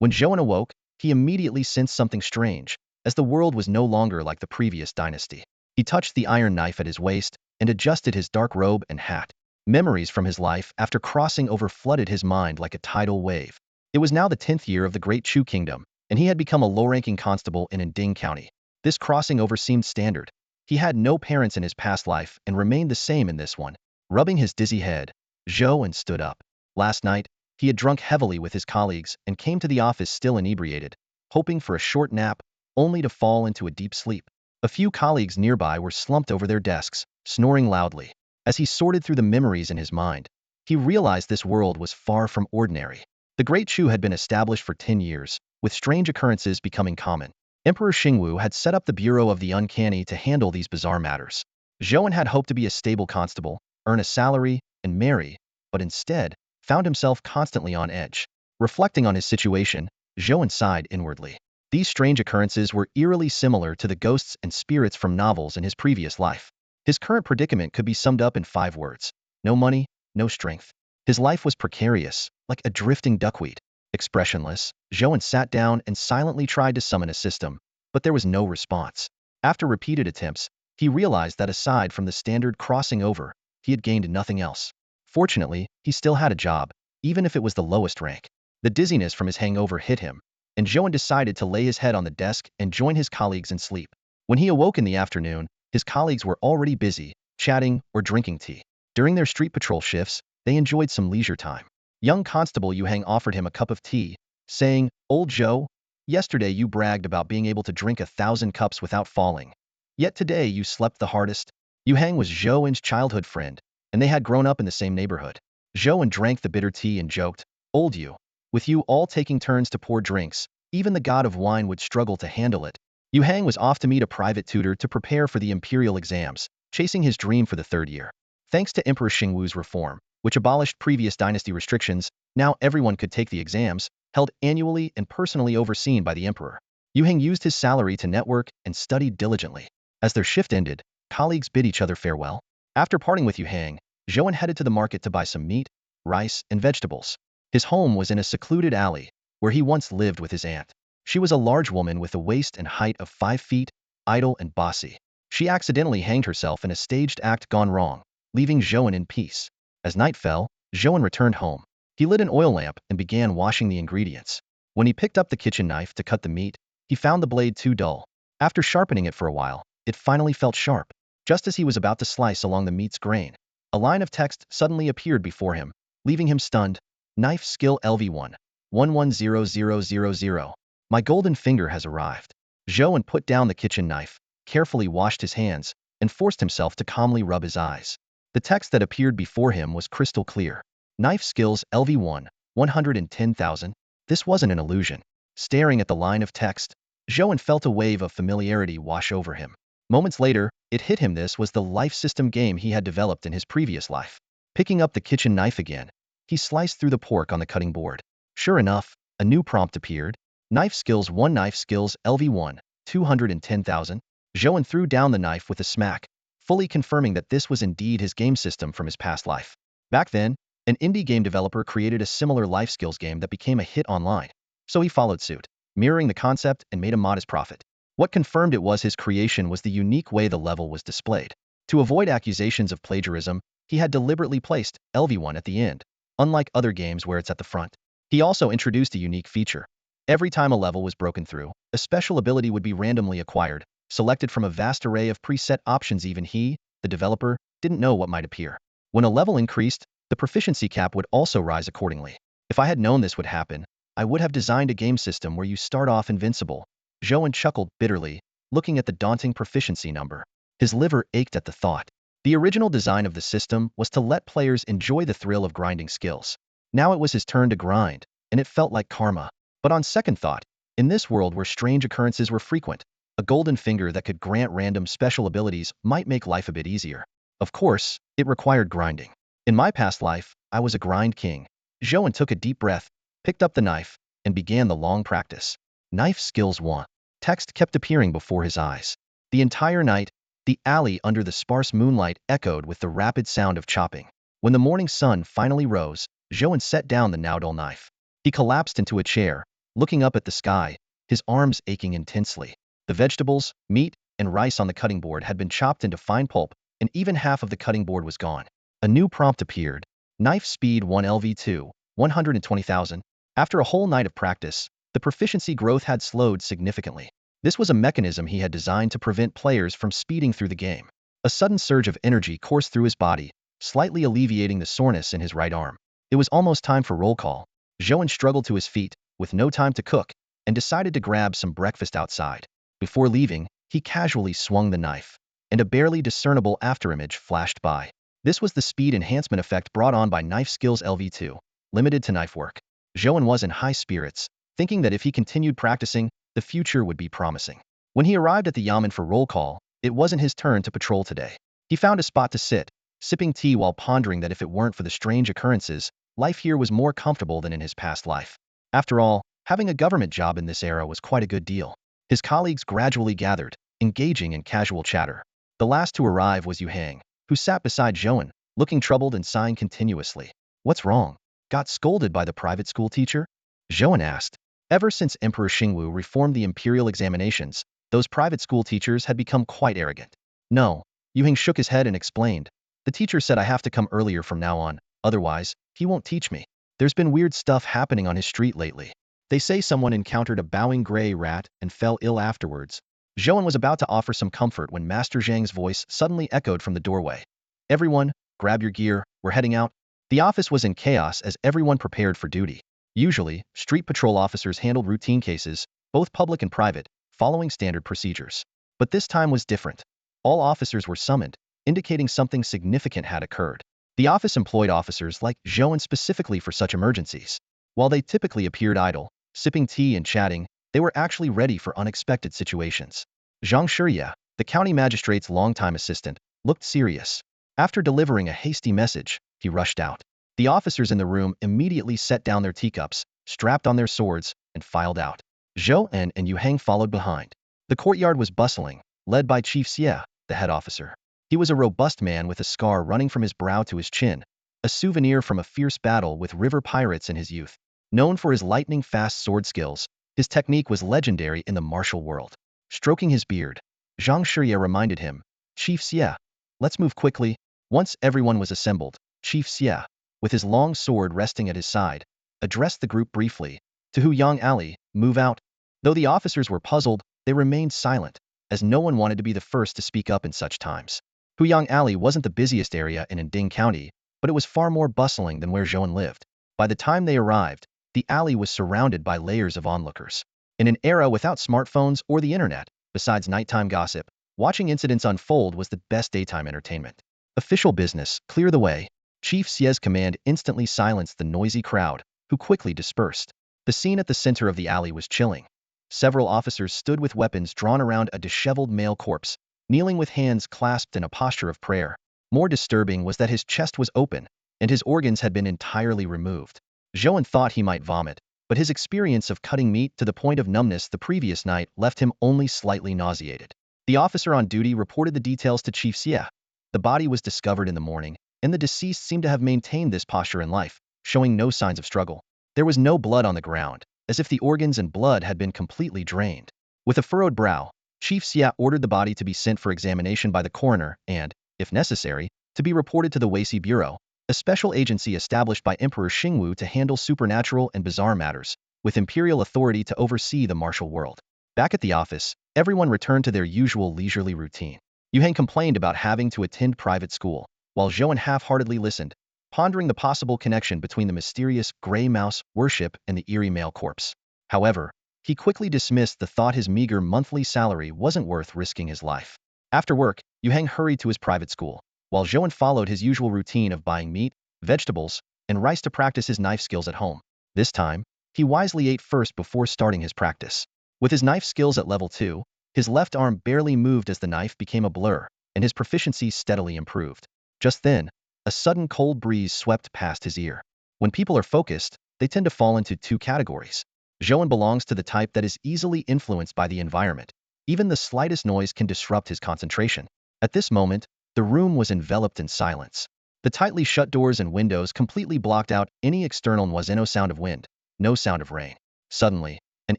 When Zhou An awoke, he immediately sensed something strange, as the world was no longer like the previous dynasty. He touched the iron knife at his waist and adjusted his dark robe and hat. Memories from his life after crossing over flooded his mind like a tidal wave. It was now the 10th year of the Great Chu Kingdom, and he had become a low-ranking constable in Ding County. This crossing over seemed standard. He had no parents in his past life and remained the same in this one. Rubbing his dizzy head, Zhou An stood up. Last night, he had drunk heavily with his colleagues and came to the office still inebriated, hoping for a short nap, only to fall into a deep sleep. A few colleagues nearby were slumped over their desks, snoring loudly. As he sorted through the memories in his mind, he realized this world was far from ordinary. The Great Chu had been established for 10 years, with strange occurrences becoming common. Emperor Xingwu had set up the Bureau of the Uncanny to handle these bizarre matters. Zhou An had hoped to be a stable constable, earn a salary, and marry, but instead, found himself constantly on edge. Reflecting on his situation, Zhou An sighed inwardly. These strange occurrences were eerily similar to the ghosts and spirits from novels in his previous life. His current predicament could be summed up in 5 words. No money, no strength. His life was precarious, like a drifting duckweed. Expressionless, Zhou An sat down and silently tried to summon a system, but there was no response. After repeated attempts, he realized that aside from the standard crossing over, he had gained nothing else. Fortunately, he still had a job, even if it was the lowest rank. The dizziness from his hangover hit him, and Zhou An decided to lay his head on the desk and join his colleagues in sleep. When he awoke in the afternoon, his colleagues were already busy, chatting or drinking tea. During their street patrol shifts, they enjoyed some leisure time. Young Constable Yuhang offered him a cup of tea, saying, "Old Zhou, yesterday you bragged about being able to drink 1,000 cups without falling. Yet today you slept the hardest." Yuhang was Zhou An's childhood friend, and they had grown up in the same neighborhood. Zhou An drank the bitter tea and joked, "Old you, with you all taking turns to pour drinks, even the god of wine would struggle to handle it." Yuhang was off to meet a private tutor to prepare for the imperial exams, chasing his dream for the 3rd year. Thanks to Emperor Xingwu's reform, which abolished previous dynasty restrictions, now everyone could take the exams, held annually and personally overseen by the emperor. Yuhang used his salary to network and studied diligently. As their shift ended, colleagues bid each other farewell. After parting with Yuhang, Zhou An headed to the market to buy some meat, rice, and vegetables. His home was in a secluded alley, where he once lived with his aunt. She was a large woman with a waist and height of 5 feet, idle and bossy. She accidentally hanged herself in a staged act gone wrong, leaving Zhou An in peace. As night fell, Zhou An returned home. He lit an oil lamp and began washing the ingredients. When he picked up the kitchen knife to cut the meat, he found the blade too dull. After sharpening it for a while, it finally felt sharp. Just as he was about to slice along the meat's grain, a line of text suddenly appeared before him, leaving him stunned. Knife skill LV1. 110000. My golden finger has arrived. Zhou An put down the kitchen knife, carefully washed his hands, and forced himself to calmly rub his eyes. The text that appeared before him was crystal clear. Knife skills LV1, 110,000. This wasn't an illusion. Staring at the line of text, Zhou An felt a wave of familiarity wash over him. Moments later, it hit him this was the life system game he had developed in his previous life. Picking up the kitchen knife again, he sliced through the pork on the cutting board. Sure enough, a new prompt appeared. Knife skills 1. Knife skills LV1, 210,000. Zhou An threw down the knife with a smack, fully confirming that this was indeed his game system from his past life. Back then, an indie game developer created a similar life skills game that became a hit online. So he followed suit, mirroring the concept and made a modest profit. What confirmed it was his creation was the unique way the level was displayed. To avoid accusations of plagiarism, he had deliberately placed LV1 at the end, unlike other games where it's at the front. He also introduced a unique feature. Every time a level was broken through, a special ability would be randomly acquired, selected from a vast array of preset options. Even he, the developer, didn't know what might appear. When a level increased, the proficiency cap would also rise accordingly. If I had known this would happen, I would have designed a game system where you start off invincible. Zhou An chuckled bitterly, looking at the daunting proficiency number. His liver ached at the thought. The original design of the system was to let players enjoy the thrill of grinding skills. Now it was his turn to grind, and it felt like karma. But on second thought, in this world where strange occurrences were frequent, a golden finger that could grant random special abilities might make life a bit easier. Of course, it required grinding. In my past life, I was a grind king. Zhou An took a deep breath, picked up the knife, and began the long practice. Knife skills 1. Text kept appearing before his eyes. The entire night, the alley under the sparse moonlight echoed with the rapid sound of chopping. When the morning sun finally rose, Zhou An set down the now dull knife. He collapsed into a chair, looking up at the sky, his arms aching intensely. The vegetables, meat, and rice on the cutting board had been chopped into fine pulp, and even half of the cutting board was gone. A new prompt appeared. Knife speed 1 LV2, 120,000. After a whole night of practice, the proficiency growth had slowed significantly. This was a mechanism he had designed to prevent players from speeding through the game. A sudden surge of energy coursed through his body, slightly alleviating the soreness in his right arm. It was almost time for roll call. Zhou An struggled to his feet, with no time to cook, and decided to grab some breakfast outside. Before leaving, he casually swung the knife, and a barely discernible afterimage flashed by. This was the speed enhancement effect brought on by Knife Skills LV2, limited to knife work. Zhou An was in high spirits, thinking that if he continued practicing, the future would be promising. When he arrived at the yamen for roll call, it wasn't his turn to patrol today. He found a spot to sit, sipping tea while pondering that if it weren't for the strange occurrences, life here was more comfortable than in his past life. After all, having a government job in this era was quite a good deal. His colleagues gradually gathered, engaging in casual chatter. The last to arrive was Yu Hang, who sat beside Zhou An, looking troubled and sighing continuously. What's wrong? Got scolded by the private school teacher? Zhou An asked. Ever since Emperor Xingwu reformed the imperial examinations, those private school teachers had become quite arrogant. No, Yu Hang shook his head and explained. The teacher said I have to come earlier from now on, otherwise, he won't teach me. There's been weird stuff happening on his street lately. They say someone encountered a bowing gray rat and fell ill afterwards. Zhou An was about to offer some comfort when Master Zhang's voice suddenly echoed from the doorway. Everyone, grab your gear, we're heading out. The office was in chaos as everyone prepared for duty. Usually, street patrol officers handled routine cases, both public and private, following standard procedures. But this time was different. All officers were summoned, indicating something significant had occurred. The office employed officers like Zhou An specifically for such emergencies. While they typically appeared idle, sipping tea and chatting, they were actually ready for unexpected situations. Zhang Shiya, the county magistrate's longtime assistant, looked serious. After delivering a hasty message, he rushed out. The officers in the room immediately set down their teacups, strapped on their swords, and filed out. Zhou An and Yu Hang followed behind. The courtyard was bustling, led by Chief Xie, the head officer. He was a robust man with a scar running from his brow to his chin, a souvenir from a fierce battle with river pirates in his youth. Known for his lightning-fast sword skills, his technique was legendary in the martial world. Stroking his beard, Zhang Shiya reminded him, Chief Xie, let's move quickly. Once everyone was assembled, Chief Xie, with his long sword resting at his side, addressed the group briefly. To Hu Yang Ali, move out. Though the officers were puzzled, they remained silent, as no one wanted to be the first to speak up in such times. Hu Yang Ali wasn't the busiest area in Anding County, but it was far more bustling than where Zhou An lived. By the time they arrived, the alley was surrounded by layers of onlookers. In an era without smartphones or the internet, besides nighttime gossip, watching incidents unfold was the best daytime entertainment. Official business, clear the way. Chief Xie's command instantly silenced the noisy crowd, who quickly dispersed. The scene at the center of the alley was chilling. Several officers stood with weapons drawn around a disheveled male corpse, kneeling with hands clasped in a posture of prayer. More disturbing was that his chest was open, and his organs had been entirely removed. Zhou An thought he might vomit, but his experience of cutting meat to the point of numbness the previous night left him only slightly nauseated. The officer on duty reported the details to Chief Xie. The body was discovered in the morning, and the deceased seemed to have maintained this posture in life, showing no signs of struggle. There was no blood on the ground, as if the organs and blood had been completely drained. With a furrowed brow, Chief Xie ordered the body to be sent for examination by the coroner and, if necessary, to be reported to the Weisi Bureau, a special agency established by Emperor Xingwu to handle supernatural and bizarre matters, with imperial authority to oversee the martial world. Back at the office, everyone returned to their usual leisurely routine. Yu Hang complained about having to attend private school, while Zhou An half-heartedly listened, pondering the possible connection between the mysterious gray mouse worship and the eerie male corpse. However, he quickly dismissed the thought his meager monthly salary wasn't worth risking his life. After work, Yu Hang hurried to his private school, while Zhou An followed his usual routine of buying meat, vegetables, and rice to practice his knife skills at home. This time, he wisely ate first before starting his practice. With his knife skills at level 2, his left arm barely moved as the knife became a blur, and his proficiency steadily improved. Just then, a sudden cold breeze swept past his ear. When people are focused, they tend to fall into two categories. Zhou An belongs to the type that is easily influenced by the environment. Even the slightest noise can disrupt his concentration. At this moment, the room was enveloped in silence. The tightly shut doors and windows completely blocked out any external noise. No sound of wind, no sound of rain. Suddenly, An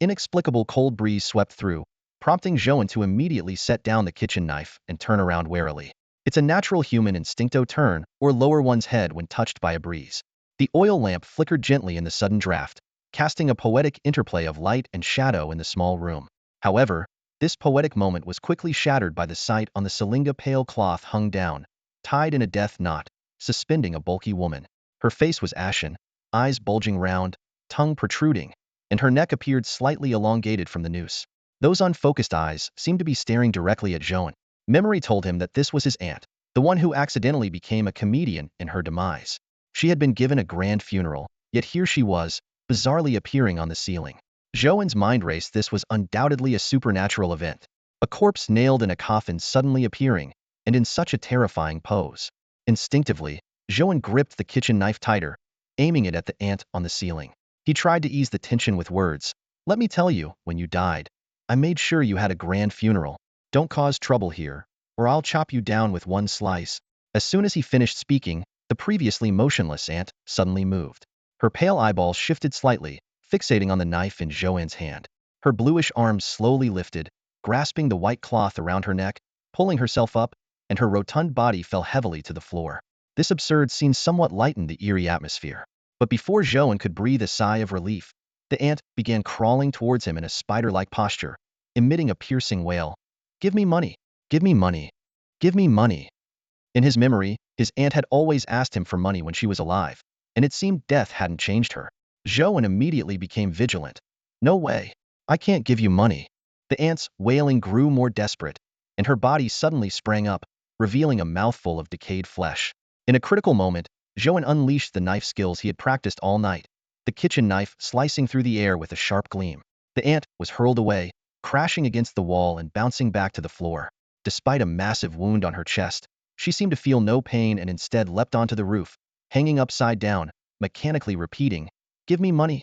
inexplicable cold breeze swept through, prompting Zhou An to immediately set down the kitchen knife and turn around warily. It's a natural human instinct to turn or lower one's head when touched by a breeze. The oil lamp flickered gently in the sudden draft, casting a poetic interplay of light and shadow in the small room. However, this poetic moment was quickly shattered by the sight on the Salinga pale cloth hung down, tied in a death knot, suspending a bulky woman. Her face was ashen, eyes bulging round, tongue protruding, and her neck appeared slightly elongated from the noose. Those unfocused eyes seemed to be staring directly at Zhou An. Memory told him that this was his aunt, the one who accidentally became a comedian in her demise. She had been given a grand funeral, yet here she was, bizarrely appearing on the ceiling. Zhou An's mind raced. This was undoubtedly a supernatural event. A corpse nailed in a coffin suddenly appearing, and in such a terrifying pose. Instinctively, Zhou An gripped the kitchen knife tighter, aiming it at the aunt on the ceiling. He tried to ease the tension with words. "Let me tell you, when you died, I made sure you had a grand funeral. Don't cause trouble here, or I'll chop you down with one slice." As soon as he finished speaking, the previously motionless aunt suddenly moved. Her pale eyeballs shifted slightly, fixating on the knife in Zhou An's hand. Her bluish arms slowly lifted, grasping the white cloth around her neck, pulling herself up, and her rotund body fell heavily to the floor. This absurd scene somewhat lightened the eerie atmosphere. But before Zhou An could breathe a sigh of relief, the ant began crawling towards him in a spider-like posture, emitting a piercing wail. "Give me money! Give me money! Give me money!" In his memory, his aunt had always asked him for money when she was alive, and it seemed death hadn't changed her. Zhou An immediately became vigilant. "No way! I can't give you money." The ant's wailing grew more desperate, and her body suddenly sprang up, revealing a mouthful of decayed flesh. In a critical moment, Zhou An unleashed the knife skills he had practiced all night, the kitchen knife slicing through the air with a sharp gleam. The ant was hurled away, crashing against the wall and bouncing back to the floor. Despite a massive wound on her chest, she seemed to feel no pain and instead leapt onto the roof, hanging upside down, mechanically repeating, "Give me money!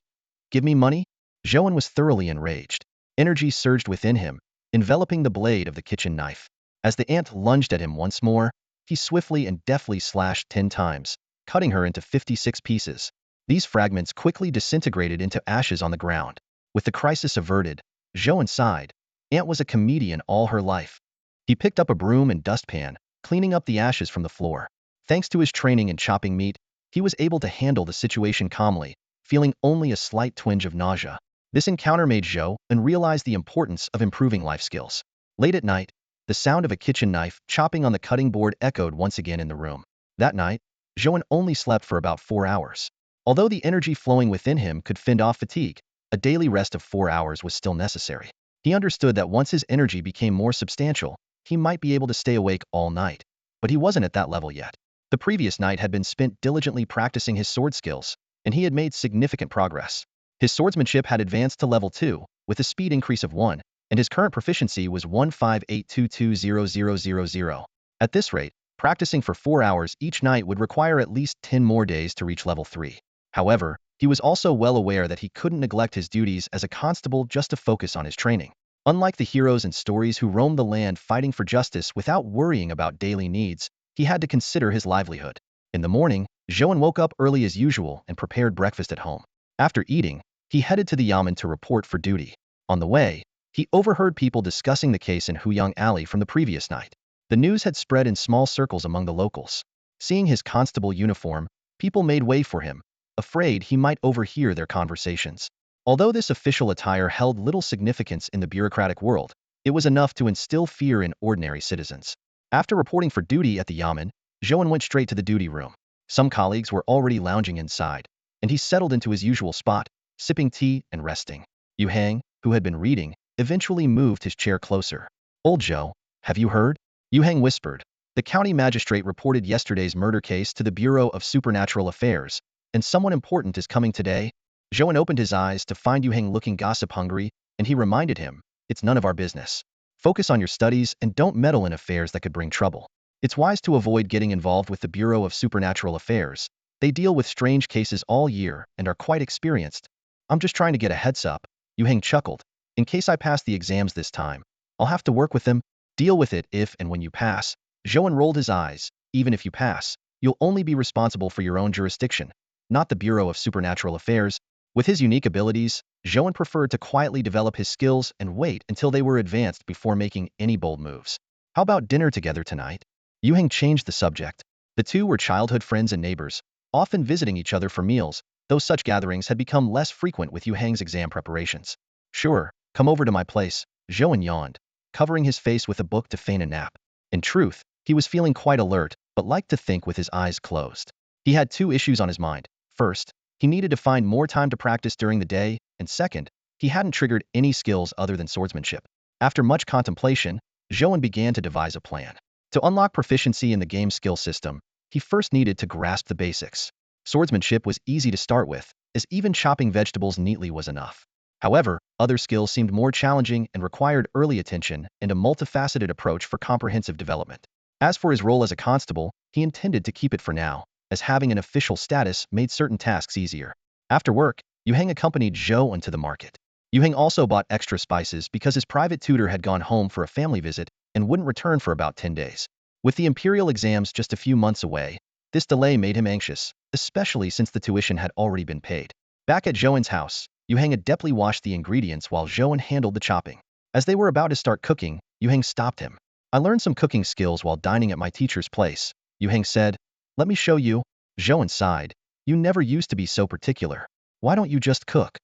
Give me money!" Zhou An was thoroughly enraged. Energy surged within him, enveloping the blade of the kitchen knife. As the ant lunged at him once more, he swiftly and deftly slashed 10 times, cutting her into 56 pieces. These fragments quickly disintegrated into ashes on the ground. With the crisis averted, Zhou An sighed. Ant was a comedian all her life. He picked up a broom and dustpan, cleaning up the ashes from the floor. Thanks to his training in chopping meat, he was able to handle the situation calmly, feeling only a slight twinge of nausea. This encounter made Zhou An realize the importance of improving life skills. Late at night, the sound of a kitchen knife chopping on the cutting board echoed once again in the room. That night, Zhou An only slept for about 4 hours. Although the energy flowing within him could fend off fatigue, a daily rest of 4 hours was still necessary. He understood that once his energy became more substantial, he might be able to stay awake all night. But he wasn't at that level yet. The previous night had been spent diligently practicing his sword skills, and he had made significant progress. His swordsmanship had advanced to level 2, with a speed increase of 1, and his current proficiency was 158220000. At this rate, practicing for 4 hours each night would require at least 10 more days to reach level 3. However, he was also well aware that he couldn't neglect his duties as a constable just to focus on his training. Unlike the heroes in stories who roam the land fighting for justice without worrying about daily needs, he had to consider his livelihood. In the morning, Zhou An woke up early as usual and prepared breakfast at home. After eating, he headed to the yamen to report for duty. On the way, he overheard people discussing the case in Huyang Alley from the previous night. The news had spread in small circles among the locals. Seeing his constable uniform, people made way for him, afraid he might overhear their conversations. Although this official attire held little significance in the bureaucratic world, it was enough to instill fear in ordinary citizens. After reporting for duty at the yamen, Zhou An went straight to the duty room. Some colleagues were already lounging inside, and he settled into his usual spot, sipping tea and resting. Yu Hang, who had been reading, eventually moved his chair closer. "Old Zhou, have you heard?" Yu Hang whispered. "The county magistrate reported yesterday's murder case to the Bureau of Supernatural Affairs, and someone important is coming today." Zhou An opened his eyes to find Yu Hang looking gossip-hungry, and he reminded him, "It's none of our business. Focus on your studies and don't meddle in affairs that could bring trouble. It's wise to avoid getting involved with the Bureau of Supernatural Affairs. They deal with strange cases all year and are quite experienced." "I'm just trying to get a heads up," Yu Hang chuckled. "In case I pass the exams this time, I'll have to work with them. Deal with it if and when you pass." Zhou An rolled his eyes. "Even if you pass, you'll only be responsible for your own jurisdiction, not the Bureau of Supernatural Affairs." With his unique abilities, Zhou An preferred to quietly develop his skills and wait until they were advanced before making any bold moves. How about dinner together tonight? Yu Heng changed the subject. The two were childhood friends and neighbors, often visiting each other for meals, though such gatherings had become less frequent with Yu Heng's exam preparations. Sure, come over to my place, Zhou An yawned, covering his face with a book to feign a nap. In truth, he was feeling quite alert, but liked to think with his eyes closed. He had two issues on his mind. First, he needed to find more time to practice during the day, and second, he hadn't triggered any skills other than swordsmanship. After much contemplation, Zhou An began to devise a plan. To unlock proficiency in the game skill system, he first needed to grasp the basics. Swordsmanship was easy to start with, as even chopping vegetables neatly was enough. However, other skills seemed more challenging and required early attention and a multifaceted approach for comprehensive development. As for his role as a constable, he intended to keep it for now, as having an official status made certain tasks easier. After work, Yu Heng accompanied Zhou An to the market. Yu Heng also bought extra spices because his private tutor had gone home for a family visit and wouldn't return for about 10 days. With the imperial exams just a few months away, this delay made him anxious, especially since the tuition had already been paid. Back at Zhou An's house, Yu Heng adeptly washed the ingredients while Zhou An handled the chopping. As they were about to start cooking, Yu Heng stopped him. I learned some cooking skills while dining at my teacher's place, Yu Heng said. Let me show you. Zhou An sighed. You never used to be so particular. Why don't you just cook?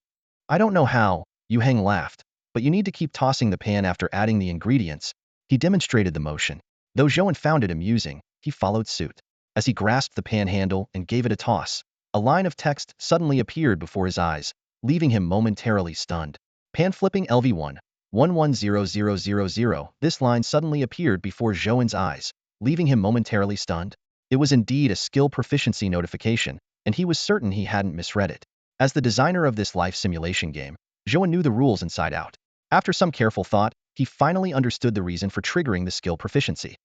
I don't know how, Yu Heng laughed, but you need to keep tossing the pan after adding the ingredients. He demonstrated the motion. Though Zhou An found it amusing, he followed suit. As he grasped the pan handle and gave it a toss, a line of text suddenly appeared before his eyes, leaving him momentarily stunned. Pan flipping LV1, 110000. This line suddenly appeared before Zhou An's eyes, leaving him momentarily stunned. It was indeed a skill proficiency notification, and he was certain he hadn't misread it. As the designer of this life simulation game, Zhou An knew the rules inside out. After some careful thought, he finally understood the reason for triggering the skill proficiency.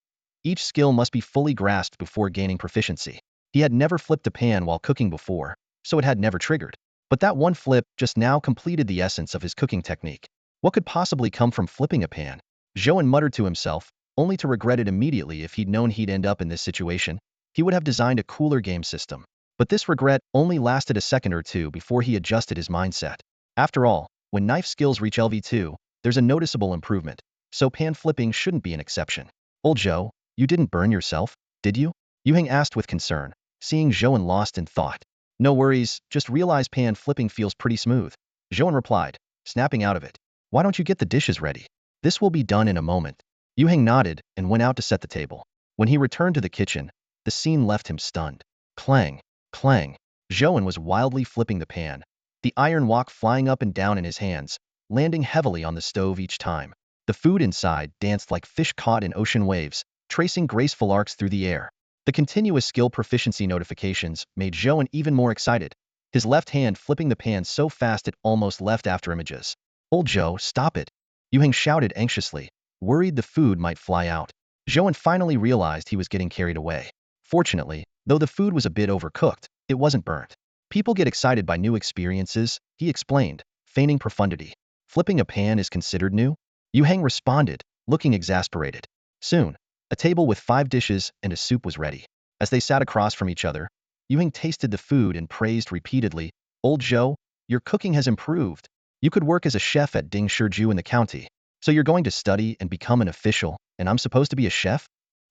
Each skill must be fully grasped before gaining proficiency. He had never flipped a pan while cooking before, so it had never triggered. But that one flip just now completed the essence of his cooking technique. What could possibly come from flipping a pan? Zhou An muttered to himself, only to regret it immediately. If he'd known he'd end up in this situation, he would have designed a cooler game system. But this regret only lasted a second or two before he adjusted his mindset. After all, when knife skills reach LV2, there's a noticeable improvement, so pan flipping shouldn't be an exception. Old Zhou, you didn't burn yourself, did you? Yu Heng asked with concern, seeing Zhou An lost in thought. No worries, just realize pan flipping feels pretty smooth, Zhou An replied, snapping out of it. Why don't you get the dishes ready? This will be done in a moment. Yu Heng nodded and went out to set the table. When he returned to the kitchen, the scene left him stunned. Clang, clang. Zhou An was wildly flipping the pan, the iron wok flying up and down in his hands, landing heavily on the stove each time. The food inside danced like fish caught in ocean waves, tracing graceful arcs through the air. The continuous skill proficiency notifications made Zhou An even more excited, his left hand flipping the pan so fast it almost left after images. Old Zhou, stop it! Yu Heng shouted anxiously, worried the food might fly out. Zhou An finally realized he was getting carried away. Fortunately, though the food was a bit overcooked, it wasn't burnt. People get excited by new experiences, he explained, feigning profundity. Flipping a pan is considered new? Yu Heng responded, looking exasperated. Soon, a table with 5 dishes and a soup was ready. As they sat across from each other, Yu Heng tasted the food and praised repeatedly, Old Zhou, your cooking has improved. You could work as a chef at Ding Shiju in the county. So you're going to study and become an official, and I'm supposed to be a chef?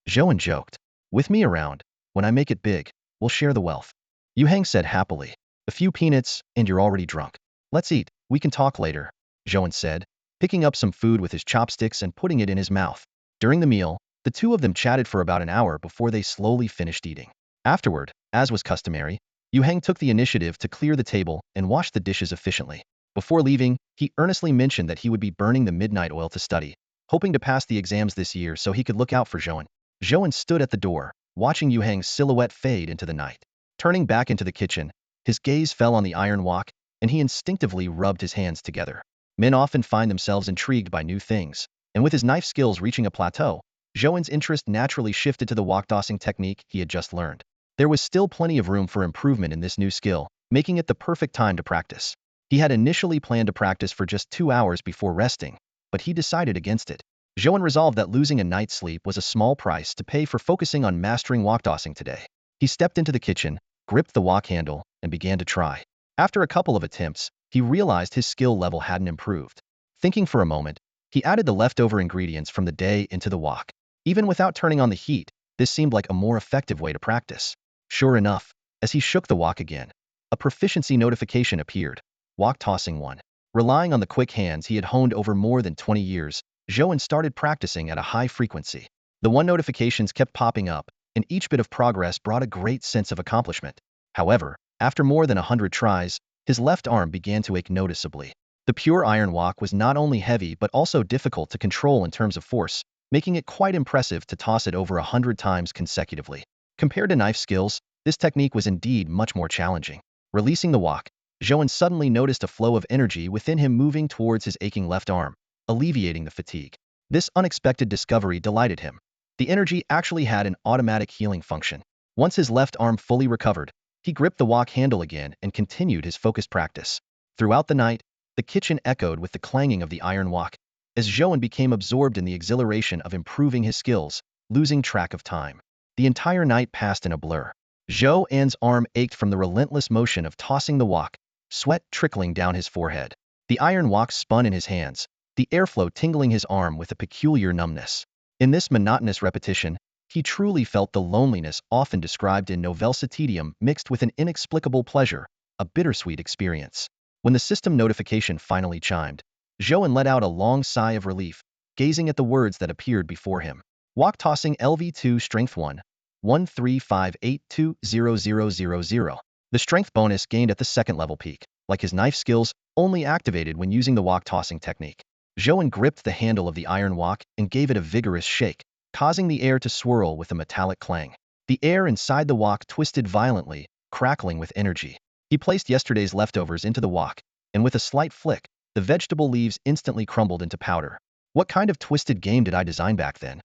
Zhou An joked. With me around, when I make it big, we'll share the wealth. Yu Heng said happily. A few peanuts, and you're already drunk. Let's eat, we can talk later, Zhou An said, picking up some food with his chopsticks and putting it in his mouth. During the meal, the two of them chatted for about an hour before they slowly finished eating. Afterward, as was customary, Yu Heng took the initiative to clear the table and wash the dishes efficiently. Before leaving, he earnestly mentioned that he would be burning the midnight oil to study, hoping to pass the exams this year so he could look out for Zhou An. Zhou An stood at the door, watching Yu Heng's silhouette fade into the night. Turning back into the kitchen, his gaze fell on the iron wok, and he instinctively rubbed his hands together. Men often find themselves intrigued by new things, and with his knife skills reaching a plateau, Zhou An's interest naturally shifted to the wok tossing technique he had just learned. There was still plenty of room for improvement in this new skill, making it the perfect time to practice. He had initially planned to practice for just 2 hours before resting, but he decided against it. Zhou An resolved that losing a night's sleep was a small price to pay for focusing on mastering wok tossing today. He stepped into the kitchen, gripped the wok handle, and began to try. After a couple of attempts, he realized his skill level hadn't improved. Thinking for a moment, he added the leftover ingredients from the day into the wok. Even without turning on the heat, this seemed like a more effective way to practice. Sure enough, as he shook the wok again, a proficiency notification appeared. Wok tossing 1. Relying on the quick hands he had honed over more than 20 years, Zhou An started practicing at a high frequency. The one notifications kept popping up, and each bit of progress brought a great sense of accomplishment. However, after more than 100 tries, his left arm began to ache noticeably. The pure iron wok was not only heavy but also difficult to control in terms of force, making it quite impressive to toss it over 100 times consecutively. Compared to knife skills, this technique was indeed much more challenging. Releasing the wok, Zhou An suddenly noticed a flow of energy within him moving towards his aching left arm, alleviating the fatigue. This unexpected discovery delighted him. The energy actually had an automatic healing function. Once his left arm fully recovered, he gripped the wok handle again and continued his focused practice. Throughout the night, the kitchen echoed with the clanging of the iron wok, as Zhou An became absorbed in the exhilaration of improving his skills, losing track of time. The entire night passed in a blur. Zhou An's arm ached from the relentless motion of tossing the wok, sweat trickling down his forehead. The iron wok spun in his hands, the airflow tingling his arm with a peculiar numbness. In this monotonous repetition, he truly felt the loneliness often described in novellas tedium mixed with an inexplicable pleasure, a bittersweet experience. When the system notification finally chimed, Zhou An let out a long sigh of relief, gazing at the words that appeared before him. Wok tossing LV2 Strength 1, 135820000. The strength bonus gained at the second level peak, like his knife skills, only activated when using the wok tossing technique. Zhou An gripped the handle of the iron wok and gave it a vigorous shake, causing the air to swirl with a metallic clang. The air inside the wok twisted violently, crackling with energy. He placed yesterday's leftovers into the wok, and with a slight flick, the vegetable leaves instantly crumbled into powder. What kind of twisted game did I design back then?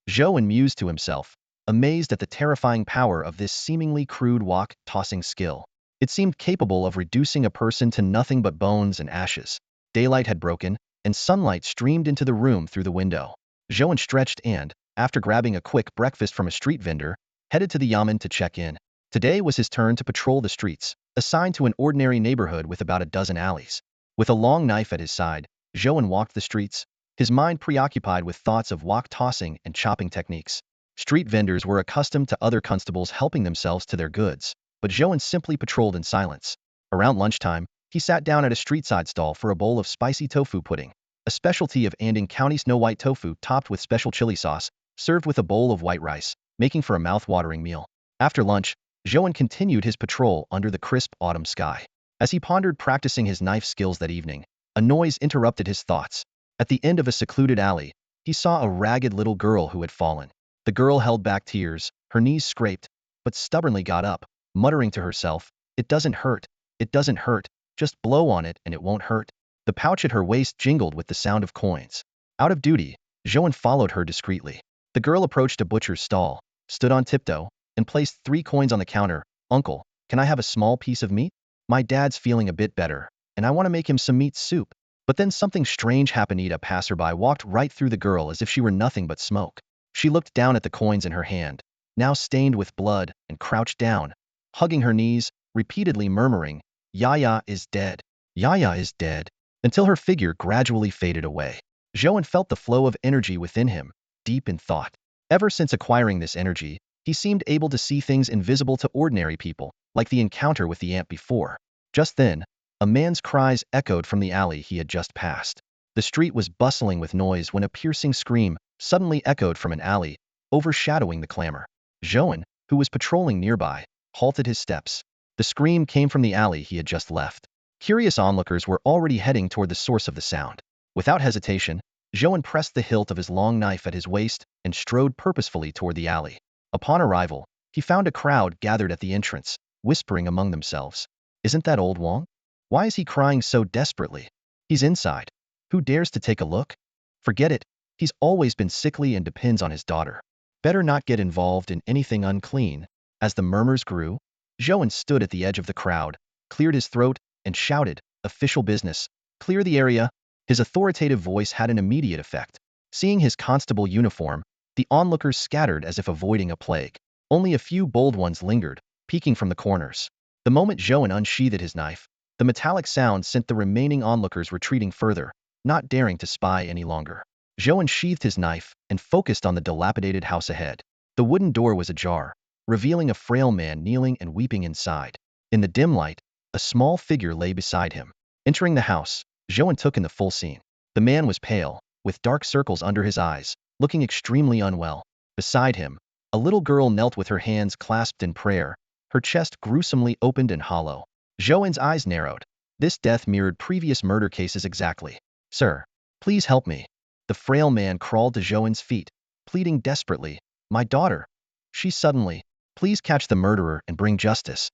Zhou An mused to himself, amazed at the terrifying power of this seemingly crude wok tossing skill. It seemed capable of reducing a person to nothing but bones and ashes. Daylight had broken, and sunlight streamed into the room through the window. Zhou An stretched and, after grabbing a quick breakfast from a street vendor, headed to the yamen to check in. Today was his turn to patrol the streets, assigned to an ordinary neighborhood with about a dozen alleys. With a long knife at his side, Zhou An walked the streets, his mind preoccupied with thoughts of wok tossing and chopping techniques. Street vendors were accustomed to other constables helping themselves to their goods, but Zhou An simply patrolled in silence. Around lunchtime, he sat down at a street-side stall for a bowl of spicy tofu pudding, a specialty of Andong County snow-white tofu topped with special chili sauce, served with a bowl of white rice, making for a mouth-watering meal. After lunch, Zhou An continued his patrol under the crisp autumn sky. As he pondered practicing his knife skills that evening, a noise interrupted his thoughts. At the end of a secluded alley, he saw a ragged little girl who had fallen. The girl held back tears, her knees scraped, but stubbornly got up, muttering to herself, "It doesn't hurt, it doesn't hurt, just blow on it and it won't hurt." The pouch at her waist jingled with the sound of coins. Out of duty, Zhou An followed her discreetly. The girl approached a butcher's stall, stood on tiptoe, and placed 3 coins on the counter. "Uncle, can I have a small piece of meat? My dad's feeling a bit better, and I want to make him some meat soup." But then something strange happened. A passerby walked right through the girl as if she were nothing but smoke. She looked down at the coins in her hand, now stained with blood, and crouched down, hugging her knees, repeatedly murmuring, "Yaya is dead. Yaya is dead," until her figure gradually faded away. Zhou An felt the flow of energy within him, deep in thought. Ever since acquiring this energy, he seemed able to see things invisible to ordinary people, like the encounter with the ant before. Just then, a man's cries echoed from the alley he had just passed. The street was bustling with noise when a piercing scream suddenly echoed from an alley, overshadowing the clamor. Zhou An, who was patrolling nearby, halted his steps. The scream came from the alley he had just left. Curious onlookers were already heading toward the source of the sound. Without hesitation, Zhou An pressed the hilt of his long knife at his waist and strode purposefully toward the alley. Upon arrival, he found a crowd gathered at the entrance, whispering among themselves, "Isn't that old Wang? Why is he crying so desperately? He's inside. Who dares to take a look? Forget it. He's always been sickly and depends on his daughter. Better not get involved in anything unclean." As the murmurs grew, Zhou An stood at the edge of the crowd, cleared his throat, and shouted, "Official business. Clear the area." His authoritative voice had an immediate effect. Seeing his constable uniform, the onlookers scattered as if avoiding a plague. Only a few bold ones lingered, peeking from the corners. The moment Zhou An unsheathed his knife, The metallic sound sent the remaining onlookers retreating further, not daring to spy any longer. Zhou An sheathed his knife and focused on the dilapidated house ahead. The wooden door was ajar, revealing a frail man kneeling and weeping inside. In the dim light, a small figure lay beside him. Entering the house, Zhou An took in the full scene. The man was pale, with dark circles under his eyes, looking extremely unwell. Beside him, a little girl knelt with her hands clasped in prayer, her chest gruesomely opened and hollow. Zhou An's eyes narrowed. This death mirrored previous murder cases exactly. "Sir, please help me." The frail man crawled to Zhou An's feet, pleading desperately, "My daughter. She suddenly. Please catch the murderer and bring justice."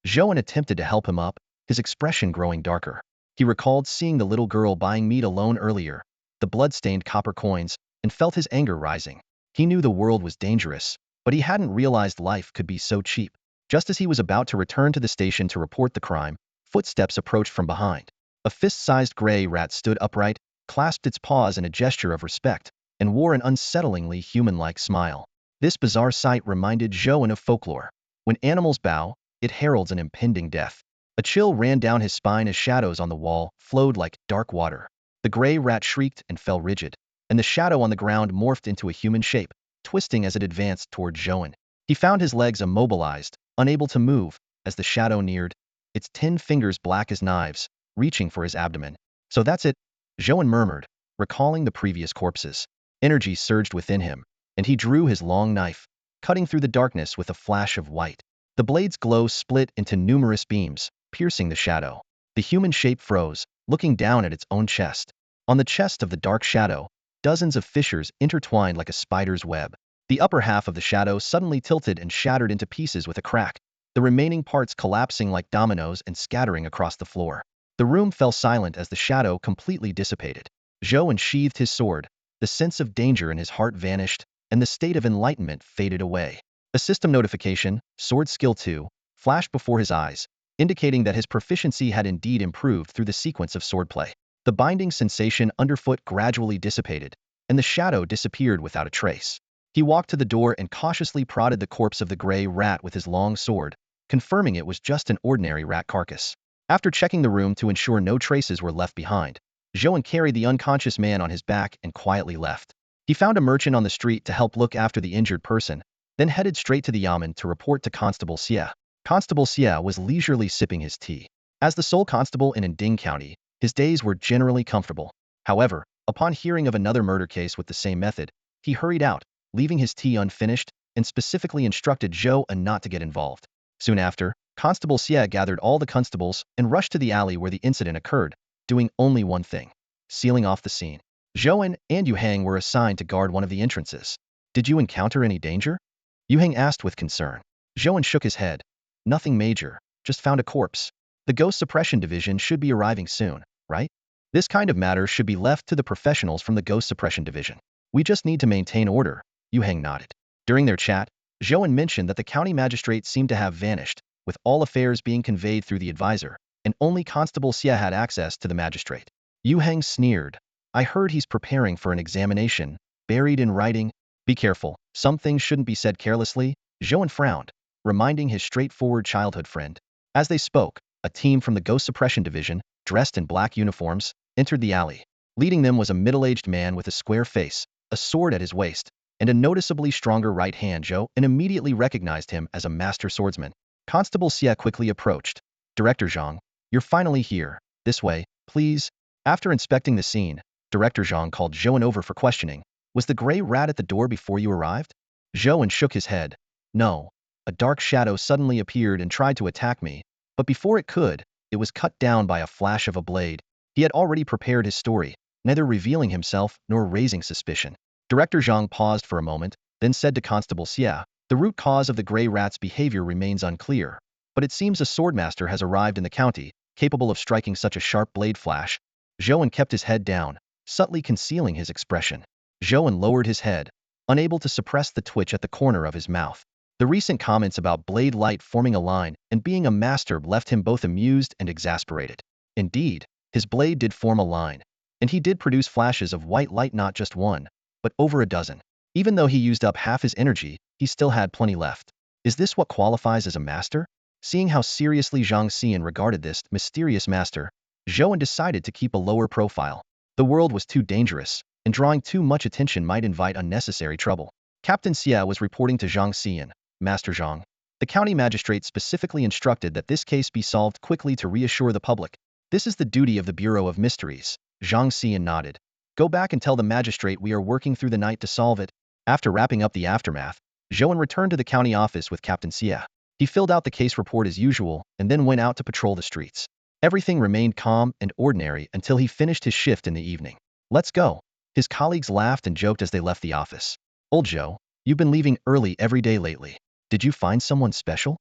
Zhou An attempted to help him up, his expression growing darker. He recalled seeing the little girl buying meat alone earlier, the blood-stained copper coins, and felt his anger rising. He knew the world was dangerous, but he hadn't realized life could be so cheap. Just as he was about to return to the station to report the crime, footsteps approached from behind. A fist-sized gray rat stood upright, clasped its paws in a gesture of respect, and wore an unsettlingly human-like smile. This bizarre sight reminded Zhou An of folklore. When animals bow, it heralds an impending death. A chill ran down his spine as shadows on the wall flowed like dark water. The gray rat shrieked and fell rigid, and the shadow on the ground morphed into a human shape, twisting as it advanced toward Zhou An. He found his legs immobilized, unable to move, as the shadow neared, its 10 fingers black as knives, reaching for his abdomen. "So that's it," Zhou An murmured, recalling the previous corpses. Energy surged within him, and he drew his long knife, cutting through the darkness with a flash of white. The blade's glow split into numerous beams, piercing the shadow. The human shape froze, looking down at its own chest. On the chest of the dark shadow, dozens of fissures intertwined like a spider's web. The upper half of the shadow suddenly tilted and shattered into pieces with a crack, the remaining parts collapsing like dominoes and scattering across the floor. The room fell silent as the shadow completely dissipated. Zhou An sheathed his sword, the sense of danger in his heart vanished, and the state of enlightenment faded away. A system notification, Sword Skill 2, flashed before his eyes, indicating that his proficiency had indeed improved through the sequence of swordplay. The binding sensation underfoot gradually dissipated, and the shadow disappeared without a trace. He walked to the door and cautiously prodded the corpse of the gray rat with his long sword, confirming it was just an ordinary rat carcass. After checking the room to ensure no traces were left behind, Zhou An carried the unconscious man on his back and quietly left. He found a merchant on the street to help look after the injured person, then headed straight to the yamen to report to Constable Xie. Constable Xie was leisurely sipping his tea. As the sole constable in Anding County, his days were generally comfortable. However, upon hearing of another murder case with the same method, he hurried out, leaving his tea unfinished, and specifically instructed Zhou An not to get involved. Soon after, Constable Xie gathered all the constables and rushed to the alley where the incident occurred, doing only one thing: sealing off the scene. Zhou An and Yu Hang were assigned to guard one of the entrances. "Did you encounter any danger?" Yu Hang asked with concern. Zhou An shook his head. "Nothing major, just found a corpse. The Ghost Suppression Division should be arriving soon, right? This kind of matter should be left to the professionals from the Ghost Suppression Division. We just need to maintain order." Yu Hang nodded. During their chat, Zhou An mentioned that the county magistrate seemed to have vanished, with all affairs being conveyed through the advisor, and only Constable Xie had access to the magistrate. Yu Hang sneered. "I heard he's preparing for an examination, buried in writing." "Be careful, some things shouldn't be said carelessly," Zhou An frowned, reminding his straightforward childhood friend. As they spoke, a team from the Ghost Suppression Division, dressed in black uniforms, entered the alley. Leading them was a middle-aged man with a square face, a sword at his waist, and a noticeably stronger right hand. Zhou An immediately recognized him as a master swordsman. Constable Xie quickly approached. "Director Zhang, you're finally here. This way, please." After inspecting the scene, Director Zhang called Zhou An over for questioning. "Was the gray rat at the door before you arrived?" Zhou An shook his head. "No. A dark shadow suddenly appeared and tried to attack me, but before it could, it was cut down by a flash of a blade." He had already prepared his story, neither revealing himself nor raising suspicion. Director Zhang paused for a moment, then said to Constable Xie, "The root cause of the gray rat's behavior remains unclear, but it seems a swordmaster has arrived in the county, capable of striking such a sharp blade flash." Zhou An kept his head down, subtly concealing his expression. Zhou An lowered his head, unable to suppress the twitch at the corner of his mouth. The recent comments about blade light forming a line and being a master left him both amused and exasperated. Indeed, his blade did form a line, and he did produce flashes of white light, not just one, but over a dozen. Even though he used up half his energy, he still had plenty left. Is this what qualifies as a master? Seeing how seriously Zhang Xian regarded this mysterious master, Zhou An decided to keep a lower profile. The world was too dangerous, and drawing too much attention might invite unnecessary trouble. Captain Xie was reporting to Zhang Xian, Master Zhang. The county magistrate specifically instructed that this case be solved quickly to reassure the public. This is the duty of the Bureau of Mysteries. Zhang Xian nodded. Go back and tell the magistrate we are working through the night to solve it. After wrapping up the aftermath, Zhou An returned to the county office with Captain Xie. He filled out the case report as usual and then went out to patrol the streets. Everything remained calm and ordinary until he finished his shift in the evening. Let's go. His colleagues laughed and joked as they left the office. Old Zhou, you've been leaving early every day lately. Did you find someone special?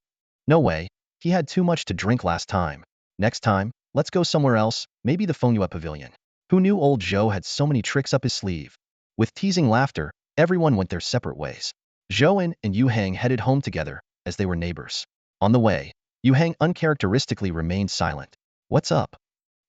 No way. He had too much to drink last time. Next time, let's go somewhere else, maybe the Fengyue Pavilion. Who knew old Zhou had so many tricks up his sleeve? With teasing laughter, everyone went their separate ways. Zhou An and Yu Hang headed home together, as they were neighbors. On the way, Yu Hang uncharacteristically remained silent. What's up?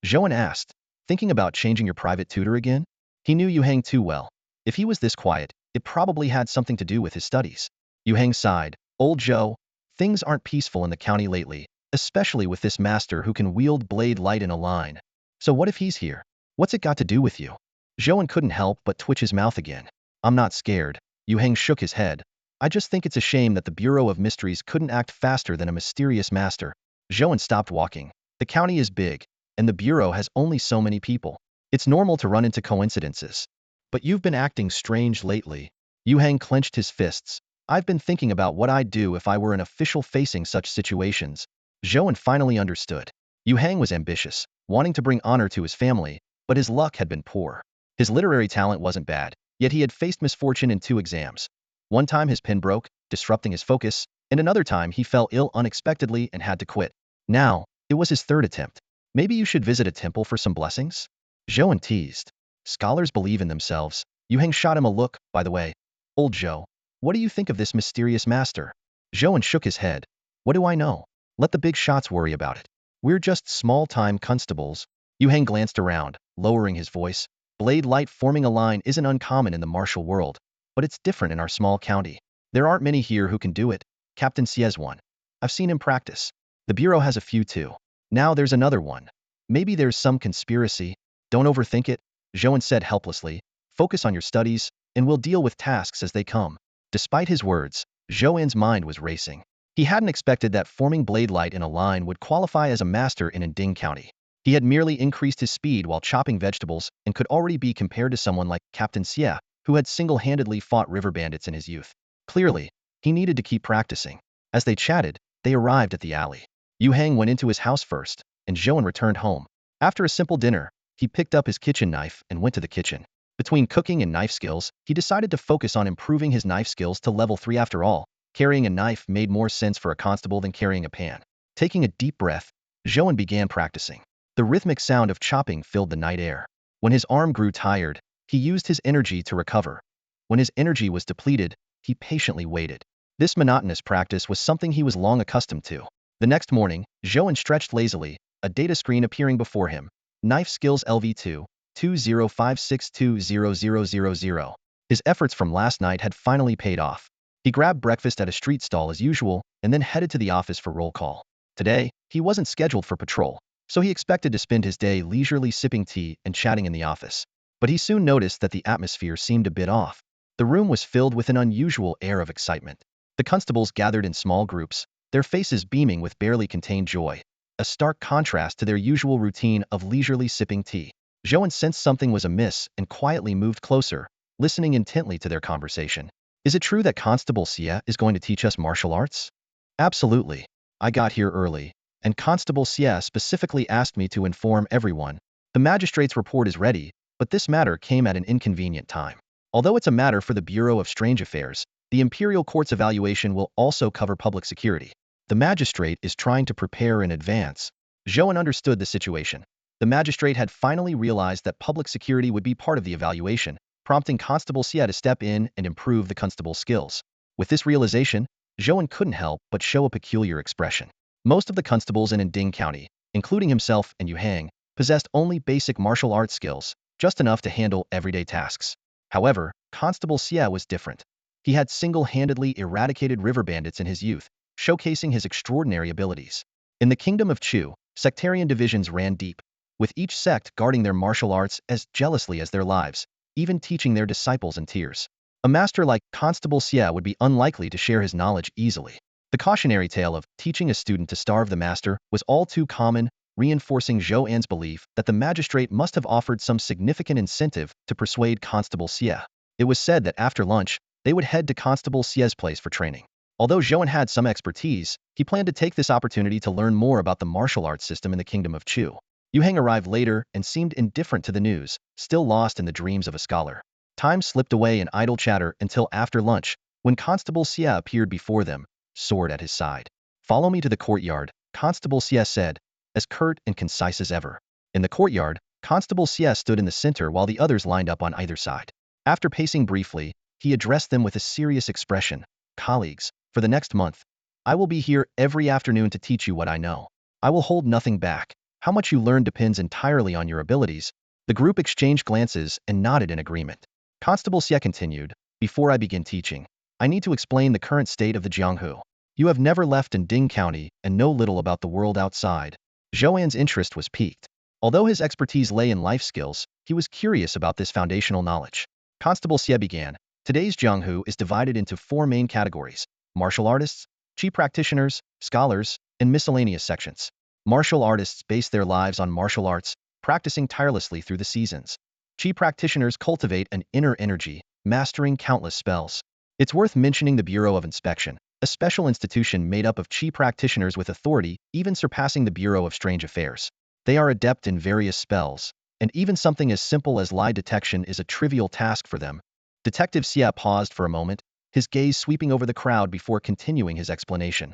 Zhou An asked, thinking about changing your private tutor again? He knew Yu Hang too well. If he was this quiet, it probably had something to do with his studies. Yu Hang sighed. Old Zhou, things aren't peaceful in the county lately, especially with this master who can wield blade light in a line. So what if he's here? What's it got to do with you? Zhou An couldn't help but twitch his mouth again. I'm not scared. Yu Hang shook his head. I just think it's a shame that the Bureau of Mysteries couldn't act faster than a mysterious master. Zhou An stopped walking. The county is big, and the Bureau has only so many people. It's normal to run into coincidences. But you've been acting strange lately. Yu Hang clenched his fists. I've been thinking about what I'd do if I were an official facing such situations. Zhou An finally understood. Yu Hang was ambitious, wanting to bring honor to his family, but his luck had been poor. His literary talent wasn't bad, yet he had faced misfortune in 2 exams. One time his pen broke, disrupting his focus, and another time he fell ill unexpectedly and had to quit. Now, it was his 3rd attempt. Maybe you should visit a temple for some blessings? Zhou An teased. Scholars believe in themselves. Yu Hang shot him a look, by the way. Old Zhou, what do you think of this mysterious master? Zhou An shook his head. What do I know? Let the big shots worry about it. We're just small-time constables. Yu Hang glanced around, lowering his voice. Blade light forming a line isn't uncommon in the martial world, but it's different in our small county. There aren't many here who can do it. Captain Xie's one. I've seen him practice. The Bureau has a few too. Now there's another one. Maybe there's some conspiracy. Don't overthink it, Zhou An said helplessly. Focus on your studies, and we'll deal with tasks as they come. Despite his words, Zhou An's mind was racing. He hadn't expected that forming blade light in a line would qualify as a master in Anding County. He had merely increased his speed while chopping vegetables and could already be compared to someone like Captain Xie, who had single-handedly fought river bandits in his youth. Clearly, he needed to keep practicing. As they chatted, they arrived at the alley. Yu Hang went into his house first, and Zhou An returned home. After a simple dinner, he picked up his kitchen knife and went to the kitchen. Between cooking and knife skills, he decided to focus on improving his knife skills to level 3 after all. Carrying a knife made more sense for a constable than carrying a pan. Taking a deep breath, Zhou An began practicing. The rhythmic sound of chopping filled the night air. When his arm grew tired, he used his energy to recover. When his energy was depleted, he patiently waited. This monotonous practice was something he was long accustomed to. The next morning, Zhou An stretched lazily, a data screen appearing before him. Knife skills LV2, 2056200000. His efforts from last night had finally paid off. He grabbed breakfast at a street stall as usual, and then headed to the office for roll call. Today, he wasn't scheduled for patrol, so he expected to spend his day leisurely sipping tea and chatting in the office. But he soon noticed that the atmosphere seemed a bit off. The room was filled with an unusual air of excitement. The constables gathered in small groups, their faces beaming with barely contained joy, a stark contrast to their usual routine of leisurely sipping tea. Zhou An sensed something was amiss and quietly moved closer, listening intently to their conversation. Is it true that Constable Xie is going to teach us martial arts? Absolutely. I got here early, and Constable Xie specifically asked me to inform everyone. The magistrate's report is ready, but this matter came at an inconvenient time. Although it's a matter for the Bureau of Strange Affairs, the Imperial Court's evaluation will also cover public security. The magistrate is trying to prepare in advance. Zhou An understood the situation. The magistrate had finally realized that public security would be part of the evaluation, prompting Constable Xie to step in and improve the constable's skills. With this realization, Zhou An couldn't help but show a peculiar expression. Most of the constables in Anding County, including himself and Yu Hang, possessed only basic martial arts skills, just enough to handle everyday tasks. However, Constable Xie was different. He had single-handedly eradicated river bandits in his youth, showcasing his extraordinary abilities. In the kingdom of Chu, sectarian divisions ran deep, with each sect guarding their martial arts as jealously as their lives, even teaching their disciples in tears. A master like Constable Xie would be unlikely to share his knowledge easily. The cautionary tale of teaching a student to starve the master was all too common, reinforcing Zhou An's belief that the magistrate must have offered some significant incentive to persuade Constable Xie. It was said that after lunch, they would head to Constable Xie's place for training. Although Zhou An had some expertise, he planned to take this opportunity to learn more about the martial arts system in the kingdom of Chu. Yu Heng arrived later and seemed indifferent to the news, still lost in the dreams of a scholar. Time slipped away in idle chatter until after lunch, when Constable Xie appeared before them, sword at his side. "Follow me to the courtyard," Constable Xie said, as curt and concise as ever. In the courtyard, Constable Xie stood in the center while the others lined up on either side. After pacing briefly, he addressed them with a serious expression. "Colleagues, for the next month, I will be here every afternoon to teach you what I know. I will hold nothing back. How much you learn depends entirely on your abilities." The group exchanged glances and nodded in agreement. Constable Xie continued, "Before I begin teaching, I need to explain the current state of the Jianghu. You have never left in Ding County and know little about the world outside." Zhou An's interest was piqued. Although his expertise lay in life skills, he was curious about this foundational knowledge. Constable Xie began, "Today's Jianghu is divided into four main categories: martial artists, chi practitioners, scholars, and miscellaneous sections. Martial artists base their lives on martial arts, practicing tirelessly through the seasons. Chi practitioners cultivate an inner energy, mastering countless spells. It's worth mentioning the Bureau of Inspection, a special institution made up of chi practitioners with authority, even surpassing the Bureau of Strange Affairs. They are adept in various spells, and even something as simple as lie detection is a trivial task for them." Detective Xie paused for a moment, his gaze sweeping over the crowd before continuing his explanation.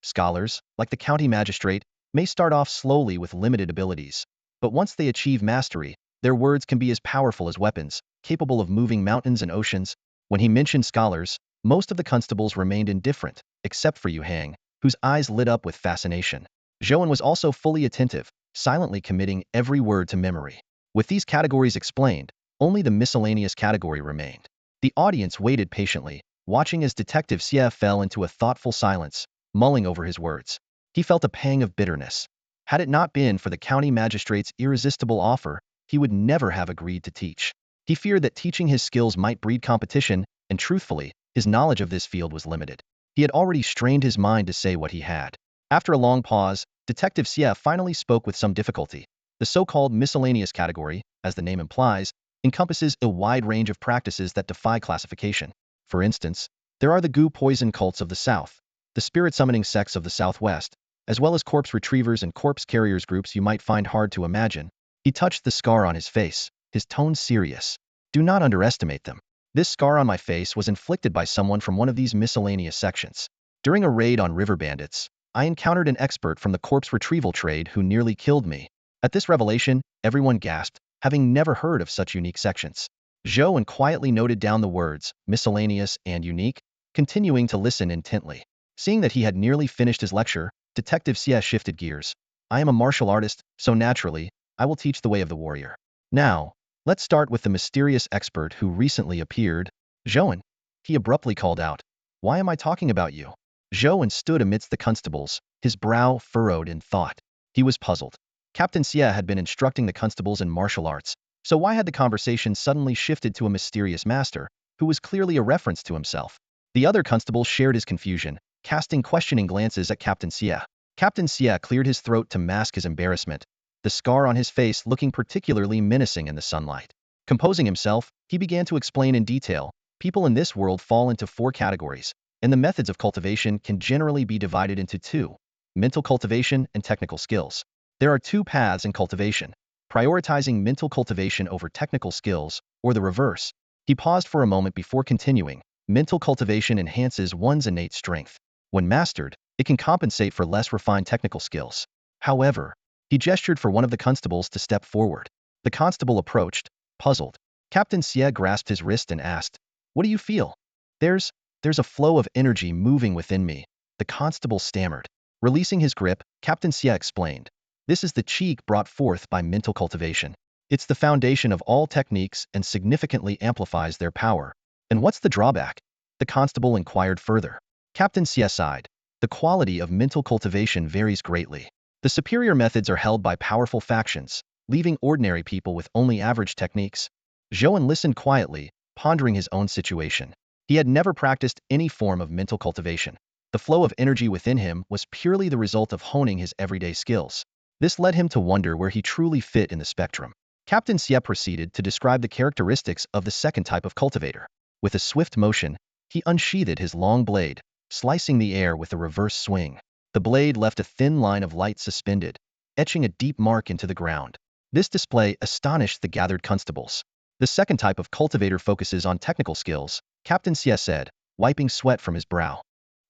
"Scholars, like the county magistrate, may start off slowly with limited abilities, but once they achieve mastery, their words can be as powerful as weapons, capable of moving mountains and oceans." When he mentioned scholars, most of the constables remained indifferent, except for Yu Heng, whose eyes lit up with fascination. Zhou An was also fully attentive, silently committing every word to memory. With these categories explained, only the miscellaneous category remained. The audience waited patiently, watching as Detective Xie fell into a thoughtful silence, mulling over his words. He felt a pang of bitterness. Had it not been for the county magistrate's irresistible offer, he would never have agreed to teach. He feared that teaching his skills might breed competition, and truthfully, his knowledge of this field was limited. He had already strained his mind to say what he had. After a long pause, Detective Xie finally spoke with some difficulty. The so-called miscellaneous category, as the name implies, encompasses a wide range of practices that defy classification. For instance, there are the goo poison cults of the South, the spirit-summoning sects of the Southwest, as well as corpse retrievers and corpse carriers groups you might find hard to imagine. He touched the scar on his face, his tone serious. "Do not underestimate them. This scar on my face was inflicted by someone from one of these miscellaneous sections. During a raid on river bandits, I encountered an expert from the corpse retrieval trade who nearly killed me." At this revelation, everyone gasped, having never heard of such unique sections. Zhou An quietly noted down the words, miscellaneous and unique, continuing to listen intently. Seeing that he had nearly finished his lecture, Detective Xie shifted gears. "I am a martial artist, so naturally, I will teach the way of the warrior. Now, let's start with the mysterious expert who recently appeared, Zhou An," he abruptly called out. "Why am I talking about you?" Zhou An stood amidst the constables, his brow furrowed in thought. He was puzzled. Captain Xie had been instructing the constables in martial arts, so why had the conversation suddenly shifted to a mysterious master, who was clearly a reference to himself? The other constables shared his confusion, casting questioning glances at Captain Xie. Captain Xie cleared his throat to mask his embarrassment, the scar on his face looking particularly menacing in the sunlight. Composing himself, he began to explain in detail, "People in this world fall into four categories, and the methods of cultivation can generally be divided into two: mental cultivation and technical skills. There are two paths in cultivation: prioritizing mental cultivation over technical skills, or the reverse." He paused for a moment before continuing. "Mental cultivation enhances one's innate strength. When mastered, it can compensate for less refined technical skills. However," he gestured for one of the constables to step forward. The constable approached, puzzled. Captain Xie grasped his wrist and asked, "What do you feel?" There's a flow of energy moving within me," the constable stammered. Releasing his grip, Captain Xie explained, "This is the qi brought forth by mental cultivation. It's the foundation of all techniques and significantly amplifies their power." "And what's the drawback?" the constable inquired further. Captain Xie sighed. the quality of mental cultivation varies greatly. The superior methods are held by powerful factions, leaving ordinary people with only average techniques. Zhou An listened quietly, pondering his own situation. He had never practiced any form of mental cultivation. The flow of energy within him was purely the result of honing his everyday skills. This led him to wonder where he truly fit in the spectrum. Captain Xie proceeded to describe the characteristics of the second type of cultivator. With a swift motion, he unsheathed his long blade, slicing the air with a reverse swing. The blade left a thin line of light suspended, etching a deep mark into the ground. This display astonished the gathered constables. The second type of cultivator focuses on technical skills, Captain Xie said, wiping sweat from his brow.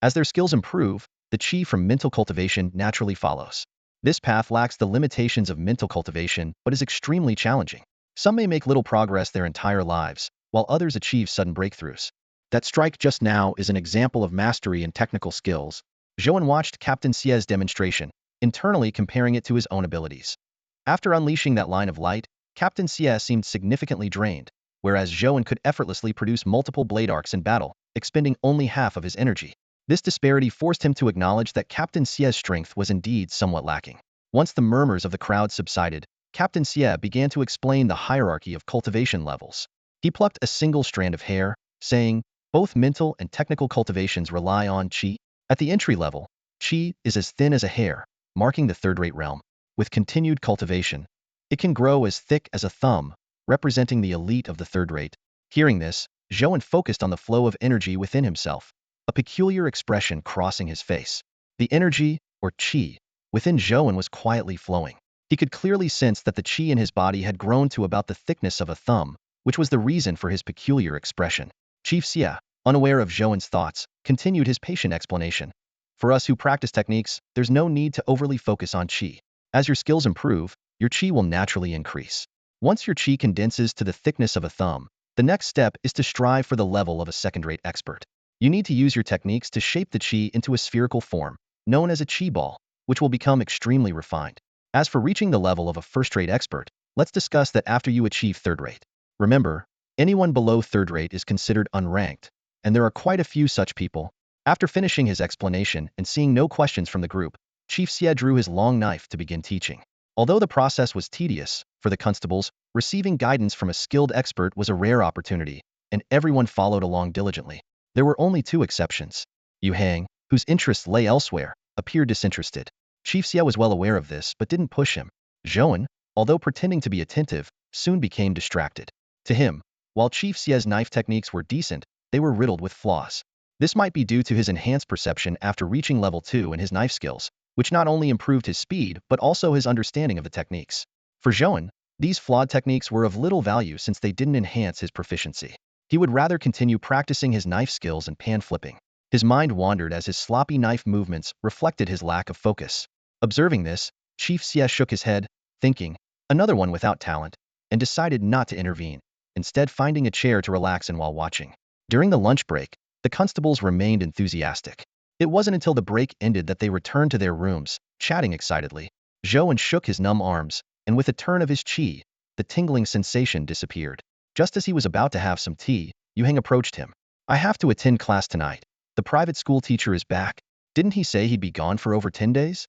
As their skills improve, the chi from mental cultivation naturally follows. This path lacks the limitations of mental cultivation but is extremely challenging. Some may make little progress their entire lives, while others achieve sudden breakthroughs. That strike just now is an example of mastery in technical skills. Zhou An watched Captain Xie's demonstration, internally comparing it to his own abilities. After unleashing that line of light, Captain Xie seemed significantly drained, whereas Zhou An could effortlessly produce multiple blade arcs in battle, expending only half of his energy. This disparity forced him to acknowledge that Captain Xie's strength was indeed somewhat lacking. Once the murmurs of the crowd subsided, Captain Xie began to explain the hierarchy of cultivation levels. He plucked a single strand of hair, saying, both mental and technical cultivations rely on qi. At the entry level, qi is as thin as a hair, marking the third-rate realm. With continued cultivation, it can grow as thick as a thumb, representing the elite of the third rate. Hearing this, Zhou An focused on the flow of energy within himself, a peculiar expression crossing his face. The energy, or qi, within Zhou An was quietly flowing. He could clearly sense that the qi in his body had grown to about the thickness of a thumb, which was the reason for his peculiar expression. Chief Xie, unaware of Zhou An's thoughts, continued his patient explanation. For us who practice techniques, there's no need to overly focus on qi. As your skills improve, your qi will naturally increase. Once your qi condenses to the thickness of a thumb, the next step is to strive for the level of a second-rate expert. You need to use your techniques to shape the qi into a spherical form, known as a qi ball, which will become extremely refined. As for reaching the level of a first-rate expert, let's discuss that after you achieve third-rate. Remember, anyone below third-rate is considered unranked, and there are quite a few such people. After finishing his explanation and seeing no questions from the group, Chief Xie drew his long knife to begin teaching. Although the process was tedious, for the constables, receiving guidance from a skilled expert was a rare opportunity, and everyone followed along diligently. There were only two exceptions. Yu Hang, whose interests lay elsewhere, appeared disinterested. Chief Xie was well aware of this but didn't push him. Zhou An, although pretending to be attentive, soon became distracted. To him, while Chief Xie's knife techniques were decent, they were riddled with flaws. This might be due to his enhanced perception after reaching level 2 in his knife skills, which not only improved his speed but also his understanding of the techniques. For Zhou An, these flawed techniques were of little value since they didn't enhance his proficiency. He would rather continue practicing his knife skills and pan flipping. His mind wandered as his sloppy knife movements reflected his lack of focus. Observing this, Chief Xie shook his head, thinking, another one without talent, and decided not to intervene, instead finding a chair to relax in while watching. During the lunch break, the constables remained enthusiastic. It wasn't until the break ended that they returned to their rooms, chatting excitedly. Zhou An shook his numb arms, and with a turn of his qi, the tingling sensation disappeared. Just as he was about to have some tea, Yu Hang approached him. I have to attend class tonight. The private school teacher is back. Didn't he say he'd be gone for over 10 days?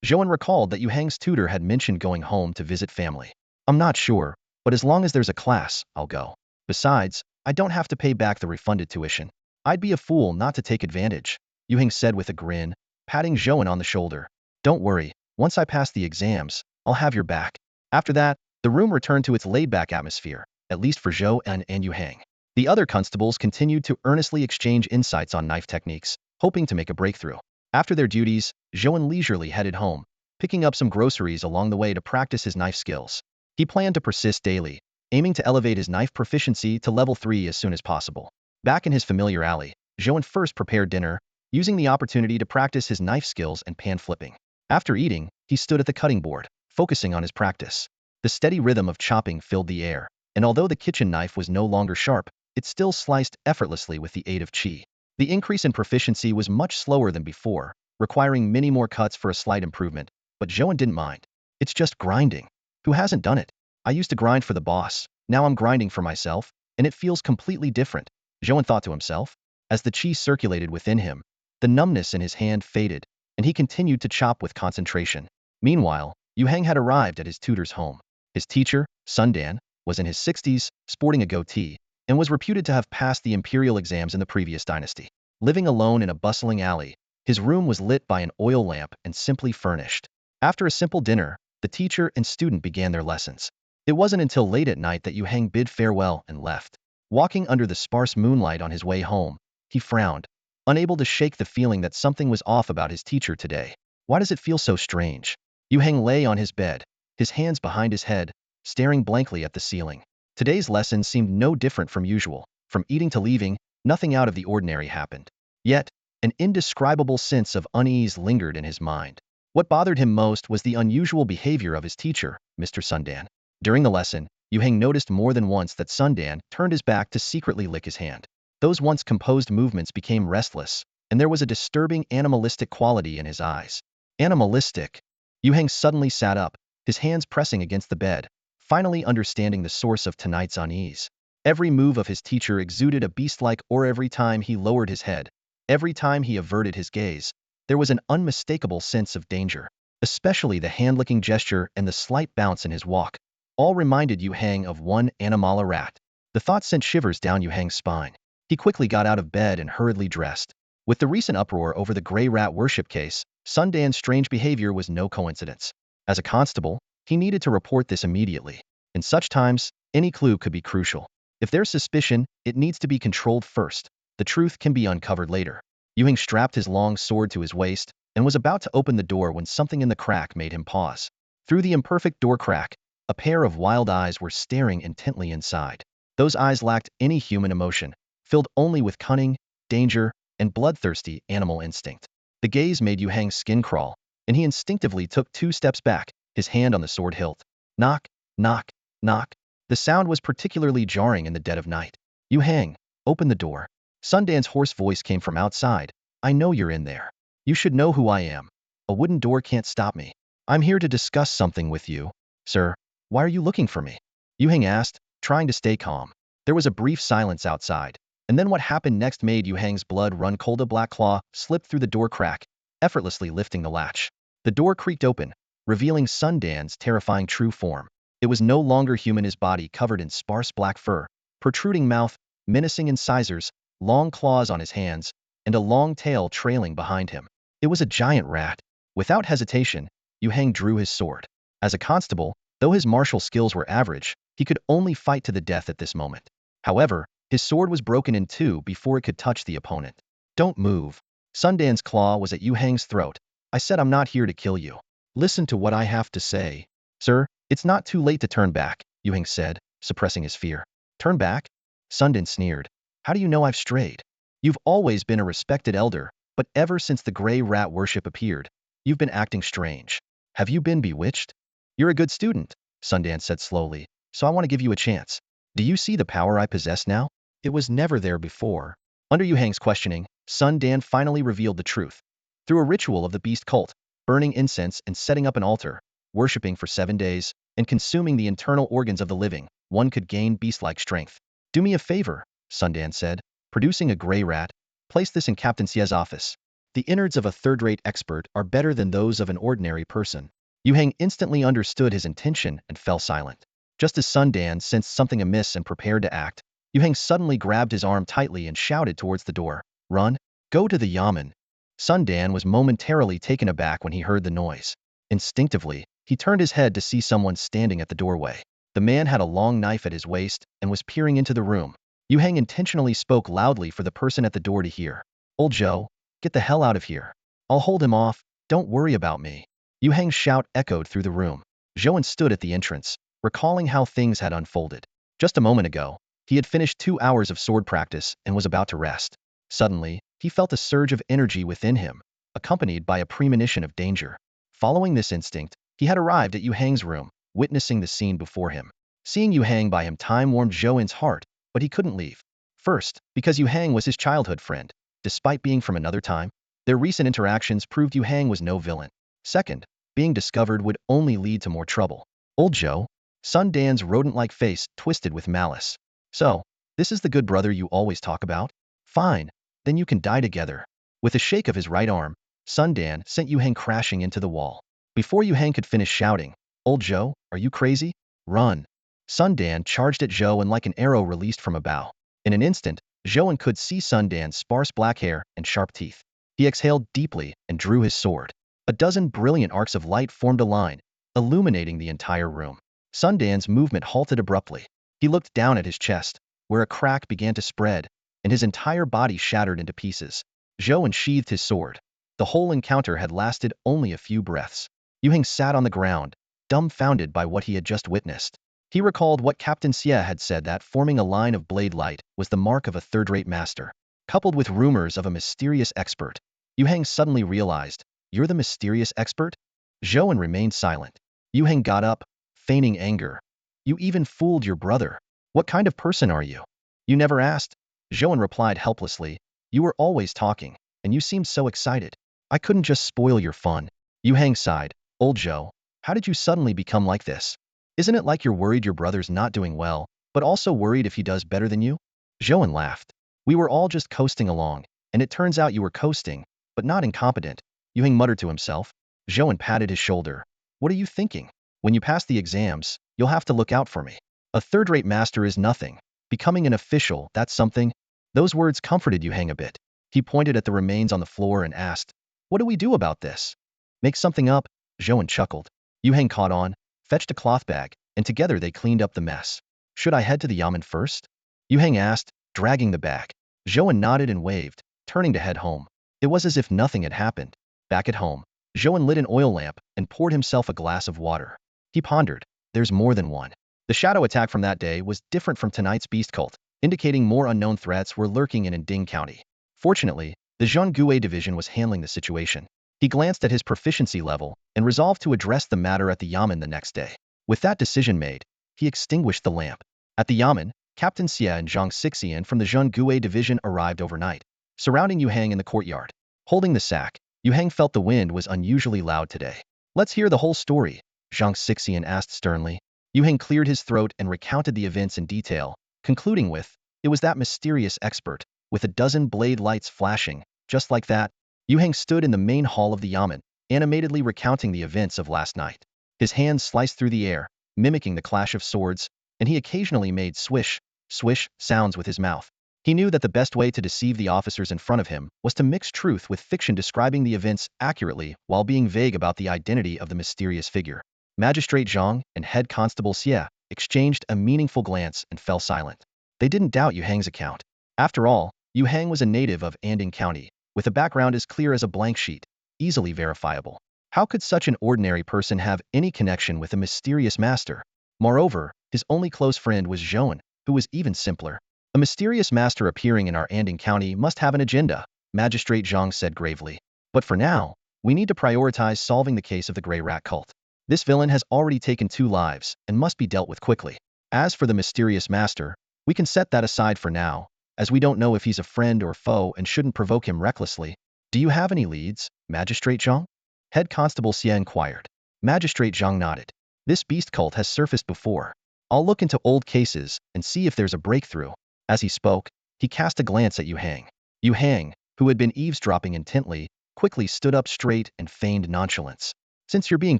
Zhou An recalled that Yu Hang's tutor had mentioned going home to visit family. I'm not sure, but as long as there's a class, I'll go. Besides, I don't have to pay back the refunded tuition. I'd be a fool not to take advantage, Yu Hang said with a grin, patting Zhou An on the shoulder. Don't worry, once I pass the exams, I'll have your back. After that, the room returned to its laid-back atmosphere, at least for Zhou An and Yu Hang. The other constables continued to earnestly exchange insights on knife techniques, hoping to make a breakthrough. After their duties, Zhou An leisurely headed home, picking up some groceries along the way to practice his knife skills. He planned to persist daily, aiming to elevate his knife proficiency to level 3 as soon as possible. Back in his familiar alley, Zhou An first prepared dinner, using the opportunity to practice his knife skills and pan flipping. After eating, he stood at the cutting board, focusing on his practice. The steady rhythm of chopping filled the air, and although the kitchen knife was no longer sharp, it still sliced effortlessly with the aid of qi. The increase in proficiency was much slower than before, requiring many more cuts for a slight improvement, but Zhou An didn't mind. It's just grinding. Who hasn't done it? I used to grind for the boss, now I'm grinding for myself, and it feels completely different, Zhou An thought to himself. As the qi circulated within him, The numbness in his hand faded, and he continued to chop with concentration. Meanwhile, Yu Hang had arrived at his tutor's home. His teacher, Sun Dan, was in his 60s, sporting a goatee, and was reputed to have passed the imperial exams in the previous dynasty. Living alone in a bustling alley, his room was lit by an oil lamp and simply furnished. After a simple dinner, the teacher and student began their lessons. It wasn't until late at night that Yu Hang bid farewell and left. Walking under the sparse moonlight on his way home, he frowned, unable to shake the feeling that something was off about his teacher today. Why does it feel so strange? Yu Hang lay on his bed, his hands behind his head, staring blankly at the ceiling. Today's lesson seemed no different from usual. From eating to leaving, nothing out of the ordinary happened. Yet, an indescribable sense of unease lingered in his mind. What bothered him most was the unusual behavior of his teacher, Mr. Sundan. During the lesson, Yu Hang noticed more than once that Sundan turned his back to secretly lick his hand. Those once composed movements became restless, and there was a disturbing animalistic quality in his eyes. Animalistic? Yu Hang suddenly sat up, his hands pressing against the bed, finally understanding the source of tonight's unease. Every move of his teacher exuded a beast-like aura. Every time he lowered his head, every time he averted his gaze, there was an unmistakable sense of danger. Especially the hand-licking gesture and the slight bounce in his walk, all reminded Yu Hang of one animal rat. The thought sent shivers down Yu Hang's spine. He quickly got out of bed and hurriedly dressed. With the recent uproar over the gray rat worship case, Sundan's strange behavior was no coincidence. As a constable, he needed to report this immediately. In such times, any clue could be crucial. If there's suspicion, it needs to be controlled first. The truth can be uncovered later. Yu Hang strapped his long sword to his waist and was about to open the door when something in the crack made him pause. Through the imperfect door crack, a pair of wild eyes were staring intently inside. Those eyes lacked any human emotion, filled only with cunning, danger, and bloodthirsty animal instinct. The gaze made Yu Hang's skin crawl, and he instinctively took 2 steps back, his hand on the sword hilt. Knock, knock, knock. The sound was particularly jarring in the dead of night. Yu Hang, open the door. Sundan's hoarse voice came from outside. I know you're in there. You should know who I am. A wooden door can't stop me. I'm here to discuss something with you. Sir, why are you looking for me? Yu Hang asked, trying to stay calm. There was a brief silence outside, and then what happened next made Yu Hang's blood run cold. A black claw slipped through the door crack, effortlessly lifting the latch. The door creaked open, revealing Sundan's terrifying true form. It was no longer human, his body covered in sparse black fur, protruding mouth, menacing incisors, long claws on his hands, and a long tail trailing behind him. It was a giant rat. Without hesitation, Yu Hang drew his sword. As a constable, though his martial skills were average, he could only fight to the death at this moment. However, his sword was broken in 2 before it could touch the opponent. Don't move. Sundan's claw was at Yu Hang's throat. I said I'm not here to kill you. Listen to what I have to say. Sir, it's not too late to turn back, Yu Hang said, suppressing his fear. Turn back? Sundan sneered. How do you know I've strayed? You've always been a respected elder, but ever since the gray rat worship appeared, you've been acting strange. Have you been bewitched? You're a good student, Sundan said slowly, so I want to give you a chance. Do you see the power I possess now? It was never there before. Under Yu Hang's questioning, Sundan finally revealed the truth. Through a ritual of the beast cult, burning incense and setting up an altar, worshipping for 7 days, and consuming the internal organs of the living, one could gain beast-like strength. Do me a favor, Sundan said, producing a gray rat. Place this in Captain Xie's office. The innards of a third-rate expert are better than those of an ordinary person. Yu Hang instantly understood his intention and fell silent. Just as Sundan sensed something amiss and prepared to act, Yu Hang suddenly grabbed his arm tightly and shouted towards the door. Run. Go to the yamen. Sundan was momentarily taken aback when he heard the noise. Instinctively, he turned his head to see someone standing at the doorway. The man had a long knife at his waist and was peering into the room. Yu Hang intentionally spoke loudly for the person at the door to hear. Old Zhou, get the hell out of here. I'll hold him off, don't worry about me. Yu Hang's shout echoed through the room. Zhou An stood at the entrance, recalling how things had unfolded. Just a moment ago, he had finished 2 hours of sword practice and was about to rest. Suddenly, he felt a surge of energy within him, accompanied by a premonition of danger. Following this instinct, he had arrived at Yu Hang's room, witnessing the scene before him. Seeing Yu Hang by him time warmed Zhou An's heart, but he couldn't leave. First, because Yu Hang was his childhood friend. Despite being from another time, their recent interactions proved Yu Hang was no villain. Second, being discovered would only lead to more trouble. Old Zhou, Sundan's rodent-like face twisted with malice. So, this is the good brother you always talk about? Fine, then you can die together. With a shake of his right arm, Sun Dan sent Yu Heng crashing into the wall. Before Yu Heng could finish shouting, "Old Zhou, are you crazy? Run!" Sun Dan charged at Zhou An like an arrow released from a bow. In an instant, Zhou An could see Sun Dan's sparse black hair and sharp teeth. He exhaled deeply and drew his sword. A dozen brilliant arcs of light formed a line, illuminating the entire room. Sun Dan's movement halted abruptly. He looked down at his chest, where a crack began to spread, and his entire body shattered into pieces. Zhou unsheathed his sword. The whole encounter had lasted only a few breaths. Yu Heng sat on the ground, dumbfounded by what he had just witnessed. He recalled what Captain Xie had said, that forming a line of blade light was the mark of a third-rate master. Coupled with rumors of a mysterious expert, Yu Heng suddenly realized, "You're the mysterious expert?" Zhou An remained silent. Yu Heng got up, feigning anger. "You even fooled your brother. What kind of person are you?" "You never asked," Zhou An replied helplessly. "You were always talking, and you seemed so excited. I couldn't just spoil your fun." Yu Heng sighed. "Old Zhou, how did you suddenly become like this? Isn't it like you're worried your brother's not doing well, but also worried if he does better than you?" Zhou An laughed. "We were all just coasting along, and it turns out you were coasting, but not incompetent," Yu Heng muttered to himself. Zhou An patted his shoulder. "What are you thinking? When you pass the exams, you'll have to look out for me. A third-rate master is nothing. Becoming an official, that's something." Those words comforted Yu Heng a bit. He pointed at the remains on the floor and asked, "What do we do about this?" "Make something up," Zhou An chuckled. Yu Heng caught on, fetched a cloth bag, and together they cleaned up the mess. "Should I head to the yamen first?" Yu Heng asked, dragging the bag. Zhou An nodded and waved, turning to head home. It was as if nothing had happened. Back at home, Zhou An lit an oil lamp and poured himself a glass of water. He pondered, there's more than one. The shadow attack from that day was different from tonight's beast cult, indicating more unknown threats were lurking in Ding County. Fortunately, the Zhongguo division was handling the situation. He glanced at his proficiency level and resolved to address the matter at the yamen the next day. With that decision made, he extinguished the lamp. At the yamen, Captain Xie and Zhang Xixian from the Zhongguo division arrived overnight, surrounding Yu Heng in the courtyard. Holding the sack, Yu Heng felt the wind was unusually loud today. "Let's hear the whole story," Zhang Xixian asked sternly. Yu Heng cleared his throat and recounted the events in detail, concluding with, "It was that mysterious expert, with a dozen blade lights flashing, just like that." Yu Heng stood in the main hall of the yamen, animatedly recounting the events of last night. His hands sliced through the air, mimicking the clash of swords, and he occasionally made swish, swish sounds with his mouth. He knew that the best way to deceive the officers in front of him was to mix truth with fiction, describing the events accurately while being vague about the identity of the mysterious figure. Magistrate Zhang and head constable Xie exchanged a meaningful glance and fell silent. They didn't doubt Yu Heng's account. After all, Yu Heng was a native of Anding County, with a background as clear as a blank sheet, easily verifiable. How could such an ordinary person have any connection with a mysterious master? Moreover, his only close friend was Zhou An, who was even simpler. "A mysterious master appearing in our Anding County must have an agenda," Magistrate Zhang said gravely. "But for now, we need to prioritize solving the case of the Grey Rat cult. This villain has already taken 2 lives and must be dealt with quickly. As for the mysterious master, we can set that aside for now, as we don't know if he's a friend or foe and shouldn't provoke him recklessly." "Do you have any leads, Magistrate Zhang?" Head Constable Xie inquired. Magistrate Zhang nodded. "This beast cult has surfaced before. I'll look into old cases and see if there's a breakthrough." As he spoke, he cast a glance at Yu Heng. Yu Heng, who had been eavesdropping intently, quickly stood up straight and feigned nonchalance. "Since you're being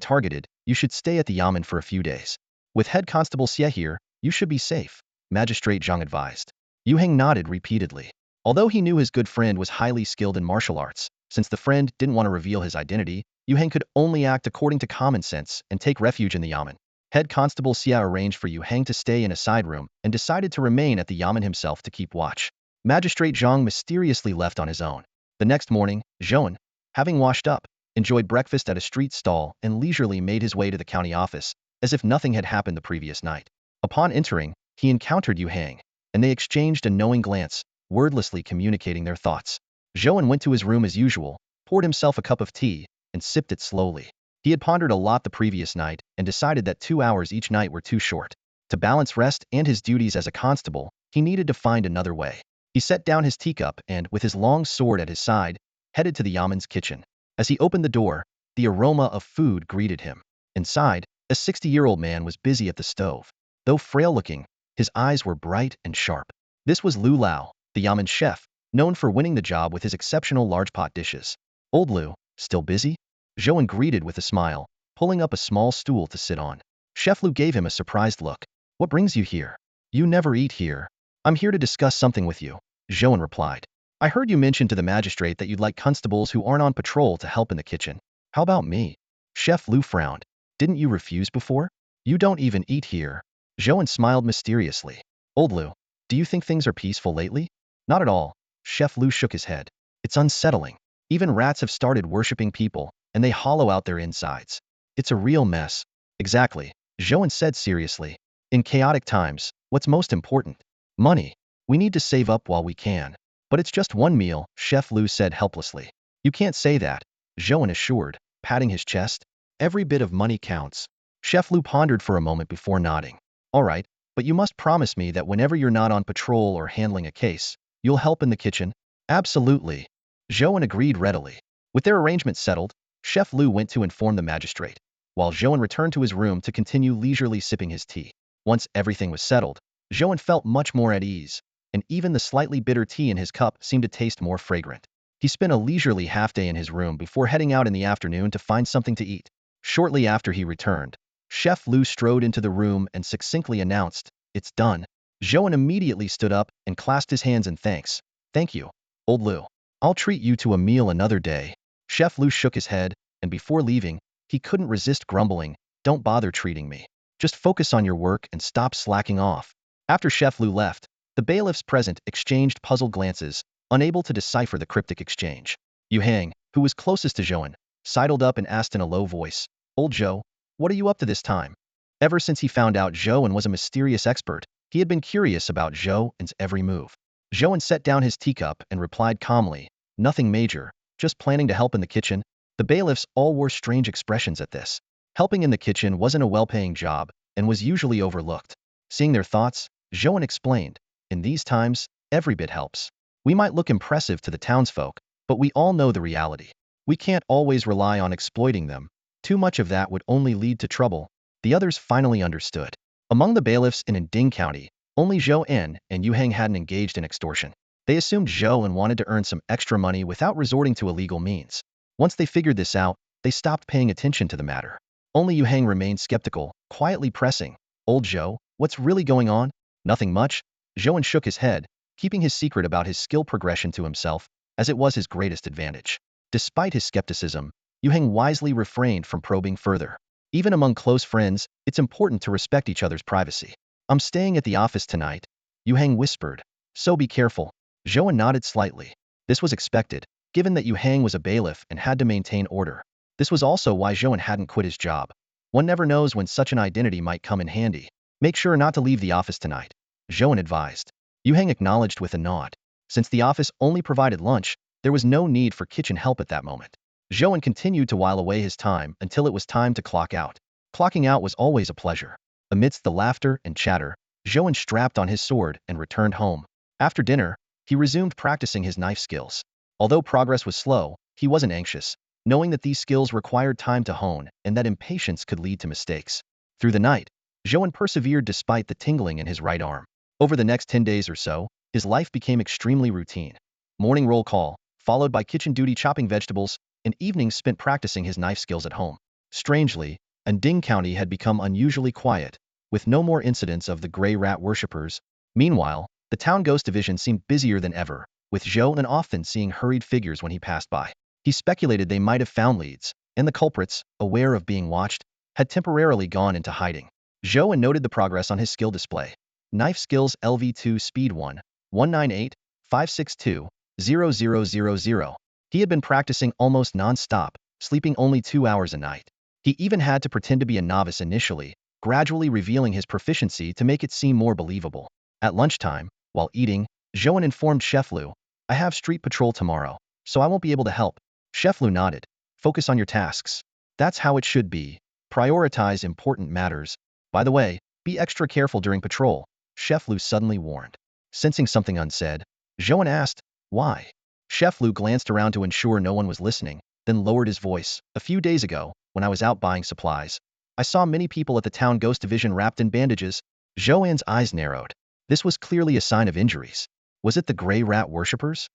targeted, you should stay at the yamen for a few days. With head constable Xie here, you should be safe," Magistrate Zhang advised. Yu Heng nodded repeatedly. Although he knew his good friend was highly skilled in martial arts, since the friend didn't want to reveal his identity, Yu Heng could only act according to common sense and take refuge in the yamen. Head Constable Xie arranged for Yu Heng to stay in a side room and decided to remain at the yamen himself to keep watch. Magistrate Zhang mysteriously left on his own. The next morning, Zhou An, having washed up, enjoyed breakfast at a street stall and leisurely made his way to the county office, as if nothing had happened the previous night. Upon entering, he encountered Yu Heng, and they exchanged a knowing glance, wordlessly communicating their thoughts. Zhou An went to his room as usual, poured himself a cup of tea, and sipped it slowly. He had pondered a lot the previous night and decided that 2 hours each night were too short. To balance rest and his duties as a constable, he needed to find another way. He set down his teacup and, with his long sword at his side, headed to the yamen's kitchen. As he opened the door, the aroma of food greeted him. Inside, a 60-year-old man was busy at the stove. Though frail-looking, his eyes were bright and sharp. This was Lu Lao, the yamen chef, known for winning the job with his exceptional large pot dishes. Old Liu, still busy? Zhou An greeted with a smile, pulling up a small stool to sit on. Chef Liu gave him a surprised look. What brings you here? You never eat here. I'm here to discuss something with you, Zhou An replied. I heard you mention to the magistrate that you'd like constables who aren't on patrol to help in the kitchen. How about me? Chef Liu frowned. Didn't you refuse before? You don't even eat here. Zhou An smiled mysteriously. Old Liu, do you think things are peaceful lately? Not at all. Chef Liu shook his head. It's unsettling. Even rats have started worshipping people, and they hollow out their insides. It's a real mess. Exactly, Zhou An said seriously. In chaotic times, what's most important? Money. We need to save up while we can. But it's just one meal, Chef Liu said helplessly. You can't say that, Zhou An assured, patting his chest. Every bit of money counts. Chef Liu pondered for a moment before nodding. All right, but you must promise me that whenever you're not on patrol or handling a case, you'll help in the kitchen? Absolutely. Zhou An agreed readily. With their arrangement settled, Chef Liu went to inform the magistrate, while Zhou An returned to his room to continue leisurely sipping his tea. Once everything was settled, Zhou An felt much more at ease, and even the slightly bitter tea in his cup seemed to taste more fragrant. He spent a leisurely half-day in his room before heading out in the afternoon to find something to eat. Shortly after he returned, Chef Liu strode into the room and succinctly announced, "It's done." Zhou An immediately stood up and clasped his hands in thanks. "Thank you, Old Liu. I'll treat you to a meal another day." Chef Liu shook his head, and before leaving, he couldn't resist grumbling, "Don't bother treating me. Just focus on your work and stop slacking off." After Chef Liu left, the bailiffs present exchanged puzzled glances, unable to decipher the cryptic exchange. Yu Hang, who was closest to Zhou An, sidled up and asked in a low voice, "Old Zhou, what are you up to this time?" Ever since he found out Zhou An was a mysterious expert, he had been curious about Zhou An's every move. Zhou An set down his teacup and replied calmly, "Nothing major, just planning to help in the kitchen." The bailiffs all wore strange expressions at this. Helping in the kitchen wasn't a well-paying job, and was usually overlooked. Seeing their thoughts, Zhou An explained, "In these times, every bit helps. We might look impressive to the townsfolk, but we all know the reality. We can't always rely on exploiting them. Too much of that would only lead to trouble." The others finally understood. Among the bailiffs in Ding County, only Zhou An and Yu Hang hadn't engaged in extortion. They assumed Zhou An wanted to earn some extra money without resorting to illegal means. Once they figured this out, they stopped paying attention to the matter. Only Yu Hang remained skeptical, quietly pressing, "Old Zhou, what's really going on?" "Nothing much." Zhou An shook his head, keeping his secret about his skill progression to himself, as it was his greatest advantage. Despite his skepticism, Yu Hang wisely refrained from probing further. Even among close friends, it's important to respect each other's privacy. "I'm staying at the office tonight," Yu Hang whispered. "So be careful." Zhou An nodded slightly. This was expected, given that Yu Hang was a bailiff and had to maintain order. This was also why Zhou An hadn't quit his job. One never knows when such an identity might come in handy. "Make sure not to leave the office tonight," Zhou An advised. Yu Hang acknowledged with a nod. Since the office only provided lunch, there was no need for kitchen help at that moment. Zhou An continued to while away his time until it was time to clock out. Clocking out was always a pleasure. Amidst the laughter and chatter, Zhou An strapped on his sword and returned home. After dinner, he resumed practicing his knife skills. Although progress was slow, he wasn't anxious, knowing that these skills required time to hone and that impatience could lead to mistakes. Through the night, Zhou An persevered despite the tingling in his right arm. Over the next 10 days or so, his life became extremely routine. Morning roll call, followed by kitchen duty chopping vegetables, and evenings spent practicing his knife skills at home. Strangely, Anding County had become unusually quiet, with no more incidents of the gray rat worshippers. Meanwhile, the town ghost division seemed busier than ever, with Zhou An often seeing hurried figures when he passed by. He speculated they might have found leads, and the culprits, aware of being watched, had temporarily gone into hiding. Zhou An noted the progress on his skill display. Knife skills LV2 speed 1, 198, 562, 0000. He had been practicing almost non-stop, sleeping only 2 hours a night. He even had to pretend to be a novice initially, gradually revealing his proficiency to make it seem more believable. At lunchtime, while eating, Zhou An informed Chef Liu, "I have street patrol tomorrow, so I won't be able to help." Chef Liu nodded. "Focus on your tasks. That's how it should be. Prioritize important matters. By the way, be extra careful during patrol," Chef Liu suddenly warned. Sensing something unsaid, Zhou An asked, "Why?" Chef Liu glanced around to ensure no one was listening, then lowered his voice. "A few days ago, when I was out buying supplies, I saw many people at the town ghost division wrapped in bandages." Zhou An's eyes narrowed. This was clearly a sign of injuries. Was it the gray rat worshippers?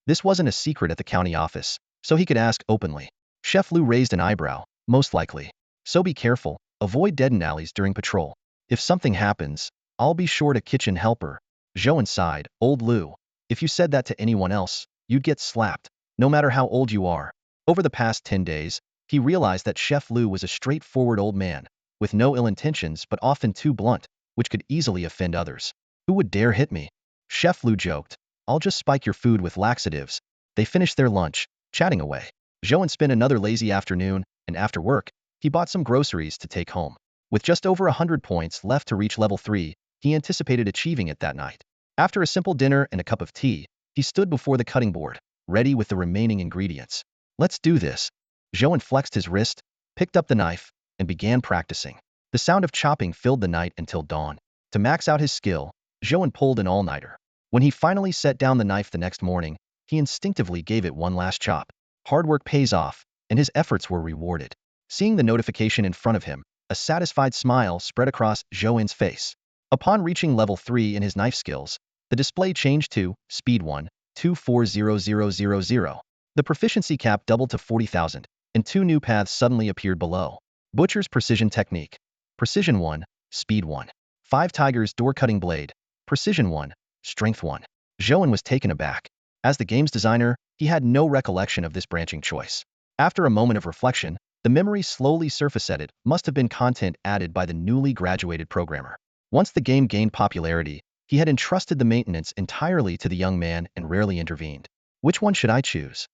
This wasn't a secret at the county office, so he could ask openly. Chef Lu raised an eyebrow. Most likely. So be careful. Avoid dead-end alleys during patrol. If something happens, I'll be sure to kitchen helper. Zhou An sighed. Old Lu. If you said that to anyone else, you'd get slapped, no matter how old you are. Over the past 10 days, he realized that Chef Lu was a straightforward old man, with no ill intentions but often too blunt, which could easily offend others. Who would dare hit me? Chef Lu joked. I'll just spike your food with laxatives. They finished their lunch, chatting away. Zhou An spent another lazy afternoon, and after work, he bought some groceries to take home. With just over 100 points left to reach level 3, he anticipated achieving it that night. After a simple dinner and a cup of tea, he stood before the cutting board, ready with the remaining ingredients. Let's do this. Zhou An flexed his wrist, picked up the knife, and began practicing. The sound of chopping filled the night until dawn. To max out his skill, Zhou An pulled an all-nighter. When he finally set down the knife the next morning, he instinctively gave it one last chop. Hard work pays off, and his efforts were rewarded. Seeing the notification in front of him, a satisfied smile spread across Zhou An's face. Upon reaching level 3 in his knife skills, the display changed to Speed 1, 240000. The proficiency cap doubled to 40,000, and 2 new paths suddenly appeared below. Butcher's Precision Technique. Precision 1, Speed 1. 5 Tigers Door-Cutting Blade. Precision 1, Strength 1. Zhou An was taken aback. As the game's designer, he had no recollection of this branching choice. After a moment of reflection, the memory slowly surfaced that it must have been content added by the newly graduated programmer. Once the game gained popularity, he had entrusted the maintenance entirely to the young man and rarely intervened. Which one should I choose?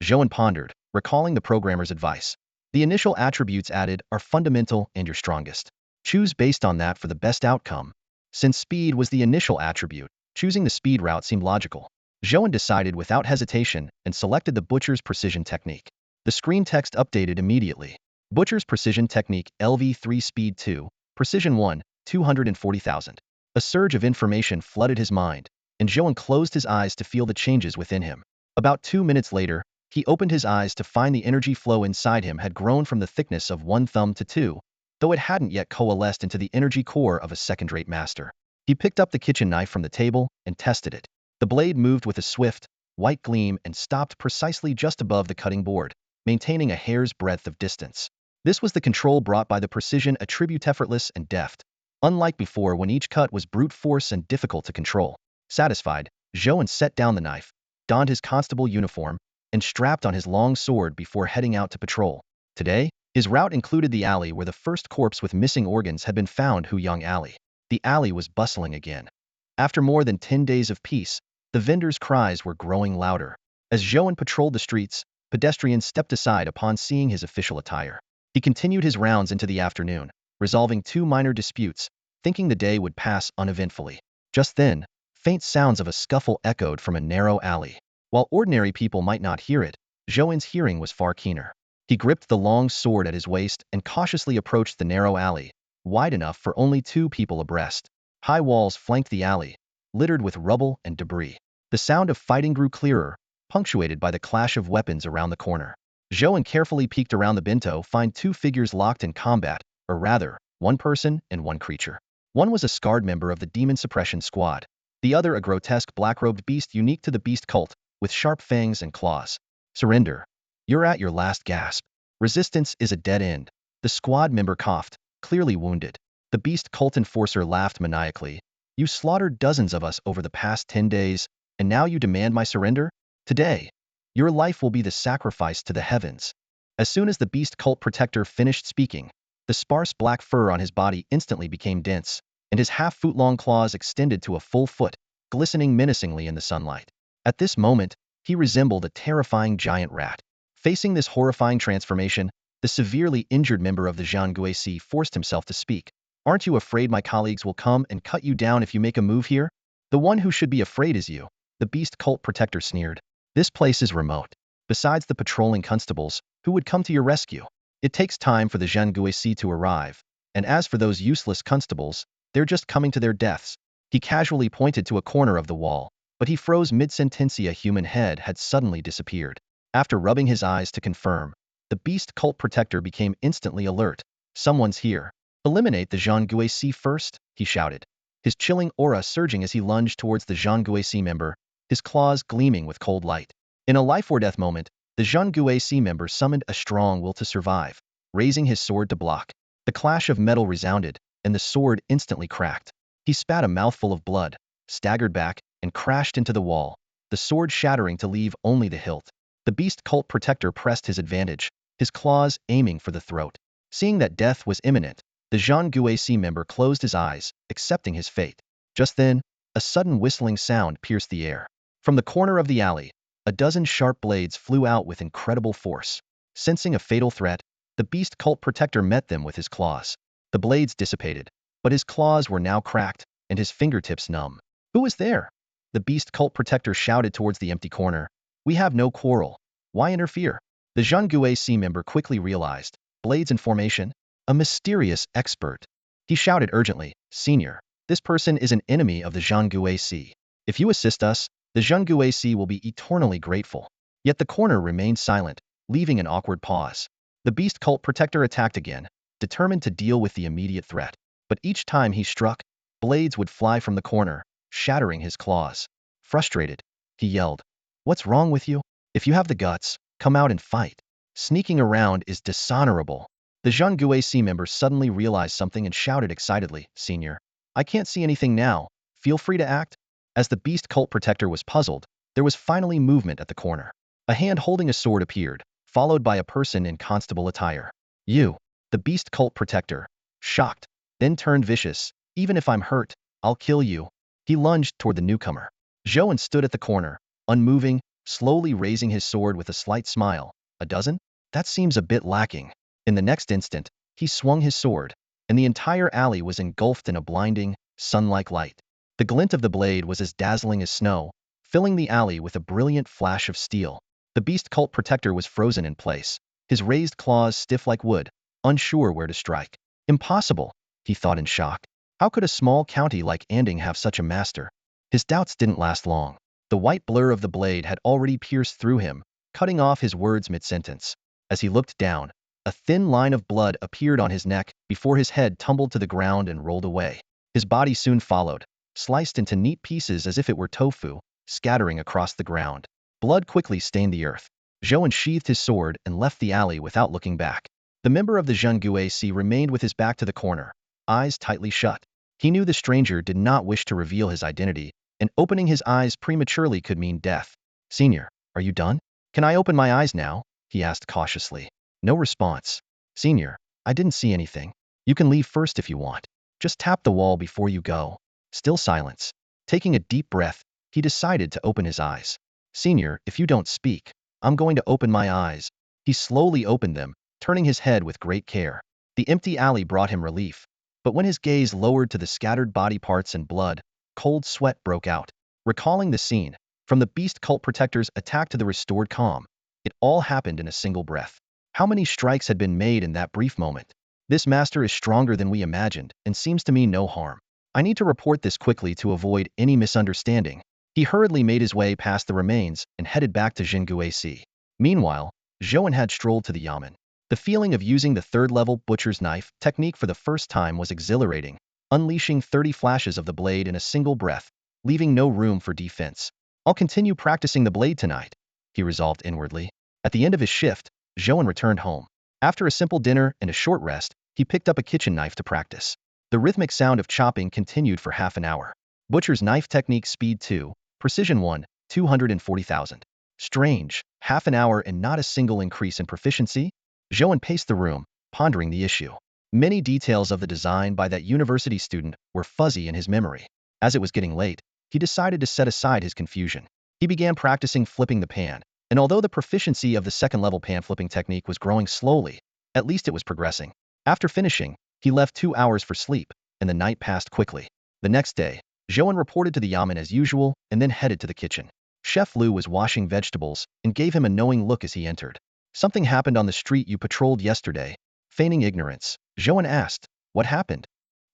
Zhou An pondered, recalling the programmer's advice. The initial attributes added are fundamental and your strongest. Choose based on that for the best outcome. Since speed was the initial attribute, choosing the speed route seemed logical. Zhou An decided without hesitation and selected the Butcher's Precision Technique. The screen text updated immediately. Butcher's Precision Technique LV3 Speed 2, Precision 1, 240,000. A surge of information flooded his mind, and Zhou An closed his eyes to feel the changes within him. About 2 minutes later, he opened his eyes to find the energy flow inside him had grown from the thickness of 1 thumb to 2, though it hadn't yet coalesced into the energy core of a second-rate master. He picked up the kitchen knife from the table and tested it. The blade moved with a swift, white gleam and stopped precisely just above the cutting board, maintaining a hair's breadth of distance. This was the control brought by the precision attribute, effortless and deft, unlike before when each cut was brute force and difficult to control. Satisfied, Zhou An set down the knife, donned his constable uniform, and strapped on his long sword before heading out to patrol. Today, his route included the alley where the first corpse with missing organs had been found, Huyang Alley. The alley was bustling again. After more than 10 days of peace, the vendors' cries were growing louder. As Zhou An patrolled the streets, pedestrians stepped aside upon seeing his official attire. He continued his rounds into the afternoon, resolving 2 minor disputes, thinking the day would pass uneventfully. Just then, faint sounds of a scuffle echoed from a narrow alley. While ordinary people might not hear it, Zhou An's hearing was far keener. He gripped the long sword at his waist and cautiously approached the narrow alley, wide enough for only 2 people abreast. High walls flanked the alley, littered with rubble and debris. The sound of fighting grew clearer, punctuated by the clash of weapons around the corner. Zhou An carefully peeked around the bento, find 2 figures locked in combat, or rather, 1 person and 1 creature. One was a scarred member of the Demon Suppression Squad. The other a grotesque black-robed beast unique to the beast cult, with sharp fangs and claws. Surrender. You're at your last gasp. Resistance is a dead end. The squad member coughed, clearly wounded. The beast cult enforcer laughed maniacally. You slaughtered dozens of us over the past 10 days, and now you demand my surrender? Today, your life will be the sacrifice to the heavens. As soon as the beast cult protector finished speaking, the sparse black fur on his body instantly became dense, and his half-foot-long claws extended to a full foot, glistening menacingly in the sunlight. At this moment, he resembled a terrifying giant rat. Facing this horrifying transformation, the severely injured member of the Zhang-Guisi forced himself to speak. Aren't you afraid my colleagues will come and cut you down if you make a move here? The one who should be afraid is you, the beast cult protector sneered. This place is remote. Besides the patrolling constables, who would come to your rescue? It takes time for the Zhang-Guisi to arrive, and as for those useless constables, they're just coming to their deaths. He casually pointed to a corner of the wall, but he froze mid-sentence. A human head had suddenly disappeared. After rubbing his eyes to confirm, the beast cult protector became instantly alert. Someone's here. Eliminate the Zhang-Guisi first, he shouted, his chilling aura surging as he lunged towards the Zhang-Guisi member, his claws gleaming with cold light. In a life-or-death moment, the Zhang-tall member summoned a strong will to survive, raising his sword to block. The clash of metal resounded, and the sword instantly cracked. He spat a mouthful of blood, staggered back, and crashed into the wall, the sword shattering to leave only the hilt. The beast cult protector pressed his advantage, his claws aiming for the throat. Seeing that death was imminent, the Zhang-tall member closed his eyes, accepting his fate. Just then, a sudden whistling sound pierced the air. From the corner of the alley, a dozen sharp blades flew out with incredible force. Sensing a fatal threat, the beast cult protector met them with his claws. The blades dissipated, but his claws were now cracked, and his fingertips numb. "Who was there?" The beast cult protector shouted towards the empty corner. "We have no quarrel. Why interfere?" The Zhang-tall member quickly realized. Blades in formation? A mysterious expert. He shouted urgently, "Senior, this person is an enemy of the Zhang-tall. If you assist us, the Zhang-tall will be eternally grateful." Yet the corner remained silent, leaving an awkward pause. The beast cult protector attacked again, determined to deal with the immediate threat. But each time he struck, blades would fly from the corner, shattering his claws. Frustrated, he yelled, "What's wrong with you? If you have the guts, come out and fight. Sneaking around is dishonorable." The Zhang-tall member suddenly realized something and shouted excitedly, "Senior, I can't see anything now. Feel free to act." As the beast cult protector was puzzled, there was finally movement at the corner. A hand holding a sword appeared, followed by a person in constable attire. "You," the beast cult protector, shocked, then turned vicious. "Even if I'm hurt, I'll kill you." He lunged toward the newcomer. Zhou An stood at the corner, unmoving, slowly raising his sword with a slight smile. "A dozen? That seems a bit lacking." In the next instant, he swung his sword, and the entire alley was engulfed in a blinding, sun-like light. The glint of the blade was as dazzling as snow, filling the alley with a brilliant flash of steel. The beast cult protector was frozen in place, his raised claws stiff like wood, unsure where to strike. "Impossible," he thought in shock. How could a small county like Anding have such a master? His doubts didn't last long. The white blur of the blade had already pierced through him, cutting off his words mid-sentence. As he looked down, a thin line of blood appeared on his neck before his head tumbled to the ground and rolled away. His body soon followed, sliced into neat pieces as if it were tofu, scattering across the ground. Blood quickly stained the earth. Zhou An sheathed his sword and left the alley without looking back. The member of the Zhang-tall remained with his back to the corner, eyes tightly shut. He knew the stranger did not wish to reveal his identity, and opening his eyes prematurely could mean death. "Senior, are you done? Can I open my eyes now?" he asked cautiously. No response. "Senior, I didn't see anything. You can leave first if you want. Just tap the wall before you go." Still silence. Taking a deep breath, he decided to open his eyes. "Senior, if you don't speak, I'm going to open my eyes." He slowly opened them, turning his head with great care. The empty alley brought him relief. But when his gaze lowered to the scattered body parts and blood, cold sweat broke out. Recalling the scene, from the beast cult protector's attack to the restored calm, it all happened in a single breath. How many strikes had been made in that brief moment? "This master is stronger than we imagined, and seems to mean no harm. I need to report this quickly to avoid any misunderstanding." He hurriedly made his way past the remains and headed back to Zhang-tall. Meanwhile, Zhou An had strolled to the yamen. The feeling of using the third-level butcher's knife technique for the first time was exhilarating, unleashing 30 flashes of the blade in a single breath, leaving no room for defense. "I'll continue practicing the blade tonight," he resolved inwardly. At the end of his shift, Zhou An returned home. After a simple dinner and a short rest, he picked up a kitchen knife to practice. The rhythmic sound of chopping continued for half an hour. Butcher's knife technique speed 2, precision 1, 240,000. Strange, half an hour and not a single increase in proficiency? Zhou An paced the room, pondering the issue. Many details of the design by that university student were fuzzy in his memory. As it was getting late, he decided to set aside his confusion. He began practicing flipping the pan, and although the proficiency of the second-level pan flipping technique was growing slowly, at least it was progressing. After finishing, he left 2 hours for sleep, and the night passed quickly. The next day, Zhou An reported to the yamen as usual and then headed to the kitchen. Chef Liu was washing vegetables and gave him a knowing look as he entered. "Something happened on the street you patrolled yesterday." Feigning ignorance, Zhou An asked, "What happened?"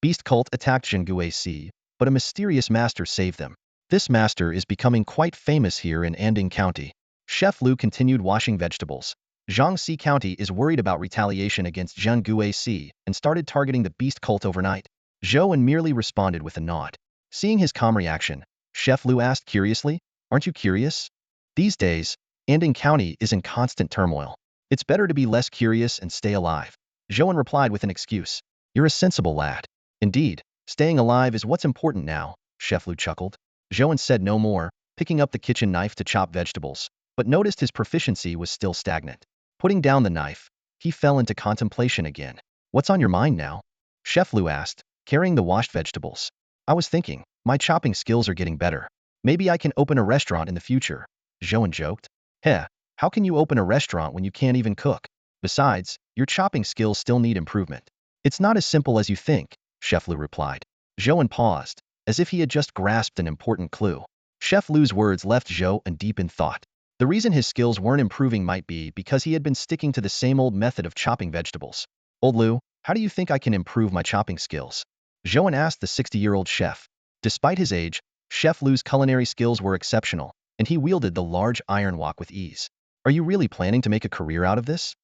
"Beast cult attacked Zhang-tall, but a mysterious master saved them. This master is becoming quite famous here in Anding County." Chef Liu continued washing vegetables. Jiangxi County is worried about retaliation against Zhang-tall and started targeting the beast cult overnight. Zhou An merely responded with a nod. Seeing his calm reaction, Chef Liu asked curiously, Aren't you curious? These days, Anding County is in constant turmoil. It's better to be less curious and stay alive. Zhou An replied with an excuse. You're a sensible lad. Indeed, staying alive is what's important now, Chef Lu chuckled. Zhou An said no more, picking up the kitchen knife to chop vegetables, but noticed his proficiency was still stagnant. Putting down the knife, he fell into contemplation again. What's on your mind now? Chef Lu asked, carrying the washed vegetables. I was thinking, my chopping skills are getting better. Maybe I can open a restaurant in the future. Zhou An joked. Heh, how can you open a restaurant when you can't even cook? Besides, your chopping skills still need improvement. It's not as simple as you think, Chef Lu replied. Zhou An paused, as if he had just grasped an important clue. Chef Lu's words left Zhou An deep in thought. The reason his skills weren't improving might be because he had been sticking to the same old method of chopping vegetables. Old Lu, how do you think I can improve my chopping skills? Zhou An asked the 60-year-old chef. Despite his age, Chef Lu's culinary skills were exceptional, and he wielded the large iron wok with ease. Are you really planning to make a career out of this?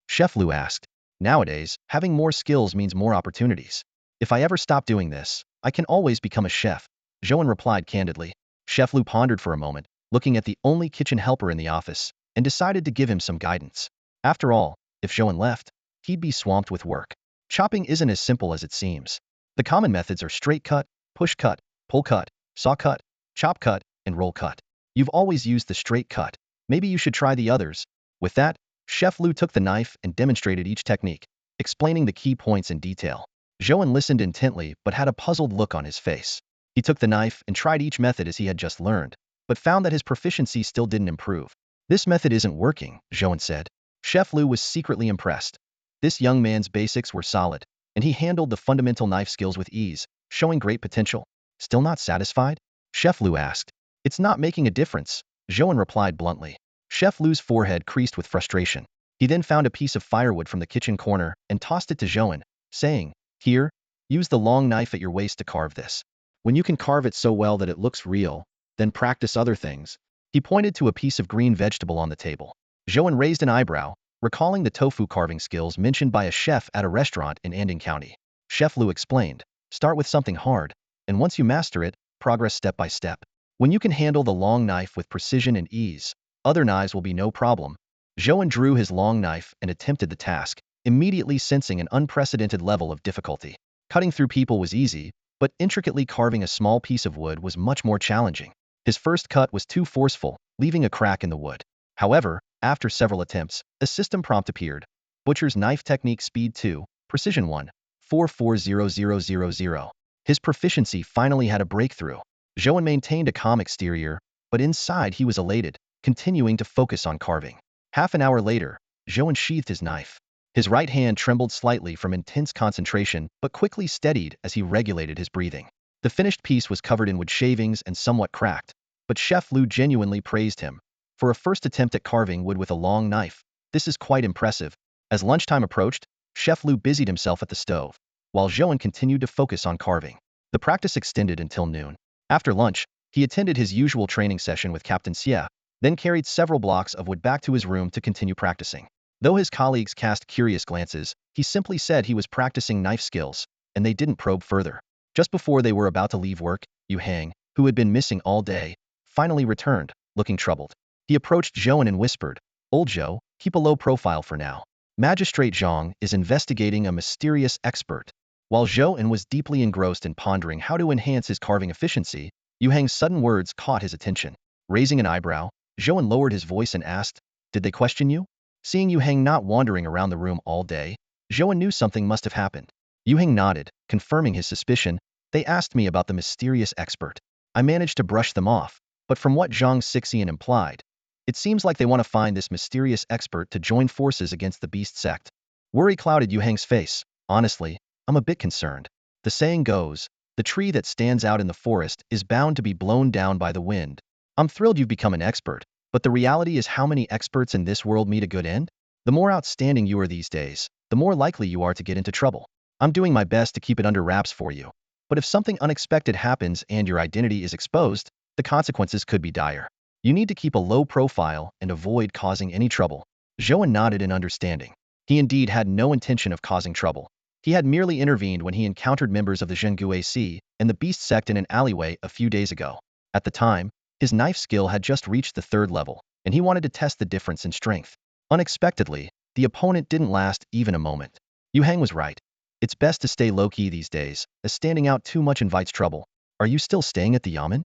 Chef Lu asked. Nowadays, having more skills means more opportunities. If I ever stop doing this, I can always become a chef, Zhou An replied candidly. Chef Lu pondered for a moment, looking at the only kitchen helper in the office, and decided to give him some guidance. After all, if Zhou An left, he'd be swamped with work. Chopping isn't as simple as it seems. The common methods are straight cut, push cut, pull cut, saw cut, chop cut, and roll cut. You've always used the straight cut. Maybe you should try the others. With that, Chef Lu took the knife and demonstrated each technique, explaining the key points in detail. Zhou An listened intently but had a puzzled look on his face. He took the knife and tried each method as he had just learned, but found that his proficiency still didn't improve. This method isn't working, Zhou An said. Chef Lu was secretly impressed. This young man's basics were solid, and he handled the fundamental knife skills with ease, showing great potential. Still not satisfied? Chef Lu asked. It's not making a difference, Zhou An replied bluntly. Chef Lu's forehead creased with frustration. He then found a piece of firewood from the kitchen corner and tossed it to Zhou An, saying, Here, use the long knife at your waist to carve this. When you can carve it so well that it looks real, then practice other things. He pointed to a piece of green vegetable on the table. Zhou An raised an eyebrow, recalling the tofu carving skills mentioned by a chef at a restaurant in Anding County. Chef Lu explained, start with something hard, and once you master it, progress step by step. When you can handle the long knife with precision and ease, other knives will be no problem. Zhou An drew his long knife and attempted the task, immediately sensing an unprecedented level of difficulty. Cutting through people was easy, but intricately carving a small piece of wood was much more challenging. His first cut was too forceful, leaving a crack in the wood. However, after several attempts, a system prompt appeared. Butcher's knife technique speed 2, precision 1, 440000. His proficiency finally had a breakthrough. Zhou An maintained a calm exterior, but inside he was elated, continuing to focus on carving. Half an hour later, Zhou An sheathed his knife. His right hand trembled slightly from intense concentration, but quickly steadied as he regulated his breathing. The finished piece was covered in wood shavings and somewhat cracked, but Chef Lu genuinely praised him. For a first attempt at carving wood with a long knife, this is quite impressive. As lunchtime approached, Chef Lu busied himself at the stove, while Zhou An continued to focus on carving. The practice extended until noon. After lunch, he attended his usual training session with Captain Xie, then carried several blocks of wood back to his room to continue practicing. Though his colleagues cast curious glances, he simply said he was practicing knife skills, and they didn't probe further. Just before they were about to leave work, Yu Hang, who had been missing all day, finally returned, looking troubled. He approached Zhou An and whispered, Old Zhou, keep a low profile for now. Magistrate Zhang is investigating a mysterious expert. While Zhou An was deeply engrossed in pondering how to enhance his carving efficiency, Yu Hang's sudden words caught his attention. Raising an eyebrow, Zhou An lowered his voice and asked, Did they question you? Seeing Yu Hang not wandering around the room all day, Zhou An knew something must have happened. Yu Hang nodded, confirming his suspicion. They asked me about the mysterious expert. I managed to brush them off, but from what Zhang Xixian implied, it seems like they want to find this mysterious expert to join forces against the beast sect. Worry clouded Yu Hang's face. Honestly, I'm a bit concerned. The saying goes, the tree that stands out in the forest is bound to be blown down by the wind. I'm thrilled you've become an expert, but the reality is how many experts in this world meet a good end? The more outstanding you are these days, the more likely you are to get into trouble. I'm doing my best to keep it under wraps for you. But if something unexpected happens and your identity is exposed, the consequences could be dire. You need to keep a low profile and avoid causing any trouble. Zhou An nodded in understanding. He indeed had no intention of causing trouble. He had merely intervened when he encountered members of the Zhengguaci and the beast sect in an alleyway a few days ago. At the time, His knife skill had just reached the 3rd level, and he wanted to test the difference in strength. Unexpectedly, the opponent didn't last even a moment. Zhou An was right. It's best to stay low-key these days, as standing out too much invites trouble. Are you still staying at the yamen?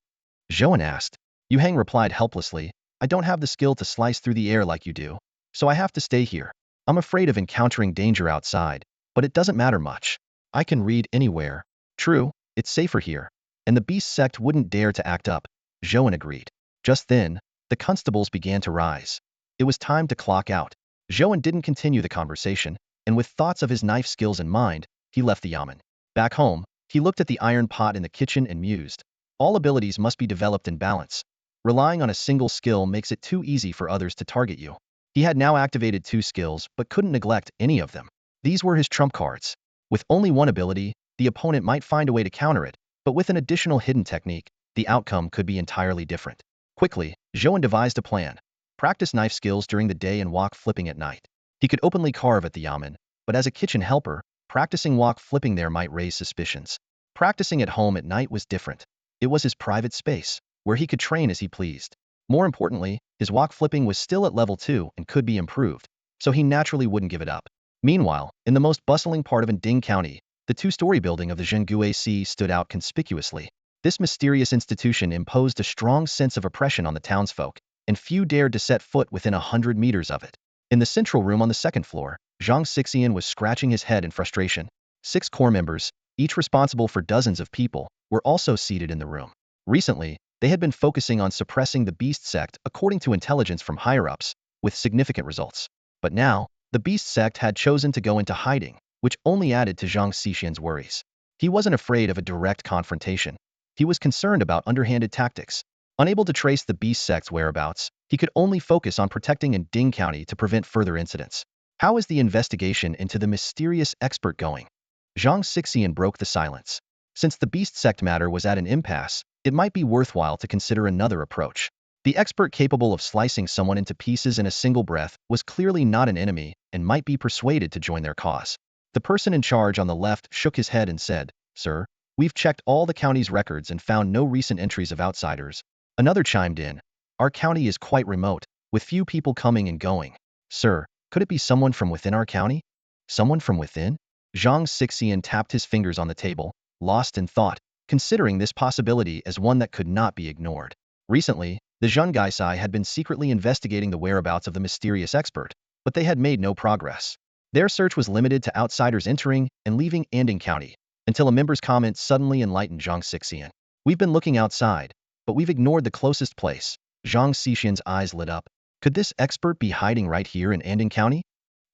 Zhou An asked. Zhou An replied helplessly, I don't have the skill to slice through the air like you do, so I have to stay here. I'm afraid of encountering danger outside, but it doesn't matter much. I can read anywhere. True, it's safer here. And the beast sect wouldn't dare to act up. Zhou An agreed. Just then, the constables began to rise. It was time to clock out. Zhou An didn't continue the conversation, and with thoughts of his knife skills in mind, he left the yamen. Back home, he looked at the iron pot in the kitchen and mused. All abilities must be developed in balance. Relying on a single skill makes it too easy for others to target you. He had now activated 2 skills, but couldn't neglect any of them. These were his trump cards. With only one ability, the opponent might find a way to counter it, but with an additional hidden technique, the outcome could be entirely different. Quickly, Zhou An devised a plan. Practice knife skills during the day and wok flipping at night. He could openly carve at the yamen, but as a kitchen helper, practicing wok flipping there might raise suspicions. Practicing at home at night was different. It was his private space, where he could train as he pleased. More importantly, his wok flipping was still at level 2 and could be improved, so he naturally wouldn't give it up. Meanwhile, in the most bustling part of Anding County, the 2-story building of the Zhenguac stood out conspicuously. This mysterious institution imposed a strong sense of oppression on the townsfolk, and few dared to set foot within 100 meters of it. In the central room on the 2nd floor, Zhang Xixian was scratching his head in frustration. 6 core members, each responsible for dozens of people, were also seated in the room. Recently, they had been focusing on suppressing the beast sect according to intelligence from higher-ups, with significant results. But now, the beast sect had chosen to go into hiding, which only added to Zhang Xixian's worries. He wasn't afraid of a direct confrontation. He was concerned about underhanded tactics. Unable to trace the beast sect's whereabouts, he could only focus on protecting Anding County to prevent further incidents. How is the investigation into the mysterious expert going? Zhang Xixian broke the silence. Since the beast sect matter was at an impasse, it might be worthwhile to consider another approach. The expert capable of slicing someone into pieces in a single breath was clearly not an enemy and might be persuaded to join their cause. The person in charge on the left shook his head and said, Sir, we've checked all the county's records and found no recent entries of outsiders. Another chimed in, Our county is quite remote, with few people coming and going. Sir, could it be someone from within our county? Someone from within? Zhang Xixian tapped his fingers on the table, lost in thought, considering this possibility as one that could not be ignored. Recently, the Zhenguaisai had been secretly investigating the whereabouts of the mysterious expert, but they had made no progress. Their search was limited to outsiders entering and leaving Anding County, until a member's comment suddenly enlightened Zhang Xixian. We've been looking outside, but we've ignored the closest place. Zhang Xixian's eyes lit up. Could this expert be hiding right here in Anding County?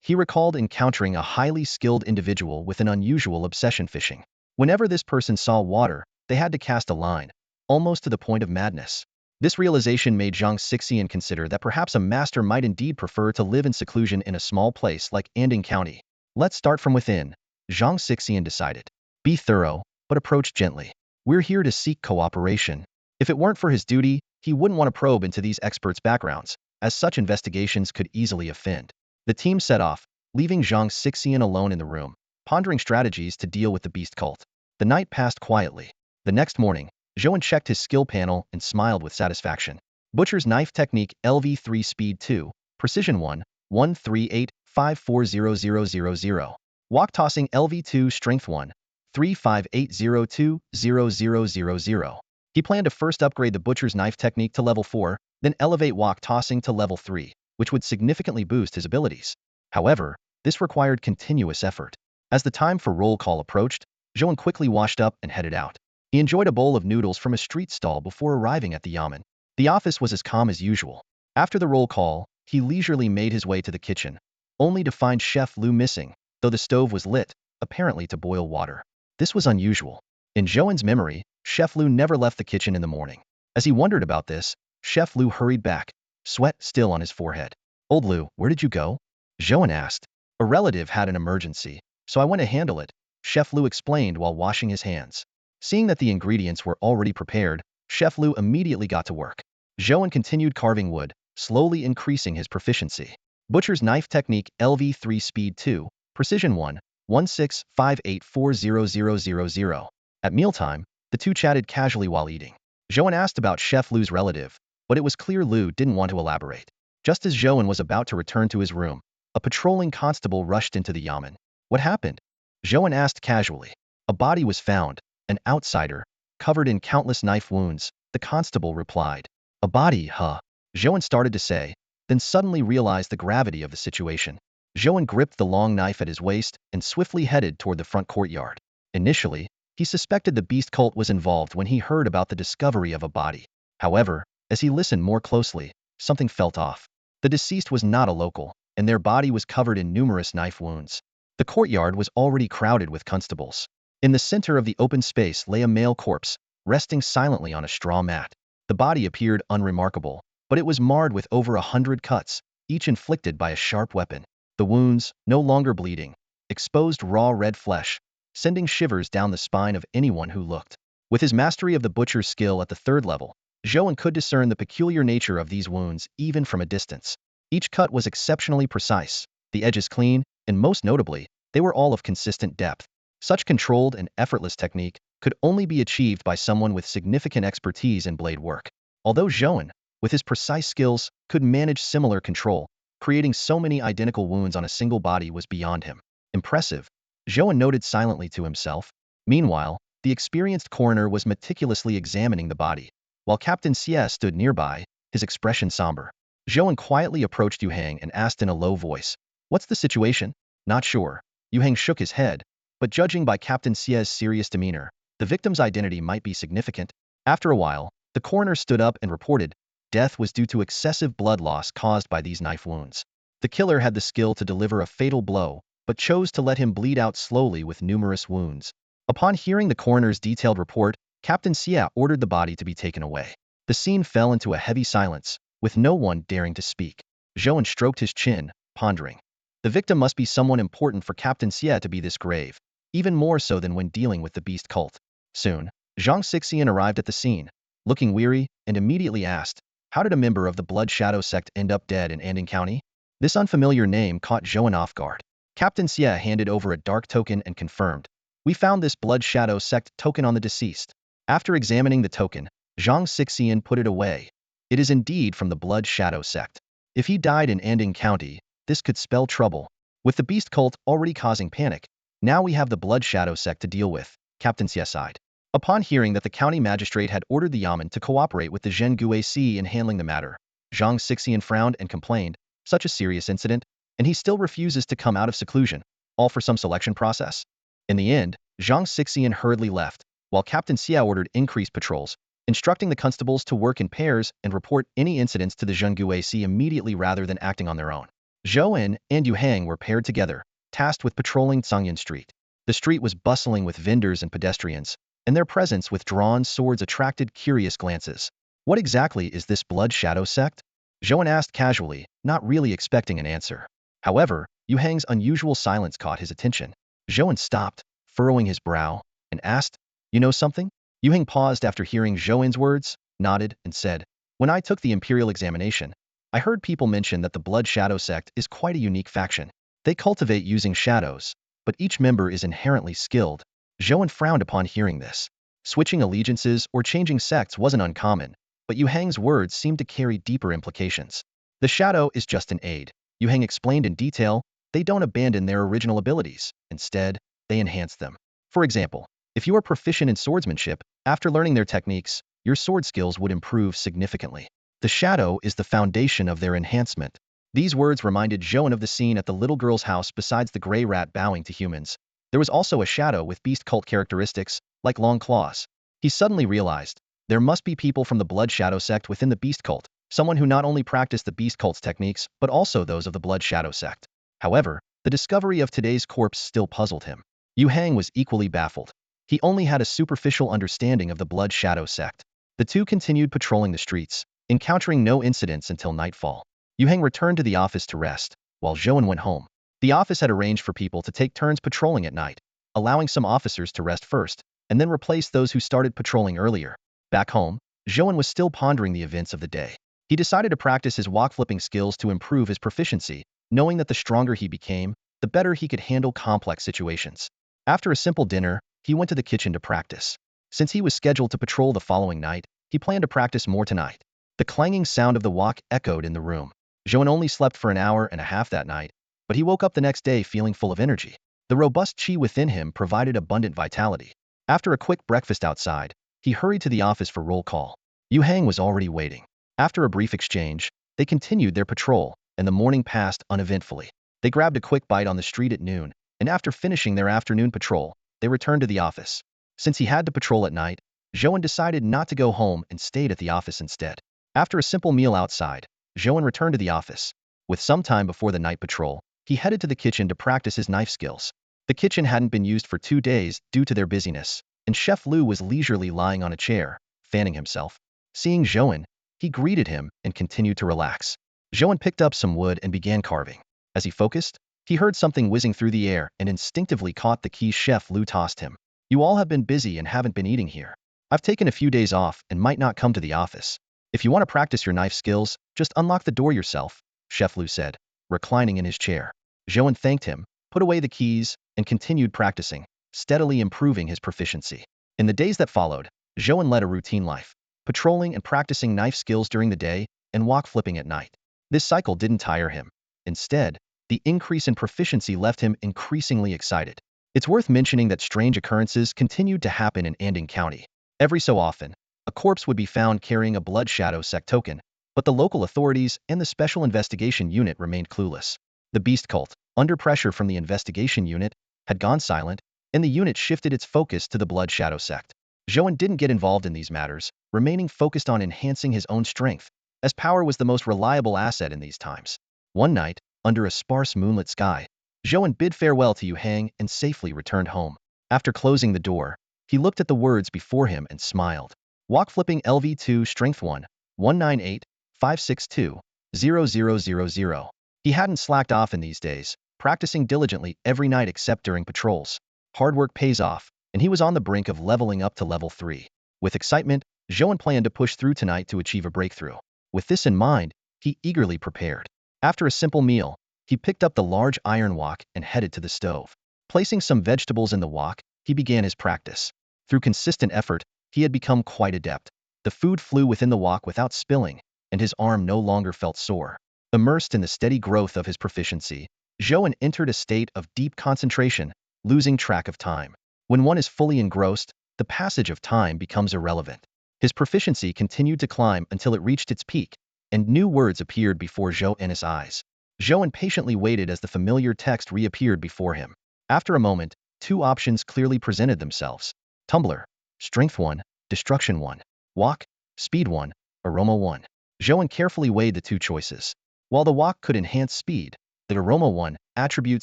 He recalled encountering a highly skilled individual with an unusual obsession fishing. Whenever this person saw water, they had to cast a line, almost to the point of madness. This realization made Zhang Xixian consider that perhaps a master might indeed prefer to live in seclusion in a small place like Anding County. Let's start from within, Zhang Xixian decided. Be thorough, but approach gently. We're here to seek cooperation. If it weren't for his duty, he wouldn't want to probe into these experts' backgrounds, as such investigations could easily offend. The team set off, leaving Zhang Xixian alone in the room, pondering strategies to deal with the beast cult. The night passed quietly. The next morning, Zhou An checked his skill panel and smiled with satisfaction. Butcher's Knife Technique LV3 Speed 2, Precision 1, 138540000. Wok Tossing LV2 Strength 1, 358020000. He planned to first upgrade the Butcher's Knife Technique to level 4, then elevate Wok Tossing to level 3, which would significantly boost his abilities. However, this required continuous effort. As the time for roll call approached, Zhou An quickly washed up and headed out. He enjoyed a bowl of noodles from a street stall before arriving at the yamen. The office was as calm as usual. After the roll call, he leisurely made his way to the kitchen, only to find Chef Lu missing, though the stove was lit, apparently to boil water. This was unusual. In Zhou An's memory, Chef Lu never left the kitchen in the morning. As he wondered about this, Chef Lu hurried back, sweat still on his forehead. Old Lu, where did you go? Zhou An asked. A relative had an emergency, so I went to handle it, Chef Lu explained while washing his hands. Seeing that the ingredients were already prepared, Chef Lu immediately got to work. Zhou An continued carving wood, slowly increasing his proficiency. Butcher's Knife Technique LV3 Speed 2, Precision 1, 165840000. At mealtime, the two chatted casually while eating. Zhou An asked about Chef Lu's relative, but it was clear Lu didn't want to elaborate. Just as Zhou An was about to return to his room, a patrolling constable rushed into the yamen. What happened? Zhou An asked casually. A body was found, an outsider, covered in countless knife wounds, the constable replied. A body, huh? Zhou An started to say, then suddenly realized the gravity of the situation. Zhou An gripped the long knife at his waist and swiftly headed toward the front courtyard. Initially, he suspected the beast cult was involved when he heard about the discovery of a body. However, as he listened more closely, something felt off. The deceased was not a local, and their body was covered in numerous knife wounds. The courtyard was already crowded with constables. In the center of the open space lay a male corpse, resting silently on a straw mat. The body appeared unremarkable, but it was marred with over 100 cuts, each inflicted by a sharp weapon. The wounds, no longer bleeding, exposed raw red flesh, sending shivers down the spine of anyone who looked. With his mastery of the butcher's skill at the 3rd level, Zhou An could discern the peculiar nature of these wounds even from a distance. Each cut was exceptionally precise, the edges clean, and most notably, they were all of consistent depth. Such controlled and effortless technique could only be achieved by someone with significant expertise in blade work. Although Zhou An, with his precise skills, could manage similar control, creating so many identical wounds on a single body was beyond him. Impressive, Zhou An noted silently to himself. Meanwhile, the experienced coroner was meticulously examining the body, while Captain Xie stood nearby, his expression somber. Zhou An quietly approached Yu Hang and asked in a low voice, "What's the situation?" "Not sure." Yu Hang shook his head, but judging by Captain Xie's serious demeanor, the victim's identity might be significant. After a while, the coroner stood up and reported, death was due to excessive blood loss caused by these knife wounds. The killer had the skill to deliver a fatal blow, but chose to let him bleed out slowly with numerous wounds. Upon hearing the coroner's detailed report, Captain Xie ordered the body to be taken away. The scene fell into a heavy silence, with no one daring to speak. Zhou An stroked his chin, pondering. The victim must be someone important for Captain Xie to be this grave, even more so than when dealing with the beast cult. Soon, Zhang Xixian arrived at the scene, looking weary, and immediately asked, "How did a member of the Blood Shadow sect end up dead in Anding County?" This unfamiliar name caught Zhou An off guard. Captain Xie handed over a dark token and confirmed, "We found this Blood Shadow sect token on the deceased." After examining the token, Zhang Xixian put it away. It is indeed from the Blood Shadow sect. If he died in Anding County, this could spell trouble. With the beast cult already causing panic, now we have the Blood Shadow sect to deal with, Captain Xie sighed. Upon hearing that the county magistrate had ordered the yamen to cooperate with the Zhenguasi in handling the matter, Zhang Xixian frowned and complained, "Such a serious incident, and he still refuses to come out of seclusion, all for some selection process?" In the end, Zhang Xixian hurriedly left, while Captain Xie ordered increased patrols, instructing the constables to work in pairs and report any incidents to the Zhenguasi immediately rather than acting on their own. Zhou An and Yu Hang were paired together, tasked with patrolling Cangyan Street. The street was bustling with vendors and pedestrians, and their presence with drawn swords attracted curious glances. "What exactly is this Blood Shadow sect?" Zhou An asked casually, not really expecting an answer. However, Yu Hang's unusual silence caught his attention. Zhou An stopped, furrowing his brow, and asked, "You know something?" Yu Hang paused after hearing Zhou An's words, nodded, and said, "When I took the imperial examination, I heard people mention that the Blood Shadow sect is quite a unique faction. They cultivate using shadows, but each member is inherently skilled." Zhou An frowned upon hearing this. Switching allegiances or changing sects wasn't uncommon, but Yu Hang's words seemed to carry deeper implications. "The shadow is just an aid," Yu Hang explained in detail. "They don't abandon their original abilities. Instead, they enhance them. For example, if you are proficient in swordsmanship, after learning their techniques, your sword skills would improve significantly. The shadow is the foundation of their enhancement." These words reminded Zhou An of the scene at the little girl's house. Besides the gray rat bowing to humans, there was also a shadow with beast cult characteristics, like long claws. He suddenly realized, there must be people from the Blood Shadow sect within the beast cult, someone who not only practiced the beast cult's techniques, but also those of the Blood Shadow sect. However, the discovery of today's corpse still puzzled him. Yu Hang was equally baffled. He only had a superficial understanding of the Blood Shadow sect. The two continued patrolling the streets, encountering no incidents until nightfall. Yu Hang returned to the office to rest, while Zhou An went home. The office had arranged for people to take turns patrolling at night, allowing some officers to rest first, and then replace those who started patrolling earlier. Back home, Zhou An was still pondering the events of the day. He decided to practice his wok-flipping skills to improve his proficiency, knowing that the stronger he became, the better he could handle complex situations. After a simple dinner, he went to the kitchen to practice. Since he was scheduled to patrol the following night, he planned to practice more tonight. The clanging sound of the wok echoed in the room. Zhou An only slept for an hour and a half that night, but he woke up the next day feeling full of energy. The robust qi within him provided abundant vitality. After a quick breakfast outside, he hurried to the office for roll call. Yu Hang was already waiting. After a brief exchange, they continued their patrol, and the morning passed uneventfully. They grabbed a quick bite on the street at noon, and after finishing their afternoon patrol, they returned to the office. Since he had to patrol at night, Zhou An decided not to go home and stayed at the office instead. After a simple meal outside, Zhou An returned to the office. With some time before the night patrol, he headed to the kitchen to practice his knife skills. The kitchen hadn't been used for 2 days due to their busyness, and Chef Lu was leisurely lying on a chair, fanning himself. Seeing Zhou An, he greeted him and continued to relax. Zhou An picked up some wood and began carving. As he focused, he heard something whizzing through the air and instinctively caught the key Chef Lu tossed him. "You all have been busy and haven't been eating here. I've taken a few days off and might not come to the office. If you want to practice your knife skills, just unlock the door yourself," Chef Lu said, reclining in his chair. Zhou An thanked him, put away the keys, and continued practicing, steadily improving his proficiency. In the days that followed, Zhou An led a routine life, patrolling and practicing knife skills during the day and wok flipping at night. This cycle didn't tire him. Instead, the increase in proficiency left him increasingly excited. It's worth mentioning that strange occurrences continued to happen in Anding County. Every so often, a corpse would be found carrying a blood shadow sect token, but the local authorities and the Special Investigation Unit remained clueless. The beast cult, under pressure from the investigation unit, had gone silent, and the unit shifted its focus to the blood shadow sect. Zhou An didn't get involved in these matters, remaining focused on enhancing his own strength, as power was the most reliable asset in these times. One night, under a sparse moonlit sky, Zhou An bid farewell to Yu Hang and safely returned home. After closing the door, he looked at the words before him and smiled. Wok flipping LV2 Strength 1, 198, 562, 0000. He hadn't slacked off in these days, practicing diligently every night except during patrols. Hard work pays off, and he was on the brink of leveling up to level 3. With excitement, Zhou An planned to push through tonight to achieve a breakthrough. With this in mind, he eagerly prepared. After a simple meal, he picked up the large iron wok and headed to the stove. Placing some vegetables in the wok, he began his practice. Through consistent effort, he had become quite adept. The food flew within the wok without spilling, and his arm no longer felt sore. Immersed in the steady growth of his proficiency, Zhou An entered a state of deep concentration, losing track of time. When one is fully engrossed, the passage of time becomes irrelevant. His proficiency continued to climb until it reached its peak, and new words appeared before Zhou An's eyes. Zhou An patiently waited as the familiar text reappeared before him. After a moment, 2 options clearly presented themselves. Tumbler, Strength 1, Destruction 1. Wok, Speed 1, Aroma 1. Zhou An carefully weighed the 2 choices. While the wok could enhance speed, the Aroma 1 attribute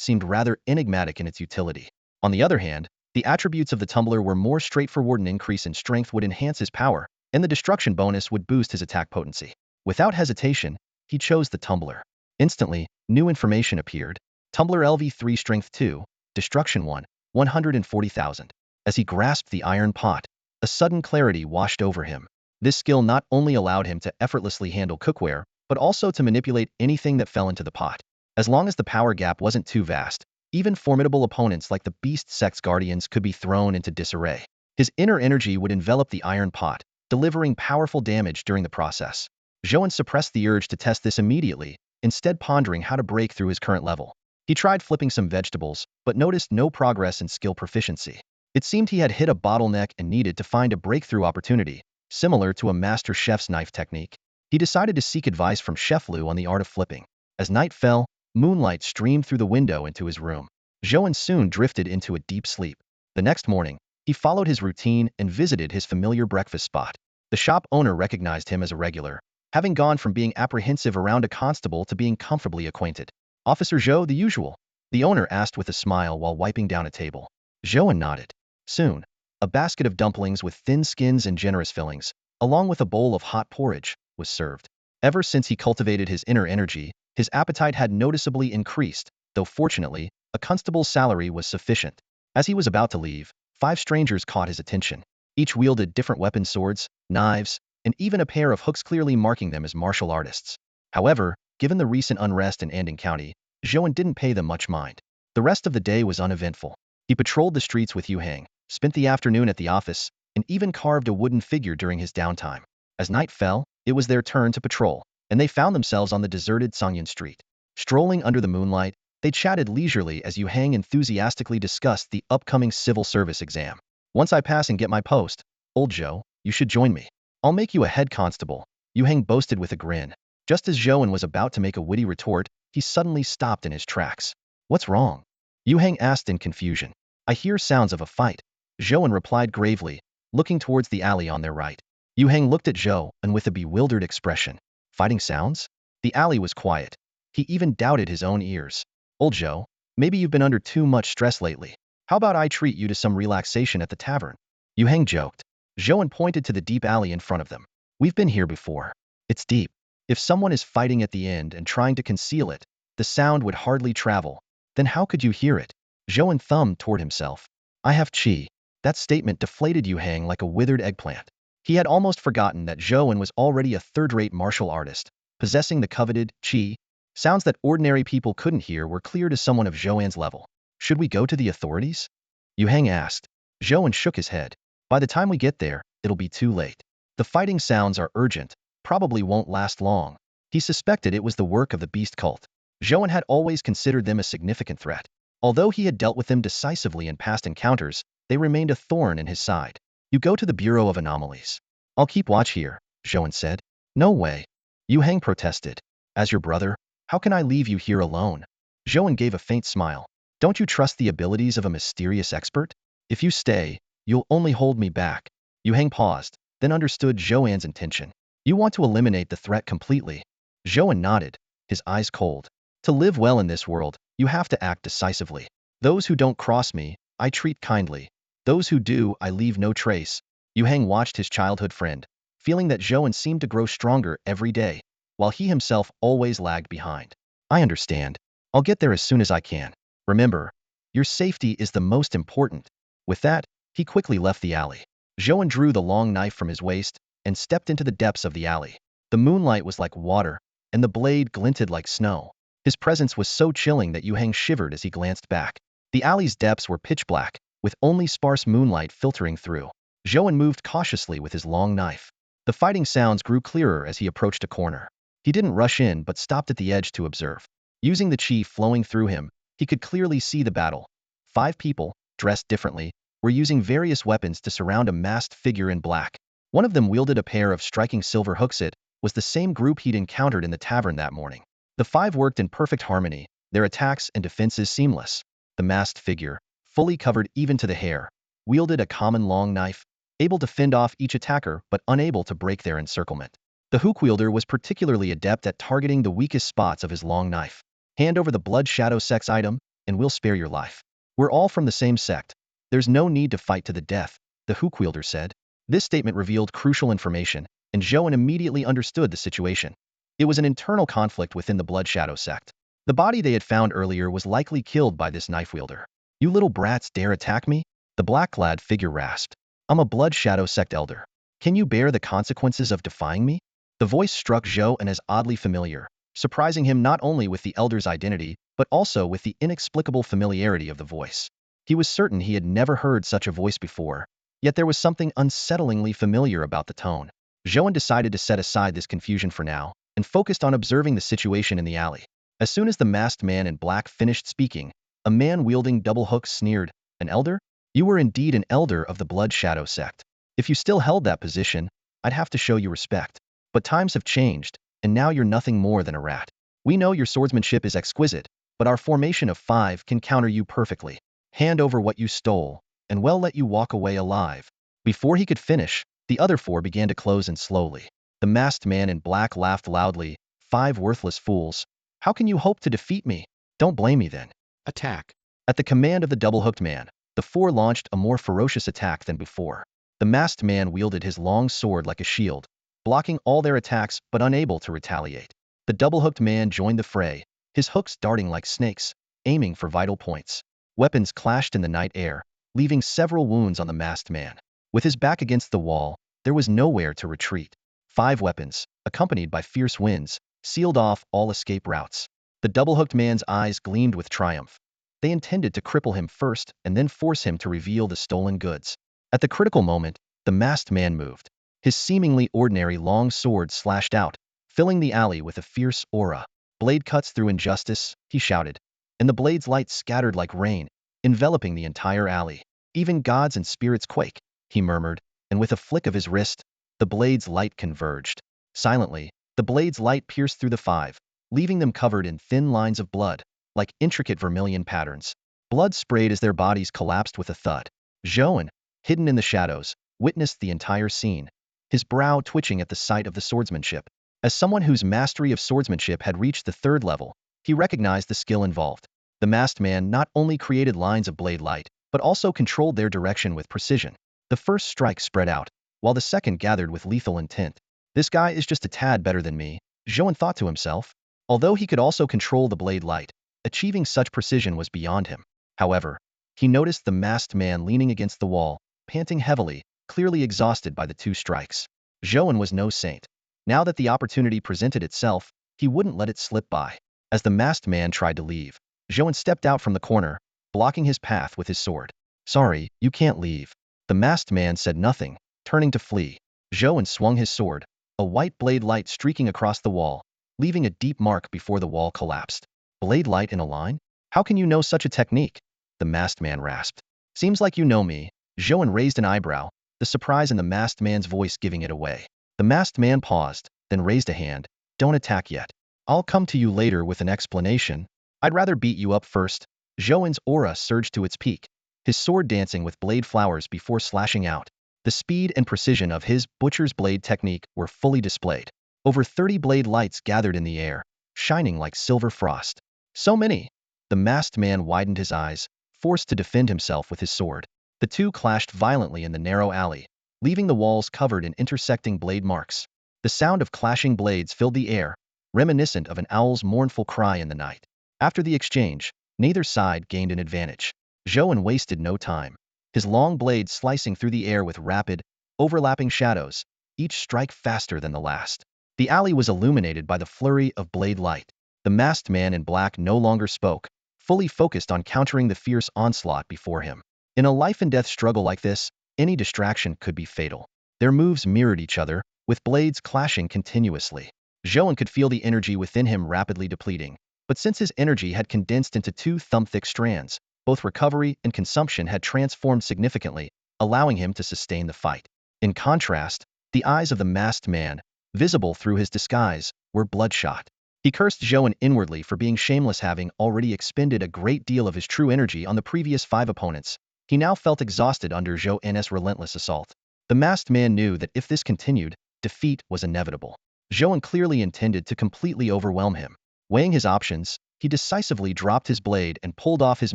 seemed rather enigmatic in its utility. On the other hand, the attributes of the tumbler were more straightforward. An increase in strength would enhance his power, and the destruction bonus would boost his attack potency. Without hesitation, he chose the tumbler. Instantly, new information appeared. Tumbler LV3 Strength 2, Destruction 1, 140,000. As he grasped the iron pot, a sudden clarity washed over him. This skill not only allowed him to effortlessly handle cookware, but also to manipulate anything that fell into the pot. As long as the power gap wasn't too vast, even formidable opponents like the Beast Sect's Guardians could be thrown into disarray. His inner energy would envelop the iron pot, delivering powerful damage during the process. Zhou An suppressed the urge to test this immediately, instead pondering how to break through his current level. He tried flipping some vegetables, but noticed no progress in skill proficiency. It seemed he had hit a bottleneck and needed to find a breakthrough opportunity, similar to a master chef's knife technique. He decided to seek advice from Chef Lu on the art of flipping. As night fell, moonlight streamed through the window into his room. Zhou An soon drifted into a deep sleep. The next morning, he followed his routine and visited his familiar breakfast spot. The shop owner recognized him as a regular, having gone from being apprehensive around a constable to being comfortably acquainted. "Officer Zhou, the usual?" the owner asked with a smile while wiping down a table. Zhou An nodded. Soon, a basket of dumplings with thin skins and generous fillings, along with a bowl of hot porridge, was served. Ever since he cultivated his inner energy, his appetite had noticeably increased, though fortunately, a constable's salary was sufficient. As he was about to leave, 5 strangers caught his attention. Each wielded different weapon swords, knives, and even a pair of hooks, clearly marking them as martial artists. However, given the recent unrest in Anding County, Zhou An didn't pay them much mind. The rest of the day was uneventful. He patrolled the streets with Yu Hang, spent the afternoon at the office, and even carved a wooden figure during his downtime. As night fell, it was their turn to patrol, and they found themselves on the deserted Songyan Street. Strolling under the moonlight, they chatted leisurely as Yu Hang enthusiastically discussed the upcoming civil service exam. Once I pass and get my post, old Zhou, you should join me. I'll make you a head constable, Yu Hang boasted with a grin. Just as Zhou An was about to make a witty retort, he suddenly stopped in his tracks. What's wrong? Yu Hang asked in confusion. I hear sounds of a fight, Zhou An replied gravely, looking towards the alley on their right. Yu Hang looked at Zhou An with a bewildered expression. Fighting sounds? The alley was quiet. He even doubted his own ears. Old Zhou, maybe you've been under too much stress lately. How about I treat you to some relaxation at the tavern? Yu Hang joked. Zhou An pointed to the deep alley in front of them. We've been here before. It's deep. If someone is fighting at the end and trying to conceal it, the sound would hardly travel. Then how could you hear it? Zhou An thumbed toward himself. I have qi. That statement deflated Yu Hang like a withered eggplant. He had almost forgotten that Zhou An was already a third-rate martial artist, possessing the coveted qi. Sounds that ordinary people couldn't hear were clear to someone of Zhou An's level. Should we go to the authorities? Yu Hang asked. Zhou An shook his head. By the time we get there, it'll be too late. The fighting sounds are urgent, probably won't last long. He suspected it was the work of the beast cult. Zhou An had always considered them a significant threat. Although he had dealt with them decisively in past encounters, they remained a thorn in his side. You go to the Bureau of Anomalies. I'll keep watch here, Zhou An said. No way. Yu Hang protested. As your brother, how can I leave you here alone? Zhou An gave a faint smile. Don't you trust the abilities of a mysterious expert? If you stay, you'll only hold me back. Yu Hang paused, then understood Zhou An's intention. You want to eliminate the threat completely. Zhou An nodded, his eyes cold. To live well in this world, you have to act decisively. Those who don't cross me, I treat kindly. Those who do, I leave no trace. Yu Hang watched his childhood friend, feeling that Zhou An seemed to grow stronger every day, while he himself always lagged behind. I understand. I'll get there as soon as I can. Remember, your safety is the most important. With that, he quickly left the alley. Zhou An drew the long knife from his waist and stepped into the depths of the alley. The moonlight was like water, and the blade glinted like snow. His presence was so chilling that Yu Hang shivered as he glanced back. The alley's depths were pitch black, with only sparse moonlight filtering through. Zhou An moved cautiously with his long knife. The fighting sounds grew clearer as he approached a corner. He didn't rush in but stopped at the edge to observe. Using the qi flowing through him, he could clearly see the battle. 5 people, dressed differently, were using various weapons to surround a masked figure in black. One of them wielded a pair of striking silver hooks. It was the same group he'd encountered in the tavern that morning. The 5 worked in perfect harmony, their attacks and defenses seamless. The masked figure, fully covered even to the hair, wielded a common long knife, able to fend off each attacker but unable to break their encirclement. The hook wielder was particularly adept at targeting the weakest spots of his long knife. Hand over the blood shadow sect's item, and we'll spare your life. We're all from the same sect. There's no need to fight to the death, the hook wielder said. This statement revealed crucial information, and Zhou An immediately understood the situation. It was an internal conflict within the blood shadow sect. The body they had found earlier was likely killed by this knife wielder. You little brats dare attack me? The black-clad figure rasped. I'm a blood shadow sect elder. Can you bear the consequences of defying me? The voice struck Zhou An as oddly familiar, surprising him not only with the elder's identity, but also with the inexplicable familiarity of the voice. He was certain he had never heard such a voice before, yet there was something unsettlingly familiar about the tone. Zhou An decided to set aside this confusion for now, and focused on observing the situation in the alley. As soon as the masked man in black finished speaking, a man wielding double hooks sneered, An elder? You were indeed an elder of the blood shadow sect. If you still held that position, I'd have to show you respect. But times have changed, and now you're nothing more than a rat. We know your swordsmanship is exquisite, but our formation of 5 can counter you perfectly. Hand over what you stole, and we'll let you walk away alive. Before he could finish, the other 4 began to close in slowly. The masked man in black laughed loudly. 5 worthless fools. How can you hope to defeat me? Don't blame me then. Attack. At the command of the double-hooked man, the 4 launched a more ferocious attack than before. The masked man wielded his long sword like a shield, blocking all their attacks but unable to retaliate. The double-hooked man joined the fray, his hooks darting like snakes, aiming for vital points. Weapons clashed in the night air, leaving several wounds on the masked man. With his back against the wall, there was nowhere to retreat. 5 weapons, accompanied by fierce winds, sealed off all escape routes. The double-hooked man's eyes gleamed with triumph. They intended to cripple him first and then force him to reveal the stolen goods. At the critical moment, the masked man moved. His seemingly ordinary long sword slashed out, filling the alley with a fierce aura. "Blade cuts through injustice," he shouted, and the blade's light scattered like rain, enveloping the entire alley. "Even gods and spirits quake," he murmured, and with a flick of his wrist, the blade's light converged. Silently, the blade's light pierced through the five, leaving them covered in thin lines of blood, like intricate vermilion patterns. Blood sprayed as their bodies collapsed with a thud. Zhou An, hidden in the shadows, witnessed the entire scene, his brow twitching at the sight of the swordsmanship. As someone whose mastery of swordsmanship had reached the third level, he recognized the skill involved. The masked man not only created lines of blade light, but also controlled their direction with precision. The first strike spread out, while the second gathered with lethal intent. "This guy is just a tad better than me," Zhou An thought to himself. Although he could also control the blade light, achieving such precision was beyond him. However, he noticed the masked man leaning against the wall, panting heavily, clearly exhausted by the two strikes. Zhou An was no saint. Now that the opportunity presented itself, he wouldn't let it slip by. As the masked man tried to leave, Zhou An stepped out from the corner, blocking his path with his sword. "Sorry, you can't leave." The masked man said nothing, turning to flee. Zhou An swung his sword, a white blade light streaking across the wall, leaving a deep mark before the wall collapsed. "Blade light in a line? How can you know such a technique?" the masked man rasped. "Seems like you know me." Zhou An raised an eyebrow, the surprise in the masked man's voice giving it away. The masked man paused, then raised a hand. "Don't attack yet. I'll come to you later with an explanation. I'd rather beat you up first." Zhou An's aura surged to its peak, his sword dancing with blade flowers before slashing out. The speed and precision of his butcher's blade technique were fully displayed. Over 30 blade lights gathered in the air, shining like silver frost. "So many!" The masked man widened his eyes, forced to defend himself with his sword. The two clashed violently in the narrow alley, leaving the walls covered in intersecting blade marks. The sound of clashing blades filled the air, reminiscent of an owl's mournful cry in the night. After the exchange, neither side gained an advantage. Zhou An wasted no time, his long blade slicing through the air with rapid, overlapping shadows, each strike faster than the last. The alley was illuminated by the flurry of blade light. The masked man in black no longer spoke, fully focused on countering the fierce onslaught before him. In a life-and-death struggle like this, any distraction could be fatal. Their moves mirrored each other, with blades clashing continuously. Zhou An could feel the energy within him rapidly depleting, but since his energy had condensed into two thumb-thick strands, both recovery and consumption had transformed significantly, allowing him to sustain the fight. In contrast, the eyes of the masked man, visible through his disguise, were bloodshot. He cursed Zhou An inwardly for being shameless, having already expended a great deal of his true energy on the previous 5 opponents. He now felt exhausted under Zhou An's relentless assault. The masked man knew that if this continued, defeat was inevitable. Zhou An clearly intended to completely overwhelm him. Weighing his options, he decisively dropped his blade and pulled off his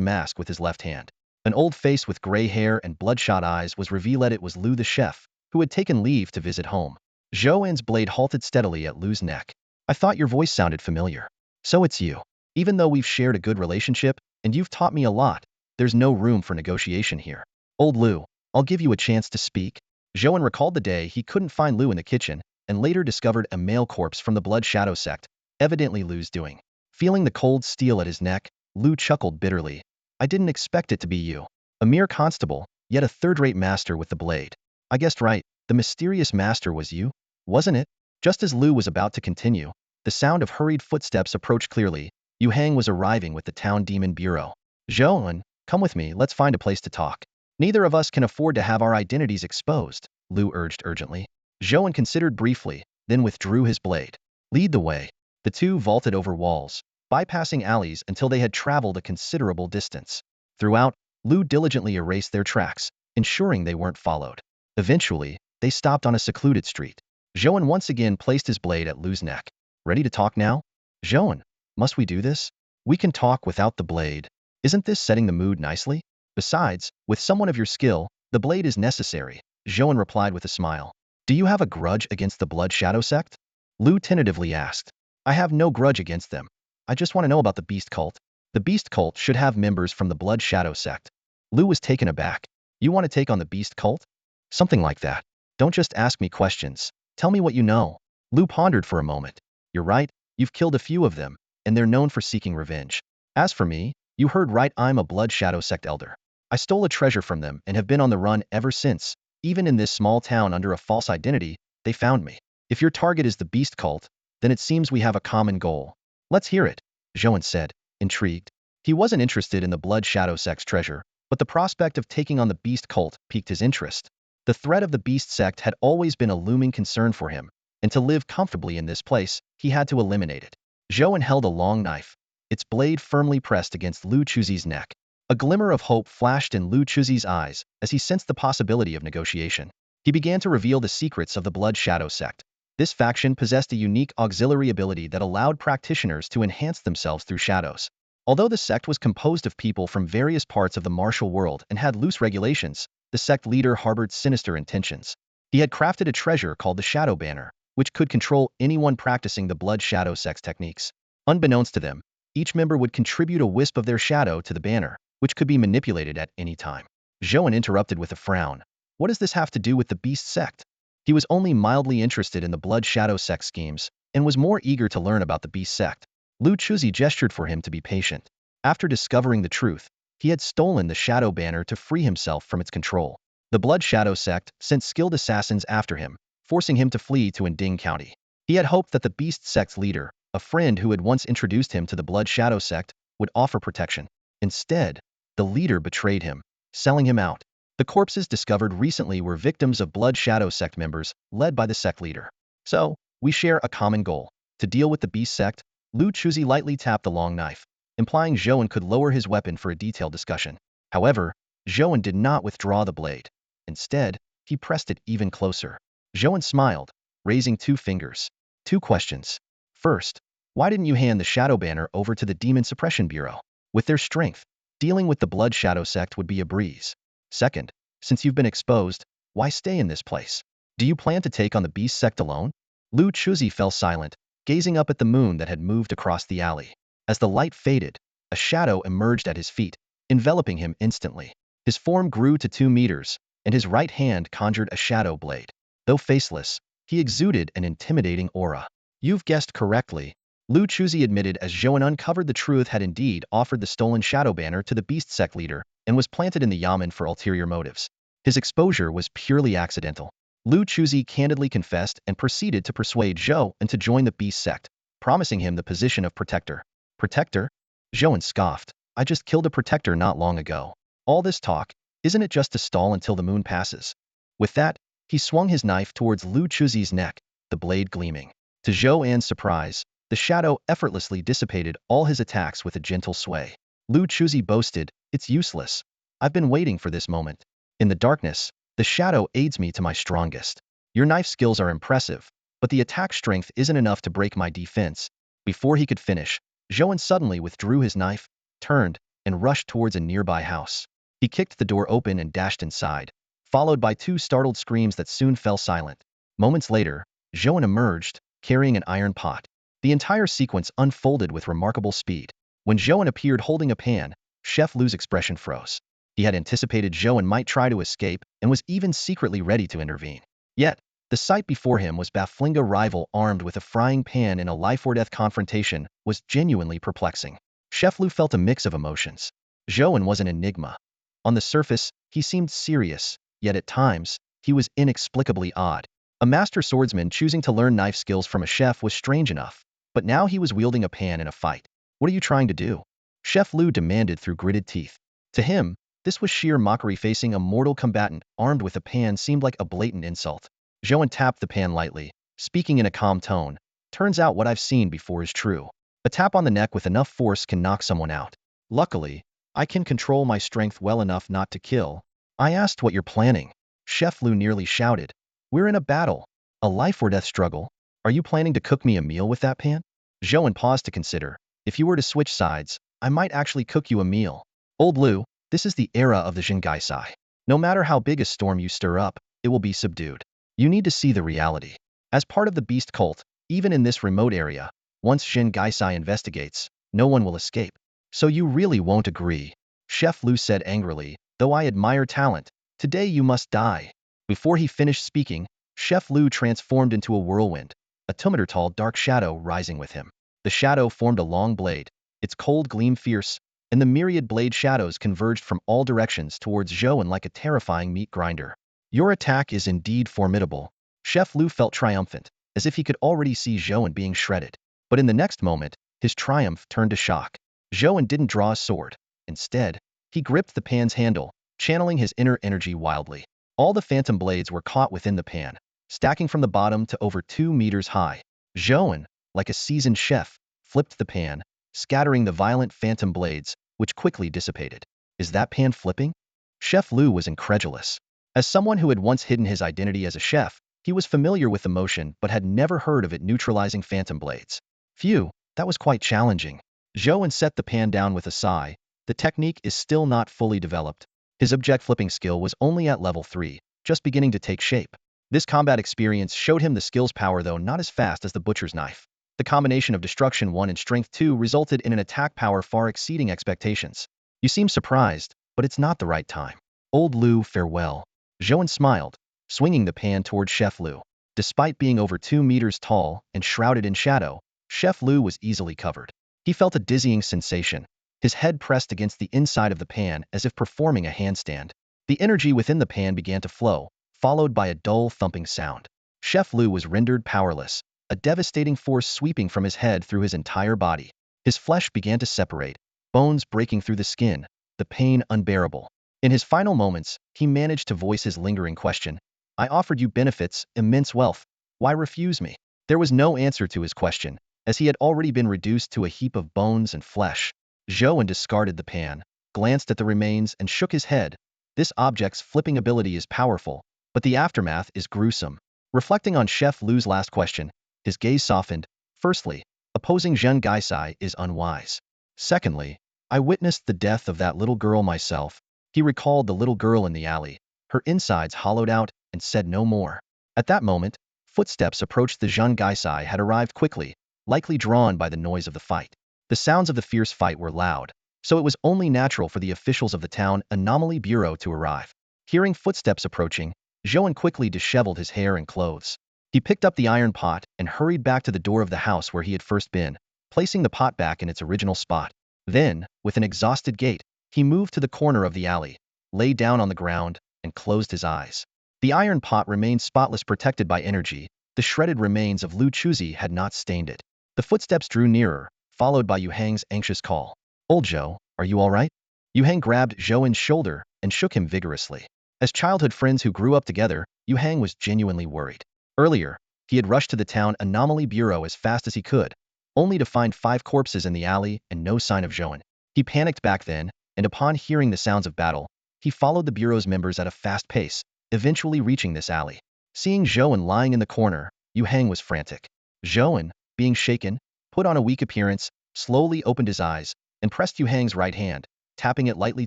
mask with his left hand. An old face with gray hair and bloodshot eyes was revealed. It was Lu the chef, who had taken leave to visit home. Zhou An's blade halted steadily at Lu's neck. "I thought your voice sounded familiar." "So it's you. Even though we've shared a good relationship, and you've taught me a lot, there's no room for negotiation here. Old Lu, I'll give you a chance to speak." Zhou An recalled the day he couldn't find Lu in the kitchen, and later discovered a male corpse from the Blood Shadow sect, evidently Lu's doing. Feeling the cold steel at his neck, Lu chuckled bitterly. "I didn't expect it to be you. A mere constable, yet a third-rate master with the blade. I guessed right, the mysterious master was you, wasn't it?" Just as Lu was about to continue, the sound of hurried footsteps approached clearly. Yu Hang was arriving with the town demon bureau. "Zhou An, come with me, let's find a place to talk." "Neither of us can afford to have our identities exposed," Lu urged urgently. Zhou An considered briefly, then withdrew his blade. "Lead the way." The two vaulted over walls, bypassing alleys until they had traveled a considerable distance. Throughout, Lu diligently erased their tracks, ensuring they weren't followed. Eventually, they stopped on a secluded street. Zhou An once again placed his blade at Lu's neck. "Ready to talk now?" "Zhou An, must we do this? We can talk without the blade. Isn't this setting the mood nicely? Besides, with someone of your skill, the blade is necessary," Zhou An replied with a smile. "Do you have a grudge against the Blood Shadow sect?" Lu tentatively asked. "I have no grudge against them. I just want to know about the Beast Cult." "The Beast Cult should have members from the Blood Shadow sect." Lu was taken aback. "You want to take on the Beast Cult?" "Something like that. Don't just ask me questions. Tell me what you know." Lu pondered for a moment. "You're right, you've killed a few of them, and they're known for seeking revenge. As for me, you heard right, I'm a Blood Shadow sect elder. I stole a treasure from them and have been on the run ever since, Even in this small town under a false identity, they found me. If your target is the beast cult, then it seems we have a common goal. Let's hear it, Zhou An said, intrigued. He wasn't interested in the blood shadow sect's treasure, but the prospect of taking on the beast cult piqued his interest. The threat of the beast sect had always been a looming concern for him, and to live comfortably in this place, he had to eliminate it. Zhou An held a long knife, its blade firmly pressed against Lu Chuzi's neck. A glimmer of hope flashed in Lu Chuzi's eyes as he sensed the possibility of negotiation. He began to reveal the secrets of the Blood Shadow sect. This faction possessed a unique auxiliary ability that allowed practitioners to enhance themselves through shadows. Although the sect was composed of people from various parts of the martial world and had loose regulations, the sect leader harbored sinister intentions. He had crafted a treasure called the Shadow Banner, which could control anyone practicing the Blood Shadow sect's techniques. Unbeknownst to them, each member would contribute a wisp of their shadow to the banner, which could be manipulated at any time. Zhou An interrupted with a frown. What does this have to do with the beast sect? He was only mildly interested in the Blood Shadow sect schemes, and was more eager to learn about the beast sect. Lu Chuzi gestured for him to be patient. After discovering the truth, he had stolen the Shadow Banner to free himself from its control. The Blood Shadow sect sent skilled assassins after him, forcing him to flee to Anding County. He had hoped that the beast sect's leader, a friend who had once introduced him to the Blood Shadow sect, would offer protection. Instead, the leader betrayed him, selling him out. The corpses discovered recently were victims of Blood Shadow sect members, led by the sect leader. So, we share a common goal. To deal with the beast sect, Lu Chuzi lightly tapped the long knife, implying Zhou An could lower his weapon for a detailed discussion. However, Zhou An did not withdraw the blade. Instead, he pressed it even closer. Zhou An smiled, raising 2 fingers. 2 questions. First, why didn't you hand the Shadow Banner over to the Demon Suppression Bureau? With their strength, dealing with the Blood Shadow sect would be a breeze. Second, since you've been exposed, why stay in this place? Do you plan to take on the beast sect alone? Lu Chuzi fell silent, gazing up at the moon that had moved across the alley. As the light faded, a shadow emerged at his feet, enveloping him instantly. His form grew to 2 meters, and his right hand conjured a shadow blade. Though faceless, he exuded an intimidating aura. You've guessed correctly, Lu Chuzi admitted as Zhou An uncovered the truth had indeed offered the stolen Shadow Banner to the beast sect leader and was planted in the yamen for ulterior motives. His exposure was purely accidental. Lu Chuzi candidly confessed and proceeded to persuade Zhou An to join the beast sect, promising him the position of protector. Protector? Zhou An scoffed. I just killed a protector not long ago. All this talk, isn't it just to stall until the moon passes? With that, he swung his knife towards Lu Chuzi's neck, the blade gleaming. To Zhou An's surprise, the shadow effortlessly dissipated all his attacks with a gentle sway. Lu Chuzi boasted, it's useless. I've been waiting for this moment. In the darkness, the shadow aids me to my strongest. Your knife skills are impressive, but the attack strength isn't enough to break my defense. Before he could finish, Zhou An suddenly withdrew his knife, turned, and rushed towards a nearby house. He kicked the door open and dashed inside, followed by 2 startled screams that soon fell silent. Moments later, Zhou An emerged, carrying an iron pot. The entire sequence unfolded with remarkable speed. When Zhou An appeared holding a pan, Chef Lu's expression froze. He had anticipated Zhou An might try to escape and was even secretly ready to intervene. Yet, the sight before him was baffling. A rival armed with a frying pan in a life-or-death confrontation was genuinely perplexing. Chef Lu felt a mix of emotions. Zhou An was an enigma. On the surface, he seemed serious, yet at times, he was inexplicably odd. A master swordsman choosing to learn knife skills from a chef was strange enough, but now he was wielding a pan in a fight. What are you trying to do? Chef Lu demanded through gritted teeth. To him, this was sheer mockery. Facing a mortal combatant armed with a pan seemed like a blatant insult. Zhou An tapped the pan lightly, speaking in a calm tone. Turns out what I've seen before is true. A tap on the neck with enough force can knock someone out. Luckily, I can control my strength well enough not to kill. I asked what you're planning. Chef Lu nearly shouted. We're in a battle. A life-or-death struggle. Are you planning to cook me a meal with that pan? Zhou An paused to consider. If you were to switch sides, I might actually cook you a meal. Old Lu, this is the era of the Zhengaisai. No matter how big a storm you stir up, it will be subdued. You need to see the reality. As part of the beast cult, even in this remote area, once Zhengaisai investigates, no one will escape. So you really won't agree? Chef Lu said angrily, though I admire talent, today you must die. Before he finished speaking, Chef Lu transformed into a whirlwind, a 2-meter-tall dark shadow rising with him. The shadow formed a long blade, its cold gleam fierce, and the myriad blade shadows converged from all directions towards Zhou An like a terrifying meat grinder. Your attack is indeed formidable. Chef Lu felt triumphant, as if he could already see Zhou An being shredded. But in the next moment, his triumph turned to shock. Zhou An didn't draw a sword. Instead, he gripped the pan's handle, channeling his inner energy wildly. All the phantom blades were caught within the pan, stacking from the bottom to over 2 meters high. Zhou An, like a seasoned chef, flipped the pan, scattering the violent phantom blades, which quickly dissipated. Is that pan flipping? Chef Lu was incredulous. As someone who had once hidden his identity as a chef, he was familiar with the motion but had never heard of it neutralizing phantom blades. Phew, that was quite challenging. Zhou An set the pan down with a sigh. The technique is still not fully developed. His object flipping skill was only at level 3, just beginning to take shape. This combat experience showed him the skill's power, though not as fast as the butcher's knife. The combination of Destruction 1 and Strength 2 resulted in an attack power far exceeding expectations. You seem surprised, but it's not the right time. Old Lu, farewell. Zhou An smiled, swinging the pan toward Chef Lu. Despite being over 2 meters tall and shrouded in shadow, Chef Lu was easily covered. He felt a dizzying sensation. His head pressed against the inside of the pan as if performing a handstand. The energy within the pan began to flow, followed by a dull thumping sound. Chef Lu was rendered powerless, a devastating force sweeping from his head through his entire body. His flesh began to separate, bones breaking through the skin, the pain unbearable. In his final moments, he managed to voice his lingering question. I offered you benefits, immense wealth. Why refuse me? There was no answer to his question, as he had already been reduced to a heap of bones and flesh. Zhou An discarded the pan, glanced at the remains and shook his head. This object's flipping ability is powerful, but the aftermath is gruesome. Reflecting on Chef Lu's last question, his gaze softened. Firstly, opposing Zheng Gaisai is unwise. Secondly, I witnessed the death of that little girl myself. He recalled the little girl in the alley, her insides hollowed out, and said no more. At that moment, footsteps approached the Zheng Gaisai had arrived quickly, likely drawn by the noise of the fight. The sounds of the fierce fight were loud, so it was only natural for the officials of the town anomaly bureau to arrive. Hearing footsteps approaching, Zhou An quickly disheveled his hair and clothes. He picked up the iron pot and hurried back to the door of the house where he had first been, placing the pot back in its original spot. Then, with an exhausted gait, he moved to the corner of the alley, lay down on the ground, and closed his eyes. The iron pot remained spotless, protected by energy. The shredded remains of Lu Chuzi had not stained it. The footsteps drew nearer, followed by Yu Hang's anxious call. Old Zhou, are you all right? Yu Hang grabbed Zhou An's shoulder and shook him vigorously. As childhood friends who grew up together, Yu Hang was genuinely worried. Earlier, he had rushed to the town anomaly bureau as fast as he could, only to find 5 corpses in the alley and no sign of Zhou An. He panicked back then, and upon hearing the sounds of battle, he followed the bureau's members at a fast pace, eventually reaching this alley. Seeing Zhou An lying in the corner, Yu Hang was frantic. Zhou An, being shaken, put on a weak appearance, slowly opened his eyes, and pressed Yu Hang's right hand, tapping it lightly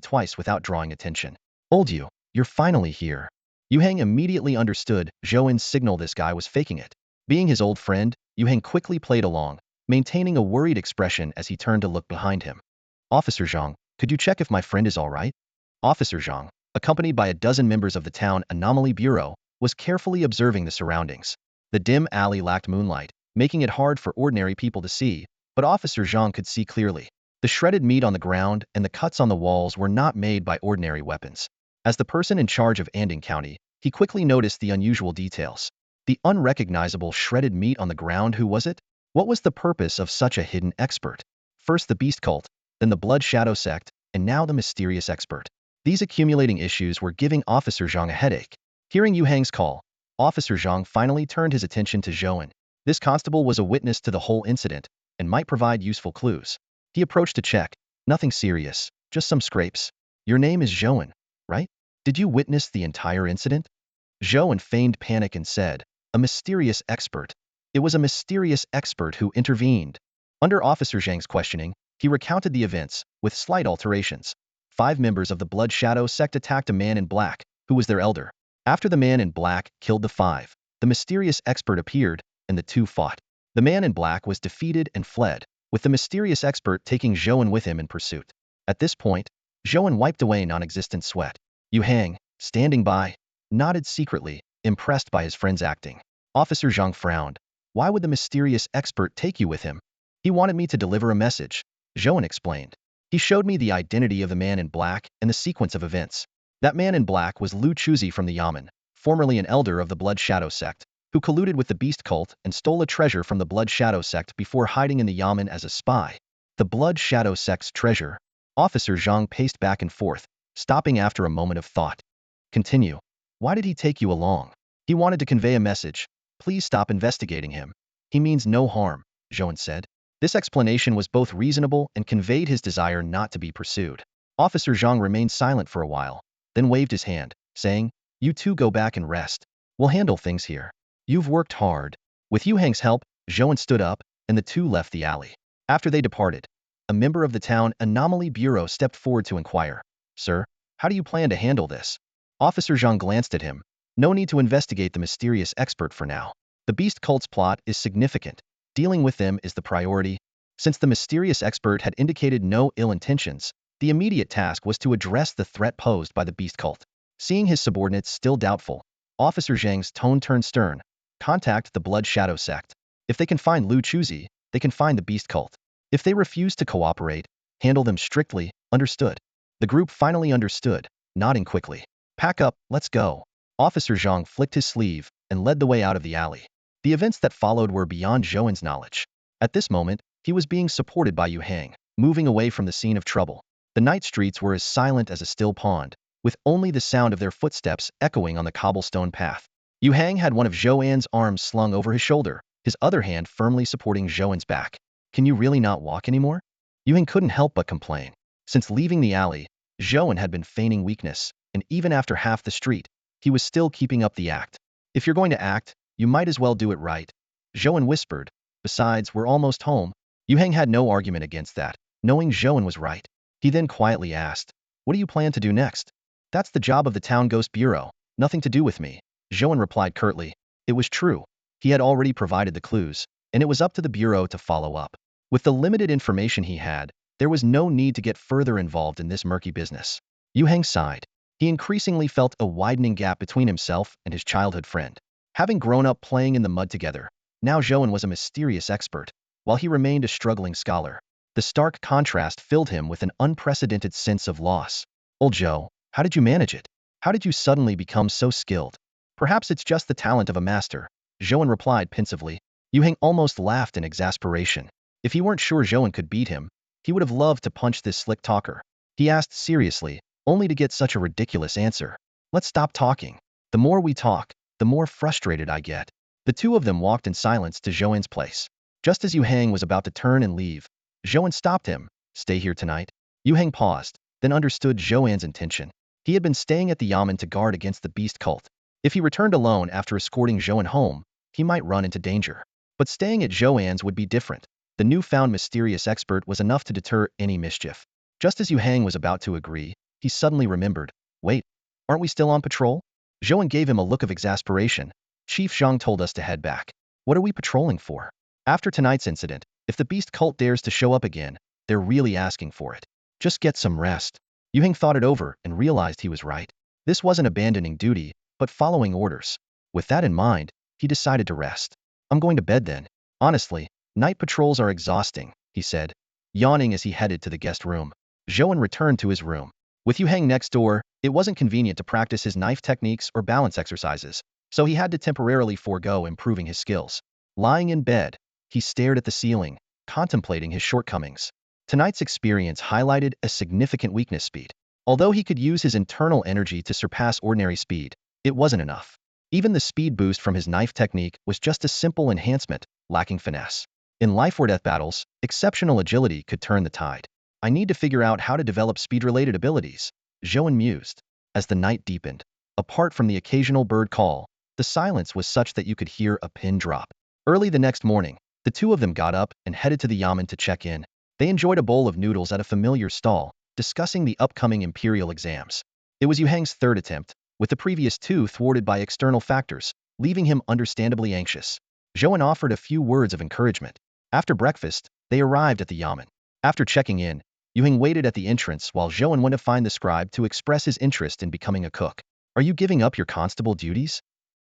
twice without drawing attention. Old Yu, you're finally here. Yu Hang immediately understood Zhou An's signal. This guy was faking it. Being his old friend, Yu Hang quickly played along, maintaining a worried expression as he turned to look behind him. Officer Zhang, could you check if my friend is all right? Officer Zhang, accompanied by a dozen members of the town anomaly bureau, was carefully observing the surroundings. The dim alley lacked moonlight, making it hard for ordinary people to see, but Officer Zhang could see clearly. The shredded meat on the ground and the cuts on the walls were not made by ordinary weapons. As the person in charge of Anding County, he quickly noticed the unusual details. The unrecognizable shredded meat on the ground. Who was it? What was the purpose of such a hidden expert? First the beast cult, then the blood shadow sect, and now the mysterious expert. These accumulating issues were giving Officer Zhang a headache. Hearing Yu Hang's call, Officer Zhang finally turned his attention to Zhou An. This constable was a witness to the whole incident and might provide useful clues. He approached to check. Nothing serious, just some scrapes. Your name is Zhou An, right? Did you witness the entire incident? Zhou An feigned panic and said, a mysterious expert. It was a mysterious expert who intervened. Under Officer Zhang's questioning, he recounted the events, with slight alterations. 5 members of the Blood Shadow sect attacked a man in black, who was their elder. After the man in black killed the 5, the mysterious expert appeared, and the 2 fought. The man in black was defeated and fled, with the mysterious expert taking Zhou An with him in pursuit. At this point, Zhou An wiped away non-existent sweat. Yu Hang, standing by, nodded secretly, impressed by his friend's acting. Officer Zhang frowned. Why would the mysterious expert take you with him? He wanted me to deliver a message, Zhou An explained. He showed me the identity of the man in black and the sequence of events. That man in black was Lu Chuzi from the yamen, formerly an elder of the Blood Shadow sect, who colluded with the Beast cult and stole a treasure from the Blood Shadow sect before hiding in the yamen as a spy. The Blood Shadow sect's treasure. Officer Zhang paced back and forth, stopping after a moment of thought. Continue. Why did he take you along? He wanted to convey a message. Please stop investigating him. He means no harm, Zhou An said. This explanation was both reasonable and conveyed his desire not to be pursued. Officer Zhang remained silent for a while, then waved his hand, saying, You two go back and rest. We'll handle things here. You've worked hard. With Yu Hang's help, Zhou An stood up, and the two left the alley. After they departed, a member of the town anomaly bureau stepped forward to inquire, Sir, how do you plan to handle this? Officer Zhang glanced at him. No need to investigate the mysterious expert for now. The Beast cult's plot is significant. Dealing with them is the priority. Since the mysterious expert had indicated no ill intentions, the immediate task was to address the threat posed by the Beast cult. Seeing his subordinates still doubtful, Officer Zhang's tone turned stern. Contact the Blood Shadow sect. If they can find Lu Chuzi, they can find the Beast cult. If they refuse to cooperate, handle them strictly, understood. The group finally understood, nodding quickly. Pack up, let's go. Officer Zhang flicked his sleeve and led the way out of the alley. The events that followed were beyond Zhou An's knowledge. At this moment, he was being supported by Yu Hang, moving away from the scene of trouble. The night streets were as silent as a still pond, with only the sound of their footsteps echoing on the cobblestone path. Yu Hang had one of Zhou An's arms slung over his shoulder, his other hand firmly supporting Zhou An's back. Can you really not walk anymore? Yu Hang couldn't help but complain. Since leaving the alley, Zhou An had been feigning weakness, and even after half the street, he was still keeping up the act. If you're going to act, you might as well do it right, Zhou An whispered. Besides, we're almost home. Yu Hang had no argument against that, knowing Zhou An was right. He then quietly asked, What do you plan to do next? That's the job of the Town Ghost Bureau, nothing to do with me, Zhou An replied curtly. It was true. He had already provided the clues, and it was up to the Bureau to follow up. With the limited information he had, there was no need to get further involved in this murky business. Yu Hang sighed. He increasingly felt a widening gap between himself and his childhood friend. Having grown up playing in the mud together, now Zhou An was a mysterious expert, while he remained a struggling scholar. The stark contrast filled him with an unprecedented sense of loss. Old Zhou, how did you manage it? How did you suddenly become so skilled? Perhaps it's just the talent of a master, Zhou An replied pensively. Yu Hang almost laughed in exasperation. If he weren't sure Zhou An could beat him, he would have loved to punch this slick talker. He asked seriously, only to get such a ridiculous answer. Let's stop talking. The more we talk, the more frustrated I get. The two of them walked in silence to Zhou An's place. Just as Yu Hang was about to turn and leave, Zhou An stopped him. Stay here tonight? Yu Hang paused, then understood Zhou An's intention. He had been staying at the yamen to guard against the Beast cult. If he returned alone after escorting Zhou An home, he might run into danger. But staying at Zhou An's would be different. The newfound mysterious expert was enough to deter any mischief. Just as Yu Hang was about to agree, he suddenly remembered. Wait, aren't we still on patrol? Zhou An gave him a look of exasperation. Chief Zhang told us to head back. What are we patrolling for? After tonight's incident, if the Beast cult dares to show up again, they're really asking for it. Just get some rest. Yu Hang thought it over and realized he was right. This wasn't abandoning duty, but following orders. With that in mind, he decided to rest. I'm going to bed then. Honestly, night patrols are exhausting, he said, yawning as he headed to the guest room. Zhou An returned to his room. With Yu Hang next door, it wasn't convenient to practice his knife techniques or balance exercises, so he had to temporarily forego improving his skills. Lying in bed, he stared at the ceiling, contemplating his shortcomings. Tonight's experience highlighted a significant weakness: speed. Although he could use his internal energy to surpass ordinary speed, it wasn't enough. Even the speed boost from his knife technique was just a simple enhancement, lacking finesse. In life-or-death battles, exceptional agility could turn the tide. I need to figure out how to develop speed-related abilities, Zhou An mused. As the night deepened, apart from the occasional bird call, the silence was such that you could hear a pin drop. Early the next morning, the two of them got up and headed to the yamen to check in. They enjoyed a bowl of noodles at a familiar stall, discussing the upcoming imperial exams. It was Yu Hang's third attempt, with the previous two thwarted by external factors, leaving him understandably anxious. Zhou An offered a few words of encouragement. After breakfast, they arrived at the yamen. After checking in, Yu Hang waited at the entrance while Zhou An went to find the scribe to express his interest in becoming a cook. Are you giving up your constable duties?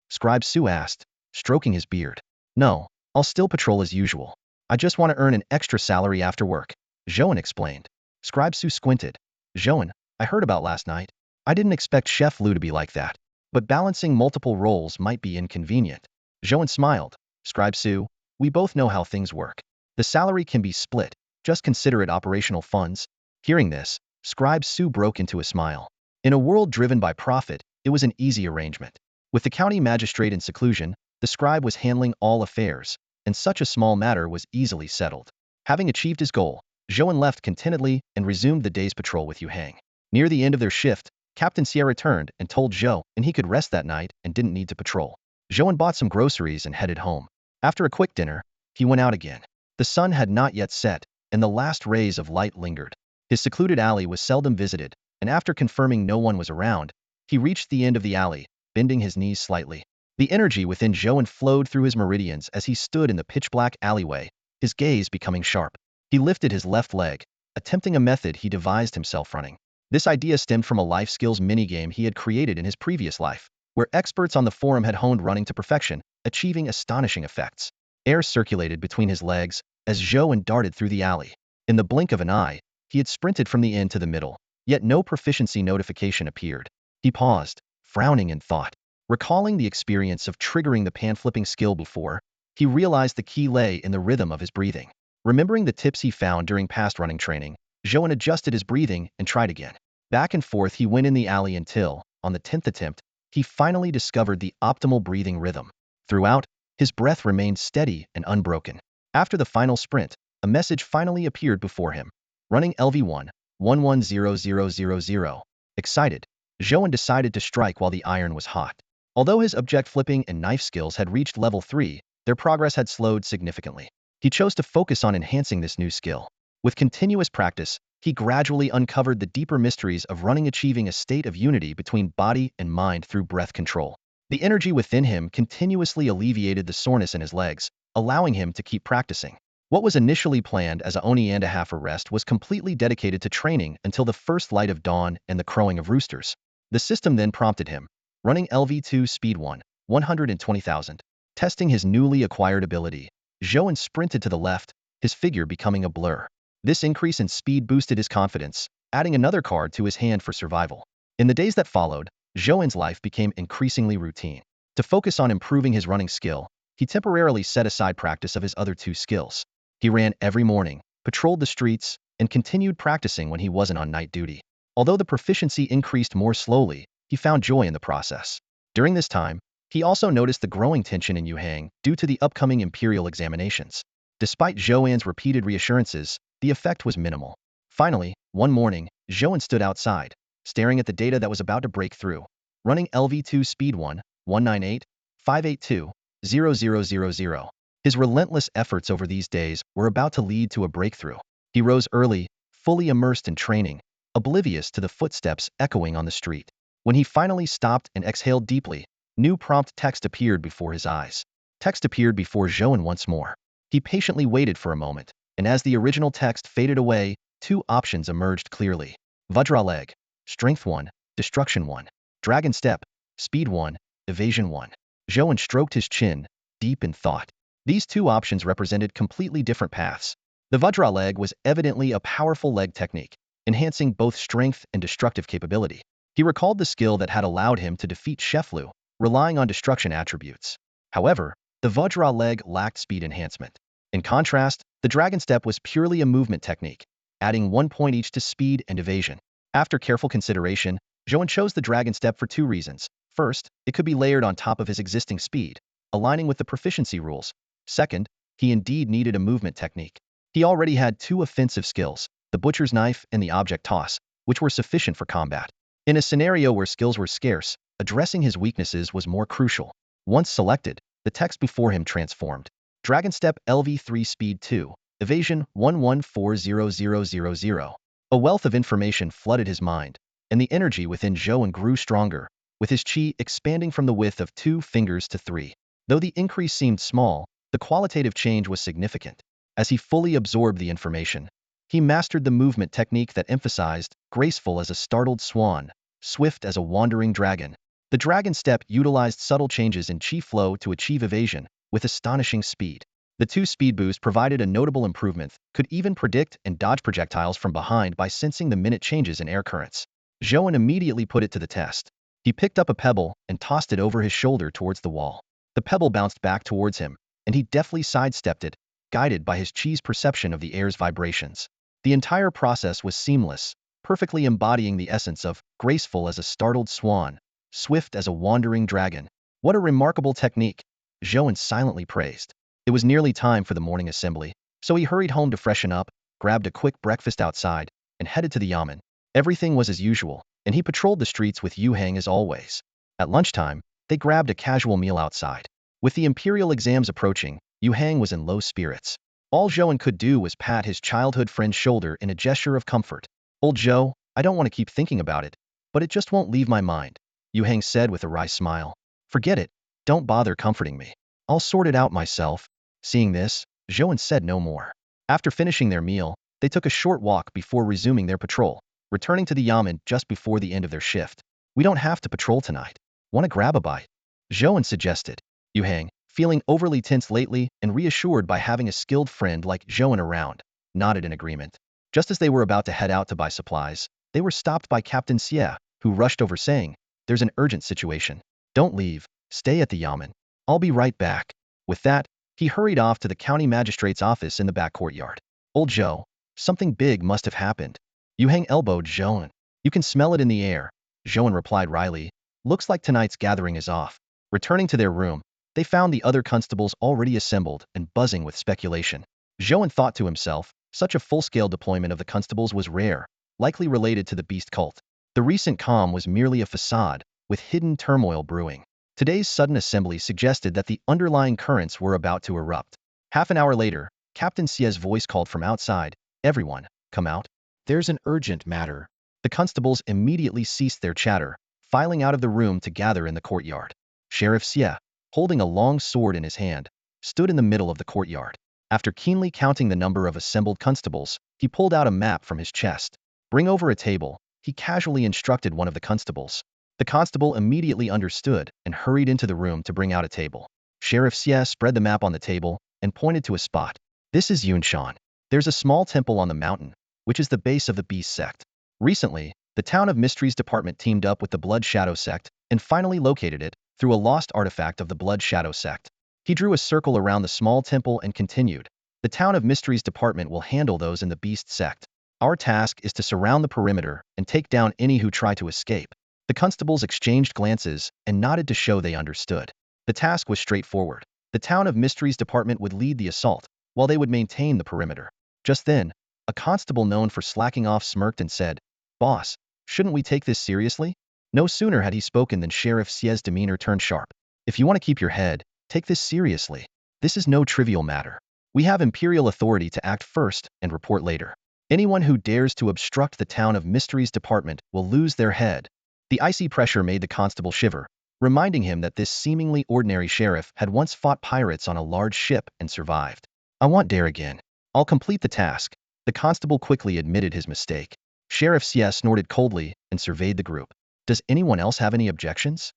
Scribe Su asked, stroking his beard. No, I'll still patrol as usual. I just want to earn an extra salary after work, Zhou An explained. Scribe Su squinted. Zhou An, I heard about last night. I didn't expect Chef Lu to be like that. but balancing multiple roles might be inconvenient. Zhou An smiled. Scribe Su, we both know how things work. The salary can be split. Just consider it operational funds. Hearing this, Scribe Su broke into a smile. In a world driven by profit, it was an easy arrangement. With the county magistrate in seclusion, the scribe was handling all affairs, and such a small matter was easily settled. Having achieved his goal, Zhou An left contentedly and resumed the day's patrol with Yu Hang. Near the end of their shift, Captain Xie returned and told Zhou An he could rest that night and didn't need to patrol. Zhou An bought some groceries and headed home. After a quick dinner, he went out again. The sun had not yet set, and the last rays of light lingered. His secluded alley was seldom visited, and after confirming no one was around, he reached the end of the alley, bending his knees slightly. The energy within Zhou An flowed through his meridians as he stood in the pitch-black alleyway, his gaze becoming sharp. He lifted his left leg, attempting a method he devised himself running. This idea stemmed from a life skills minigame he had created in his previous life, where experts on the forum had honed running to perfection, achieving astonishing effects. Air circulated between his legs as Zhou An darted through the alley. In the blink of an eye, he had sprinted from the end to the middle, yet no proficiency notification appeared. He paused, frowning in thought. Recalling the experience of triggering the pan-flipping skill before, he realized the key lay in the rhythm of his breathing. Remembering the tips he found during past running training, Zhou An adjusted his breathing and tried again. Back and forth he went in the alley until, on the 10th attempt, he finally discovered the optimal breathing rhythm. Throughout, his breath remained steady and unbroken. After the final sprint, a message finally appeared before him. Running LV1, 110000. Excited, Zhou An decided to strike while the iron was hot. Although his object flipping and knife skills had reached level 3, their progress had slowed significantly. He chose to focus on enhancing this new skill. With continuous practice, he gradually uncovered the deeper mysteries of running, achieving a state of unity between body and mind through breath control. The energy within him continuously alleviated the soreness in his legs, allowing him to keep practicing. What was initially planned as a oni and a half a rest was completely dedicated to training until the first light of dawn and the crowing of roosters. The system then prompted him, running LV2 speed 120,000. Testing his newly acquired ability, Zhou An sprinted to the left, his figure becoming a blur. This increase in speed boosted his confidence, adding another card to his hand for survival. In the days that followed, Zhou An's life became increasingly routine. To focus on improving his running skill, he temporarily set aside practice of his other two skills. He ran every morning, patrolled the streets, and continued practicing when he wasn't on night duty. Although the proficiency increased more slowly, he found joy in the process. During this time, he also noticed the growing tension in Yu Hang due to the upcoming imperial examinations. Despite Zhou An's repeated reassurances, the effect was minimal. Finally, one morning, Zhou An stood outside, staring at the data that was about to break through. Running LV2 speed 198,582,0000. His relentless efforts over these days were about to lead to a breakthrough. He rose early, fully immersed in training, oblivious to the footsteps echoing on the street. When he finally stopped and exhaled deeply, new prompt text appeared before his eyes. Text appeared before Zhou An once more. He patiently waited for a moment, and as the original text faded away, two options emerged clearly. Vajra leg, strength 1, destruction 1. Dragon step, speed 1, evasion 1. Zhou An stroked his chin, deep in thought. These two options represented completely different paths. The Vajra leg was evidently a powerful leg technique, enhancing both strength and destructive capability. He recalled the skill that had allowed him to defeat Sheflu, relying on destruction attributes. However, the Vajra leg lacked speed enhancement. In contrast, the Dragon Step was purely a movement technique, adding 1 point each to speed and evasion. After careful consideration, Zhou An chose the Dragon Step for two reasons. First, it could be layered on top of his existing speed, aligning with the proficiency rules. Second, he indeed needed a movement technique. He already had two offensive skills, the Butcher's Knife and the Object Toss, which were sufficient for combat. In a scenario where skills were scarce, addressing his weaknesses was more crucial. Once selected, the text before him transformed. Dragon Step LV3 Speed 2, Evasion 114000. A wealth of information flooded his mind, and the energy within Zhou An grew stronger, with his chi expanding from the width of 2 fingers to 3. Though the increase seemed small, the qualitative change was significant. As he fully absorbed the information, he mastered the movement technique that emphasized graceful as a startled swan, swift as a wandering dragon. The Dragon Step utilized subtle changes in chi flow to achieve evasion with astonishing speed. The two speed boosts provided a notable improvement, could even predict and dodge projectiles from behind by sensing the minute changes in air currents. Zhou An immediately put it to the test. He picked up a pebble and tossed it over his shoulder towards the wall. The pebble bounced back towards him, and he deftly sidestepped it, guided by his chi's perception of the air's vibrations. The entire process was seamless, perfectly embodying the essence of graceful as a startled swan, swift as a wandering dragon. What a remarkable technique, Zhou An silently praised. It was nearly time for the morning assembly, so he hurried home to freshen up, grabbed a quick breakfast outside, and headed to the yamen. Everything was as usual, and he patrolled the streets with Yu Hang as always. At lunchtime, they grabbed a casual meal outside. With the imperial exams approaching, Yu Hang was in low spirits. All Zhou An could do was pat his childhood friend's shoulder in a gesture of comfort. "Old Zhou, I don't want to keep thinking about it, but it just won't leave my mind," Yu Hang said with a wry smile. "Forget it, don't bother comforting me. I'll sort it out myself." Seeing this, Zhou An said no more. After finishing their meal, they took a short walk before resuming their patrol, returning to the yamen just before the end of their shift. "We don't have to patrol tonight. Want to grab a bite?" Zhou An suggested. Yu Hang, feeling overly tense lately and reassured by having a skilled friend like Zhou An around, nodded in agreement. Just as they were about to head out to buy supplies, they were stopped by Captain Xie, who rushed over saying, "There's an urgent situation. Don't leave, stay at the yamen. I'll be right back." With that, he hurried off to the county magistrate's office in the back courtyard. "Old Zhou, something big must have happened." Yu Hang elbowed Zhou An. "You can smell it in the air," Zhou An replied wryly. "Looks like tonight's gathering is off." Returning to their room, they found the other constables already assembled and buzzing with speculation. Zhou An thought to himself, such a full-scale deployment of the constables was rare, likely related to the beast cult. The recent calm was merely a facade, with hidden turmoil brewing. Today's sudden assembly suggested that the underlying currents were about to erupt. Half an hour later, Captain Xie's voice called from outside, "Everyone, come out. There's an urgent matter." The constables immediately ceased their chatter, filing out of the room to gather in the courtyard. Sheriff Xie, holding a long sword in his hand, stood in the middle of the courtyard. After keenly counting the number of assembled constables, he pulled out a map from his chest. "Bring over a table," he casually instructed one of the constables. The constable immediately understood and hurried into the room to bring out a table. Sheriff Xie spread the map on the table and pointed to a spot. "This is Yunshan. There's a small temple on the mountain, which is the base of the beast sect. Recently, the Town of Mysteries Department teamed up with the Blood Shadow sect and finally located it through a lost artifact of the Blood Shadow sect." He drew a circle around the small temple and continued, "The Town of Mysteries Department will handle those in the beast sect. Our task is to surround the perimeter and take down any who try to escape." The constables exchanged glances and nodded to show they understood. The task was straightforward. The Town of Mysteries Department would lead the assault, while they would maintain the perimeter. Just then, a constable known for slacking off smirked and said, "Boss, shouldn't we take this seriously?" No sooner had he spoken than Sheriff Xie's demeanor turned sharp. "If you want to keep your head, take this seriously. This is no trivial matter. We have imperial authority to act first and report later. Anyone who dares to obstruct the Town of Mysteries Department will lose their head." The icy pressure made the constable shiver, reminding him that this seemingly ordinary sheriff had once fought pirates on a large ship and survived. "I want dare again. I'll complete the task." The constable quickly admitted his mistake. Sheriff Xie snorted coldly and surveyed the group. "Does anyone else have any objections?"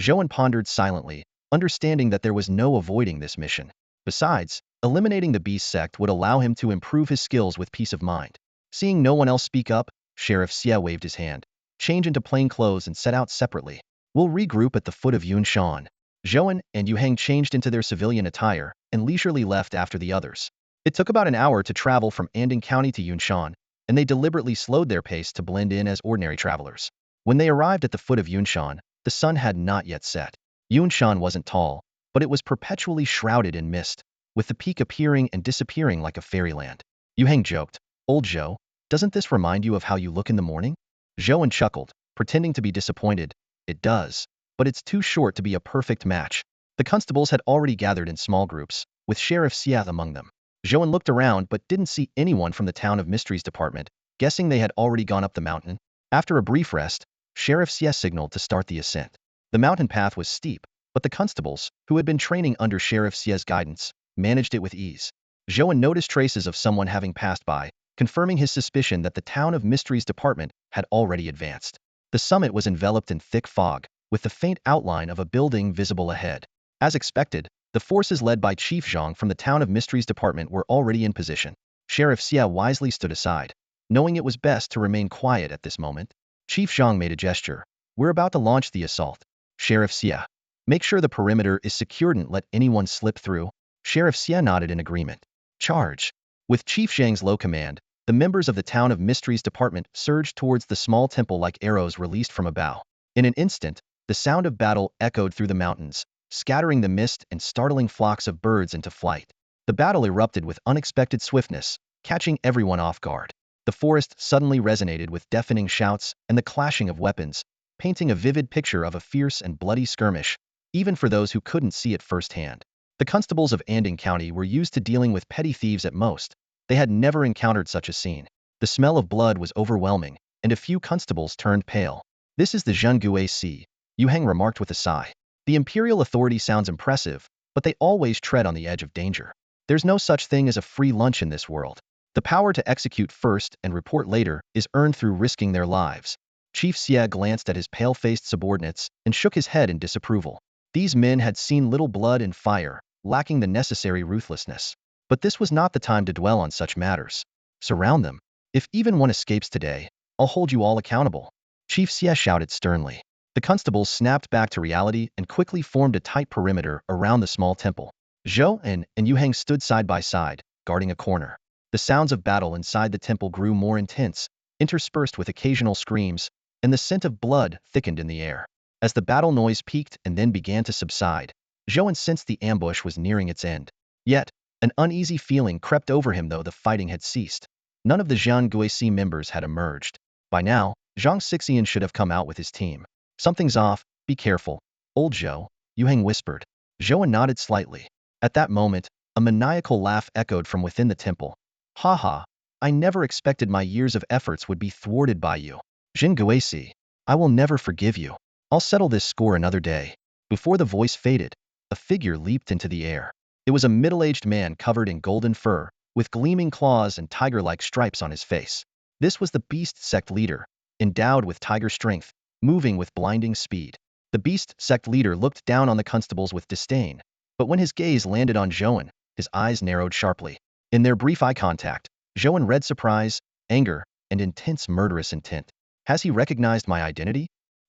Zhou An pondered silently, understanding that there was no avoiding this mission. Besides, eliminating the beast sect would allow him to improve his skills with peace of mind. Seeing no one else speak up, Sheriff Xie waved his hand. "Change into plain clothes and set out separately. We'll regroup at the foot of Yunshan." Zhou An and Yu Hang changed into their civilian attire and leisurely left after the others. It took about an hour to travel from Anding County to Yunshan, and they deliberately slowed their pace to blend in as ordinary travelers. When they arrived at the foot of Yunshan, the sun had not yet set. Yunshan wasn't tall, but it was perpetually shrouded in mist, with the peak appearing and disappearing like a fairyland. Yu Hang joked, "Old Zhou, doesn't this remind you of how you look in the morning?" Zhou An chuckled, pretending to be disappointed. "It does, but it's too short to be a perfect match." The constables had already gathered in small groups, with Sheriff Xie among them. Zhou An looked around but didn't see anyone from the Town of Mysteries Department, guessing they had already gone up the mountain. After a brief rest, Sheriff Xie signaled to start the ascent. The mountain path was steep, but the constables, who had been training under Sheriff Xie's guidance, managed it with ease. Zhou An noticed traces of someone having passed by, confirming his suspicion that the Town of Mysteries Department had already advanced. The summit was enveloped in thick fog, with the faint outline of a building visible ahead. As expected, the forces led by Chief Zhang from the Town of Mysteries Department were already in position. Sheriff Xie wisely stood aside, knowing it was best to remain quiet at this moment. Chief Zhang made a gesture. We're about to launch the assault. Sheriff Xia. Make sure the perimeter is secured and let anyone slip through. Sheriff Xia nodded in agreement. Charge. With Chief Zhang's low command, the members of the Town of Mysteries Department surged towards the small temple like arrows released from a bow. In an instant, the sound of battle echoed through the mountains, scattering the mist and startling flocks of birds into flight. The battle erupted with unexpected swiftness, catching everyone off guard. The forest suddenly resonated with deafening shouts and the clashing of weapons, painting a vivid picture of a fierce and bloody skirmish, even for those who couldn't see it firsthand. The constables of Anding County were used to dealing with petty thieves at most. They had never encountered such a scene. The smell of blood was overwhelming, and a few constables turned pale. This is the Zheng-tall, Yu Heng remarked with a sigh. The imperial authority sounds impressive, but they always tread on the edge of danger. There's no such thing as a free lunch in this world. The power to execute first and report later is earned through risking their lives. Chief Xia glanced at his pale-faced subordinates and shook his head in disapproval. These men had seen little blood and fire, lacking the necessary ruthlessness. But this was not the time to dwell on such matters. Surround them. If even one escapes today, I'll hold you all accountable. Chief Xia shouted sternly. The constables snapped back to reality and quickly formed a tight perimeter around the small temple. Zhou An and Yu Heng stood side by side, guarding a corner. The sounds of battle inside the temple grew more intense, interspersed with occasional screams, and the scent of blood thickened in the air. As the battle noise peaked and then began to subside, Zhou An sensed the ambush was nearing its end. Yet, an uneasy feeling crept over him though the fighting had ceased. None of the Zhang members had emerged. By now, Zhang Xixian should have come out with his team. Something's off, be careful. Old Zhou, Yu Heng whispered. Zhou An nodded slightly. At that moment, a maniacal laugh echoed from within the temple. Ha ha, I never expected my years of efforts would be thwarted by you. Zheng, I will never forgive you. I'll settle this score another day. Before the voice faded, a figure leaped into the air. It was a middle-aged man covered in golden fur, with gleaming claws and tiger-like stripes on his face. This was the Beast Sect leader, endowed with tiger strength, moving with blinding speed. The Beast Sect leader looked down on the constables with disdain, but when his gaze landed on Zhou An, his eyes narrowed sharply. In their brief eye contact, Zhou An read surprise, anger, and intense murderous intent. Has he recognized my identity?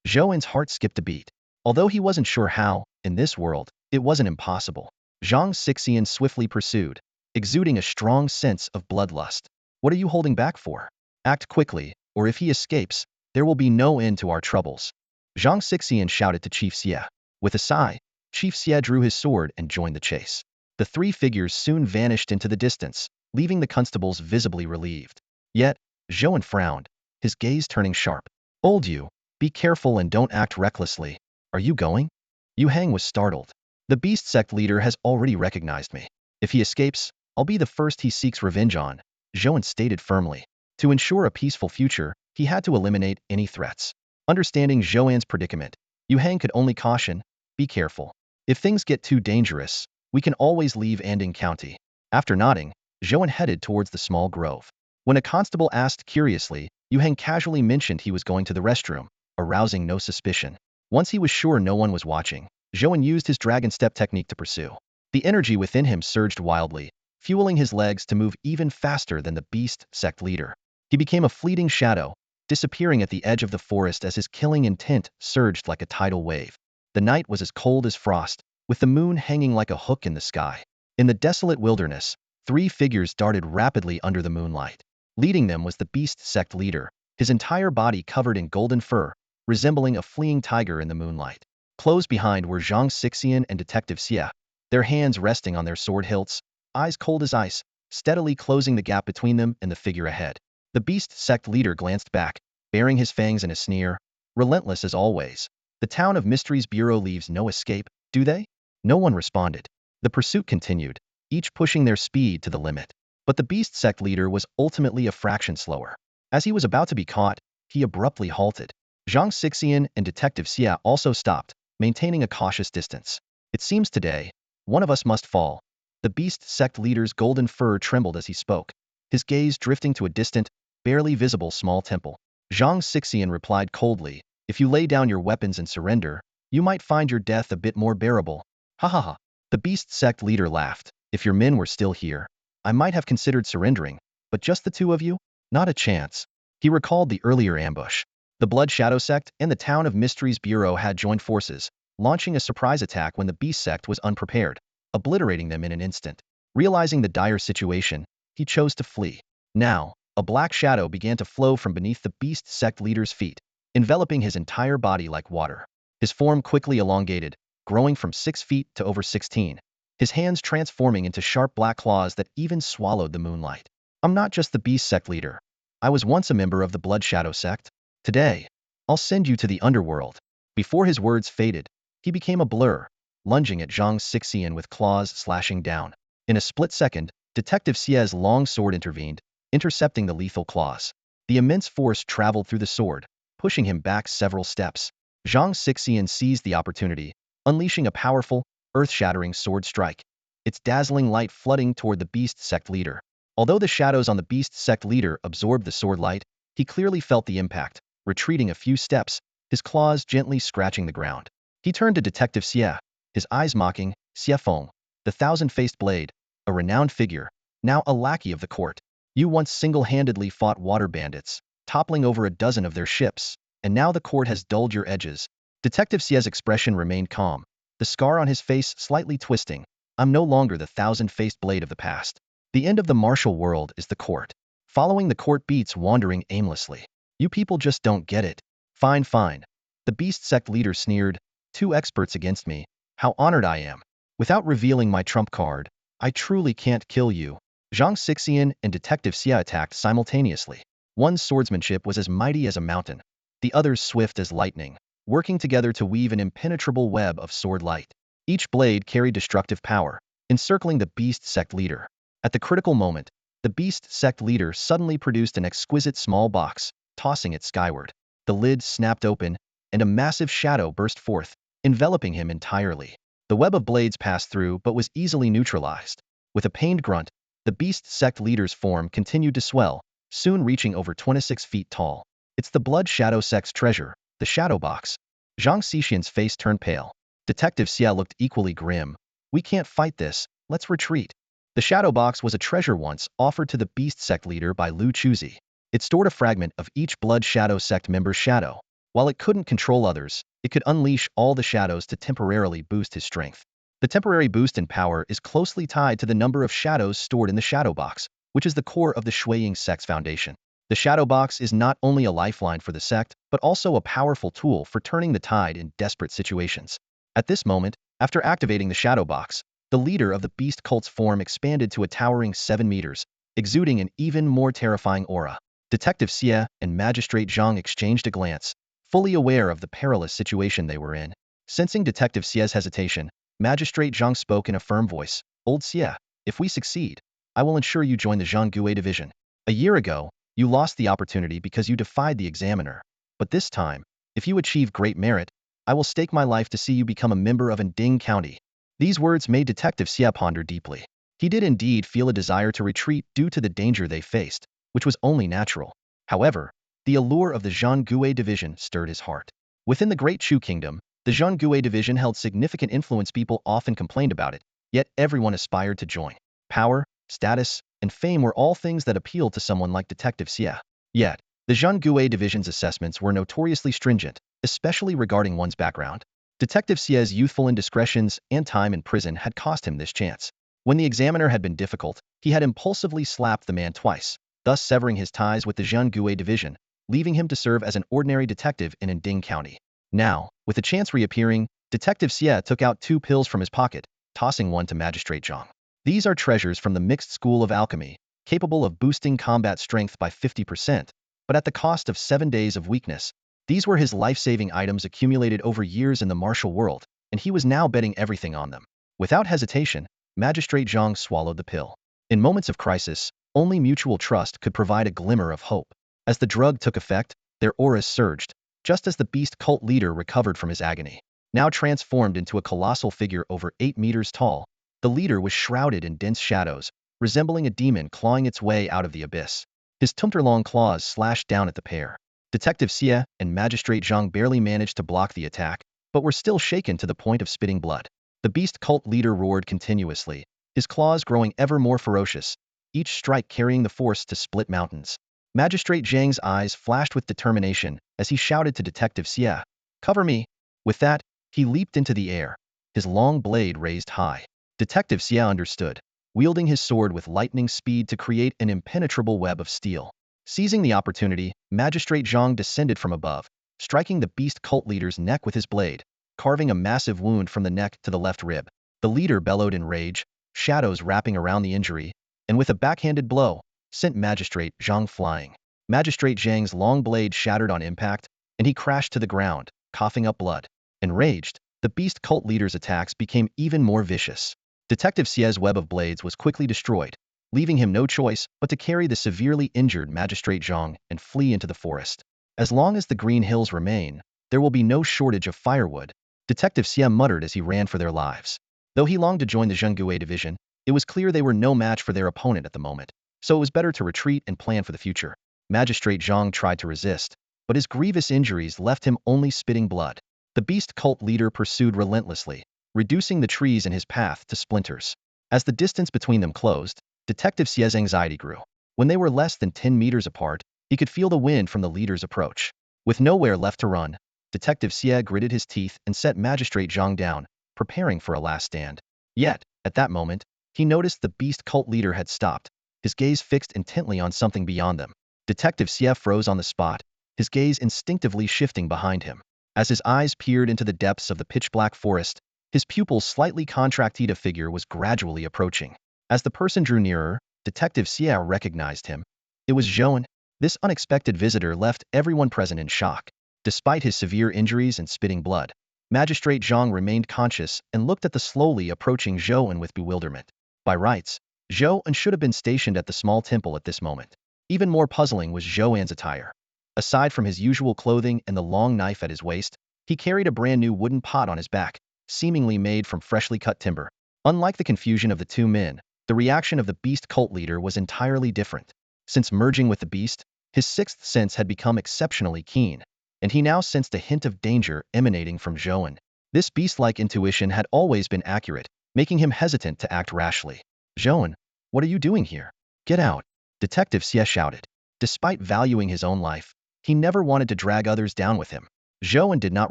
Zhou An's heart skipped a beat. Although he wasn't sure how, in this world, it wasn't impossible. Zhang Xixian swiftly pursued, exuding a strong sense of bloodlust. What are you holding back for? Act quickly, or if he escapes, there will be no end to our troubles. Zhang Xixian shouted to Chief Xia. With a sigh, Chief Xia drew his sword and joined the chase. The three figures soon vanished into the distance, leaving the constables visibly relieved. Yet, Zhou An frowned, his gaze turning sharp. Old Yu, be careful and don't act recklessly. Are you going? Yu Heng was startled. The Beast Sect leader has already recognized me. If he escapes, I'll be the first he seeks revenge on, Zhou An stated firmly. To ensure a peaceful future, he had to eliminate any threats. Understanding Zhou An's predicament, Yu Heng could only caution, be careful. If things get too dangerous, we can always leave Anding County. After nodding, Zhou An headed towards the small grove. When a constable asked curiously, Yu Heng casually mentioned he was going to the restroom, arousing no suspicion. Once he was sure no one was watching, Zhou An used his dragon step technique to pursue. The energy within him surged wildly, fueling his legs to move even faster than the Beast Sect leader. He became a fleeting shadow, disappearing at the edge of the forest as his killing intent surged like a tidal wave. The night was as cold as frost, with the moon hanging like a hook in the sky. In the desolate wilderness, three figures darted rapidly under the moonlight. Leading them was the Beast Sect leader, his entire body covered in golden fur, resembling a fleeing tiger in the moonlight. Close behind were Zhang Xixian and Detective Xia, their hands resting on their sword hilts, eyes cold as ice, steadily closing the gap between them and the figure ahead. The Beast Sect leader glanced back, baring his fangs in a sneer, relentless as always. The Town of Mysteries Bureau leaves no escape, do they? No one responded. The pursuit continued, each pushing their speed to the limit. But the Beast Sect leader was ultimately a fraction slower. As he was about to be caught, he abruptly halted. Zhang Xixian and Detective Xia also stopped, maintaining a cautious distance. It seems today, one of us must fall. The Beast Sect leader's golden fur trembled as he spoke, his gaze drifting to a distant, barely visible small temple. Zhang Xixian replied coldly, if you lay down your weapons and surrender, you might find your death a bit more bearable. Ha ha ha. The Beast Sect leader laughed. If your men were still here, I might have considered surrendering, but just the two of you? Not a chance. He recalled the earlier ambush. The Blood Shadow Sect and the Town of Mysteries Bureau had joined forces, launching a surprise attack when the Beast Sect was unprepared, obliterating them in an instant. Realizing the dire situation, he chose to flee. Now, a black shadow began to flow from beneath the Beast Sect leader's feet, enveloping his entire body like water. His form quickly elongated, growing from 6 feet to over 16, his hands transforming into sharp black claws that even swallowed the moonlight. I'm not just the Beast Sect leader. I was once a member of the Blood Shadow Sect. Today, I'll send you to the underworld. Before his words faded, he became a blur, lunging at Zhang Xixian with claws slashing down. In a split second, Detective Xie's long sword intervened, intercepting the lethal claws. The immense force traveled through the sword, pushing him back several steps. Zhang Xixian seized the opportunity, unleashing a powerful, earth-shattering sword strike, its dazzling light flooding toward the Beast Sect leader. Although the shadows on the Beast Sect leader absorbed the sword light, he clearly felt the impact, retreating a few steps, his claws gently scratching the ground. He turned to Detective Xie, his eyes mocking. Xie Feng, the thousand-faced blade, a renowned figure, now a lackey of the court. You once single-handedly fought water bandits, toppling over a dozen of their ships, and now the court has dulled your edges. Detective Xie's expression remained calm, the scar on his face slightly twisting. I'm no longer the thousand-faced blade of the past. The end of the martial world is the court. Following the court beats wandering aimlessly. You people just don't get it. Fine, fine. The Beast Sect leader sneered. 2 experts against me. How honored I am. Without revealing my trump card, I truly can't kill you. Zhang Xixian and Detective Xie attacked simultaneously. One's swordsmanship was as mighty as a mountain, the other's swift as lightning, working together to weave an impenetrable web of sword light. Each blade carried destructive power, encircling the Beast Sect leader. At the critical moment, the Beast Sect leader suddenly produced an exquisite small box, tossing it skyward. The lid snapped open, and a massive shadow burst forth, enveloping him entirely. The web of blades passed through but was easily neutralized. With a pained grunt, the Beast Sect leader's form continued to swell, soon reaching over 26 feet tall. It's the Blood Shadow Sect's treasure, the Shadow Box. Zhang Xixian's face turned pale. Detective Xie looked equally grim. We can't fight this, let's retreat. The Shadow Box was a treasure once offered to the Beast Sect leader by Lu Chuzi. It stored a fragment of each Blood Shadow Sect member's shadow. While it couldn't control others, it could unleash all the shadows to temporarily boost his strength. The temporary boost in power is closely tied to the number of shadows stored in the Shadow Box, which is the core of the Shuiying Sect's foundation. The Shadow Box is not only a lifeline for the sect, but also a powerful tool for turning the tide in desperate situations. At this moment, after activating the Shadow Box, the leader of the Beast Cult's form expanded to a towering 7 meters, exuding an even more terrifying aura. Detective Xie and Magistrate Zhang exchanged a glance, fully aware of the perilous situation they were in. Sensing Detective Xie's hesitation, Magistrate Zhang spoke in a firm voice. Old Xie, if we succeed, I will ensure you join the Zhangguo division. A year ago, you lost the opportunity because you defied the examiner. But this time, if you achieve great merit, I will stake my life to see you become a member of Anding County. These words made Detective Xie ponder deeply. He did indeed feel a desire to retreat due to the danger they faced, which was only natural. However, the allure of the Zhangguo division stirred his heart. Within the Great Chu Kingdom, the Zhangguo division held significant influence. People often complained about it, yet everyone aspired to join. Power, status, and fame were all things that appealed to someone like Detective Xie. Yet, the Zhangguo division's assessments were notoriously stringent, especially regarding one's background. Detective Xie's youthful indiscretions and time in prison had cost him this chance. When the examiner had been difficult, he had impulsively slapped the man twice, thus severing his ties with the Zhangguo division, leaving him to serve as an ordinary detective in Anding County. Now, with the chance reappearing, Detective Xie took out 2 pills from his pocket, tossing one to Magistrate Zhang. These are treasures from the mixed school of alchemy, capable of boosting combat strength by 50%, but at the cost of 7 days of weakness. These were his life-saving items accumulated over years in the martial world, and he was now betting everything on them. Without hesitation, Magistrate Zhang swallowed the pill. In moments of crisis, only mutual trust could provide a glimmer of hope. As the drug took effect, their auras surged, just as the beast cult leader recovered from his agony. Now transformed into a colossal figure over 8 meters tall, the leader was shrouded in dense shadows, resembling a demon clawing its way out of the abyss. His tumter-long claws slashed down at the pair. Detective Xie and Magistrate Zhang barely managed to block the attack, but were still shaken to the point of spitting blood. The beast cult leader roared continuously, his claws growing ever more ferocious, each strike carrying the force to split mountains. Magistrate Zhang's eyes flashed with determination as he shouted to Detective Xie, "Cover me!" With that, he leaped into the air, his long blade raised high. Detective Xie understood, wielding his sword with lightning speed to create an impenetrable web of steel. Seizing the opportunity, Magistrate Zhang descended from above, striking the beast cult leader's neck with his blade, carving a massive wound from the neck to the left rib. The leader bellowed in rage, shadows wrapping around the injury, and with a backhanded blow, sent Magistrate Zhang flying. Magistrate Zhang's long blade shattered on impact, and he crashed to the ground, coughing up blood. Enraged, the beast cult leader's attacks became even more vicious. Detective Xie's web of blades was quickly destroyed, leaving him no choice but to carry the severely injured Magistrate Zhang and flee into the forest. As long as the green hills remain, there will be no shortage of firewood, Detective Xie muttered as he ran for their lives. Though he longed to join the Zhengue division, it was clear they were no match for their opponent at the moment, so it was better to retreat and plan for the future. Magistrate Zhang tried to resist, but his grievous injuries left him only spitting blood. The beast cult leader pursued relentlessly, reducing the trees in his path to splinters. As the distance between them closed, Detective Xie's anxiety grew. When they were less than 10 meters apart, he could feel the wind from the leader's approach. With nowhere left to run, Detective Xie gritted his teeth and set Magistrate Zhang down, preparing for a last stand. Yet, at that moment, he noticed the beast cult leader had stopped, his gaze fixed intently on something beyond them. Detective Xie froze on the spot, his gaze instinctively shifting behind him. As his eyes peered into the depths of the pitch-black forest, his pupils slightly contracted. A figure was gradually approaching. As the person drew nearer, Detective Xie recognized him. It was Zhou An. This unexpected visitor left everyone present in shock. Despite his severe injuries and spitting blood, Magistrate Zhang remained conscious and looked at the slowly approaching Zhou An with bewilderment. By rights, Zhou An should have been stationed at the small temple at this moment. Even more puzzling was Zhou An's attire. Aside from his usual clothing and the long knife at his waist, he carried a brand new wooden pot on his back, seemingly made from freshly cut timber. Unlike the confusion of the two men, the reaction of the beast cult leader was entirely different. Since merging with the beast, his sixth sense had become exceptionally keen, and he now sensed a hint of danger emanating from Zhou An. This beast-like intuition had always been accurate, making him hesitant to act rashly. "Zhou An, what are you doing here? Get out!" Detective Xie shouted. Despite valuing his own life, he never wanted to drag others down with him. Zhou An did not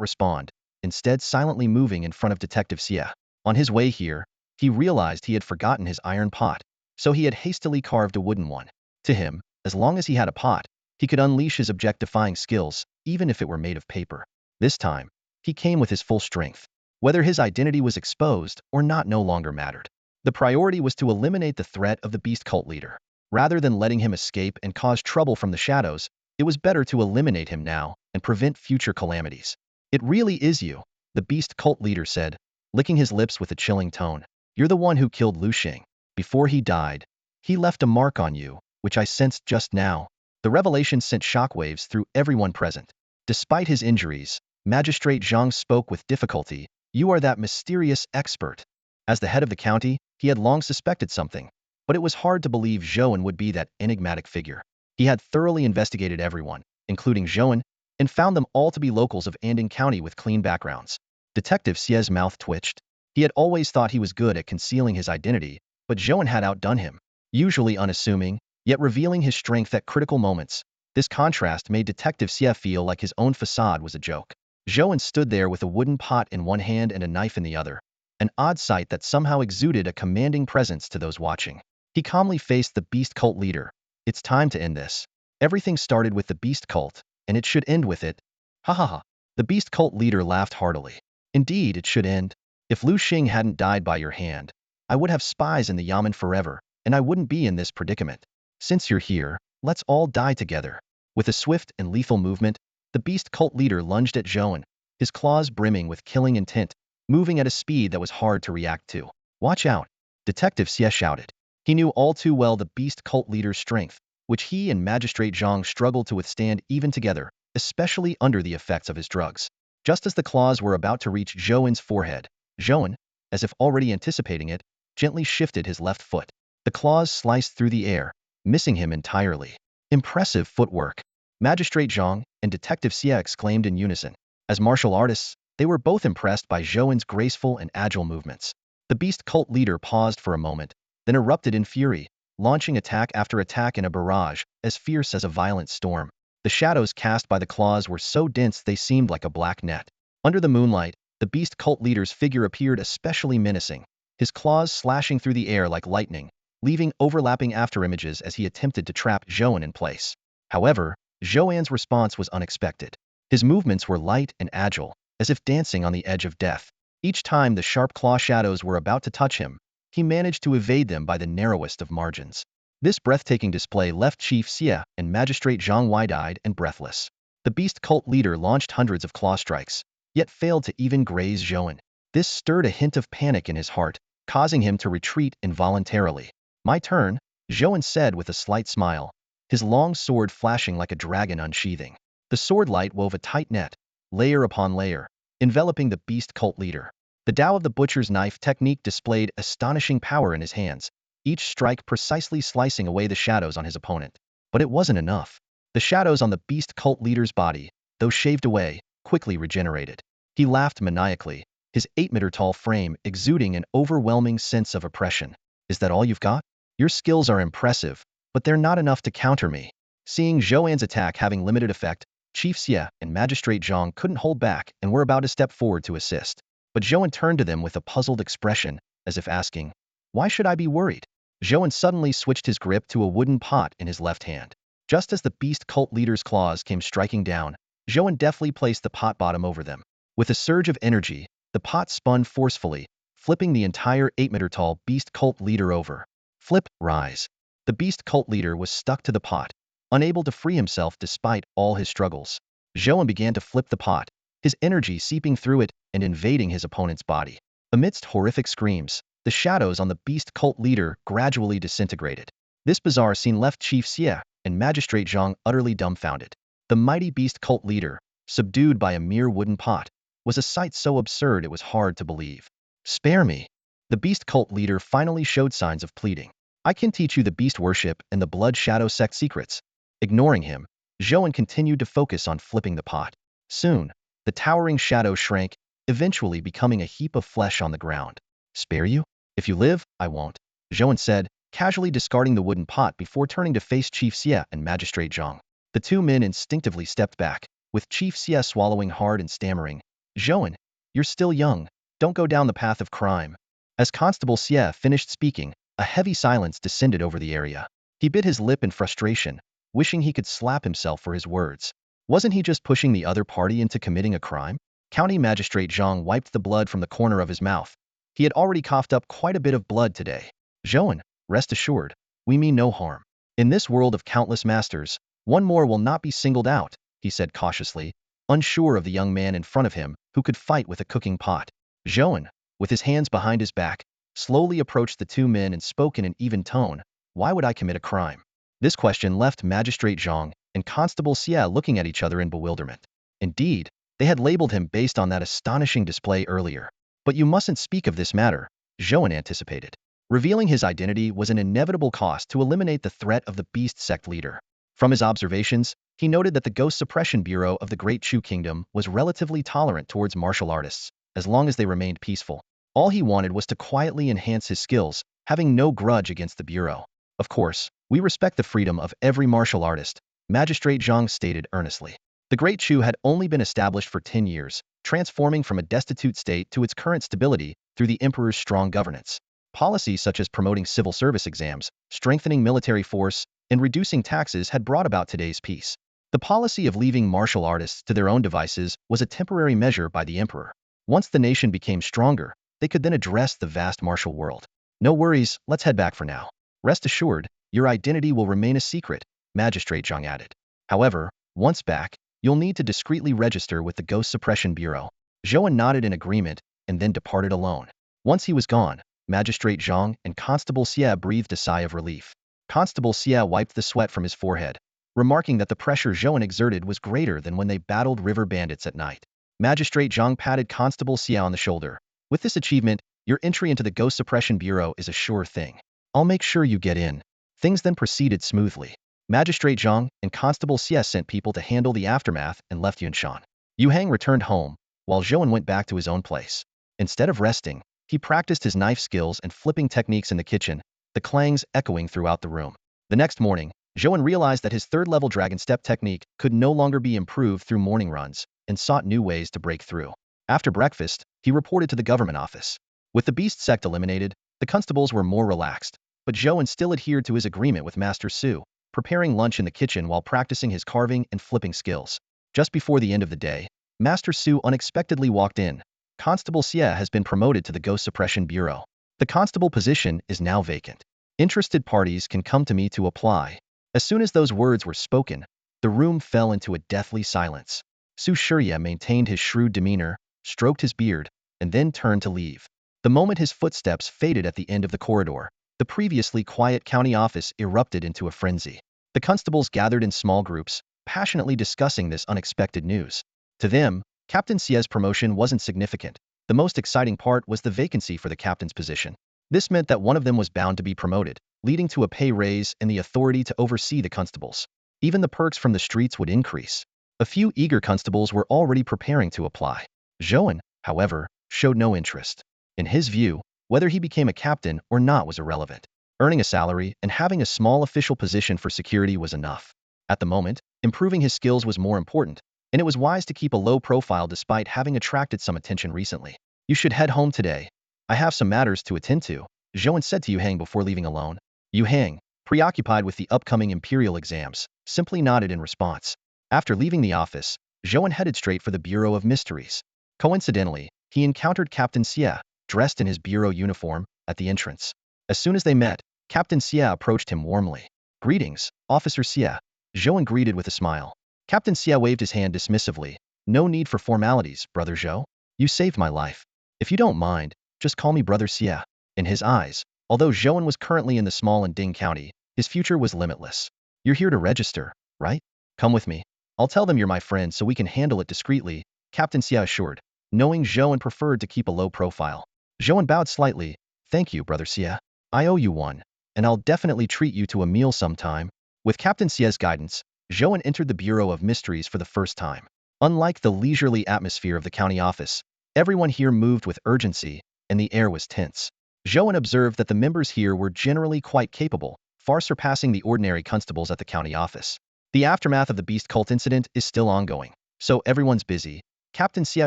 respond, instead silently moving in front of Detective Xie. On his way here, he realized he had forgotten his iron pot, so he had hastily carved a wooden one. To him, as long as he had a pot, he could unleash his objectifying skills, even if it were made of paper. This time, he came with his full strength. Whether his identity was exposed or not no longer mattered. The priority was to eliminate the threat of the beast cult leader. Rather than letting him escape and cause trouble from the shadows, it was better to eliminate him now and prevent future calamities. "It really is you," the beast cult leader said, licking his lips with a chilling tone. "You're the one who killed Lu Xing. Before he died, he left a mark on you, which I sensed just now." The revelation sent shockwaves through everyone present. Despite his injuries, Magistrate Zhang spoke with difficulty. "You are that mysterious expert." As the head of the county, he had long suspected something, but it was hard to believe Zhou An would be that enigmatic figure. He had thoroughly investigated everyone, including Zhou An, and found them all to be locals of Anding County with clean backgrounds. Detective Xie's mouth twitched. He had always thought he was good at concealing his identity, but Zhou An had outdone him. Usually unassuming, yet revealing his strength at critical moments. This contrast made Detective Xie feel like his own facade was a joke. Zhou An stood there with a wooden pot in one hand and a knife in the other, an odd sight that somehow exuded a commanding presence to those watching. He calmly faced the beast cult leader. "It's time to end this. Everything started with the beast cult, and it should end with it." "Ha ha ha." The beast cult leader laughed heartily. "Indeed, it should end. If Lu Xing hadn't died by your hand, I would have spies in the yamen forever, and I wouldn't be in this predicament. Since you're here, let's all die together." With a swift and lethal movement, the beast cult leader lunged at Zhou An, his claws brimming with killing intent, moving at a speed that was hard to react to. "Watch out!" Detective Xie shouted. He knew all too well the beast cult leader's strength, which he and Magistrate Zhang struggled to withstand even together, especially under the effects of his drugs. Just as the claws were about to reach Zhou An's forehead, Zhou An, as if already anticipating it, gently shifted his left foot. The claws sliced through the air, missing him entirely. "Impressive footwork," Magistrate Zhang and Detective Xie exclaimed in unison. As martial artists, they were both impressed by Zhou An's graceful and agile movements. The beast cult leader paused for a moment, then erupted in fury, launching attack after attack in a barrage, as fierce as a violent storm. The shadows cast by the claws were so dense they seemed like a black net. Under the moonlight, the beast cult leader's figure appeared especially menacing, his claws slashing through the air like lightning, leaving overlapping afterimages as he attempted to trap Zhou An in place. However, Zhou An's response was unexpected. His movements were light and agile, as if dancing on the edge of death. Each time the sharp claw shadows were about to touch him, he managed to evade them by the narrowest of margins. This breathtaking display left Chief Xie and Magistrate Zhang wide-eyed and breathless. The beast cult leader launched hundreds of claw strikes, yet failed to even graze Zhou An. This stirred a hint of panic in his heart, causing him to retreat involuntarily. "My turn," Zhou An said with a slight smile, his long sword flashing like a dragon unsheathing. The sword light wove a tight net, layer upon layer, enveloping the beast cult leader. The Tao of the butcher's knife technique displayed astonishing power in his hands, each strike precisely slicing away the shadows on his opponent. But it wasn't enough. The shadows on the beast cult leader's body, though shaved away, quickly regenerated. He laughed maniacally, his 8-meter-tall frame exuding an overwhelming sense of oppression. "Is that all you've got? Your skills are impressive, but they're not enough to counter me." Seeing Zhou An's attack having limited effect, Chief Xie and Magistrate Zhang couldn't hold back and were about to step forward to assist. But Zhou An turned to them with a puzzled expression, as if asking, "Why should I be worried?" Zhou An suddenly switched his grip to a wooden pot in his left hand. Just as the beast cult leader's claws came striking down, Zhou An deftly placed the pot bottom over them. With a surge of energy, the pot spun forcefully, flipping the entire 8-meter-tall beast cult leader over. Flip, rise. The beast cult leader was stuck to the pot, unable to free himself despite all his struggles. Zhou An began to flip the pot, his energy seeping through it and invading his opponent's body. Amidst horrific screams, the shadows on the beast cult leader gradually disintegrated. This bizarre scene left Chief Xie and Magistrate Zhang utterly dumbfounded. The mighty beast cult leader, subdued by a mere wooden pot, was a sight so absurd it was hard to believe. "Spare me." The beast cult leader finally showed signs of pleading. "I can teach you the beast worship and the blood shadow sect secrets." Ignoring him, Zhou An continued to focus on flipping the pot. Soon, the towering shadow shrank, eventually becoming a heap of flesh on the ground. "Spare you? If you live, I won't," Zhou An said, casually discarding the wooden pot before turning to face Chief Xie and Magistrate Zhang. The two men instinctively stepped back, with Chief Xie swallowing hard and stammering, "Zhou An, you're still young. Don't go down the path of crime." As Constable Xie finished speaking, a heavy silence descended over the area. He bit his lip in frustration, wishing he could slap himself for his words. Wasn't he just pushing the other party into committing a crime? County Magistrate Zhang wiped the blood from the corner of his mouth. He had already coughed up quite a bit of blood today. "Zhou An, rest assured, we mean no harm. In this world of countless masters, one more will not be singled out," he said cautiously, unsure of the young man in front of him who could fight with a cooking pot. Zhou An, with his hands behind his back, slowly approached the two men and spoke in an even tone, "Why would I commit a crime?" This question left Magistrate Zhang and Constable Xie looking at each other in bewilderment. Indeed, they had labeled him based on that astonishing display earlier. "But you mustn't speak of this matter," Zhou An anticipated. Revealing his identity was an inevitable cost to eliminate the threat of the beast sect leader. From his observations, he noted that the Ghost Suppression Bureau of the Great Chu Kingdom was relatively tolerant towards martial artists, as long as they remained peaceful. All he wanted was to quietly enhance his skills, having no grudge against the Bureau. "Of course, we respect the freedom of every martial artist," Magistrate Zhang stated earnestly. The Great Chu had only been established for 10 years, transforming from a destitute state to its current stability through the emperor's strong governance. Policies such as promoting civil service exams, strengthening military force, and reducing taxes had brought about today's peace. The policy of leaving martial artists to their own devices was a temporary measure by the emperor. Once the nation became stronger, they could then address the vast martial world. "No worries, let's head back for now. Rest assured, your identity will remain a secret," Magistrate Zhang added. "However, once back, you'll need to discreetly register with the Ghost Suppression Bureau." Zhou An nodded in agreement and then departed alone. Once he was gone, Magistrate Zhang and Constable Xie breathed a sigh of relief. Constable Xie wiped the sweat from his forehead, remarking that the pressure Zhou An exerted was greater than when they battled river bandits at night. Magistrate Zhang patted Constable Xie on the shoulder. "With this achievement, your entry into the Ghost Suppression Bureau is a sure thing. I'll make sure you get in." Things then proceeded smoothly. Magistrate Zhang and Constable Xie sent people to handle the aftermath and left Yunshan. Yu Hang returned home, while Zhou An went back to his own place. Instead of resting, he practiced his knife skills and flipping techniques in the kitchen, the clangs echoing throughout the room. The next morning, Zhou An realized that his third-level dragon step technique could no longer be improved through morning runs and sought new ways to break through. After breakfast, he reported to the government office. With the beast sect eliminated, the constables were more relaxed, but Zhou An still adhered to his agreement with Master Su, preparing lunch in the kitchen while practicing his carving and flipping skills. Just before the end of the day, Master Su unexpectedly walked in. Constable Xie has been promoted to the Ghost Suppression Bureau. The constable position is now vacant. Interested parties can come to me to apply. As soon as those words were spoken, the room fell into a deathly silence. Su Shiye maintained his shrewd demeanor, stroked his beard, and then turned to leave. The moment his footsteps faded at the end of the corridor, the previously quiet county office erupted into a frenzy. The constables gathered in small groups, passionately discussing this unexpected news. To them, Captain Xie's promotion wasn't significant. The most exciting part was the vacancy for the captain's position. This meant that one of them was bound to be promoted, leading to a pay raise and the authority to oversee the constables. Even the perks from the streets would increase. A few eager constables were already preparing to apply. Zhou An, however, showed no interest. In his view, whether he became a captain or not was irrelevant. Earning a salary and having a small official position for security was enough. At the moment, improving his skills was more important, and it was wise to keep a low profile despite having attracted some attention recently. You should head home today. I have some matters to attend to, Zhou An said to Yu Hang before leaving alone. Yu Hang, preoccupied with the upcoming imperial exams, simply nodded in response. After leaving the office, Zhou An headed straight for the Bureau of Mysteries. Coincidentally, he encountered Captain Xie, dressed in his bureau uniform, at the entrance. As soon as they met, Captain Xie approached him warmly. Greetings, Officer Xie, Zhou An greeted with a smile. Captain Xie waved his hand dismissively. No need for formalities, Brother Zhou. You saved my life. If you don't mind, just call me Brother Xie. In his eyes, although Zhou An was currently in the small Ding County, his future was limitless. You're here to register, right? Come with me. I'll tell them you're my friend so we can handle it discreetly, Captain Xie assured, knowing Zhou An preferred to keep a low profile. Zhou An bowed slightly. Thank you, Brother Xie. I owe you one, and I'll definitely treat you to a meal sometime. With Captain Xie's guidance, Zhou An entered the Bureau of Mysteries for the first time. Unlike the leisurely atmosphere of the county office, everyone here moved with urgency, and the air was tense. Zhou An observed that the members here were generally quite capable, far surpassing the ordinary constables at the county office. The aftermath of the beast cult incident is still ongoing, so everyone's busy, Captain Xie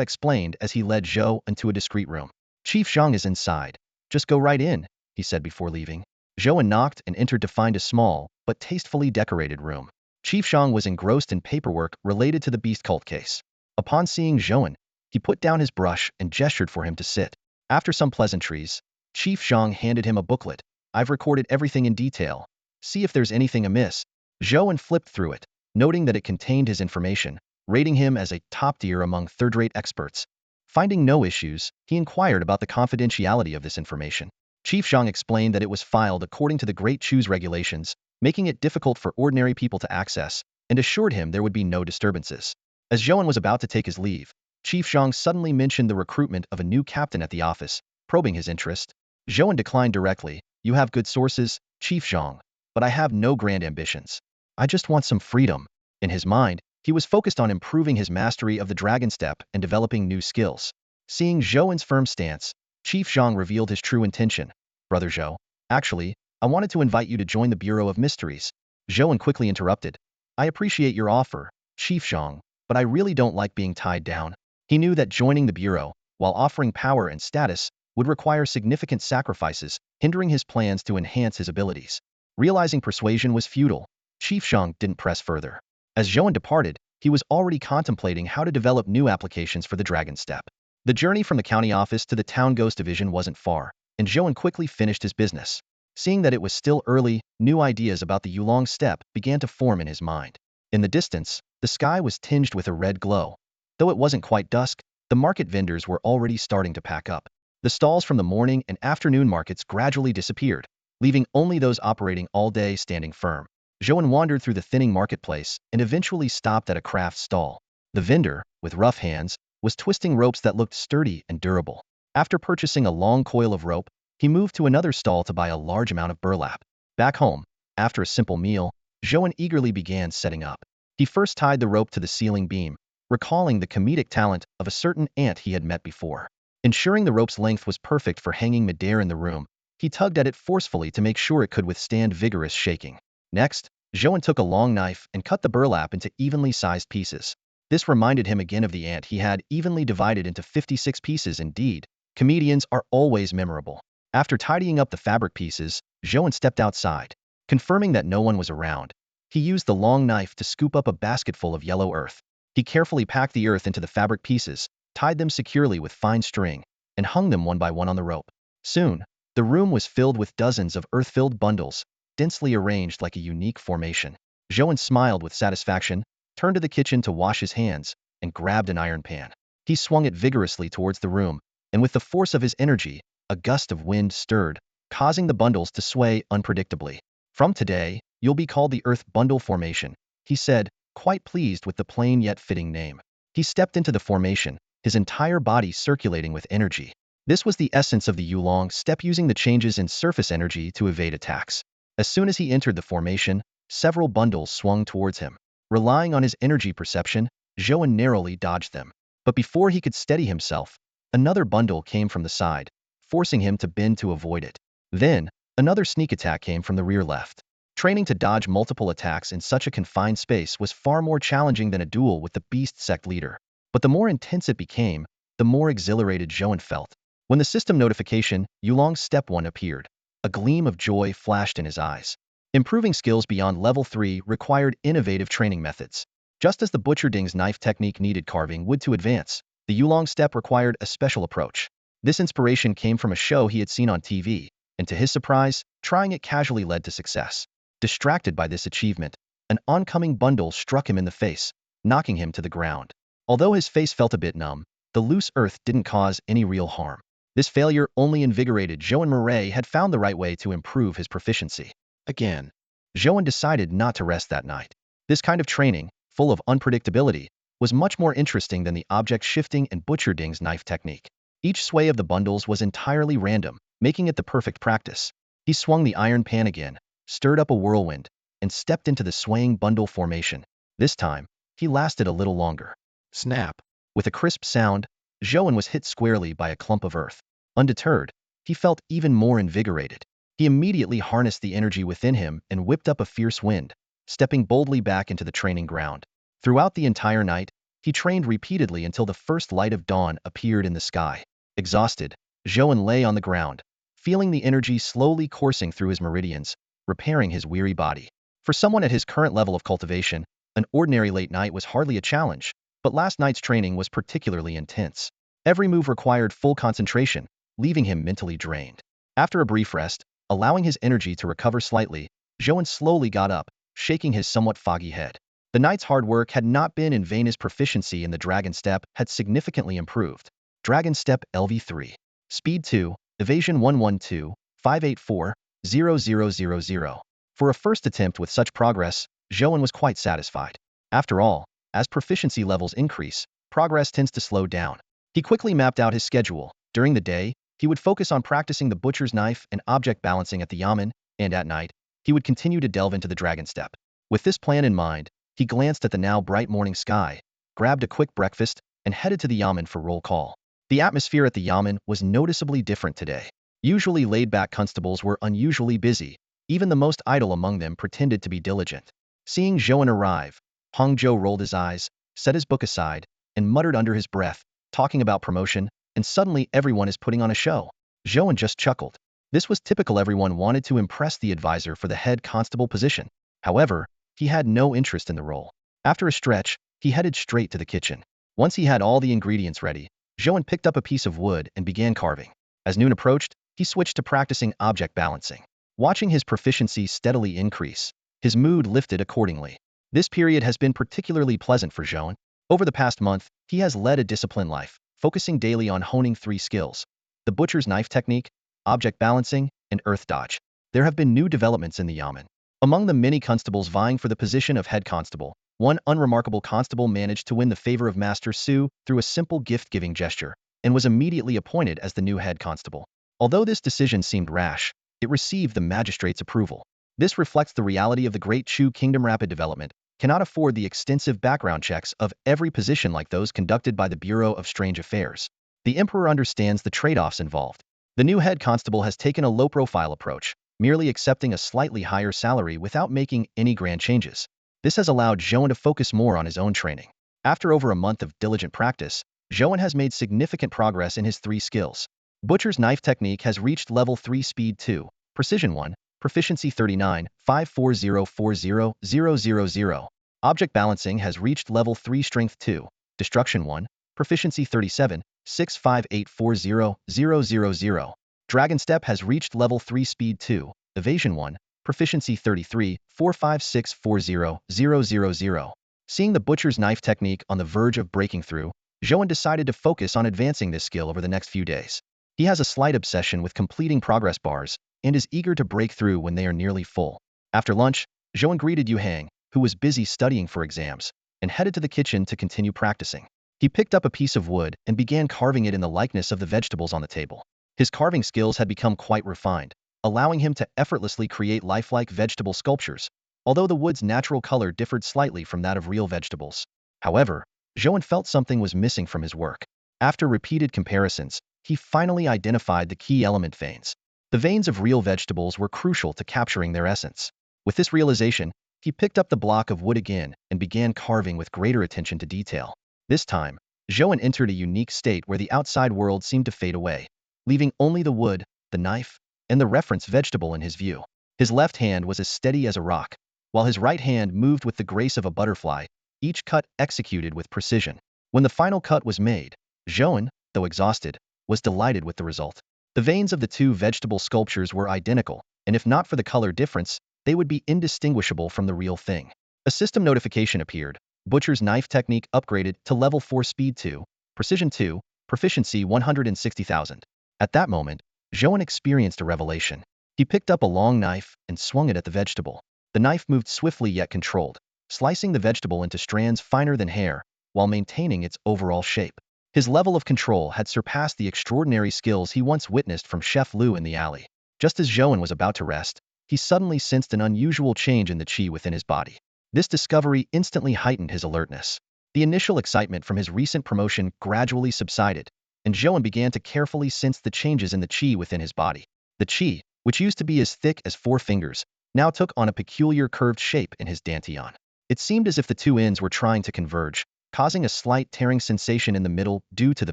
explained as he led Zhou into a discreet room. Chief Zhang is inside. Just go right in, he said before leaving. Zhou An knocked and entered to find a small, but tastefully decorated room. Chief Zhang was engrossed in paperwork related to the beast cult case. Upon seeing Zhou An, he put down his brush and gestured for him to sit. After some pleasantries, Chief Zhang handed him a booklet. I've recorded everything in detail. See if there's anything amiss. Zhou An flipped through it, noting that it contained his information, rating him as a top tier among third-rate experts. Finding no issues, he inquired about the confidentiality of this information. Chief Zhang explained that it was filed according to the Great Choose regulations, making it difficult for ordinary people to access, and assured him there would be no disturbances. As Zhou An was about to take his leave, Chief Zhang suddenly mentioned the recruitment of a new captain at the office, probing his interest. Zhou An declined directly. You have good sources, Chief Zhang, but I have no grand ambitions. I just want some freedom. In his mind, he was focused on improving his mastery of the dragon step and developing new skills. Seeing Zhou An's firm stance, Chief Zhang revealed his true intention. Brother Zhou, actually, I wanted to invite you to join the Bureau of Mysteries. Zhou An quickly interrupted. I appreciate your offer, Chief Zhang, but I really don't like being tied down. He knew that joining the Bureau, while offering power and status, would require significant sacrifices, hindering his plans to enhance his abilities. Realizing persuasion was futile, Chief Zhang didn't press further. As Zhou An departed, he was already contemplating how to develop new applications for the Dragon Step. The journey from the county office to the town ghost division wasn't far, and Zhou An quickly finished his business. Seeing that it was still early, new ideas about the Yulong Step began to form in his mind. In the distance, the sky was tinged with a red glow. Though it wasn't quite dusk, the market vendors were already starting to pack up. The stalls from the morning and afternoon markets gradually disappeared, leaving only those operating all day standing firm. Zhou An wandered through the thinning marketplace and eventually stopped at a craft stall. The vendor, with rough hands, was twisting ropes that looked sturdy and durable. After purchasing a long coil of rope, he moved to another stall to buy a large amount of burlap. Back home, after a simple meal, Zhou An eagerly began setting up. He first tied the rope to the ceiling beam, recalling the comedic talent of a certain ant he had met before. Ensuring the rope's length was perfect for hanging midair in the room, He tugged at it forcefully to make sure it could withstand vigorous shaking. Next, Zhou An took a long knife and cut the burlap into evenly sized pieces. This reminded him again of the ant he had evenly divided into 56 pieces. Indeed, comedians are always memorable. After tidying up the fabric pieces, Zhou An stepped outside. Confirming that no one was around, he used the long knife to scoop up a basketful of yellow earth. He carefully packed the earth into the fabric pieces, tied them securely with fine string, and hung them one by one on the rope. Soon, the room was filled with dozens of earth-filled bundles, densely arranged like a unique formation. Zhou An smiled with satisfaction, turned to the kitchen to wash his hands, and grabbed an iron pan. He swung it vigorously towards the room, and with the force of his energy, a gust of wind stirred, causing the bundles to sway unpredictably. From today, you'll be called the Earth Bundle Formation, he said, quite pleased with the plain yet fitting name. He stepped into the formation, his entire body circulating with energy. This was the essence of the Yulong step, using the changes in surface energy to evade attacks. As soon as he entered the formation, several bundles swung towards him. Relying on his energy perception, Zhou An narrowly dodged them. But before he could steady himself, another bundle came from the side, forcing him to bend to avoid it. Then, another sneak attack came from the rear left. Training to dodge multiple attacks in such a confined space was far more challenging than a duel with the beast sect leader. But the more intense it became, the more exhilarated Zhou An felt. When the system notification, Yulong's Step 1 appeared, a gleam of joy flashed in his eyes. Improving skills beyond level 3 required innovative training methods. Just as the Butcher Ding's knife technique needed carving wood to advance, the Yulong Step required a special approach. This inspiration came from a show he had seen on TV, and to his surprise, trying it casually led to success. Distracted by this achievement, an oncoming bundle struck him in the face, knocking him to the ground. Although his face felt a bit numb, the loose earth didn't cause any real harm. This failure only invigorated Zhou An. Murray had found the right way to improve his proficiency. Again, Zhou An decided not to rest that night. This kind of training, full of unpredictability, was much more interesting than the object shifting and Butcher Ding's knife technique. Each sway of the bundles was entirely random, making it the perfect practice. He swung the iron pan again, stirred up a whirlwind, and stepped into the swaying bundle formation. This time, he lasted a little longer. Snap! With a crisp sound, Zhou An was hit squarely by a clump of earth. Undeterred, he felt even more invigorated. He immediately harnessed the energy within him and whipped up a fierce wind, stepping boldly back into the training ground. Throughout the entire night, he trained repeatedly until the first light of dawn appeared in the sky. Exhausted, Zhou An lay on the ground, feeling the energy slowly coursing through his meridians, repairing his weary body. For someone at his current level of cultivation, an ordinary late night was hardly a challenge, but last night's training was particularly intense. Every move required full concentration, leaving him mentally drained. After a brief rest, allowing his energy to recover slightly, Zhou An slowly got up, shaking his somewhat foggy head. The night's hard work had not been in vain. His proficiency in the Dragon Step had significantly improved. Dragon Step LV3. Speed 2, Evasion 112-584-0000. For a first attempt with such progress, Zhou An was quite satisfied. After all, as proficiency levels increase, progress tends to slow down. He quickly mapped out his schedule. During the day, he would focus on practicing the butcher's knife and object balancing at the yamen, and at night, he would continue to delve into the Dragon Step. With this plan in mind, he glanced at the now bright morning sky, grabbed a quick breakfast, and headed to the yamen for roll call. The atmosphere at the yamen was noticeably different today. Usually laid-back constables were unusually busy. Even the most idle among them pretended to be diligent. Seeing Zhou An arrive, Hong Zhou rolled his eyes, set his book aside, and muttered under his breath, talking about promotion, and suddenly everyone is putting on a show. Zhou An just chuckled. This was typical. Everyone wanted to impress the advisor for the head constable position. However, he had no interest in the role. After a stretch, he headed straight to the kitchen. Once he had all the ingredients ready, Zhou An picked up a piece of wood and began carving. As noon approached, he switched to practicing object balancing. Watching his proficiency steadily increase, his mood lifted accordingly. This period has been particularly pleasant for Zhou An. Over the past month, he has led a disciplined life, focusing daily on honing 3 skills: the butcher's knife technique, object balancing, and earth dodge. There have been new developments in the yamen. Among the many constables vying for the position of head constable, one unremarkable constable managed to win the favor of Master Su through a simple gift-giving gesture, and was immediately appointed as the new head constable. Although this decision seemed rash, it received the magistrate's approval. This reflects the reality of the Great Chu Kingdom. Rapid development cannot afford the extensive background checks of every position like those conducted by the Bureau of Strange Affairs. The Emperor understands the trade-offs involved. The new head constable has taken a low-profile approach, merely accepting a slightly higher salary without making any grand changes. This has allowed Zhou An to focus more on his own training. After over a month of diligent practice, Zhou An has made significant progress in his 3 skills. Butcher's knife technique has reached level 3 speed 2, precision 1, proficiency 39, 5404000. Object balancing has reached level 3 strength 2, destruction 1, proficiency 37, 6584000. Dragon step has reached level 3 speed 2, evasion 1, proficiency 33, 4564000. Seeing the butcher's knife technique on the verge of breaking through, Zhou An decided to focus on advancing this skill over the next few days. He has a slight obsession with completing progress bars and is eager to break through when they are nearly full. After lunch, Zhou An greeted Yu Hang, who was busy studying for exams, and headed to the kitchen to continue practicing. He picked up a piece of wood and began carving it in the likeness of the vegetables on the table. His carving skills had become quite refined, allowing him to effortlessly create lifelike vegetable sculptures, although the wood's natural color differed slightly from that of real vegetables. However, Zhou An felt something was missing from his work. After repeated comparisons, he finally identified the key element veins. The veins of real vegetables were crucial to capturing their essence. With this realization, he picked up the block of wood again and began carving with greater attention to detail. This time, Zhou An entered a unique state where the outside world seemed to fade away, leaving only the wood, the knife, and the reference vegetable in his view. His left hand was as steady as a rock, while his right hand moved with the grace of a butterfly, each cut executed with precision. When the final cut was made, Zhou An, though exhausted, was delighted with the result. The veins of the 2 vegetable sculptures were identical, and if not for the color difference, they would be indistinguishable from the real thing. A system notification appeared. Butcher's knife technique upgraded to level 4 speed 2, precision 2, proficiency 160,000. At that moment, Zhou An experienced a revelation. He picked up a long knife and swung it at the vegetable. The knife moved swiftly yet controlled, slicing the vegetable into strands finer than hair, while maintaining its overall shape. His level of control had surpassed the extraordinary skills he once witnessed from Chef Liu in the alley. Just as Zhou An was about to rest, he suddenly sensed an unusual change in the qi within his body. This discovery instantly heightened his alertness. The initial excitement from his recent promotion gradually subsided, and Zhou An began to carefully sense the changes in the qi within his body. The qi, which used to be as thick as 4 fingers, now took on a peculiar curved shape in his dantian. It seemed as if the 2 ends were trying to converge, causing a slight tearing sensation in the middle due to the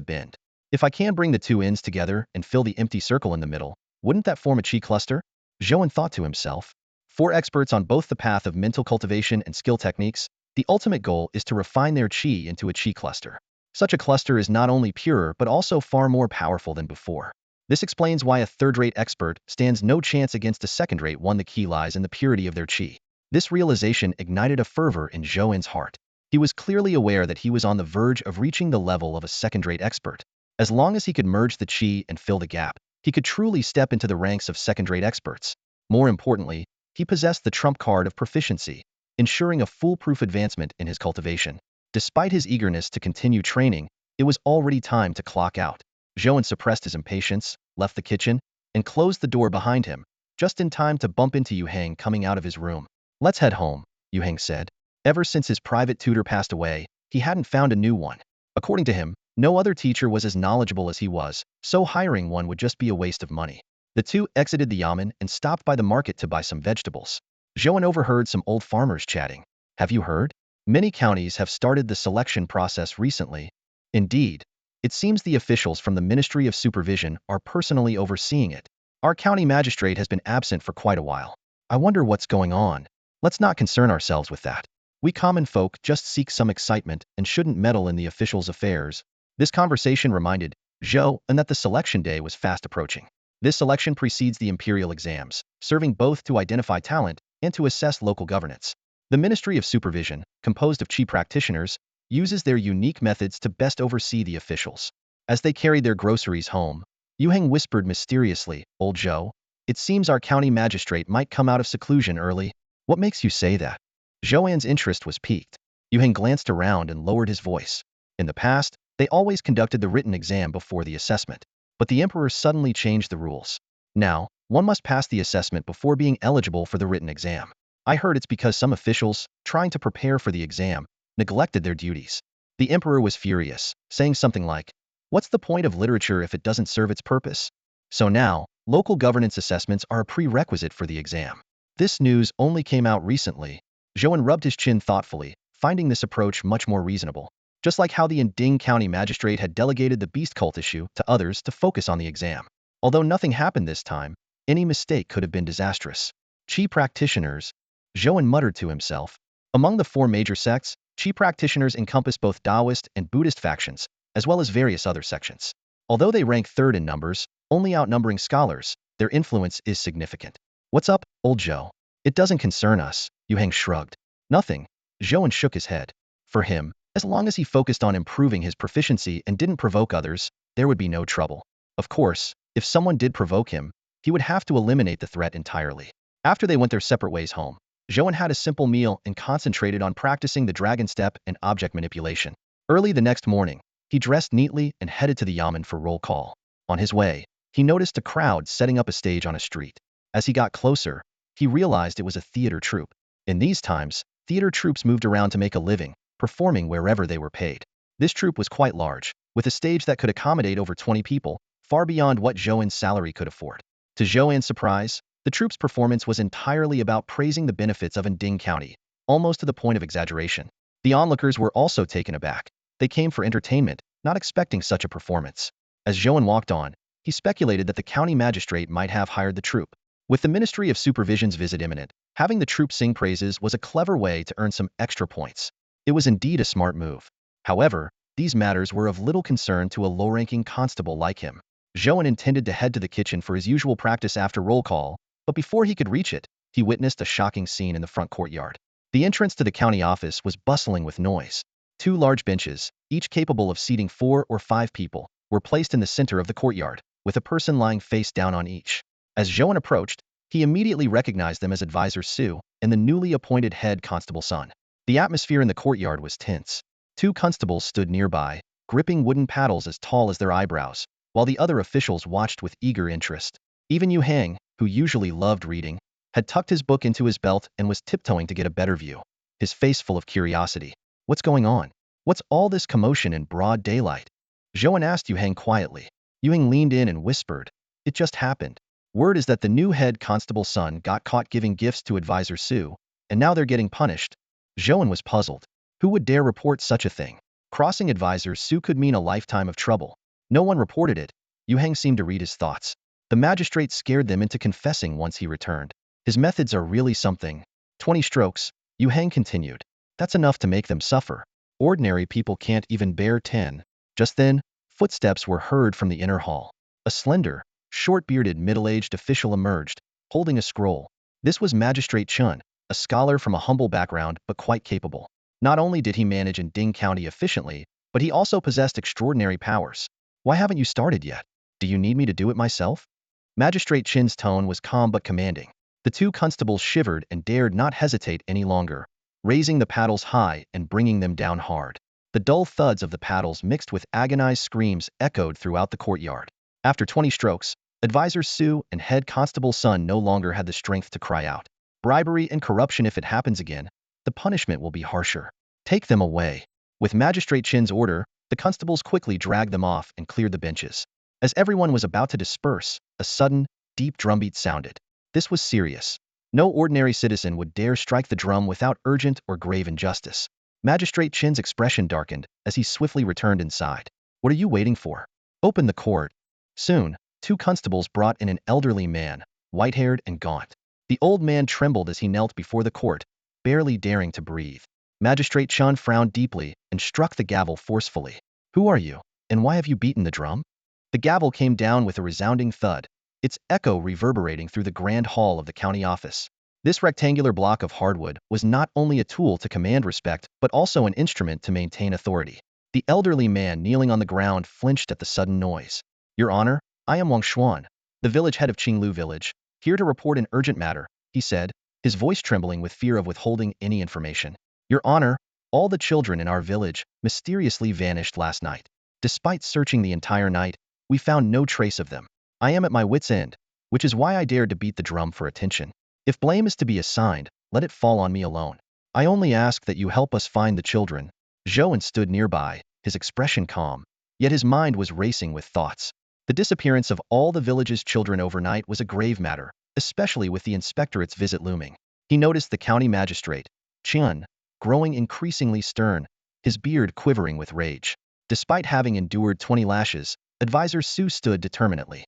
bend. If I can bring the 2 ends together and fill the empty circle in the middle, wouldn't that form a qi cluster? Zhou An thought to himself. For experts on both the path of mental cultivation and skill techniques, the ultimate goal is to refine their qi into a qi cluster. Such a cluster is not only purer but also far more powerful than before. This explains why a third-rate expert stands no chance against a second-rate one. The key lies in the purity of their qi. This realization ignited a fervor in Zhou An's heart. He was clearly aware that he was on the verge of reaching the level of a second-rate expert. As long as he could merge the qi and fill the gap, he could truly step into the ranks of second-rate experts. More importantly, he possessed the trump card of proficiency, ensuring a foolproof advancement in his cultivation. Despite his eagerness to continue training, it was already time to clock out. Zhou An suppressed his impatience, left the kitchen, and closed the door behind him, just in time to bump into Yu Hang coming out of his room. "Let's head home," Yu Hang said. Ever since his private tutor passed away, he hadn't found a new one. According to him, no other teacher was as knowledgeable as he was, so hiring one would just be a waste of money. The 2 exited the yamen and stopped by the market to buy some vegetables. Zhou An overheard some old farmers chatting. "Have you heard? Many counties have started the selection process recently." "Indeed. It seems the officials from the Ministry of Supervision are personally overseeing it. Our county magistrate has been absent for quite a while. I wonder what's going on. Let's not concern ourselves with that. We common folk just seek some excitement and shouldn't meddle in the officials' affairs." This conversation reminded Zhou An that the selection day was fast approaching. This selection precedes the imperial exams, serving both to identify talent and to assess local governance. The Ministry of Supervision, composed of qi practitioners, uses their unique methods to best oversee the officials. As they carried their groceries home, Yu Hang whispered mysteriously, "Old Zhou, it seems our county magistrate might come out of seclusion early." "What makes you say that?" Zhou An's interest was piqued. Yu Hang glanced around and lowered his voice. In the past, they always conducted the written exam before the assessment, but the emperor suddenly changed the rules. Now, one must pass the assessment before being eligible for the written exam. I heard it's because some officials, trying to prepare for the exam, neglected their duties. The emperor was furious, saying something like, "What's the point of literature if it doesn't serve its purpose?" So now, local governance assessments are a prerequisite for the exam. This news only came out recently. Zhou An rubbed his chin thoughtfully, finding this approach much more reasonable. Just like how the Yinding County magistrate had delegated the beast cult issue to others to focus on the exam. Although nothing happened this time, any mistake could have been disastrous. Qi practitioners, Zhou An muttered to himself. Among the four major sects, Qi practitioners encompass both Taoist and Buddhist factions, as well as various other sections. Although they rank third in numbers, only outnumbering scholars, their influence is significant. What's up, old Zhou? It doesn't concern us, Yuheng shrugged. Nothing. Zhou An shook his head. For him, as long as he focused on improving his proficiency and didn't provoke others, there would be no trouble. Of course, if someone did provoke him, he would have to eliminate the threat entirely. After they went their separate ways home, Zhou An had a simple meal and concentrated on practicing the dragon step and object manipulation. Early the next morning, he dressed neatly and headed to the yamen for roll call. On his way, he noticed a crowd setting up a stage on a street. As he got closer, he realized it was a theater troupe. In these times, theater troupes moved around to make a living, performing wherever they were paid. This troupe was quite large, with a stage that could accommodate over 20 people, far beyond what Zhou An's salary could afford. To Zhou An's surprise, the troupe's performance was entirely about praising the benefits of Yinding County, almost to the point of exaggeration. The onlookers were also taken aback. They came for entertainment, not expecting such a performance. As Zhou An walked on, he speculated that the county magistrate might have hired the troupe. With the Ministry of Supervision's visit imminent, having the troupe sing praises was a clever way to earn some extra points. It was indeed a smart move. However, these matters were of little concern to a low-ranking constable like him. Zhou An intended to head to the kitchen for his usual practice after roll call, but before he could reach it, he witnessed a shocking scene in the front courtyard. The entrance to the county office was bustling with noise. Two large benches, each capable of seating 4 or 5 people, were placed in the center of the courtyard, with a person lying face down on each. As Zhou An approached, he immediately recognized them as Advisor Su and the newly appointed head constable Sun. The atmosphere in the courtyard was tense. 2 constables stood nearby, gripping wooden paddles as tall as their eyebrows, while the other officials watched with eager interest. Even Yuheng, who usually loved reading, had tucked his book into his belt and was tiptoeing to get a better view, his face full of curiosity. What's going on? What's all this commotion in broad daylight? Zhou An asked Yuheng quietly. Yuheng leaned in and whispered, "It just happened. Word is that the new head constable Sun got caught giving gifts to Advisor Su, and now they're getting punished." Zhou An was puzzled. Who would dare report such a thing? Crossing Advisor Su could mean a lifetime of trouble. No one reported it. Yuheng seemed to read his thoughts. The magistrate scared them into confessing once he returned. His methods are really something. 20 strokes, Yuheng continued. That's enough to make them suffer. Ordinary people can't even bear 10. Just then, footsteps were heard from the inner hall. A slender, short-bearded middle-aged official emerged, holding a scroll. This was Magistrate Chun, a scholar from a humble background but quite capable. Not only did he manage Yinding County efficiently, but he also possessed extraordinary powers. Why haven't you started yet? Do you need me to do it myself? Magistrate Chin's tone was calm but commanding. The 2 constables shivered and dared not hesitate any longer, raising the paddles high and bringing them down hard. The dull thuds of the paddles mixed with agonized screams echoed throughout the courtyard. After 20 strokes, Advisor Su and head constable Sun no longer had the strength to cry out. Bribery and corruption. If it happens again, the punishment will be harsher. Take them away. With Magistrate Chin's order, the constables quickly dragged them off and cleared the benches. As everyone was about to disperse, a sudden, deep drumbeat sounded. This was serious. No ordinary citizen would dare strike the drum without urgent or grave injustice. Magistrate Chin's expression darkened as he swiftly returned inside. What are you waiting for? Open the court. Soon, 2 constables brought in an elderly man, white-haired and gaunt. The old man trembled as he knelt before the court, barely daring to breathe. Magistrate Chun frowned deeply and struck the gavel forcefully. Who are you, and why have you beaten the drum? The gavel came down with a resounding thud, its echo reverberating through the grand hall of the county office. This rectangular block of hardwood was not only a tool to command respect but also an instrument to maintain authority. The elderly man kneeling on the ground flinched at the sudden noise. Your Honor, I am Wang Xuan, the village head of Qinglu village, here to report an urgent matter, he said, his voice trembling with fear of withholding any information. Your Honor, all the children in our village mysteriously vanished last night. Despite searching the entire night, we found no trace of them. I am at my wit's end, which is why I dared to beat the drum for attention. If blame is to be assigned, let it fall on me alone. I only ask that you help us find the children. Zhou An stood nearby, his expression calm, yet his mind was racing with thoughts. The disappearance of all the village's children overnight was a grave matter, especially with the inspectorate's visit looming. He noticed the county magistrate, Zhou An, growing increasingly stern, his beard quivering with rage. Despite having endured 20 lashes, Advisor Su stood determinedly.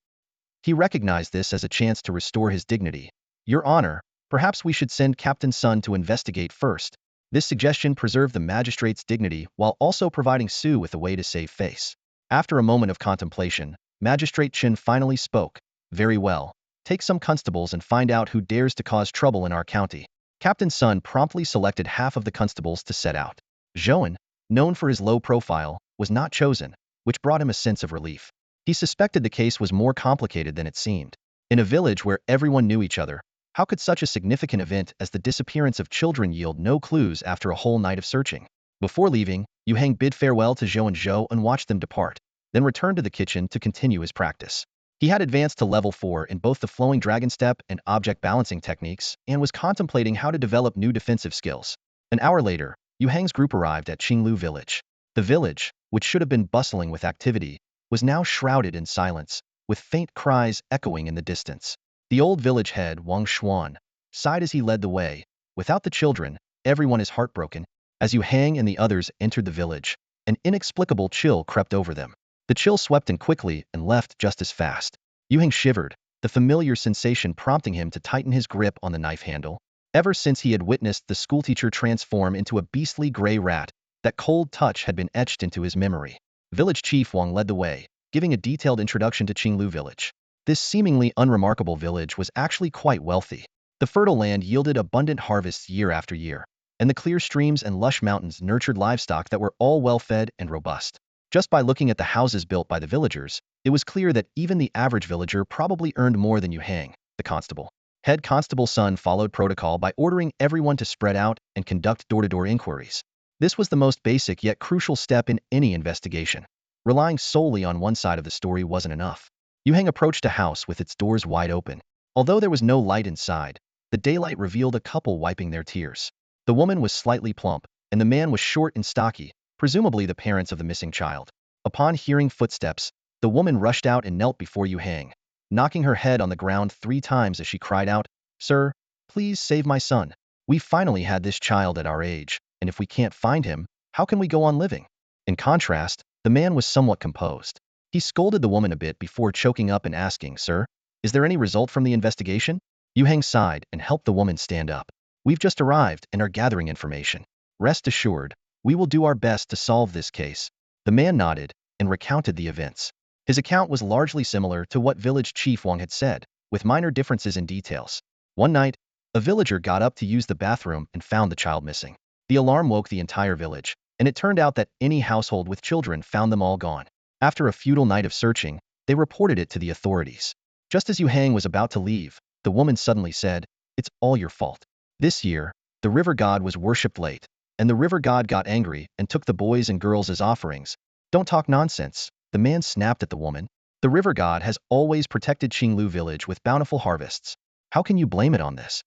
He recognized this as a chance to restore his dignity. Your Honor, perhaps we should send Captain Sun to investigate first. This suggestion preserved the magistrate's dignity while also providing Su with a way to save face. After a moment of contemplation, Magistrate Chin finally spoke. Very well. Take some constables and find out who dares to cause trouble in our county. Captain Sun promptly selected half of the constables to set out. Zhou An, known for his low profile, was not chosen, which brought him a sense of relief. He suspected the case was more complicated than it seemed. In a village where everyone knew each other, how could such a significant event as the disappearance of children yield no clues after a whole night of searching? Before leaving, Yu Hang bid farewell to Zhou and watched them depart, then returned to the kitchen to continue his practice. He had advanced to level 4 in both the flowing dragon step and object balancing techniques and was contemplating how to develop new defensive skills. An hour later, Yu Hang's group arrived at Qinglu village. The village, which should have been bustling with activity, was now shrouded in silence, with faint cries echoing in the distance. The old village head, Wang Xuan, sighed as he led the way. Without the children, everyone is heartbroken. As Yu Hang and the others entered the village, an inexplicable chill crept over them. The chill swept in quickly and left just as fast. Yu Hang shivered, the familiar sensation prompting him to tighten his grip on the knife handle. Ever since he had witnessed the schoolteacher transform into a beastly gray rat, that cold touch had been etched into his memory. Village Chief Wang led the way, giving a detailed introduction to Qinglu village. This seemingly unremarkable village was actually quite wealthy. The fertile land yielded abundant harvests year after year, and the clear streams and lush mountains nurtured livestock that were all well-fed and robust. Just by looking at the houses built by the villagers, it was clear that even the average villager probably earned more than Yu Hang, the constable. Head Constable Sun followed protocol by ordering everyone to spread out and conduct door-to-door inquiries. This was the most basic yet crucial step in any investigation. Relying solely on one side of the story wasn't enough. Yu Hang approached a house with its doors wide open. Although there was no light inside, the daylight revealed a couple wiping their tears. The woman was slightly plump, and the man was short and stocky, presumably the parents of the missing child. Upon hearing footsteps, the woman rushed out and knelt before Yu Hang, knocking her head on the ground 3 times as she cried out, "Sir, please save my son. We finally had this child at our age, and if we can't find him, how can we go on living?" In contrast, the man was somewhat composed. He scolded the woman a bit before choking up and asking, "Sir, is there any result from the investigation?" Yu Hang sighed and helped the woman stand up. "We've just arrived and are gathering information. Rest assured, we will do our best to solve this case." The man nodded and recounted the events. His account was largely similar to what Village Chief Wang had said, with minor differences in details. One night, a villager got up to use the bathroom and found the child missing. The alarm woke the entire village, and it turned out that any household with children found them all gone. After a futile night of searching, they reported it to the authorities. Just as Yu Hang was about to leave, the woman suddenly said, "It's all your fault. This year, the river god was worshipped late, and the river god got angry and took the boys and girls as offerings." "Don't talk nonsense," the man snapped at the woman. "The river god has always protected Qinglu village with bountiful harvests. How can you blame it on this?"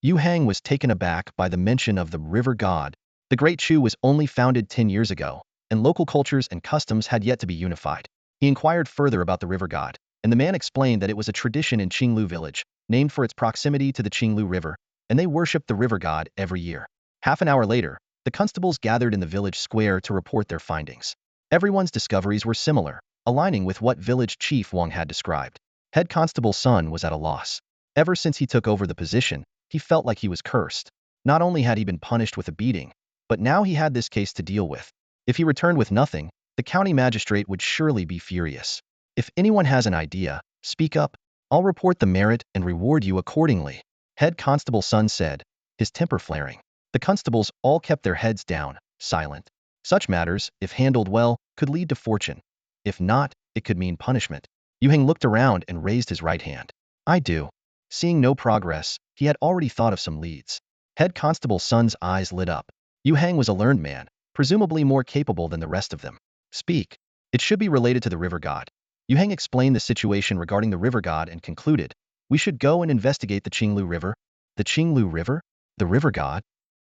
Yu Hang was taken aback by the mention of the river god. The Great Chu was only founded 10 years ago, and local cultures and customs had yet to be unified. He inquired further about the river god, and the man explained that it was a tradition in Qinglu village, named for its proximity to the Qinglu River, and they worshipped the river god every year. Half an hour later, the constables gathered in the village square to report their findings. Everyone's discoveries were similar, aligning with what Village Chief Wang had described. Head Constable Sun was at a loss. Ever since he took over the position, he felt like he was cursed. Not only had he been punished with a beating, but now he had this case to deal with. If he returned with nothing, the county magistrate would surely be furious. "If anyone has an idea, speak up. I'll report the merit and reward you accordingly," Head Constable Sun said, his temper flaring. The constables all kept their heads down, silent. Such matters, if handled well, could lead to fortune. If not, it could mean punishment. Yu Hang looked around and raised his right hand. "I do." Seeing no progress, he had already thought of some leads. Head Constable Sun's eyes lit up. Yu Hang was a learned man, presumably more capable than the rest of them. "Speak." "It should be related to the river god." Yu Hang explained the situation regarding the river god and concluded, "We should go and investigate the Qinglu River." "The Qinglu River? The river god?"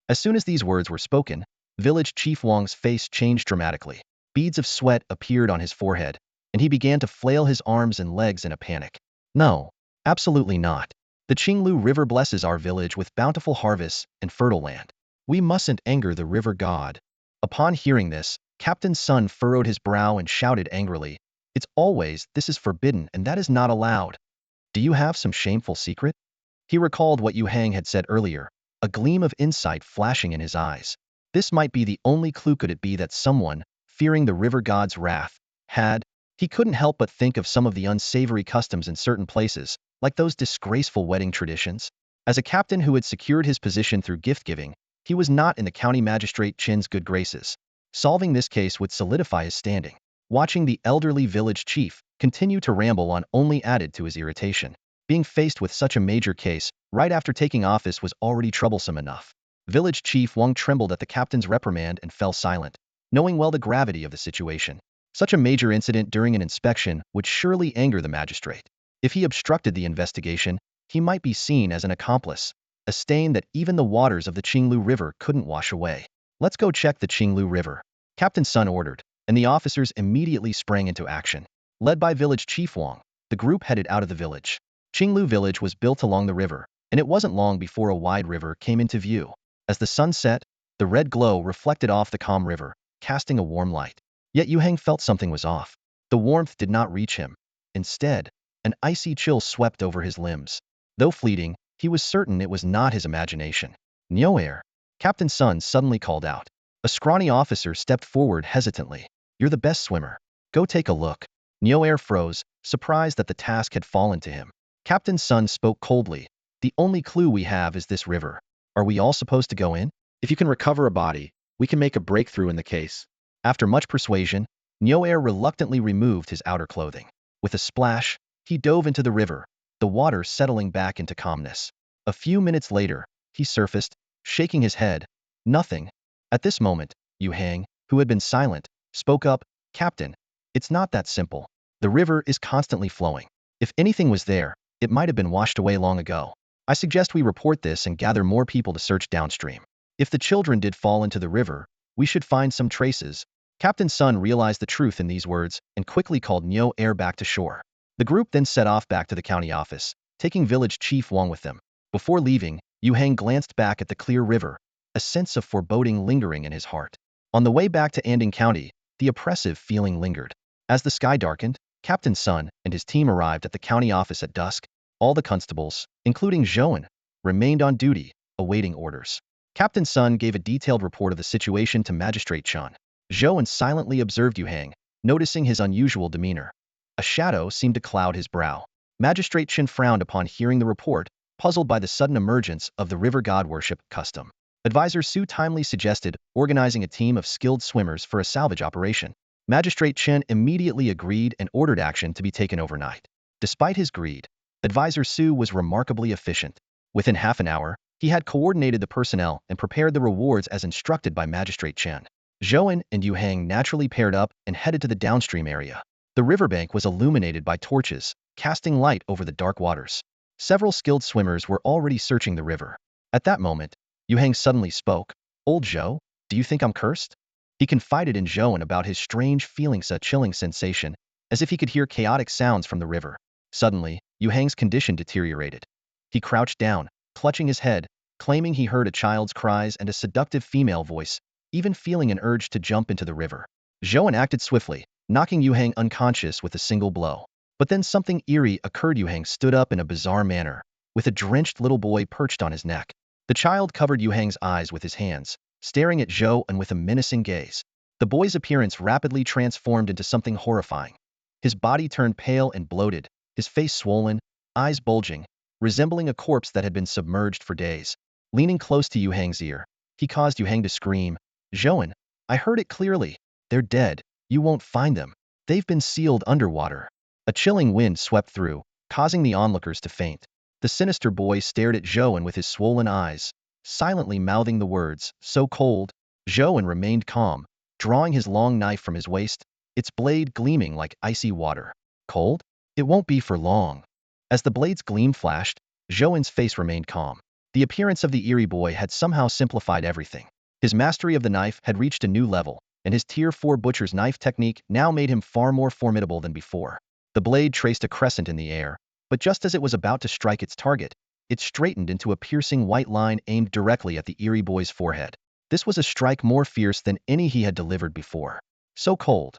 As soon as these words were spoken, Village Chief Wang's face changed dramatically. Beads of sweat appeared on his forehead, and he began to flail his arms and legs in a panic. No, absolutely not. The Qinglu River blesses our village with bountiful harvests and fertile land. We mustn't anger the river god. Upon hearing this, Captain Sun furrowed his brow and shouted angrily, this is forbidden and that is not allowed. Do you have some shameful secret? He recalled what Yu Hang had said earlier, a gleam of insight flashing in his eyes. This might be the only clue. Could it be that someone, fearing the river god's wrath, he couldn't help but think of some of the unsavory customs in certain places, like those disgraceful wedding traditions? As a captain who had secured his position through gift-giving, he was not in the county magistrate Chin's good graces. Solving this case would solidify his standing. Watching the elderly village chief continue to ramble on only added to his irritation. Being faced with such a major case right after taking office was already troublesome enough. Village Chief Wang trembled at the captain's reprimand and fell silent, knowing well the gravity of the situation. Such a major incident during an inspection would surely anger the magistrate. If he obstructed the investigation, he might be seen as an accomplice, a stain that even the waters of the Qinglu River couldn't wash away. Let's go check the Qinglu River, Captain Sun ordered, and the officers immediately sprang into action. Led by Village Chief Wang, the group headed out of the village. Qinglu Village was built along the river, and it wasn't long before a wide river came into view. As the sun set, the red glow reflected off the calm river, casting a warm light. Yet Yu Hang felt something was off. The warmth did not reach him. Instead, an icy chill swept over his limbs. Though fleeting, he was certain it was not his imagination. "Nyoair," Captain Sun suddenly called out. A scrawny officer stepped forward hesitantly. "You're the best swimmer. Go take a look." Nyoair froze, surprised that the task had fallen to him. Captain Sun spoke coldly. "The only clue we have is this river. Are we all supposed to go in? If you can recover a body, we can make a breakthrough in the case." After much persuasion, Nyoair reluctantly removed his outer clothing. With a splash, he dove into the river, the water settling back into calmness. A few minutes later, he surfaced, shaking his head. "Nothing." At this moment, Yu Hang, who had been silent, spoke up. "Captain, it's not that simple. The river is constantly flowing. If anything was there, it might have been washed away long ago. I suggest we report this and gather more people to search downstream. If the children did fall into the river, we should find some traces." Captain Sun realized the truth in these words and quickly called Nyoair back to shore. The group then set off back to the county office, taking Village Chief Wang with them. Before leaving, Yu Hang glanced back at the clear river, a sense of foreboding lingering in his heart. On the way back to Anding County, the oppressive feeling lingered. As the sky darkened, Captain Sun and his team arrived at the county office at dusk. All the constables, including Zhou An, remained on duty, awaiting orders. Captain Sun gave a detailed report of the situation to Magistrate Chen. Zhou An silently observed Yu Hang, noticing his unusual demeanor. A shadow seemed to cloud his brow. Magistrate Chen frowned upon hearing the report, puzzled by the sudden emergence of the river god worship custom. Advisor Su timely suggested organizing a team of skilled swimmers for a salvage operation. Magistrate Chen immediately agreed and ordered action to be taken overnight. Despite his greed, Advisor Su was remarkably efficient. Within half an hour, he had coordinated the personnel and prepared the rewards as instructed by Magistrate Chen. Zhou An and Yu Hang naturally paired up and headed to the downstream area. The riverbank was illuminated by torches, casting light over the dark waters. Several skilled swimmers were already searching the river. At that moment, Yu Hang suddenly spoke. "Old Zhou, do you think I'm cursed?" He confided in Zhou An about his strange feelings, a chilling sensation, as if he could hear chaotic sounds from the river. Suddenly, Yu Hang's condition deteriorated. He crouched down, clutching his head, claiming he heard a child's cries and a seductive female voice, even feeling an urge to jump into the river. Zhou An acted swiftly, knocking Yu Hang unconscious with a single blow. But then something eerie occurred. Yu Hang stood up in a bizarre manner, with a drenched little boy perched on his neck. The child covered Yu Hang's eyes with his hands, staring at Zhou An with a menacing gaze. The boy's appearance rapidly transformed into something horrifying. His body turned pale and bloated, his face swollen, eyes bulging, resembling a corpse that had been submerged for days. Leaning close to Yu Hang's ear, he caused Yu Hang to scream, "Zhou An, I heard it clearly. They're dead. You won't find them. They've been sealed underwater." A chilling wind swept through, causing the onlookers to faint. The sinister boy stared at Zhou An with his swollen eyes, silently mouthing the words, "So cold." Zhou An remained calm, drawing his long knife from his waist, its blade gleaming like icy water. "Cold? It won't be for long." As the blade's gleam flashed, Zhou An's face remained calm. The appearance of the eerie boy had somehow simplified everything. His mastery of the knife had reached a new level, and his Tier 4 butcher's knife technique now made him far more formidable than before. The blade traced a crescent in the air, but just as it was about to strike its target, it straightened into a piercing white line aimed directly at the eerie boy's forehead. This was a strike more fierce than any he had delivered before. So cold.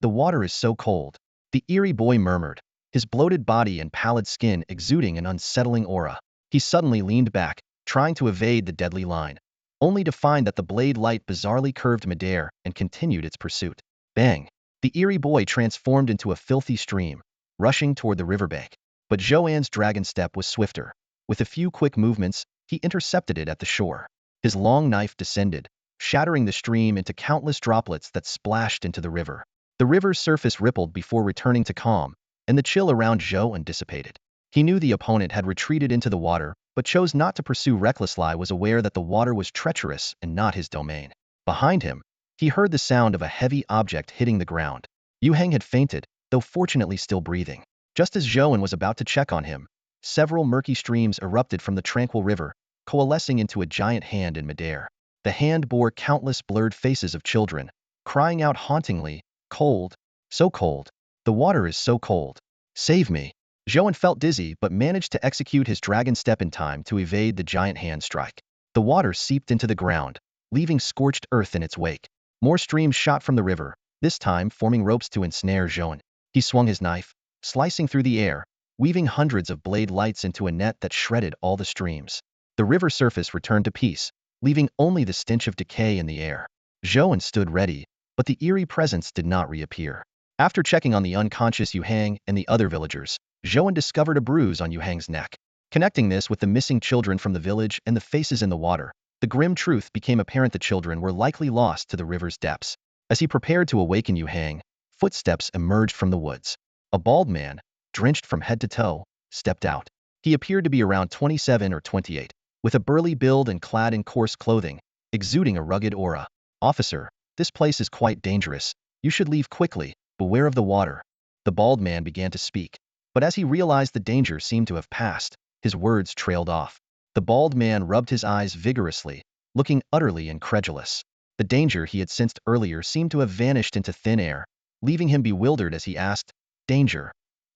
The water is so cold, the eerie boy murmured, his bloated body and pallid skin exuding an unsettling aura. He suddenly leaned back, trying to evade the deadly line, only to find that the blade light bizarrely curved midair and continued its pursuit. Bang! The eerie boy transformed into a filthy stream, rushing toward the riverbank. But Zhou An's dragon step was swifter. With a few quick movements, he intercepted it at the shore. His long knife descended, shattering the stream into countless droplets that splashed into the river. The river's surface rippled before returning to calm, and the chill around Zhou An dissipated. He knew the opponent had retreated into the water, but chose not to pursue recklessly. Was aware that the water was treacherous and not his domain. Behind him, he heard the sound of a heavy object hitting the ground. Yu Heng had fainted, though fortunately still breathing. Just as Zhou An was about to check on him, several murky streams erupted from the tranquil river, coalescing into a giant hand in midair. The hand bore countless blurred faces of children, crying out hauntingly, "Cold, so cold. The water is so cold. Save me." Zhou An felt dizzy but managed to execute his dragon step in time to evade the giant hand strike. The water seeped into the ground, leaving scorched earth in its wake. More streams shot from the river, this time forming ropes to ensnare Zhou An. He swung his knife, slicing through the air, weaving hundreds of blade lights into a net that shredded all the streams. The river surface returned to peace, leaving only the stench of decay in the air. Zhou An stood ready, but the eerie presence did not reappear. After checking on the unconscious Yu Heng and the other villagers, Zhou An discovered a bruise on Yu Heng's neck. Connecting this with the missing children from the village and the faces in the water, the grim truth became apparent: the children were likely lost to the river's depths. As he prepared to awaken Yu Heng, footsteps emerged from the woods. A bald man, drenched from head to toe, stepped out. He appeared to be around 27 or 28, with a burly build and clad in coarse clothing, exuding a rugged aura. "Officer, this place is quite dangerous. You should leave quickly. Beware of the water." The bald man began to speak, but as he realized the danger seemed to have passed, his words trailed off. The bald man rubbed his eyes vigorously, looking utterly incredulous. The danger he had sensed earlier seemed to have vanished into thin air, leaving him bewildered as he asked, "Danger?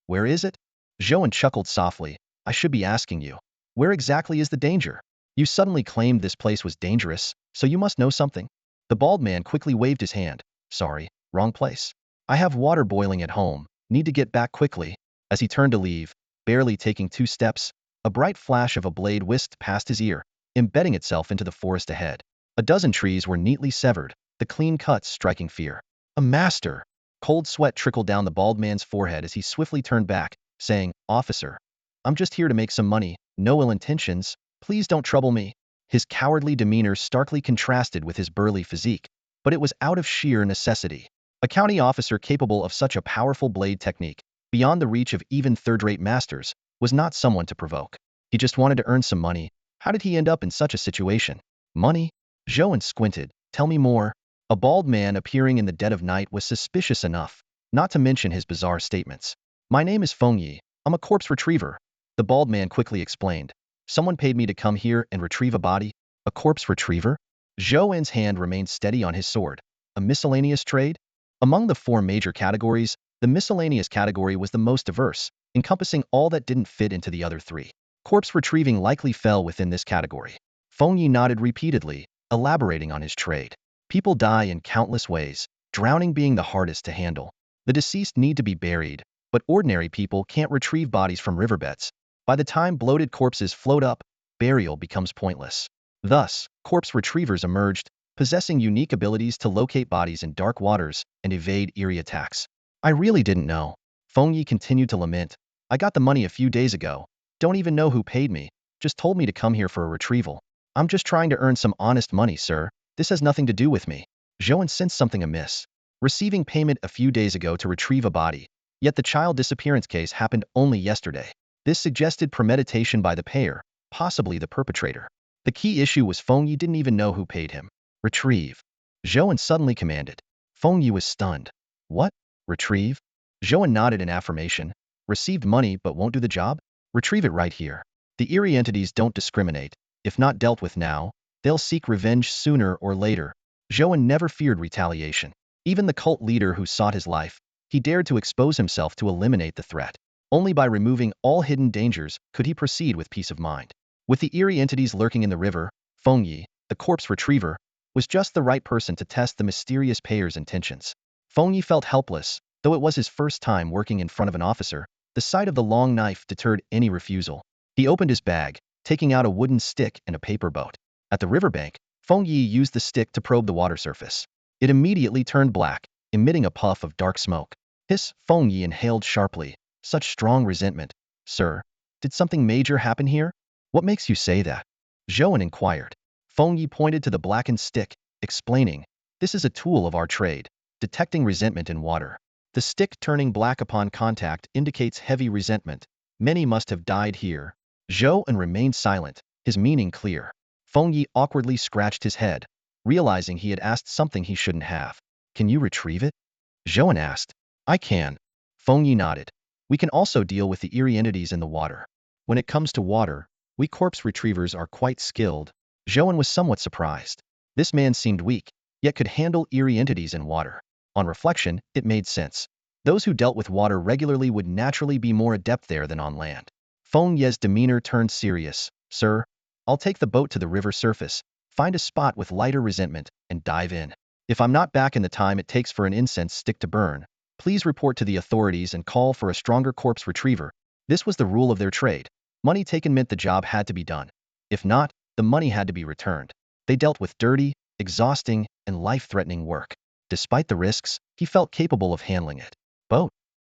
Where is it?" Zhou An chuckled softly. "I should be asking you, where exactly is the danger? You suddenly claimed this place was dangerous, so you must know something." The bald man quickly waved his hand. "Sorry, wrong place. I have water boiling at home, need to get back quickly." As he turned to leave, barely taking 2 steps, a bright flash of a blade whisked past his ear, embedding itself into the forest ahead. A dozen trees were neatly severed, the clean cuts striking fear. "A master!" Cold sweat trickled down the bald man's forehead as he swiftly turned back, saying, "Officer, I'm just here to make some money, no ill intentions, please don't trouble me." His cowardly demeanor starkly contrasted with his burly physique, but it was out of sheer necessity. A county officer capable of such a powerful blade technique, beyond the reach of even third-rate masters, was not someone to provoke. He just wanted to earn some money. How did he end up in such a situation? Money? Zhou An squinted. "Tell me more." A bald man appearing in the dead of night was suspicious enough, not to mention his bizarre statements. "My name is Feng Yi. I'm a corpse retriever," the bald man quickly explained. "Someone paid me to come here and retrieve a body." "A corpse retriever?" Zhou An's hand remained steady on his sword. "A miscellaneous trade?" Among the 4 major categories, the miscellaneous category was the most diverse, encompassing all that didn't fit into the other 3. Corpse retrieving likely fell within this category. Feng Yi nodded repeatedly, elaborating on his trade. "People die in countless ways, drowning being the hardest to handle. The deceased need to be buried, but ordinary people can't retrieve bodies from riverbeds. By the time bloated corpses float up, burial becomes pointless. Thus, corpse retrievers emerged, possessing unique abilities to locate bodies in dark waters and evade eerie attacks. "I really didn't know." Feng Yi continued to lament. "I got the money a few days ago. Don't even know who paid me. Just told me to come here for a retrieval. I'm just trying to earn some honest money, sir. This has nothing to do with me." Zhou An sensed something amiss. Receiving payment a few days ago to retrieve a body, yet the child disappearance case happened only yesterday. This suggested premeditation by the payer, possibly the perpetrator. The key issue was Feng Yi didn't even know who paid him. "Retrieve," Zhou An suddenly commanded. Feng Yi was stunned. "What? Retrieve?" Zhou An nodded in affirmation. "Received money but won't do the job? Retrieve it right here. The eerie entities don't discriminate. If not dealt with now, they'll seek revenge sooner or later." Zhou An never feared retaliation. Even the cult leader who sought his life, he dared to expose himself to eliminate the threat. Only by removing all hidden dangers could he proceed with peace of mind. With the eerie entities lurking in the river, Feng Yi, the corpse retriever, was just the right person to test the mysterious payer's intentions. Feng Yi felt helpless, though it was his first time working in front of an officer. The sight of the long knife deterred any refusal. He opened his bag, taking out a wooden stick and a paper boat. At the riverbank, Feng Yi used the stick to probe the water surface. It immediately turned black, emitting a puff of dark smoke. Feng Yi inhaled sharply. Such strong resentment. Sir, did something major happen here? What makes you say that? Zhou An inquired. Feng Yi pointed to the blackened stick, explaining, this is a tool of our trade, detecting resentment in water. The stick turning black upon contact indicates heavy resentment. Many must have died here. Zhou An remained silent, his meaning clear. Feng Yi awkwardly scratched his head, realizing he had asked something he shouldn't have. Can you retrieve it? Zhou An asked. I can. Feng Yi nodded. We can also deal with the eerie entities in the water. When it comes to water, we corpse retrievers are quite skilled. Zhou An was somewhat surprised. This man seemed weak, yet could handle eerie entities in water. On reflection, it made sense. Those who dealt with water regularly would naturally be more adept there than on land. Feng Ye's demeanor turned serious. Sir, I'll take the boat to the river surface, find a spot with lighter resentment, and dive in. If I'm not back in the time it takes for an incense stick to burn, please report to the authorities and call for a stronger corpse retriever. This was the rule of their trade. Money taken meant the job had to be done. If not, the money had to be returned. They dealt with dirty, exhausting, and life-threatening work. Despite the risks, he felt capable of handling it. Boat.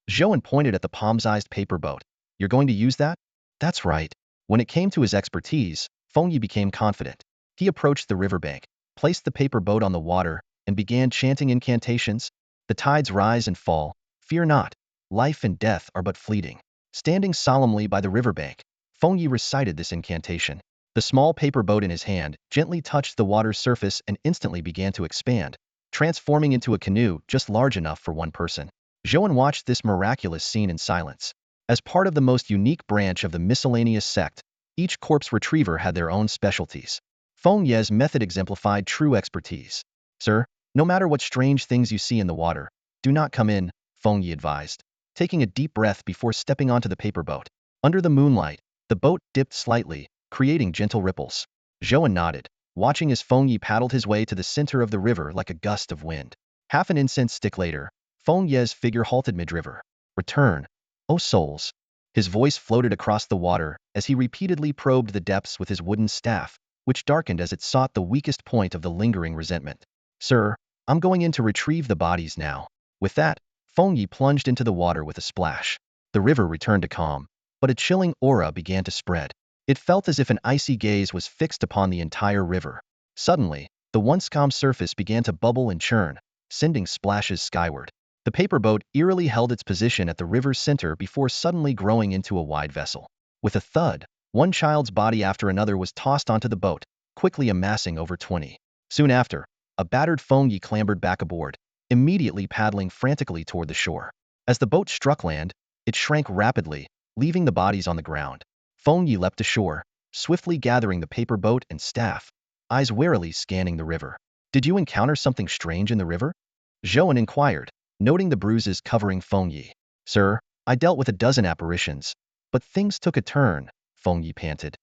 Zhou An pointed at the palm-sized paper boat. You're going to use that? That's right. When it came to his expertise, Feng Yi became confident. He approached the riverbank, placed the paper boat on the water, and began chanting incantations. The tides rise and fall. Fear not. Life and death are but fleeting. Standing solemnly by the riverbank, Feng Yi recited this incantation. The small paper boat in his hand gently touched the water's surface and instantly began to expand, transforming into a canoe just large enough for one person. Zhou An watched this miraculous scene in silence. As part of the most unique branch of the miscellaneous sect, each corpse retriever had their own specialties. Feng Ye's method exemplified true expertise. Sir, no matter what strange things you see in the water, do not come in, Feng Yi advised, taking a deep breath before stepping onto the paper boat. Under the moonlight, the boat dipped slightly, creating gentle ripples. Zhou An nodded, watching as Feng Yi paddled his way to the center of the river like a gust of wind. Half an incense stick later, Feng Ye's figure halted mid-river. Return, O souls. His voice floated across the water as he repeatedly probed the depths with his wooden staff, which darkened as it sought the weakest point of the lingering resentment. Sir, I'm going in to retrieve the bodies now. With that, Feng Yi plunged into the water with a splash. The river returned to calm, but a chilling aura began to spread. It felt as if an icy gaze was fixed upon the entire river. Suddenly, the once calm surface began to bubble and churn, sending splashes skyward. The paper boat eerily held its position at the river's center before suddenly growing into a wide vessel. With a thud, one child's body after another was tossed onto the boat, quickly amassing over 20. Soon after, a battered Feng Yi clambered back aboard, immediately paddling frantically toward the shore. As the boat struck land, it shrank rapidly, leaving the bodies on the ground. Feng Yi leapt ashore, swiftly gathering the paper boat and staff, eyes warily scanning the river. Did you encounter something strange in the river? Zhou An inquired, noting the bruises covering Feng Yi. Sir, I dealt with a dozen apparitions, but things took a turn, Feng Yi panted.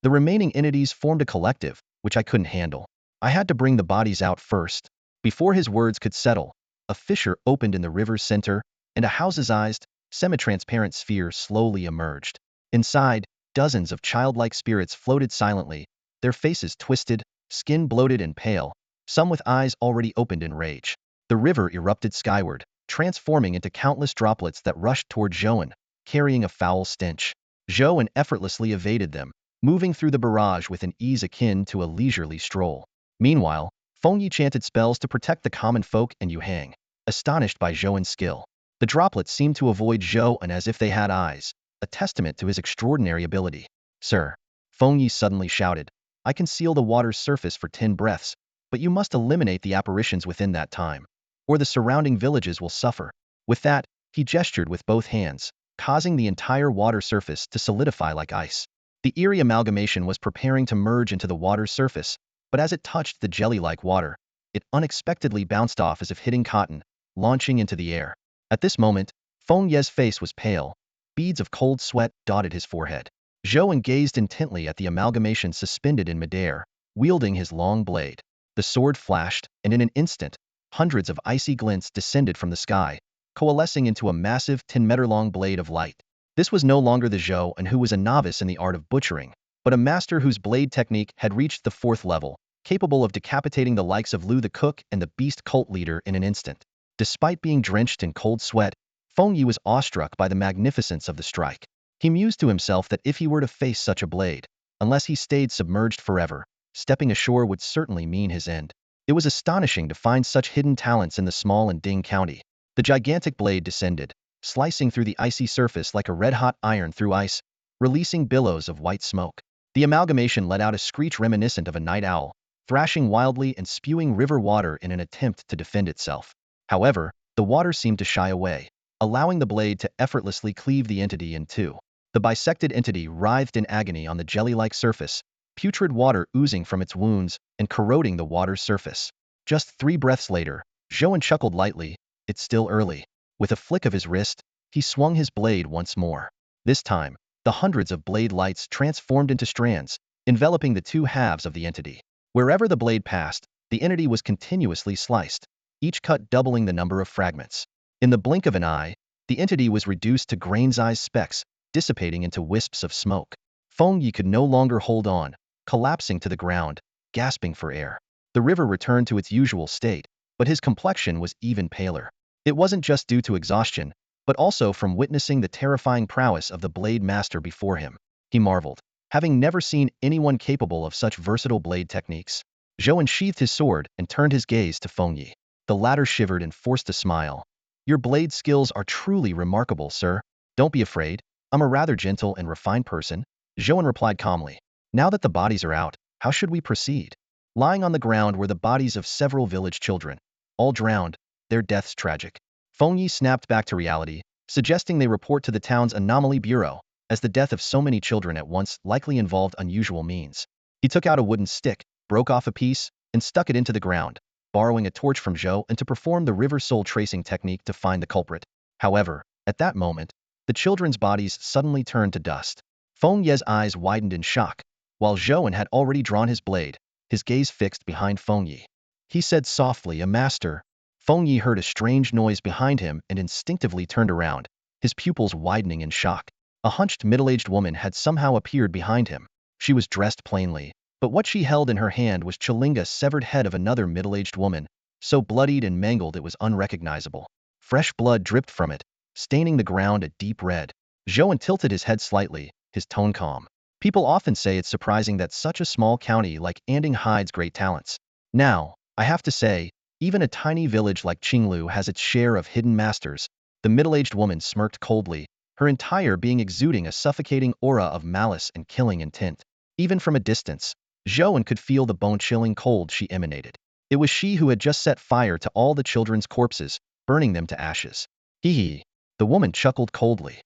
The remaining entities formed a collective, which I couldn't handle. I had to bring the bodies out first. Before his words could settle, a fissure opened in the river's center, and a house-sized, semi-transparent sphere slowly emerged. Inside, dozens of childlike spirits floated silently, their faces twisted, skin bloated and pale, some with eyes already opened in rage. The river erupted skyward, transforming into countless droplets that rushed toward Zhou An, carrying a foul stench. Zhou An effortlessly evaded them, moving through the barrage with an ease akin to a leisurely stroll. Meanwhile, Feng Yi chanted spells to protect the common folk and Yuhang, astonished by Zhou An's skill. The droplets seemed to avoid Zhou An as if they had eyes, a testament to his extraordinary ability. Sir, Feng Yi suddenly shouted, I can seal the water's surface for 10 breaths, but you must eliminate the apparitions within that time, or the surrounding villages will suffer. With that, he gestured with both hands, causing the entire water surface to solidify like ice. The eerie amalgamation was preparing to merge into the water's surface, but as it touched the jelly-like water, it unexpectedly bounced off as if hitting cotton, launching into the air. At this moment, Feng Ye's face was pale. Beads of cold sweat dotted his forehead. Zhou An gazed intently at the amalgamation suspended in midair, wielding his long blade. The sword flashed, and in an instant, hundreds of icy glints descended from the sky, coalescing into a massive 10-meter-long blade of light. This was no longer the Zhou An who was a novice in the art of butchering, but a master whose blade technique had reached the 4th level, capable of decapitating the likes of Lu the cook and the beast cult leader in an instant. Despite being drenched in cold sweat, Feng Yi was awestruck by the magnificence of the strike. He mused to himself that if he were to face such a blade, unless he stayed submerged forever, stepping ashore would certainly mean his end. It was astonishing to find such hidden talents in the small and Ding County. The gigantic blade descended, slicing through the icy surface like a red-hot iron through ice, releasing billows of white smoke. The amalgamation let out a screech reminiscent of a night owl, thrashing wildly and spewing river water in an attempt to defend itself. However, the water seemed to shy away, allowing the blade to effortlessly cleave the entity in two. The bisected entity writhed in agony on the jelly-like surface, putrid water oozing from its wounds and corroding the water's surface. Just 3 breaths later, Zhou An chuckled lightly. It's still early. With a flick of his wrist, he swung his blade once more. This time, the hundreds of blade lights transformed into strands, enveloping the 2 halves of the entity. Wherever the blade passed, the entity was continuously sliced, each cut doubling the number of fragments. In the blink of an eye, the entity was reduced to grain-sized specks, dissipating into wisps of smoke. Feng Yi could no longer hold on, collapsing to the ground, gasping for air. The river returned to its usual state, but his complexion was even paler. It wasn't just due to exhaustion, but also from witnessing the terrifying prowess of the blade master before him. He marveled, having never seen anyone capable of such versatile blade techniques. Zhou An sheathed his sword and turned his gaze to Feng Yi. The latter shivered and forced a smile. Your blade skills are truly remarkable, sir. Don't be afraid. I'm a rather gentle and refined person, Zhou An replied calmly. Now that the bodies are out, how should we proceed? Lying on the ground were the bodies of several village children, all drowned, their deaths tragic. Feng Yi snapped back to reality, suggesting they report to the town's anomaly bureau, as the death of so many children at once likely involved unusual means. He took out a wooden stick, broke off a piece, and stuck it into the ground, borrowing a torch from Zhou An to perform the river soul tracing technique to find the culprit. However, at that moment, the children's bodies suddenly turned to dust. Feng Ye's eyes widened in shock, while Zhou An had already drawn his blade, his gaze fixed behind Feng Yi. He said softly, "A master." Feng Yi heard a strange noise behind him and instinctively turned around, his pupils widening in shock. A hunched middle-aged woman had somehow appeared behind him. She was dressed plainly, but what she held in her hand was Chilinga's severed head of another middle-aged woman, so bloodied and mangled it was unrecognizable. Fresh blood dripped from it, staining the ground a deep red. Zhou An tilted his head slightly, his tone calm. People often say it's surprising that such a small county like Anding hides great talents. Now, I have to say, even a tiny village like Qinglu has its share of hidden masters. The middle-aged woman smirked coldly, her entire being exuding a suffocating aura of malice and killing intent. Even from a distance, Zhou An could feel the bone-chilling cold she emanated. It was she who had just set fire to all the children's corpses, burning them to ashes. Hee hee. The woman chuckled coldly.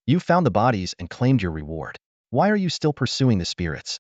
You found the bodies and claimed your reward. Why are you still pursuing the spirits?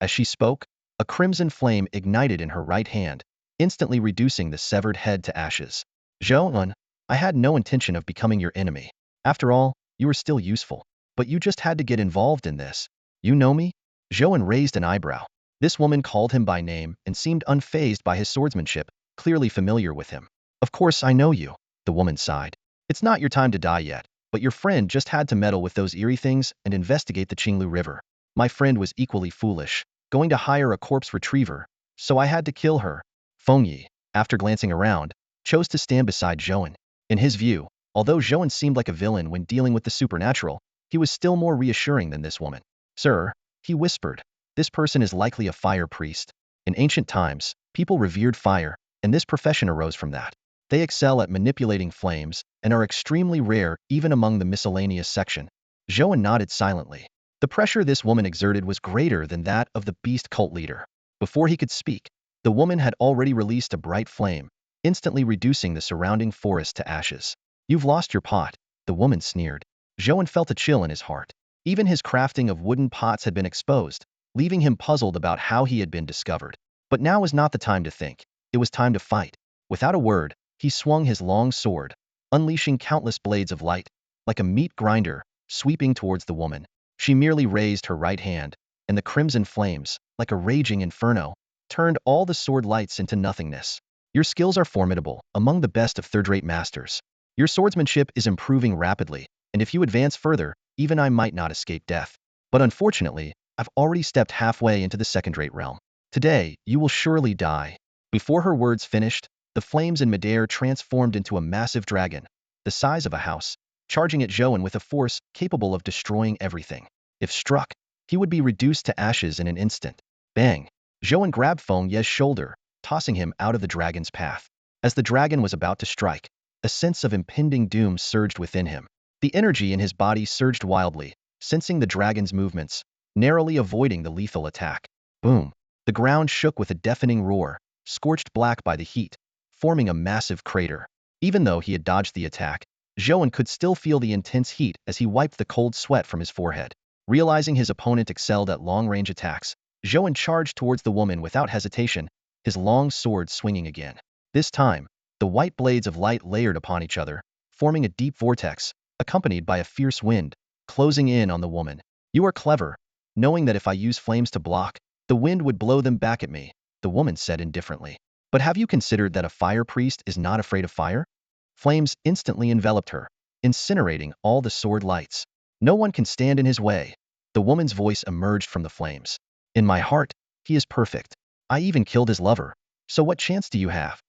As she spoke, a crimson flame ignited in her right hand, instantly reducing the severed head to ashes. Zhou An, I had no intention of becoming your enemy. After all, you were still useful. But you just had to get involved in this. You know me? Zhou An raised an eyebrow. This woman called him by name and seemed unfazed by his swordsmanship, clearly familiar with him. Of course I know you, the woman sighed. It's not your time to die yet, but your friend just had to meddle with those eerie things and investigate the Qinglu River. My friend was equally foolish, going to hire a corpse retriever, so I had to kill her. Feng Yi, after glancing around, chose to stand beside Zhou An. In his view, although Zhou An seemed like a villain when dealing with the supernatural, he was still more reassuring than this woman. Sir, he whispered, this person is likely a fire priest. In ancient times, people revered fire, and this profession arose from that. They excel at manipulating flames and are extremely rare even among the miscellaneous section. Zhou An nodded silently. The pressure this woman exerted was greater than that of the beast cult leader. Before he could speak, the woman had already released a bright flame, instantly reducing the surrounding forest to ashes. You've lost your pot, the woman sneered. Zhou An felt a chill in his heart. Even his crafting of wooden pots had been exposed, leaving him puzzled about how he had been discovered. But now was not the time to think. It was time to fight. Without a word, he swung his long sword, unleashing countless blades of light, like a meat grinder, sweeping towards the woman. She merely raised her right hand, and the crimson flames, like a raging inferno, turned all the sword lights into nothingness. Your skills are formidable, among the best of third-rate masters. Your swordsmanship is improving rapidly, and if you advance further, even I might not escape death. But unfortunately, I've already stepped halfway into the second-rate realm. Today, you will surely die. Before her words finished, the flames in midair transformed into a massive dragon, the size of a house, charging at Zhou An with a force capable of destroying everything. If struck, he would be reduced to ashes in an instant. Bang! Zhou An grabbed Feng Ye's shoulder, tossing him out of the dragon's path. As the dragon was about to strike, a sense of impending doom surged within him. The energy in his body surged wildly, sensing the dragon's movements, narrowly avoiding the lethal attack. Boom! The ground shook with a deafening roar, scorched black by the heat, forming a massive crater. Even though he had dodged the attack, Zhou An could still feel the intense heat as he wiped the cold sweat from his forehead. Realizing his opponent excelled at long-range attacks, Zhou An charged towards the woman without hesitation, his long sword swinging again. This time, the white blades of light layered upon each other, forming a deep vortex, accompanied by a fierce wind, closing in on the woman. You are clever, knowing that if I use flames to block, the wind would blow them back at me, the woman said indifferently. But have you considered that a fire priest is not afraid of fire? Flames instantly enveloped her, incinerating all the sword lights. No one can stand in his way. The woman's voice emerged from the flames. In my heart, he is perfect. I even killed his lover. So what chance do you have?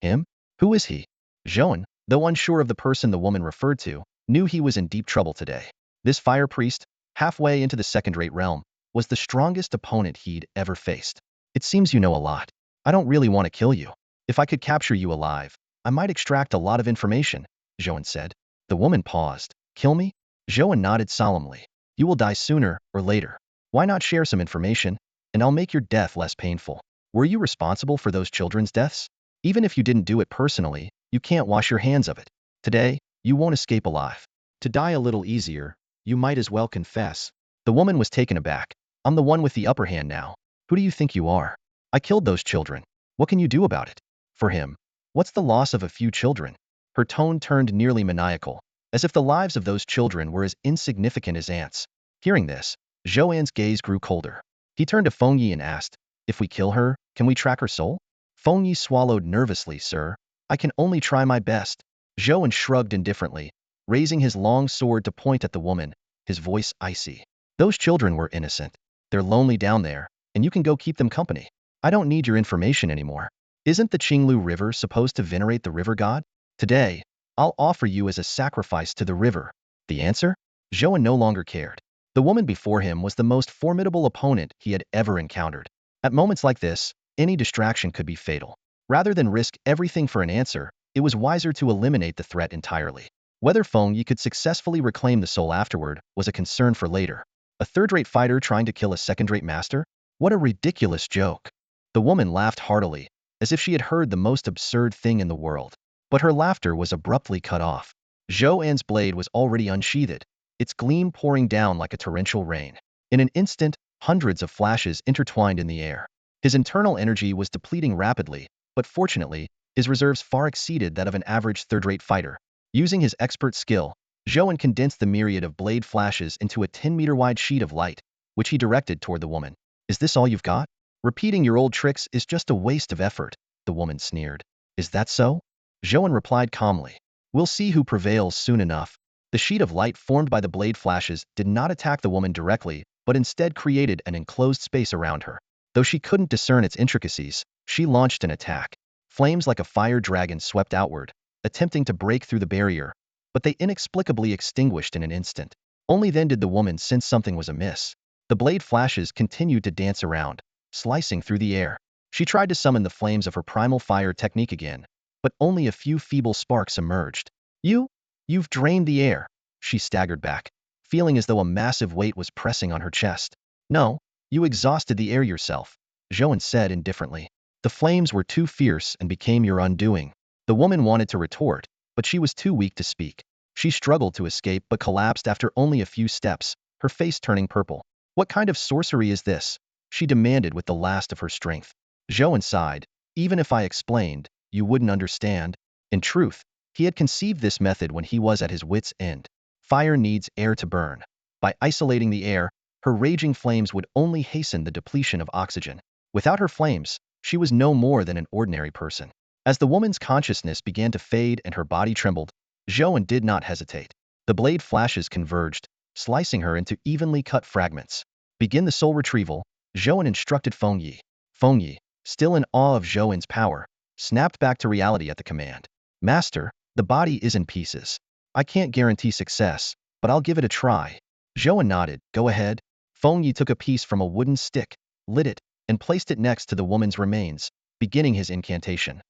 Him? Who is he? Zhou An, though unsure of the person the woman referred to, knew he was in deep trouble today. This fire priest, halfway into the second-rate realm, was the strongest opponent he'd ever faced. It seems you know a lot. I don't really want to kill you. If I could capture you alive, I might extract a lot of information, Zhou An said. The woman paused. Kill me? Zhou An nodded solemnly. You will die sooner or later. Why not share some information, and I'll make your death less painful. Were you responsible for those children's deaths? Even if you didn't do it personally, you can't wash your hands of it. Today, you won't escape alive. To die a little easier, you might as well confess. The woman was taken aback. I'm the one with the upper hand now. Who do you think you are? I killed those children. What can you do about it? For him, what's the loss of a few children? Her tone turned nearly maniacal, as if the lives of those children were as insignificant as ants. Hearing this, Zhou An's gaze grew colder. He turned to Feng Yi and asked, if we kill her, can we track her soul? Feng Yi swallowed nervously. Sir, I can only try my best. Zhou An shrugged indifferently, raising his long sword to point at the woman, his voice icy. Those children were innocent. They're lonely down there, and you can go keep them company. I don't need your information anymore. Isn't the Qinglu River supposed to venerate the river god? Today, I'll offer you as a sacrifice to the river. The answer? Zhou An no longer cared. The woman before him was the most formidable opponent he had ever encountered. At moments like this, any distraction could be fatal. Rather than risk everything for an answer, it was wiser to eliminate the threat entirely. Whether Feng Yi could successfully reclaim the soul afterward was a concern for later. A third-rate fighter trying to kill a second-rate master? What a ridiculous joke. The woman laughed heartily, as if she had heard the most absurd thing in the world. But her laughter was abruptly cut off. Zhou An's blade was already unsheathed, its gleam pouring down like a torrential rain. In an instant, hundreds of flashes intertwined in the air. His internal energy was depleting rapidly, but fortunately, his reserves far exceeded that of an average third-rate fighter. Using his expert skill, Zhou An condensed the myriad of blade flashes into a 10-meter-wide sheet of light, which he directed toward the woman. Is this all you've got? Repeating your old tricks is just a waste of effort, the woman sneered. Is that so? Zhou An replied calmly. We'll see who prevails soon enough. The sheet of light formed by the blade flashes did not attack the woman directly, but instead created an enclosed space around her. Though she couldn't discern its intricacies, she launched an attack. Flames like a fire dragon swept outward, attempting to break through the barrier, but they inexplicably extinguished in an instant. Only then did the woman sense something was amiss. The blade flashes continued to dance around, slicing through the air. She tried to summon the flames of her primal fire technique again, but only a few feeble sparks emerged. You've drained the air. She staggered back, feeling as though a massive weight was pressing on her chest. No, you exhausted the air yourself, Zhou An said indifferently. The flames were too fierce and became your undoing. The woman wanted to retort, but she was too weak to speak. She struggled to escape but collapsed after only a few steps, her face turning purple. What kind of sorcery is this? She demanded with the last of her strength. Zhou An sighed. Even if I explained, you wouldn't understand. In truth, he had conceived this method when he was at his wit's end. Fire needs air to burn. By isolating the air, her raging flames would only hasten the depletion of oxygen. Without her flames, she was no more than an ordinary person. As the woman's consciousness began to fade and her body trembled, Zhou An did not hesitate. The blade flashes converged, slicing her into evenly cut fragments. Begin the soul retrieval, Zhou An instructed Feng Yi. Feng Yi, still in awe of Zhou An's power, snapped back to reality at the command. Master, the body is in pieces. I can't guarantee success, but I'll give it a try. Zhou An nodded. Go ahead. Feng Yi took a piece from a wooden stick, lit it, and placed it next to the woman's remains, beginning his incantation.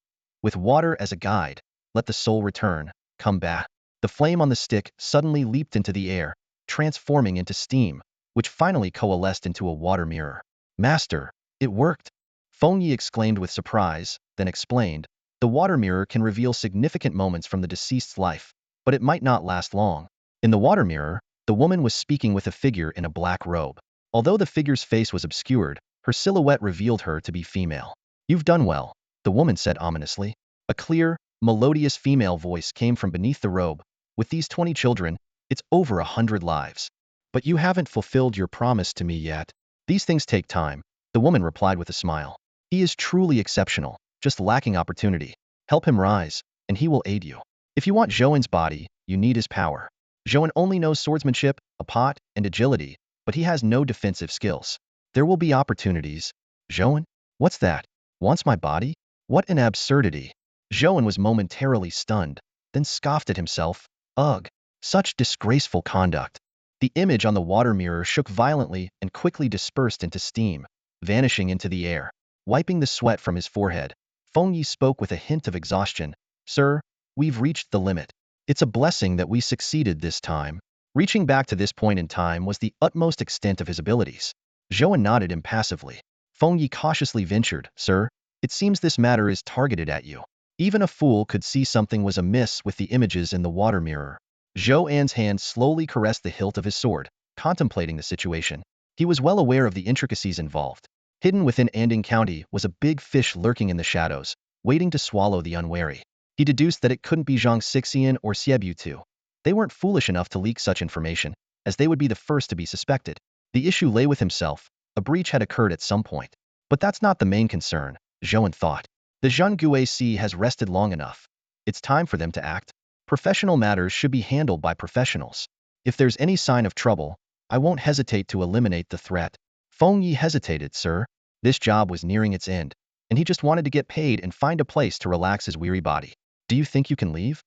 With water as a guide, let the soul return, come back. The flame on the stick suddenly leaped into the air, transforming into steam, which finally coalesced into a water mirror. Master, it worked! Feng Yi exclaimed with surprise, then explained. The water mirror can reveal significant moments from the deceased's life, but it might not last long. In the water mirror, the woman was speaking with a figure in a black robe. Although the figure's face was obscured, her silhouette revealed her to be female. You've done well, the woman said ominously. A clear, melodious female voice came from beneath the robe. With these 20 children, it's over 100 lives. But you haven't fulfilled your promise to me yet. These things take time, the woman replied with a smile. He is truly exceptional, just lacking opportunity. Help him rise, and he will aid you. If you want Zhou An's body, you need his power. Zhou An only knows swordsmanship, a pot, and agility, but he has no defensive skills. There will be opportunities. Zhou An? What's that? Wants my body? What an absurdity. Zhou An was momentarily stunned, then scoffed at himself. Ugh, such disgraceful conduct. The image on the water mirror shook violently and quickly dispersed into steam, vanishing into the air. Wiping the sweat from his forehead, Feng Yi spoke with a hint of exhaustion. Sir, we've reached the limit. It's a blessing that we succeeded this time. Reaching back to this point in time was the utmost extent of his abilities. Zhou An nodded impassively. Feng Yi cautiously ventured, Sir, it seems this matter is targeted at you. Even a fool could see something was amiss with the images in the water mirror. Zhou An's hand slowly caressed the hilt of his sword, contemplating the situation. He was well aware of the intricacies involved. Hidden within Anding County was a big fish lurking in the shadows, waiting to swallow the unwary. He deduced that it couldn't be Zhang Xixian or Xiebu Tu. They weren't foolish enough to leak such information, as they would be the first to be suspected. The issue lay with himself. A breach had occurred at some point. But that's not the main concern, Zhou An thought. The Zhengguo Sea has rested long enough. It's time for them to act. Professional matters should be handled by professionals. If there's any sign of trouble, I won't hesitate to eliminate the threat. Feng Yi hesitated, sir. This job was nearing its end, and he just wanted to get paid and find a place to relax his weary body. Do you think you can leave?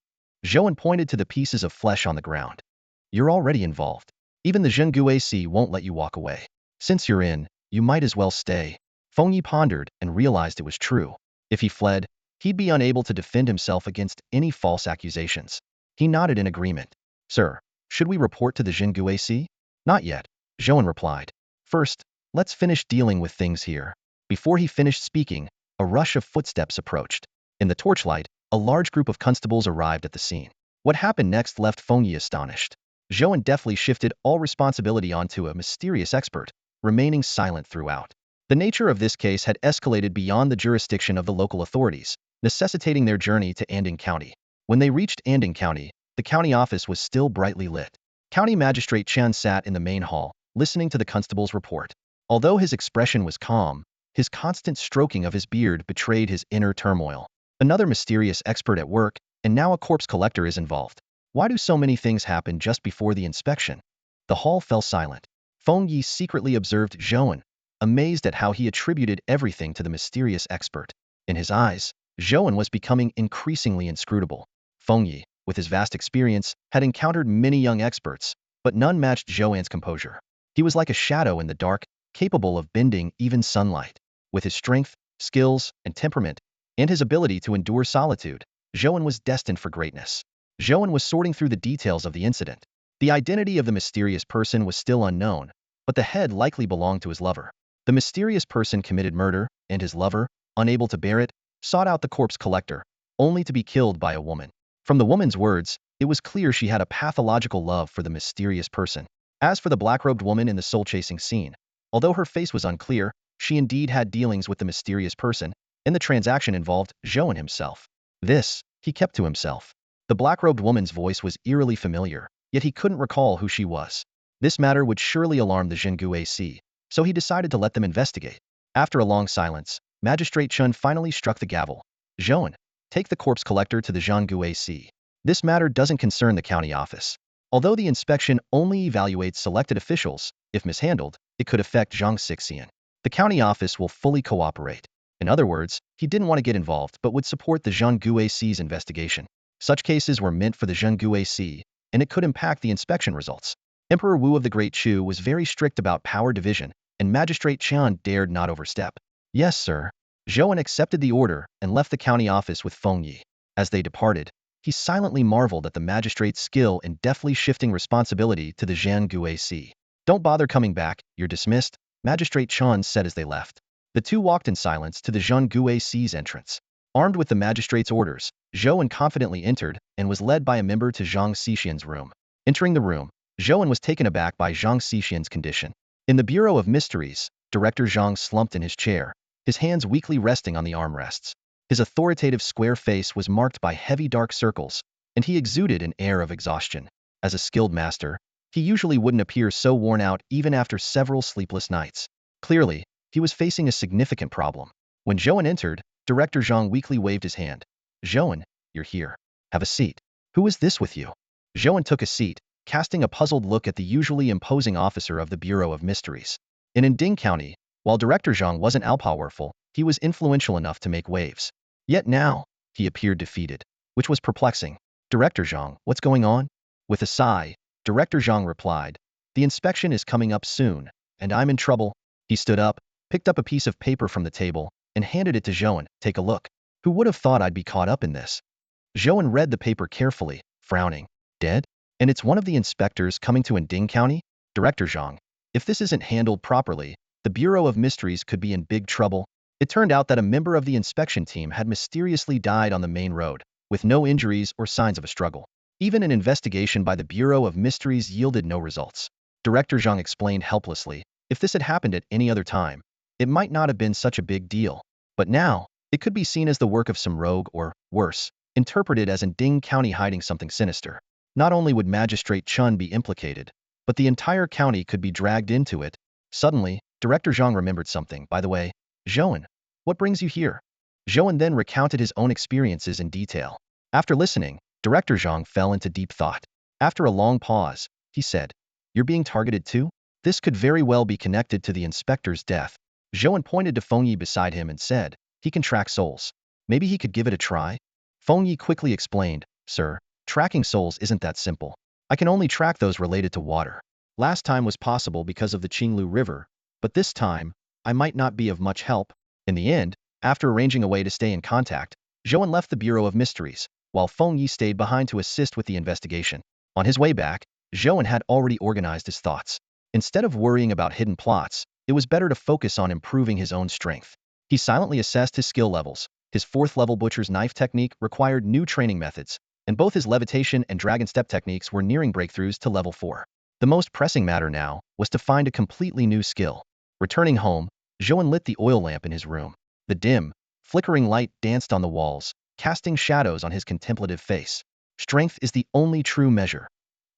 Zhou An pointed to the pieces of flesh on the ground. You're already involved. Even the Zhengguo Sea won't let you walk away. Since you're in, you might as well stay. Feng Yi pondered and realized it was true. If he fled, he'd be unable to defend himself against any false accusations. He nodded in agreement. Sir, should we report to the Zhengguo Sea? Not yet, Zhou An replied. First, let's finish dealing with things here. Before he finished speaking, a rush of footsteps approached. In the torchlight, a large group of constables arrived at the scene. What happened next left Feng Yi astonished. Zhou An deftly shifted all responsibility onto a mysterious expert, remaining silent throughout. The nature of this case had escalated beyond the jurisdiction of the local authorities, necessitating their journey to Anding County. When they reached Anding County, the county office was still brightly lit. County Magistrate Chen sat in the main hall, listening to the constable's report. Although his expression was calm, his constant stroking of his beard betrayed his inner turmoil. Another mysterious expert at work, and now a corpse collector is involved. Why do so many things happen just before the inspection? The hall fell silent. Feng Yi secretly observed Zhou An, amazed at how he attributed everything to the mysterious expert. In his eyes, Zhou An was becoming increasingly inscrutable. Feng Yi, with his vast experience, had encountered many young experts, but none matched Zhou An's composure. He was like a shadow in the dark, capable of bending even sunlight. With his strength, skills, and temperament, and his ability to endure solitude, Zhou An was destined for greatness. Zhou An was sorting through the details of the incident. The identity of the mysterious person was still unknown, but the head likely belonged to his lover. The mysterious person committed murder, and his lover, unable to bear it, sought out the corpse collector, only to be killed by a woman. From the woman's words, it was clear she had a pathological love for the mysterious person. As for the black-robed woman in the soul-chasing scene, although her face was unclear, she indeed had dealings with the mysterious person, and the transaction involved Zhou An himself. This, he kept to himself. The black-robed woman's voice was eerily familiar, yet he couldn't recall who she was. This matter would surely alarm the Zhengguac, so he decided to let them investigate. After a long silence, Magistrate Chun finally struck the gavel. Zhou An, take the corpse collector to the Zhengguac. This matter doesn't concern the county office. Although the inspection only evaluates selected officials, if mishandled, it could affect Zhang Xixian. The county office will fully cooperate. In other words, he didn't want to get involved but would support the Zhengguac's investigation. Such cases were meant for the Zhengguac, and it could impact the inspection results. Emperor Wu of the Great Chu was very strict about power division, and Magistrate Qian dared not overstep. Yes, sir. Zhou An accepted the order and left the county office with Feng Yi. As they departed, he silently marveled at the magistrate's skill in deftly shifting responsibility to the Zhengguac. Don't bother coming back, you're dismissed, Magistrate Qian said as they left. The two walked in silence to the Zhengguac's entrance. Armed with the magistrate's orders, Zhou An confidently entered and was led by a member to Zhang Xixian's room. Entering the room, Zhou An was taken aback by Zhang Xixian's condition. In the Bureau of Mysteries, Director Zhang slumped in his chair, his hands weakly resting on the armrests. His authoritative square face was marked by heavy dark circles, and he exuded an air of exhaustion. As a skilled master, he usually wouldn't appear so worn out even after several sleepless nights. Clearly, he was facing a significant problem. When Zhou An entered, Director Zhang weakly waved his hand. Zhou An, you're here. Have a seat. Who is this with you? Zhou An took a seat, casting a puzzled look at the usually imposing officer of the Bureau of Mysteries. In Inding County, while Director Zhang wasn't all-powerful, he was influential enough to make waves. Yet now, he appeared defeated, which was perplexing. Director Zhang, what's going on? With a sigh, Director Zhang replied, the inspection is coming up soon, and I'm in trouble. He stood up, picked up a piece of paper from the table, and handed it to Zhou An. Take a look. Who would have thought I'd be caught up in this? Zhou An read the paper carefully, frowning. Dead? And it's one of the inspectors coming to Inding County? Director Zhang, if this isn't handled properly, the Bureau of Mysteries could be in big trouble. It turned out that a member of the inspection team had mysteriously died on the main road, with no injuries or signs of a struggle. Even an investigation by the Bureau of Mysteries yielded no results. Director Zhang explained helplessly, if this had happened at any other time, it might not have been such a big deal. But now, it could be seen as the work of some rogue or, worse, interpreted as Inding County hiding something sinister. Not only would Magistrate Chun be implicated, but the entire county could be dragged into it. Suddenly, Director Zhang remembered something. By the way, Zhou An, what brings you here? Zhou An then recounted his own experiences in detail. After listening, Director Zhang fell into deep thought. After a long pause, he said, you're being targeted too? This could very well be connected to the inspector's death. Zhou An pointed to Feng Yi beside him and said, he can track souls. Maybe he could give it a try? Feng Yi quickly explained, sir, tracking souls isn't that simple. I can only track those related to water. Last time was possible because of the Qinglu River, but this time, I might not be of much help. In the end, after arranging a way to stay in contact, Zhou An left the Bureau of Mysteries, while Feng Yi stayed behind to assist with the investigation. On his way back, Zhou An had already organized his thoughts. Instead of worrying about hidden plots, it was better to focus on improving his own strength. He silently assessed his skill levels. His 4th-level butcher's knife technique required new training methods, and both his levitation and dragon step techniques were nearing breakthroughs to level 4. The most pressing matter now was to find a completely new skill. Returning home, Zhou An lit the oil lamp in his room. The dim, flickering light danced on the walls, casting shadows on his contemplative face. Strength is the only true measure.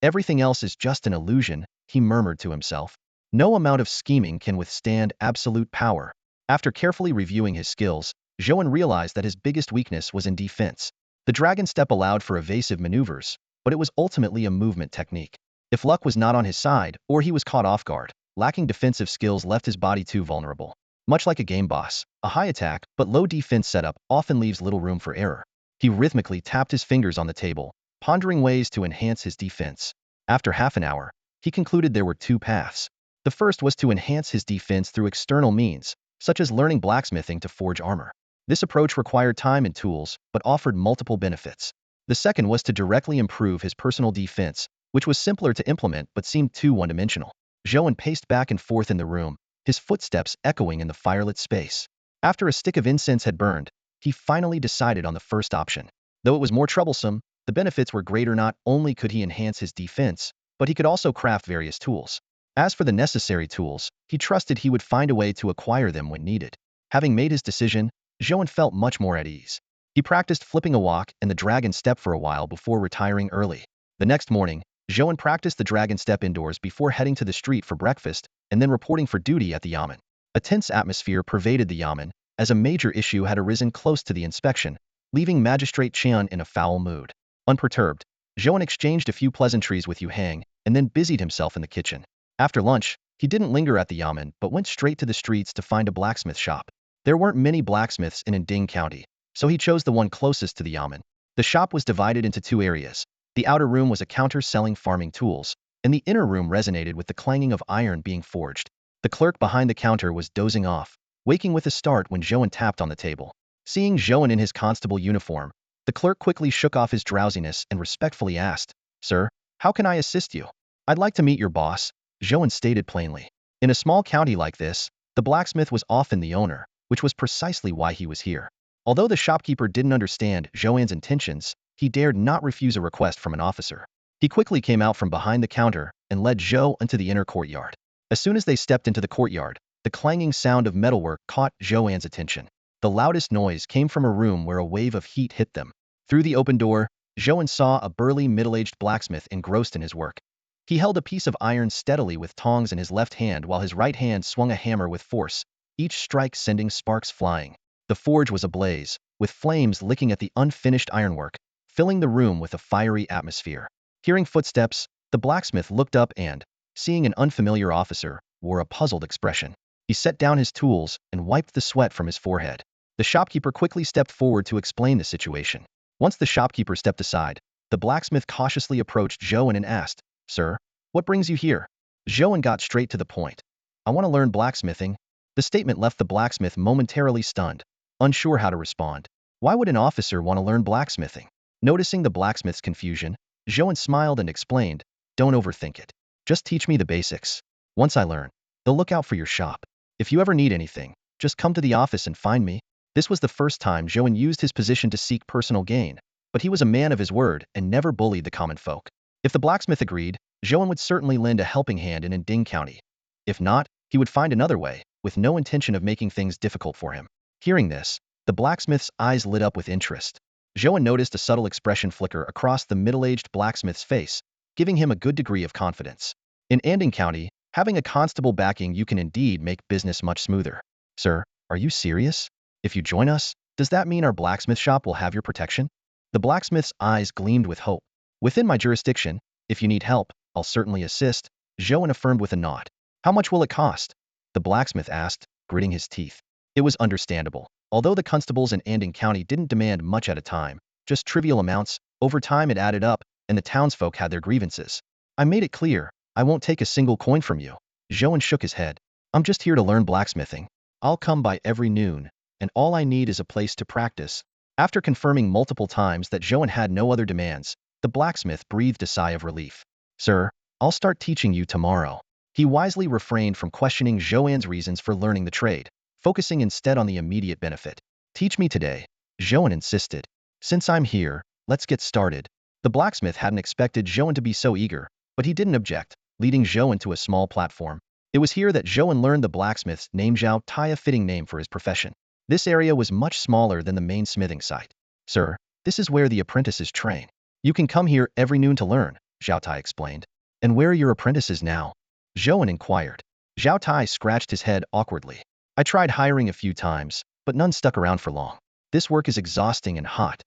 Everything else is just an illusion, he murmured to himself. No amount of scheming can withstand absolute power. After carefully reviewing his skills, Zhou An realized that his biggest weakness was in defense. The dragon step allowed for evasive maneuvers, but it was ultimately a movement technique. If luck was not on his side, or he was caught off guard, lacking defensive skills left his body too vulnerable. Much like a game boss, a high attack but low defense setup often leaves little room for error. He rhythmically tapped his fingers on the table, pondering ways to enhance his defense. After half an hour, he concluded there were 2 paths. The first was to enhance his defense through external means, such as learning blacksmithing to forge armor. This approach required time and tools, but offered multiple benefits. The second was to directly improve his personal defense, which was simpler to implement but seemed too one-dimensional. Zhou An paced back and forth in the room, his footsteps echoing in the firelit space. After a stick of incense had burned, he finally decided on the first option. Though it was more troublesome, the benefits were greater. Not only could he enhance his defense, but he could also craft various tools. As for the necessary tools, he trusted he would find a way to acquire them when needed. Having made his decision, Zhou An felt much more at ease. He practiced flipping a wok and the dragon step for a while before retiring early. The next morning, Zhou An practiced the dragon step indoors before heading to the street for breakfast and then reporting for duty at the yamen. A tense atmosphere pervaded the yamen, as a major issue had arisen close to the inspection, leaving Magistrate Qian in a foul mood. Unperturbed, Zhou An exchanged a few pleasantries with Yu Hang and then busied himself in the kitchen. After lunch, he didn't linger at the yamen but went straight to the streets to find a blacksmith shop. There weren't many blacksmiths in Ding County, so he chose the one closest to the yamen. The shop was divided into two areas. The outer room was a counter selling farming tools, and the inner room resonated with the clanging of iron being forged. The clerk behind the counter was dozing off, waking with a start when Zhou An tapped on the table. Seeing Zhou An in his constable uniform, the clerk quickly shook off his drowsiness and respectfully asked, "Sir, how can I assist you?" "I'd like to meet your boss," Zhou An stated plainly. In a small county like this, the blacksmith was often the owner, which was precisely why he was here. Although the shopkeeper didn't understand Zhou An's intentions, he dared not refuse a request from an officer. He quickly came out from behind the counter and led Zhou into the inner courtyard. As soon as they stepped into the courtyard, the clanging sound of metalwork caught Zhou An's attention. The loudest noise came from a room where a wave of heat hit them. Through the open door, Zhou An saw a burly middle-aged blacksmith engrossed in his work. He held a piece of iron steadily with tongs in his left hand while his right hand swung a hammer with force, each strike sending sparks flying. The forge was ablaze, with flames licking at the unfinished ironwork, filling the room with a fiery atmosphere. Hearing footsteps, the blacksmith looked up and, seeing an unfamiliar officer, wore a puzzled expression. He set down his tools and wiped the sweat from his forehead. The shopkeeper quickly stepped forward to explain the situation. Once the shopkeeper stepped aside, the blacksmith cautiously approached Zhou An and asked, "Sir, what brings you here?" Zhou An got straight to the point. "I want to learn blacksmithing." The statement left the blacksmith momentarily stunned, unsure how to respond. Why would an officer want to learn blacksmithing? Noticing the blacksmith's confusion, Zhou An smiled and explained, "Don't overthink it. Just teach me the basics. Once I learn, they'll look out for your shop. If you ever need anything, just come to the office and find me." This was the first time Zhou An used his position to seek personal gain, but he was a man of his word and never bullied the common folk. If the blacksmith agreed, Zhou An would certainly lend a helping hand in Ding County. If not, he would find another way, with no intention of making things difficult for him. Hearing this, the blacksmith's eyes lit up with interest. Zhou An noticed a subtle expression flicker across the middle-aged blacksmith's face, giving him a good degree of confidence. In Ding County, having a constable backing you can indeed make business much smoother. "Sir, are you serious? If you join us, does that mean our blacksmith shop will have your protection?" The blacksmith's eyes gleamed with hope. "Within my jurisdiction, if you need help, I'll certainly assist," Zhou An affirmed with a nod. "How much will it cost?" the blacksmith asked, gritting his teeth. It was understandable. Although the constables in Ding County didn't demand much at a time, just trivial amounts, over time it added up, and the townsfolk had their grievances. "I made it clear, I won't take a single coin from you." Zhou An shook his head. "I'm just here to learn blacksmithing. I'll come by every noon, and all I need is a place to practice." After confirming multiple times that Zhou An had no other demands, the blacksmith breathed a sigh of relief. "Sir, I'll start teaching you tomorrow." He wisely refrained from questioning Zhou An's reasons for learning the trade, focusing instead on the immediate benefit. "Teach me today," Zhou An insisted. "Since I'm here, let's get started." The blacksmith hadn't expected Zhou An to be so eager, but he didn't object, leading Zhou An to a small platform. It was here that Zhou An learned the blacksmith's name, Zhao Tai, a fitting name for his profession. This area was much smaller than the main smithing site. "Sir, this is where the apprentices train. You can come here every noon to learn," Zhao Tai explained. "And where are your apprentices now?" Zhou An inquired. Zhao Tai scratched his head awkwardly. "I tried hiring a few times, but none stuck around for long. This work is exhausting and hot.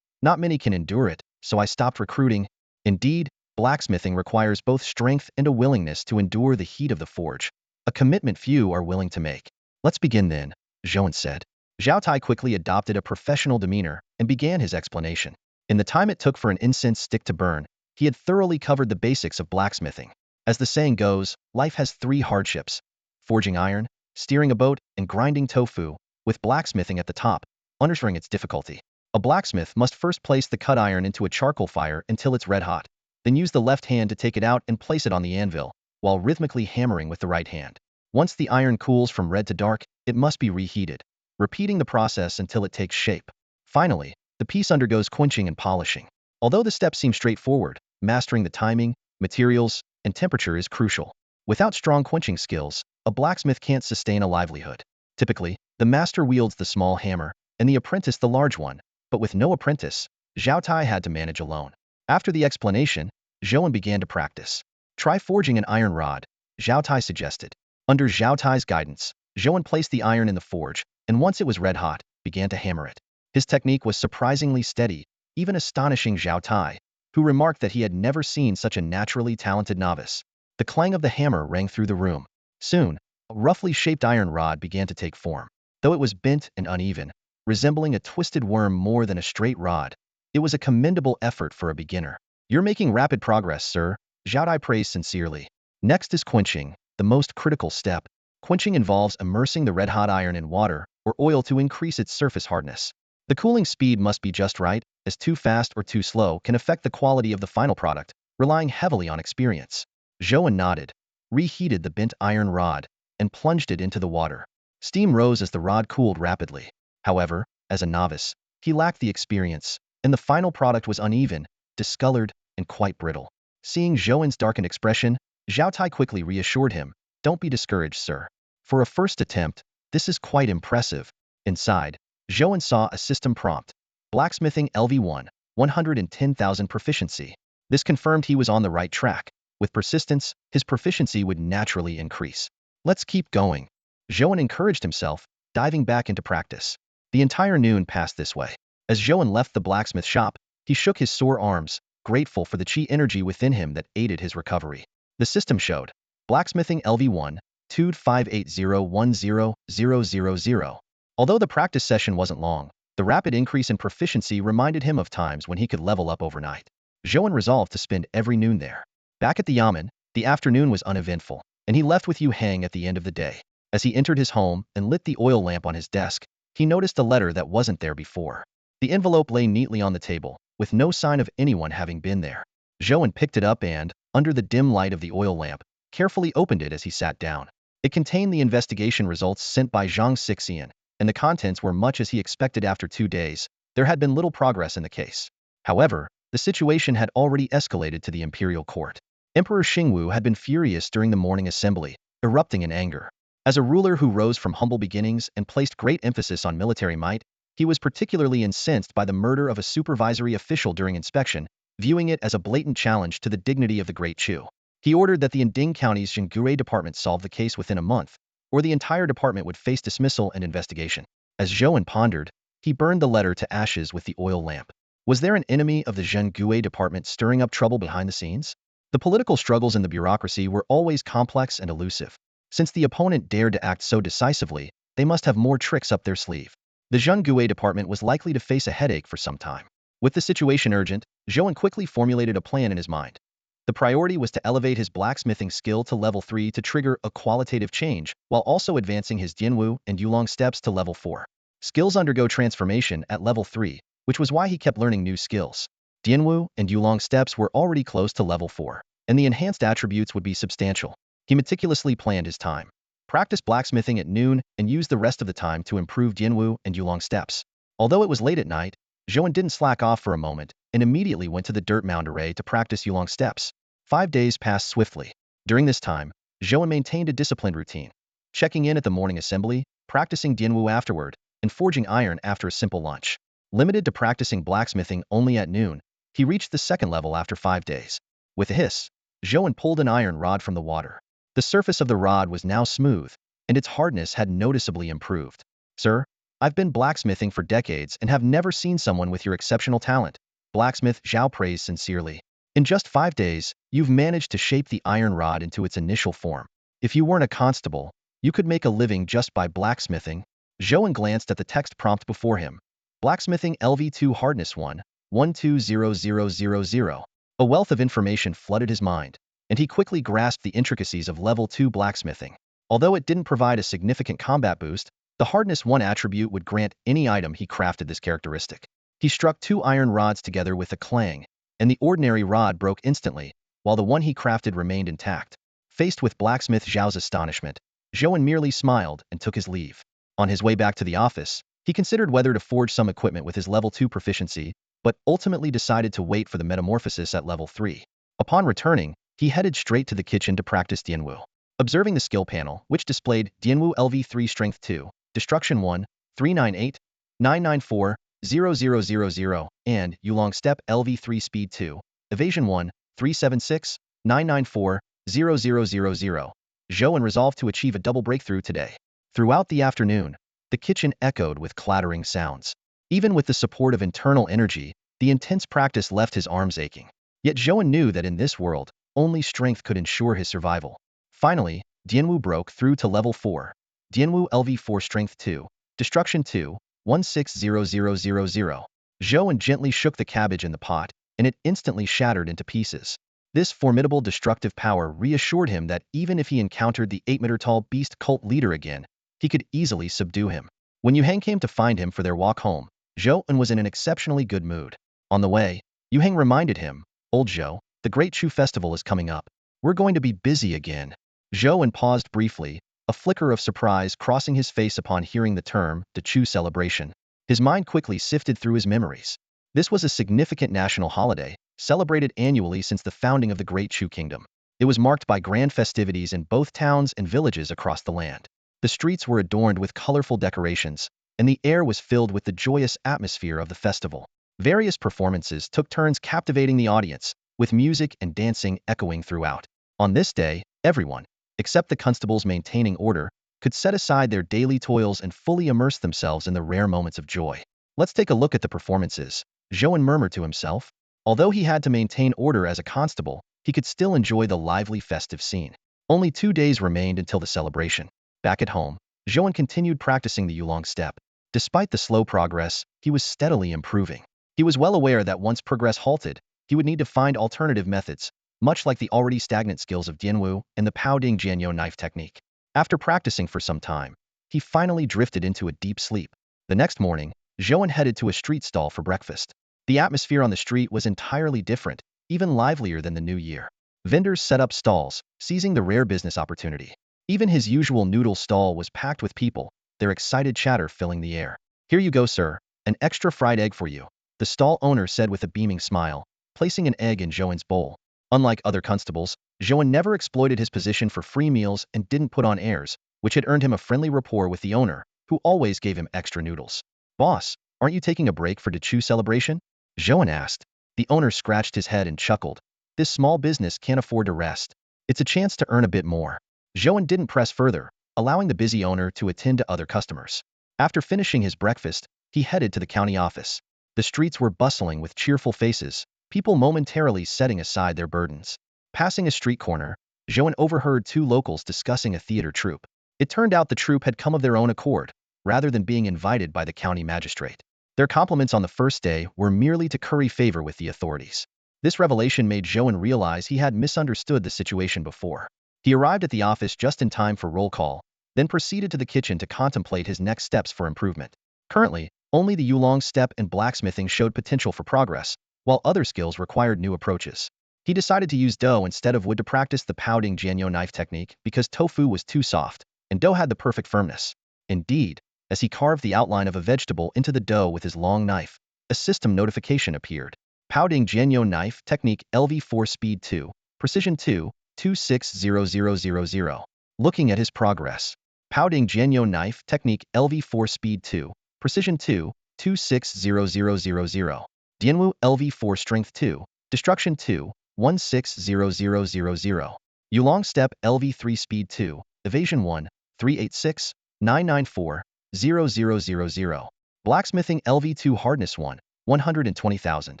Not many can endure it, so I stopped recruiting." Indeed, blacksmithing requires both strength and a willingness to endure the heat of the forge, a commitment few are willing to make. "Let's begin then," Zhou An said. Zhao Tai quickly adopted a professional demeanor and began his explanation. In the time it took for an incense stick to burn, he had thoroughly covered the basics of blacksmithing. As the saying goes, life has 3 hardships: forging iron, steering a boat, and grinding tofu, with blacksmithing at the top, underscoring its difficulty. A blacksmith must first place the cut iron into a charcoal fire until it's red hot, then use the left hand to take it out and place it on the anvil, while rhythmically hammering with the right hand. Once the iron cools from red to dark, it must be reheated, repeating the process until it takes shape. Finally, the piece undergoes quenching and polishing. Although the steps seem straightforward, mastering the timing, materials, and temperature is crucial. Without strong quenching skills, a blacksmith can't sustain a livelihood. Typically, the master wields the small hammer, and the apprentice the large one. But with no apprentice, Zhao Tai had to manage alone. After the explanation, Zhou An began to practice. Try forging an iron rod, Zhao Tai suggested. Under Zhao Tai's guidance, Zhou An placed the iron in the forge, and once it was red hot, began to hammer it. His technique was surprisingly steady, even astonishing Zhao Tai, who remarked that he had never seen such a naturally talented novice. The clang of the hammer rang through the room. Soon, a roughly shaped iron rod began to take form. Though it was bent and uneven, resembling a twisted worm more than a straight rod, it was a commendable effort for a beginner. You're making rapid progress, sir, Zhao Tai praised sincerely. Next is quenching, the most critical step. Quenching involves immersing the red-hot iron in water or oil to increase its surface hardness. The cooling speed must be just right, as too fast or too slow can affect the quality of the final product, relying heavily on experience. Zhou An nodded, reheated the bent iron rod, and plunged it into the water. Steam rose as the rod cooled rapidly. However, as a novice, he lacked the experience, and the final product was uneven, discolored, and quite brittle. Seeing Zhou An's darkened expression, Zhao Tai quickly reassured him, "Don't be discouraged, sir. For a first attempt, this is quite impressive." Inside, Zhou An saw a system prompt. Blacksmithing LV1, 110,000 proficiency. This confirmed he was on the right track. With persistence, his proficiency would naturally increase. Let's keep going. Zhou An encouraged himself, diving back into practice. The entire noon passed this way. As Zhou An left the blacksmith shop, he shook his sore arms, grateful for the chi energy within him that aided his recovery. The system showed Blacksmithing LV1, 258010000. Although the practice session wasn't long, the rapid increase in proficiency reminded him of times when he could level up overnight. Zhou An resolved to spend every noon there. Back at the yamen, the afternoon was uneventful, and he left with Yu Hang at the end of the day. As he entered his home and lit the oil lamp on his desk, he noticed a letter that wasn't there before. The envelope lay neatly on the table, with no sign of anyone having been there. Zhou An picked it up and, under the dim light of the oil lamp, carefully opened it as he sat down. It contained the investigation results sent by Zhang Xixian, and the contents were much as he expected. After 2 days, there had been little progress in the case. However, the situation had already escalated to the imperial court. Emperor Xingwu had been furious during the morning assembly, erupting in anger. As a ruler who rose from humble beginnings and placed great emphasis on military might, he was particularly incensed by the murder of a supervisory official during inspection, viewing it as a blatant challenge to the dignity of the Great Chu. He ordered that the Yinding County's Zhenggui department solve the case within a month, or the entire department would face dismissal and investigation. As Zhou An pondered, he burned the letter to ashes with the oil lamp. Was there an enemy of the Zhenggui department stirring up trouble behind the scenes? The political struggles in the bureaucracy were always complex and elusive. Since the opponent dared to act so decisively, they must have more tricks up their sleeve. The Zhenggui department was likely to face a headache for some time. With the situation urgent, Zhou An quickly formulated a plan in his mind. The priority was to elevate his blacksmithing skill to level 3 to trigger a qualitative change, while also advancing his Dianwu and Yulong steps to level 4. Skills undergo transformation at level 3, which was why he kept learning new skills. Dianwu and Yulong steps were already close to level 4, and the enhanced attributes would be substantial. He meticulously planned his time. Practiced blacksmithing at noon and used the rest of the time to improve Dianwu and Yulong steps. Although it was late at night, Zhou An didn't slack off for a moment and immediately went to the dirt mound array to practice Yulong steps. 5 days passed swiftly. During this time, Zhou An maintained a disciplined routine, checking in at the morning assembly, practicing Dianwu afterward, and forging iron after a simple lunch. Limited to practicing blacksmithing only at noon, he reached the second level after 5 days. With a hiss, Zhou An pulled an iron rod from the water. The surface of the rod was now smooth, and its hardness had noticeably improved. "Sir, I've been blacksmithing for decades and have never seen someone with your exceptional talent," blacksmith Zhao praised sincerely. "In just 5 days, you've managed to shape the iron rod into its initial form. If you weren't a constable, you could make a living just by blacksmithing." Zhou An glanced at the text prompt before him. Blacksmithing LV2 Hardness 1, 120000. A wealth of information flooded his mind, and he quickly grasped the intricacies of level 2 blacksmithing. Although it didn't provide a significant combat boost, the Hardness 1 attribute would grant any item he crafted this characteristic. He struck 2 iron rods together with a clang, and the ordinary rod broke instantly, while the one he crafted remained intact. Faced with blacksmith Zhao's astonishment, Zhou An merely smiled and took his leave. On his way back to the office, he considered whether to forge some equipment with his level 2 proficiency, but ultimately decided to wait for the metamorphosis at level 3. Upon returning, he headed straight to the kitchen to practice Dianwu. Observing the skill panel, which displayed Dianwu LV3 Strength 2, Destruction 1, 398, 994-0000 and Yulong Step LV3 Speed 2, Evasion 1, 376-994-0000. Zhou An resolved to achieve a double breakthrough today. Throughout the afternoon, the kitchen echoed with clattering sounds. Even with the support of internal energy, the intense practice left his arms aching. Yet Zhou An knew that in this world, only strength could ensure his survival. Finally, Dianwu broke through to level 4. Dianwu LV4 Strength 2, Destruction 2, 160000. Zhou An gently shook the cabbage in the pot, and it instantly shattered into pieces. This formidable destructive power reassured him that even if he encountered the 8-meter-tall beast cult leader again, he could easily subdue him. When Yuhang came to find him for their walk home, Zhou An was in an exceptionally good mood. On the way, Yuhang reminded him, "Old Zhou, the Great Chu Festival is coming up. We're going to be busy again." Zhou An paused briefly, a flicker of surprise crossing his face upon hearing the term, the Chu celebration. His mind quickly sifted through his memories. This was a significant national holiday, celebrated annually since the founding of the Great Chu Kingdom. It was marked by grand festivities in both towns and villages across the land. The streets were adorned with colorful decorations, and the air was filled with the joyous atmosphere of the festival. Various performances took turns captivating the audience, with music and dancing echoing throughout. On this day, everyone, except the constables maintaining order, could set aside their daily toils and fully immerse themselves in the rare moments of joy. "Let's take a look at the performances," Zhou An murmured to himself. Although he had to maintain order as a constable, he could still enjoy the lively festive scene. Only 2 days remained until the celebration. Back at home, Zhou An continued practicing the Yulong step. Despite the slow progress, he was steadily improving. He was well aware that once progress halted, he would need to find alternative methods, much like the already stagnant skills of Dianwu and the Pouding-Jianyo knife technique. After practicing for some time, he finally drifted into a deep sleep. The next morning, Zhou An headed to a street stall for breakfast. The atmosphere on the street was entirely different, even livelier than the new year. Vendors set up stalls, seizing the rare business opportunity. Even his usual noodle stall was packed with people, their excited chatter filling the air. "Here you go, sir, an extra fried egg for you," the stall owner said with a beaming smile, placing an egg in Zhou An's bowl. Unlike other constables, Zhou An never exploited his position for free meals and didn't put on airs, which had earned him a friendly rapport with the owner, who always gave him extra noodles. "Boss, aren't you taking a break for the Chu celebration?" Zhou An asked. The owner scratched his head and chuckled. "This small business can't afford to rest. It's a chance to earn a bit more." Zhou An didn't press further, allowing the busy owner to attend to other customers. After finishing his breakfast, he headed to the county office. The streets were bustling with cheerful faces, people momentarily setting aside their burdens. Passing a street corner, Zhou An overheard 2 locals discussing a theater troupe. It turned out the troupe had come of their own accord, rather than being invited by the county magistrate. Their compliments on the first day were merely to curry favor with the authorities. This revelation made Zhou An realize he had misunderstood the situation before. He arrived at the office just in time for roll call, then proceeded to the kitchen to contemplate his next steps for improvement. Currently, only the Yulong step and blacksmithing showed potential for progress, while other skills required new approaches. He decided to use dough instead of wood to practice the Pouding-Jianyo knife technique because tofu was too soft, and dough had the perfect firmness. Indeed, as he carved the outline of a vegetable into the dough with his long knife, a system notification appeared. Pouding-Jianyo knife technique LV4 Speed 2, Precision 2, 260000. Looking at his progress. Pouding-Jianyo knife technique LV4 Speed 2, Precision 2, 260000. Dianwu LV4 Strength 2, Destruction 2, 160000. Yulong Step LV3 Speed 2, Evasion 1, 386-994-0000. Blacksmithing LV2 Hardness 1, 120,000.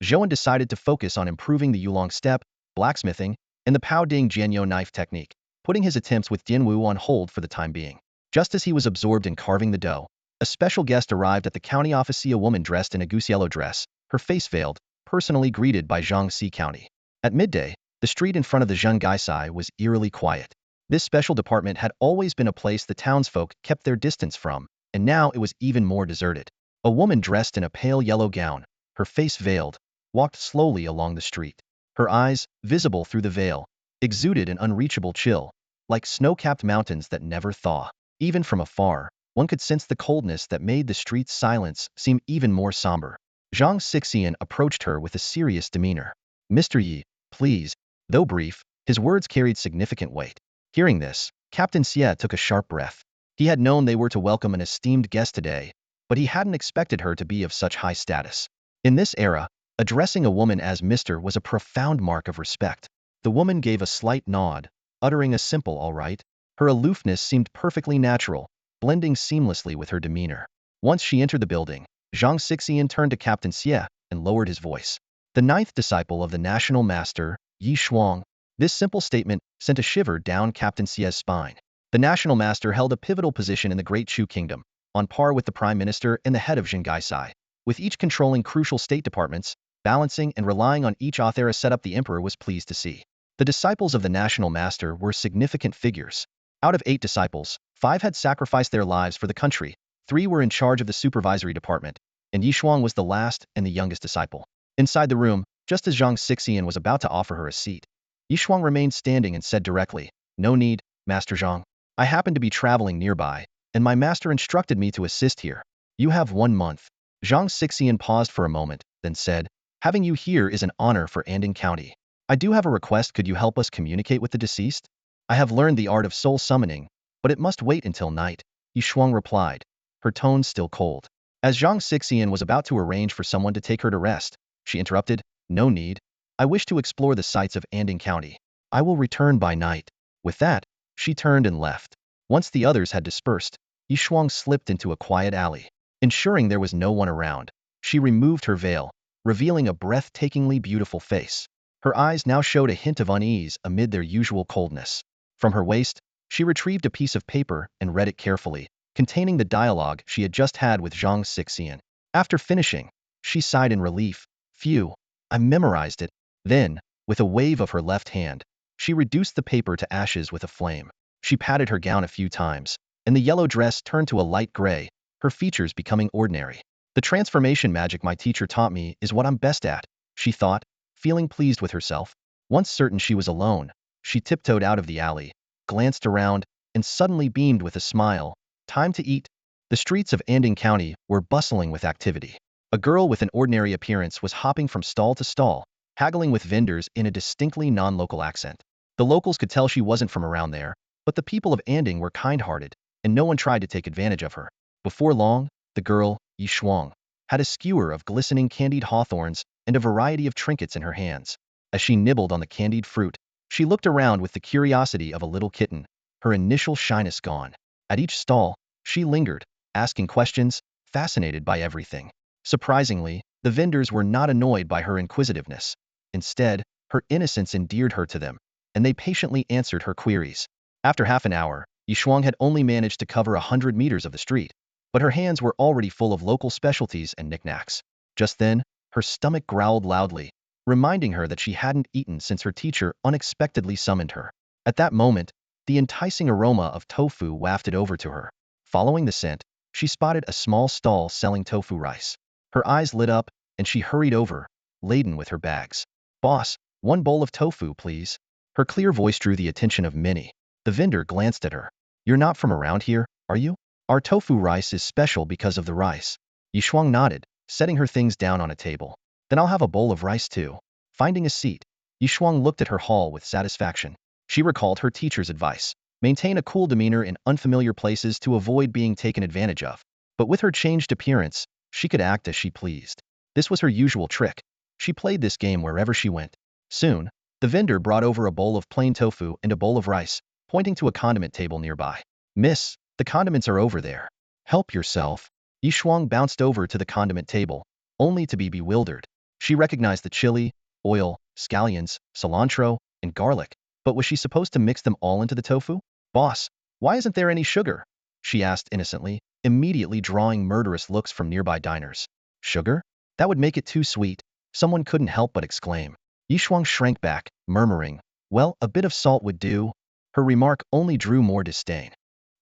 Zhou An decided to focus on improving the Yulong Step, blacksmithing, and the Pouding-Jianyo knife technique, putting his attempts with Dianwu on hold for the time being. Just as he was absorbed in carving the dough, a special guest arrived at the county office. A woman dressed in a goose yellow dress, her face veiled, personally greeted by Jiangxi County. At midday, the street in front of the Zhenggaisai was eerily quiet. This special department had always been a place the townsfolk kept their distance from, and now it was even more deserted. A woman dressed in a pale yellow gown, her face veiled, walked slowly along the street. Her eyes, visible through the veil, exuded an unreachable chill, like snow-capped mountains that never thaw. Even from afar, one could sense the coldness that made the street's silence seem even more somber. Zhang Xixian approached her with a serious demeanor. "Mr. Yi, please." Though brief, his words carried significant weight. Hearing this, Captain Xie took a sharp breath. He had known they were to welcome an esteemed guest today, but he hadn't expected her to be of such high status. In this era, addressing a woman as Mr. was a profound mark of respect. The woman gave a slight nod, uttering a simple all right. Her aloofness seemed perfectly natural, blending seamlessly with her demeanor. Once she entered the building, Zhang Xixian turned to Captain Xie and lowered his voice. The ninth disciple of the national master, Yi Shuang. This simple statement sent a shiver down Captain Xie's spine. The national master held a pivotal position in the Great Chu Kingdom, on par with the prime minister and the head of Zhengaisai. With each controlling crucial state departments, balancing and relying on each author setup, the emperor was pleased to see. The disciples of the national master were significant figures. Out of 8 disciples, 5 had sacrificed their lives for the country, 3 were in charge of the supervisory department, and Yi Shuang was the last and the youngest disciple. Inside the room, just as Zhang Xixian was about to offer her a seat, Yi Shuang remained standing and said directly, "No need, Master Zhang. I happen to be traveling nearby, and my master instructed me to assist here. You have 1 month." Zhang Xixian paused for a moment, then said, "Having you here is an honor for Anding County. I do have a request. Could you help us communicate with the deceased? I have learned the art of soul summoning, but it must wait until night," Yi Shuang replied, her tone still cold. As Zhang Xixian was about to arrange for someone to take her to rest, she interrupted, "No need. I wish to explore the sights of Anding County. I will return by night." With that, she turned and left. Once the others had dispersed, Yi Shuang slipped into a quiet alley. Ensuring there was no one around, she removed her veil, revealing a breathtakingly beautiful face. Her eyes now showed a hint of unease amid their usual coldness. From her waist, she retrieved a piece of paper and read it carefully, containing the dialogue she had just had with Zhang Xixian. After finishing, she sighed in relief. "Phew, I memorized it." Then, with a wave of her left hand, she reduced the paper to ashes with a flame. She patted her gown a few times, and the yellow dress turned to a light gray, her features becoming ordinary. "The transformation magic my teacher taught me is what I'm best at," she thought, feeling pleased with herself. Once certain she was alone, she tiptoed out of the alley, glanced around, and suddenly beamed with a smile. Time to eat. The streets of Anding County were bustling with activity. A girl with an ordinary appearance was hopping from stall to stall, haggling with vendors in a distinctly non-local accent. The locals could tell she wasn't from around there, but the people of Anding were kind-hearted, and no one tried to take advantage of her. Before long, the girl, Yi Shuang, had a skewer of glistening candied hawthorns and a variety of trinkets in her hands. As she nibbled on the candied fruit, she looked around with the curiosity of a little kitten, her initial shyness gone. At each stall, she lingered, asking questions, fascinated by everything. Surprisingly, the vendors were not annoyed by her inquisitiveness. Instead, her innocence endeared her to them, and they patiently answered her queries. After half an hour, Yi Shuang had only managed to cover 100 meters of the street, but her hands were already full of local specialties and knickknacks. Just then, her stomach growled loudly, reminding her that she hadn't eaten since her teacher unexpectedly summoned her. At that moment, the enticing aroma of tofu wafted over to her. Following the scent, she spotted a small stall selling tofu rice. Her eyes lit up, and she hurried over, laden with her bags. "Boss, 1 bowl of tofu, please." Her clear voice drew the attention of many. The vendor glanced at her. "You're not from around here, are you? Our tofu rice is special because of the rice." Yi Shuang nodded, setting her things down on a table. "Then I'll have a bowl of rice too." Finding a seat, Yi Shuang looked at her haul with satisfaction. She recalled her teacher's advice: maintain a cool demeanor in unfamiliar places to avoid being taken advantage of. But with her changed appearance, she could act as she pleased. This was her usual trick. She played this game wherever she went. Soon, the vendor brought over a bowl of plain tofu and a bowl of rice, pointing to a condiment table nearby. "Miss, the condiments are over there. Help yourself." Yi Shuang bounced over to the condiment table, only to be bewildered. She recognized the chili, oil, scallions, cilantro, and garlic, but was she supposed to mix them all into the tofu? "Boss, why isn't there any sugar?" she asked innocently, immediately drawing murderous looks from nearby diners. "Sugar? That would make it too sweet," someone couldn't help but exclaim. Yi Shuang shrank back, murmuring, "Well, a bit of salt would do." Her remark only drew more disdain.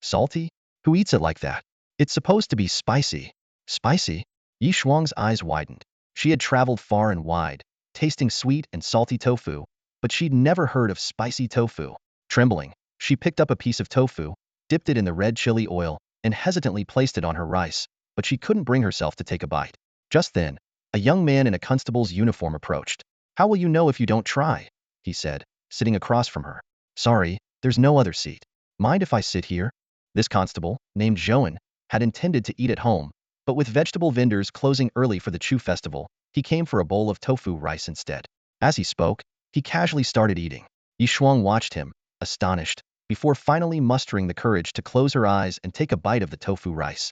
"Salty? Who eats it like that? It's supposed to be spicy." "Spicy?" Yi Shuang's eyes widened. She had traveled far and wide, tasting sweet and salty tofu, but she'd never heard of spicy tofu. Trembling, she picked up a piece of tofu, dipped it in the red chili oil, and hesitantly placed it on her rice, but she couldn't bring herself to take a bite. Just then, a young man in a constable's uniform approached. "How will you know if you don't try?" he said, sitting across from her. "Sorry, there's no other seat. Mind if I sit here?" This constable, named Zhou An, had intended to eat at home, But with vegetable vendors closing early for the Chu festival, he came for a bowl of tofu rice instead. As he spoke, he casually started eating. Yishuang watched him, astonished, before finally mustering the courage to close her eyes and take a bite of the tofu rice.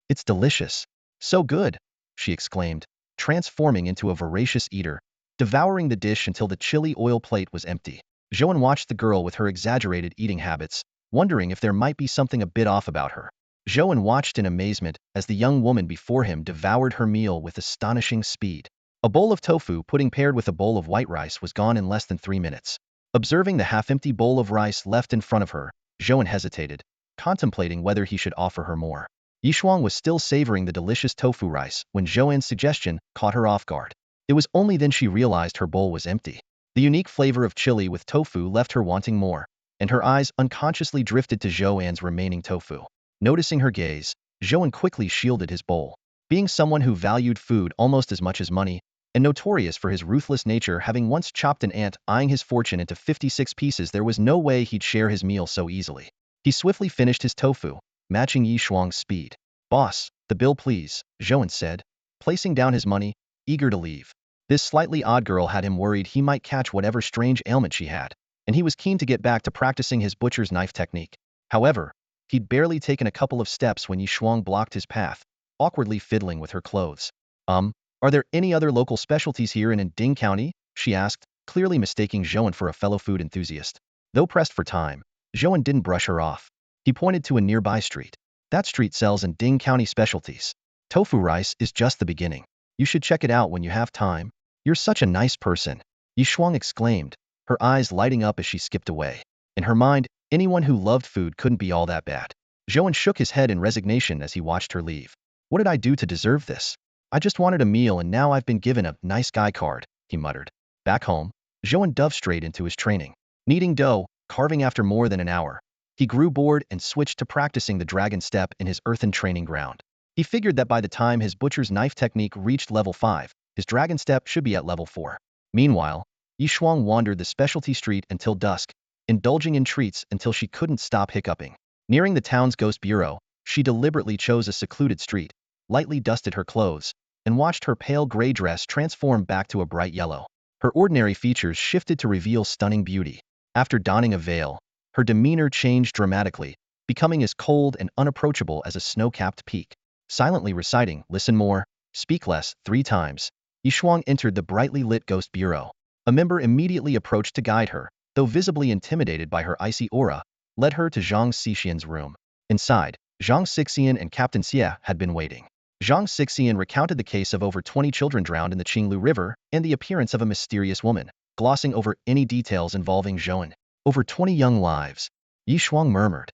It's delicious. So good, she exclaimed, transforming into a voracious eater, devouring the dish until the chili oil plate was empty. Zhou An watched the girl with her exaggerated eating habits, wondering if there might be something a bit off about her. Zhou An watched in amazement as the young woman before him devoured her meal with astonishing speed. A bowl of tofu pudding paired with a bowl of white rice was gone in less than 3 minutes. Observing the half-empty bowl of rice left in front of her, Zhou An hesitated, contemplating whether he should offer her more. Yishuang was still savoring the delicious tofu rice when Zhou An's suggestion caught her off guard. It was only then she realized her bowl was empty. The unique flavor of chili with tofu left her wanting more, and her eyes unconsciously drifted to Zhou An's remaining tofu. Noticing her gaze, Zhou An quickly shielded his bowl. Being someone who valued food almost as much as money, and notorious for his ruthless nature, having once chopped an ant eyeing his fortune into 56 pieces, there was no way he'd share his meal so easily. He swiftly finished his tofu, matching Yishuang's speed. "Boss, the bill please," Zhou An said, placing down his money, eager to leave. This slightly odd girl had him worried he might catch whatever strange ailment she had, and he was keen to get back to practicing his butcher's knife technique. However, he'd barely taken a couple of steps when Yishuang blocked his path, awkwardly fiddling with her clothes. Are there any other local specialties here in Ding County?" she asked, clearly mistaking Zhou An for a fellow food enthusiast. Though pressed for time, Zhou An didn't brush her off. He pointed to a nearby street. "That street sells Ding County specialties. Tofu rice is just the beginning. You should check it out when you have time." "You're such a nice person," Yishuang exclaimed, her eyes lighting up as she skipped away. In her mind, anyone who loved food couldn't be all that bad. Zhou An shook his head in resignation as he watched her leave. "What did I do to deserve this? I just wanted a meal and now I've been given a nice guy card," he muttered. Back home, Zhou An dove straight into his training. Kneading dough, carving after more than an hour. He grew bored and switched to practicing the dragon step in his earthen training ground. He figured that by the time his butcher's knife technique reached level 5, his dragon step should be at level 4. Meanwhile, Yishuang wandered the specialty street until dusk, indulging in treats until she couldn't stop hiccuping. Nearing the town's ghost bureau, she deliberately chose a secluded street, lightly dusted her clothes, and watched her pale gray dress transform back to a bright yellow. Her ordinary features shifted to reveal stunning beauty. After donning a veil, her demeanor changed dramatically, becoming as cold and unapproachable as a snow-capped peak. Silently reciting, "Listen more, speak less," 3 times, Yishuang entered the brightly lit ghost bureau. A member immediately approached to guide her, though visibly intimidated by her icy aura, led her to Zhang Xixian's room. Inside, Zhang Xixian and Captain Xie had been waiting. Zhang Xixian recounted the case of over 20 children drowned in the Qinglu River and the appearance of a mysterious woman, glossing over any details involving Zhou An. "Over 20 young lives," Yishuang murmured.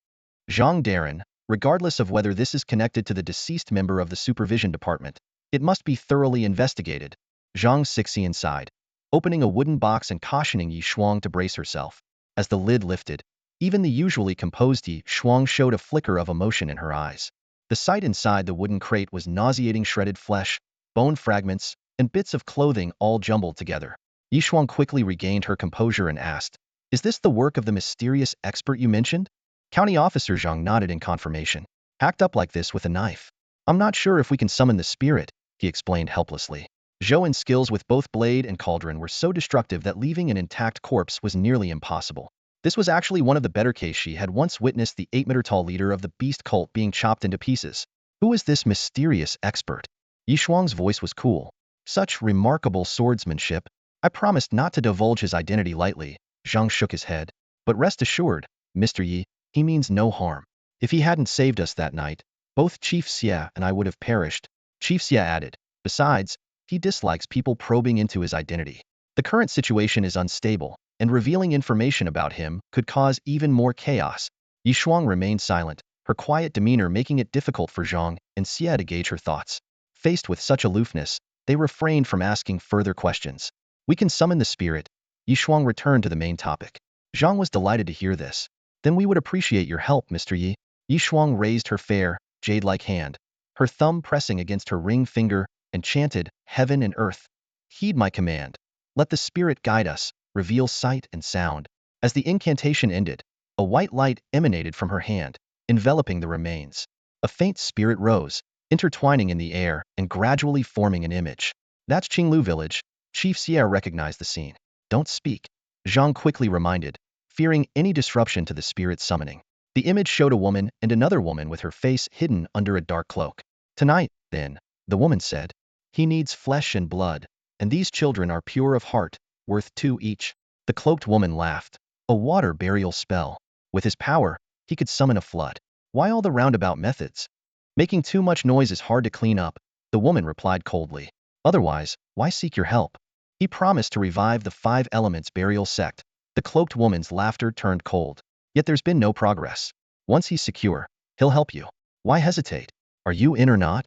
"Zhang Darren, regardless of whether this is connected to the deceased member of the supervision department, it must be thoroughly investigated," Zhang Xixian sighed, opening a wooden box and cautioning Yishuang to brace herself. As the lid lifted, even the usually composed Yishuang showed a flicker of emotion in her eyes. The sight inside the wooden crate was nauseating: shredded flesh, bone fragments, and bits of clothing all jumbled together. Yishuang quickly regained her composure and asked, "Is this the work of the mysterious expert you mentioned?" County Officer Zhang nodded in confirmation. "Hacked up like this with a knife. I'm not sure if we can summon the spirit," he explained helplessly. Zhou An's skills with both blade and cauldron were so destructive that leaving an intact corpse was nearly impossible. This was actually one of the better cases. She had once witnessed the 8-meter-tall leader of the beast cult being chopped into pieces. Who is this mysterious expert? Yishuang's voice was cool. "Such remarkable swordsmanship. I promised not to divulge his identity lightly." Zhang shook his head. "But rest assured, Mr. Yi, he means no harm. If he hadn't saved us that night, both Chief Xie and I would have perished." Chief Xie added, "Besides, he dislikes people probing into his identity. The current situation is unstable, and revealing information about him could cause even more chaos." Yishuang remained silent, her quiet demeanor making it difficult for Zhang and Xie to gauge her thoughts. Faced with such aloofness, they refrained from asking further questions. "We can summon the spirit." Yishuang returned to the main topic. Zhang was delighted to hear this. "Then we would appreciate your help, Mr. Yi." Yishuang raised her fair, jade-like hand, her thumb pressing against her ring finger, and chanted, "Heaven and earth, heed my command. Let the spirit guide us, reveal sight and sound." As the incantation ended, a white light emanated from her hand, enveloping the remains. A faint spirit rose, intertwining in the air and gradually forming an image. That's Qinglu village. Chief Xie recognized the scene. Don't speak, Zhang quickly reminded, fearing any disruption to the spirit summoning. The image showed a woman and another woman with her face hidden under a dark cloak. Tonight, then, the woman said, he needs flesh and blood, and these children are pure of heart, worth 2 each. The cloaked woman laughed. A water burial spell. With his power, he could summon a flood. Why all the roundabout methods? Making too much noise is hard to clean up, the woman replied coldly. Otherwise, why seek your help? He promised to revive the 5 elements burial sect. The cloaked woman's laughter turned cold. Yet there's been no progress. Once he's secure, he'll help you. Why hesitate? Are you in or not?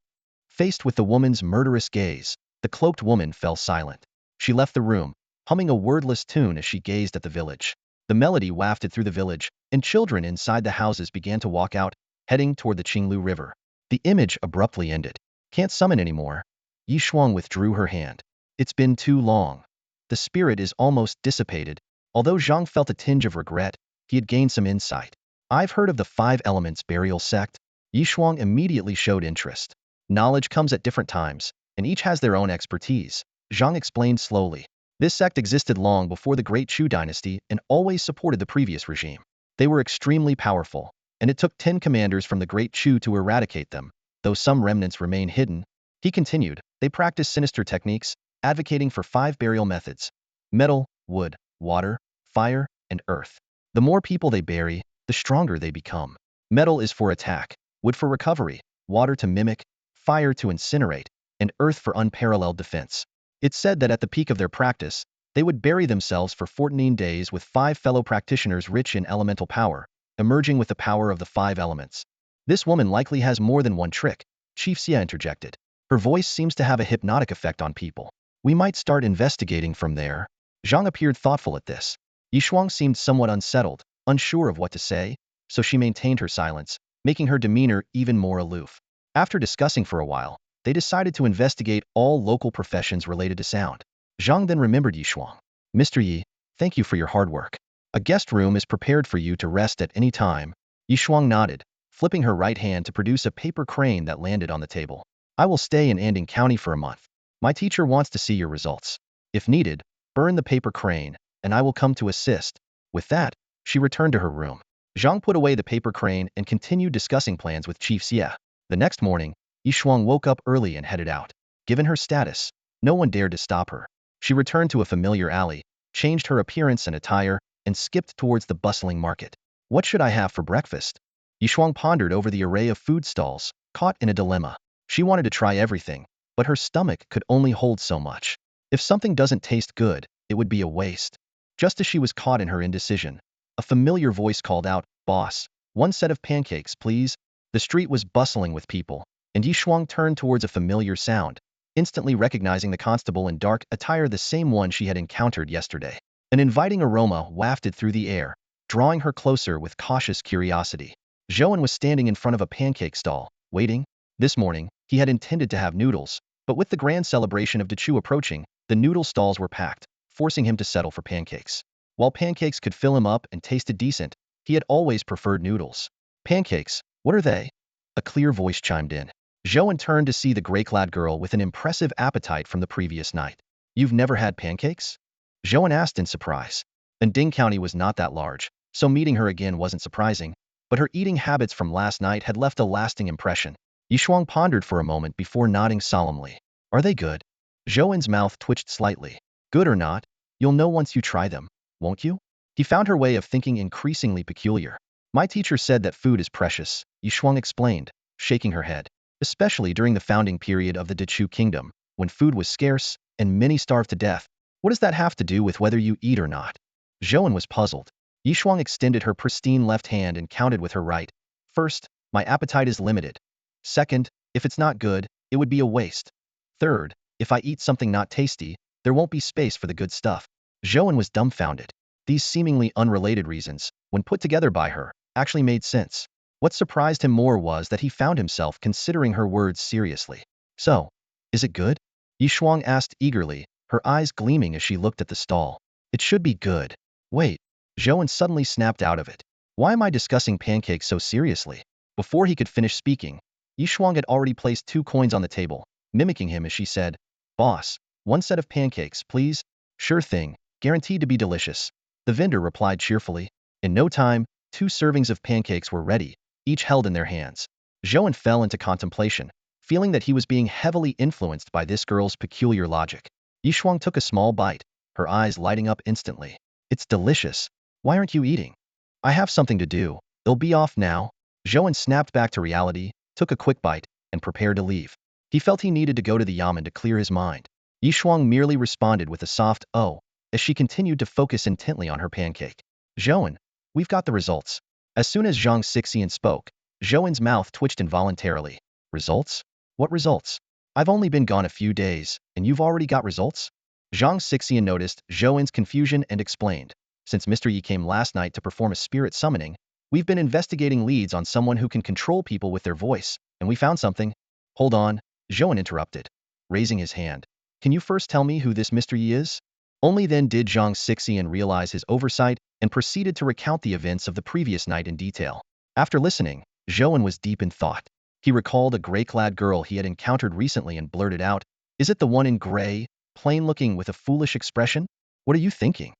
Faced with the woman's murderous gaze, the cloaked woman fell silent. She left the room, humming a wordless tune as she gazed at the village. The melody wafted through the village, and children inside the houses began to walk out, heading toward the Qinglu River. The image abruptly ended. Can't summon anymore. Yi Shuang withdrew her hand. It's been too long. The spirit is almost dissipated. Although Zhang felt a tinge of regret, he had gained some insight. I've heard of the 5 elements burial sect. Yi Shuang immediately showed interest. Knowledge comes at different times, and each has their own expertise, Zhang explained slowly. This sect existed long before the Great Chu dynasty and always supported the previous regime. They were extremely powerful, and it took 10 commanders from the Great Chu to eradicate them, though some remnants remain hidden. He continued, they practice sinister techniques, advocating for 5 burial methods: metal, wood, water, fire, and earth. The more people they bury, the stronger they become. Metal is for attack, wood for recovery, water to mimic, fire to incinerate, and earth for unparalleled defense. It's said that at the peak of their practice, they would bury themselves for 14 days with 5 fellow practitioners rich in elemental power, emerging with the power of the 5 elements. This woman likely has more than one trick, Chief Xie interjected. Her voice seems to have a hypnotic effect on people. We might start investigating from there. Zhang appeared thoughtful at this. Yi Shuang seemed somewhat unsettled, unsure of what to say, so she maintained her silence, making her demeanor even more aloof. After discussing for a while, they decided to investigate all local professions related to sound. Zhang then remembered Yi Shuang. Mr. Yi, thank you for your hard work. A guest room is prepared for you to rest at any time. Yi Shuang nodded, flipping her right hand to produce a paper crane that landed on the table. I will stay in Anding County for a month. My teacher wants to see your results. If needed, burn the paper crane, and I will come to assist. With that, she returned to her room. Zhang put away the paper crane and continued discussing plans with Chief Xie. The next morning, Yi Shuang woke up early and headed out. Given her status, no one dared to stop her. She returned to a familiar alley, changed her appearance and attire, and skipped towards the bustling market. What should I have for breakfast? Yi Shuang pondered over the array of food stalls, caught in a dilemma. She wanted to try everything, but her stomach could only hold so much. If something doesn't taste good, it would be a waste. Just as she was caught in her indecision, a familiar voice called out, "Boss, 1 set of pancakes, please." The street was bustling with people, and Yi Shuang turned towards a familiar sound, instantly recognizing the constable in dark attire, the same one she had encountered yesterday. An inviting aroma wafted through the air, drawing her closer with cautious curiosity. Zhou An was standing in front of a pancake stall, waiting. This morning, he had intended to have noodles, but with the grand celebration of Dechu approaching, the noodle stalls were packed, forcing him to settle for pancakes. While pancakes could fill him up and tasted decent, he had always preferred noodles. Pancakes, what are they? A clear voice chimed in. Zhou An turned to see the gray-clad girl with an impressive appetite from the previous night. You've never had pancakes? Zhou An asked in surprise. Anding County was not that large, so meeting her again wasn't surprising, but her eating habits from last night had left a lasting impression. Yi Shuang pondered for a moment before nodding solemnly. Are they good? Zhou An's mouth twitched slightly. Good or not, you'll know once you try them, won't you? He found her way of thinking increasingly peculiar. My teacher said that food is precious, Yi Shuang explained, shaking her head. Especially during the founding period of the Dechu kingdom, when food was scarce and many starved to death. What does that have to do with whether you eat or not? Zhou An was puzzled. Yi Shuang extended her pristine left hand and counted with her right. First, my appetite is limited. Second, if it's not good, it would be a waste. Third, if I eat something not tasty, there won't be space for the good stuff. Zhou An was dumbfounded. These seemingly unrelated reasons, when put together by her, actually made sense. What surprised him more was that he found himself considering her words seriously. So, is it good? Yi Shuang asked eagerly, her eyes gleaming as she looked at the stall. It should be good. Wait, Zhou An suddenly snapped out of it. Why am I discussing pancakes so seriously? Before he could finish speaking, Yishuang had already placed 2 coins on the table, mimicking him as she said, "Boss, 1 set of pancakes, please." "Sure thing, guaranteed to be delicious," the vendor replied cheerfully. In no time, 2 servings of pancakes were ready, each held in their hands. Zhou An fell into contemplation, feeling that he was being heavily influenced by this girl's peculiar logic. Yishuang took a small bite, her eyes lighting up instantly. "It's delicious. Why aren't you eating?" "I have something to do. It'll be off now." Zhou An snapped back to reality, took a quick bite, and prepared to leave. He felt he needed to go to the yamen to clear his mind. Yishuang merely responded with a soft "oh" as she continued to focus intently on her pancake. "Zhou An, we've got the results." As soon as Zhang Xixian spoke, Zhou An's mouth twitched involuntarily. "Results? What results? I've only been gone a few days, and you've already got results?" Zhang Xixian noticed Zhou An's confusion and explained, "Since Mr. Yi came last night to perform a spirit summoning, we've been investigating leads on someone who can control people with their voice, and we found something." "Hold on," Zhou An interrupted, raising his hand. "Can you first tell me who this Mr. Yi is?" Only then did Zhang Xixian realize his oversight and proceeded to recount the events of the previous night in detail. After listening, Zhou An was deep in thought. He recalled a gray-clad girl he had encountered recently and blurted out, "Is it the one in gray, plain-looking with a foolish expression? What are you thinking?"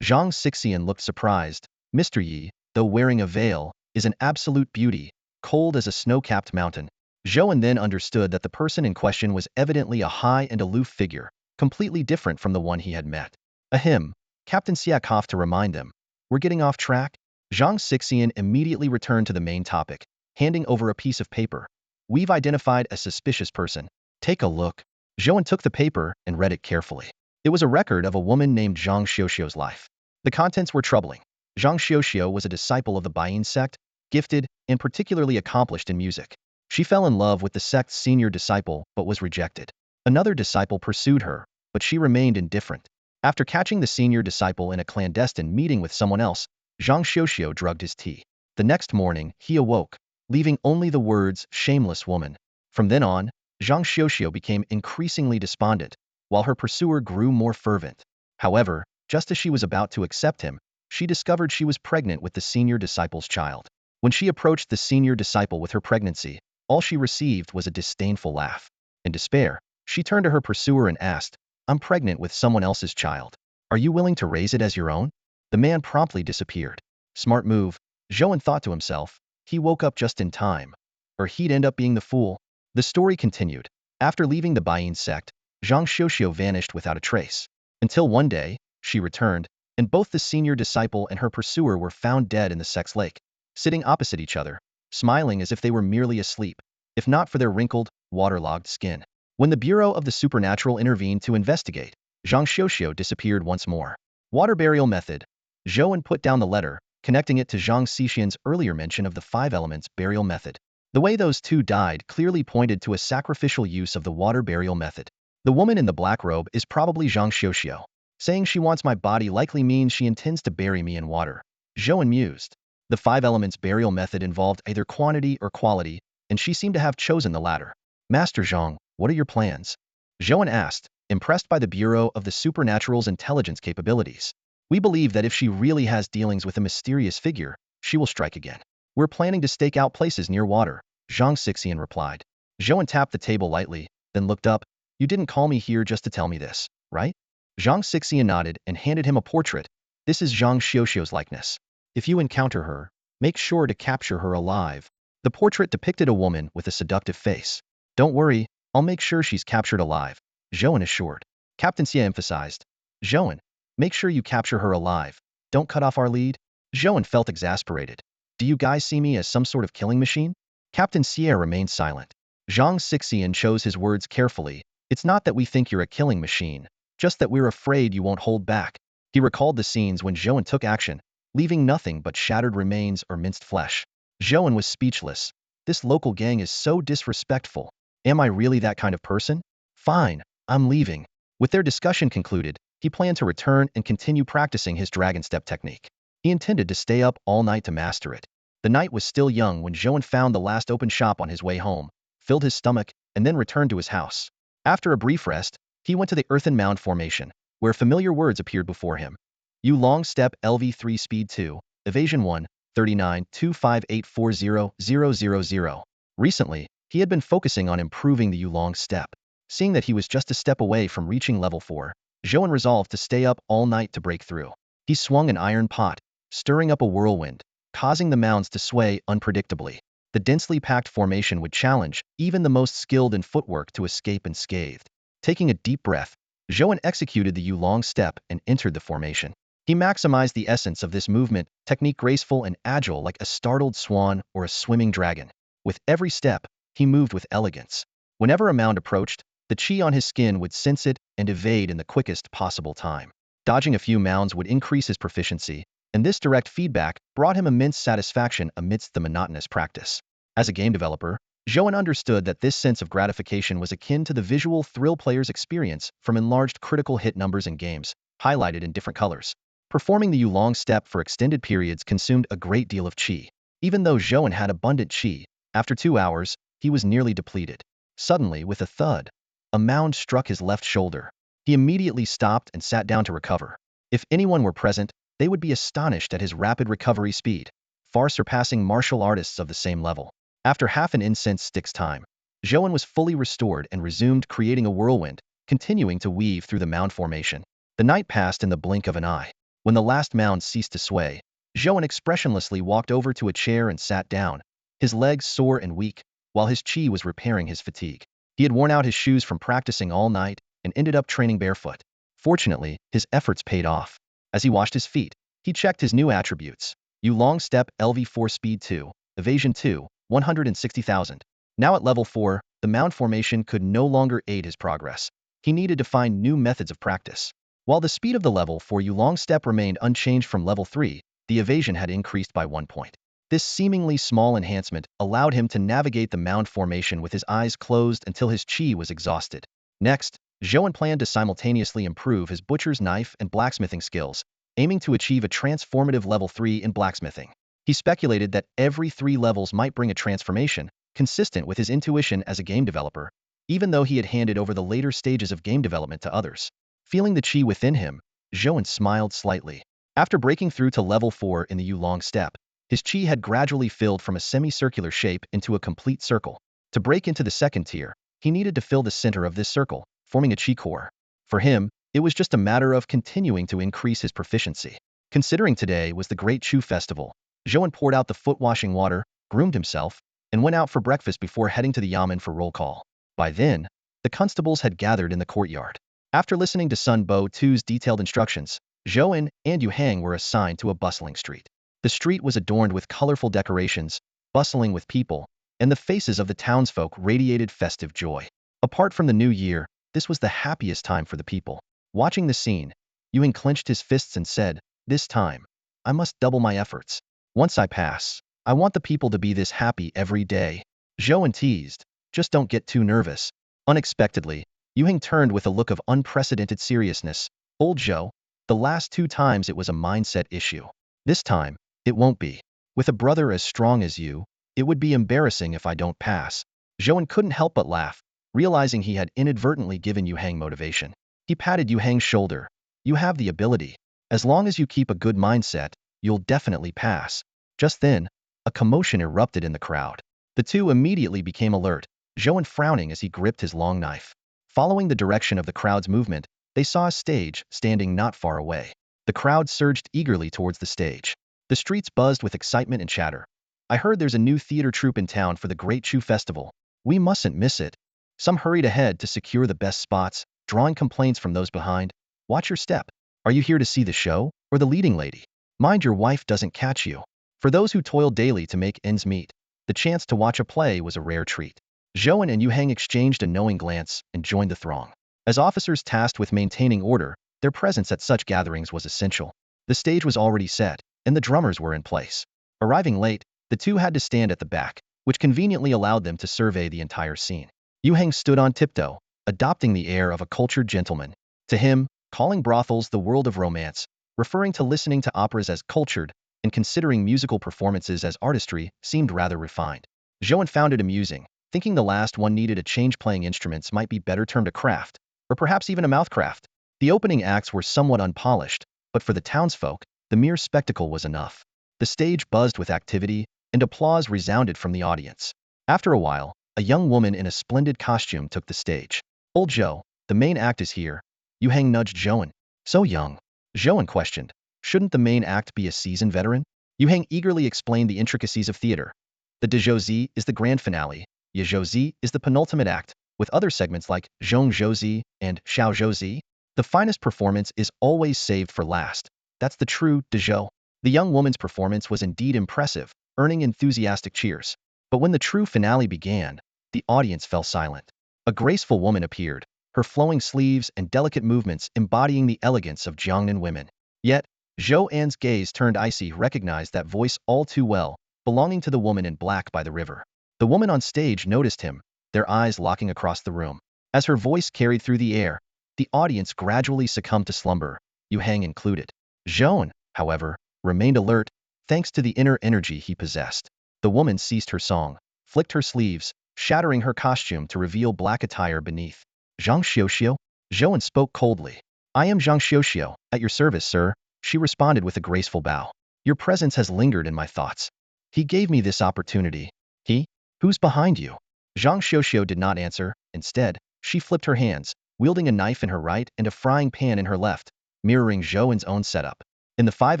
Zhang Xixian looked surprised. "Mr. Yi, though wearing a veil, is an absolute beauty, cold as a snow-capped mountain." Zhou An then understood that the person in question was evidently a high and aloof figure, completely different from the one he had met. Ahem, Captain Xia coughed to remind them. "We're getting off track?" Zhang Xixian immediately returned to the main topic, handing over a piece of paper. "We've identified a suspicious person. Take a look." Zhou An took the paper and read it carefully. It was a record of a woman named Zhang Xiuxiu's life. The contents were troubling. Zhang Xiuxiu was a disciple of the Baiyin sect, gifted and particularly accomplished in music. She fell in love with the sect's senior disciple but was rejected. Another disciple pursued her, but she remained indifferent. After catching the senior disciple in a clandestine meeting with someone else, Zhang Xiuxiu drugged his tea. The next morning, he awoke, leaving only the words, "shameless woman." From then on, Zhang Xiuxiu became increasingly despondent, while her pursuer grew more fervent. However, just as she was about to accept him, she discovered she was pregnant with the senior disciple's child. When she approached the senior disciple with her pregnancy, all she received was a disdainful laugh. In despair, she turned to her pursuer and asked, "I'm pregnant with someone else's child. Are you willing to raise it as your own?" The man promptly disappeared. Smart move, Zhou An thought to himself. He woke up just in time, or he'd end up being the fool. The story continued. After leaving the Baiyin sect, Zhang Xiuxiu vanished without a trace. Until one day, she returned, and both the senior disciple and her pursuer were found dead in the sect's lake, sitting opposite each other, smiling as if they were merely asleep, if not for their wrinkled, waterlogged skin. When the Bureau of the Supernatural intervened to investigate, Zhang Xiuxiu disappeared once more. Water burial method. Zhou An put down the letter, connecting it to Zhang Xixian's earlier mention of the 5 elements burial method. The way those two died clearly pointed to a sacrificial use of the water burial method. The woman in the black robe is probably Zhang Xiuxiu. Saying she wants my body likely means she intends to bury me in water. Zhou An mused. The 5 elements burial method involved either quantity or quality, and she seemed to have chosen the latter. "Master Zhang, what are your plans?" Zhou An asked, impressed by the Bureau of the Supernatural's intelligence capabilities. "We believe that if she really has dealings with a mysterious figure, she will strike again. We're planning to stake out places near water," Zhang Xixian replied. Zhou An tapped the table lightly, then looked up. "You didn't call me here just to tell me this, right?" Zhang Xixian nodded and handed him a portrait. "This is Zhang Xiuxiu's likeness. If you encounter her, make sure to capture her alive." The portrait depicted a woman with a seductive face. "Don't worry, I'll make sure she's captured alive," Zhou An assured. Captain Xia emphasized. "Zhou An, make sure you capture her alive. Don't cut off our lead." Zhou An felt exasperated. "Do you guys see me as some sort of killing machine?" Captain Xia remained silent. Zhang Xixian chose his words carefully. "It's not that we think you're a killing machine, just that we're afraid you won't hold back." He recalled the scenes when Zhou An took action, leaving nothing but shattered remains or minced flesh. Zhou An was speechless. This local gang is so disrespectful. Am I really that kind of person? Fine, I'm leaving. With their discussion concluded, he planned to return and continue practicing his dragon step technique. He intended to stay up all night to master it. The night was still young when Zhou An found the last open shop on his way home, filled his stomach, and then returned to his house. After a brief rest, he went to the earthen mound formation, where familiar words appeared before him. "You long step LV3 speed 2, evasion 1, 39 25840 000. Recently, He had been focusing on improving the Yulong step. Seeing that he was just a step away from reaching level 4, Zhou An resolved to stay up all night to break through. He swung an iron pot, stirring up a whirlwind, causing the mounds to sway unpredictably. The densely packed formation would challenge even the most skilled in footwork to escape unscathed. Taking a deep breath, Zhou An executed the Yulong step and entered the formation. He maximized the essence of this movement, technique graceful and agile like a startled swan or a swimming dragon. With every step, he moved with elegance. Whenever a mound approached, the chi on his skin would sense it and evade in the quickest possible time. Dodging a few mounds would increase his proficiency, and this direct feedback brought him immense satisfaction amidst the monotonous practice. As a game developer, Zhou An understood that this sense of gratification was akin to the visual thrill players experience from enlarged critical hit numbers in games, highlighted in different colors. Performing the Yulong step for extended periods consumed a great deal of qi. Even though Zhou An had abundant qi, after 2 hours, he was nearly depleted. Suddenly, with a thud, a mound struck his left shoulder. He immediately stopped and sat down to recover. If anyone were present, they would be astonished at his rapid recovery speed, far surpassing martial artists of the same level. After half an incense stick's time, Zhou An was fully restored and resumed creating a whirlwind, continuing to weave through the mound formation. The night passed in the blink of an eye. When the last mound ceased to sway, Zhou An expressionlessly walked over to a chair and sat down, his legs sore and weak, while his qi was repairing his fatigue. He had worn out his shoes from practicing all night and ended up training barefoot. Fortunately, his efforts paid off. As he washed his feet, he checked his new attributes. Yulong step LV4 speed 2, evasion 2, 160,000. Now at level 4, the mound formation could no longer aid his progress. He needed to find new methods of practice. While the speed of the level 4 Yulong step remained unchanged from level 3, the evasion had increased by 1 point. This seemingly small enhancement allowed him to navigate the mound formation with his eyes closed until his qi was exhausted. Next, Zhou An planned to simultaneously improve his butcher's knife and blacksmithing skills, aiming to achieve a transformative level 3 in blacksmithing. He speculated that every 3 levels might bring a transformation, consistent with his intuition as a game developer, even though he had handed over the later stages of game development to others. Feeling the qi within him, Zhou An smiled slightly. After breaking through to level 4 in the Yulong step, his qi had gradually filled from a semicircular shape into a complete circle. To break into the second tier, he needed to fill the center of this circle, forming a qi core. For him, it was just a matter of continuing to increase his proficiency. Considering today was the Great Chu Festival, Zhou An poured out the foot-washing water, groomed himself, and went out for breakfast before heading to the yamen for roll call. By then, the constables had gathered in the courtyard. After listening to Sun Bo Tu's detailed instructions, Zhou An and Yu Hang were assigned to a bustling street. The street was adorned with colorful decorations, bustling with people, and the faces of the townsfolk radiated festive joy. Apart from the new year, this was the happiest time for the people. Watching the scene, Yu Hang clenched his fists and said, "This time, I must double my efforts. Once I pass, I want the people to be this happy every day." Zhou An teased, "Just don't get too nervous." Unexpectedly, Yu Hang turned with a look of unprecedented seriousness. "Old Zhou, the last 2 times it was a mindset issue. This time, it won't be. With a brother as strong as you, it would be embarrassing if I don't pass." Zhou An couldn't help but laugh, realizing he had inadvertently given Yu Hang motivation. He patted Yu Hang's shoulder. "You have the ability. As long as you keep a good mindset, you'll definitely pass." Just then, a commotion erupted in the crowd. The two immediately became alert, Zhou An frowning as he gripped his long knife. Following the direction of the crowd's movement, they saw a stage standing not far away. The crowd surged eagerly towards the stage. The streets buzzed with excitement and chatter. "I heard there's a new theater troupe in town for the Great Chu Festival. We mustn't miss it." Some hurried ahead to secure the best spots, drawing complaints from those behind. "Watch your step. Are you here to see the show, or the leading lady? Mind your wife doesn't catch you." For those who toiled daily to make ends meet, the chance to watch a play was a rare treat. Zhou An and Yu Hang exchanged a knowing glance and joined the throng. As officers tasked with maintaining order, their presence at such gatherings was essential. The stage was already set, and the drummers were in place. Arriving late, the two had to stand at the back, which conveniently allowed them to survey the entire scene. Yu Hang stood on tiptoe, adopting the air of a cultured gentleman. To him, calling brothels the world of romance, referring to listening to operas as cultured, and considering musical performances as artistry seemed rather refined. Zhou An found it amusing, thinking the last one needed a change. Playing instruments might be better termed a craft, or perhaps even a mouthcraft. The opening acts were somewhat unpolished, but for the townsfolk, the mere spectacle was enough. The stage buzzed with activity, and applause resounded from the audience. After a while, A young woman in a splendid costume took the stage. Old Zhou, the main act is here. Yu Hang nudged Zhou An. So young. Zhou An questioned. Shouldn't the main act be a seasoned veteran? Yu Hang eagerly explained the intricacies of theater. The de is the grand finale. Ye Zhou is the penultimate act, with other segments like Zhong Zhou and Xiao Zhou. The finest performance is always saved for last. That's the true de Zhou. The young woman's performance was indeed impressive, earning enthusiastic cheers. But when the true finale began, the audience fell silent. A graceful woman appeared, her flowing sleeves and delicate movements embodying the elegance of Jiangnan women. Yet, Zhou An's gaze turned icy, recognized that voice all too well, belonging to the woman in black by the river. The woman on stage noticed him, their eyes locking across the room. As her voice carried through the air, the audience gradually succumbed to slumber, Yu Hang included. Zhou An, however, remained alert, thanks to the inner energy he possessed. The woman ceased her song, flicked her sleeves, shattering her costume to reveal black attire beneath. Zhang Xiuxiu? Zhou An spoke coldly. I am Zhang Xiuxiu, at your service, sir, she responded with a graceful bow. Your presence has lingered in my thoughts. He gave me this opportunity. He? Who's behind you? Zhang Xiuxiu did not answer. Instead, she flipped her hands, wielding a knife in her right and a frying pan in her left, mirroring Zhou An's own setup. In the 5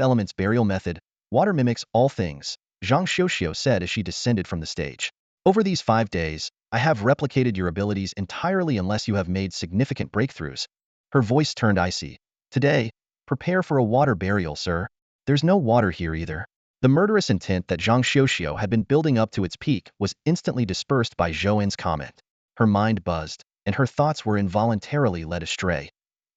elements burial method, water mimics all things, Zhang Xiuxiu said as she descended from the stage. Over these 5 days, I have replicated your abilities entirely unless you have made significant breakthroughs. Her voice turned icy. Today, prepare for a water burial, sir. There's no water here either. The murderous intent that Zhang Xiuxiu had been building up to its peak was instantly dispersed by Zhou An's comment. Her mind buzzed, and her thoughts were involuntarily led astray.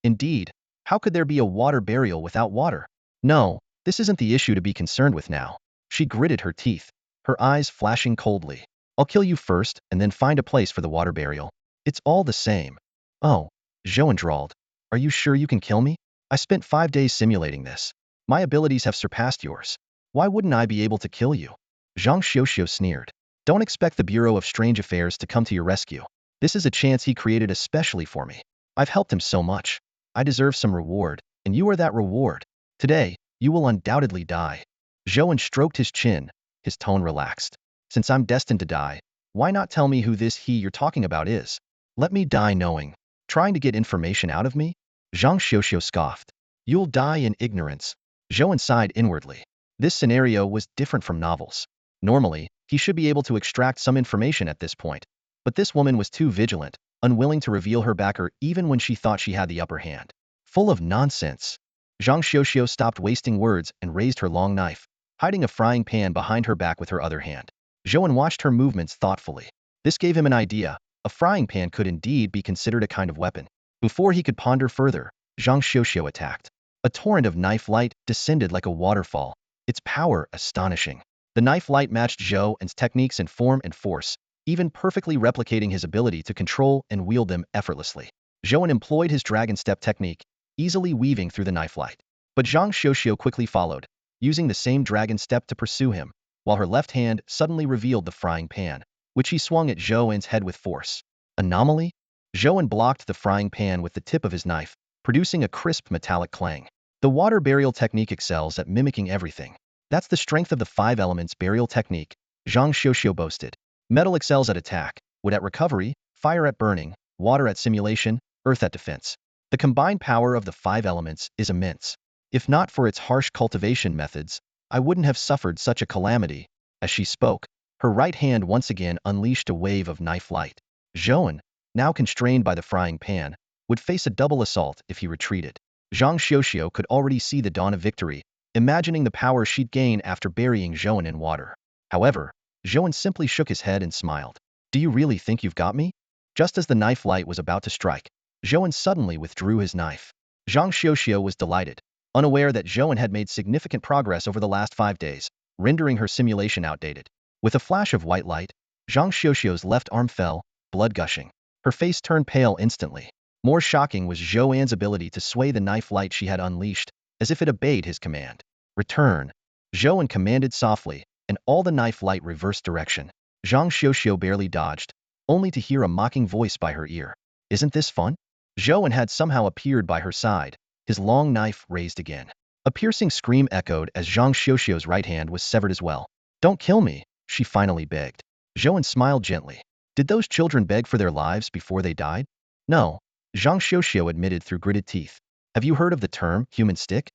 Indeed, how could there be a water burial without water? No, this isn't the issue to be concerned with now. She gritted her teeth, her eyes flashing coldly. I'll kill you first and then find a place for the water burial. It's all the same. Oh, Zhou An drawled. Are you sure you can kill me? I spent 5 days simulating this. My abilities have surpassed yours. Why wouldn't I be able to kill you? Zhang Xiuxiu sneered. Don't expect the Bureau of Strange Affairs to come to your rescue. This is a chance he created especially for me. I've helped him so much. I deserve some reward, and you are that reward. Today, you will undoubtedly die. Zhou An stroked his chin, his tone relaxed. Since I'm destined to die, why not tell me who this he you're talking about is? Let me die knowing. Trying to get information out of me? Zhang Xiuxiu scoffed. You'll die in ignorance. Zhou An sighed inwardly. This scenario was different from novels. Normally, he should be able to extract some information at this point. But this woman was too vigilant, unwilling to reveal her backer even when she thought she had the upper hand. Full of nonsense. Zhang Xiuxiu stopped wasting words and raised her long knife, hiding a frying pan behind her back with her other hand. Zhou An watched her movements thoughtfully. This gave him an idea. A frying pan could indeed be considered a kind of weapon. Before he could ponder further, Zhang Xiuxiu attacked. A torrent of knife light descended like a waterfall, its power astonishing. The knife light matched Zhou An's techniques in form and force, even perfectly replicating his ability to control and wield them effortlessly. Zhou An employed his dragon step technique, easily weaving through the knife light. But Zhang Xiuxiu quickly followed, using the same dragon step to pursue him, while her left hand suddenly revealed the frying pan, which he swung at Zhou An's head with force. Anomaly? Zhou An blocked the frying pan with the tip of his knife, producing a crisp metallic clang. The water burial technique excels at mimicking everything. That's the strength of the 5 elements burial technique, Zhang Xiuxiu boasted. Metal excels at attack, wood at recovery, fire at burning, water at simulation, earth at defense. The combined power of the 5 elements is immense. If not for its harsh cultivation methods, I wouldn't have suffered such a calamity. As she spoke, her right hand once again unleashed a wave of knife light. Zhou An, now constrained by the frying pan, would face a double assault if he retreated. Zhang Xiuxiu could already see the dawn of victory, imagining the power she'd gain after burying Zhou An in water. However, Zhou An simply shook his head and smiled. Do you really think you've got me? Just as the knife light was about to strike, Zhou An suddenly withdrew his knife. Zhang Xiuxiu was delighted, unaware that Zhou An had made significant progress over the last 5 days, rendering her simulation outdated. With a flash of white light, Zhang Xiuxiu's left arm fell, blood gushing. Her face turned pale instantly. More shocking was Zhou An's ability to sway the knife light she had unleashed, as if it obeyed his command. Return. Zhou An commanded softly, and all the knife light reversed direction. Zhang Xiuxiu barely dodged, only to hear a mocking voice by her ear. Isn't this fun? Zhou An had somehow appeared by her side, his long knife raised again. A piercing scream echoed as Zhang Xiuxiu's right hand was severed as well. Don't kill me, she finally begged. Zhou An smiled gently. Did those children beg for their lives before they died? No, Zhang Xiuxiu admitted through gritted teeth. Have you heard of the term human stick?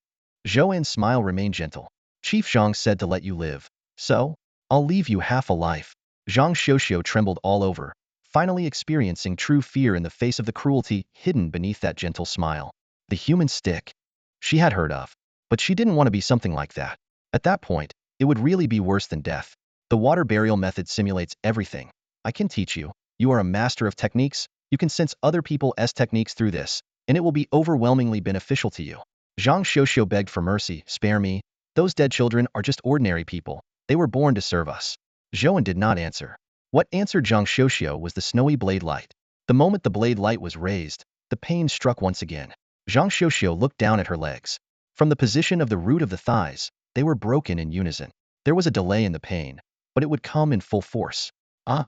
Zhou An's smile remained gentle. Chief Zhang said to let you live. So, I'll leave you half a life. Zhang Xiuxiu trembled all over, finally experiencing true fear in the face of the cruelty hidden beneath that gentle smile. The human stick. She had heard of. But she didn't want to be something like that. At that point, it would really be worse than death. The water burial method simulates everything. I can teach you. You are a master of techniques. You can sense other people's techniques through this, and it will be overwhelmingly beneficial to you. Zhang Xiuxiu begged for mercy. Spare me. Those dead children are just ordinary people. They were born to serve us. Zhou An did not answer. What answered Zhang Xiuxiu was the snowy blade light. The moment the blade light was raised, the pain struck once again. Zhang Xiuxiu looked down at her legs. From the position of the root of the thighs, they were broken in unison. There was a delay in the pain, but it would come in full force. Ah!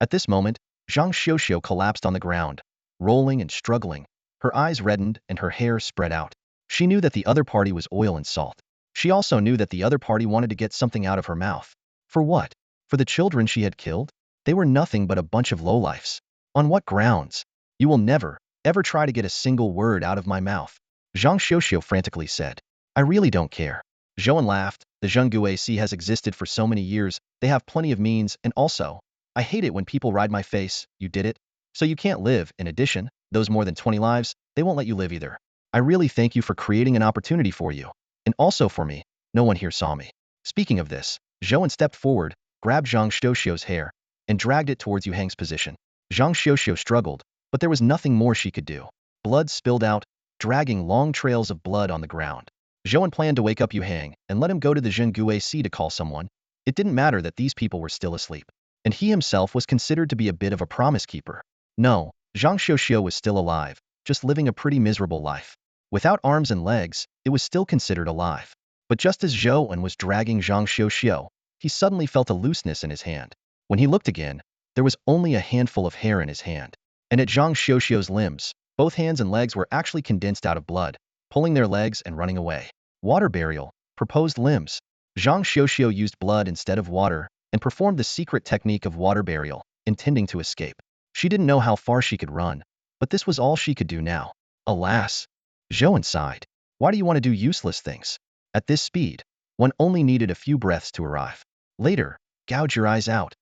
At this moment, Zhang Xiuxiu collapsed on the ground, rolling and struggling. Her eyes reddened and her hair spread out. She knew that the other party was oil and salt. She also knew that the other party wanted to get something out of her mouth. For what? For the children she had killed? They were nothing but a bunch of lowlifes. On what grounds? You will never, ever try to get a single word out of my mouth. Zhang Xiuxiu frantically said. I really don't care. Zhou An laughed. The Zhengguaci has existed for so many years, they have plenty of means, and also, I hate it when people ride my face. You did it. So you can't live. In addition, those more than 20 lives, they won't let you live either. I really thank you for creating an opportunity for you. And also for me. No one here saw me. Speaking of this, Zhou An stepped forward, grabbed Zhang Xiuxiu's hair, and dragged it towards Yu Hang's position. Zhang Xiuxiu struggled, but there was nothing more she could do. Blood spilled out, dragging long trails of blood on the ground. Zhou An planned to wake up Yu Hang and let him go to the Zhengguaci to call someone. It didn't matter that these people were still asleep. And he himself was considered to be a bit of a promise keeper. No, Zhang Xiuxiu was still alive, just living a pretty miserable life. Without arms and legs, it was still considered alive. But just as Zhou An was dragging Zhang Xiuxiu, he suddenly felt a looseness in his hand. When he looked again, there was only a handful of hair in his hand. And at Zhang Xiuxiu's limbs, both hands and legs were actually condensed out of blood, pulling their legs and running away. Water burial, proposed limbs. Zhang Xiuxiu used blood instead of water, and performed the secret technique of water burial, intending to escape. She didn't know how far she could run, but this was all she could do now. Alas! Zhou An sighed. Why do you want to do useless things? At this speed, one only needed a few breaths to arrive. Later, gouge your eyes out.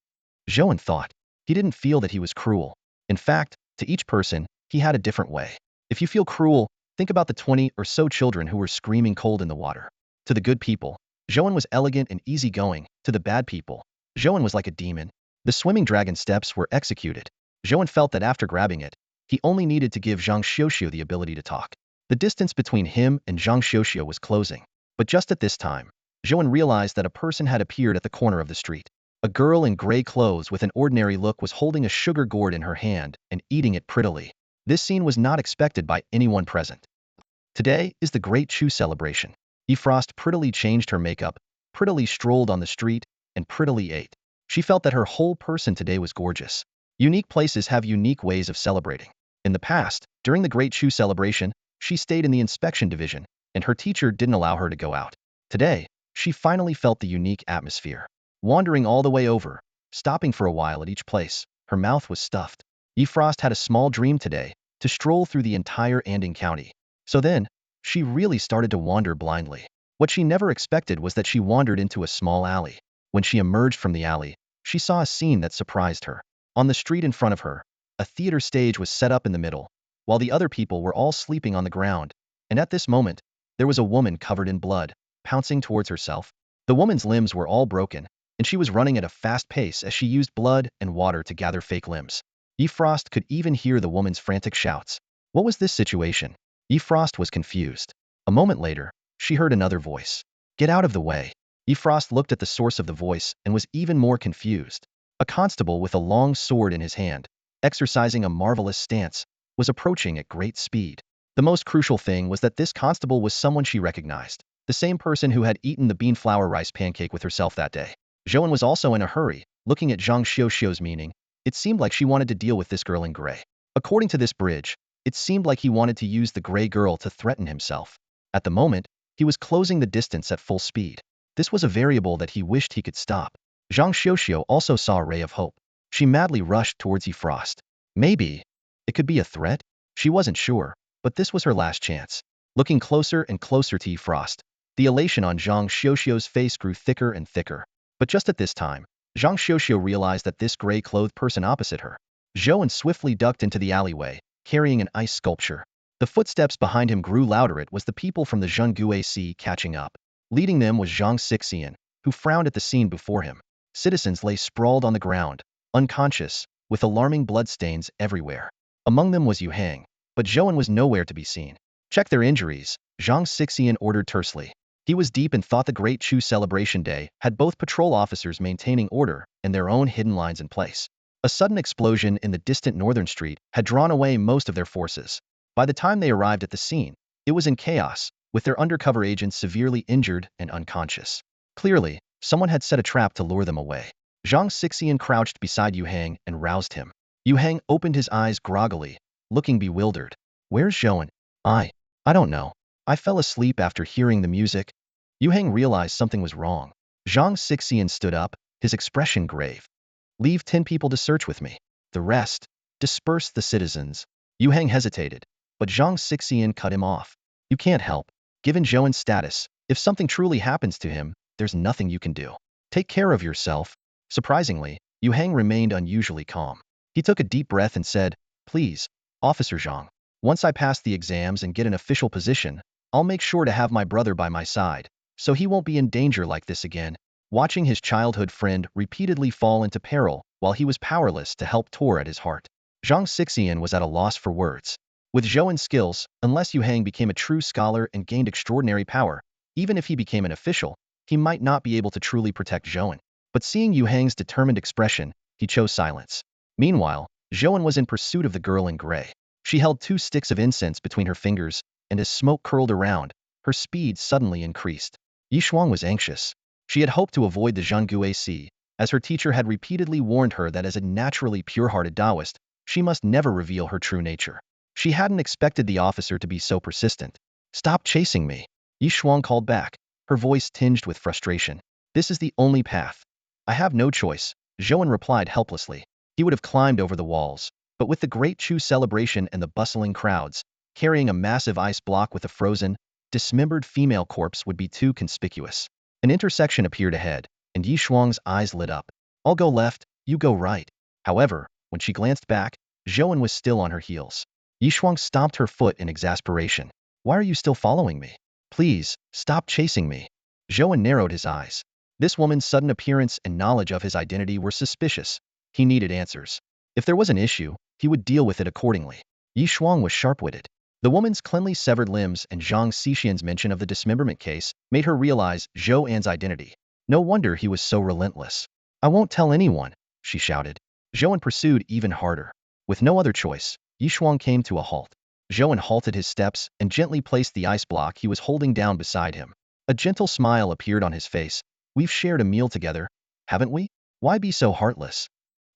Zhou An thought. He didn't feel that he was cruel. In fact, to each person, he had a different way. If you feel cruel, think about the 20 or so children who were screaming cold in the water. To the good people, Zhou An was elegant and easygoing. To the bad people, Zhou An was like a demon. The swimming dragon steps were executed. Zhou An felt that after grabbing it, he only needed to give Zhang Xiuxiu the ability to talk. The distance between him and Zhang Xiuxiu was closing. But just at this time, Zhou An realized that a person had appeared at the corner of the street. A girl in gray clothes with an ordinary look was holding a sugar gourd in her hand and eating it prettily. This scene was not expected by anyone present. Today is the Great Chu celebration. Frost prettily changed her makeup, prettily strolled on the street, and prettily ate. She felt that her whole person today was gorgeous. Unique places have unique ways of celebrating. In the past, during the Great Chu celebration, she stayed in the inspection division, and her teacher didn't allow her to go out. Today, she finally felt the unique atmosphere. Wandering all the way over, stopping for a while at each place, her mouth was stuffed. Frost had a small dream today, to stroll through the entire Anding County. So then, she really started to wander blindly. What she never expected was that she wandered into a small alley. When she emerged from the alley, she saw a scene that surprised her. On the street in front of her, a theater stage was set up in the middle, while the other people were all sleeping on the ground. And at this moment, there was a woman covered in blood, pouncing towards herself. The woman's limbs were all broken, and she was running at a fast pace as she used blood and water to gather fake limbs. Frost could even hear the woman's frantic shouts. What was this situation? Frost was confused. A moment later, she heard another voice. Get out of the way. Frost looked at the source of the voice and was even more confused. A constable with a long sword in his hand, exercising a marvelous stance, was approaching at great speed. The most crucial thing was that this constable was someone she recognized, the same person who had eaten the bean flour rice pancake with herself that day. Zhou An was also in a hurry, looking at Zhang Xiuxiu's meaning. It seemed like she wanted to deal with this girl in gray. According to this bridge, it seemed like he wanted to use the gray girl to threaten himself. At the moment, he was closing the distance at full speed. This was a variable that he wished he could stop. Zhang Xiuxiu also saw a ray of hope. She madly rushed towards Frost. Maybe it could be a threat? She wasn't sure, but this was her last chance. Looking closer and closer to Frost, the elation on Zhang Xiuxiu's face grew thicker and thicker. But just at this time, Zhang Xiuxiu realized that this gray-clothed person opposite her. Zhou An swiftly ducked into the alleyway, carrying an ice sculpture. The footsteps behind him grew louder. It was the people from the Zhengguo Sea catching up. Leading them was Zhang Xixian, who frowned at the scene before him. Citizens lay sprawled on the ground, unconscious, with alarming bloodstains everywhere. Among them was Yu Hang, but Zhou An was nowhere to be seen. Check their injuries, Zhang Xixian ordered tersely. He was deep in thought. The Great Chu Celebration Day had both patrol officers maintaining order and their own hidden lines in place. A sudden explosion in the distant northern street had drawn away most of their forces. By the time they arrived at the scene, it was in chaos, with their undercover agents severely injured and unconscious. Clearly, someone had set a trap to lure them away. Zhang Xixian crouched beside Yu Hang and roused him. Yu Hang opened his eyes groggily, looking bewildered. Where's Zhou An? I don't know. I fell asleep after hearing the music. Yu Hang realized something was wrong. Zhang Xixian stood up, his expression grave. Leave 10 people to search with me. The rest, disperse the citizens. Yu Hang hesitated, but Zhang Xixian cut him off. You can't help. Given Zhou An's status, if something truly happens to him, there's nothing you can do. Take care of yourself. Surprisingly, Yu Hang remained unusually calm. He took a deep breath and said, Please, Officer Zhang. Once I pass the exams and get an official position, I'll make sure to have my brother by my side, so he won't be in danger like this again. Watching his childhood friend repeatedly fall into peril while he was powerless to help tore at his heart. Zhang Xixian was at a loss for words. With Zhou An's skills, unless Yu Hang became a true scholar and gained extraordinary power, even if he became an official, he might not be able to truly protect Zhou An. But seeing Yu Hang's determined expression, he chose silence. Meanwhile, Zhou An was in pursuit of the girl in gray. She held 2 sticks of incense between her fingers, and as smoke curled around, her speed suddenly increased. Yi Shuang was anxious. She had hoped to avoid the Zhengguo Sea, as her teacher had repeatedly warned her that as a naturally pure-hearted Taoist, she must never reveal her true nature. She hadn't expected the officer to be so persistent. Stop chasing me, Yi Shuang called back, her voice tinged with frustration. This is the only path. I have no choice, Zhou An replied helplessly. He would have climbed over the walls, but with the Great Chu celebration and the bustling crowds, carrying a massive ice block with a frozen, dismembered female corpse would be too conspicuous. An intersection appeared ahead, and Yi Shuang's eyes lit up. I'll go left, you go right. However, when she glanced back, Zhou An was still on her heels. Yi Shuang stomped her foot in exasperation. Why are you still following me? Please, stop chasing me. Zhou An narrowed his eyes. This woman's sudden appearance and knowledge of his identity were suspicious. He needed answers. If there was an issue, he would deal with it accordingly. Yi Shuang was sharp-witted. The woman's cleanly severed limbs and Zhang Xixian's mention of the dismemberment case made her realize Zhou An's identity. No wonder he was so relentless. I won't tell anyone, she shouted. Zhou An pursued even harder. With no other choice, Yi Shuang came to a halt. Zhou An halted his steps and gently placed the ice block he was holding down beside him. A gentle smile appeared on his face. We've shared a meal together, haven't we? Why be so heartless?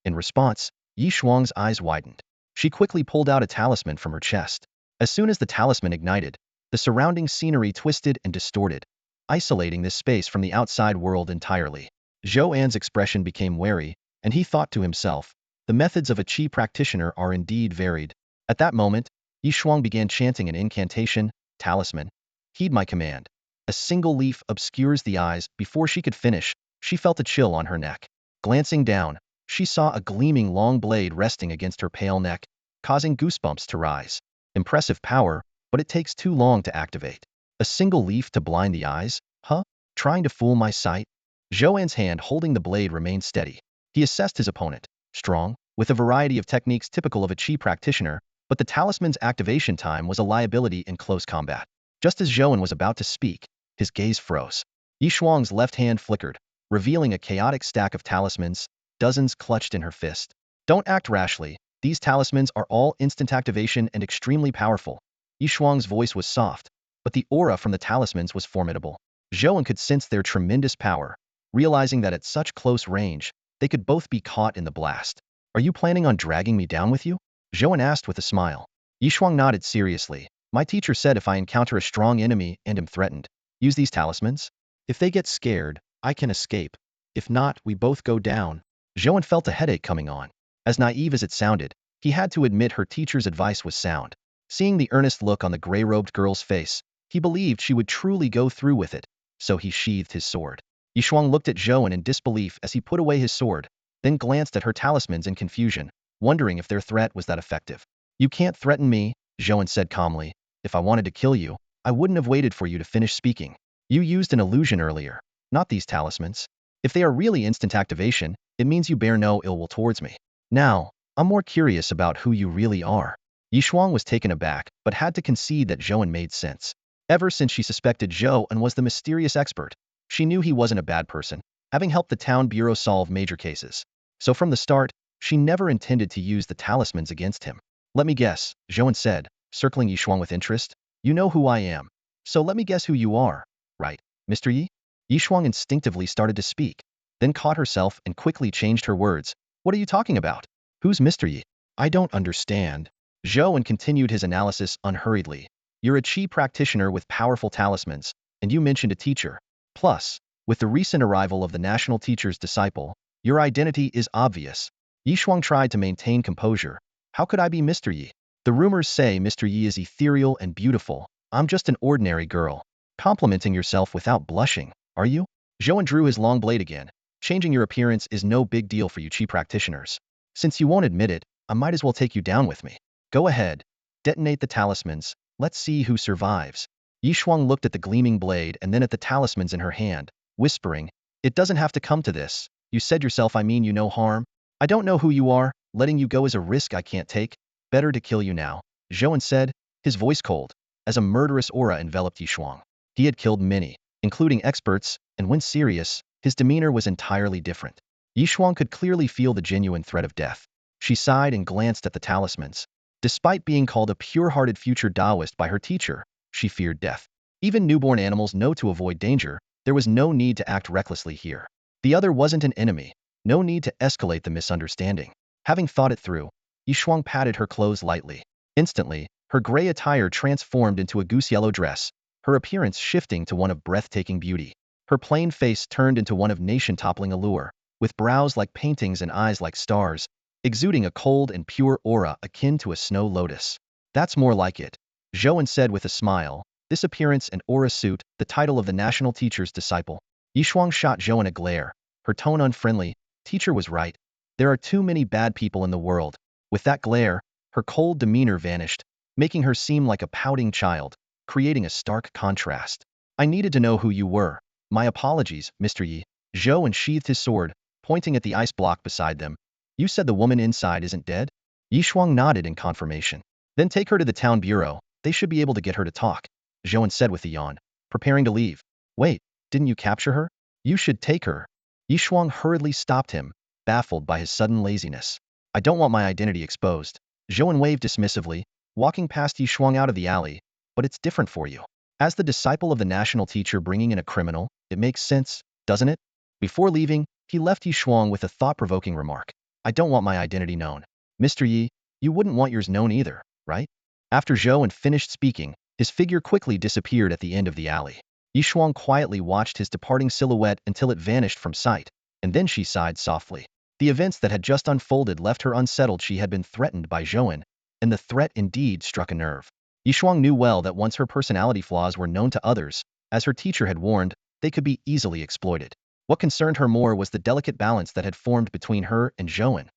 In response, Yi Shuang's eyes widened. She quickly pulled out a talisman from her chest. As soon as the talisman ignited, the surrounding scenery twisted and distorted, isolating this space from the outside world entirely. Zhou An's expression became wary, and he thought to himself, the methods of a Qi practitioner are indeed varied. At that moment, Yi Shuang began chanting an incantation, talisman. Heed my command. A single leaf obscures the eyes. Before she could finish, she felt a chill on her neck. Glancing down, she saw a gleaming long blade resting against her pale neck, causing goosebumps to rise. Impressive power, but it takes too long to activate. A single leaf to blind the eyes? Huh? Trying to fool my sight? Zhou An's hand holding the blade remained steady. He assessed his opponent. Strong, with a variety of techniques typical of a Qi practitioner, but the talisman's activation time was a liability in close combat. Just as Zhou An was about to speak, his gaze froze. Yi Shuang's left hand flickered, revealing a chaotic stack of talismans, dozens clutched in her fist. Don't act rashly. These talismans are all instant activation and extremely powerful. Yi Shuang's voice was soft, but the aura from the talismans was formidable. Zhou An could sense their tremendous power, realizing that at such close range, they could both be caught in the blast. Are you planning on dragging me down with you? Zhou An asked with a smile. Yi Shuang nodded seriously. My teacher said if I encounter a strong enemy and am threatened, use these talismans. If they get scared, I can escape. If not, we both go down. Zhou An felt a headache coming on. As naive as it sounded, he had to admit her teacher's advice was sound. Seeing the earnest look on the gray-robed girl's face, he believed she would truly go through with it, so he sheathed his sword. Yishuang looked at Zhou An in disbelief as he put away his sword, then glanced at her talismans in confusion, wondering if their threat was that effective. "You can't threaten me," Zhou An said calmly. "If I wanted to kill you, I wouldn't have waited for you to finish speaking. You used an illusion earlier, not these talismans. If they are really instant activation, it means you bear no ill will towards me. Now, I'm more curious about who you really are." Yishuang was taken aback, but had to concede that Zhou An made sense. Ever since she suspected Zhou An was the mysterious expert, she knew he wasn't a bad person, having helped the town bureau solve major cases. So from the start, she never intended to use the talismans against him. "Let me guess," Zhou An said, circling Yishuang with interest. "You know who I am. So let me guess who you are, right, Mr. Yi?" Yishuang instinctively started to speak, then caught herself and quickly changed her words. "What are you talking about? Who's Mr. Yi? I don't understand." Zhou An continued his analysis unhurriedly. "You're a chi practitioner with powerful talismans, and you mentioned a teacher. Plus, with the recent arrival of the national teacher's disciple, your identity is obvious." Yishuang tried to maintain composure. "How could I be Mr. Yi? The rumors say Mr. Yi is ethereal and beautiful. I'm just an ordinary girl." "Complimenting yourself without blushing, are you?" Zhou An drew his long blade again. "Changing your appearance is no big deal for you chi practitioners. Since you won't admit it, I might as well take you down with me. Go ahead. Detonate the talismans. Let's see who survives." Yishuang looked at the gleaming blade and then at the talismans in her hand, whispering, "It doesn't have to come to this. You said yourself I mean you no harm. I don't know who you are. Letting you go is a risk I can't take. Better to kill you now," Zhou An said, his voice cold, as a murderous aura enveloped Yishuang. He had killed many, including experts, and when serious, his demeanor was entirely different. Yishuang could clearly feel the genuine threat of death. She sighed and glanced at the talismans. Despite being called a pure-hearted future Taoist by her teacher, she feared death. Even newborn animals know to avoid danger. There was no need to act recklessly here. The other wasn't an enemy. No need to escalate the misunderstanding. Having thought it through, Yishuang patted her clothes lightly. Instantly, her gray attire transformed into a goose-yellow dress, her appearance shifting to one of breathtaking beauty. Her plain face turned into one of nation-toppling allure, with brows like paintings and eyes like stars, exuding a cold and pure aura akin to a snow lotus. "That's more like it," Zhou An said with a smile. This appearance and aura suit the title of the national teacher's disciple. Yishuang shot Zhou An a glare, her tone unfriendly. Teacher was right. There are too many bad people in the world. With that glare, her cold demeanor vanished, making her seem like a pouting child, creating a stark contrast. "I needed to know who you were. My apologies, Mr. Yi." Zhou An sheathed his sword, pointing at the ice block beside them. "You said the woman inside isn't dead?" Yishuang nodded in confirmation. "Then take her to the town bureau. They should be able to get her to talk," Zhou An said with a yawn, preparing to leave. "Wait, didn't you capture her? You should take her." Yishuang hurriedly stopped him, baffled by his sudden laziness. "I don't want my identity exposed." Zhou An waved dismissively, walking past Yishuang out of the alley. "But it's different for you. As the disciple of the national teacher bringing in a criminal, it makes sense, doesn't it?" Before leaving, he left Yishuang with a thought-provoking remark. "I don't want my identity known. Mr. Yi, you wouldn't want yours known either, right?" After Zhou An finished speaking, his figure quickly disappeared at the end of the alley. Yishuang quietly watched his departing silhouette until it vanished from sight, and then she sighed softly. The events that had just unfolded left her unsettled. She had been threatened by Zhou An, and the threat indeed struck a nerve. Yishuang knew well that once her personality flaws were known to others, as her teacher had warned, they could be easily exploited. What concerned her more was the delicate balance that had formed between her and Zhou An.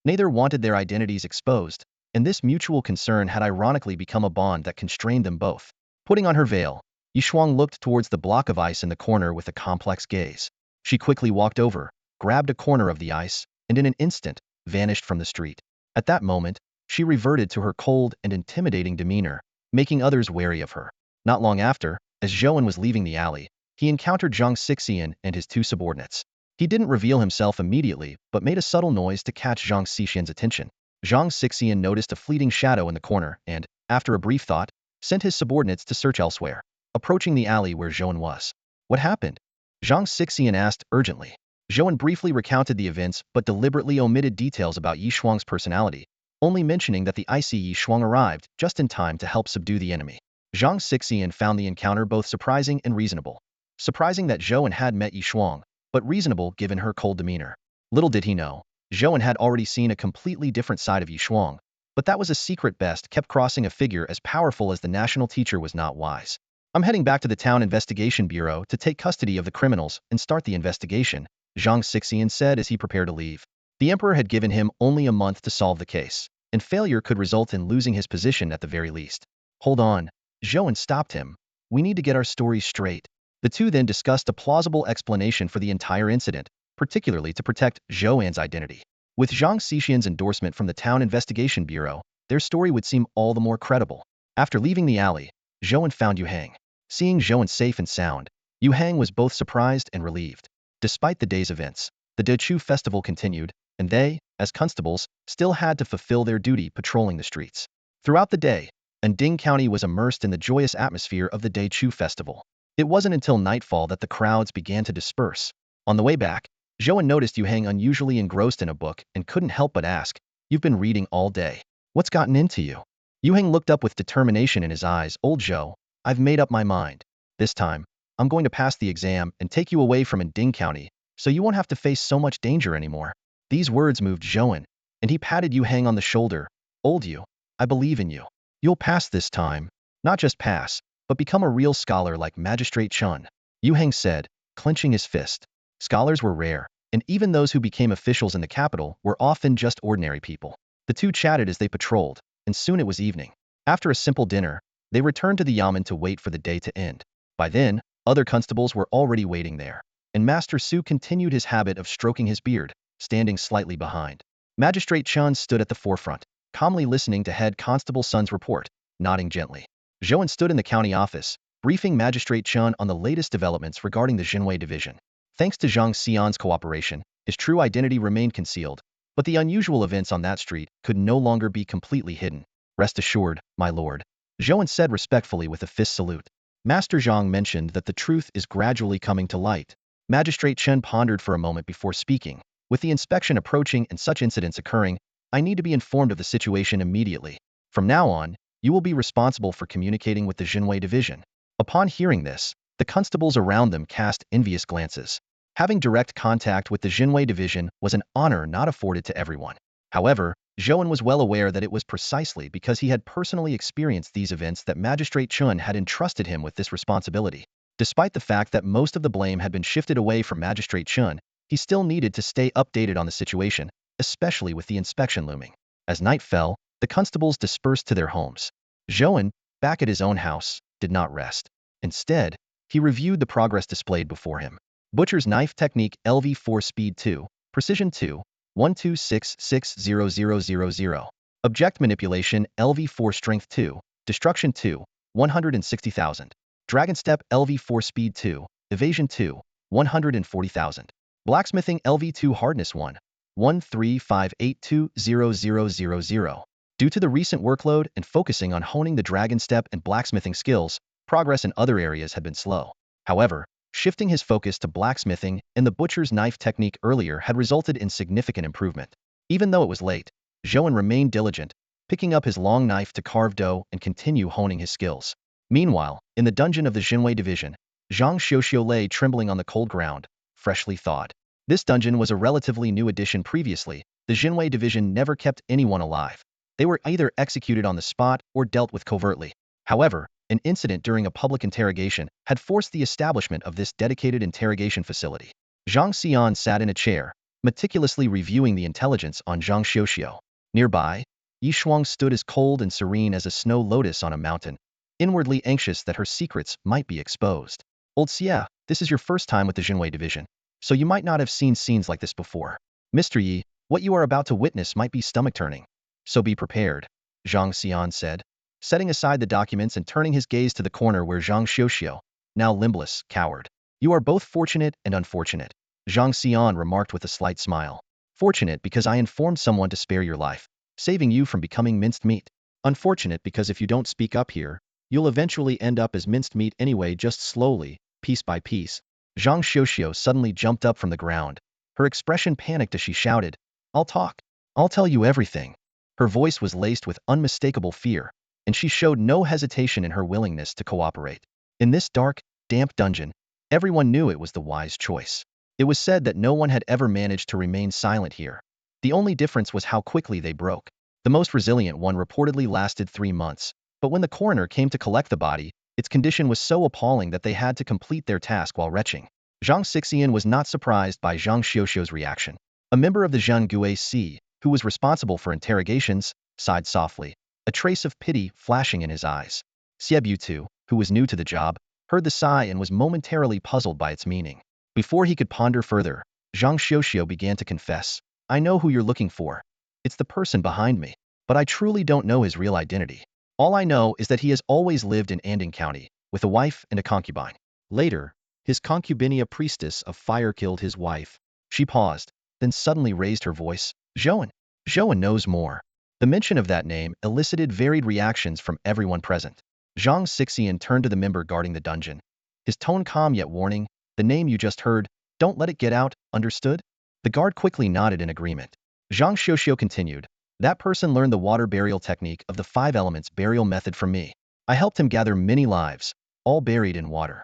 Neither wanted their identities exposed, and this mutual concern had ironically become a bond that constrained them both. Putting on her veil, Yishuang looked towards the block of ice in the corner with a complex gaze. She quickly walked over, grabbed a corner of the ice, and in an instant, vanished from the street. At that moment, she reverted to her cold and intimidating demeanor, making others wary of her. Not long after, as Zhou An was leaving the alley, he encountered Zhang Xixian and his two subordinates. He didn't reveal himself immediately, but made a subtle noise to catch Zhang Xixian's attention. Zhang Xixian noticed a fleeting shadow in the corner and, after a brief thought, sent his subordinates to search elsewhere. Approaching the alley where Zhou An was. "What happened?" Zhang Xixian asked urgently. Zhou An briefly recounted the events but deliberately omitted details about Yishuang's personality, only mentioning that the icy Yishuang arrived just in time to help subdue the enemy. Zhang Xixian found the encounter both surprising and reasonable. Surprising that Zhou An had met Yishuang, but reasonable given her cold demeanor. Little did he know, Zhou An had already seen a completely different side of Yishuang, but that was a secret best kept crossing. A figure as powerful as the national teacher was not wise. I'm heading back to the town investigation bureau to take custody of the criminals and start the investigation, Zhang Xixian said as he prepared to leave. The emperor had given him only a month to solve the case, and failure could result in losing his position at the very least. Hold on, Zhou An stopped him. We need to get our story straight. The two then discussed a plausible explanation for the entire incident, particularly to protect Zhou An's identity. With Zhang Xixian's endorsement from the town investigation bureau, their story would seem all the more credible. After leaving the alley, Zhou An found Yu Hang. Seeing Zhou An safe and sound, Yu Hang was both surprised and relieved. Despite the day's events, the Dechu festival continued, and they, as constables, still had to fulfill their duty patrolling the streets. Throughout the day, Anding County was immersed in the joyous atmosphere of the Dechu festival. It wasn't until nightfall that the crowds began to disperse. On the way back, Zhou An noticed Yu Hang unusually engrossed in a book and couldn't help but ask, "You've been reading all day. What's gotten into you?" Yu Hang looked up with determination in his eyes. "Old Zhou, I've made up my mind. This time, I'm going to pass the exam and take you away from Anding County, so you won't have to face so much danger anymore." These words moved Zhou An, and he patted Yu Hang on the shoulder. "Old Yu, I believe in you. You'll pass this time. Not just pass, but become a real scholar like Magistrate Chun," Yu Hang said, clenching his fist. Scholars were rare, and even those who became officials in the capital were often just ordinary people. The two chatted as they patrolled, and soon it was evening. After a simple dinner, they returned to the yamen to wait for the day to end. By then, other constables were already waiting there, and Master Su continued his habit of stroking his beard, standing slightly behind. Magistrate Chun stood at the forefront, calmly listening to head constable Sun's report, nodding gently. Zhou An stood in the county office, briefing Magistrate Chun on the latest developments regarding the Jinwei division. Thanks to Zhang Xian's cooperation, his true identity remained concealed, but the unusual events on that street could no longer be completely hidden. "Rest assured, my lord," Zhou An said respectfully with a fist salute. Master Zhang mentioned that the truth is gradually coming to light. Magistrate Chen pondered for a moment before speaking. "With the inspection approaching and such incidents occurring, I need to be informed of the situation immediately. From now on, you will be responsible for communicating with the Jinwei division." Upon hearing this, the constables around them cast envious glances. Having direct contact with the Jinwei division was an honor not afforded to everyone. However, Zhou An was well aware that it was precisely because he had personally experienced these events that Magistrate Chun had entrusted him with this responsibility. Despite the fact that most of the blame had been shifted away from Magistrate Chun, he still needed to stay updated on the situation, especially with the inspection looming. As night fell, the constables dispersed to their homes. Zhou An, back at his own house, did not rest. Instead, he reviewed the progress displayed before him. Butcher's knife technique LV4 speed 2, precision 2, 1266000. Object manipulation LV4 strength 2, destruction 2, 160,000. Dragon step LV4 speed 2, evasion 2, 140,000. Blacksmithing LV2 hardness 1, 135820000. Due to the recent workload and focusing on honing the dragon step and blacksmithing skills, progress in other areas had been slow. However, shifting his focus to blacksmithing and the butcher's knife technique earlier had resulted in significant improvement. Even though it was late, Zhou An remained diligent, picking up his long knife to carve dough and continue honing his skills. Meanwhile, in the dungeon of the Jinwei division, Zhang Xiuxiu lay trembling on the cold ground, freshly thawed. This dungeon was a relatively new addition. Previously, the Jinwei division never kept anyone alive. They were either executed on the spot or dealt with covertly. However, an incident during a public interrogation had forced the establishment of this dedicated interrogation facility. Zhang Xian sat in a chair, meticulously reviewing the intelligence on Zhang Xiuxiu. Nearby, Yi Shuang stood as cold and serene as a snow lotus on a mountain, inwardly anxious that her secrets might be exposed. "Old Xie, this is your first time with the Jinwei division, so you might not have seen scenes like this before. Mr. Yi, what you are about to witness might be stomach-turning, so be prepared," Zhang Xian said, setting aside the documents and turning his gaze to the corner where Zhang Xiuxiu, now limbless, cowered. "You are both fortunate and unfortunate," Zhang Xian remarked with a slight smile. "Fortunate because I informed someone to spare your life, saving you from becoming minced meat. Unfortunate because if you don't speak up here, you'll eventually end up as minced meat anyway, just slowly, piece by piece." Zhang Xiuxiu suddenly jumped up from the ground. Her expression panicked as she shouted, "I'll talk. I'll tell you everything." Her voice was laced with unmistakable fear, and she showed no hesitation in her willingness to cooperate. In this dark, damp dungeon, everyone knew it was the wise choice. It was said that no one had ever managed to remain silent here. The only difference was how quickly they broke. The most resilient one reportedly lasted 3 months, but when the coroner came to collect the body, its condition was so appalling that they had to complete their task while retching. Zhang Xixian was not surprised by Zhang Xiuxiu's reaction. A member of the Zhang who was responsible for interrogations, sighed softly, a trace of pity flashing in his eyes. Xie, who was new to the job, heard the sigh and was momentarily puzzled by its meaning. Before he could ponder further, Zhang Xiuxiu began to confess, I know who you're looking for. It's the person behind me, but I truly don't know his real identity. All I know is that he has always lived in Anding County, with a wife and a concubine. Later, his concubine, a priestess of fire, killed his wife. She paused, then suddenly raised her voice. Zhou An. Zhou An knows more. The mention of that name elicited varied reactions from everyone present. Zhang Xixian turned to the member guarding the dungeon. His tone calm yet warning, the name you just heard, don't let it get out, understood? The guard quickly nodded in agreement. Zhang Xiuxiu continued, that person learned the water burial technique of the 5 elements burial method from me. I helped him gather many lives, all buried in water.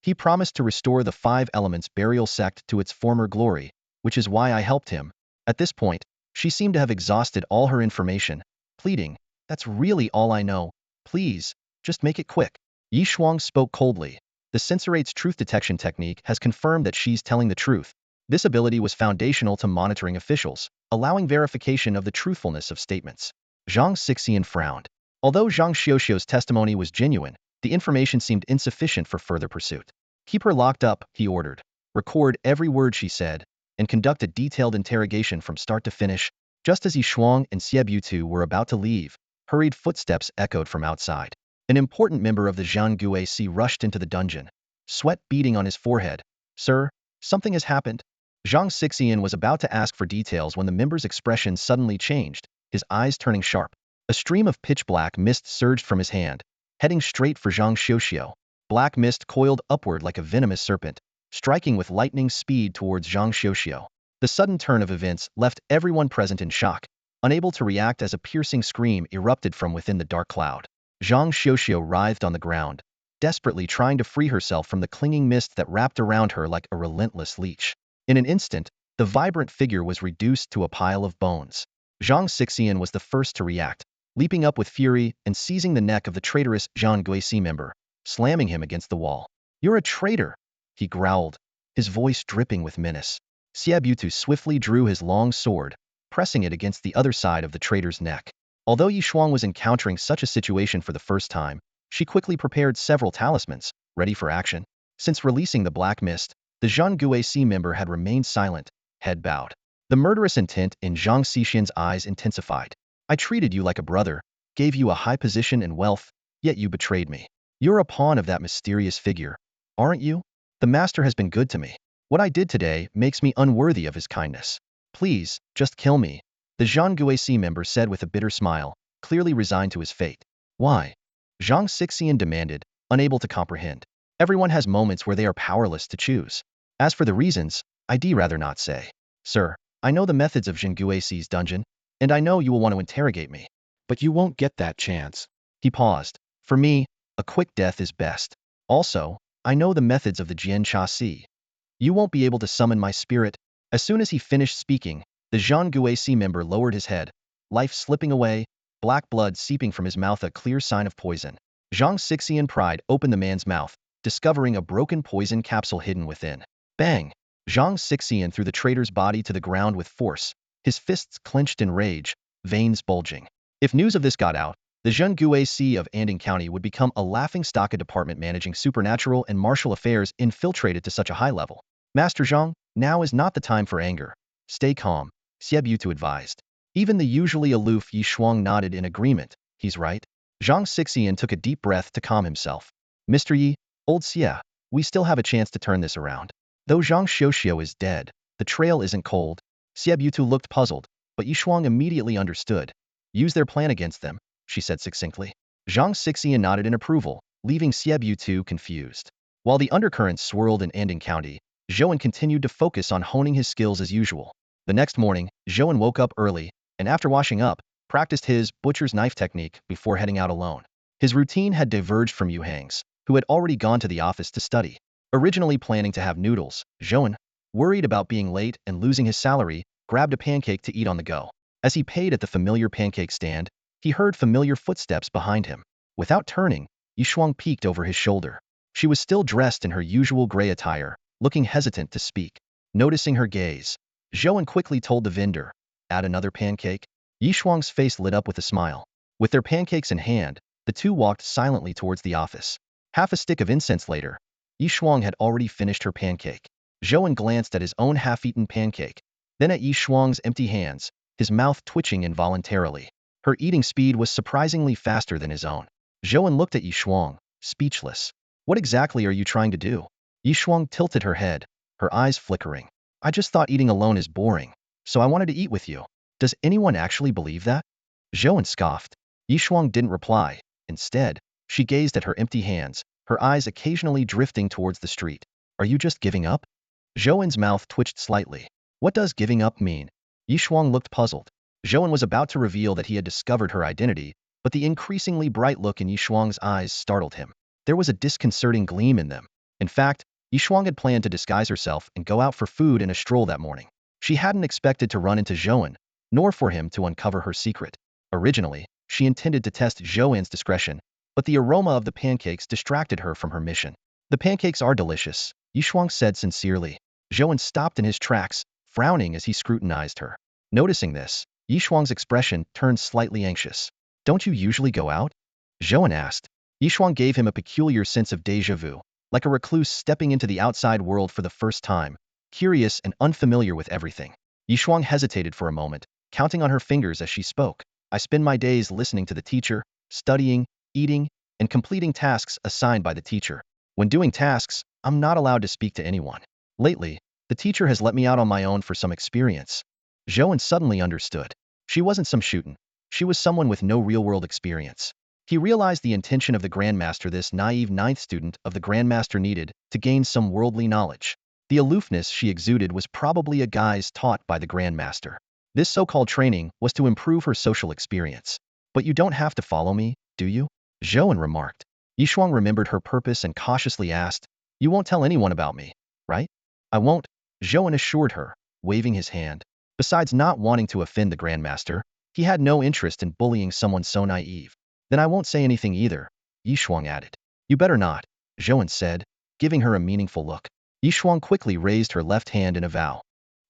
He promised to restore the 5 elements burial sect to its former glory, which is why I helped him. At this point, she seemed to have exhausted all her information, pleading, that's really all I know. Please, just make it quick. Yi Shuang spoke coldly. The Sensorate's truth detection technique has confirmed that she's telling the truth. This ability was foundational to monitoring officials, allowing verification of the truthfulness of statements. Zhang Xixian frowned. Although Zhang Xiuxiu's testimony was genuine, the information seemed insufficient for further pursuit. Keep her locked up, he ordered. Record every word she said, and conduct a detailed interrogation from start to finish. Just as Yi Shuang and Xie were about to leave, hurried footsteps echoed from outside. An important member of the Zhang rushed into the dungeon, sweat beading on his forehead. Sir, something has happened. Zhang Xixian was about to ask for details when the member's expression suddenly changed, his eyes turning sharp. A stream of pitch-black mist surged from his hand, heading straight for Zhang Xiuxiu. Black mist coiled upward like a venomous serpent, striking with lightning speed towards Zhang Xiuxiu. The sudden turn of events left everyone present in shock, unable to react as a piercing scream erupted from within the dark cloud. Zhang Xiuxiu writhed on the ground, desperately trying to free herself from the clinging mist that wrapped around her like a relentless leech. In an instant, the vibrant figure was reduced to a pile of bones. Zhang Xixian was the first to react, leaping up with fury and seizing the neck of the traitorous Zhang member, slamming him against the wall. You're a traitor, he growled, his voice dripping with menace. Xie swiftly drew his long sword, pressing it against the other side of the traitor's neck. Although Yi Shuang was encountering such a situation for the first time, she quickly prepared several talismans, ready for action. Since releasing the black mist, the Zhang member had remained silent, head bowed. The murderous intent in Zhang Xixian's eyes intensified. I treated you like a brother, gave you a high position and wealth, yet you betrayed me. You're a pawn of that mysterious figure, aren't you? The master has been good to me. What I did today makes me unworthy of his kindness. Please, just kill me, the Zhang member said with a bitter smile, clearly resigned to his fate. Why? Zhang Xixian demanded, unable to comprehend. Everyone has moments where they are powerless to choose. As for the reasons, I'd rather not say. Sir, I know the methods of Zhang dungeon, and I know you will want to interrogate me. But you won't get that chance. He paused. For me, a quick death is best. Also, I know the methods of the Jian Cha Si. You won't be able to summon my spirit. As soon as he finished speaking, the Zhang member lowered his head, life slipping away, black blood seeping from his mouth, a clear sign of poison. Zhang Xixian pried open the man's mouth, discovering a broken poison capsule hidden within. Bang! Zhang Xixian threw the traitor's body to the ground with force, his fists clenched in rage, veins bulging. If news of this got out, the Zhang of Anding County would become a laughingstock. A department managing supernatural and martial affairs infiltrated to such a high level. Master Zhang, now is not the time for anger. Stay calm, Xie advised. Even the usually aloof Yi Shuang nodded in agreement. He's right. Zhang Xixian took a deep breath to calm himself. Mr. Yi, old Xie, we still have a chance to turn this around. Though Zhang Xiuxiu is dead, the trail isn't cold. Xie looked puzzled, but Yi Shuang immediately understood. Use their plan against them, she said succinctly. Zhang Xixian nodded in approval, leaving Xie confused. While the undercurrents swirled in Anding County, Zhou An continued to focus on honing his skills as usual. The next morning, Zhou An woke up early, and after washing up, practiced his butcher's knife technique before heading out alone. His routine had diverged from Yu Hang's, who had already gone to the office to study. Originally planning to have noodles, Zhou An worried about being late and losing his salary, grabbed a pancake to eat on the go. As he paid at the familiar pancake stand, he heard familiar footsteps behind him. Without turning, Yishuang peeked over his shoulder. She was still dressed in her usual gray attire, looking hesitant to speak. Noticing her gaze, Zhou An quickly told the vendor, "Add another pancake?" Yishuang's face lit up with a smile. With their pancakes in hand, the two walked silently towards the office. Half a stick of incense later, Yishuang had already finished her pancake. Zhou An glanced at his own half-eaten pancake, then at Yishuang's empty hands, his mouth twitching involuntarily. Her eating speed was surprisingly faster than his own. Zhou An looked at Yishuang, speechless. "What exactly are you trying to do?" Yishuang tilted her head, her eyes flickering. "I just thought eating alone is boring, so I wanted to eat with you. Does anyone actually believe that?" Zhou An scoffed. Yishuang didn't reply. Instead, she gazed at her empty hands, her eyes occasionally drifting towards the street. "Are you just giving up?" Zhou An's mouth twitched slightly. "What does giving up mean?" Yishuang looked puzzled. Zhou An was about to reveal that he had discovered her identity, but the increasingly bright look in Yishuang's eyes startled him. There was a disconcerting gleam in them. In fact, Yishuang had planned to disguise herself and go out for food and a stroll that morning. She hadn't expected to run into Zhou An, nor for him to uncover her secret. Originally, she intended to test Zhou An's discretion, but the aroma of the pancakes distracted her from her mission. "The pancakes are delicious," Yishuang said sincerely. Zhou An stopped in his tracks, frowning as he scrutinized her. Noticing this, Yishuang's expression turned slightly anxious. "Don't you usually go out?" Zhou An asked. Yishuang gave him a peculiar sense of déjà vu, like a recluse stepping into the outside world for the first time, curious and unfamiliar with everything. Yishuang hesitated for a moment, counting on her fingers as she spoke. "I spend my days listening to the teacher, studying, eating, and completing tasks assigned by the teacher. When doing tasks, I'm not allowed to speak to anyone. Lately, the teacher has let me out on my own for some experience." Zhou An suddenly understood. She wasn't some shootin'. She was someone with no real-world experience. He realized the intention of the Grandmaster, this naive ninth student of the Grandmaster needed to gain some worldly knowledge. The aloofness she exuded was probably a guise taught by the Grandmaster. This so-called training was to improve her social experience. "But you don't have to follow me, do you?" Zhou An remarked. Yishuang remembered her purpose and cautiously asked, "You won't tell anyone about me, right?" "I won't," Zhou An assured her, waving his hand. Besides not wanting to offend the Grandmaster, he had no interest in bullying someone so naive. "Then I won't say anything either," Yishuang added. "You better not," Zhou An said, giving her a meaningful look. Yishuang quickly raised her left hand in a vow.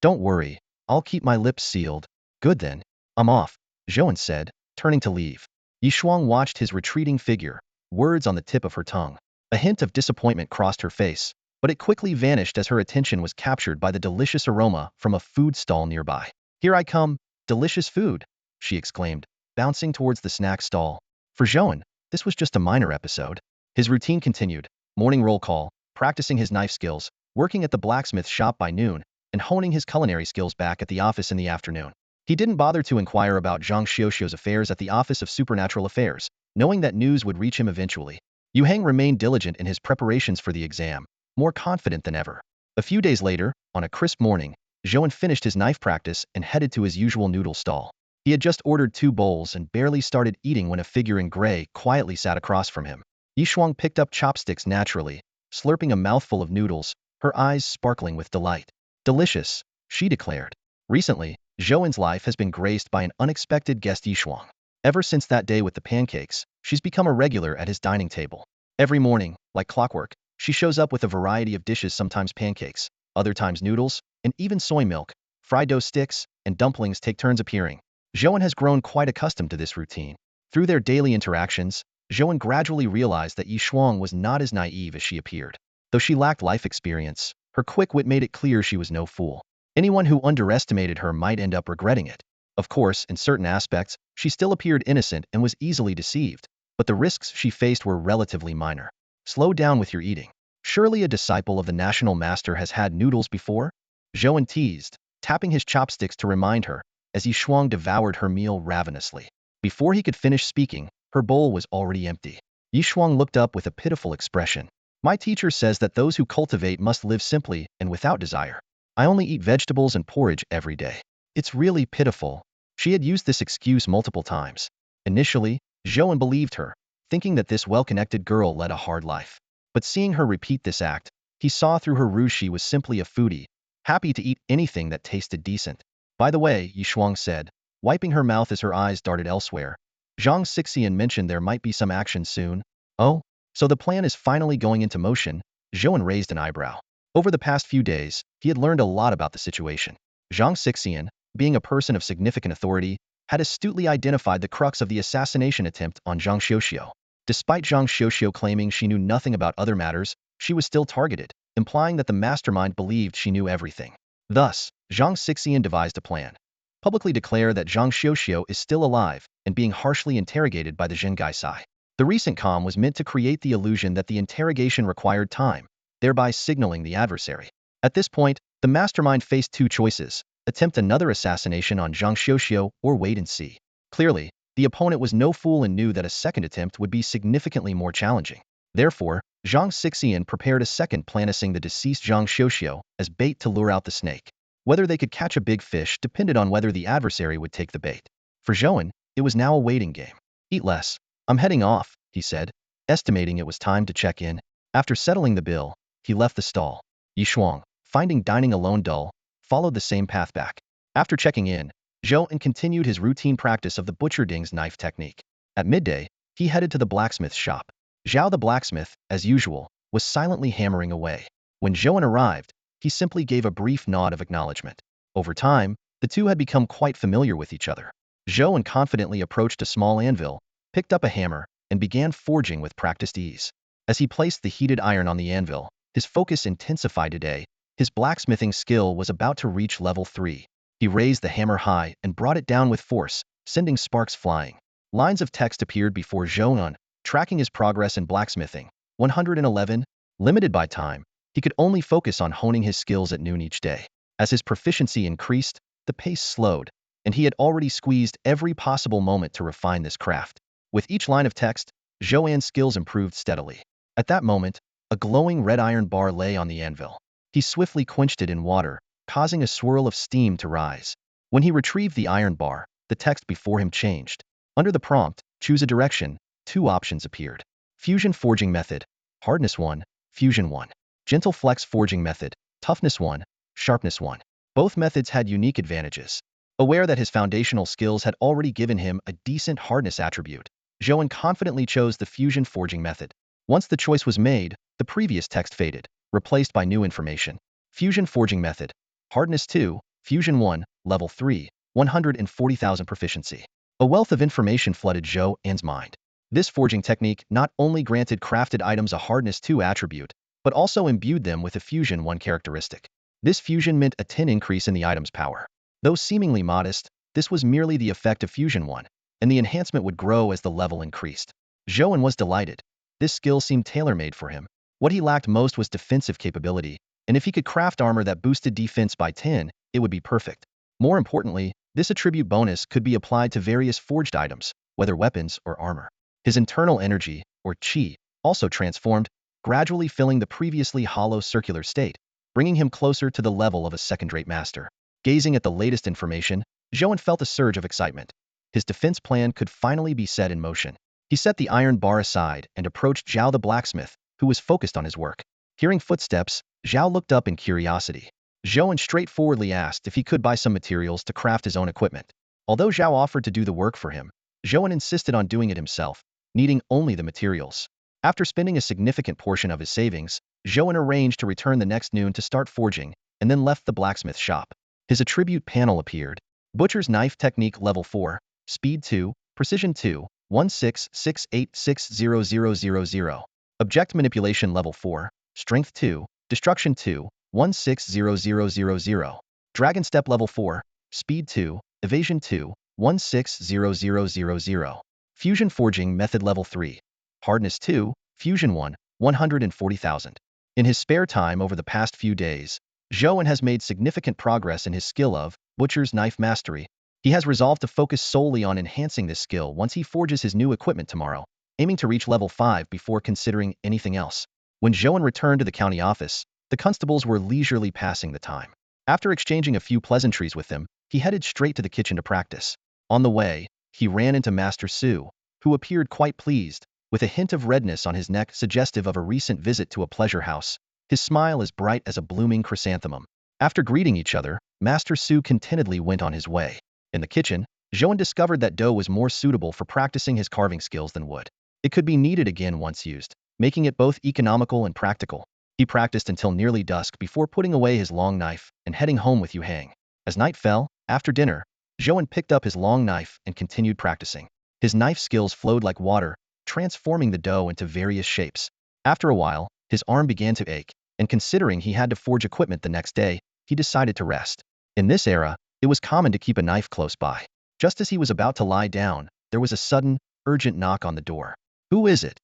"Don't worry, I'll keep my lips sealed." "Good then. I'm off," Zhou An said, turning to leave. Yishuang watched his retreating figure, words on the tip of her tongue. A hint of disappointment crossed her face, but it quickly vanished as her attention was captured by the delicious aroma from a food stall nearby. "Here I come, delicious food," she exclaimed, bouncing towards the snack stall. For Zhou An, this was just a minor episode. His routine continued: morning roll call, practicing his knife skills, working at the blacksmith shop by noon, and honing his culinary skills back at the office in the afternoon. He didn't bother to inquire about Zhang Xiuxiu's affairs at the Office of Supernatural Affairs, knowing that news would reach him eventually. Yu Hang remained diligent in his preparations for the exam, more confident than ever. A few days later, on a crisp morning, Zhou An finished his knife practice and headed to his usual noodle stall. He had just ordered 2 bowls and barely started eating when a figure in gray quietly sat across from him. Yishuang picked up chopsticks naturally, slurping a mouthful of noodles, her eyes sparkling with delight. "Delicious," she declared. Recently, Zhou An's life has been graced by an unexpected guest, Yishuang. Ever since that day with the pancakes, she's become a regular at his dining table. Every morning, like clockwork, she shows up with a variety of dishes, sometimes pancakes, other times noodles, and even soy milk. Fried dough sticks and dumplings take turns appearing. Zhou An has grown quite accustomed to this routine. Through their daily interactions, Zhou An gradually realized that Yishuang was not as naive as she appeared. Though she lacked life experience, her quick wit made it clear she was no fool. Anyone who underestimated her might end up regretting it. Of course, in certain aspects, she still appeared innocent and was easily deceived, but the risks she faced were relatively minor. "Slow down with your eating. Surely a disciple of the national master has had noodles before?" Zhou An teased, tapping his chopsticks to remind her, as Yishuang devoured her meal ravenously. Before he could finish speaking, her bowl was already empty. Yishuang looked up with a pitiful expression. "My teacher says that those who cultivate must live simply and without desire. I only eat vegetables and porridge every day. It's really pitiful." She had used this excuse multiple times. Initially, Zhou An believed her, thinking that this well-connected girl led a hard life. But seeing her repeat this act, he saw through her ruse. She was simply a foodie, happy to eat anything that tasted decent. By the way, Yishuang said, wiping her mouth as her eyes darted elsewhere. Zhang Xixian mentioned there might be some action soon. Oh? So the plan is finally going into motion? Zhou An raised an eyebrow. Over the past few days, he had learned a lot about the situation. Zhang Xixian, being a person of significant authority, had astutely identified the crux of the assassination attempt on Zhang Xiuxiu. Despite Zhang Xiuxiu claiming she knew nothing about other matters, she was still targeted, implying that the mastermind believed she knew everything. Thus, Zhang Xixian devised a plan. Publicly declare that Zhang Xiuxiu is still alive and being harshly interrogated by the Zhengai Sai. The recent calm was meant to create the illusion that the interrogation required time, thereby signaling the adversary. At this point, the mastermind faced two choices: attempt another assassination on Zhang Xiuxiu or wait and see. Clearly, the opponent was no fool and knew that a second attempt would be significantly more challenging. Therefore, Zhang Xixian prepared a second, planning the deceased Zhang Xiuxiu as bait to lure out the snake. Whether they could catch a big fish depended on whether the adversary would take the bait. For Zhou An, it was now a waiting game. Eat less. I'm heading off, he said, estimating it was time to check in. After settling the bill, he left the stall. Yishuang, finding dining alone dull, followed the same path back. After checking in, Zhou An continued his routine practice of the butcher ding's knife technique. At midday, he headed to the blacksmith's shop. Zhao the blacksmith, as usual, was silently hammering away. When Zhou An arrived, he simply gave a brief nod of acknowledgement. Over time, the two had become quite familiar with each other. Zhou An confidently approached a small anvil, picked up a hammer, and began forging with practiced ease. As he placed the heated iron on the anvil, his focus intensified today. His blacksmithing skill was about to reach level 3. He raised the hammer high and brought it down with force, sending sparks flying. Lines of text appeared before Zhou An, tracking his progress in blacksmithing. 111. Limited by time, he could only focus on honing his skills at noon each day. As his proficiency increased, the pace slowed, and he had already squeezed every possible moment to refine this craft. With each line of text, Zhou An's skills improved steadily. At that moment, a glowing red iron bar lay on the anvil. He swiftly quenched it in water, causing a swirl of steam to rise. When he retrieved the iron bar, the text before him changed. Under the prompt, choose a direction, 2 options appeared. Fusion forging method, hardness 1, fusion 1. Gentle flex forging method, toughness 1, sharpness 1. Both methods had unique advantages. Aware that his foundational skills had already given him a decent hardness attribute, Zhou An confidently chose the fusion forging method. Once the choice was made, the previous text faded, replaced by new information. Fusion forging method, hardness 2, fusion 1, level 3, 140,000 proficiency. A wealth of information flooded Zhou An's mind. This forging technique not only granted crafted items a hardness 2 attribute, but also imbued them with a fusion 1 characteristic. This fusion meant a 10 increase in the item's power. Though seemingly modest, this was merely the effect of fusion 1, and the enhancement would grow as the level increased. Zhou An was delighted. This skill seemed tailor-made for him. What he lacked most was defensive capability, and if he could craft armor that boosted defense by 10, it would be perfect. More importantly, this attribute bonus could be applied to various forged items, whether weapons or armor. His internal energy, or qi, also transformed, gradually filling the previously hollow circular state, bringing him closer to the level of a second-rate master. Gazing at the latest information, Zhou An felt a surge of excitement. His defense plan could finally be set in motion. He set the iron bar aside and approached Zhao the blacksmith, who was focused on his work. Hearing footsteps, Zhao looked up in curiosity. Zhou An straightforwardly asked if he could buy some materials to craft his own equipment. Although Zhao offered to do the work for him, Zhou An insisted on doing it himself, needing only the materials. After spending a significant portion of his savings, Zhou An arranged to return the next noon to start forging, and then left the blacksmith shop. His attribute panel appeared. Butcher's knife technique level 4, speed 2, precision 2, 1668600000. Object manipulation level 4, strength 2, destruction 2, 160000. Dragon step level 4, speed 2, evasion 2, 160000. Fusion forging method level 3, hardness 2, fusion 1, 140,000. In his spare time over the past few days, Zhou An has made significant progress in his skill of butcher's knife mastery. He has resolved to focus solely on enhancing this skill once he forges his new equipment tomorrow, aiming to reach level 5 before considering anything else. When Zhou An returned to the county office, the constables were leisurely passing the time. After exchanging a few pleasantries with them, he headed straight to the kitchen to practice. On the way, he ran into Master Su, who appeared quite pleased, with a hint of redness on his neck suggestive of a recent visit to a pleasure house. His smile as bright as a blooming chrysanthemum. After greeting each other, Master Su contentedly went on his way. In the kitchen, Zhou An discovered that dough was more suitable for practicing his carving skills than wood. It could be kneaded again once used, making it both economical and practical. He practiced until nearly dusk before putting away his long knife and heading home with Yuhang. As night fell, after dinner, Zhou An picked up his long knife and continued practicing. His knife skills flowed like water, transforming the dough into various shapes. After a while, his arm began to ache, and considering he had to forge equipment the next day, he decided to rest. In this era, it was common to keep a knife close by. Just as he was about to lie down, there was a sudden, urgent knock on the door. Who is it?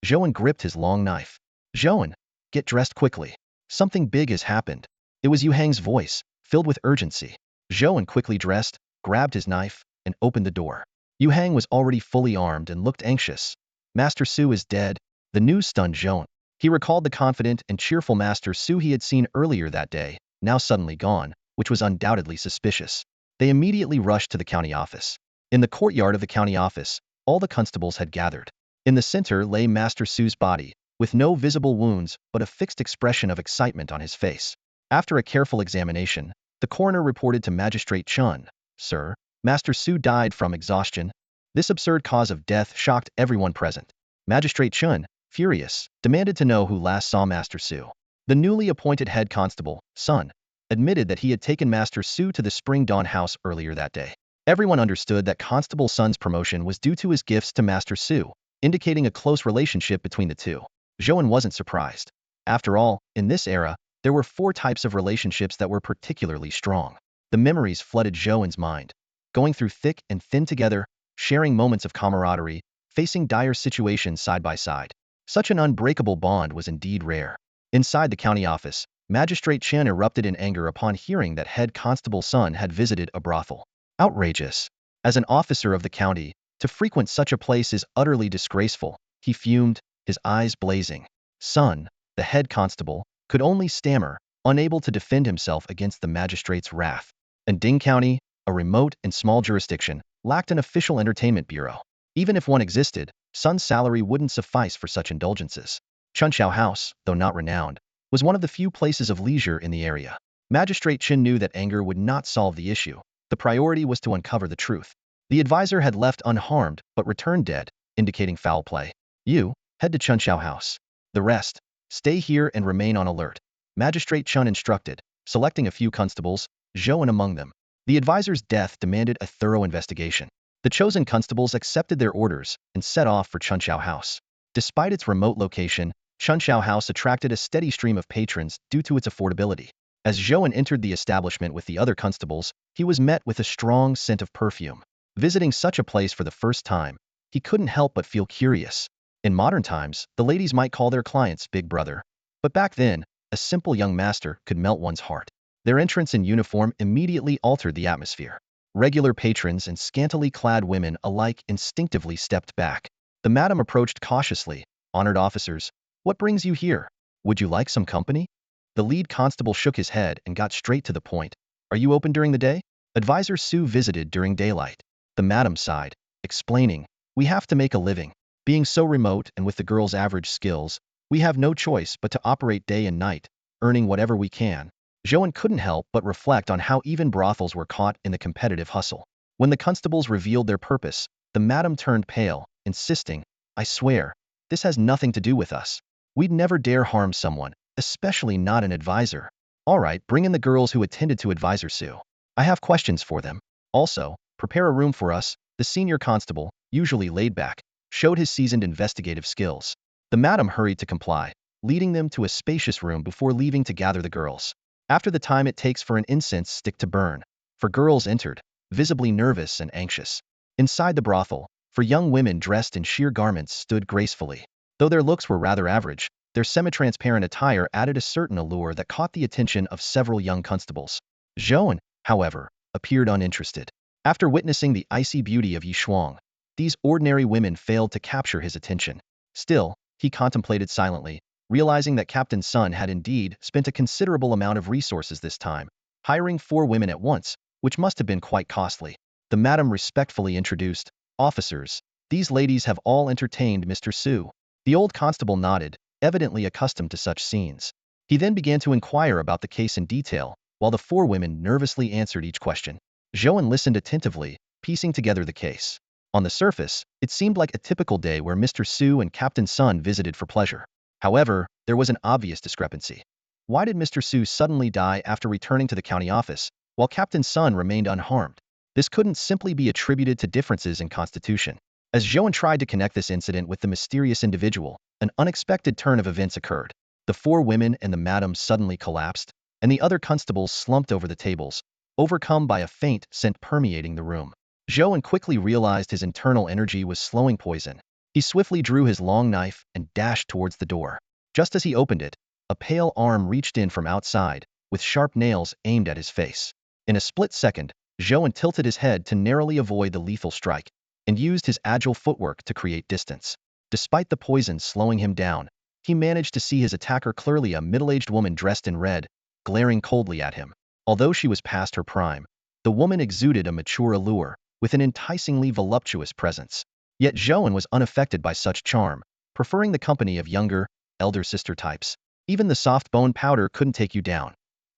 Zhou An gripped his long knife. Zhou An, get dressed quickly. Something big has happened. It was Yuhang's voice, filled with urgency. Zhou An quickly dressed, grabbed his knife, and opened the door. Yuhang was already fully armed and looked anxious. Master Su is dead. The news stunned Zhou An. He recalled the confident and cheerful Master Su he had seen earlier that day, now suddenly gone, which was undoubtedly suspicious. They immediately rushed to the county office. In the courtyard of the county office, all the constables had gathered. In the center lay Master Su's body, with no visible wounds but a fixed expression of excitement on his face. After a careful examination, the coroner reported to Magistrate Chun, "Sir, Master Su died from exhaustion." This absurd cause of death shocked everyone present. Magistrate Chun, furious, demanded to know who last saw Master Su. The newly appointed head constable, Sun, admitted that he had taken Master Su to the Spring Dawn house earlier that day. Everyone understood that Constable Sun's promotion was due to his gifts to Master Su, indicating a close relationship between the two. Zhou An wasn't surprised. After all, in this era, there were 4 types of relationships that were particularly strong. The memories flooded Zhou An's mind. Going through thick and thin together, sharing moments of camaraderie, facing dire situations side by side. Such an unbreakable bond was indeed rare. Inside the county office, Magistrate Chen erupted in anger upon hearing that head constable Sun had visited a brothel. Outrageous. As an officer of the county, to frequent such a place is utterly disgraceful, he fumed, his eyes blazing. Sun, the head constable, could only stammer, unable to defend himself against the magistrate's wrath. And Ding County, a remote and small jurisdiction, lacked an official entertainment bureau. Even if one existed, Sun's salary wouldn't suffice for such indulgences. Chunqiao House, though not renowned, was one of the few places of leisure in the area. Magistrate Chen knew that anger would not solve the issue. The priority was to uncover the truth. The advisor had left unharmed but returned dead, indicating foul play. You, head to Chunqiao House. The rest, stay here and remain on alert. Magistrate Chun instructed, selecting a few constables, Zhou An among them. The advisor's death demanded a thorough investigation. The chosen constables accepted their orders and set off for Chunqiao House. Despite its remote location, Chunqiao House attracted a steady stream of patrons due to its affordability. As Zhou An entered the establishment with the other constables, he was met with a strong scent of perfume. Visiting such a place for the first time, he couldn't help but feel curious. In modern times, the ladies might call their clients Big Brother. But back then, a simple young master could melt one's heart. Their entrance in uniform immediately altered the atmosphere. Regular patrons and scantily clad women alike instinctively stepped back. The madam approached cautiously. "Honored officers, what brings you here? Would you like some company?" The lead constable shook his head and got straight to the point. "Are you open during the day?" Advisor Su visited during daylight. The madam sighed, explaining, "We have to make a living. Being so remote and with the girl's average skills, we have no choice but to operate day and night, earning whatever we can." Zhou An couldn't help but reflect on how even brothels were caught in the competitive hustle. When the constables revealed their purpose, the madam turned pale, insisting, "I swear, this has nothing to do with us. We'd never dare harm someone, especially not an advisor." "All right, bring in the girls who attended to Advisor Su. I have questions for them. Also, prepare a room for us." The senior constable, usually laid back, showed his seasoned investigative skills. The madam hurried to comply, leading them to a spacious room before leaving to gather the girls. After the time it takes for an incense stick to burn, 4 girls entered, visibly nervous and anxious. Inside the brothel, 4 young women dressed in sheer garments stood gracefully. Though their looks were rather average, their semi-transparent attire added a certain allure that caught the attention of several young constables. Zhou An, however, appeared uninterested. After witnessing the icy beauty of Yi Shuang, these ordinary women failed to capture his attention. Still, he contemplated silently, realizing that Captain Sun had indeed spent a considerable amount of resources this time, hiring 4 women at once, which must have been quite costly. The madam respectfully introduced, "Officers, these ladies have all entertained Mr. Su." The old constable nodded, evidently accustomed to such scenes. He then began to inquire about the case in detail, while the four women nervously answered each question. Zhou An listened attentively, piecing together the case. On the surface, it seemed like a typical day where Mr. Su and Captain Sun visited for pleasure. However, there was an obvious discrepancy. Why did Mr. Su suddenly die after returning to the county office, while Captain Sun remained unharmed? This couldn't simply be attributed to differences in constitution. As Zhou An tried to connect this incident with the mysterious individual, an unexpected turn of events occurred. The four women and the madam suddenly collapsed, and the other constables slumped over the tables, overcome by a faint scent permeating the room. Zhou An quickly realized his internal energy was slowing poison. He swiftly drew his long knife and dashed towards the door. Just as he opened it, a pale arm reached in from outside, with sharp nails aimed at his face. In a split second, Zhou An tilted his head to narrowly avoid the lethal strike, and used his agile footwork to create distance. Despite the poison slowing him down, he managed to see his attacker clearly, a middle-aged woman dressed in red, glaring coldly at him. Although she was past her prime, the woman exuded a mature allure, with an enticingly voluptuous presence. Yet Zhou An was unaffected by such charm, preferring the company of younger, elder sister types. Even the soft bone powder couldn't take you down.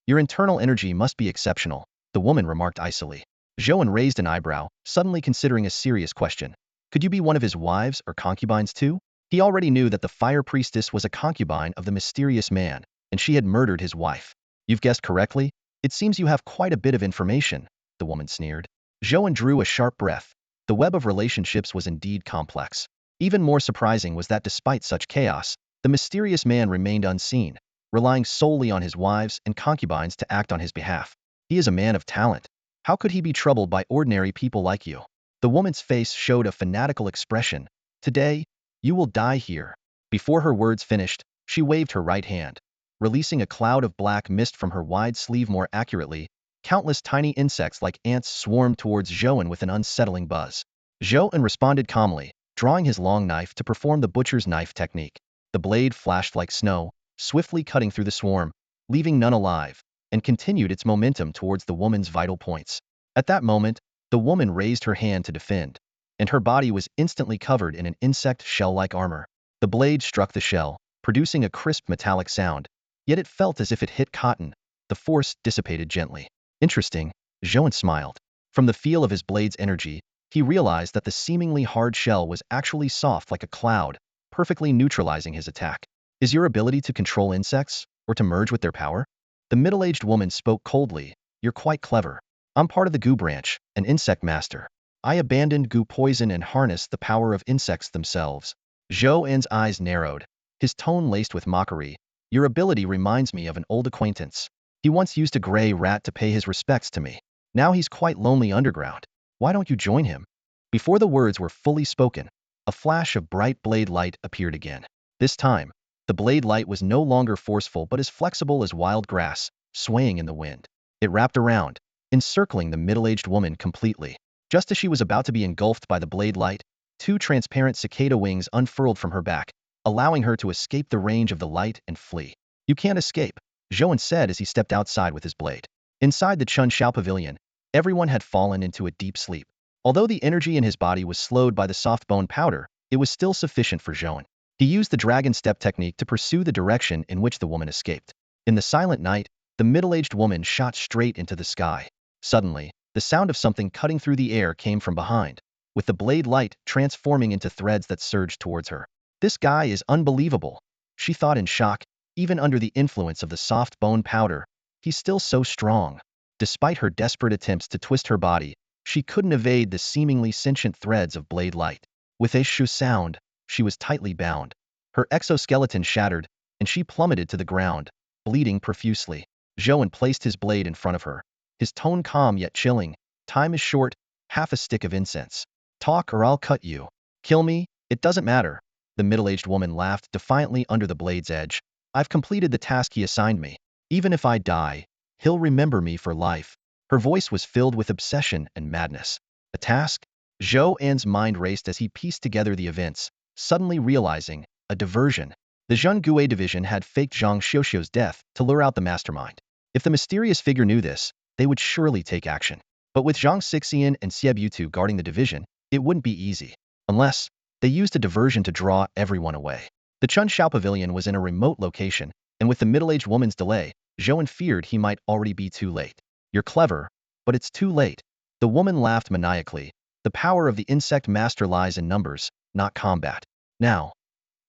Your internal energy must be exceptional, the woman remarked icily. Zhou An raised an eyebrow, suddenly considering a serious question. Could you be one of his wives or concubines too? He already knew that the fire priestess was a concubine of the mysterious man, and she had murdered his wife. You've guessed correctly. It seems you have quite a bit of information, the woman sneered. Zhou An drew a sharp breath. The web of relationships was indeed complex. Even more surprising was that despite such chaos, the mysterious man remained unseen, relying solely on his wives and concubines to act on his behalf. He is a man of talent. How could he be troubled by ordinary people like you? The woman's face showed a fanatical expression. Today, you will die here. Before her words finished, she waved her right hand, releasing a cloud of black mist from her wide sleeve. More accurately, countless tiny insects like ants swarmed towards Zhou An with an unsettling buzz. Zhou An responded calmly, drawing his long knife to perform the butcher's knife technique. The blade flashed like snow, swiftly cutting through the swarm, leaving none alive, and continued its momentum towards the woman's vital points. At that moment, the woman raised her hand to defend, and her body was instantly covered in an insect shell-like armor. The blade struck the shell, producing a crisp metallic sound, yet it felt as if it hit cotton. The force dissipated gently. Interesting, Zhou An smiled. From the feel of his blade's energy, he realized that the seemingly hard shell was actually soft like a cloud, perfectly neutralizing his attack. Is your ability to control insects, or to merge with their power? The middle-aged woman spoke coldly. You're quite clever. I'm part of the goo branch, an insect master. I abandoned goo poison and harnessed the power of insects themselves. Zhou An's eyes narrowed, his tone laced with mockery. Your ability reminds me of an old acquaintance. He once used a gray rat to pay his respects to me. Now he's quite lonely underground. Why don't you join him? Before the words were fully spoken, a flash of bright blade light appeared again. This time, the blade light was no longer forceful but as flexible as wild grass, swaying in the wind. It wrapped around, encircling the middle-aged woman completely. Just as she was about to be engulfed by the blade light, two transparent cicada wings unfurled from her back, allowing her to escape the range of the light and flee. You can't escape, Zhou An said as he stepped outside with his blade. Inside the Chun Shao Pavilion, everyone had fallen into a deep sleep. Although the energy in his body was slowed by the soft bone powder, it was still sufficient for Zhou An. He used the dragon step technique to pursue the direction in which the woman escaped. In the silent night, the middle-aged woman shot straight into the sky. Suddenly, the sound of something cutting through the air came from behind, with the blade light transforming into threads that surged towards her. This guy is unbelievable, she thought in shock. Even under the influence of the soft bone powder, he's still so strong. Despite her desperate attempts to twist her body, she couldn't evade the seemingly sentient threads of blade light. With a shoo sound, she was tightly bound. Her exoskeleton shattered, and she plummeted to the ground, bleeding profusely. Zhou An placed his blade in front of her, his tone calm yet chilling. Time is short, half a stick of incense. Talk or I'll cut you. Kill me, it doesn't matter. The middle-aged woman laughed defiantly under the blade's edge. I've completed the task he assigned me. Even if I die, he'll remember me for life. Her voice was filled with obsession and madness. A task? Zhou An's mind raced as he pieced together the events, suddenly realizing a diversion. The Zhengui division had faked Zhang Xiuxiu's death to lure out the mastermind. If the mysterious figure knew this, they would surely take action. But with Zhang Xixian and Xie Butu guarding the division, it wouldn't be easy. Unless they used a diversion to draw everyone away. The Chun Shao Pavilion was in a remote location, and with the middle-aged woman's delay, Zhou An feared he might already be too late. You're clever, but it's too late. The woman laughed maniacally. The power of the insect master lies in numbers, not combat. Now,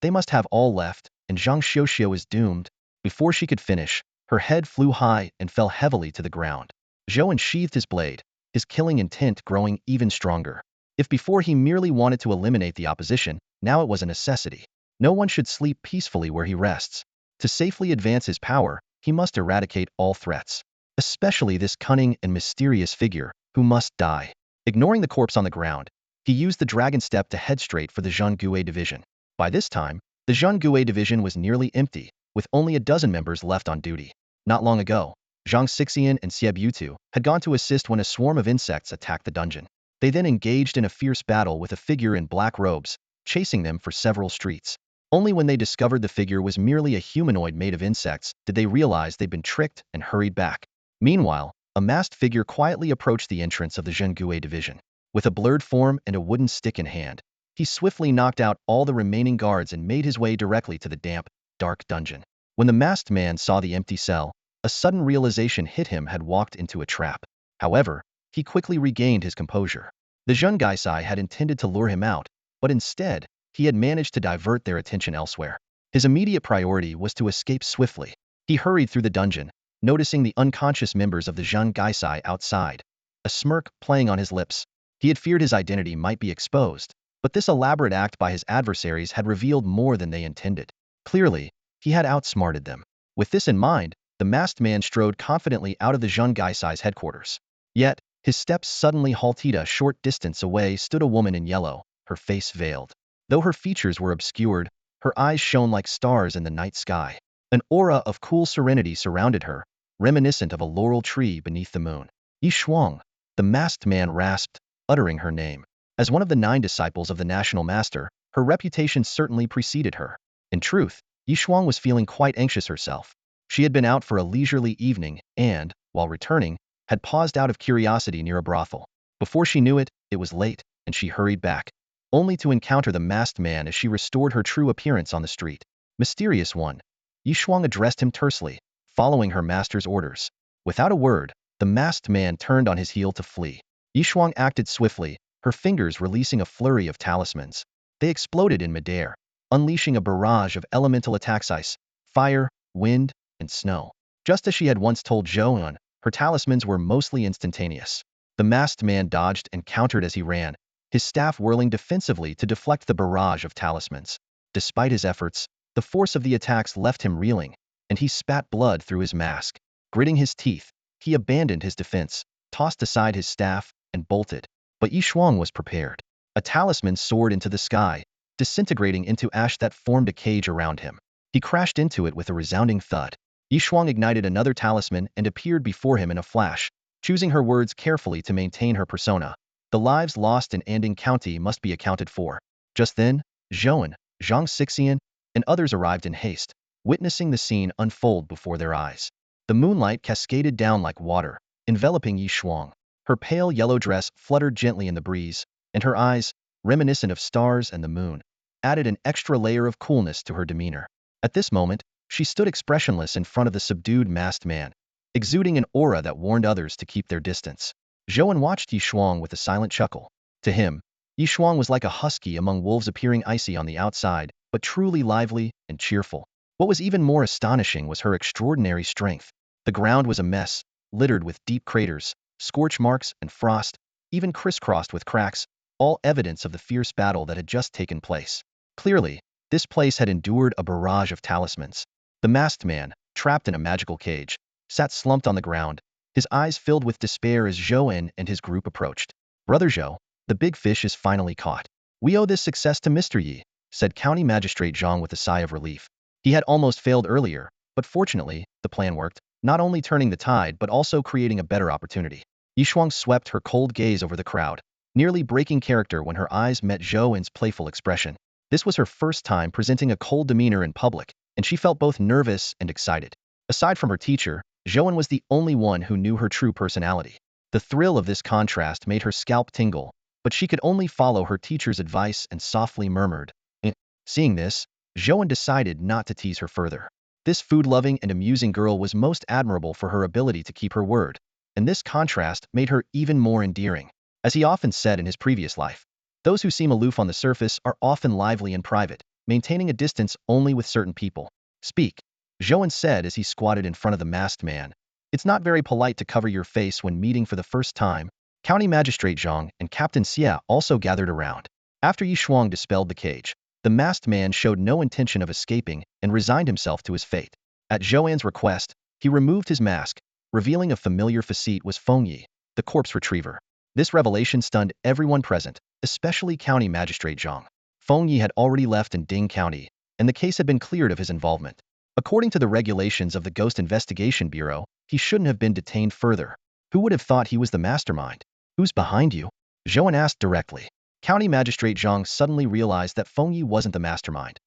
they must have all left, and Zhang Xiuxiu is doomed. Before she could finish, her head flew high and fell heavily to the ground. Zhou An sheathed his blade, his killing intent growing even stronger. If before he merely wanted to eliminate the opposition, now it was a necessity. No one should sleep peacefully where he rests. To safely advance his power, he must eradicate all threats, especially this cunning and mysterious figure, who must die. Ignoring the corpse on the ground, he used the dragon step to head straight for the Zhongguo division. By this time, the Zhongguo division was nearly empty, with only a dozen members left on duty. Not long ago, Zhang Xixian and Xie Butu had gone to assist when a swarm of insects attacked the dungeon. They then engaged in a fierce battle with a figure in black robes, chasing them for several streets. Only when they discovered the figure was merely a humanoid made of insects did they realize they'd been tricked and hurried back. Meanwhile, a masked figure quietly approached the entrance of the Zhongguo division. With a blurred form and a wooden stick in hand, he swiftly knocked out all the remaining guards and made his way directly to the damp, dark dungeon. When the masked man saw the empty cell, a sudden realization hit him had walked into a trap. However, he quickly regained his composure. The Zhongaisai had intended to lure him out, but instead, he had managed to divert their attention elsewhere. His immediate priority was to escape swiftly. He hurried through the dungeon, noticing the unconscious members of the Zhongaisai outside. A smirk playing on his lips. He had feared his identity might be exposed, but this elaborate act by his adversaries had revealed more than they intended. Clearly, he had outsmarted them. With this in mind, the masked man strode confidently out of the Zhongaisai's headquarters. Yet, his steps suddenly halted. A short distance away stood a woman in yellow, her face veiled. Though her features were obscured, her eyes shone like stars in the night sky. An aura of cool serenity surrounded her, reminiscent of a laurel tree beneath the moon. Yi Shuang, the masked man rasped, uttering her name. As one of the 9 disciples of the national master, her reputation certainly preceded her. In truth, Yi Shuang was feeling quite anxious herself. She had been out for a leisurely evening and, while returning, had paused out of curiosity near a brothel. Before she knew it, it was late, and she hurried back, only to encounter the masked man as she restored her true appearance on the street. Mysterious one. Yi Shuang addressed him tersely, following her master's orders. Without a word, the masked man turned on his heel to flee. Yi Shuang acted swiftly, her fingers releasing a flurry of talismans. They exploded in midair, unleashing a barrage of elemental attacks: ice, fire, wind, and snow. Just as she had once told Zhou An, her talismans were mostly instantaneous. The masked man dodged and countered as he ran, his staff whirling defensively to deflect the barrage of talismans. Despite his efforts, the force of the attacks left him reeling, and he spat blood through his mask. Gritting his teeth, he abandoned his defense, tossed aside his staff, and bolted. But Yi Shuang was prepared. A talisman soared into the sky, disintegrating into ash that formed a cage around him. He crashed into it with a resounding thud. Yi Shuang ignited another talisman and appeared before him in a flash, choosing her words carefully to maintain her persona. The lives lost in Anding County must be accounted for. Just then, Zhou An, Zhang Xixian, and others arrived in haste, witnessing the scene unfold before their eyes. The moonlight cascaded down like water, enveloping Yi Shuang. Her pale yellow dress fluttered gently in the breeze, and her eyes, reminiscent of stars and the moon, added an extra layer of coolness to her demeanor. At this moment, she stood expressionless in front of the subdued masked man, exuding an aura that warned others to keep their distance. Zhou An watched Yi Shuang with a silent chuckle. To him, Yi Shuang was like a husky among wolves, appearing icy on the outside, but truly lively and cheerful. What was even more astonishing was her extraordinary strength. The ground was a mess, littered with deep craters, scorch marks, and frost, even crisscrossed with cracks, all evidence of the fierce battle that had just taken place. Clearly, this place had endured a barrage of talismans. The masked man, trapped in a magical cage, sat slumped on the ground, his eyes filled with despair as Zhou An and his group approached. "Brother Zhou, the big fish is finally caught. We owe this success to Mr. Yi," said County Magistrate Zhang with a sigh of relief. He had almost failed earlier, but fortunately, the plan worked, not only turning the tide but also creating a better opportunity. Yi Shuang swept her cold gaze over the crowd, nearly breaking character when her eyes met Zhou An's playful expression. This was her first time presenting a cold demeanor in public, and she felt both nervous and excited. Aside from her teacher, Zhou An was the only one who knew her true personality. The thrill of this contrast made her scalp tingle, but she could only follow her teacher's advice and softly murmured, "Eh." Seeing this, Zhou An decided not to tease her further. This food-loving and amusing girl was most admirable for her ability to keep her word, and this contrast made her even more endearing. As he often said in his previous life, those who seem aloof on the surface are often lively in private, maintaining a distance only with certain people. Speak, Zhou An said as he squatted in front of the masked man. It's not very polite to cover your face when meeting for the first time. County Magistrate Zhang and Captain Xia also gathered around. After Yi Shuang dispelled the cage, the masked man showed no intention of escaping and resigned himself to his fate. At Zhou An's request, he removed his mask, revealing a familiar facet was Feng Yi, the corpse retriever. This revelation stunned everyone present, especially County Magistrate Zhang. Feng Yi had already left in Ding County, and the case had been cleared of his involvement. According to the regulations of the Ghost Investigation Bureau, he shouldn't have been detained further. Who would have thought he was the mastermind? Who's behind you? Zhou An asked directly. County Magistrate Zhang suddenly realized that Feng Yi wasn't the mastermind.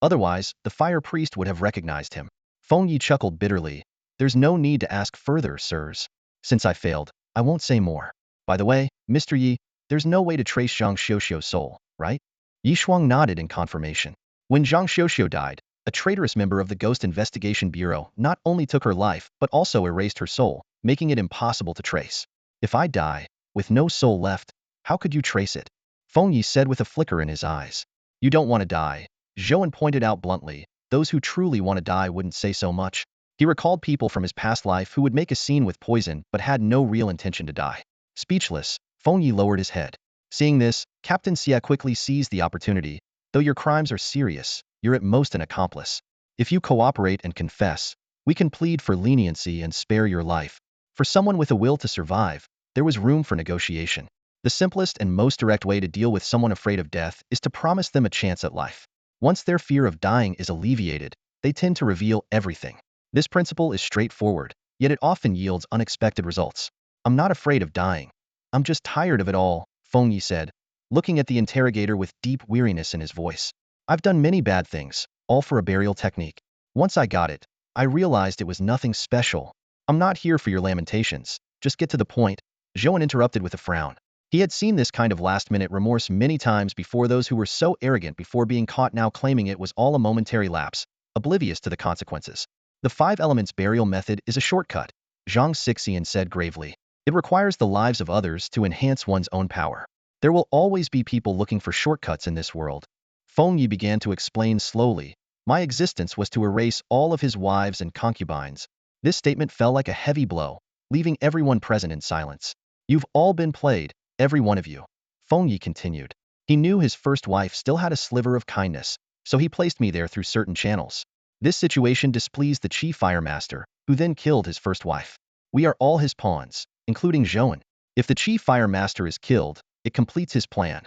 Otherwise, the fire priest would have recognized him. Feng Yi chuckled bitterly. There's no need to ask further, sirs. Since I failed, I won't say more. By the way, Mr. Yi, there's no way to trace Zhang Xiuxiu's soul, right? Yi Shuang nodded in confirmation. When Zhang Xiuxiu died, a traitorous member of the Ghost Investigation Bureau not only took her life but also erased her soul, making it impossible to trace. If I die, with no soul left, how could you trace it? Feng Yi said with a flicker in his eyes. You don't want to die, Zhou An pointed out bluntly. Those who truly want to die wouldn't say so much. He recalled people from his past life who would make a scene with poison but had no real intention to die. Speechless, Feng Yi lowered his head. Seeing this, Captain Xia quickly seized the opportunity. Though your crimes are serious, you're at most an accomplice. If you cooperate and confess, we can plead for leniency and spare your life. For someone with a will to survive, there was room for negotiation. The simplest and most direct way to deal with someone afraid of death is to promise them a chance at life. Once their fear of dying is alleviated, they tend to reveal everything. This principle is straightforward, yet it often yields unexpected results. I'm not afraid of dying. I'm just tired of it all, Feng Yi said, looking at the interrogator with deep weariness in his voice. I've done many bad things, all for a burial technique. Once I got it, I realized it was nothing special. I'm not here for your lamentations. Just get to the point. Zhou An interrupted with a frown. He had seen this kind of last-minute remorse many times before. Those who were so arrogant before being caught now claiming it was all a momentary lapse, oblivious to the consequences. The 5 elements burial method is a shortcut, Zhang Xixian said gravely. It requires the lives of others to enhance one's own power. There will always be people looking for shortcuts in this world. Feng Yi began to explain slowly. My existence was to erase all of his wives and concubines. This statement fell like a heavy blow, leaving everyone present in silence. You've all been played, every one of you. Feng Yi continued. He knew his first wife still had a sliver of kindness, so he placed me there through certain channels. This situation displeased the chief fire master, who then killed his first wife. We are all his pawns, including Zhou An. If the chief fire master is killed, it completes his plan.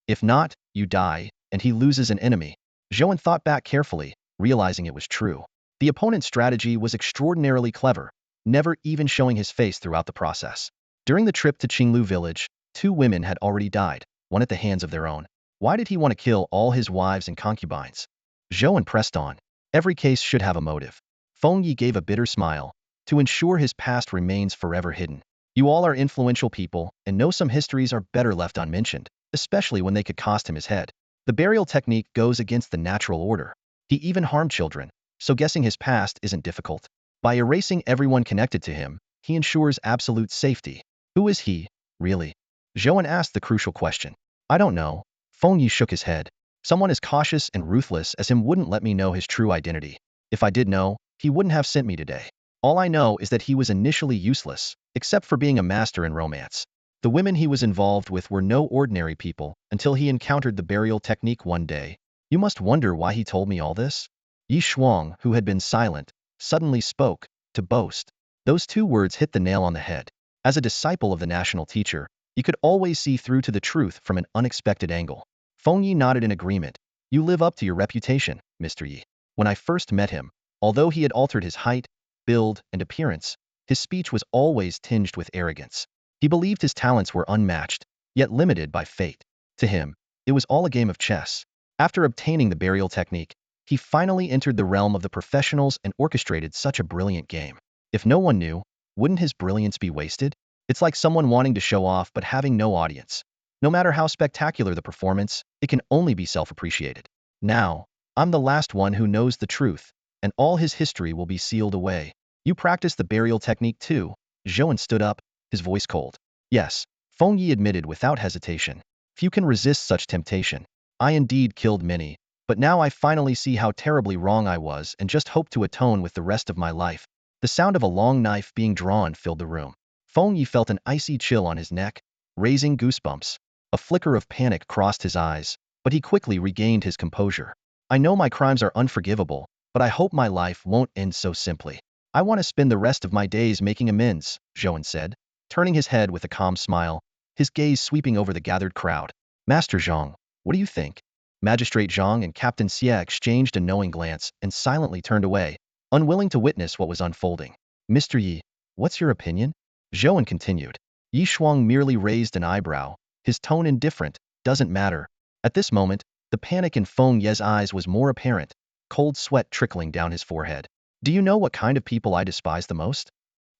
If not, you die, and he loses an enemy. Zhou An thought back carefully, realizing it was true. The opponent's strategy was extraordinarily clever, never even showing his face throughout the process. During the trip to Qinglu village, 2 women had already died, one at the hands of their own. Why did he want to kill all his wives and concubines? Zhou An pressed on. Every case should have a motive. Feng Yi gave a bitter smile. To ensure his past remains forever hidden. You all are influential people, and know some histories are better left unmentioned, especially when they could cost him his head. The burial technique goes against the natural order. He even harmed children, so guessing his past isn't difficult. By erasing everyone connected to him, he ensures absolute safety. Who is he, really? Zhou An asked the crucial question. I don't know. Feng Yi shook his head. Someone as cautious and ruthless as him wouldn't let me know his true identity. If I did know, he wouldn't have sent me today. All I know is that he was initially useless, except for being a master in romance. The women he was involved with were no ordinary people until he encountered the burial technique one day. You must wonder why he told me all this? Yi Shuang, who had been silent, suddenly spoke, to boast. Those 2 words hit the nail on the head. As a disciple of the national teacher, he could always see through to the truth from an unexpected angle. Feng Yi nodded in agreement. You live up to your reputation, Mr. Yi. When I first met him, although he had altered his height, build, and appearance, his speech was always tinged with arrogance. He believed his talents were unmatched, yet limited by fate. To him, it was all a game of chess. After obtaining the burial technique, he finally entered the realm of the professionals and orchestrated such a brilliant game. If no one knew, wouldn't his brilliance be wasted? It's like someone wanting to show off but having no audience. No matter how spectacular the performance, it can only be self-appreciated. Now, I'm the last one who knows the truth, and all his history will be sealed away. You practice the burial technique too? Zhou An stood up, his voice cold. Yes, Feng Yi admitted without hesitation. Few can resist such temptation. I indeed killed many, but now I finally see how terribly wrong I was and just hope to atone with the rest of my life. The sound of a long knife being drawn filled the room. Feng Yi felt an icy chill on his neck, raising goosebumps. A flicker of panic crossed his eyes, but he quickly regained his composure. I know my crimes are unforgivable, but I hope my life won't end so simply. I want to spend the rest of my days making amends, Zhou An said, turning his head with a calm smile, his gaze sweeping over the gathered crowd. Master Zhang, what do you think? Magistrate Zhang and Captain Xie exchanged a knowing glance and silently turned away, unwilling to witness what was unfolding. Mr. Yi, what's your opinion? Zhou An continued. Yi Shuang merely raised an eyebrow, his tone indifferent. Doesn't matter. At this moment, the panic in Feng Ye's eyes was more apparent, cold sweat trickling down his forehead. Do you know what kind of people I despise the most?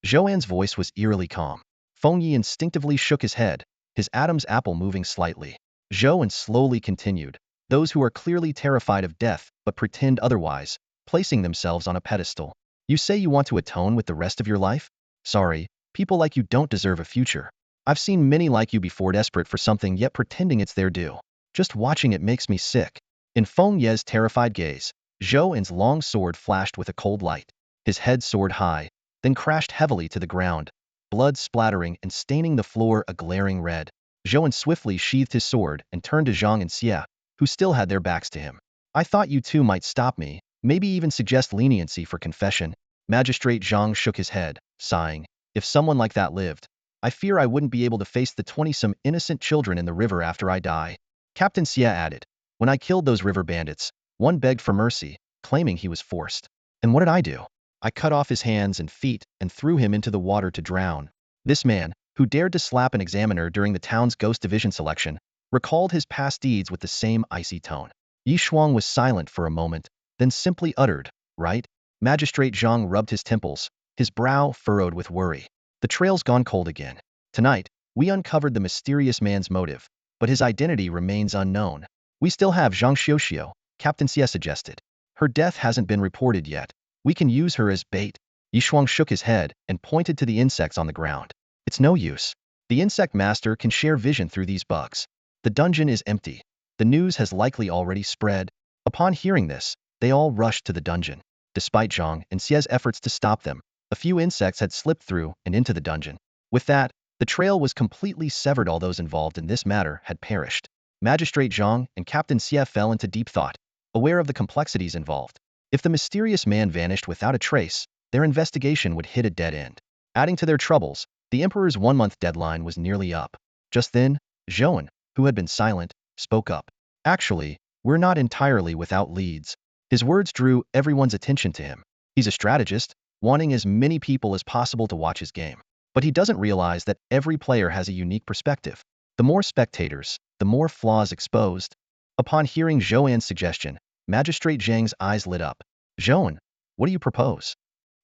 Zhou An's voice was eerily calm. Feng Yi instinctively shook his head, his Adam's apple moving slightly. Zhou An slowly continued. Those who are clearly terrified of death but pretend otherwise, placing themselves on a pedestal. You say you want to atone with the rest of your life? Sorry, people like you don't deserve a future. I've seen many like you before, desperate for something yet pretending it's their due. Just watching it makes me sick. In Feng Ye's terrified gaze, Zhou An's long sword flashed with a cold light. His head soared high, then crashed heavily to the ground, blood splattering and staining the floor a glaring red. Zhou An swiftly sheathed his sword and turned to Zhang and Xie, who still had their backs to him. I thought you two might stop me, maybe even suggest leniency for confession. Magistrate Zhang shook his head, sighing. If someone like that lived, I fear I wouldn't be able to face the 20-some innocent children in the river after I die. Captain Xie added. When I killed those river bandits, one begged for mercy, claiming he was forced. And what did I do? I cut off his hands and feet and threw him into the water to drown. This man, who dared to slap an examiner during the town's ghost division selection, recalled his past deeds with the same icy tone. Yi Shuang was silent for a moment, then simply uttered, right? Magistrate Zhang rubbed his temples, his brow furrowed with worry. The trail's gone cold again. Tonight, we uncovered the mysterious man's motive, but his identity remains unknown. We still have Zhang Xiuxiu, Captain Xie suggested. Her death hasn't been reported yet. We can use her as bait. Yi Shuang shook his head and pointed to the insects on the ground. It's no use. The insect master can share vision through these bugs. The dungeon is empty. The news has likely already spread. Upon hearing this, they all rushed to the dungeon. Despite Zhang and Xie's efforts to stop them, a few insects had slipped through and into the dungeon. With that, the trail was completely severed. All those involved in this matter had perished. Magistrate Zhang and Captain Xie fell into deep thought, aware of the complexities involved. If the mysterious man vanished without a trace, their investigation would hit a dead end. Adding to their troubles, the Emperor's one-month deadline was nearly up. Just then, Zhou An, who had been silent, spoke up. Actually, we're not entirely without leads. His words drew everyone's attention to him. He's a strategist, wanting as many people as possible to watch his game. But he doesn't realize that every player has a unique perspective. The more spectators, the more flaws exposed. Upon hearing Zhou An's suggestion, Magistrate Zhang's eyes lit up. Zhou An, what do you propose?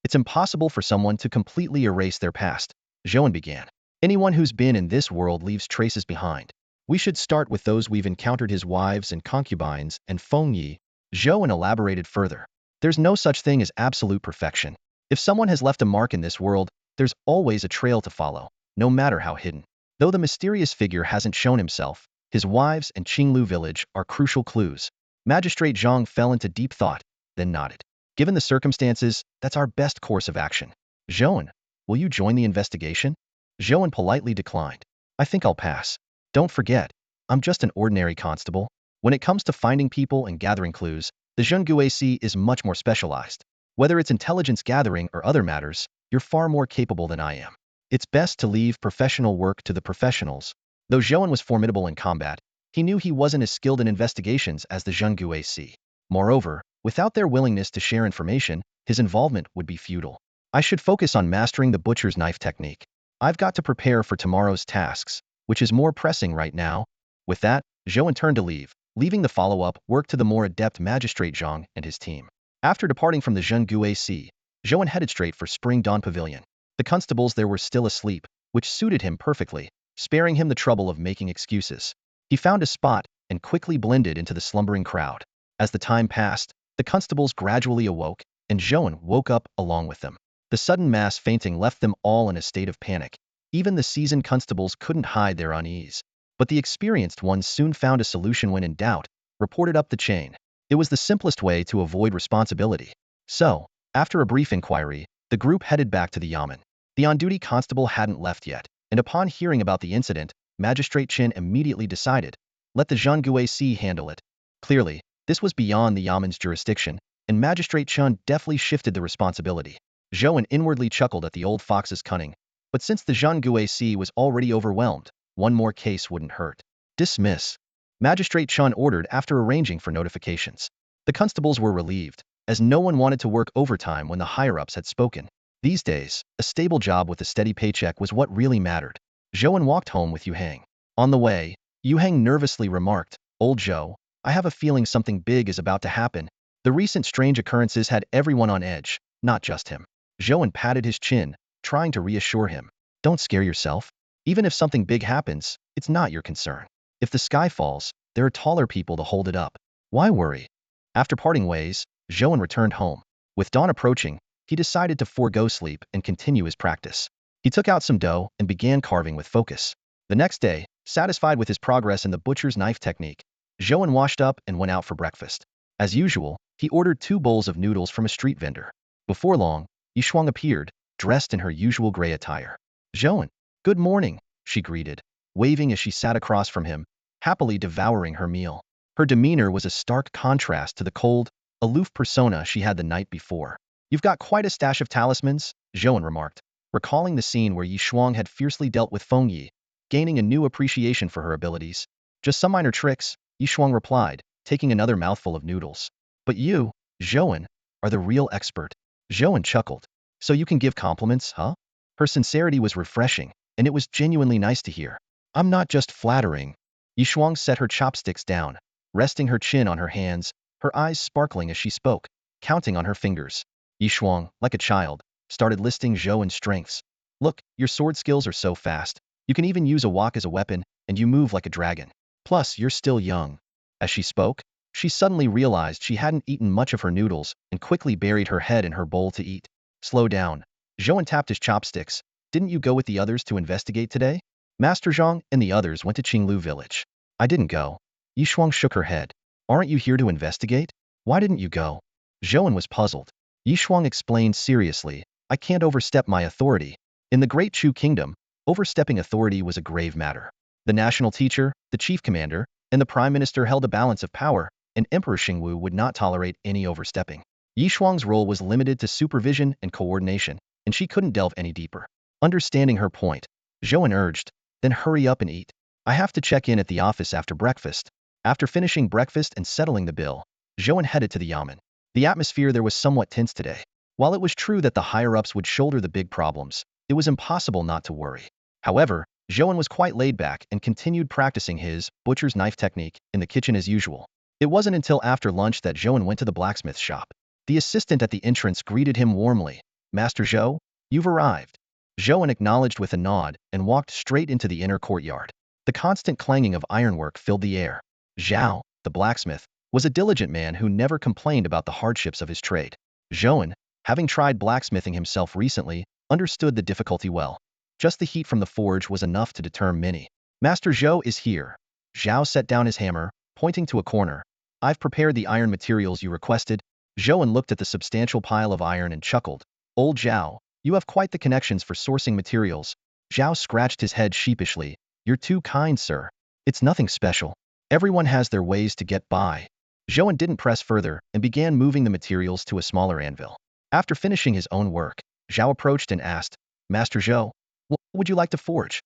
It's impossible for someone to completely erase their past. Zhou An began. Anyone who's been in this world leaves traces behind. We should start with those we've encountered, his wives and concubines and Feng Yi. Zhou An elaborated further. There's no such thing as absolute perfection. If someone has left a mark in this world, there's always a trail to follow, no matter how hidden. Though the mysterious figure hasn't shown himself, his wives and Qinglu village are crucial clues. Magistrate Zhang fell into deep thought, then nodded. Given the circumstances, that's our best course of action. Zhou An, will you join the investigation? Zhou An politely declined. I think I'll pass. Don't forget, I'm just an ordinary constable. When it comes to finding people and gathering clues, the Zhengguac is much more specialized. Whether it's intelligence gathering or other matters, you're far more capable than I am. It's best to leave professional work to the professionals. Though Zhou An was formidable in combat, he knew he wasn't as skilled in investigations as the Zhengguac. Moreover, without their willingness to share information, his involvement would be futile. I should focus on mastering the butcher's knife technique. I've got to prepare for tomorrow's tasks, which is more pressing right now. With that, Zhou An turned to leave, leaving the follow-up work to the more adept Magistrate Zhang and his team. After departing from the Zhengguac, Zhou An headed straight for Spring Dawn Pavilion. The constables there were still asleep, which suited him perfectly, sparing him the trouble of making excuses. He found a spot and quickly blended into the slumbering crowd. As the time passed, the constables gradually awoke, and Zhou An woke up along with them. The sudden mass fainting left them all in a state of panic. Even the seasoned constables couldn't hide their unease. But the experienced ones soon found a solution when in doubt, reported up the chain. It was the simplest way to avoid responsibility. So, after a brief inquiry, the group headed back to the yamen. The on-duty constable hadn't left yet, and upon hearing about the incident, Magistrate Chen immediately decided, let the Zhang handle it. Clearly, this was beyond the yamen's jurisdiction, and Magistrate Chen deftly shifted the responsibility. Zhou An inwardly chuckled at the old fox's cunning, but since the Zhang was already overwhelmed, one more case wouldn't hurt. Dismiss. Magistrate Chen ordered after arranging for notifications. The constables were relieved, as no one wanted to work overtime when the higher-ups had spoken. These days, a stable job with a steady paycheck was what really mattered. Zhou An walked home with Yu Hang. On the way, Yu Hang nervously remarked, "Old Zhou, I have a feeling something big is about to happen." The recent strange occurrences had everyone on edge, not just him. Zhou An patted his chin, trying to reassure him. Don't scare yourself. Even if something big happens, it's not your concern. If the sky falls, there are taller people to hold it up. Why worry? After parting ways, Zhou An returned home. With dawn approaching, he decided to forego sleep and continue his practice. He took out some dough and began carving with focus. The next day, satisfied with his progress in the butcher's knife technique, Zhou An washed up and went out for breakfast. As usual, he ordered 2 bowls of noodles from a street vendor. Before long, Yishuang appeared, dressed in her usual gray attire. "Zhou An, good morning," she greeted, waving as she sat across from him, happily devouring her meal. Her demeanor was a stark contrast to the cold, aloof persona she had the night before. "You've got quite a stash of talismans," Zhou An remarked, recalling the scene where Yishuang had fiercely dealt with Feng Yi, gaining a new appreciation for her abilities. "Just some minor tricks," Yishuang replied, taking another mouthful of noodles. "But you, Zhou An, are the real expert." Zhou An chuckled. "So you can give compliments, huh?" Her sincerity was refreshing, and it was genuinely nice to hear. "I'm not just flattering." Yishuang set her chopsticks down, resting her chin on her hands, her eyes sparkling as she spoke, counting on her fingers. Yishuang, like a child, started listing Zhou An's strengths. "Look, your sword skills are so fast. You can even use a wok as a weapon, and you move like a dragon. Plus, you're still young." As she spoke, she suddenly realized she hadn't eaten much of her noodles and quickly buried her head in her bowl to eat. "Slow down." Zhou An tapped his chopsticks. "Didn't you go with the others to investigate today?" "Master Zhang and the others went to Qinglu village. I didn't go." Yishuang shook her head. "Aren't you here to investigate? Why didn't you go?" Zhou An was puzzled. Yishuang explained seriously, "I can't overstep my authority. In the Great Chu Kingdom, overstepping authority was a grave matter. The national teacher, the chief commander, and the prime minister held a balance of power, and Emperor Xingwu would not tolerate any overstepping. Yishuang's role was limited to supervision and coordination, and she couldn't delve any deeper." Understanding her point, Zhou An urged, "Then hurry up and eat. I have to check in at the office after breakfast." After finishing breakfast and settling the bill, Zhou An headed to the yamen. The atmosphere there was somewhat tense today. While it was true that the higher-ups would shoulder the big problems, it was impossible not to worry. However, Zhou An was quite laid back and continued practicing his butcher's knife technique in the kitchen as usual. It wasn't until after lunch that Zhou An went to the blacksmith shop. The assistant at the entrance greeted him warmly. "Master Zhou, you've arrived." Zhou An acknowledged with a nod and walked straight into the inner courtyard. The constant clanging of ironwork filled the air. Zhao, the blacksmith, was a diligent man who never complained about the hardships of his trade. Zhou An, having tried blacksmithing himself recently, understood the difficulty well. Just the heat from the forge was enough to deter many. "Master Zhou is here." Zhao set down his hammer, pointing to a corner. "I've prepared the iron materials you requested." Zhou An looked at the substantial pile of iron and chuckled. "Old Zhao, you have quite the connections for sourcing materials." Zhao scratched his head sheepishly. "You're too kind, sir. It's nothing special. Everyone has their ways to get by." Zhou An didn't press further and began moving the materials to a smaller anvil. After finishing his own work, Zhao approached and asked, "Master Zhou, what would you like to forge?"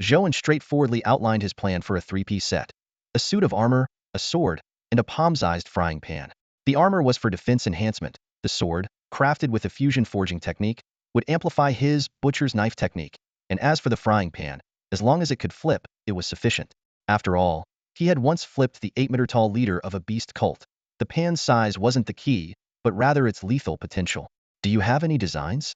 Zhou An straightforwardly outlined his plan for a 3-piece set: a suit of armor, a sword, and a palm-sized frying pan. The armor was for defense enhancement. The sword, crafted with a fusion forging technique, would amplify his butcher's knife technique, and as for the frying pan, as long as it could flip, it was sufficient. After all, he had once flipped the 8-meter-tall leader of a beast cult. The pan's size wasn't the key, but rather its lethal potential. "Do you have any designs?"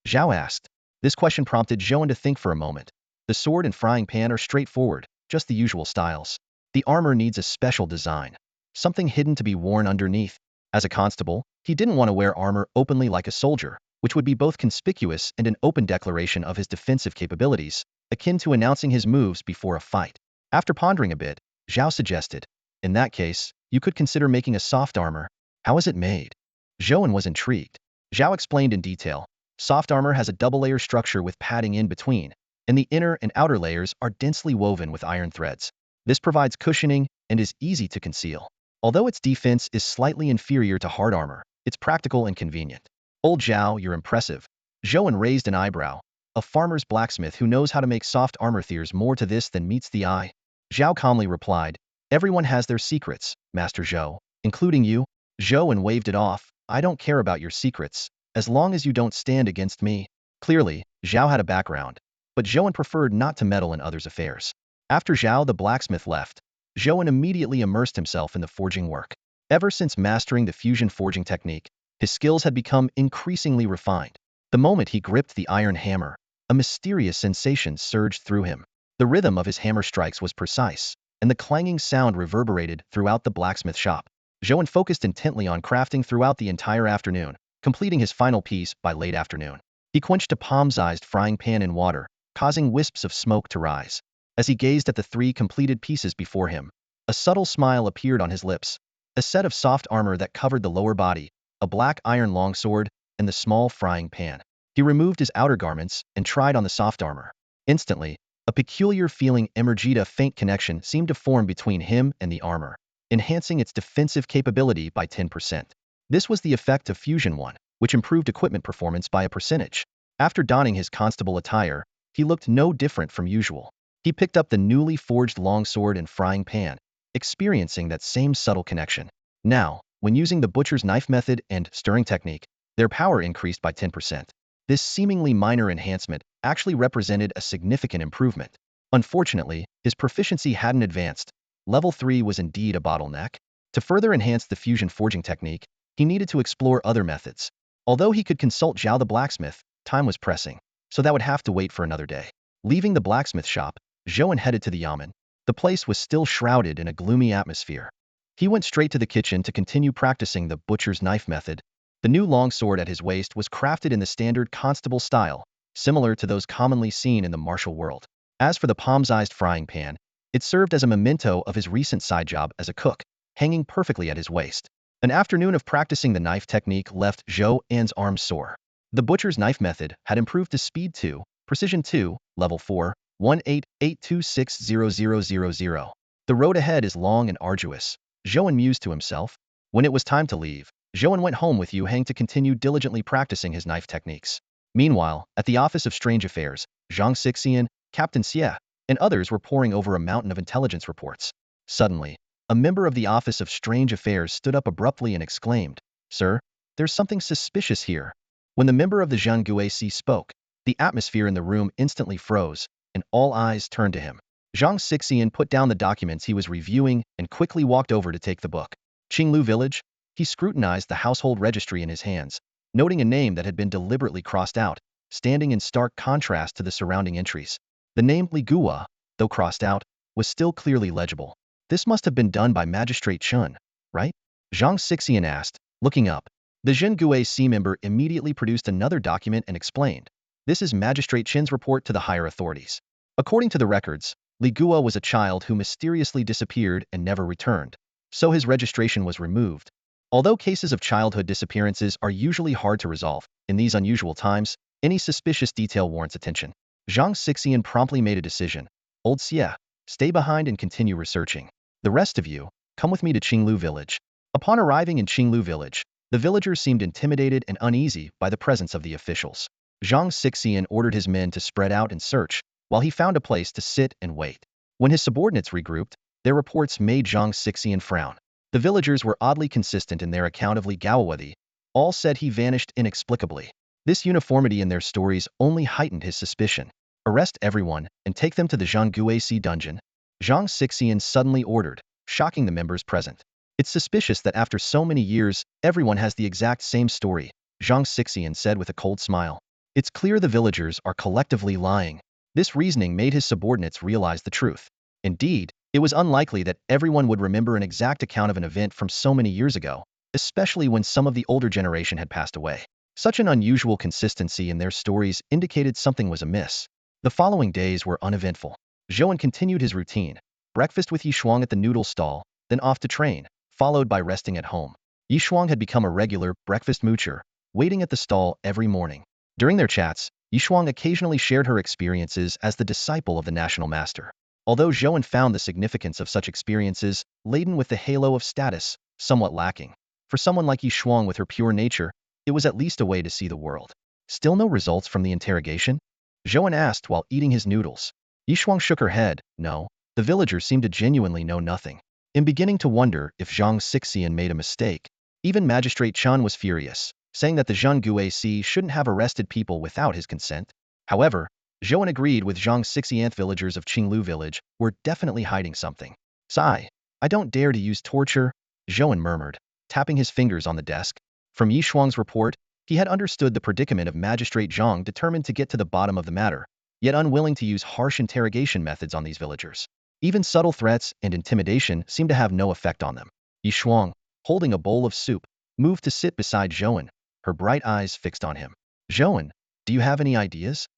Zhao asked. This question prompted Zhou An to think for a moment. The sword and frying pan are straightforward, just the usual styles. The armor needs a special design. Something hidden to be worn underneath. As a constable, he didn't want to wear armor openly like a soldier, which would be both conspicuous and an open declaration of his defensive capabilities, akin to announcing his moves before a fight. After pondering a bit, Zhao suggested, "In that case, you could consider making a soft armor. How is it made?" Zhou An was intrigued. Zhao explained in detail, "Soft armor has a double-layer structure with padding in between, and the inner and outer layers are densely woven with iron threads. This provides cushioning and is easy to conceal. Although its defense is slightly inferior to hard armor, it's practical and convenient." "Old Zhao, you're impressive." Zhou An raised an eyebrow. "A farmer's blacksmith who knows how to make soft armor. There's more to this than meets the eye." Zhao calmly replied, "Everyone has their secrets, Master Zhou, including you." Zhou An waved it off. "I don't care about your secrets, as long as you don't stand against me." Clearly, Zhao had a background, but Zhou An preferred not to meddle in others' affairs. After Zhao the blacksmith left, Zhou An immediately immersed himself in the forging work. Ever since mastering the fusion forging technique, his skills had become increasingly refined. The moment he gripped the iron hammer, a mysterious sensation surged through him. The rhythm of his hammer strikes was precise, and the clanging sound reverberated throughout the blacksmith shop. Zhou An focused intently on crafting throughout the entire afternoon, completing his final piece by late afternoon. He quenched a palm-sized frying pan in water, causing wisps of smoke to rise. As he gazed at the 3 completed pieces before him, a subtle smile appeared on his lips. A set of soft armor that covered the lower body, a black iron longsword, and the small frying pan. He removed his outer garments and tried on the soft armor. Instantly, a peculiar feeling emerged. A faint connection seemed to form between him and the armor, enhancing its defensive capability by 10%. This was the effect of Fusion 1, which improved equipment performance by a percentage. After donning his constable attire, he looked no different from usual. He picked up the newly forged longsword and frying pan, experiencing that same subtle connection. Now, when using the butcher's knife method and stirring technique, their power increased by 10%. This seemingly minor enhancement actually represented a significant improvement. Unfortunately, his proficiency hadn't advanced. Level 3 was indeed a bottleneck. To further enhance the fusion forging technique, he needed to explore other methods. Although he could consult Zhao the blacksmith, time was pressing, so that would have to wait for another day. Leaving the blacksmith shop, Zhou An headed to the yamen. The place was still shrouded in a gloomy atmosphere. He went straight to the kitchen to continue practicing the butcher's knife method. The new longsword at his waist was crafted in the standard constable style, similar to those commonly seen in the martial world. As for the palm-sized frying pan, it served as a memento of his recent side job as a cook, hanging perfectly at his waist. An afternoon of practicing the knife technique left Zhou An's arms sore. The butcher's knife method had improved to Speed 2, Precision 2, Level 4, 188260000. The road ahead is long and arduous, Zhou An mused to himself. When it was time to leave, Zhou An went home with Yu Hang to continue diligently practicing his knife techniques. Meanwhile, at the Office of Strange Affairs, Zhang Xixian, Captain Xie, and others were poring over a mountain of intelligence reports. Suddenly, a member of the Office of Strange Affairs stood up abruptly and exclaimed, "Sir, there's something suspicious here." When the member of the Zhang spoke, the atmosphere in the room instantly froze, and all eyes turned to him. Zhang Xixian put down the documents he was reviewing and quickly walked over to take the book. Qinglu Village? He scrutinized the household registry in his hands, noting a name that had been deliberately crossed out, standing in stark contrast to the surrounding entries. The name Li Guo, though crossed out, was still clearly legible. This must have been done by Magistrate Chun, right? Zhang Xixian asked, looking up. The Zhengguo member immediately produced another document and explained, "This is Magistrate Chin's report to the higher authorities. According to the records, Li Guo was a child who mysteriously disappeared and never returned, so his registration was removed. Although cases of childhood disappearances are usually hard to resolve, in these unusual times, any suspicious detail warrants attention." Zhang Xixian promptly made a decision. "Old Xie, stay behind and continue researching. The rest of you, come with me to Qinglu Village." Upon arriving in Qinglu Village, the villagers seemed intimidated and uneasy by the presence of the officials. Zhang Xixian ordered his men to spread out and search, while he found a place to sit and wait. When his subordinates regrouped, their reports made Zhang Xixian frown. The villagers were oddly consistent in their account of Li Gaowadi. All said he vanished inexplicably. This uniformity in their stories only heightened his suspicion. "Arrest everyone and take them to the Zhangguo dungeon," Zhang Xixian suddenly ordered, shocking the members present. "It's suspicious that after so many years, everyone has the exact same story," Zhang Xixian said with a cold smile. "It's clear the villagers are collectively lying." This reasoning made his subordinates realize the truth. Indeed, it was unlikely that everyone would remember an exact account of an event from so many years ago. especially when some of the older generation had passed away. Such an unusual consistency in their stories indicated something was amiss. The following days were uneventful. Zhou An continued his routine, breakfast with Yishuang at the noodle stall, then off to train, followed by resting at home. Yishuang had become a regular breakfast moocher, waiting at the stall every morning. During their chats, Yishuang occasionally shared her experiences as the disciple of the national master. Although Zhou An found the significance of such experiences, laden with the halo of status, somewhat lacking. For someone like Yishuang with her pure nature, it was at least a way to see the world. Still no results from the interrogation? Zhou An asked while eating his noodles. Yishuang shook her head. No, the villager seemed to genuinely know nothing. In beginning to wonder if Zhang Xixian made a mistake, even Magistrate Chen was furious, saying that the Zhang shouldn't have arrested people without his consent. However, Zhou An agreed with Zhang Xixian. Villagers of Qinglu village were definitely hiding something. Sigh. I don't dare to use torture, Zhou An murmured, tapping his fingers on the desk. From Yishuang's report, he had understood the predicament of Magistrate Zhang, determined to get to the bottom of the matter, yet unwilling to use harsh interrogation methods on these villagers. Even subtle threats and intimidation seemed to have no effect on them. Yishuang, holding a bowl of soup, moved to sit beside Zhou An, her bright eyes fixed on him. Zhou An, do you have any ideas?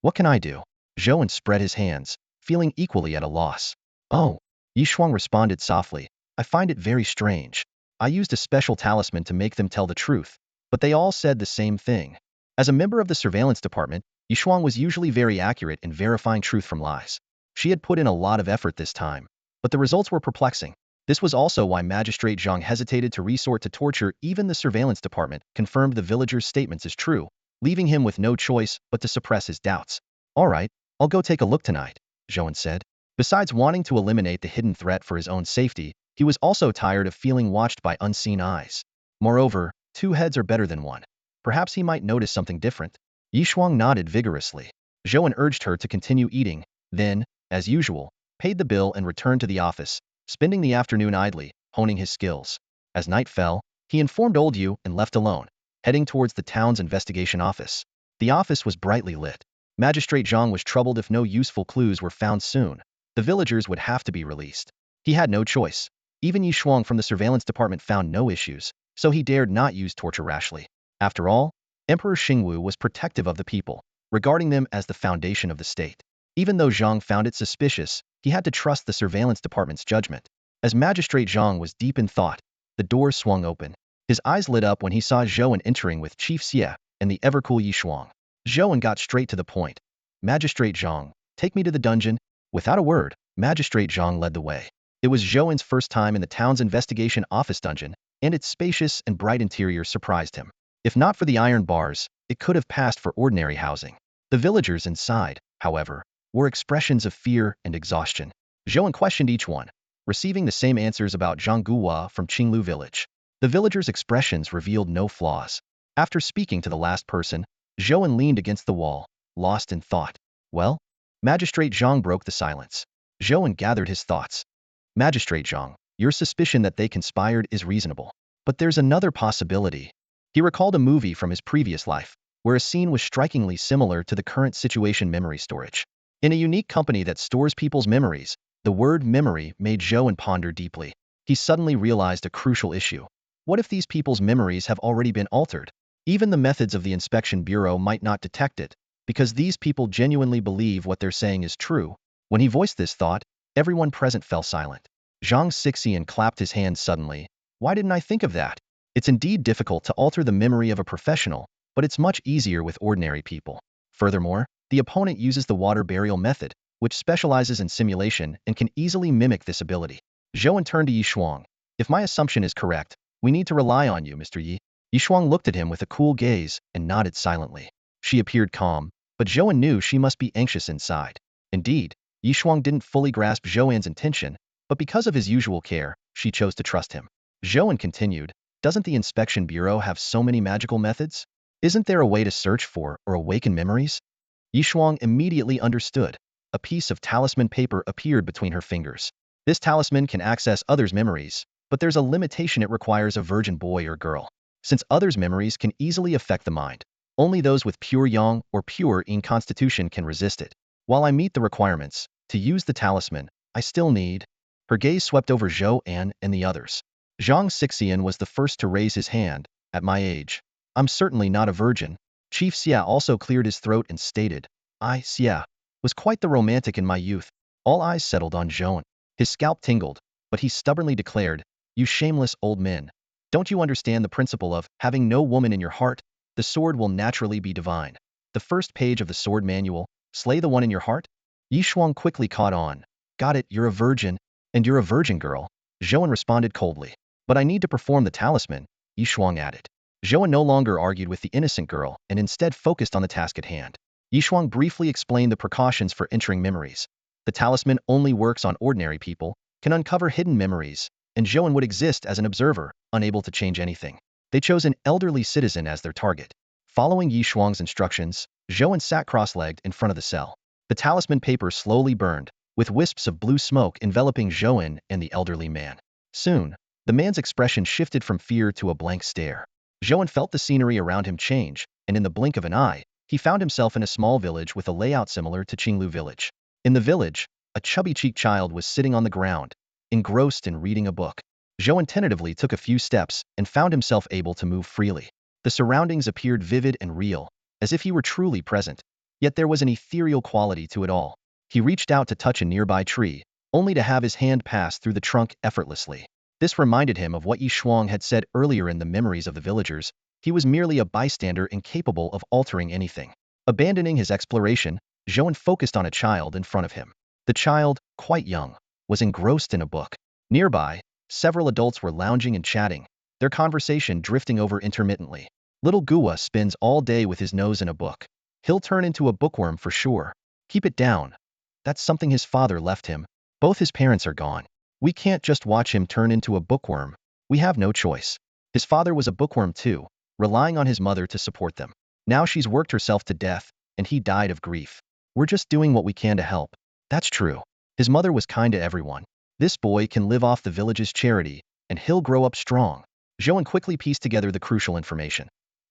What can I do? Zhou An spread his hands, feeling equally at a loss. Oh, Yishuang responded softly. I find it very strange. I used a special talisman to make them tell the truth, but they all said the same thing. As a member of the surveillance department, Yishuang was usually very accurate in verifying truth from lies. She had put in a lot of effort this time, but the results were perplexing. This was also why Magistrate Zhang hesitated to resort to torture. Even the surveillance department confirmed the villager's statements as true, leaving him with no choice but to suppress his doubts. All right, I'll go take a look tonight, Zhou An said. Besides wanting to eliminate the hidden threat for his own safety, he was also tired of feeling watched by unseen eyes. Moreover, two heads are better than one. Perhaps he might notice something different. Yishuang nodded vigorously. Zhou An urged her to continue eating, then, as usual, paid the bill and returned to the office, spending the afternoon idly, honing his skills. As night fell, he informed old Yu and left alone, heading towards the town's investigation office. The office was brightly lit. Magistrate Zhang was troubled if no useful clues were found soon. The villagers would have to be released. He had no choice. Even Yishuang from the surveillance department found no issues, so he dared not use torture rashly. After all, Emperor Xingwu was protective of the people, regarding them as the foundation of the state. Even though Zhang found it suspicious, he had to trust the surveillance department's judgment. As Magistrate Zhang was deep in thought, the door swung open. His eyes lit up when he saw Zhou An entering with Chief Xie and the ever-cool Yishuang. Zhou An got straight to the point. Magistrate Zhang, take me to the dungeon. Without a word, Magistrate Zhang led the way. It was Zhou An's first time in the town's investigation office dungeon, and its spacious and bright interior surprised him. If not for the iron bars, it could have passed for ordinary housing. The villagers inside, however, were expressions of fear and exhaustion. Zhou An questioned each one, receiving the same answers about Zhang Guhua from Qinglu village. The villagers' expressions revealed no flaws. After speaking to the last person, Zhou An leaned against the wall, lost in thought. Well? Magistrate Zhang broke the silence. Zhou An gathered his thoughts. Magistrate Zhang, your suspicion that they conspired is reasonable. But there's another possibility. He recalled a movie from his previous life, where a scene was strikingly similar to the current situation: memory storage. In a unique company that stores people's memories, the word memory made Zhou An ponder deeply. He suddenly realized a crucial issue. What if these people's memories have already been altered? Even the methods of the inspection bureau might not detect it, because these people genuinely believe what they're saying is true. When he voiced this thought, everyone present fell silent. Zhang Xixian clapped his hands suddenly. Why didn't I think of that? It's indeed difficult to alter the memory of a professional, but it's much easier with ordinary people. Furthermore, the opponent uses the water burial method, which specializes in simulation and can easily mimic this ability. Zhou An turned to Yishuang. If my assumption is correct, we need to rely on you, Mr. Yi. Yishuang looked at him with a cool gaze and nodded silently. She appeared calm, but Zhou An knew she must be anxious inside. Indeed, Yishuang didn't fully grasp Zhou An's intention, but because of his usual care, she chose to trust him. Zhou An continued, doesn't the inspection bureau have so many magical methods? Isn't there a way to search for or awaken memories? Yishuang immediately understood. A piece of talisman paper appeared between her fingers. This talisman can access others' memories, but there's a limitation: it requires a virgin boy or girl. Since others' memories can easily affect the mind, only those with pure yang or pure yin constitution can resist it. While I meet the requirements, to use the talisman, I still need... Her gaze swept over Zhou An and the others. Zhang Xixian was the first to raise his hand. At my age, I'm certainly not a virgin. Chief Xia also cleared his throat and stated, I, Xia, was quite the romantic in my youth. All eyes settled on Zhou An. His scalp tingled, but he stubbornly declared, you shameless old men. Don't you understand the principle of having no woman in your heart? The sword will naturally be divine. The first page of the sword manual, slay the one in your heart? Yi Shuang quickly caught on. Got it, you're a virgin, and you're a virgin girl. Zhou An responded coldly. But I need to perform the talisman, Yi Shuang added. Zhou An no longer argued with the innocent girl and instead focused on the task at hand. Yi Shuang briefly explained the precautions for entering memories. The talisman only works on ordinary people, can uncover hidden memories, and Zhou An would exist as an observer, unable to change anything. They chose an elderly citizen as their target. Following Yi Shuang's instructions, Zhou An sat cross-legged in front of the cell. The talisman paper slowly burned, with wisps of blue smoke enveloping Zhou An and the elderly man. Soon, the man's expression shifted from fear to a blank stare. Zhou An felt the scenery around him change, and in the blink of an eye, he found himself in a small village with a layout similar to Qinglu village. In the village, a chubby-cheeked child was sitting on the ground, engrossed in reading a book. Zhou An tentatively took a few steps and found himself able to move freely. The surroundings appeared vivid and real, as if he were truly present, yet there was an ethereal quality to it all. He reached out to touch a nearby tree, only to have his hand pass through the trunk effortlessly. This reminded him of what Yi Shuang had said earlier in the memories of the villagers. He was merely a bystander incapable of altering anything. Abandoning his exploration, Zhou An focused on a child in front of him. The child, quite young, was engrossed in a book. Nearby, several adults were lounging and chatting, their conversation drifting over intermittently. Little Gua spends all day with his nose in a book. He'll turn into a bookworm for sure. Keep it down. That's something his father left him. Both his parents are gone. We can't just watch him turn into a bookworm. We have no choice. His father was a bookworm too, relying on his mother to support them. Now she's worked herself to death, and he died of grief. We're just doing what we can to help. That's true. His mother was kind to everyone. This boy can live off the village's charity, and he'll grow up strong. Zhou An quickly pieced together the crucial information.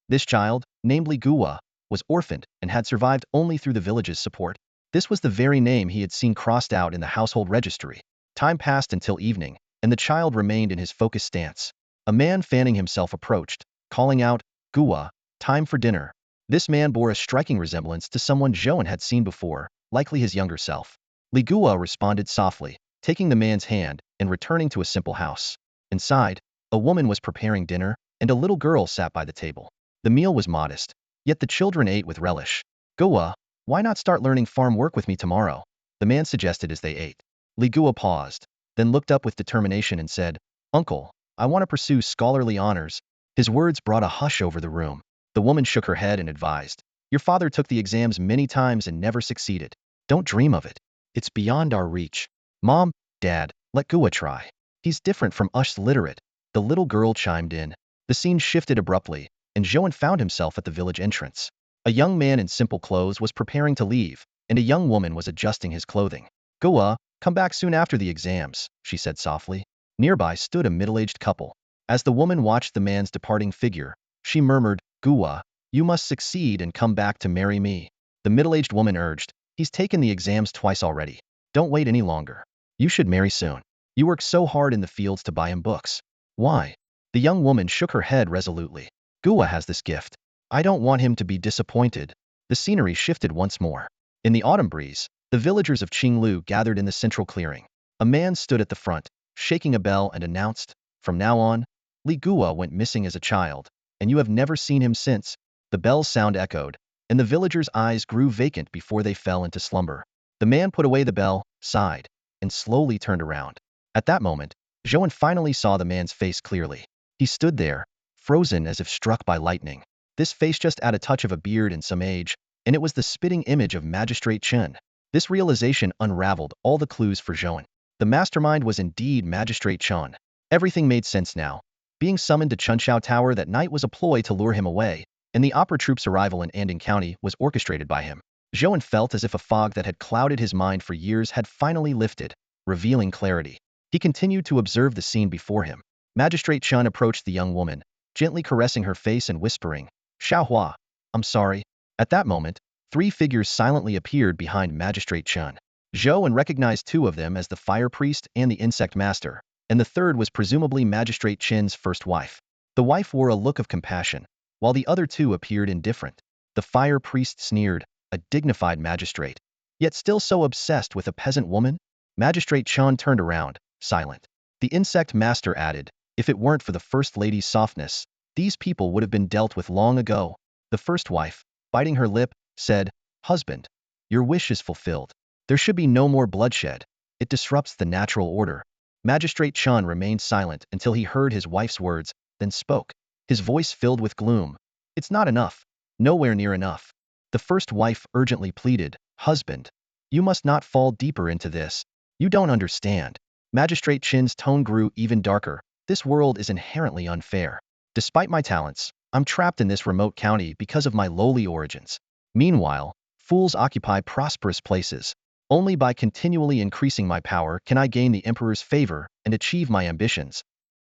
This child, namely Gua, was orphaned and had survived only through the village's support. This was the very name he had seen crossed out in the household registry. Time passed until evening, and the child remained in his focused stance. A man fanning himself approached, calling out, Gua, time for dinner. This man bore a striking resemblance to someone Zhou An had seen before, likely his younger self. Li Gua responded softly, taking the man's hand and returning to a simple house. Inside, a woman was preparing dinner, and a little girl sat by the table. The meal was modest, yet the children ate with relish. Gua, why not start learning farm work with me tomorrow? The man suggested as they ate. Li Gua paused, then looked up with determination and said, Uncle, I want to pursue scholarly honors. His words brought a hush over the room. The woman shook her head and advised, your father took the exams many times and never succeeded. Don't dream of it. It's beyond our reach. Mom, Dad, let Gua try. He's different from us literate. The little girl chimed in. The scene shifted abruptly, and Zhou An found himself at the village entrance. A young man in simple clothes was preparing to leave, and a young woman was adjusting his clothing. Gua, come back soon after the exams, she said softly. Nearby stood a middle-aged couple. As the woman watched the man's departing figure, she murmured, Gua, you must succeed and come back to marry me. The middle-aged woman urged, he's taken the exams twice already. Don't wait any longer. You should marry soon. You work so hard in the fields to buy him books. Why? The young woman shook her head resolutely. Gua has this gift. I don't want him to be disappointed. The scenery shifted once more. In the autumn breeze, the villagers of Qinglu gathered in the central clearing. A man stood at the front, shaking a bell and announced, from now on, Li Gua went missing as a child, and you have never seen him since. The bell's sound echoed, and the villagers' eyes grew vacant before they fell into slumber. The man put away the bell, sighed, and slowly turned around. At that moment, Zhou An finally saw the man's face clearly. He stood there, frozen as if struck by lightning. This face just had a touch of a beard and some age, and it was the spitting image of Magistrate Chen. This realization unraveled all the clues for Zhou An. The mastermind was indeed Magistrate Chen. Everything made sense now. Being summoned to Chunshao Tower that night was a ploy to lure him away, and the opera troupe's arrival in Anding County was orchestrated by him. Zhou An felt as if a fog that had clouded his mind for years had finally lifted, revealing clarity. He continued to observe the scene before him. Magistrate Chen approached the young woman, gently caressing her face and whispering, Xiaohua, I'm sorry. At that moment, three figures silently appeared behind Magistrate Chen. Zhou An recognized two of them as the fire priest and the insect master, and the third was presumably Magistrate Qin's first wife. The wife wore a look of compassion, while the other two appeared indifferent. The fire priest sneered, a dignified magistrate, yet still so obsessed with a peasant woman? Magistrate Chan turned around, silent. The insect master added, if it weren't for the first lady's softness, these people would have been dealt with long ago. The first wife, biting her lip, said, husband, your wish is fulfilled. There should be no more bloodshed. It disrupts the natural order. Magistrate Chan remained silent until he heard his wife's words, then spoke. His voice filled with gloom. It's not enough. Nowhere near enough. The first wife urgently pleaded, husband, you must not fall deeper into this. You don't understand. Magistrate Qin's tone grew even darker. This world is inherently unfair. Despite my talents, I'm trapped in this remote county because of my lowly origins. Meanwhile, fools occupy prosperous places. Only by continually increasing my power can I gain the emperor's favor and achieve my ambitions.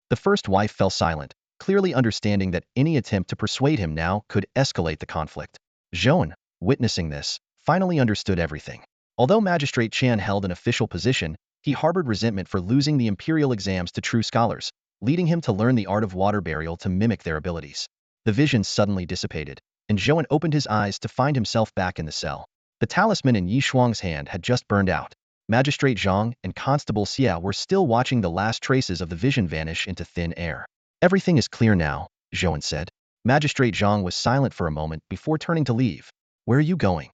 The first wife fell silent, clearly understanding that any attempt to persuade him now could escalate the conflict. Zhou An, witnessing this, finally understood everything. Although Magistrate Chan held an official position, he harbored resentment for losing the imperial exams to true scholars, leading him to learn the art of water burial to mimic their abilities. The vision suddenly dissipated, and Zhou An opened his eyes to find himself back in the cell. The talisman in Yi Shuang's hand had just burned out. Magistrate Zhang and Constable Xia were still watching the last traces of the vision vanish into thin air. Everything is clear now, Zhou An said. Magistrate Zhang was silent for a moment before turning to leave. Where are you going?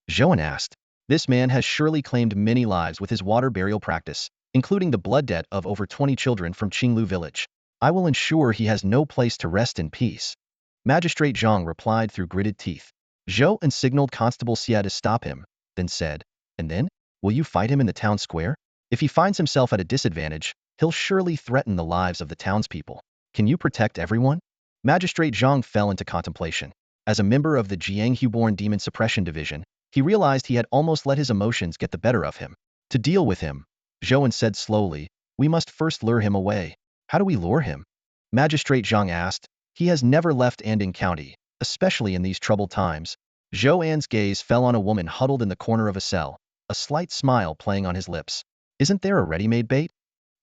Zhou An asked. This man has surely claimed many lives with his water burial practice, including the blood debt of over 20 children from Qinglu village. I will ensure he has no place to rest in peace. Magistrate Zhang replied through gritted teeth. Zhou An signaled Constable Xia to stop him, then said, and then? Will you fight him in the town square? If he finds himself at a disadvantage, he'll surely threaten the lives of the townspeople. Can you protect everyone? Magistrate Zhang fell into contemplation. As a member of the Jianghu-born Demon Suppression Division, he realized he had almost let his emotions get the better of him. To deal with him, Zhou An said slowly, we must first lure him away. How do we lure him? Magistrate Zhang asked. He has never left Anding County, especially in these troubled times. Zhou An's gaze fell on a woman huddled in the corner of a cell, a slight smile playing on his lips. Isn't there a ready-made bait?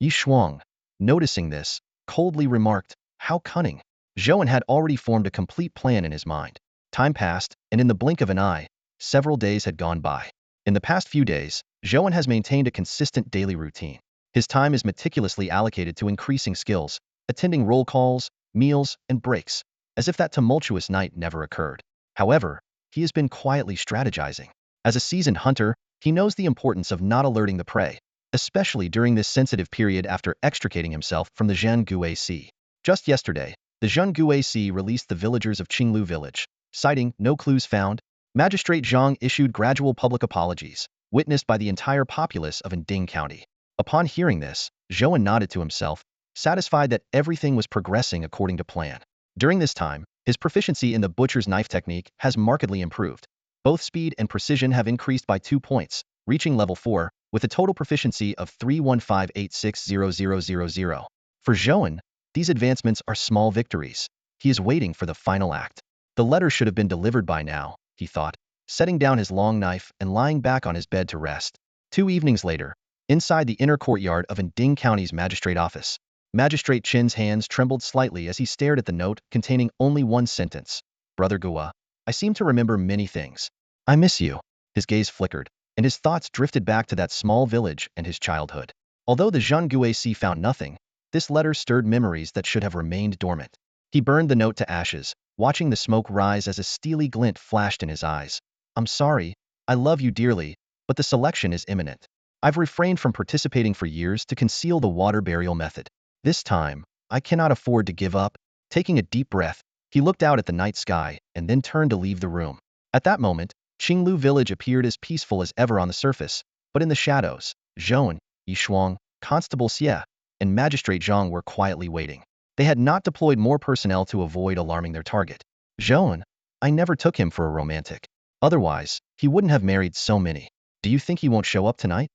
Yi Shuang, noticing this, coldly remarked, how cunning. Zhou An had already formed a complete plan in his mind. Time passed, and in the blink of an eye, several days had gone by. In the past few days, Zhou An has maintained a consistent daily routine. His time is meticulously allocated to increasing skills, attending roll calls, meals, and breaks, as if that tumultuous night never occurred. However, he has been quietly strategizing. As a seasoned hunter, he knows the importance of not alerting the prey, especially during this sensitive period after extricating himself from the Zhangguo Sea. Just yesterday, the Zhangguo Sea released the villagers of Qinglu village. Citing no clues found, Magistrate Zhang issued gradual public apologies, witnessed by the entire populace of Anding County. Upon hearing this, Zhou An nodded to himself, satisfied that everything was progressing according to plan. During this time, his proficiency in the butcher's knife technique has markedly improved. Both speed and precision have increased by 2 points, reaching level 4, with a total proficiency of 315860000. For Zhou An, these advancements are small victories. He is waiting for the final act. The letter should have been delivered by now, he thought, setting down his long knife and lying back on his bed to rest. 2 evenings later, inside the inner courtyard of Anding County's magistrate office, Magistrate Qin's hands trembled slightly as he stared at the note containing only one sentence. Brother Gua, I seem to remember many things. I miss you. His gaze flickered, and his thoughts drifted back to that small village and his childhood. Although the Zhangguo Sea found nothing, this letter stirred memories that should have remained dormant. He burned the note to ashes, watching the smoke rise as a steely glint flashed in his eyes. I'm sorry, I love you dearly, but the selection is imminent. I've refrained from participating for years to conceal the water burial method. This time, I cannot afford to give up. Taking a deep breath, he looked out at the night sky and then turned to leave the room. At that moment, Qinglu village appeared as peaceful as ever on the surface, but in the shadows, Zhou An, Yi Shuang, Constable Xia, and Magistrate Zhang were quietly waiting. They had not deployed more personnel to avoid alarming their target. Zhou An, I never took him for a romantic. Otherwise, he wouldn't have married so many. Do you think he won't show up tonight?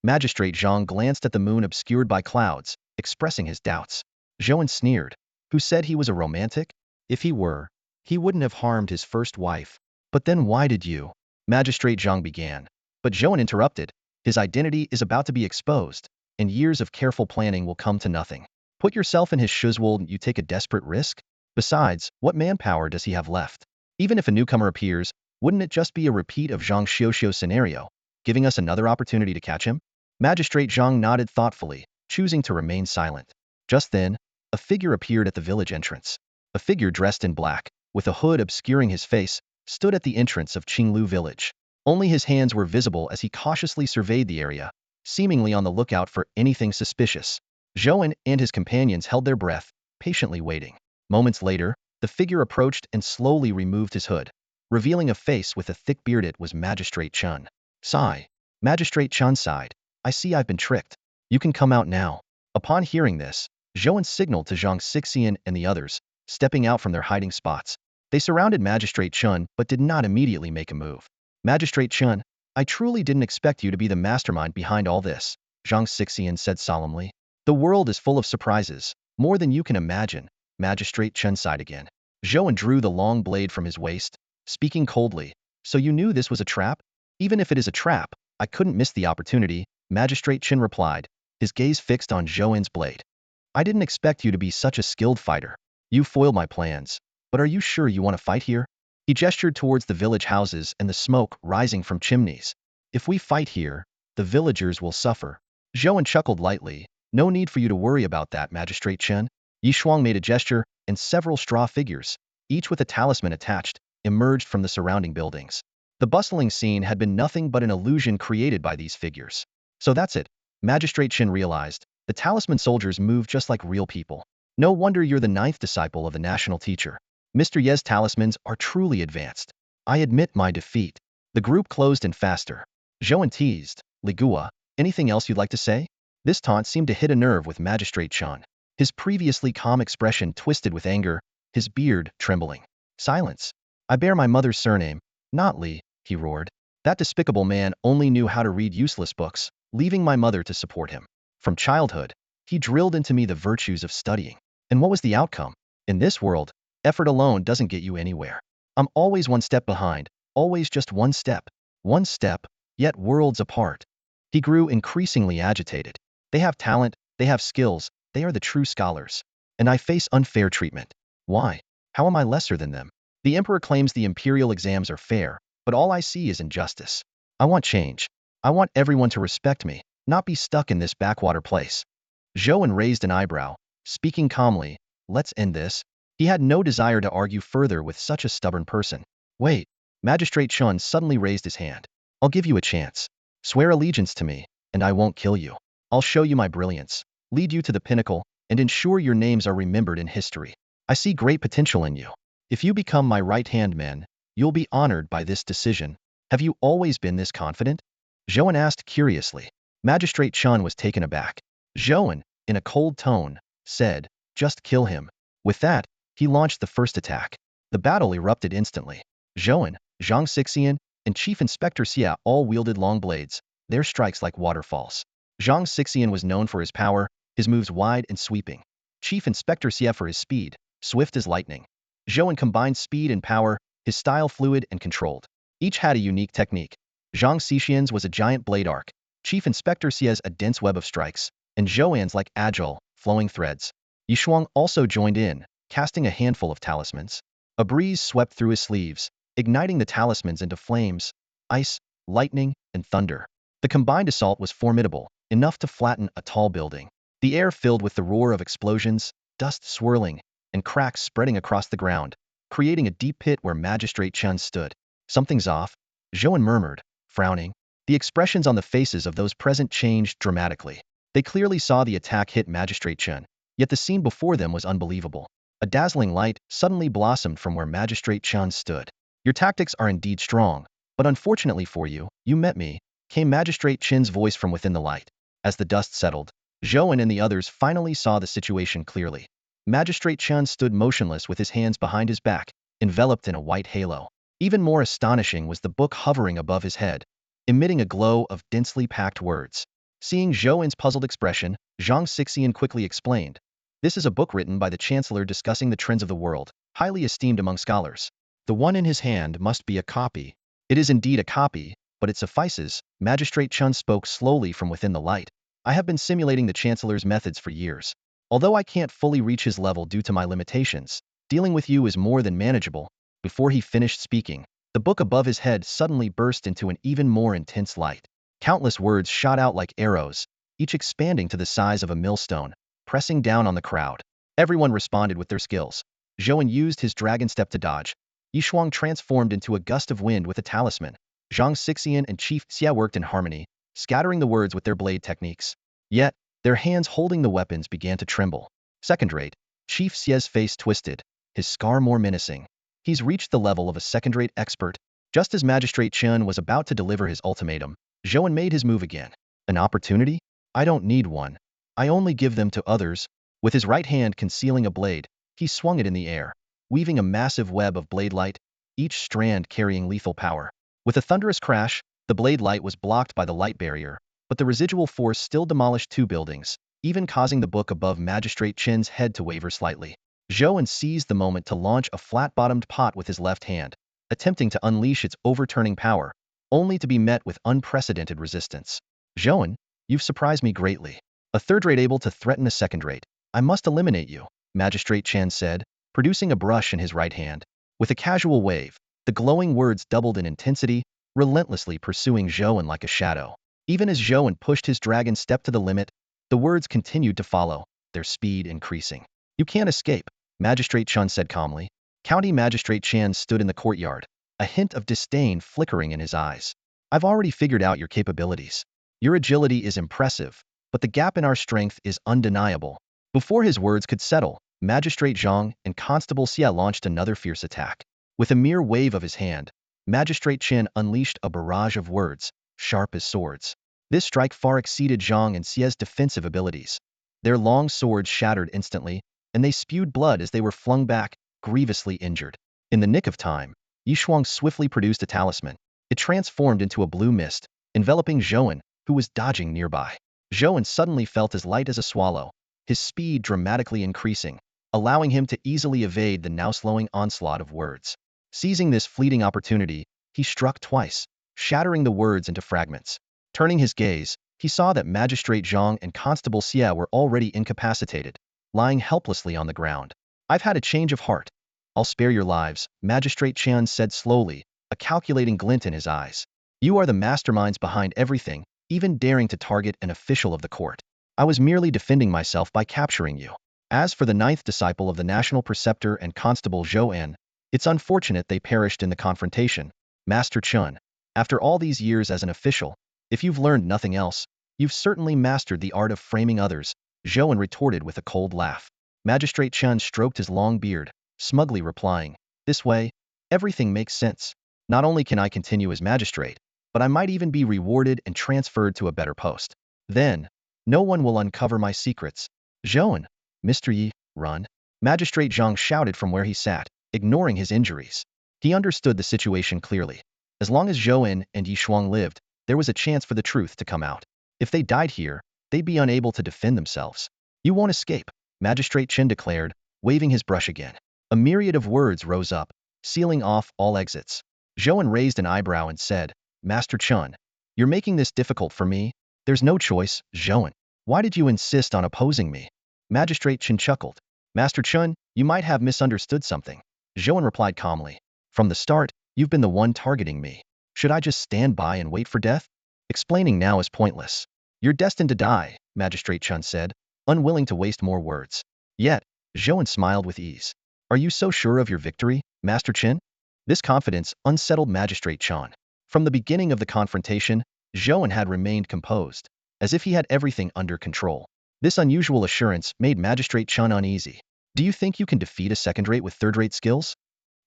Magistrate Zhang glanced at the moon obscured by clouds, expressing his doubts. Zhou An sneered. Who said he was a romantic? If he were, he wouldn't have harmed his first wife. But then why did you? Magistrate Zhang began. But Zhou An interrupted. His identity is about to be exposed. and years of careful planning will come to nothing. Put yourself in his shoes, will you take a desperate risk? Besides, what manpower does he have left? Even if a newcomer appears, wouldn't it just be a repeat of Zhang Xiuxiu's scenario, giving us another opportunity to catch him? Magistrate Zhang nodded thoughtfully, choosing to remain silent. Just then, a figure appeared at the village entrance. A figure dressed in black, with a hood obscuring his face, stood at the entrance of Qinglu village. Only his hands were visible as he cautiously surveyed the area, seemingly on the lookout for anything suspicious. Zhou An and his companions held their breath, patiently waiting. Moments later, the figure approached and slowly removed his hood, revealing a face with a thick beard. It was Magistrate Chen. Sigh. Magistrate Chen sighed. I see I've been tricked. You can come out now. Upon hearing this, Zhou An signaled to Zhang Xixian and the others, stepping out from their hiding spots. They surrounded Magistrate Chen but did not immediately make a move. Magistrate Chen, I truly didn't expect you to be the mastermind behind all this, Zhang Xixian said solemnly. The world is full of surprises, more than you can imagine. Magistrate Chen sighed again. Zhou An drew the long blade from his waist, speaking coldly. So you knew this was a trap? Even if it is a trap, I couldn't miss the opportunity, Magistrate Chen replied, his gaze fixed on Zhou An's blade. I didn't expect you to be such a skilled fighter. You foiled my plans. But are you sure you want to fight here? He gestured towards the village houses and the smoke rising from chimneys. If we fight here, the villagers will suffer. Zhou An chuckled lightly. No need for you to worry about that, Magistrate Chen. Yi Shuang made a gesture, and several straw figures, each with a talisman attached, emerged from the surrounding buildings. The bustling scene had been nothing but an illusion created by these figures. So that's it, Magistrate Chen realized. The talisman soldiers move just like real people. No wonder you're the 9th disciple of the national teacher. Mr. Ye's talismans are truly advanced. I admit my defeat. The group closed in faster. Zhou An teased. Ligua, anything else you'd like to say? This taunt seemed to hit a nerve with Magistrate Chen. His previously calm expression twisted with anger, his beard trembling. Silence. I bear my mother's surname, not Li, he roared. That despicable man only knew how to read useless books, leaving my mother to support him. From childhood, he drilled into me the virtues of studying. And what was the outcome? In this world, effort alone doesn't get you anywhere. I'm always one step behind, always just one step. One step, yet worlds apart. He grew increasingly agitated. They have talent, they have skills, they are the true scholars. And I face unfair treatment. Why? How am I lesser than them? The emperor claims the imperial exams are fair, but all I see is injustice. I want change. I want everyone to respect me, not be stuck in this backwater place. Zhou An raised an eyebrow, speaking calmly. Let's end this. He had no desire to argue further with such a stubborn person. Wait. Magistrate Chen suddenly raised his hand. I'll give you a chance. Swear allegiance to me, and I won't kill you. I'll show you my brilliance, lead you to the pinnacle, and ensure your names are remembered in history. I see great potential in you. If you become my right-hand man, you'll be honored by this decision. Have you always been this confident? Zhou An asked curiously. Magistrate Chen was taken aback. Zhou An, in a cold tone, said, just kill him. With that, he launched the first attack. The battle erupted instantly. Zhou An, Zhang Xixian, and Chief Inspector Xia all wielded long blades, their strikes like waterfalls. Zhang Xixian was known for his power, his moves wide and sweeping. Chief Inspector Xia for his speed, swift as lightning. Zhou An combined speed and power, his style fluid and controlled. Each had a unique technique. Zhang Xixian's was a giant blade arc, Chief Inspector Xia's a dense web of strikes, and Zhou An's like agile, flowing threads. Yi Shuang also joined in, casting a handful of talismans. A breeze swept through his sleeves, igniting the talismans into flames, ice, lightning, and thunder. The combined assault was formidable, enough to flatten a tall building. The air filled with the roar of explosions, dust swirling, and cracks spreading across the ground, creating a deep pit where Magistrate Chen stood. Something's off, Zhou An murmured, frowning. The expressions on the faces of those present changed dramatically. They clearly saw the attack hit Magistrate Chen, yet the scene before them was unbelievable. A dazzling light suddenly blossomed from where Magistrate Chen stood. Your tactics are indeed strong, but unfortunately for you, you met me, came Magistrate Chen's voice from within the light. As the dust settled, Zhou An and the others finally saw the situation clearly. Magistrate Chen stood motionless with his hands behind his back, enveloped in a white halo. Even more astonishing was the book hovering above his head, emitting a glow of densely packed words. Seeing Zhou An's puzzled expression, Zhang Xixian quickly explained. This is a book written by the Chancellor discussing the trends of the world, highly esteemed among scholars. The one in his hand must be a copy. It is indeed a copy, but it suffices. Magistrate Chen spoke slowly from within the light. I have been simulating the Chancellor's methods for years. Although I can't fully reach his level due to my limitations, dealing with you is more than manageable." Before he finished speaking, the book above his head suddenly burst into an even more intense light. Countless words shot out like arrows, each expanding to the size of a millstone, pressing down on the crowd. Everyone responded with their skills. Zhou An used his dragon step to dodge. Yishuang transformed into a gust of wind with a talisman. Zhang Xixian and Chief Xia worked in harmony, scattering the words with their blade techniques. Yet, their hands holding the weapons began to tremble. Second rate, Chief Xia's face twisted, his scar more menacing. He's reached the level of a second-rate expert. Just as Magistrate Chen was about to deliver his ultimatum, Zhou An made his move again. An opportunity? I don't need one. I only give them to others. With his right hand concealing a blade, he swung it in the air, weaving a massive web of blade light, each strand carrying lethal power. With a thunderous crash, the blade light was blocked by the light barrier, but the residual force still demolished 2 buildings, even causing the book above Magistrate Chen's head to waver slightly. Zhou An seized the moment to launch a flat-bottomed pot with his left hand, attempting to unleash its overturning power, only to be met with unprecedented resistance. "Zhou An, you've surprised me greatly. A third-rate able to threaten a second-rate. I must eliminate you," Magistrate Chen said, producing a brush in his right hand. With a casual wave, the glowing words doubled in intensity, relentlessly pursuing Zhou An like a shadow. Even as Zhou An pushed his dragon step to the limit, the words continued to follow, their speed increasing. "You can't escape," Magistrate Chen said calmly. County Magistrate Chen stood in the courtyard, a hint of disdain flickering in his eyes. "I've already figured out your capabilities. Your agility is impressive, but the gap in our strength is undeniable." Before his words could settle, Magistrate Zhang and Constable Xia launched another fierce attack. With a mere wave of his hand, Magistrate Chen unleashed a barrage of words, sharp as swords. This strike far exceeded Zhang and Xia's defensive abilities. Their long swords shattered instantly, and they spewed blood as they were flung back, grievously injured. In the nick of time, Yishuang swiftly produced a talisman. It transformed into a blue mist, enveloping Zhou An, who was dodging nearby. Zhou An suddenly felt as light as a swallow, his speed dramatically increasing, allowing him to easily evade the now-slowing onslaught of words. Seizing this fleeting opportunity, he struck twice, shattering the words into fragments. Turning his gaze, he saw that Magistrate Zhang and Constable Xia were already incapacitated, lying helplessly on the ground. "I've had a change of heart. I'll spare your lives," Magistrate Chen said slowly, a calculating glint in his eyes. "You are the masterminds behind everything, even daring to target an official of the court. I was merely defending myself by capturing you. As for the 9th disciple of the National Preceptor and Constable Zhou An, it's unfortunate they perished in the confrontation. Master Chen, after all these years as an official, if you've learned nothing else, you've certainly mastered the art of framing others," Zhou An retorted with a cold laugh. Magistrate Chen stroked his long beard, smugly replying, "This way, everything makes sense. Not only can I continue as magistrate, but I might even be rewarded and transferred to a better post. Then, no one will uncover my secrets." "Zhou An, Mr. Yi, run!" Magistrate Zhang shouted from where he sat, ignoring his injuries. He understood the situation clearly. As long as Zhou An and Yishuang lived, there was a chance for the truth to come out. If they died here, they'd be unable to defend themselves. "You won't escape," Magistrate Chen declared, waving his brush again. A myriad of words rose up, sealing off all exits. Zhou An raised an eyebrow and said, "Master Chen, you're making this difficult for me." "There's no choice, Zhou An. Why did you insist on opposing me?" Magistrate Chen chuckled. "Master Chen, you might have misunderstood something." Zhou An replied calmly. "From the start, you've been the one targeting me. Should I just stand by and wait for death? Explaining now is pointless. You're destined to die," Magistrate Chen said, unwilling to waste more words. Yet, Zhou An smiled with ease. "Are you so sure of your victory, Master Chen?" This confidence unsettled Magistrate Chen. From the beginning of the confrontation, Zhou An had remained composed, as if he had everything under control. This unusual assurance made Magistrate Chen uneasy. "Do you think you can defeat a second-rate with third-rate skills?"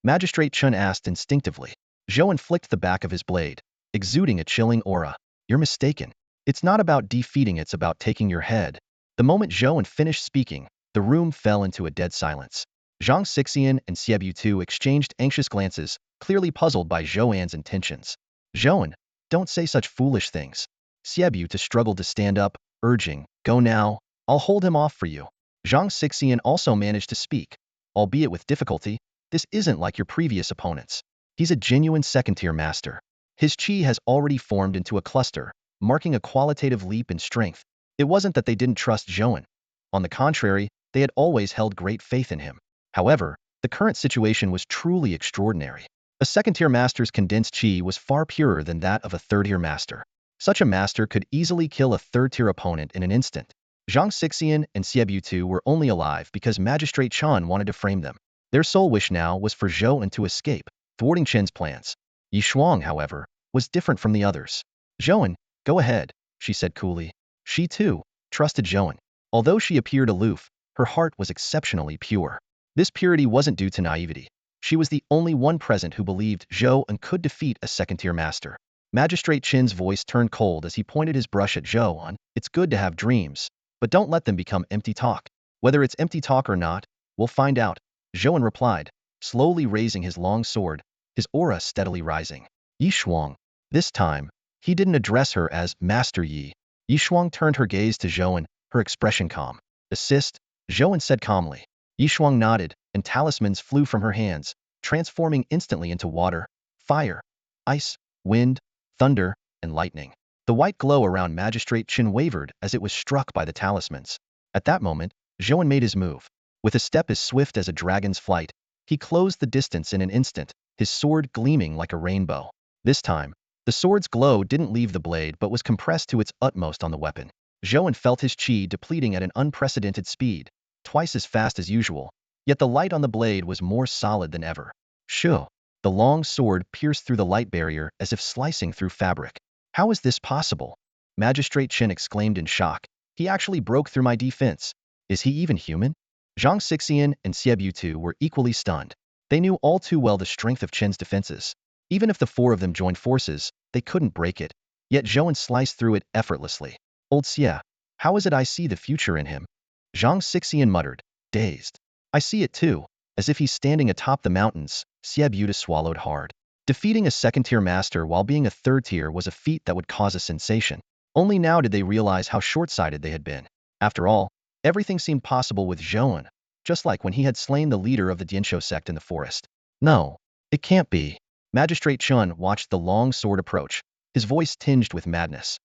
Magistrate Chen asked instinctively. Zhou An flicked the back of his blade, exuding a chilling aura. "You're mistaken. It's not about defeating, it's about taking your head." The moment Zhou An finished speaking, the room fell into a dead silence. Zhang Xixian and Xiebu Tu exchanged anxious glances, clearly puzzled by Zhou An's intentions. "Zhou An, don't say such foolish things." Xiebu Tu struggled to stand up, urging, "Go now, I'll hold him off for you." Zhang Xixian also managed to speak, albeit with difficulty. "This isn't like your previous opponents. He's a genuine second-tier master. His chi has already formed into a cluster, marking a qualitative leap in strength. It wasn't that they didn't trust Zhou An. On the contrary, they had always held great faith in him. However, the current situation was truly extraordinary. A second-tier master's condensed chi was far purer than that of a third-tier master. Such a master could easily kill a third-tier opponent in an instant. Zhang Xixian and Xiebu were only alive because Magistrate Chen wanted to frame them. Their sole wish now was for Zhou An to escape, thwarting Chen's plans. Yi Shuang, however, was different from the others. Zhou An, go ahead, she said coolly. She, too, trusted Zhou An. Although she appeared aloof, her heart was exceptionally pure. This purity wasn't due to naivety. She was the only one present who believed Zhou An could defeat a second-tier master. Magistrate Chen's voice turned cold as he pointed his brush at Zhou An. It's good to have dreams, but don't let them become empty talk. Whether it's empty talk or not, we'll find out, Zhou An replied, slowly raising his long sword, his aura steadily rising. Yi Shuang. This time, he didn't address her as Master Yi. Yi Shuang turned her gaze to Zhou An, her expression calm. Assist, Zhou An said calmly. Yi Shuang nodded, and talismans flew from her hands, transforming instantly into water, fire, ice, wind, thunder, and lightning. The white glow around Magistrate Chen wavered as it was struck by the talismans. At that moment, Zhou An made his move. With a step as swift as a dragon's flight, he closed the distance in an instant, his sword gleaming like a rainbow. This time, the sword's glow didn't leave the blade but was compressed to its utmost on the weapon. Zhou An felt his chi depleting at an unprecedented speed, twice as fast as usual, yet the light on the blade was more solid than ever. Shoo! The long sword pierced through the light barrier as if slicing through fabric. How is this possible? Magistrate Chen exclaimed in shock. He actually broke through my defense. Is he even human? Zhang Xixian and Xiebu were equally stunned. They knew all too well the strength of Chen's defenses. Even if the four of them joined forces, they couldn't break it. Yet Zhou An sliced through it effortlessly. Old Xie, how is it I see the future in him? Zhang Xixian muttered, dazed. I see it too. As if he's standing atop the mountains, Xiebu swallowed hard. Defeating a second-tier master while being a third-tier was a feat that would cause a sensation. Only now did they realize how short-sighted they had been. After all, everything seemed possible with Zhou An, just like when he had slain the leader of the Dianshou sect in the forest. No, it can't be. Magistrate Chen watched the long sword approach, his voice tinged with madness.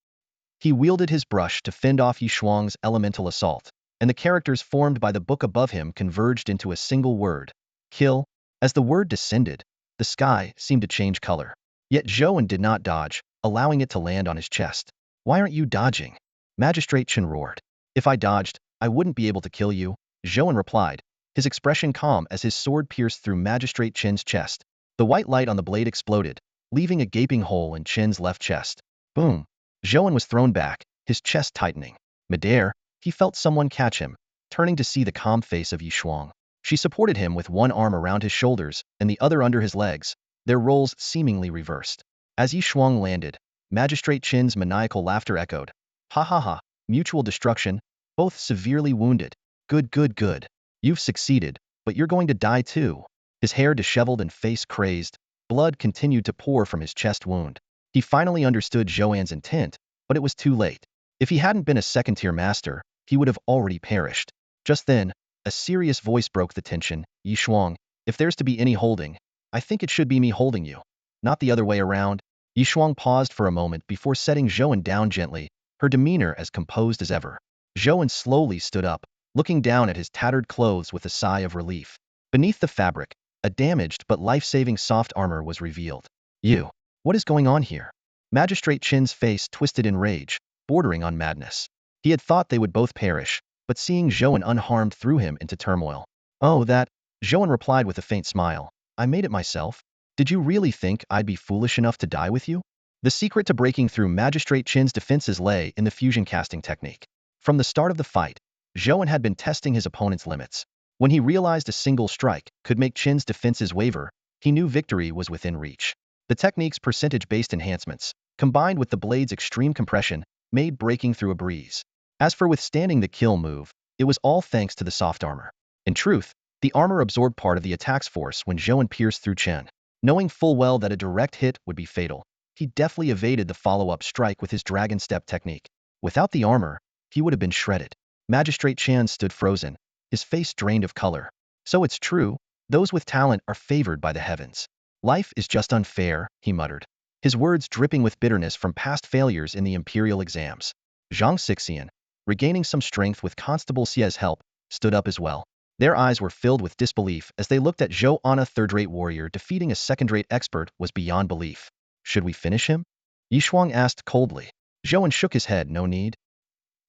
He wielded his brush to fend off Yi Shuang's elemental assault, and the characters formed by the book above him converged into a single word, kill. As the word descended, the sky seemed to change color. Yet Zhou An did not dodge, allowing it to land on his chest. Why aren't you dodging? Magistrate Chen roared. If I dodged, I wouldn't be able to kill you, Zhou An replied, his expression calm as his sword pierced through Magistrate Chen's chest. The white light on the blade exploded, leaving a gaping hole in Chen's left chest. Boom! Zhou An was thrown back, his chest tightening. Midair, he felt someone catch him, turning to see the calm face of Yi Shuang. She supported him with one arm around his shoulders and the other under his legs, their roles seemingly reversed. As Yi Shuang landed, Magistrate Chen's maniacal laughter echoed. Ha ha ha, mutual destruction, both severely wounded. Good, good, good. You've succeeded, but you're going to die too. His hair disheveled and face crazed, blood continued to pour from his chest wound. He finally understood Zhou An's intent, but it was too late. If he hadn't been a second-tier master, he would have already perished. Just then, a serious voice broke the tension. Yi Shuang, if there's to be any holding, I think it should be me holding you, not the other way around. Yi Shuang paused for a moment before setting Zhou An down gently, her demeanor as composed as ever. Zhou An slowly stood up, looking down at his tattered clothes with a sigh of relief. Beneath the fabric, a damaged but life-saving soft armor was revealed. You, what is going on here? Magistrate Chen's face twisted in rage, bordering on madness. He had thought they would both perish, but seeing Zhou An unharmed threw him into turmoil. Oh, that, Zhou An replied with a faint smile. I made it myself. Did you really think I'd be foolish enough to die with you? The secret to breaking through Magistrate Chen's defenses lay in the fusion casting technique. From the start of the fight, Zhou An had been testing his opponent's limits. When he realized a single strike could make Chen's defenses waver, he knew victory was within reach. The technique's percentage-based enhancements, combined with the blade's extreme compression, made breaking through a breeze. As for withstanding the kill move, it was all thanks to the soft armor. In truth, the armor absorbed part of the attack's force when Zhou An pierced through Chen. Knowing full well that a direct hit would be fatal, he deftly evaded the follow-up strike with his dragon step technique. Without the armor, he would have been shredded. Magistrate Chen stood frozen, his face drained of color. So it's true, those with talent are favored by the heavens. Life is just unfair, he muttered, his words dripping with bitterness from past failures in the imperial exams. Zhang Xixian, regaining some strength with Constable Xia's help, stood up as well. Their eyes were filled with disbelief as they looked at Zhou An, a third-rate warrior defeating a second-rate expert was beyond belief. Should we finish him? Yishuang asked coldly. Zhou An shook his head, no need.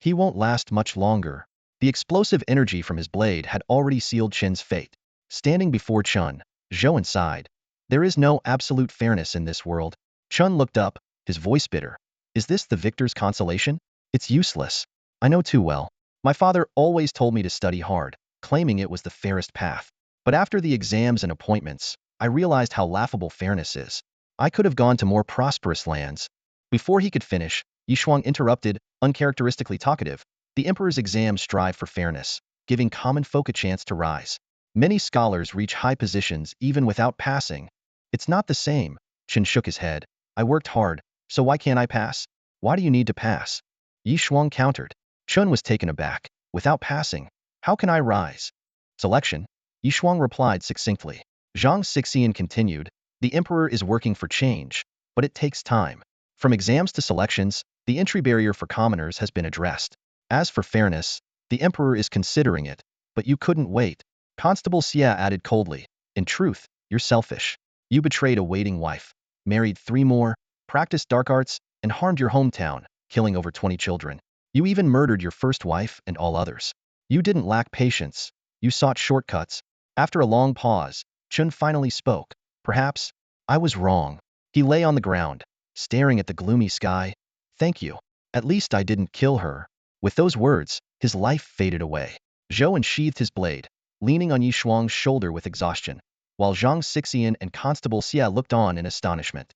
He won't last much longer. The explosive energy from his blade had already sealed Qin's fate. Standing before Chun, Zhou An sighed. There is no absolute fairness in this world. Chun looked up, his voice bitter. Is this the victor's consolation? It's useless. I know too well. My father always told me to study hard, claiming it was the fairest path. But after the exams and appointments, I realized how laughable fairness is. I could have gone to more prosperous lands. Before he could finish, Yishuang interrupted, uncharacteristically talkative. The emperor's exams strive for fairness, giving common folk a chance to rise. Many scholars reach high positions even without passing. It's not the same. Qin shook his head. I worked hard, so why can't I pass? Why do you need to pass? Yishuang countered. Chun was taken aback. Without passing, how can I rise? Selection. Yishuang replied succinctly. Zhang Xixian continued. The emperor is working for change, but it takes time. From exams to selections, the entry barrier for commoners has been addressed. As for fairness, the emperor is considering it, but you couldn't wait. Constable Xia added coldly. In truth, you're selfish. You betrayed a waiting wife, married 3 more, practiced dark arts, and harmed your hometown, killing over 20 children. You even murdered your first wife and all others. You didn't lack patience. You sought shortcuts. After a long pause, Chun finally spoke. Perhaps I was wrong. He lay on the ground, staring at the gloomy sky. Thank you. At least I didn't kill her. With those words, his life faded away. Zhou An sheathed his blade, leaning on Yishuang's shoulder with exhaustion, while Zhang Xixian and Constable Xia looked on in astonishment.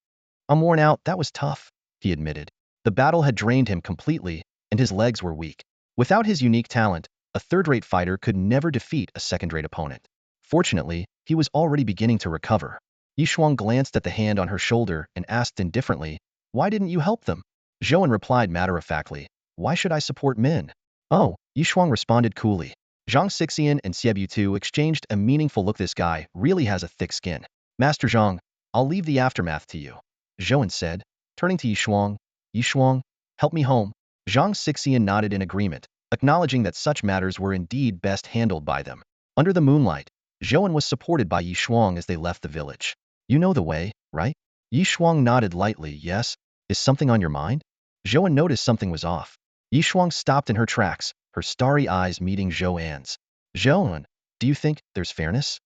I'm worn out, that was tough, he admitted. The battle had drained him completely, and his legs were weak. Without his unique talent, a third-rate fighter could never defeat a second-rate opponent. Fortunately, he was already beginning to recover. Yishuang glanced at the hand on her shoulder and asked indifferently, why didn't you help them? Zhou An replied matter-of-factly, why should I support men? Oh, Yishuang responded coolly. Zhang Xixian and Xiebu Tu exchanged a meaningful look. This guy really has a thick skin. Master Zhang, I'll leave the aftermath to you, Zhou An said, turning to Yishuang. Yishuang, help me home. Zhang Xixian nodded in agreement, acknowledging that such matters were indeed best handled by them. Under the moonlight, Zhou An was supported by Yishuang as they left the village. You know the way, right? Yishuang nodded lightly. Yes. Is something on your mind? Zhou An noticed something was off. Yishuang stopped in her tracks, her starry eyes meeting Zhou An's. Zhou An, do you think there's fairness?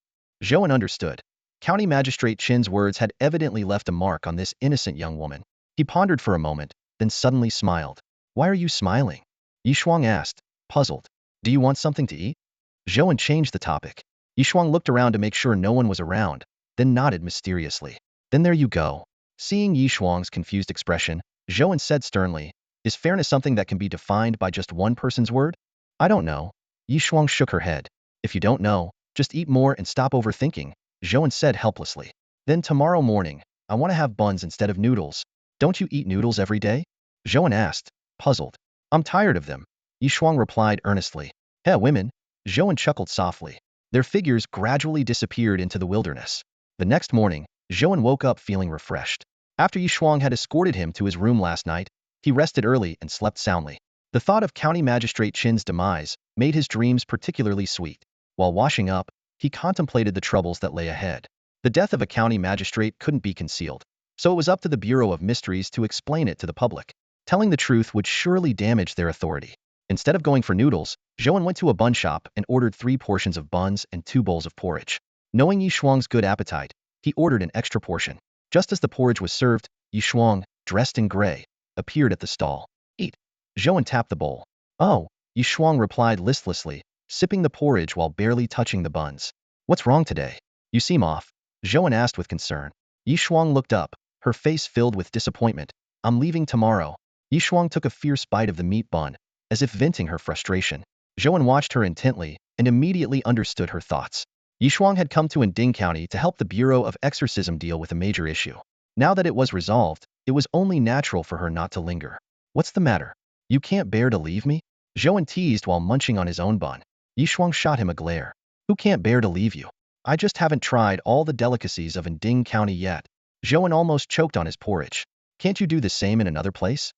Zhou An understood. County Magistrate Qin's words had evidently left a mark on this innocent young woman. He pondered for a moment, then suddenly smiled. Why are you smiling? Yishuang asked, puzzled. Do you want something to eat? Zhou An changed the topic. Yishuang looked around to make sure no one was around, then nodded mysteriously. Then there you go. Seeing Yishuang's confused expression, Zhou An said sternly, is fairness something that can be defined by just one person's word? I don't know. Yishuang shook her head. If you don't know, just eat more and stop overthinking, Zhou An said helplessly. Then tomorrow morning, I want to have buns instead of noodles. Don't you eat noodles every day? Zhou An asked, puzzled. I'm tired of them. Yishuang replied earnestly. Hey, women. Zhou An chuckled softly. Their figures gradually disappeared into the wilderness. The next morning, Zhou An woke up feeling refreshed. After Yishuang had escorted him to his room last night, he rested early and slept soundly. The thought of County Magistrate Qin's demise made his dreams particularly sweet. While washing up, he contemplated the troubles that lay ahead. The death of a county magistrate couldn't be concealed, so it was up to the Bureau of Mysteries to explain it to the public. Telling the truth would surely damage their authority. Instead of going for noodles, Zhou An went to a bun shop and ordered 3 portions of buns and 2 bowls of porridge. Knowing Yishuang's good appetite, he ordered an extra portion. Just as the porridge was served, Yishuang, dressed in gray, appeared at the stall. Eat. Zhou An tapped the bowl. Oh, Yishuang replied listlessly, sipping the porridge while barely touching the buns. What's wrong today? You seem off. Zhou An asked with concern. Yishuang looked up, her face filled with disappointment. I'm leaving tomorrow. Yishuang took a fierce bite of the meat bun, as if venting her frustration. Zhou An watched her intently and immediately understood her thoughts. Yishuang had come to Anding County to help the Bureau of Exorcism deal with a major issue. Now that it was resolved, it was only natural for her not to linger. What's the matter? You can't bear to leave me? Zhou An teased while munching on his own bun. Yishuang shot him a glare. Who can't bear to leave you? I just haven't tried all the delicacies of Anding County yet. Zhou An almost choked on his porridge. Can't you do the same in another place?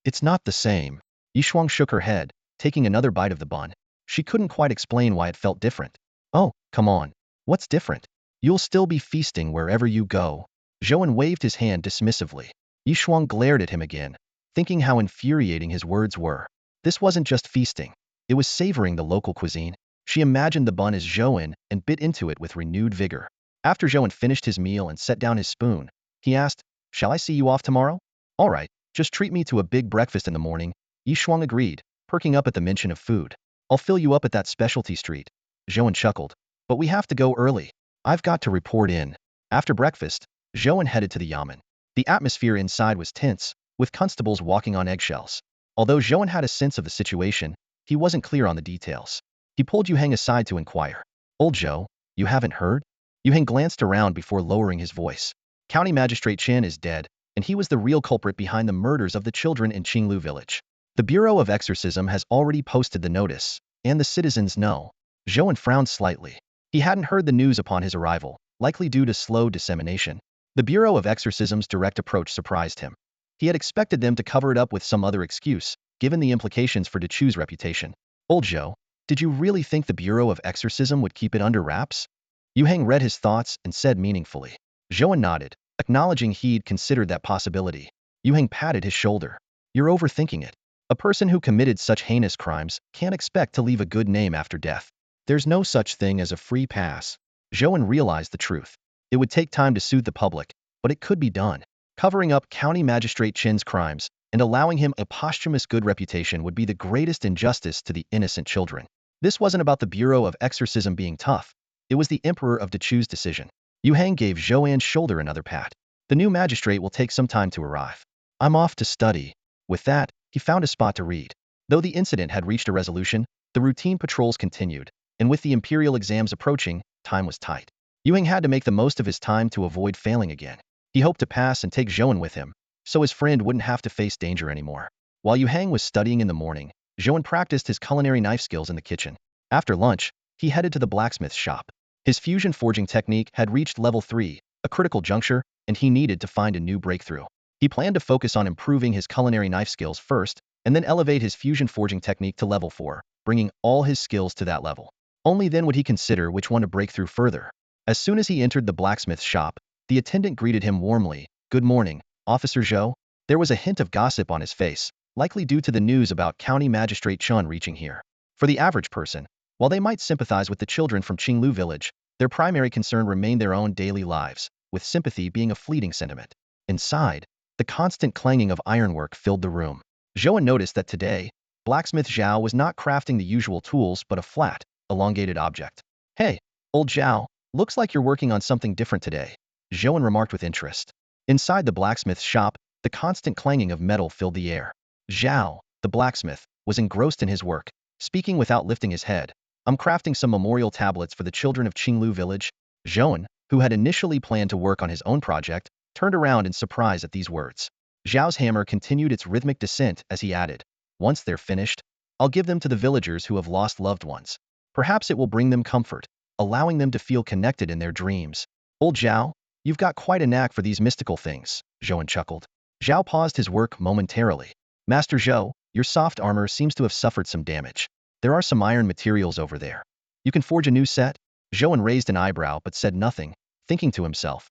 It's not the same. Yishuang shook her head. taking another bite of the bun. She couldn't quite explain why it felt different. Oh, come on. What's different? You'll still be feasting wherever you go. Zhou An waved his hand dismissively. Yishuang glared at him again, thinking how infuriating his words were. This wasn't just feasting. It was savoring the local cuisine. She imagined the bun as Zhou An and bit into it with renewed vigor. After Zhou An finished his meal and set down his spoon, he asked, "Shall I see you off tomorrow?" "All right, just treat me to a big breakfast in the morning." Yishuang agreed, perking up at the mention of food. "I'll fill you up at that specialty street." Zhou An chuckled. "But we have to go early. I've got to report in." After breakfast, Zhou An headed to the yamen. The atmosphere inside was tense, with constables walking on eggshells. Although Zhou An had a sense of the situation, he wasn't clear on the details. He pulled Yu Heng aside to inquire. "Old Zhou, you haven't heard?" Yu Heng glanced around before lowering his voice. "County Magistrate Chen is dead, and he was the real culprit behind the murders of the children in Qinglu village. The Bureau of Exorcism has already posted the notice, and the citizens know." Zhou An frowned slightly. He hadn't heard the news upon his arrival, likely due to slow dissemination. The Bureau of Exorcism's direct approach surprised him. He had expected them to cover it up with some other excuse, given the implications for Dechu's reputation. "Old Zhou, did you really think the Bureau of Exorcism would keep it under wraps?" Yu Heng read his thoughts and said meaningfully. Zhou An nodded, acknowledging he'd considered that possibility. Yu Heng patted his shoulder. "You're overthinking it. A person who committed such heinous crimes can't expect to leave a good name after death. There's no such thing as a free pass." Zhou An realized the truth. It would take time to soothe the public, but it could be done. Covering up County Magistrate Chen's crimes and allowing him a posthumous good reputation would be the greatest injustice to the innocent children. This wasn't about the Bureau of Exorcism being tough. It was the Emperor of Dechu's decision. Yu Heng gave Zhou An's shoulder another pat. "The new magistrate will take some time to arrive. I'm off to study." With that, he found a spot to read. Though the incident had reached a resolution, the routine patrols continued, and with the imperial exams approaching, time was tight. Yu Heng had to make the most of his time to avoid failing again. He hoped to pass and take Zhou An with him, so his friend wouldn't have to face danger anymore. While Yu Heng was studying in the morning, Zhou An practiced his culinary knife skills in the kitchen. After lunch, he headed to the blacksmith's shop. His fusion forging technique had reached level 3, a critical juncture, and he needed to find a new breakthrough. He planned to focus on improving his culinary knife skills first, and then elevate his fusion forging technique to level 4, bringing all his skills to that level. Only then would he consider which one to break through further. As soon as he entered the blacksmith's shop, the attendant greeted him warmly. "Good morning, Officer Zhou." There was a hint of gossip on his face, likely due to the news about County Magistrate Chen reaching here. For the average person, while they might sympathize with the children from Qinglu village, their primary concern remained their own daily lives, with sympathy being a fleeting sentiment. Inside, the constant clanging of ironwork filled the room. Zhou An noticed that today, blacksmith Zhao was not crafting the usual tools but a flat, elongated object. "Hey, old Zhao, looks like you're working on something different today," Zhou An remarked with interest. Inside the blacksmith's shop, the constant clanging of metal filled the air. Zhao, the blacksmith, was engrossed in his work, speaking without lifting his head. "I'm crafting some memorial tablets for the children of Qinglu village." Zhou An, who had initially planned to work on his own project, turned around in surprise at these words. Zhao's hammer continued its rhythmic descent as he added, "Once they're finished, I'll give them to the villagers who have lost loved ones. Perhaps it will bring them comfort, allowing them to feel connected in their dreams." "Old Zhao, you've got quite a knack for these mystical things," Zhou An chuckled. Zhao paused his work momentarily. "Master Zhou, your soft armor seems to have suffered some damage. There are some iron materials over there. You can forge a new set?" Zhou An raised an eyebrow but said nothing, thinking to himself,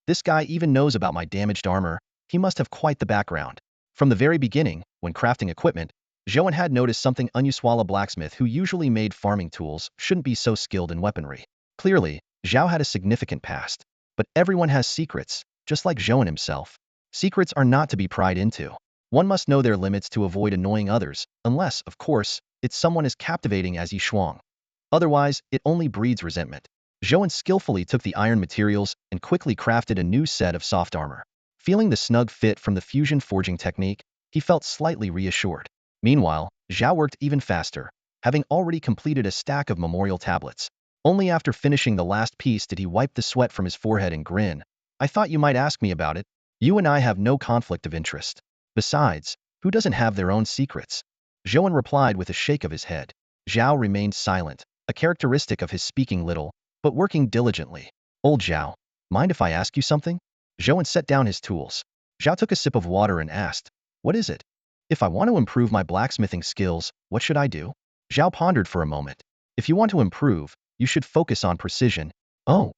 "This guy even knows about my damaged armor. He must have quite the background." From the very beginning, when crafting equipment, Zhou An had noticed something unusual. A blacksmith who usually made farming tools shouldn't be so skilled in weaponry. Clearly, Zhao had a significant past. But everyone has secrets, just like Zhou An himself. Secrets are not to be pried into. One must know their limits to avoid annoying others, unless, of course, it's someone as captivating as Yi Shuang. Otherwise, it only breeds resentment. Zhou An skillfully took the iron materials and quickly crafted a new set of soft armor. Feeling the snug fit from the fusion forging technique, he felt slightly reassured. Meanwhile, Zhao worked even faster, having already completed a stack of memorial tablets. Only after finishing the last piece did he wipe the sweat from his forehead and grin. "I thought you might ask me about it. You and I have no conflict of interest. Besides, who doesn't have their own secrets?" Zhou An replied with a shake of his head. Zhao remained silent, a characteristic of his speaking little, but working diligently. "Old Zhao, mind if I ask you something?" Zhou An set down his tools. Zhao took a sip of water and asked, "What is it?" If I want to improve my blacksmithing skills, what should I do? Zhao pondered for a moment. If you want to improve, you should focus on precision. Oh,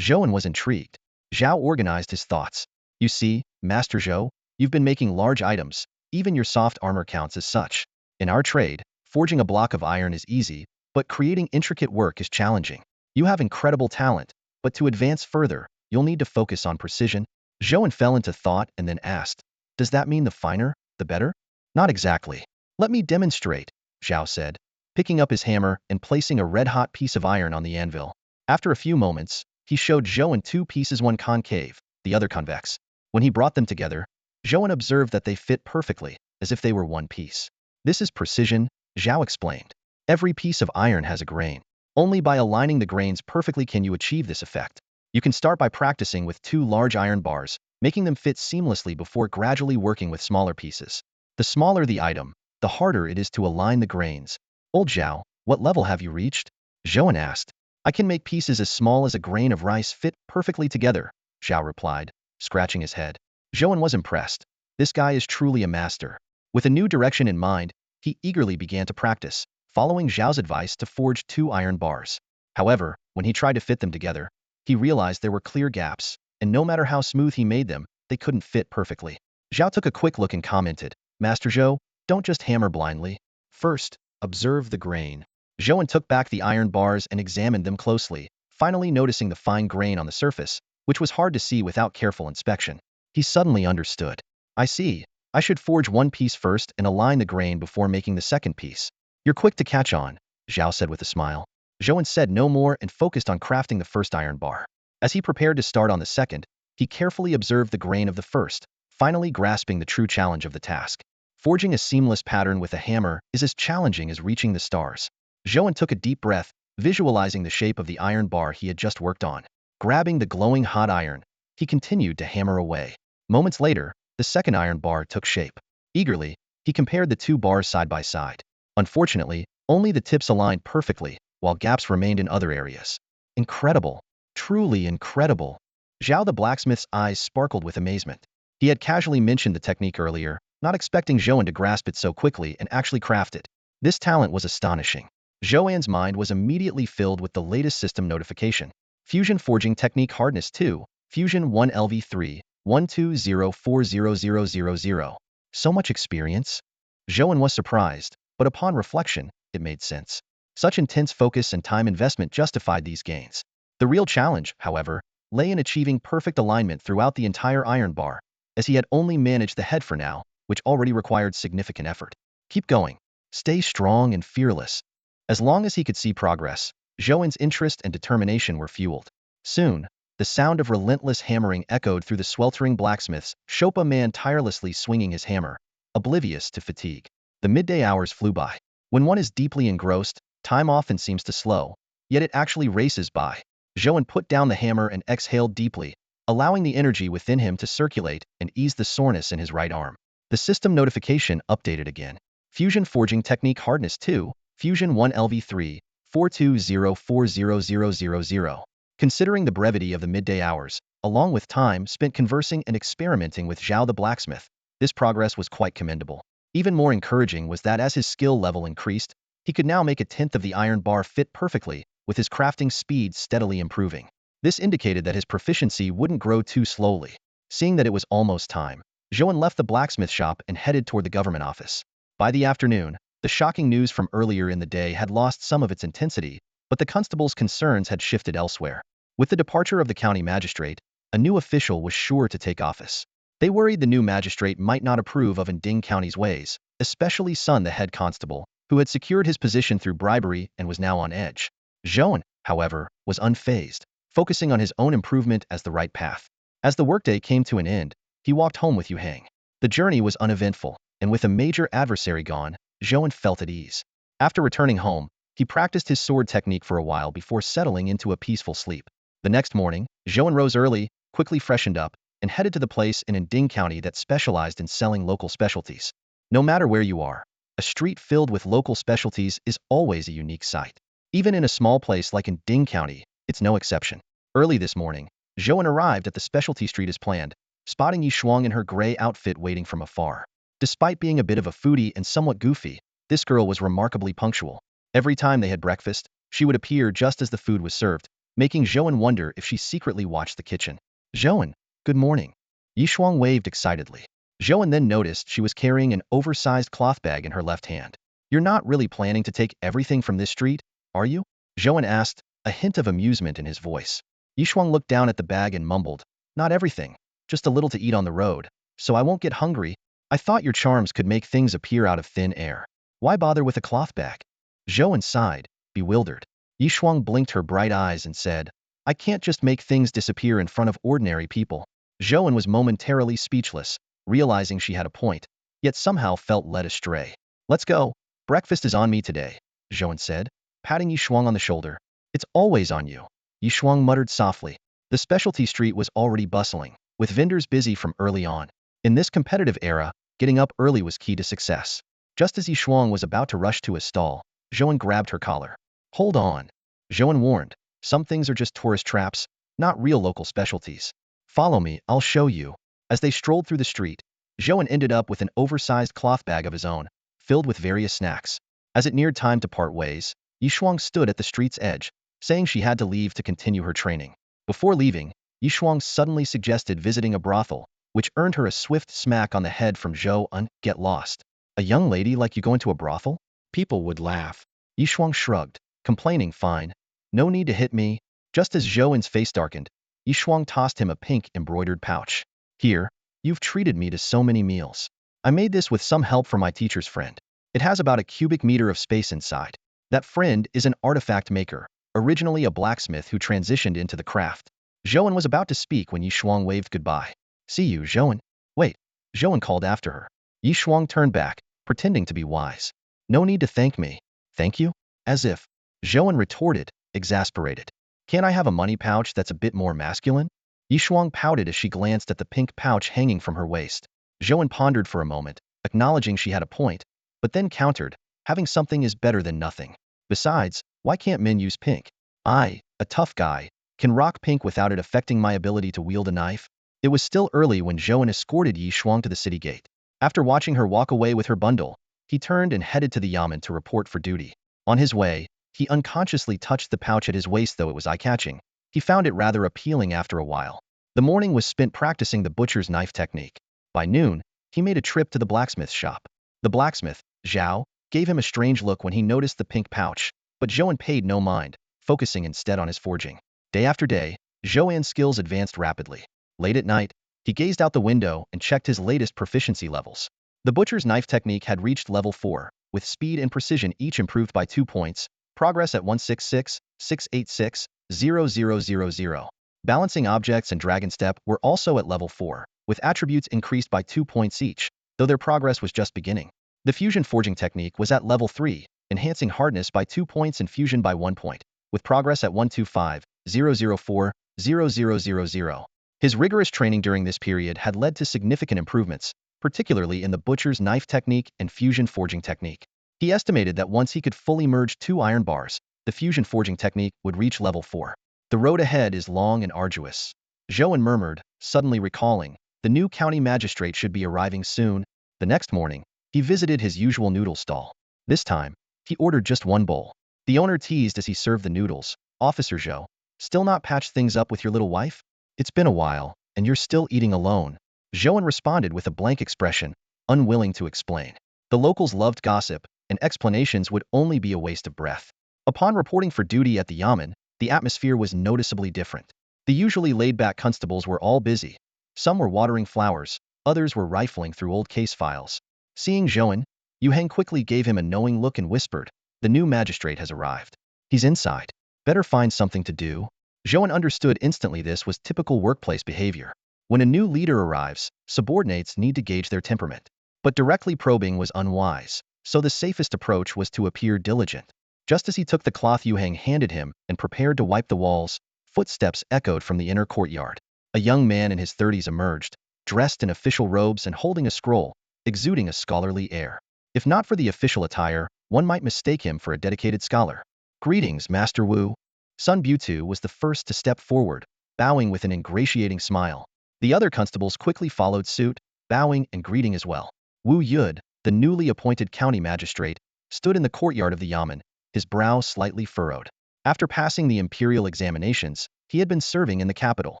Zhou An was intrigued. Zhao organized his thoughts. You see, Master Zhou, you've been making large items. Even your soft armor counts as such. In our trade, forging a block of iron is easy, but creating intricate work is challenging. You have incredible talent, but to advance further, you'll need to focus on precision. Zhou An fell into thought and then asked, does that mean the finer, the better? Not exactly. Let me demonstrate, Zhao said, picking up his hammer and placing a red-hot piece of iron on the anvil. After a few moments, he showed Zhou An two pieces, one concave, the other convex. When he brought them together, Zhou An observed that they fit perfectly, as if they were one piece. This is precision, Zhao explained. Every piece of iron has a grain. Only by aligning the grains perfectly can you achieve this effect. You can start by practicing with two large iron bars, making them fit seamlessly before gradually working with smaller pieces. The smaller the item, the harder it is to align the grains. Old Zhao, what level have you reached? Zhou An asked. I can make pieces as small as a grain of rice fit perfectly together, Zhao replied, scratching his head. Zhou An was impressed. This guy is truly a master. With a new direction in mind, he eagerly began to practice, following Zhao's advice to forge two iron bars. However, when he tried to fit them together, he realized there were clear gaps, and no matter how smooth he made them, they couldn't fit perfectly. Zhao took a quick look and commented, Master Zhou, don't just hammer blindly. First, observe the grain. Zhou An took back the iron bars and examined them closely, finally noticing the fine grain on the surface, which was hard to see without careful inspection. He suddenly understood. I see. I should forge one piece first and align the grain before making the second piece. You're quick to catch on, Zhao said with a smile. Zhou An said no more and focused on crafting the first iron bar. As he prepared to start on the second, he carefully observed the grain of the first, finally grasping the true challenge of the task. Forging a seamless pattern with a hammer is as challenging as reaching the stars. Zhou An took a deep breath, visualizing the shape of the iron bar he had just worked on. Grabbing the glowing hot iron, he continued to hammer away. Moments later, the second iron bar took shape. Eagerly, he compared the two bars side by side. Unfortunately, only the tips aligned perfectly, while gaps remained in other areas. Incredible. Truly incredible. Zhao the blacksmith's eyes sparkled with amazement. He had casually mentioned the technique earlier, not expecting Zhou An to grasp it so quickly and actually craft it. This talent was astonishing. Zhou An's mind was immediately filled with the latest system notification. Fusion Forging Technique Hardness 2, Fusion 1 LV3, 120400000. So much experience? Zhou An was surprised, but upon reflection, it made sense. Such intense focus and time investment justified these gains. The real challenge, however, lay in achieving perfect alignment throughout the entire iron bar, as he had only managed the head for now, which already required significant effort. Keep going. Stay strong and fearless. As long as he could see progress, Zhou An's interest and determination were fueled. Soon, the sound of relentless hammering echoed through the sweltering blacksmith's shop, a man tirelessly swinging his hammer, oblivious to fatigue. The midday hours flew by. When one is deeply engrossed, time often seems to slow, yet it actually races by. Zhou An put down the hammer and exhaled deeply, allowing the energy within him to circulate and ease the soreness in his right arm. The system notification updated again. Fusion Forging Technique Hardness 2, Fusion 1 LV3, 420400000. Considering the brevity of the midday hours, along with time spent conversing and experimenting with Zhao the blacksmith, this progress was quite commendable. Even more encouraging was that as his skill level increased, he could now make a tenth of the iron bar fit perfectly, with his crafting speed steadily improving. This indicated that his proficiency wouldn't grow too slowly. Seeing that it was almost time, Zhou An left the blacksmith shop and headed toward the government office. By the afternoon, the shocking news from earlier in the day had lost some of its intensity, but the constable's concerns had shifted elsewhere. With the departure of the county magistrate, a new official was sure to take office. They worried the new magistrate might not approve of Inding County's ways, especially Sun the head constable, who had secured his position through bribery and was now on edge. Zhou An, however, was unfazed, focusing on his own improvement as the right path. As the workday came to an end, he walked home with Yu Hang. The journey was uneventful, and with a major adversary gone, Zhou An felt at ease. After returning home, he practiced his sword technique for a while before settling into a peaceful sleep. The next morning, Zhou An rose early, quickly freshened up, and headed to the place in Inding County that specialized in selling local specialties. No matter where you are, a street filled with local specialties is always a unique sight. Even in a small place like Inding County, it's no exception. Early this morning, Zhou An arrived at the specialty street as planned, spotting Yi Shuang in her gray outfit waiting from afar. Despite being a bit of a foodie and somewhat goofy, this girl was remarkably punctual. Every time they had breakfast, she would appear just as the food was served, making Zhou An wonder if she secretly watched the kitchen. Zhou An, good morning. Yishuang waved excitedly. Zhou An then noticed she was carrying an oversized cloth bag in her left hand. You're not really planning to take everything from this street, are you? Zhou An asked, a hint of amusement in his voice. Yishuang looked down at the bag and mumbled, not everything, just a little to eat on the road, so I won't get hungry. I thought your charms could make things appear out of thin air. Why bother with a cloth bag? Zhou An sighed, bewildered. Yishuang blinked her bright eyes and said, I can't just make things disappear in front of ordinary people. Zhou An was momentarily speechless, realizing she had a point, yet somehow felt led astray. Let's go. Breakfast is on me today, Zhou An said, patting Yishuang on the shoulder. It's always on you. Yishuang muttered softly. The specialty street was already bustling, with vendors busy from early on. In this competitive era, getting up early was key to success. Just as Yishuang was about to rush to a stall, Zhou An grabbed her collar. Hold on. Zhou An warned. Some things are just tourist traps, not real local specialties. Follow me, I'll show you. As they strolled through the street, Zhou An ended up with an oversized cloth bag of his own, filled with various snacks. As it neared time to part ways, Yishuang stood at the street's edge, saying she had to leave to continue her training. Before leaving, Yishuang suddenly suggested visiting a brothel, which earned her a swift smack on the head from Zhou An. Get lost. A young lady like you going to a brothel? People would laugh. Yishuang shrugged, complaining, fine. No need to hit me. Just as Zhou An's face darkened, Yishuang tossed him a pink embroidered pouch. Here, you've treated me to so many meals. I made this with some help from my teacher's friend. It has about a cubic meter of space inside. That friend is an artifact maker, originally a blacksmith who transitioned into the craft. Zhou An was about to speak when Yishuang waved goodbye. See you, Zhou An. Wait, Zhou An called after her. Yishuang turned back, pretending to be wise. No need to thank me. Thank you? As if. Zhou An retorted, exasperated. Can't I have a money pouch that's a bit more masculine? Yishuang pouted as she glanced at the pink pouch hanging from her waist. Zhou An pondered for a moment, acknowledging she had a point, but then countered, having something is better than nothing. Besides, why can't men use pink? I, a tough guy, can rock pink without it affecting my ability to wield a knife. It was still early when Zhou An escorted Yishuang to the city gate. After watching her walk away with her bundle, he turned and headed to the yamen to report for duty. On his way, he unconsciously touched the pouch at his waist, though it was eye-catching. He found it rather appealing after a while. The morning was spent practicing the butcher's knife technique. By noon, he made a trip to the blacksmith's shop. The blacksmith, Zhao, gave him a strange look when he noticed the pink pouch, but Zhou An paid no mind, focusing instead on his forging. Day after day, Zhou An's skills advanced rapidly. Late at night, he gazed out the window and checked his latest proficiency levels. The butcher's knife technique had reached level 4, with speed and precision each improved by 2 points, progress at 166, 686, 0000. Balancing objects and dragon step were also at level 4, with attributes increased by 2 points each, though their progress was just beginning. The fusion forging technique was at level 3, enhancing hardness by 2 points and fusion by 1 point, with progress at 125, 004, 0000. His rigorous training during this period had led to significant improvements, particularly in the butcher's knife technique and fusion forging technique. He estimated that once he could fully merge 2 iron bars, the fusion forging technique would reach level 4. The road ahead is long and arduous. Zhou An murmured, suddenly recalling, the new county magistrate should be arriving soon. The next morning, he visited his usual noodle stall. This time, he ordered just 1 bowl. The owner teased as he served the noodles. Officer Zhou, still not patched things up with your little wife? It's been a while, and you're still eating alone. Zhou An responded with a blank expression, unwilling to explain. The locals loved gossip, and explanations would only be a waste of breath. Upon reporting for duty at the yamen, the atmosphere was noticeably different. The usually laid-back constables were all busy. Some were watering flowers, others were rifling through old case files. Seeing Zhou An, Yu Heng quickly gave him a knowing look and whispered, the new magistrate has arrived. He's inside. Better find something to do. Zhou An understood instantly this was typical workplace behavior. When a new leader arrives, subordinates need to gauge their temperament. But directly probing was unwise, so the safest approach was to appear diligent. Just as he took the cloth Yu Heng handed him and prepared to wipe the walls, footsteps echoed from the inner courtyard. A young man in his 30s emerged, dressed in official robes and holding a scroll, exuding a scholarly air. If not for the official attire, one might mistake him for a dedicated scholar. Greetings, Master Wu. Sun Butu was the first to step forward, bowing with an ingratiating smile. The other constables quickly followed suit, bowing and greeting as well. Wu Yud, the newly appointed county magistrate, stood in the courtyard of the yamen, his brow slightly furrowed. After passing the imperial examinations, he had been serving in the capital.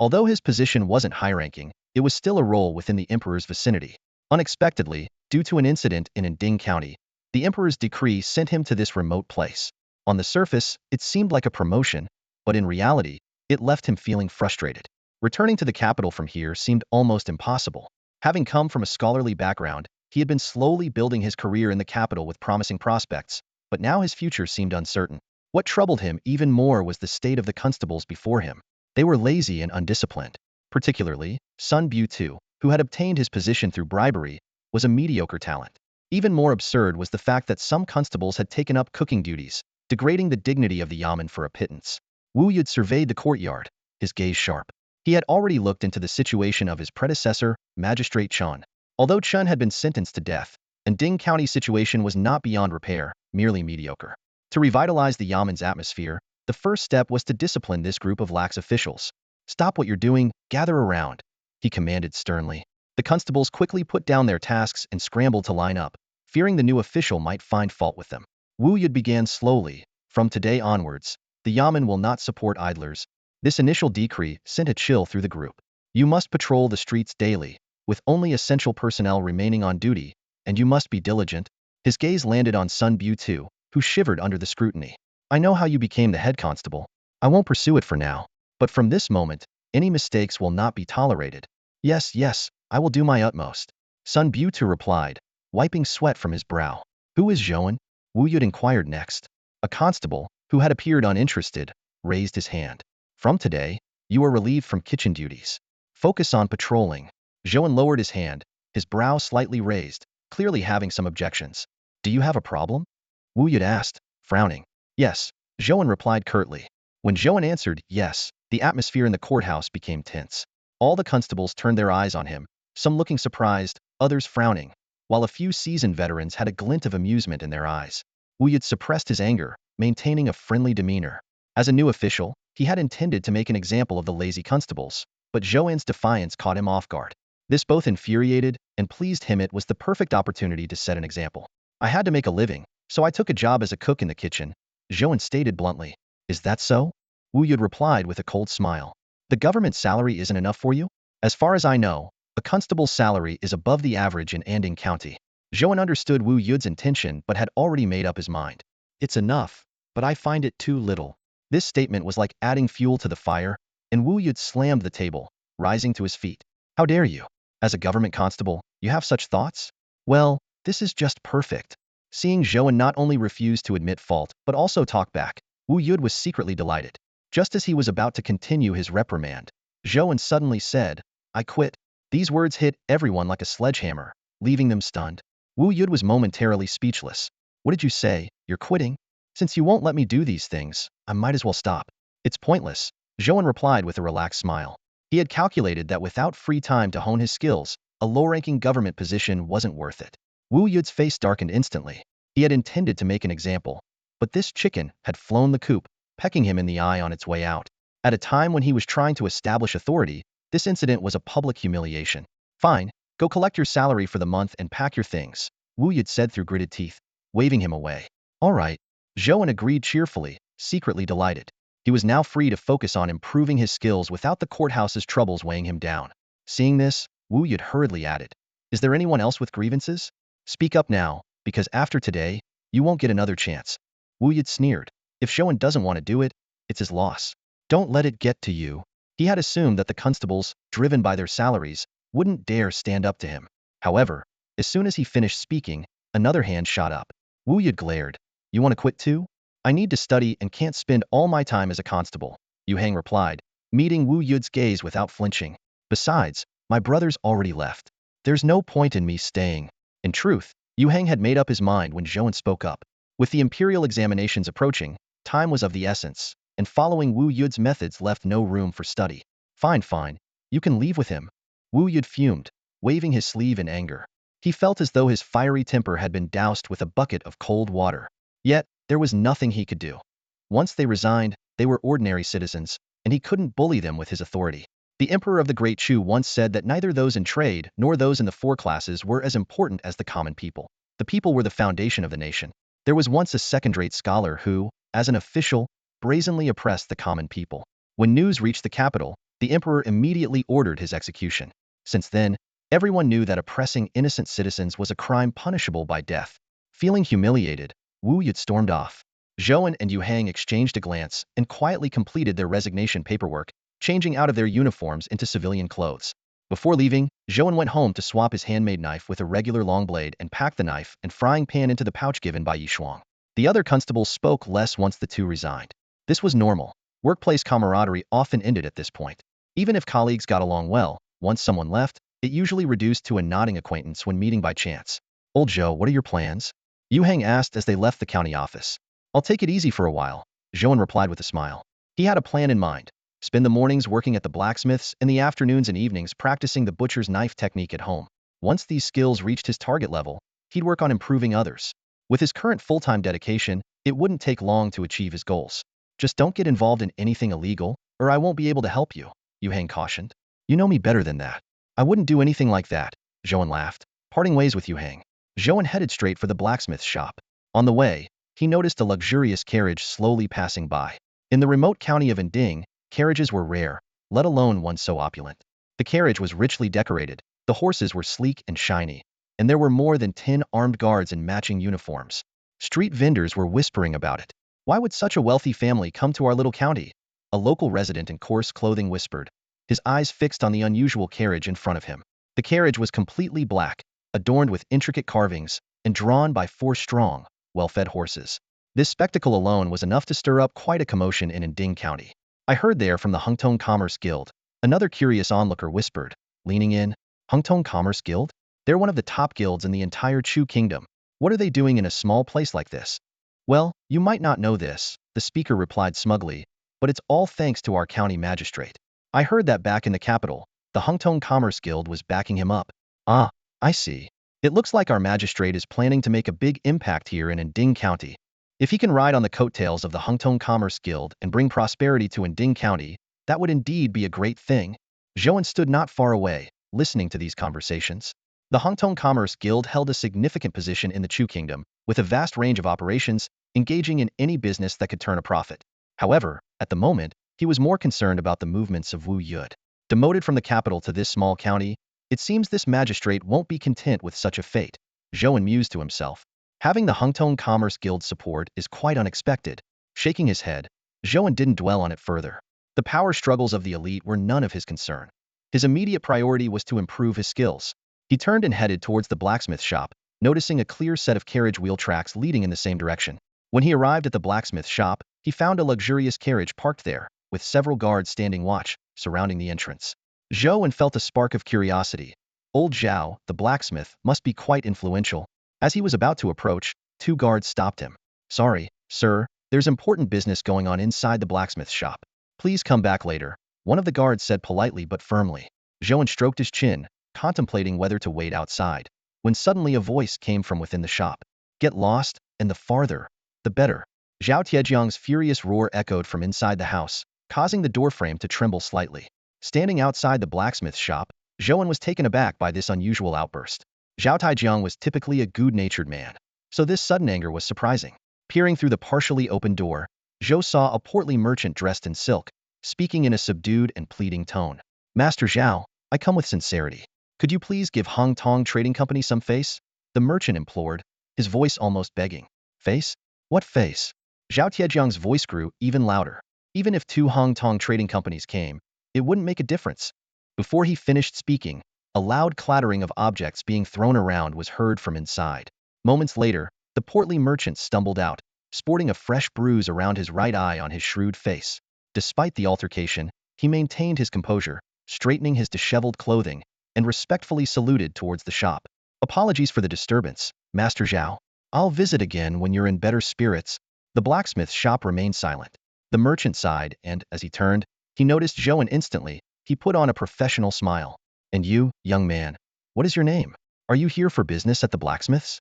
Although his position wasn't high-ranking, it was still a role within the emperor's vicinity. Unexpectedly, due to an incident in Anding County, the emperor's decree sent him to this remote place. On the surface, it seemed like a promotion, but in reality, it left him feeling frustrated. Returning to the capital from here seemed almost impossible. Having come from a scholarly background, he had been slowly building his career in the capital with promising prospects, but now his future seemed uncertain. What troubled him even more was the state of the constables before him. They were lazy and undisciplined. Particularly, Sun Bu Tu, who had obtained his position through bribery, was a mediocre talent. Even more absurd was the fact that some constables had taken up cooking duties, degrading the dignity of the yamen for a pittance. Wu Yud surveyed the courtyard, his gaze sharp. He had already looked into the situation of his predecessor, Magistrate Chen. Although Chen had been sentenced to death, Anding County's situation was not beyond repair, merely mediocre. To revitalize the yamen's atmosphere, the first step was to discipline this group of lax officials. "Stop what you're doing, gather around," he commanded sternly. The constables quickly put down their tasks and scrambled to line up, fearing the new official might find fault with them. Wu Yud began slowly. "From today onwards, the yamen will not support idlers." This initial decree sent a chill through the group. "You must patrol the streets daily, with only essential personnel remaining on duty, and you must be diligent." His gaze landed on Sun Bu Tu, who shivered under the scrutiny. "I know how you became the head constable. I won't pursue it for now. But from this moment, any mistakes will not be tolerated." Yes, I will do my utmost," Sun Bu Tu replied, wiping sweat from his brow. "Who is Zhou An?" Wu Yud inquired next. A constable, who had appeared uninterested, raised his hand. "From today, you are relieved from kitchen duties. Focus on patrolling." Zhou An lowered his hand, his brow slightly raised, clearly having some objections. "Do you have a problem?" Wu Yud asked, frowning. "Yes," Zhou An replied curtly. When Zhou An answered yes, the atmosphere in the courthouse became tense. All the constables turned their eyes on him, some looking surprised, others frowning, while a few seasoned veterans had a glint of amusement in their eyes. Wu Yud suppressed his anger, maintaining a friendly demeanor. As a new official, he had intended to make an example of the lazy constables, but Zhou An's defiance caught him off guard. This both infuriated and pleased him. It was the perfect opportunity to set an example. "I had to make a living, so I took a job as a cook in the kitchen," Zhou An stated bluntly. "Is that so?" Wu Yud replied with a cold smile. "The government salary isn't enough for you?" "As far as I know, a constable's salary is above the average in Anding County." Zhou An understood Wu Yud's intention but had already made up his mind. "It's enough, but I find it too little." This statement was like adding fuel to the fire, and Wu Yud slammed the table, rising to his feet. "How dare you? As a government constable, you have such thoughts? Well, this is just perfect." Seeing Zhou An not only refuse to admit fault but also talk back, Wu Yud was secretly delighted. Just as he was about to continue his reprimand, Zhou An suddenly said, "I quit." These words hit everyone like a sledgehammer, leaving them stunned. Wu Yud was momentarily speechless. "What did you say? You're quitting? Since you won't let me do these things, I might as well stop." "It's pointless," Zhou An replied with a relaxed smile. He had calculated that without free time to hone his skills, a low-ranking government position wasn't worth it. Wu Yud's face darkened instantly. He had intended to make an example, but this chicken had flown the coop, pecking him in the eye on its way out. At a time when he was trying to establish authority, this incident was a public humiliation. "Fine, go collect your salary for the month and pack your things," Wu Yud said through gritted teeth, waving him away. "All right," Zhou An agreed cheerfully, secretly delighted. He was now free to focus on improving his skills without the courthouse's troubles weighing him down. Seeing this, Wu Yud hurriedly added, "Is there anyone else with grievances? Speak up now, because after today, you won't get another chance." Wu Yud sneered. If Zhou An doesn't want to do it, it's his loss. Don't let it get to you. He had assumed that the constables, driven by their salaries, wouldn't dare stand up to him. However, as soon as he finished speaking, another hand shot up. Wu Yud glared. "You want to quit too?" "I need to study and can't spend all my time as a constable," Yu Hang replied, meeting Wu Yud's gaze without flinching. "Besides, my brother's already left. There's no point in me staying." In truth, Yu Hang had made up his mind when Zhou An spoke up. With the imperial examinations approaching, time was of the essence, and following Wu Yud's methods left no room for study. Fine, you can leave with him." Wu Yud fumed, waving his sleeve in anger. He felt as though his fiery temper had been doused with a bucket of cold water. Yet, there was nothing he could do. Once they resigned, they were ordinary citizens, and he couldn't bully them with his authority. The emperor of the Great Chu once said that neither those in trade nor those in the four classes were as important as the common people. The people were the foundation of the nation. There was once a second-rate scholar who, as an official, brazenly oppressed the common people. When news reached the capital, the emperor immediately ordered his execution. Since then, everyone knew that oppressing innocent citizens was a crime punishable by death. Feeling humiliated, Wu Yut stormed off. Zhou An and Yu Hang exchanged a glance and quietly completed their resignation paperwork, changing out of their uniforms into civilian clothes. Before leaving, Zhou An went home to swap his handmade knife with a regular long blade and pack the knife and frying pan into the pouch given by Yi Shuang. The other constables spoke less once the two resigned. This was normal. Workplace camaraderie often ended at this point. Even if colleagues got along well, once someone left, it usually reduced to a nodding acquaintance when meeting by chance. "Old Zhou, what are your plans?" Yu Hang asked as they left the county office. "I'll take it easy for a while," Zhou An replied with a smile. He had a plan in mind. Spend the mornings working at the blacksmith's and the afternoons and evenings practicing the butcher's knife technique at home. Once these skills reached his target level, he'd work on improving others. With his current full-time dedication, it wouldn't take long to achieve his goals. "Just don't get involved in anything illegal, or I won't be able to help you," Yu Hang cautioned. "You know me better than that." "I wouldn't do anything like that," Zhou An laughed. Parting ways with Yu Hang, Zhou An headed straight for the blacksmith's shop. On the way, he noticed a luxurious carriage slowly passing by. In the remote county of Anding, carriages were rare, let alone one so opulent. The carriage was richly decorated, the horses were sleek and shiny, and there were more than 10 armed guards in matching uniforms. Street vendors were whispering about it. "Why would such a wealthy family come to our little county?" A local resident in coarse clothing whispered, his eyes fixed on the unusual carriage in front of him. The carriage was completely black, adorned with intricate carvings, and drawn by 4 strong, well-fed horses. This spectacle alone was enough to stir up quite a commotion in Anding County. "I heard they are from the Hungtong Commerce Guild," another curious onlooker whispered, leaning in. "Hungtong Commerce Guild? They're one of the top guilds in the entire Chu Kingdom. What are they doing in a small place like this?" "Well, you might not know this," the speaker replied smugly, "but it's all thanks to our county magistrate. I heard that back in the capital, the Hungtong Commerce Guild was backing him up." "Ah, I see. It looks like our magistrate is planning to make a big impact here in Anding County. If he can ride on the coattails of the Hungtong Commerce Guild and bring prosperity to Anding County, that would indeed be a great thing." Zhou An stood not far away, listening to these conversations. The Hungtong Commerce Guild held a significant position in the Chu Kingdom, with a vast range of operations, engaging in any business that could turn a profit. However, at the moment, he was more concerned about the movements of Wu Yut. Demoted from the capital to this small county, it seems this magistrate won't be content with such a fate. Zhou An mused to himself. Having the Hungtong Commerce Guild support is quite unexpected. Shaking his head, Zhou An didn't dwell on it further. The power struggles of the elite were none of his concern. His immediate priority was to improve his skills. He turned and headed towards the blacksmith shop, noticing a clear set of carriage wheel tracks leading in the same direction. When he arrived at the blacksmith shop, he found a luxurious carriage parked there, with several guards standing watch, surrounding the entrance. Zhou An felt a spark of curiosity. Old Zhao, the blacksmith, must be quite influential. As he was about to approach, 2 guards stopped him. "Sorry, sir, there's important business going on inside the blacksmith shop. Please come back later," one of the guards said politely but firmly. Zhou An stroked his chin, contemplating whether to wait outside, when suddenly a voice came from within the shop. "Get lost, and the farther, the better." Zhao Tiejiang's furious roar echoed from inside the house, causing the doorframe to tremble slightly. Standing outside the blacksmith shop, Zhou An was taken aback by this unusual outburst. Zhao Taijiang was typically a good-natured man, so this sudden anger was surprising. Peering through the partially open door, Zhou saw a portly merchant dressed in silk, speaking in a subdued and pleading tone. "Master Zhao, I come with sincerity. Could you please give Hong Tong Trading Company some face?" the merchant implored, his voice almost begging. "Face? What face?" Zhao Tiejiang's voice grew even louder. Even if 2 Hong Tong trading companies came, it wouldn't make a difference. Before he finished speaking, a loud clattering of objects being thrown around was heard from inside. Moments later, the portly merchant stumbled out, sporting a fresh bruise around his right eye on his shrewd face. Despite the altercation, he maintained his composure, straightening his disheveled clothing, and respectfully saluted towards the shop. "Apologies for the disturbance, Master Zhao. I'll visit again when you're in better spirits." The blacksmith's shop remained silent. The merchant sighed, and, as he turned, he noticed Zhou An instantly. He put on a professional smile. "And you, young man, what is your name? Are you here for business at the blacksmith's?"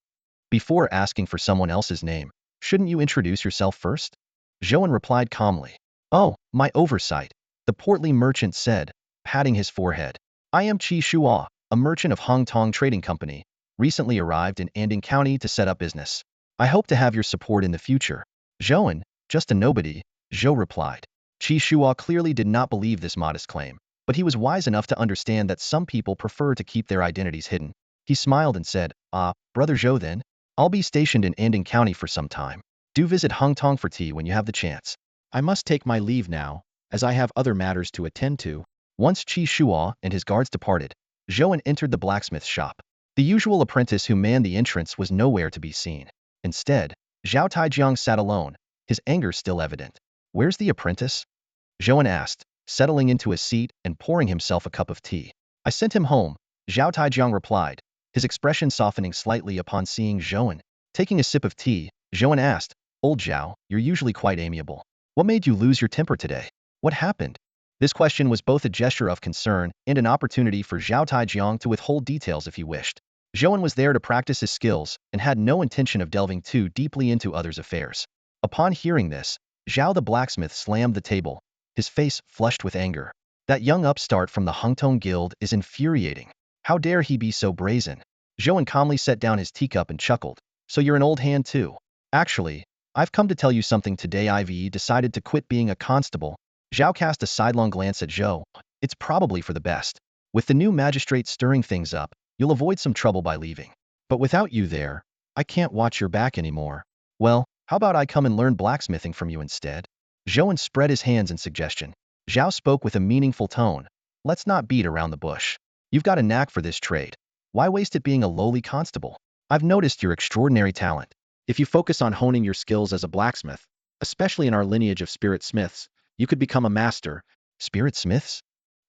Before asking for someone else's name, shouldn't you introduce yourself first? Zhou An replied calmly. "Oh, my oversight," the portly merchant said, patting his forehead. I am Qi Shua, a merchant of Hong Tong Trading Company, recently arrived in Anding County to set up business. I hope to have your support in the future. Zhou An, just a nobody, Zhou replied. Qi Shua clearly did not believe this modest claim, but he was wise enough to understand that some people prefer to keep their identities hidden. He smiled and said, Brother Zhou then, I'll be stationed in Anding County for some time. Do visit Hong Tong for tea when you have the chance. I must take my leave now, as I have other matters to attend to. Once Qi Shua and his guards departed, Zhou An entered the blacksmith's shop. The usual apprentice who manned the entrance was nowhere to be seen. Instead, Zhao Taijiang sat alone, his anger still evident. Where's the apprentice? Zhou An asked, settling into a seat and pouring himself a cup of tea. I sent him home, Zhao Taijiang replied, his expression softening slightly upon seeing Zhou An. Taking a sip of tea, Zhou An asked, Old Zhao, you're usually quite amiable. What made you lose your temper today? What happened? This question was both a gesture of concern and an opportunity for Zhao Taijiang to withhold details if he wished. Zhou An was there to practice his skills and had no intention of delving too deeply into others' affairs. Upon hearing this, Zhao the blacksmith slammed the table, his face flushed with anger. That young upstart from the Hong Tong Guild is infuriating. How dare he be so brazen? Zhou An calmly set down his teacup and chuckled. So you're an old hand too. Actually, I've come to tell you something today. I've decided to quit being a constable. Zhao cast a sidelong glance at Zhou. It's probably for the best. With the new magistrate stirring things up, you'll avoid some trouble by leaving. But without you there, I can't watch your back anymore. Well, how about I come and learn blacksmithing from you instead? Zhou An spread his hands in suggestion. Zhao spoke with a meaningful tone. Let's not beat around the bush. You've got a knack for this trade. Why waste it being a lowly constable? I've noticed your extraordinary talent. If you focus on honing your skills as a blacksmith, especially in our lineage of spirit smiths, you could become a master. Spirit smiths?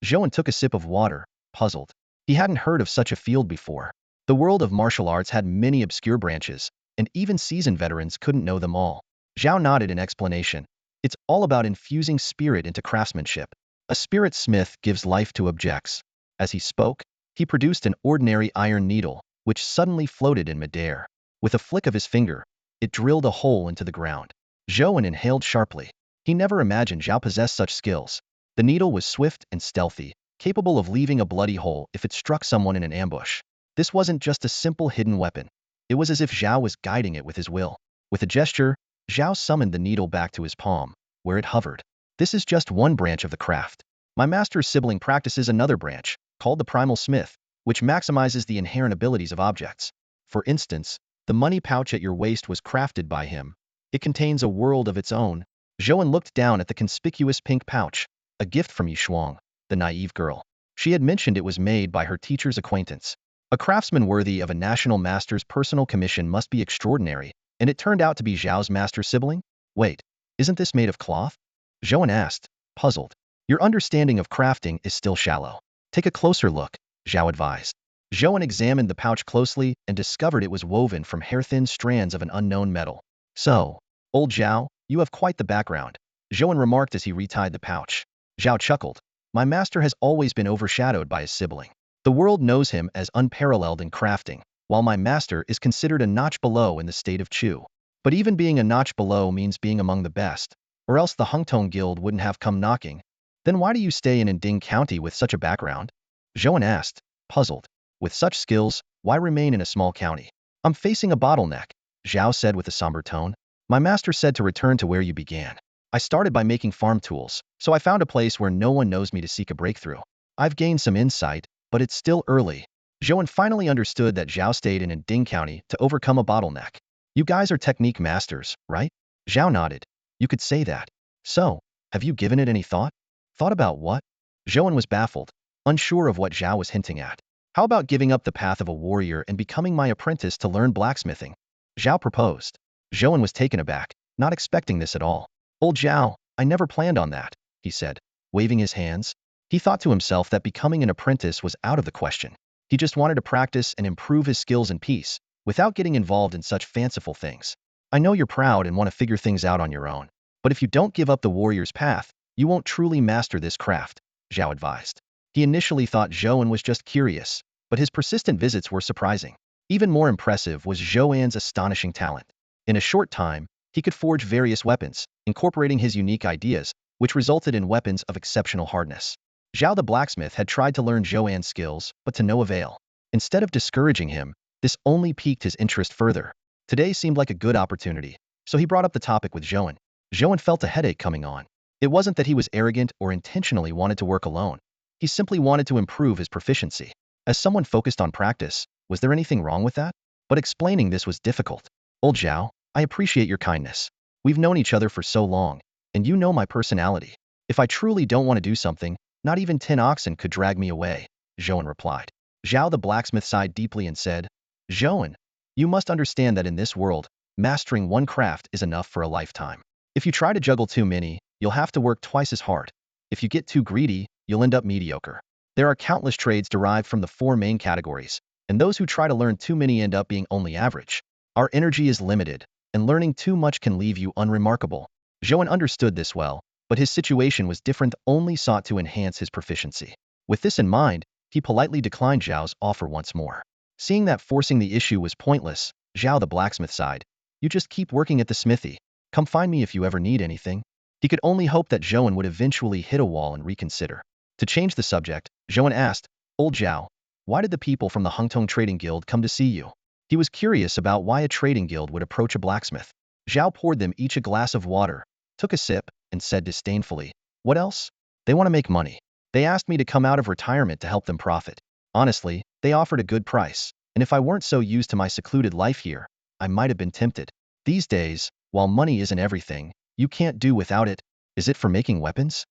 Zhou An took a sip of water, puzzled. He hadn't heard of such a field before. The world of martial arts had many obscure branches, and even seasoned veterans couldn't know them all. Zhao nodded in explanation. It's all about infusing spirit into craftsmanship. A spirit smith gives life to objects. As he spoke, he produced an ordinary iron needle, which suddenly floated in midair. With a flick of his finger, it drilled a hole into the ground. Zhou An inhaled sharply. He never imagined Zhao possessed such skills. The needle was swift and stealthy, capable of leaving a bloody hole if it struck someone in an ambush. This wasn't just a simple hidden weapon. It was as if Zhao was guiding it with his will. With a gesture, Zhao summoned the needle back to his palm, where it hovered. This is just one branch of the craft. My master's sibling practices another branch, called the primal smith, which maximizes the inherent abilities of objects. For instance, the money pouch at your waist was crafted by him. It contains a world of its own. Zhou An looked down at the conspicuous pink pouch, a gift from Yishuang, the naive girl. She had mentioned it was made by her teacher's acquaintance. A craftsman worthy of a national master's personal commission must be extraordinary, and it turned out to be Zhao's master sibling? Wait, isn't this made of cloth? Zhou An asked, puzzled. Your understanding of crafting is still shallow. Take a closer look, Zhao advised. Zhou An examined the pouch closely and discovered it was woven from hair-thin strands of an unknown metal. So, old Zhao, you have quite the background, Zhou An remarked as he retied the pouch. Zhao chuckled. My master has always been overshadowed by his sibling. The world knows him as unparalleled in crafting, while my master is considered a notch below in the state of Chu. But even being a notch below means being among the best, or else the Hong Tong Guild wouldn't have come knocking. Then why do you stay in Anding County with such a background? Zhou An asked, puzzled. With such skills, why remain in a small county? I'm facing a bottleneck, Zhao said with a somber tone. My master said to return to where you began. I started by making farm tools, so I found a place where no one knows me to seek a breakthrough. I've gained some insight, but it's still early. Zhou An finally understood that Zhao stayed in Anding County to overcome a bottleneck. You guys are technique masters, right? Zhao nodded. You could say that. So, have you given it any thought? Thought about what? Zhou An was baffled, unsure of what Zhao was hinting at. How about giving up the path of a warrior and becoming my apprentice to learn blacksmithing? Zhao proposed. Zhou An was taken aback, not expecting this at all. Old Zhao, I never planned on that, he said, waving his hands. He thought to himself that becoming an apprentice was out of the question. He just wanted to practice and improve his skills in peace, without getting involved in such fanciful things. I know you're proud and want to figure things out on your own, but if you don't give up the warrior's path, you won't truly master this craft, Zhao advised. He initially thought Zhou An was just curious, but his persistent visits were surprising. Even more impressive was Zhou An's astonishing talent. In a short time, he could forge various weapons, incorporating his unique ideas, which resulted in weapons of exceptional hardness. Zhao the blacksmith had tried to learn Zhou An's skills, but to no avail. Instead of discouraging him, this only piqued his interest further. Today seemed like a good opportunity, so he brought up the topic with Zhou An. Zhou An felt a headache coming on. It wasn't that he was arrogant or intentionally wanted to work alone. He simply wanted to improve his proficiency. As someone focused on practice, was there anything wrong with that? But explaining this was difficult. Old Zhao, I appreciate your kindness. We've known each other for so long, and you know my personality. If I truly don't want to do something, not even 10 oxen could drag me away, Zhou An replied. Zhao the blacksmith sighed deeply and said, Zhou An, you must understand that in this world, mastering one craft is enough for a lifetime. If you try to juggle too many, you'll have to work twice as hard. If you get too greedy, you'll end up mediocre. There are countless trades derived from the 4 main categories, and those who try to learn too many end up being only average. Our energy is limited, and learning too much can leave you unremarkable. Zhou An understood this well, but his situation was different, only sought to enhance his proficiency. With this in mind, he politely declined Zhao's offer once more. Seeing that forcing the issue was pointless, Zhao the blacksmith sighed. You just keep working at the smithy. Come find me if you ever need anything. He could only hope that Zhou An would eventually hit a wall and reconsider. To change the subject, Zhou An asked, Old Zhao, why did the people from the Hungtong Trading Guild come to see you? He was curious about why a trading guild would approach a blacksmith. Zhao poured them each a glass of water, took a sip, and said disdainfully, What else? They want to make money. They asked me to come out of retirement to help them profit. Honestly, they offered a good price, and if I weren't so used to my secluded life here, I might have been tempted. These days, while money isn't everything, you can't do without it. Is it for making weapons?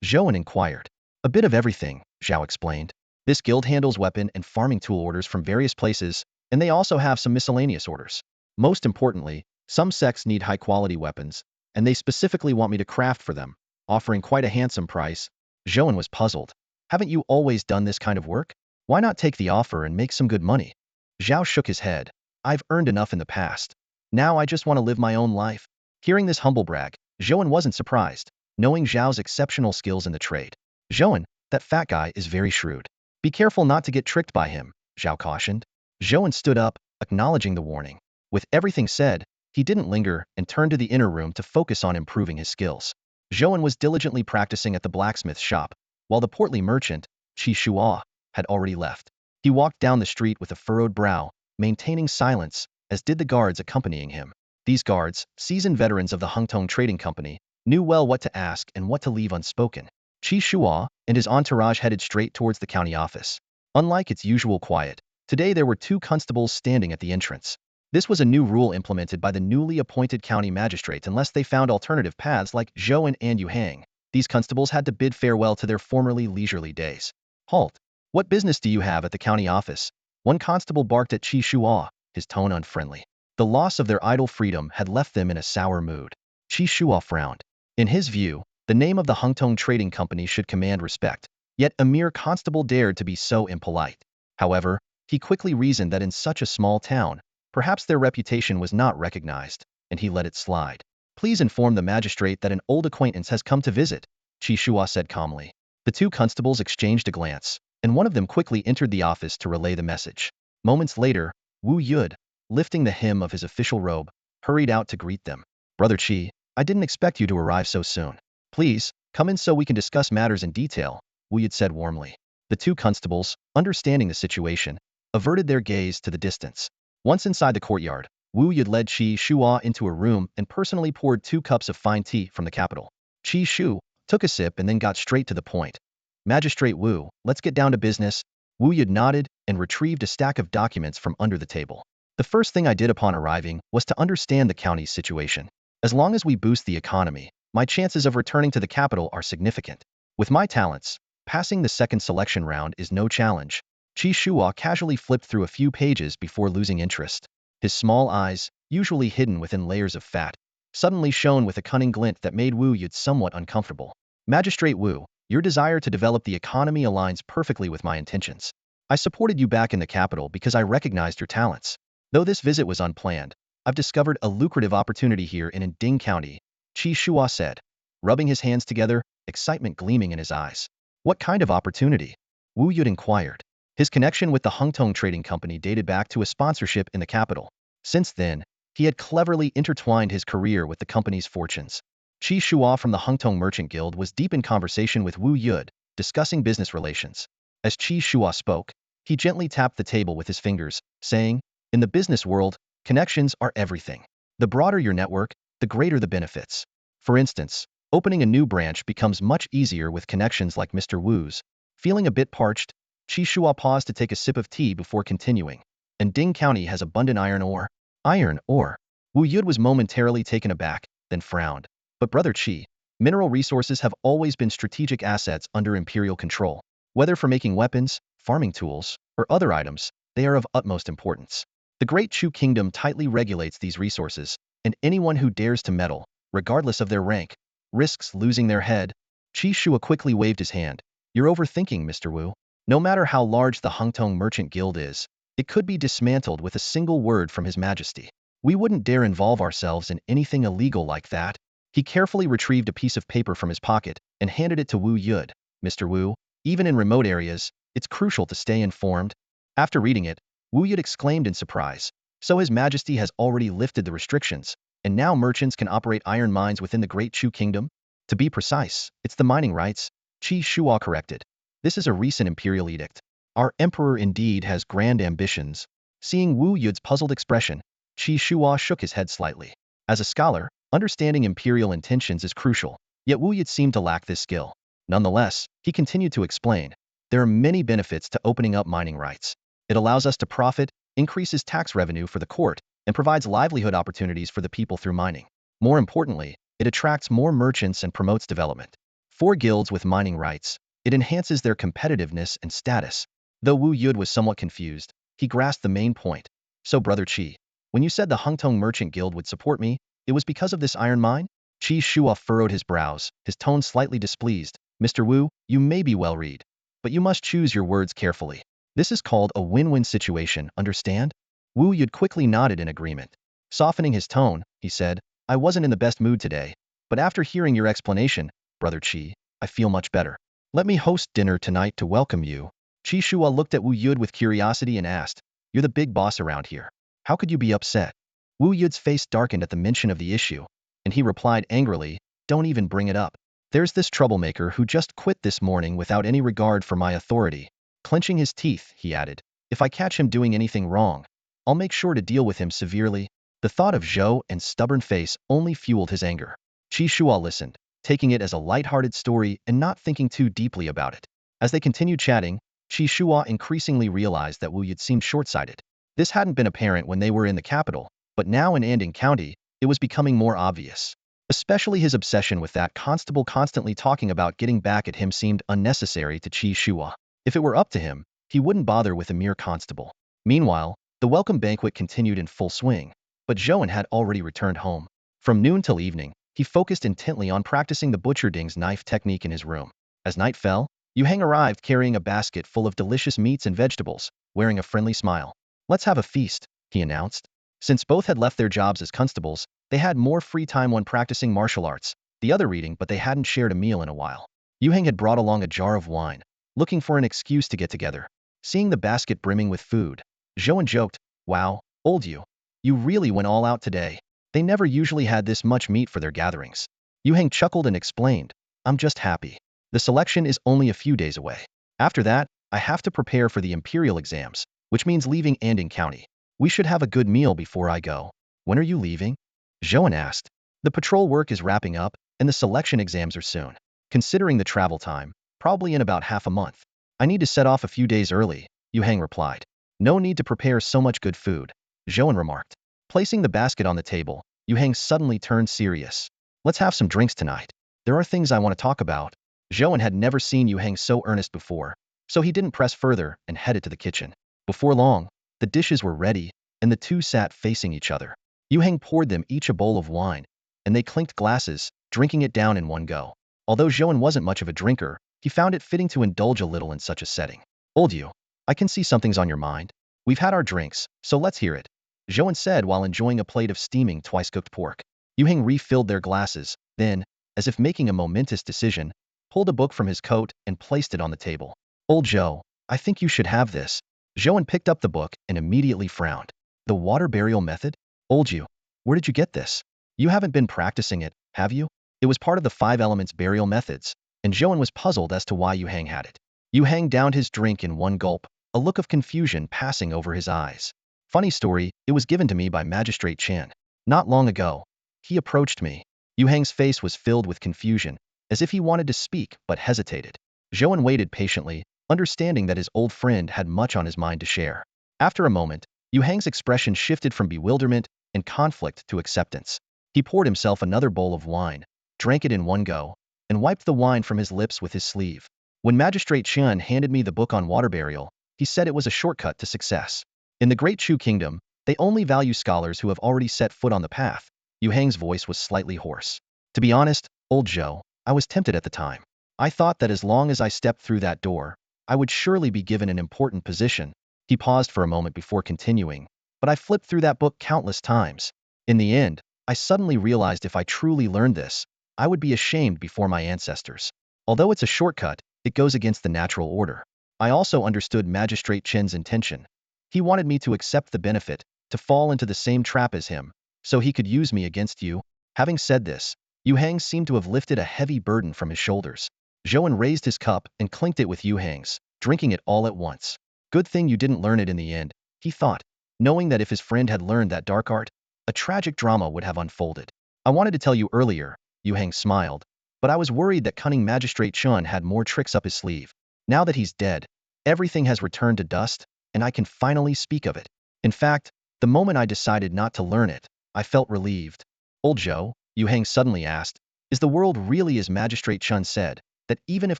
Zhou An inquired. A bit of everything, Zhao explained. This guild handles weapon and farming tool orders from various places, and they also have some miscellaneous orders. Most importantly, some sects need high-quality weapons, and they specifically want me to craft for them, offering quite a handsome price. Zhou An was puzzled. Haven't you always done this kind of work? Why not take the offer and make some good money? Zhao shook his head. I've earned enough in the past. Now I just want to live my own life. Hearing this humble brag, Zhou An wasn't surprised, knowing Zhao's exceptional skills in the trade. Zhou An, that fat guy is very shrewd. Be careful not to get tricked by him, Zhao cautioned. Zhou An stood up, acknowledging the warning. With everything said, he didn't linger and turned to the inner room to focus on improving his skills. Zhou An was diligently practicing at the blacksmith's shop, while the portly merchant, Qi Shuo, had already left. He walked down the street with a furrowed brow, maintaining silence, as did the guards accompanying him. These guards, seasoned veterans of the Hungtong Trading Company, knew well what to ask and what to leave unspoken. Qi Shuo and his entourage headed straight towards the county office. Unlike its usual quiet, today there were 2 constables standing at the entrance. This was a new rule implemented by the newly appointed county magistrates unless they found alternative paths like Zhou An and Yu Hang. These constables had to bid farewell to their formerly leisurely days. Halt! What business do you have at the county office? One constable barked at Qi Shuo, his tone unfriendly. The loss of their idle freedom had left them in a sour mood. Qi Shuo frowned. In his view, the name of the Hungtong Trading Company should command respect. Yet a mere constable dared to be so impolite. However, he quickly reasoned that in such a small town, perhaps their reputation was not recognized, and he let it slide. Please inform the magistrate that an old acquaintance has come to visit, Qi Shuo said calmly. The 2 constables exchanged a glance, and one of them quickly entered the office to relay the message. Moments later, Wu Yud, lifting the hem of his official robe, hurried out to greet them. Brother Qi, I didn't expect you to arrive so soon. Please, come in so we can discuss matters in detail, Wu Yud said warmly. The 2 constables, understanding the situation, averted their gaze to the distance. Once inside the courtyard, Wu Yud led Qi Shuo into a room and personally poured 2 cups of fine tea from the capital. Qi Shu took a sip and then got straight to the point. Magistrate Wu, let's get down to business. Wu Yud nodded and retrieved a stack of documents from under the table. The first thing I did upon arriving was to understand the county's situation. As long as we boost the economy, my chances of returning to the capital are significant. With my talents, passing the second selection round is no challenge. Qi Shuo casually flipped through a few pages before losing interest. His small eyes, usually hidden within layers of fat, suddenly shone with a cunning glint that made Wu Yud somewhat uncomfortable. Magistrate Wu, your desire to develop the economy aligns perfectly with my intentions. I supported you back in the capital because I recognized your talents. Though this visit was unplanned, I've discovered a lucrative opportunity here in Ding County, Qi Shuo said, rubbing his hands together, excitement gleaming in his eyes. What kind of opportunity? Wu Yud inquired. His connection with the Hungtong Trading Company dated back to a sponsorship in the capital. Since then, he had cleverly intertwined his career with the company's fortunes. Qi Shuo from the Hungtong Merchant Guild was deep in conversation with Wu Yud, discussing business relations. As Qi Shua spoke, he gently tapped the table with his fingers, saying, "In the business world, connections are everything. The broader your network, the greater the benefits. For instance, opening a new branch becomes much easier with connections like Mr. Wu's." Feeling a bit parched, Qi Shua paused to take a sip of tea before continuing. "And Ding County has abundant iron ore." Iron ore? Wu Yud was momentarily taken aback, then frowned. "But Brother Qi, mineral resources have always been strategic assets under imperial control. Whether for making weapons, farming tools, or other items, they are of utmost importance. The Great Chu Kingdom tightly regulates these resources, and anyone who dares to meddle, regardless of their rank, risks losing their head." Qi Shua quickly waved his hand. "You're overthinking, Mr. Wu. No matter how large the Hungtong Merchant Guild is, it could be dismantled with a single word from His Majesty. We wouldn't dare involve ourselves in anything illegal like that." He carefully retrieved a piece of paper from his pocket and handed it to Wu Yud. "Mr. Wu, even in remote areas, it's crucial to stay informed." After reading it, Wu Yud exclaimed in surprise. "So His Majesty has already lifted the restrictions, and now merchants can operate iron mines within the Great Chu Kingdom? To be precise, it's the mining rights," Qi Shua corrected. "This is a recent imperial edict. Our emperor indeed has grand ambitions." Seeing Wu Yud's puzzled expression, Qi Shua shook his head slightly. As a scholar, understanding imperial intentions is crucial, yet Wu Yud seemed to lack this skill. Nonetheless, he continued to explain, "There are many benefits to opening up mining rights. It allows us to profit, increases tax revenue for the court, and provides livelihood opportunities for the people through mining. More importantly, it attracts more merchants and promotes development. For guilds with mining rights, it enhances their competitiveness and status." Though Wu Yud was somewhat confused, he grasped the main point. "So Brother Qi, when you said the Hungtong Merchant Guild would support me, it was because of this iron mine?" Qi Shua furrowed his brows, his tone slightly displeased. "Mr. Wu, you may be well read, but you must choose your words carefully. This is called a win-win situation, understand?" Wu Yud quickly nodded in agreement. Softening his tone, he said, "I wasn't in the best mood today, but after hearing your explanation, Brother Qi, I feel much better. Let me host dinner tonight to welcome you." Qi Shua looked at Wu Yud with curiosity and asked, "You're the big boss around here. How could you be upset?" Wu Yud's face darkened at the mention of the issue, and he replied angrily, "Don't even bring it up. There's this troublemaker who just quit this morning without any regard for my authority." Clenching his teeth, he added, "If I catch him doing anything wrong, I'll make sure to deal with him severely." The thought of Zhou An's stubborn face only fueled his anger. Qi Shua listened, taking it as a light-hearted story and not thinking too deeply about it. As they continued chatting, Qi Shua increasingly realized that Wu Yud seemed short-sighted. This hadn't been apparent when they were in the capital, but now in Anding County, it was becoming more obvious. Especially his obsession with that constable constantly talking about getting back at him seemed unnecessary to Qi Shua. If it were up to him, he wouldn't bother with a mere constable. Meanwhile, the welcome banquet continued in full swing, but Zhou An had already returned home. From noon till evening, he focused intently on practicing the butcher Ding's knife technique in his room. As night fell, Yu Heng arrived carrying a basket full of delicious meats and vegetables, wearing a friendly smile. "Let's have a feast," he announced. Since both had left their jobs as constables, they had more free time when practicing martial arts, the other reading, but they hadn't shared a meal in a while. Yu Heng had brought along a jar of wine, looking for an excuse to get together. Seeing the basket brimming with food, Zhou An joked, "Wow, old you. You really went all out today." They never usually had this much meat for their gatherings. Yu Heng chuckled and explained, "I'm just happy. The selection is only a few days away. After that, I have to prepare for the imperial exams, which means leaving Anding County. We should have a good meal before I go." "When are you leaving?" Zhou An asked. "The patrol work is wrapping up, and the selection exams are soon. Considering the travel time, probably in about half a month. I need to set off a few days early," Yu Heng replied. "No need to prepare so much good food," Zhou An remarked. Placing the basket on the table, Yu Heng suddenly turned serious. "Let's have some drinks tonight. There are things I want to talk about." Zhou An had never seen Yu Heng so earnest before, so he didn't press further and headed to the kitchen. Before long, the dishes were ready, and the two sat facing each other. Yu Heng poured them each a bowl of wine, and they clinked glasses, drinking it down in one go. Although Zhou An wasn't much of a drinker, he found it fitting to indulge a little in such a setting. "Old you, I can see something's on your mind. We've had our drinks, so let's hear it," Zhou An said while enjoying a plate of steaming twice-cooked pork. Yu Heng refilled their glasses, then, as if making a momentous decision, pulled a book from his coat and placed it on the table. "Old Zhou, I think you should have this." Zhou An picked up the book and immediately frowned. "The water burial method? Old you, where did you get this? You haven't been practicing it, have you?" "It was part of the 5 elements burial methods," and Zhou An was puzzled as to why Yu Hang had it. Yu Hang downed his drink in one gulp, a look of confusion passing over his eyes. Funny story, it was given to me by Magistrate Chen. Not long ago. He approached me. Yu Hang's face was filled with confusion, as if he wanted to speak but hesitated. Zhou An waited patiently, understanding that his old friend had much on his mind to share. After a moment, Yu Hang's expression shifted from bewilderment and conflict to acceptance. He poured himself another bowl of wine, drank it in one go, and wiped the wine from his lips with his sleeve. When Magistrate Chen handed me the book on water burial, he said it was a shortcut to success. In the Great Chu Kingdom, they only value scholars who have already set foot on the path. Yu Hang's voice was slightly hoarse. To be honest, old Zhou, I was tempted at the time. I thought that as long as I stepped through that door, I would surely be given an important position. He paused for a moment before continuing, but I flipped through that book countless times. In the end, I suddenly realized if I truly learned this, I would be ashamed before my ancestors. Although it's a shortcut, it goes against the natural order. I also understood Magistrate Chen's intention. He wanted me to accept the benefit, to fall into the same trap as him, so he could use me against you. Having said this, Yu Hang seemed to have lifted a heavy burden from his shoulders. Zhou An raised his cup and clinked it with Yu Hang's, drinking it all at once. Good thing you didn't learn it in the end, he thought, knowing that if his friend had learned that dark art, a tragic drama would have unfolded. I wanted to tell you earlier, Yu Hang smiled, but I was worried that cunning Magistrate Chen had more tricks up his sleeve. Now that he's dead, everything has returned to dust, and I can finally speak of it. In fact, the moment I decided not to learn it, I felt relieved. Old Zhou, Yu Hang suddenly asked, is the world really as Magistrate Chen said, that even if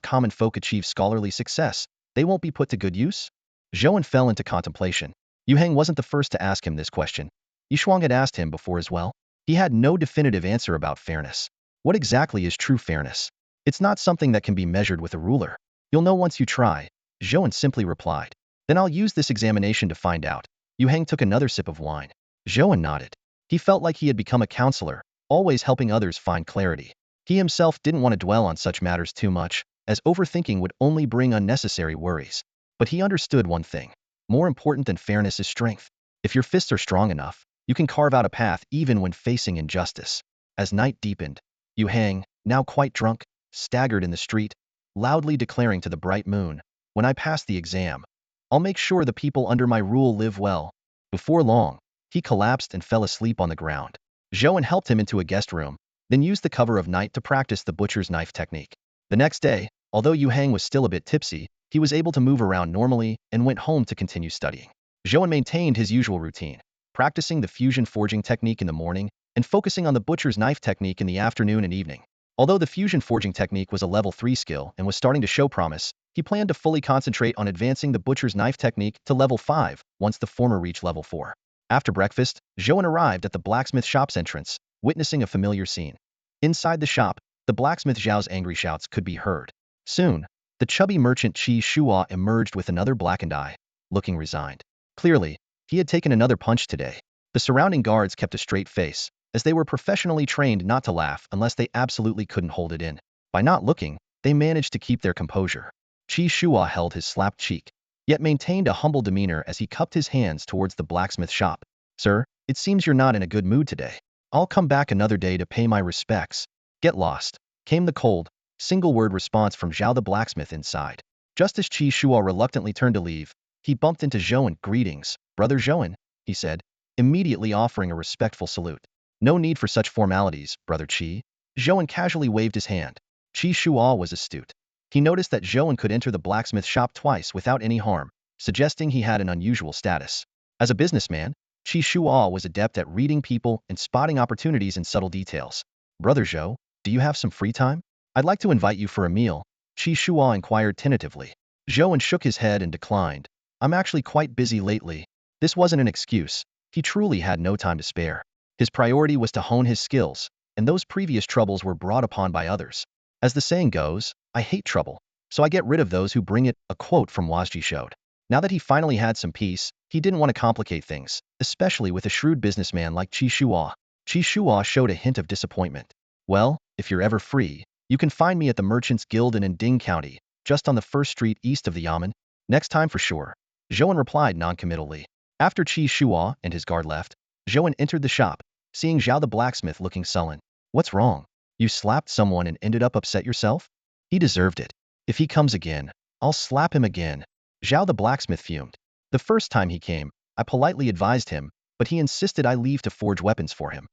common folk achieve scholarly success, they won't be put to good use? Zhou An fell into contemplation. Yu Hang wasn't the first to ask him this question. Yishuang had asked him before as well. He had no definitive answer about fairness. What exactly is true fairness? It's not something that can be measured with a ruler. You'll know once you try, Zhou An simply replied. Then I'll use this examination to find out. Yu Hang took another sip of wine. Zhou An nodded. He felt like he had become a counselor, always helping others find clarity. He himself didn't want to dwell on such matters too much, as overthinking would only bring unnecessary worries. But he understood one thing. More important than fairness is strength. If your fists are strong enough, you can carve out a path even when facing injustice. As night deepened, Yu Hang, now quite drunk, staggered in the street, loudly declaring to the bright moon, when I pass the exam, I'll make sure the people under my rule live well. Before long, he collapsed and fell asleep on the ground. Zhou An helped him into a guest room, then used the cover of night to practice the butcher's knife technique. The next day, although Yu Hang was still a bit tipsy, he was able to move around normally and went home to continue studying. Zhou An maintained his usual routine, practicing the fusion forging technique in the morning and focusing on the butcher's knife technique in the afternoon and evening. Although the fusion forging technique was a level 3 skill and was starting to show promise, he planned to fully concentrate on advancing the butcher's knife technique to level 5 once the former reached level 4. After breakfast, Zhou An arrived at the blacksmith shop's entrance, witnessing a familiar scene. Inside the shop, the blacksmith Zhao's angry shouts could be heard. Soon, the chubby merchant Qi Shuo emerged with another blackened eye, looking resigned. Clearly, he had taken another punch today. The surrounding guards kept a straight face, as they were professionally trained not to laugh unless they absolutely couldn't hold it in. By not looking, they managed to keep their composure. Qi Shuo held his slapped cheek, yet maintained a humble demeanor as he cupped his hands towards the blacksmith shop. Sir, it seems you're not in a good mood today. I'll come back another day to pay my respects. Get lost, came the cold, single-word response from Zhao the blacksmith inside. Just as Qi Shuo reluctantly turned to leave, he bumped into Zhou An. Greetings, Brother Zhou An, he said, immediately offering a respectful salute. No need for such formalities, Brother Qi. Zhou An casually waved his hand. Qi Shuo was astute. He noticed that Zhou An could enter the blacksmith shop twice without any harm, suggesting he had an unusual status. As a businessman, Qi Shuo was adept at reading people and spotting opportunities in subtle details. Brother Zhou, do you have some free time? I'd like to invite you for a meal, Qi Shuo inquired tentatively. Zhou An shook his head and declined. I'm actually quite busy lately. This wasn't an excuse. He truly had no time to spare. His priority was to hone his skills, and those previous troubles were brought upon by others. As the saying goes, I hate trouble, so I get rid of those who bring it, a quote from Wazji showed. Now that he finally had some peace, he didn't want to complicate things, especially with a shrewd businessman like Qi Shuo. Qi Shuo showed a hint of disappointment. Well, if you're ever free, you can find me at the Merchants Guild in Ding County, just on the first street east of the yamen. Next time for sure. Zhou An replied noncommittally. After Qi Shuo and his guard left, Zhou An entered the shop, seeing Zhao the blacksmith looking sullen. What's wrong? You slapped someone and ended up upset yourself? He deserved it. If he comes again, I'll slap him again. Zhao the blacksmith fumed. The first time he came, I politely advised him, but he insisted I leave to forge weapons for him.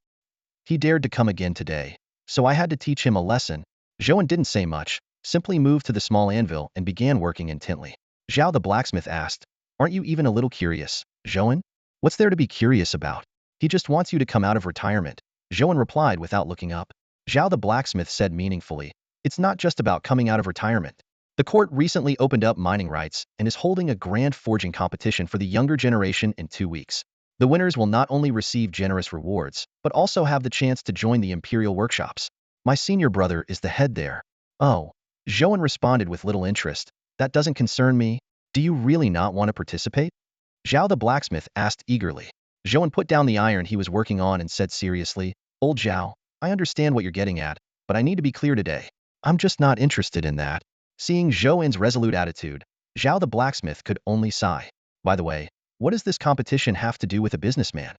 He dared to come again today, so I had to teach him a lesson. Zhou An didn't say much, simply moved to the small anvil and began working intently. Zhao the blacksmith asked, "Aren't you even a little curious, Zhou An? What's there to be curious about? He just wants you to come out of retirement." Zhou An replied without looking up. Zhao the blacksmith said meaningfully, "It's not just about coming out of retirement. The court recently opened up mining rights and is holding a grand forging competition for the younger generation in 2 weeks. The winners will not only receive generous rewards, but also have the chance to join the imperial workshops. My senior brother is the head there." "Oh." Zhou An responded with little interest. "That doesn't concern me. Do you really not want to participate?" Zhao the blacksmith asked eagerly. Zhou An put down the iron he was working on and said seriously, "Old Zhao, I understand what you're getting at, but I need to be clear today. I'm just not interested in that." Seeing Zhou An's resolute attitude, Zhao the blacksmith could only sigh. "By the way, what does this competition have to do with a businessman?"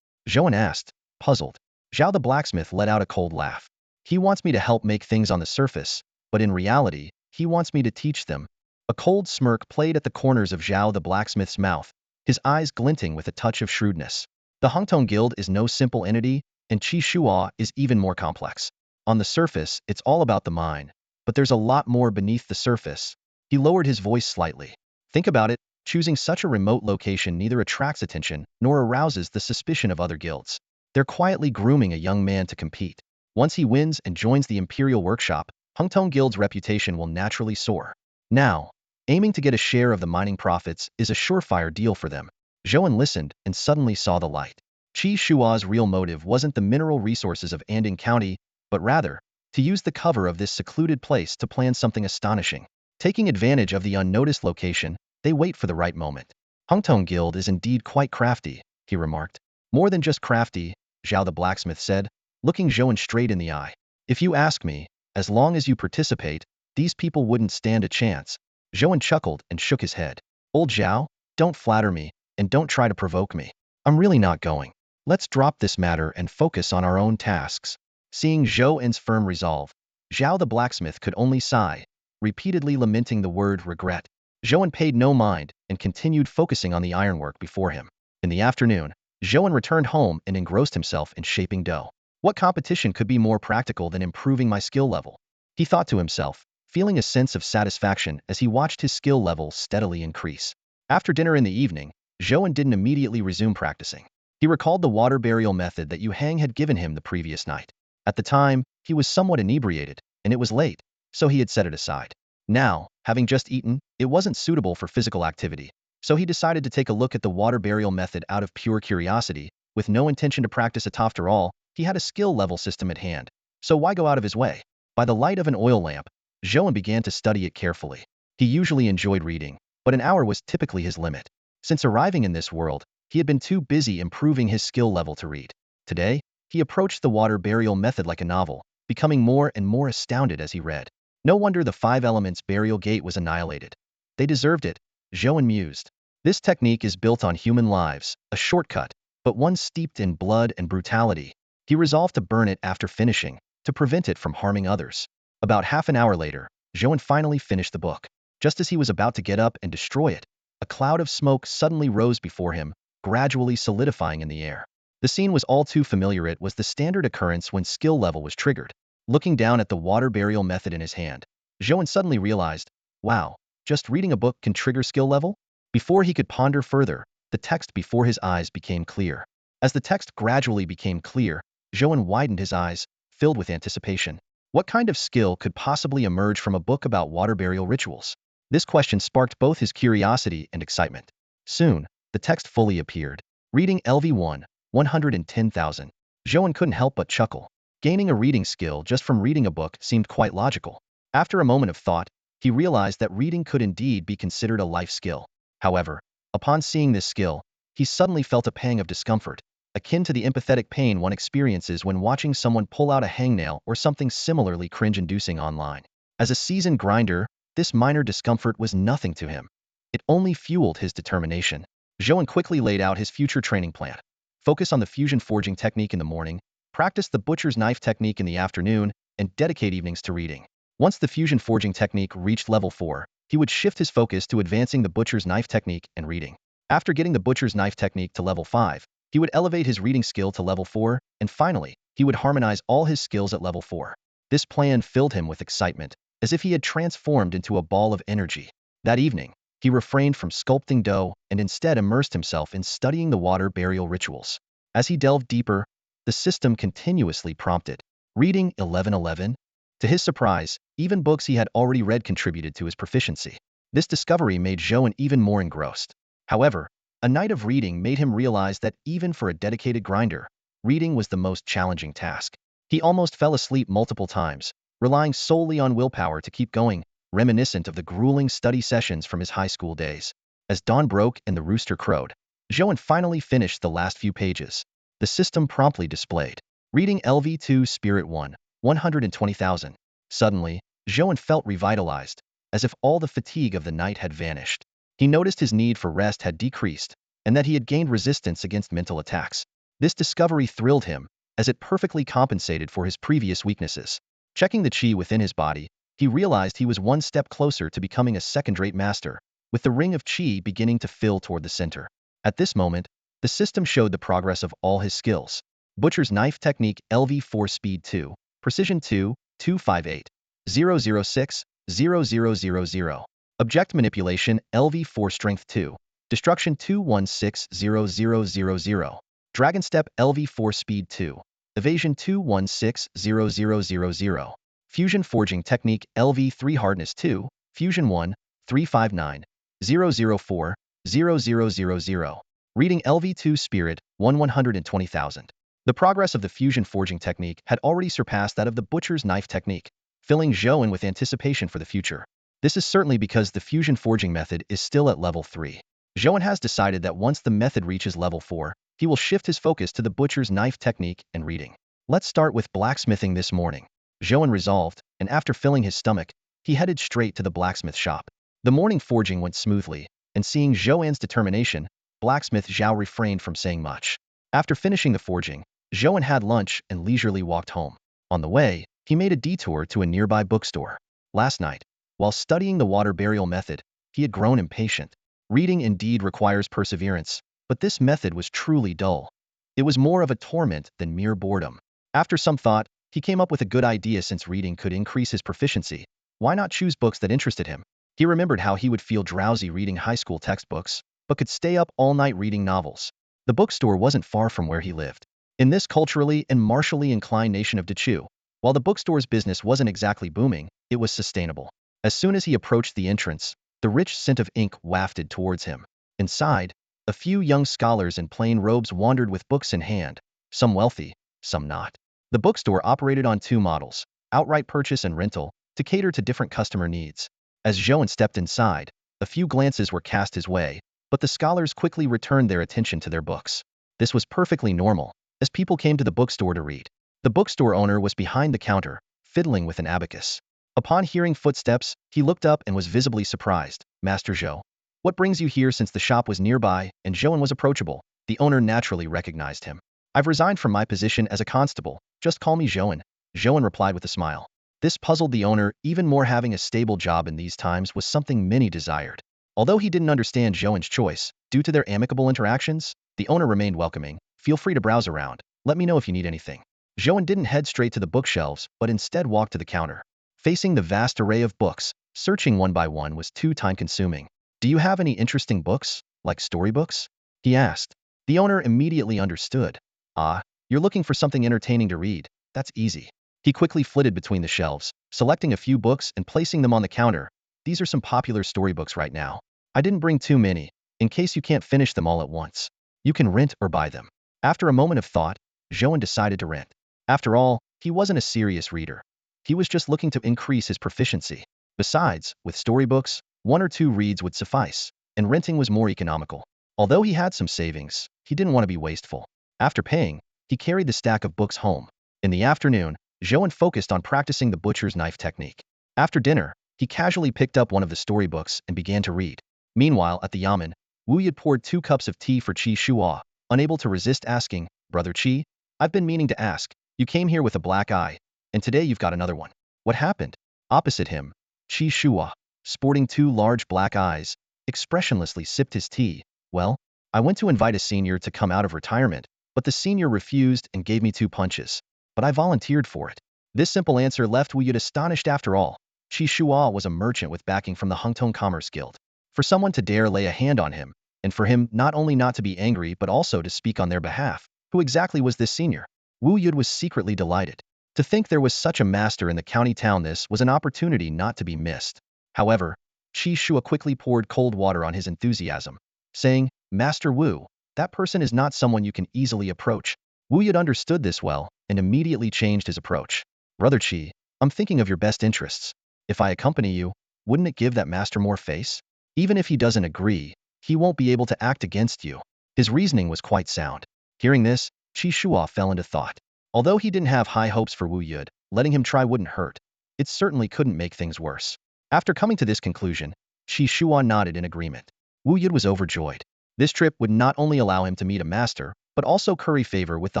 Zhou An asked, puzzled. Zhao the blacksmith let out a cold laugh. "He wants me to help make things on the surface, but in reality, he wants me to teach them." A cold smirk played at the corners of Zhao the blacksmith's mouth, his eyes glinting with a touch of shrewdness. The Hongtong Guild is no simple entity, and Qi Shuo is even more complex. On the surface, it's all about the mine, but there's a lot more beneath the surface. He lowered his voice slightly. "Think about it. Choosing such a remote location neither attracts attention nor arouses the suspicion of other guilds. They're quietly grooming a young man to compete. Once he wins and joins the Imperial Workshop, Hongtong Guild's reputation will naturally soar. Now, aiming to get a share of the mining profits is a surefire deal for them." Zhou An listened and suddenly saw the light. Qi Shua's real motive wasn't the mineral resources of Anding County, but rather, to use the cover of this secluded place to plan something astonishing. Taking advantage of the unnoticed location, they wait for the right moment. "Hongtong Guild is indeed quite crafty," he remarked. "More than just crafty," Zhao the blacksmith said, looking Zhou An straight in the eye. "If you ask me, as long as you participate, these people wouldn't stand a chance." Zhou An chuckled and shook his head. "Old Zhao, don't flatter me, and don't try to provoke me. I'm really not going. Let's drop this matter and focus on our own tasks." Seeing Zhou An's firm resolve, Zhao the blacksmith could only sigh, repeatedly lamenting the word regret. Zhou An paid no mind and continued focusing on the ironwork before him. In the afternoon, Zhou An returned home and engrossed himself in shaping dough. "What competition could be more practical than improving my skill level?" he thought to himself, feeling a sense of satisfaction as he watched his skill level steadily increase. After dinner in the evening, Zhou An didn't immediately resume practicing. He recalled the water burial method that Yu Hang had given him the previous night. At the time, he was somewhat inebriated, and it was late, so he had set it aside. Now, having just eaten, it wasn't suitable for physical activity, so he decided to take a look at the water burial method out of pure curiosity, with no intention to practice it. After all, he had a skill level system at hand, so why go out of his way? By the light of an oil lamp, Zhou An began to study it carefully. He usually enjoyed reading, but an hour was typically his limit. Since arriving in this world, he had been too busy improving his skill level to read. Today, he approached the water burial method like a novel, becoming more and more astounded as he read. No wonder the 5 elements burial gate was annihilated. They deserved it, Zhou An mused. This technique is built on human lives, a shortcut, but one steeped in blood and brutality. He resolved to burn it after finishing, to prevent it from harming others. About half an hour later, Zhou An finally finished the book. Just as he was about to get up and destroy it, a cloud of smoke suddenly rose before him, gradually solidifying in the air. The scene was all too familiar. It was the standard occurrence when skill level was triggered. Looking down at the water burial method in his hand, Zhou An suddenly realized, wow, just reading a book can trigger skill level? Before he could ponder further, the text before his eyes became clear. As the text gradually became clear, Zhou An widened his eyes, filled with anticipation. What kind of skill could possibly emerge from a book about water burial rituals? This question sparked both his curiosity and excitement. Soon, the text fully appeared. Reading LV1, 110,000. Zhou An couldn't help but chuckle. Gaining a reading skill just from reading a book seemed quite logical. After a moment of thought, he realized that reading could indeed be considered a life skill. However, upon seeing this skill, he suddenly felt a pang of discomfort, akin to the empathetic pain one experiences when watching someone pull out a hangnail or something similarly cringe-inducing online. As a seasoned grinder, this minor discomfort was nothing to him. It only fueled his determination. Zhou An quickly laid out his future training plan. Focus on the fusion forging technique in the morning, practice the butcher's knife technique in the afternoon, and dedicate evenings to reading. Once the fusion forging technique reached level 4, he would shift his focus to advancing the butcher's knife technique and reading. After getting the butcher's knife technique to level 5, he would elevate his reading skill to level 4, and finally, he would harmonize all his skills at level 4. This plan filled him with excitement, as if he had transformed into a ball of energy. That evening, he refrained from sculpting dough and instead immersed himself in studying the water burial rituals. As he delved deeper, the system continuously prompted, "Reading 1111?" To his surprise, even books he had already read contributed to his proficiency. This discovery made Zhou An even more engrossed. However, a night of reading made him realize that even for a dedicated grinder, reading was the most challenging task. He almost fell asleep multiple times, relying solely on willpower to keep going, reminiscent of the grueling study sessions from his high school days. As dawn broke and the rooster crowed, Zhou An finally finished the last few pages. The system promptly displayed, "Reading LV2 Spirit 1, 120,000. Suddenly, Zhou An felt revitalized, as if all the fatigue of the night had vanished. He noticed his need for rest had decreased, and that he had gained resistance against mental attacks. This discovery thrilled him, as it perfectly compensated for his previous weaknesses. Checking the chi within his body, he realized he was one step closer to becoming a second-rate master, with the ring of chi beginning to fill toward the center. At this moment, the system showed the progress of all his skills. Butcher's knife technique LV4 speed 2, precision 2, 258, 006, 0000. Object manipulation LV4 strength 2, destruction 2160000. Dragon step LV4 speed 2, evasion 2160000. Fusion forging technique LV3 hardness 2, fusion 1, 359, 004, 0000. Reading LV2 spirit 120,000. The progress of the fusion forging technique had already surpassed that of the butcher's knife technique, filling Zhou An with anticipation for the future. This is certainly because the fusion forging method is still at level 3. Zhou An has decided that once the method reaches level 4, he will shift his focus to the butcher's knife technique and reading. Let's start with blacksmithing this morning, Zhou An resolved, and after filling his stomach, he headed straight to the blacksmith shop. The morning forging went smoothly, and seeing Zhou An's determination, blacksmith Zhao refrained from saying much. After finishing the forging, Zhou An had lunch and leisurely walked home. On the way, he made a detour to a nearby bookstore. Last night, while studying the water burial method, he had grown impatient. Reading indeed requires perseverance, but this method was truly dull. It was more of a torment than mere boredom. After some thought, he came up with a good idea. Since reading could increase his proficiency, why not choose books that interested him? He remembered how he would feel drowsy reading high school textbooks, but could stay up all night reading novels. The bookstore wasn't far from where he lived. In this culturally and martially inclined nation of Dechu, while the bookstore's business wasn't exactly booming, it was sustainable. As soon as he approached the entrance, the rich scent of ink wafted towards him. Inside, a few young scholars in plain robes wandered with books in hand, some wealthy, some not. The bookstore operated on two models, outright purchase and rental, to cater to different customer needs. As Zhou An stepped inside, a few glances were cast his way, but the scholars quickly returned their attention to their books. This was perfectly normal, as people came to the bookstore to read. The bookstore owner was behind the counter, fiddling with an abacus. Upon hearing footsteps, he looked up and was visibly surprised. "Master Zhou, what brings you here?" Since the shop was nearby and Zhou An was approachable, the owner naturally recognized him. "I've resigned from my position as a constable. Just call me Zhou An," Zhou An replied with a smile. This puzzled the owner even more. Having a stable job in these times was something many desired. Although he didn't understand Zhou An's choice, due to their amicable interactions, the owner remained welcoming. "Feel free to browse around. Let me know if you need anything." Zhou An didn't head straight to the bookshelves, but instead walked to the counter. Facing the vast array of books, searching one by one was too time-consuming. "Do you have any interesting books, like storybooks?" he asked. The owner immediately understood. "Ah, you're looking for something entertaining to read. That's easy." He quickly flitted between the shelves, selecting a few books and placing them on the counter. "These are some popular storybooks right now. I didn't bring too many, in case you can't finish them all at once. You can rent or buy them." After a moment of thought, Zhou An decided to rent. After all, he wasn't a serious reader. He was just looking to increase his proficiency. Besides, with storybooks, 1 or 2 reads would suffice, and renting was more economical. Although he had some savings, he didn't want to be wasteful. After paying, he carried the stack of books home. In the afternoon, Zhou An focused on practicing the butcher's knife technique. After dinner, he casually picked up one of the storybooks and began to read. Meanwhile, at the yamen, Wu Yid poured 2 cups of tea for Qi Shuo, unable to resist asking, "Brother Qi, I've been meaning to ask, you came here with a black eye, and today you've got another one. What happened?" Opposite him, Qi Shua, sporting two large black eyes, expressionlessly sipped his tea. Well, I went to invite a senior to come out of retirement, but the senior refused and gave me 2 punches. But I volunteered for it. This simple answer left Wu Yud astonished. After all, Qi Shua was a merchant with backing from the Hungtong Commerce Guild. For someone to dare lay a hand on him, and for him not only not to be angry but also to speak on their behalf, who exactly was this senior? Wu Yud was secretly delighted. To think there was such a master in the county town, this was an opportunity not to be missed. However, Qi Shua quickly poured cold water on his enthusiasm, saying, Master Wu, that person is not someone you can easily approach. Wu Yud understood this well and immediately changed his approach. Brother Qi, I'm thinking of your best interests. If I accompany you, wouldn't it give that master more face? Even if he doesn't agree, he won't be able to act against you. His reasoning was quite sound. Hearing this, Qi Shua fell into thought. Although he didn't have high hopes for Wu Yud, letting him try wouldn't hurt. It certainly couldn't make things worse. After coming to this conclusion, Qi Shua nodded in agreement. Wu Yud was overjoyed. This trip would not only allow him to meet a master, but also curry favor with the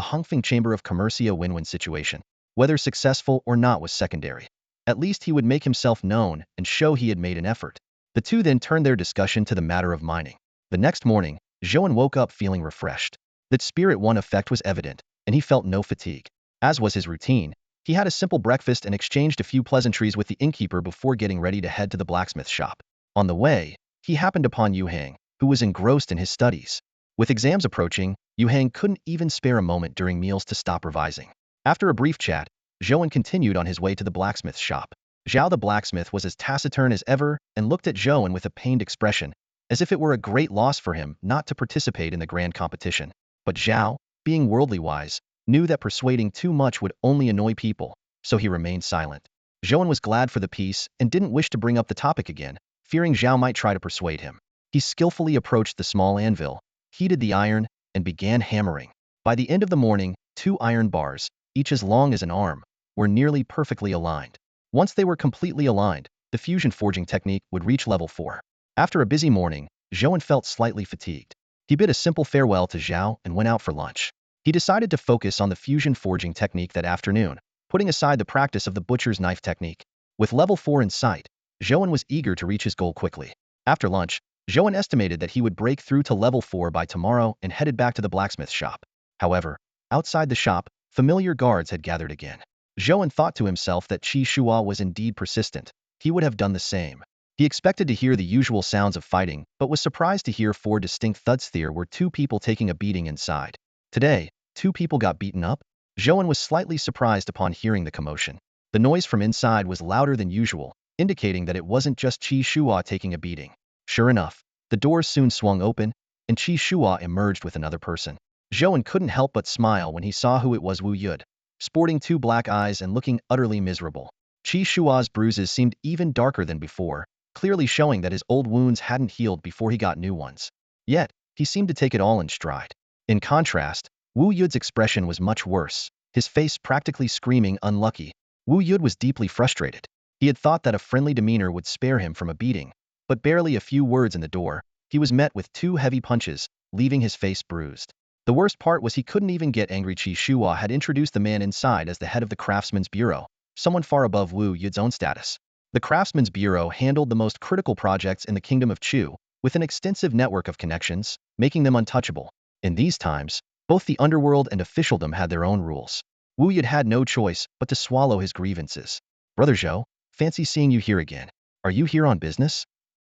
Hongfeng Chamber of Commerce. A win-win situation. Whether successful or not was secondary. At least he would make himself known and show he had made an effort. The two then turned their discussion to the matter of mining. The next morning, Zhou An woke up feeling refreshed. That Spirit One effect was evident, and he felt no fatigue. As was his routine, he had a simple breakfast and exchanged a few pleasantries with the innkeeper before getting ready to head to the blacksmith shop. On the way, he happened upon Yu Hang, who was engrossed in his studies. With exams approaching, Yu Hang couldn't even spare a moment during meals to stop revising. After a brief chat, Zhou An continued on his way to the blacksmith shop. Zhao the blacksmith was as taciturn as ever and looked at Zhou An with a pained expression, as if it were a great loss for him not to participate in the grand competition. But Zhao, being worldly wise, knew that persuading too much would only annoy people, so he remained silent. Zhou An was glad for the peace and didn't wish to bring up the topic again, fearing Zhao might try to persuade him. He skillfully approached the small anvil, heated the iron, and began hammering. By the end of the morning, 2 iron bars, each as long as an arm, were nearly perfectly aligned. Once they were completely aligned, the fusion forging technique would reach level 4. After a busy morning, Zhou An felt slightly fatigued. He bid a simple farewell to Zhao and went out for lunch. He decided to focus on the fusion forging technique that afternoon, putting aside the practice of the butcher's knife technique. With level 4 in sight, Zhou An was eager to reach his goal quickly. After lunch, Zhou An estimated that he would break through to level 4 by tomorrow and headed back to the blacksmith shop. However, outside the shop, familiar guards had gathered again. Zhou An thought to himself that Qi Shua was indeed persistent. He would have done the same. He expected to hear the usual sounds of fighting, but was surprised to hear 4 distinct thuds. There were 2 people taking a beating inside. Today, 2 people got beaten up? Zhou An was slightly surprised upon hearing the commotion. The noise from inside was louder than usual, indicating that it wasn't just Qi Shua taking a beating. Sure enough, the doors soon swung open, and Qi Shua emerged with another person. Zhou An couldn't help but smile when he saw who it was. Wu Yud, sporting 2 black eyes and looking utterly miserable. Qi Shua's bruises seemed even darker than before, clearly showing that his old wounds hadn't healed before he got new ones. Yet, he seemed to take it all in stride. In contrast, Wu Yud's expression was much worse, his face practically screaming unlucky. Wu Yud was deeply frustrated. He had thought that a friendly demeanor would spare him from a beating, but barely a few words in the door, he was met with 2 heavy punches, leaving his face bruised. The worst part was he couldn't even get angry. Qi Shua had introduced the man inside as the head of the Craftsman's Bureau, someone far above Wu Yud's own status. The Craftsman's Bureau handled the most critical projects in the Kingdom of Chu, with an extensive network of connections, making them untouchable. In these times, both the underworld and officialdom had their own rules. Wu Yud had no choice but to swallow his grievances. Brother Zhou, fancy seeing you here again. Are you here on business?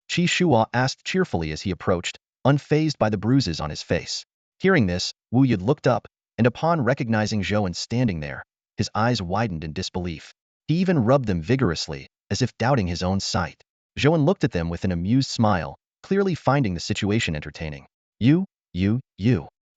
Qi Shua asked cheerfully as he approached, unfazed by the bruises on his face. Hearing this, Wu Yud looked up, and upon recognizing Zhou An standing there, his eyes widened in disbelief. He even rubbed them vigorously, as if doubting his own sight. Zhou An looked at them with an amused smile, clearly finding the situation entertaining. You,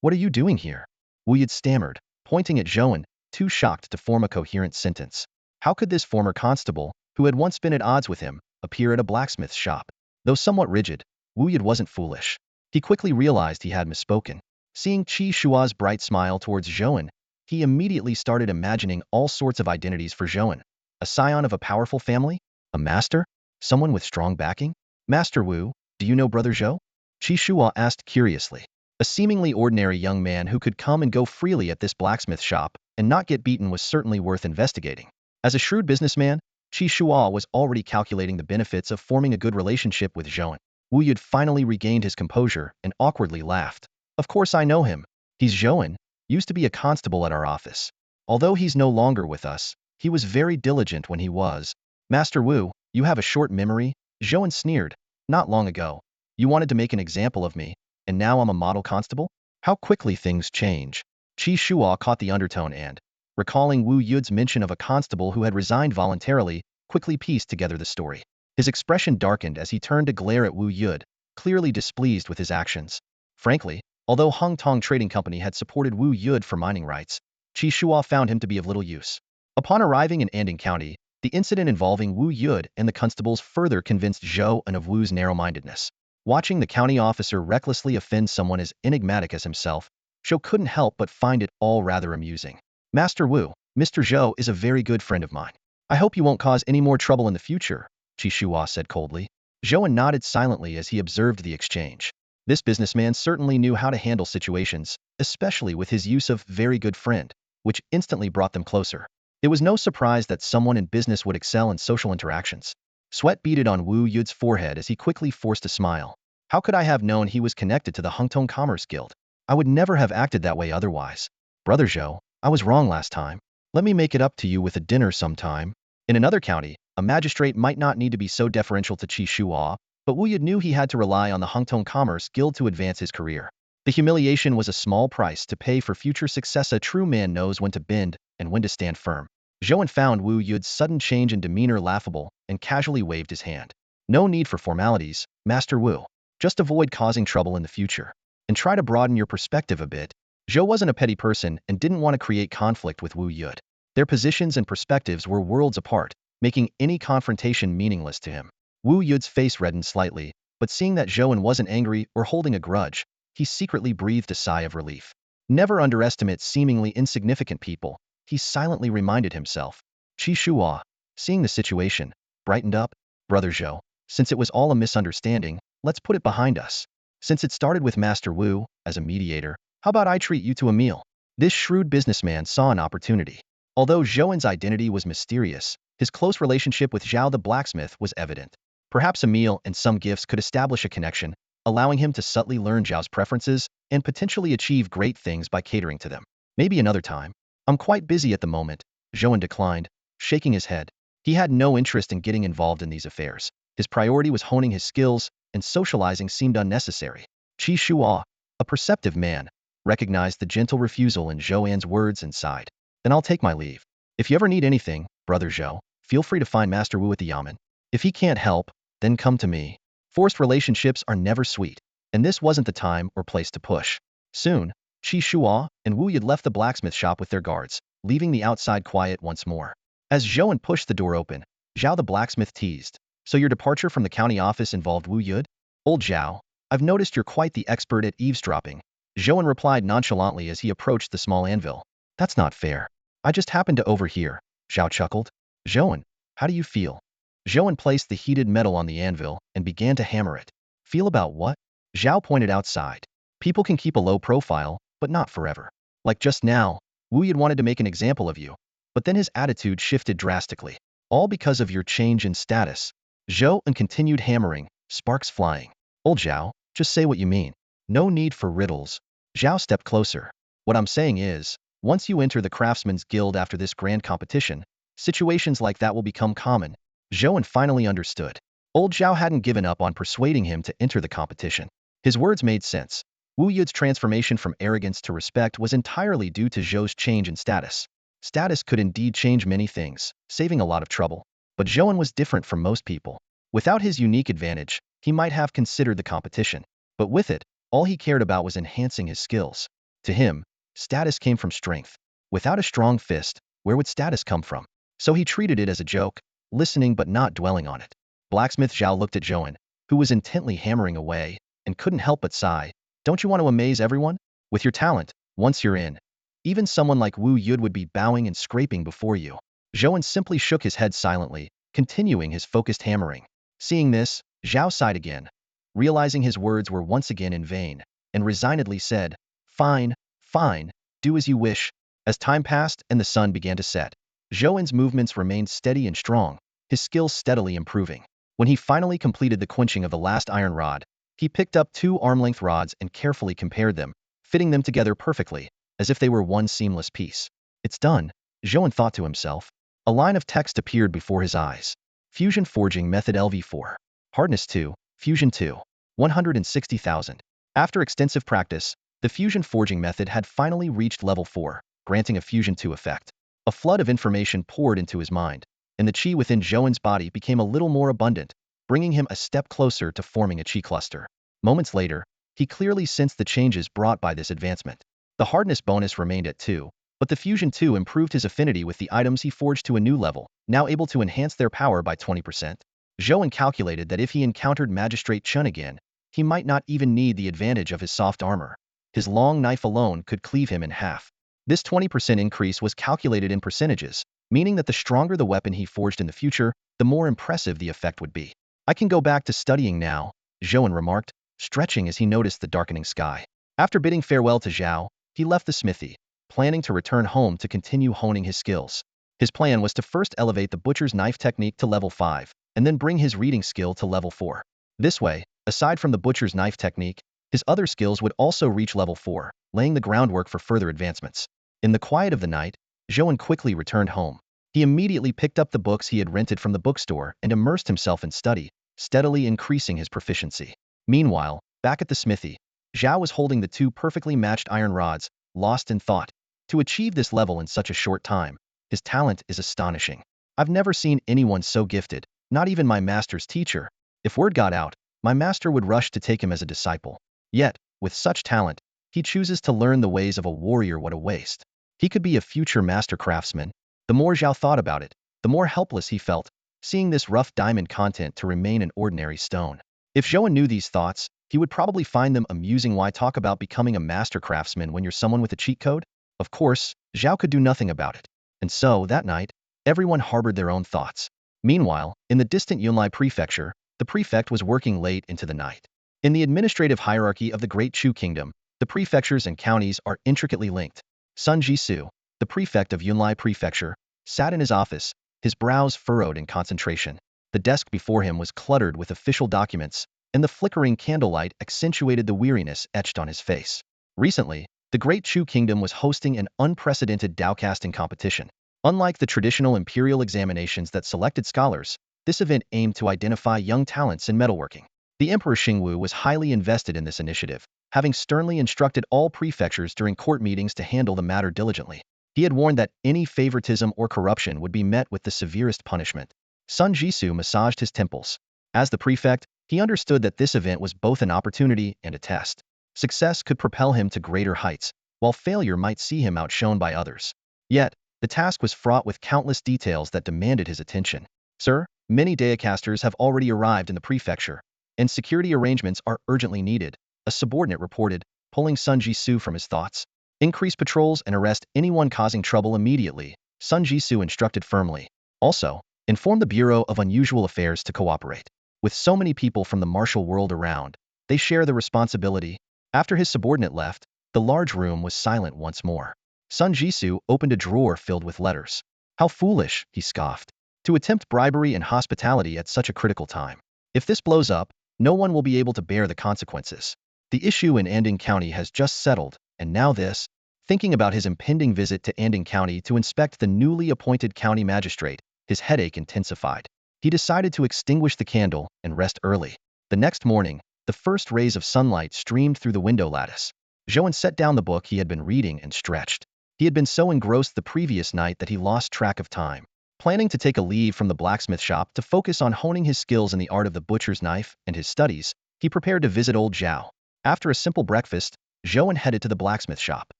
what are you doing here? Wu Yud stammered, pointing at Zhou An, too shocked to form a coherent sentence. How could this former constable, who had once been at odds with him, appear at a blacksmith's shop? Though somewhat rigid, Wu Yud wasn't foolish. He quickly realized he had misspoken. Seeing Qi Shua's bright smile towards Zhou An, he immediately started imagining all sorts of identities for Zhou An. A scion of a powerful family? A master? Someone with strong backing? Master Wu, do you know Brother Zhou? Qi Shua asked curiously. A seemingly ordinary young man who could come and go freely at this blacksmith shop and not get beaten was certainly worth investigating. As a shrewd businessman, Qi Shua was already calculating the benefits of forming a good relationship with Zhou An. Wu Yud finally regained his composure and awkwardly laughed. Of course I know him. He's Zhou An, used to be a constable at our office. Although he's no longer with us, he was very diligent when he was. Master Wu, you have a short memory, Zhou An sneered. Not long ago, you wanted to make an example of me, and now I'm a model constable? How quickly things change. Qi Shua caught the undertone and, recalling Wu Yud's mention of a constable who had resigned voluntarily, quickly pieced together the story. His expression darkened as he turned to glare at Wu Yud, clearly displeased with his actions. Frankly, although Hung Tong Trading Company had supported Wu Yud for mining rights, Qi Shua found him to be of little use. Upon arriving in Anding County, the incident involving Wu Yud and the constables further convinced Zhou An of Wu's narrow-mindedness. Watching the county officer recklessly offend someone as enigmatic as himself, Zhou couldn't help but find it all rather amusing. Master Wu, Mr. Zhou is a very good friend of mine. I hope you won't cause any more trouble in the future, Qi Shua said coldly. Zhou An nodded silently as he observed the exchange. This businessman certainly knew how to handle situations, especially with his use of very good friend, which instantly brought them closer. It was no surprise that someone in business would excel in social interactions. Sweat beaded on Wu Yud's forehead as he quickly forced a smile. How could I have known he was connected to the Hungtong Commerce Guild? I would never have acted that way otherwise. Brother Zhou, I was wrong last time. Let me make it up to you with a dinner sometime. In another county, a magistrate might not need to be so deferential to Qi Shua, but Wu Yud knew he had to rely on the Hungtong Commerce Guild to advance his career. The humiliation was a small price to pay for future success. A true man knows when to bend and when to stand firm. Zhou An found Wu Yud's sudden change in demeanor laughable and casually waved his hand. No need for formalities, Master Wu. Just avoid causing trouble in the future. And try to broaden your perspective a bit. Zhou wasn't a petty person and didn't want to create conflict with Wu Yud. Their positions and perspectives were worlds apart, making any confrontation meaningless to him. Wu Yud's face reddened slightly, but seeing that Zhou An wasn't angry or holding a grudge, he secretly breathed a sigh of relief. Never underestimate seemingly insignificant people, he silently reminded himself. Qi Shua, seeing the situation, brightened up. Brother Zhou, since it was all a misunderstanding, let's put it behind us. Since it started with Master Wu, as a mediator, how about I treat you to a meal? This shrewd businessman saw an opportunity. Although Zhou An's identity was mysterious, his close relationship with Zhao the blacksmith was evident. Perhaps a meal and some gifts could establish a connection, allowing him to subtly learn Zhao's preferences and potentially achieve great things by catering to them. Maybe another time. I'm quite busy at the moment, Zhou An declined, shaking his head. He had no interest in getting involved in these affairs. His priority was honing his skills, and socializing seemed unnecessary. Qi Shua, a perceptive man, recognized the gentle refusal in Zhou An's words and sighed. Then I'll take my leave. If you ever need anything, Brother Zhou, feel free to find Master Wu at the yamen. If he can't help, then come to me. Forced relationships are never sweet, and this wasn't the time or place to push. Soon, Qi Shua and Wu Yud left the blacksmith shop with their guards, leaving the outside quiet once more. As Zhou An pushed the door open, Zhao the blacksmith teased. So your departure from the county office involved Wu Yud? Old Zhao, I've noticed you're quite the expert at eavesdropping. Zhou An replied nonchalantly as he approached the small anvil. That's not fair. I just happened to overhear. Zhao chuckled. Zhou An, how do you feel? Zhou An placed the heated metal on the anvil and began to hammer it. Feel about what? Zhao pointed outside. People can keep a low profile, but not forever. Like just now, Wu Yud wanted to make an example of you. But then his attitude shifted drastically. All because of your change in status. Zhou An continued hammering, sparks flying. Old Zhao, just say what you mean. No need for riddles. Zhao stepped closer. What I'm saying is, once you enter the Craftsman's Guild after this grand competition, situations like that will become common. Zhou An finally understood. Old Zhao hadn't given up on persuading him to enter the competition. His words made sense. Wu Yud's transformation from arrogance to respect was entirely due to Zhou's change in status. Status could indeed change many things, saving a lot of trouble. But Zhou An was different from most people. Without his unique advantage, he might have considered the competition. But with it, all he cared about was enhancing his skills. To him, status came from strength. Without a strong fist, where would status come from? So he treated it as a joke, listening but not dwelling on it. Blacksmith Zhao looked at Zhou An, who was intently hammering away, and couldn't help but sigh. Don't you want to amaze everyone? With your talent, once you're in, even someone like Wu Yud would be bowing and scraping before you. Zhou An simply shook his head silently, continuing his focused hammering. Seeing this, Zhao sighed again, realizing his words were once again in vain, and resignedly said, Fine, fine, do as you wish. As time passed and the sun began to set, Zhou An's movements remained steady and strong. his skills steadily improving. When he finally completed the quenching of the last iron rod, he picked up 2 arm-length rods and carefully compared them, fitting them together perfectly, as if they were one seamless piece. It's done, Zhou An thought to himself. A line of text appeared before his eyes. Fusion Forging Method LV4. Hardness 2, Fusion 2. 160,000. After extensive practice, the fusion forging method had finally reached level 4, granting a Fusion 2 effect. A flood of information poured into his mind, and the chi within Zhou An's body became a little more abundant, bringing him a step closer to forming a chi cluster. Moments later, he clearly sensed the changes brought by this advancement. The hardness bonus remained at 2, but the Fusion 2 improved his affinity with the items he forged to a new level, now able to enhance their power by 20%. Zhou An calculated that if he encountered Magistrate Chun again, he might not even need the advantage of his soft armor. His long knife alone could cleave him in half. This 20% increase was calculated in percentages, meaning that the stronger the weapon he forged in the future, the more impressive the effect would be. I can go back to studying now, Zhou An remarked, stretching as he noticed the darkening sky. After bidding farewell to Zhao, he left the smithy, planning to return home to continue honing his skills. His plan was to first elevate the butcher's knife technique to level 5, and then bring his reading skill to level 4. This way, aside from the butcher's knife technique, his other skills would also reach level 4, laying the groundwork for further advancements. In the quiet of the night, Zhou An quickly returned home. He immediately picked up the books he had rented from the bookstore and immersed himself in study, steadily increasing his proficiency. Meanwhile, back at the smithy, Zhao was holding the 2 perfectly matched iron rods, lost in thought. To achieve this level in such a short time, his talent is astonishing. I've never seen anyone so gifted, not even my master's teacher. If word got out, my master would rush to take him as a disciple. Yet, with such talent, he chooses to learn the ways of a warrior. What a waste. He could be a future master craftsman. The more Zhao thought about it, the more helpless he felt, seeing this rough diamond content to remain an ordinary stone. If Zhou An knew these thoughts, he would probably find them amusing. Why talk about becoming a master craftsman when you're someone with a cheat code? Of course, Zhao could do nothing about it. And so, that night, everyone harbored their own thoughts. Meanwhile, in the distant Yunlai prefecture, the prefect was working late into the night. In the administrative hierarchy of the Great Chu Kingdom, the prefectures and counties are intricately linked. Sun Jisoo, the prefect of Yunlai Prefecture, sat in his office, his brows furrowed in concentration. The desk before him was cluttered with official documents, and the flickering candlelight accentuated the weariness etched on his face. Recently, the Great Chu Kingdom was hosting an unprecedented dowcasting competition. Unlike the traditional imperial examinations that selected scholars, this event aimed to identify young talents in metalworking. The Emperor Xingwu was highly invested in this initiative, having sternly instructed all prefectures during court meetings to handle the matter diligently. He had warned that any favoritism or corruption would be met with the severest punishment. Sun Jisoo massaged his temples. As the prefect, he understood that this event was both an opportunity and a test. Success could propel him to greater heights, while failure might see him outshone by others. Yet, the task was fraught with countless details that demanded his attention. Sir, many Daicasters have already arrived in the prefecture, and security arrangements are urgently needed, a subordinate reported, pulling Sun Jisoo from his thoughts. Increase patrols and arrest anyone causing trouble immediately, Sun Jisoo instructed firmly. Also, inform the Bureau of Unusual Affairs to cooperate. With so many people from the martial world around, they share the responsibility. After his subordinate left, the large room was silent once more. Sun Jisoo opened a drawer filled with letters. How foolish, he scoffed, to attempt bribery and hospitality at such a critical time. If this blows up, no one will be able to bear the consequences. The issue in Anding County has just settled, and now this. Thinking about his impending visit to Anding County to inspect the newly appointed county magistrate, his headache intensified. He decided to extinguish the candle and rest early. The next morning, the first rays of sunlight streamed through the window lattice. Zhou An set down the book he had been reading and stretched. He had been so engrossed the previous night that he lost track of time. Planning to take a leave from the blacksmith shop to focus on honing his skills in the art of the butcher's knife and his studies, he prepared to visit old Zhao. After a simple breakfast, Zhou An headed to the blacksmith shop.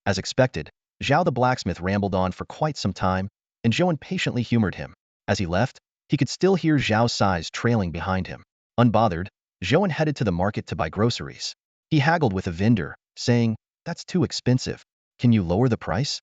As expected, Zhao the blacksmith rambled on for quite some time, and Zhou An patiently humored him. As he left, he could still hear Zhao's sighs trailing behind him. Unbothered, Zhou An headed to the market to buy groceries. He haggled with a vendor, saying, "That's too expensive. Can you lower the price?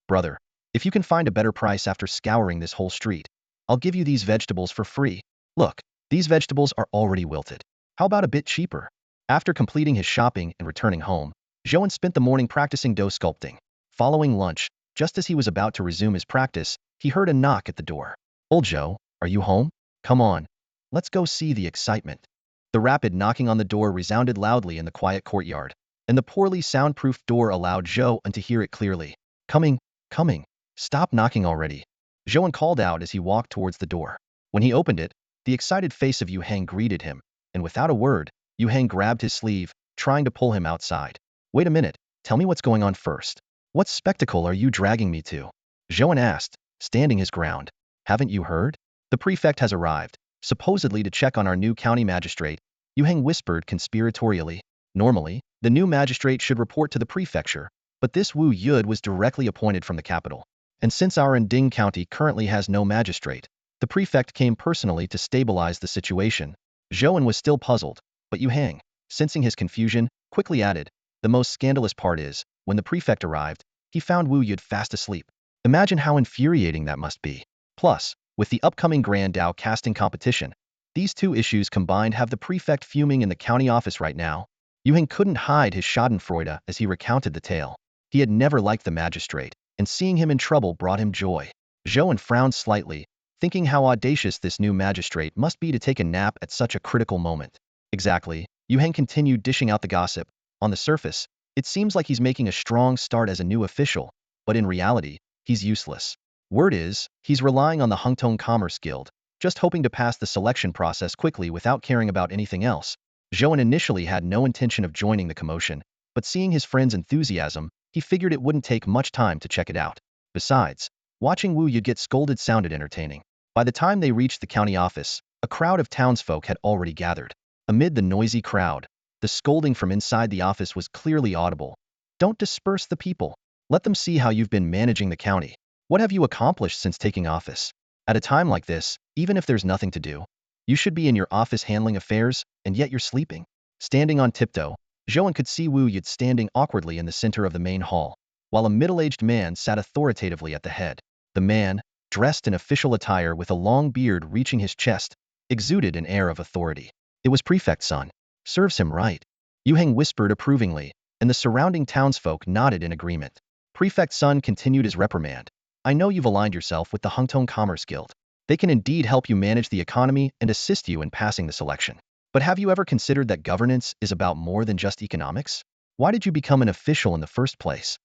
Brother, if you can find a better price after scouring this whole street, I'll give you these vegetables for free. Look, these vegetables are already wilted. How about a bit cheaper?" After completing his shopping and returning home, Zhou An spent the morning practicing dough sculpting. Following lunch, just as he was about to resume his practice, he heard a knock at the door. "Old Zhou, are you home?" Come on, let's go see the excitement. The rapid knocking on the door resounded loudly in the quiet courtyard, and the poorly soundproofed door allowed Zhou An to hear it clearly. Coming, coming, stop knocking already. Zhou An called out as he walked towards the door. When he opened it, the excited face of Yu Hang greeted him, and without a word, Yu Hang grabbed his sleeve, trying to pull him outside. Wait a minute, tell me what's going on first. What spectacle are you dragging me to? Zhou An asked, standing his ground. Haven't you heard? The prefect has arrived, supposedly to check on our new county magistrate, Yu Heng whispered conspiratorially. Normally, the new magistrate should report to the prefecture, but this Wu Yud was directly appointed from the capital. And since our Anding County currently has no magistrate, the prefect came personally to stabilize the situation. Zhou An was still puzzled, but Yu Hang, sensing his confusion, quickly added, the most scandalous part is, when the prefect arrived, he found Wu Yud fast asleep. Imagine how infuriating that must be. Plus, with the upcoming Grand Dao casting competition, these two issues combined have the prefect fuming in the county office right now. Yu Heng couldn't hide his schadenfreude as he recounted the tale. He had never liked the magistrate, and seeing him in trouble brought him joy. Zhou An frowned slightly, thinking how audacious this new magistrate must be to take a nap at such a critical moment. Exactly, Yu Heng continued dishing out the gossip. On the surface, it seems like he's making a strong start as a new official, but in reality, he's useless. Word is, he's relying on the Hungtong Commerce Guild, just hoping to pass the selection process quickly without caring about anything else. Zhou An initially had no intention of joining the commotion, but seeing his friend's enthusiasm, he figured it wouldn't take much time to check it out. Besides, watching Wu Yu get scolded sounded entertaining. By the time they reached the county office, a crowd of townsfolk had already gathered. Amid the noisy crowd, the scolding from inside the office was clearly audible. Don't disperse the people. Let them see how you've been managing the county. What have you accomplished since taking office? At a time like this, even if there's nothing to do, you should be in your office handling affairs, and yet you're sleeping. Standing on tiptoe, Zhou An could see Wu Yud standing awkwardly in the center of the main hall, while a middle-aged man sat authoritatively at the head. The man, dressed in official attire with a long beard reaching his chest, exuded an air of authority. It was Prefect Sun. Serves him right. Yu Heng whispered approvingly, and the surrounding townsfolk nodded in agreement. Prefect Sun continued his reprimand. I know you've aligned yourself with the Hungtong Commerce Guild. They can indeed help you manage the economy and assist you in passing the selection. But have you ever considered that governance is about more than just economics? Why did you become an official in the first place?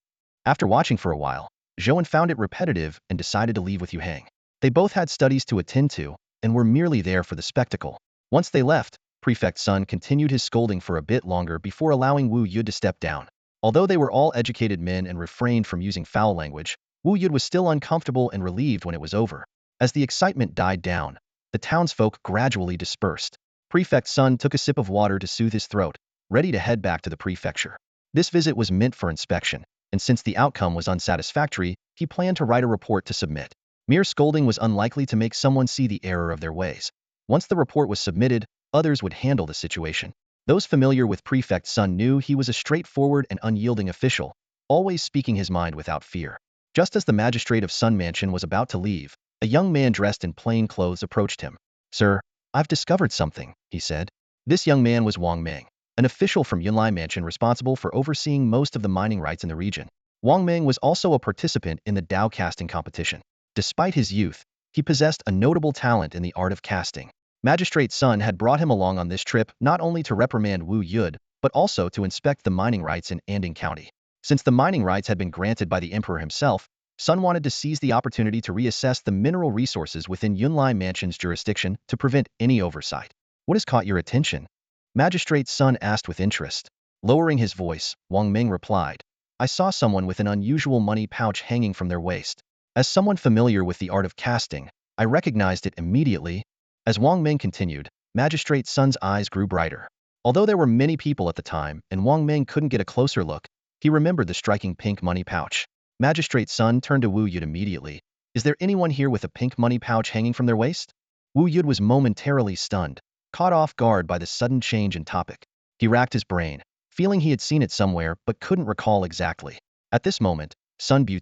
After watching for a while, Zhou An found it repetitive and decided to leave with Yu Hang. They both had studies to attend to and were merely there for the spectacle. Once they left, Prefect Sun continued his scolding for a bit longer before allowing Wu Yud to step down. Although they were all educated men and refrained from using foul language, Wu Yud was still uncomfortable and relieved when it was over. As the excitement died down, the townsfolk gradually dispersed. Prefect Sun took a sip of water to soothe his throat, ready to head back to the prefecture. This visit was meant for inspection, and since the outcome was unsatisfactory, he planned to write a report to submit. Mere scolding was unlikely to make someone see the error of their ways. Once the report was submitted, others would handle the situation. Those familiar with Prefect Sun knew he was a straightforward and unyielding official, always speaking his mind without fear. Just as the magistrate of Sun Mansion was about to leave, a young man dressed in plain clothes approached him. Sir, I've discovered something, he said. This young man was Wang Meng, an official from Yunlai Mansion responsible for overseeing most of the mining rights in the region. Wang Meng was also a participant in the Dao casting competition. Despite his youth, he possessed a notable talent in the art of casting. Magistrate Sun had brought him along on this trip not only to reprimand Wu Yud, but also to inspect the mining rights in Anding County. Since the mining rights had been granted by the emperor himself, Sun wanted to seize the opportunity to reassess the mineral resources within Yunlai Mansion's jurisdiction to prevent any oversight. What has caught your attention? Magistrate Sun asked with interest. Lowering his voice, Wang Meng replied, I saw someone with an unusual money pouch hanging from their waist. As someone familiar with the art of casting, I recognized it immediately. As Wang Meng continued, Magistrate Sun's eyes grew brighter. Although there were many people at the time and Wang Meng couldn't get a closer look, he remembered the striking pink money pouch. Magistrate Sun turned to Wu Yud immediately. Is there anyone here with a pink money pouch hanging from their waist? Wu Yud was momentarily stunned, caught off guard by the sudden change in topic. He racked his brain, feeling he had seen it somewhere but couldn't recall exactly. At this moment, Sun Bu,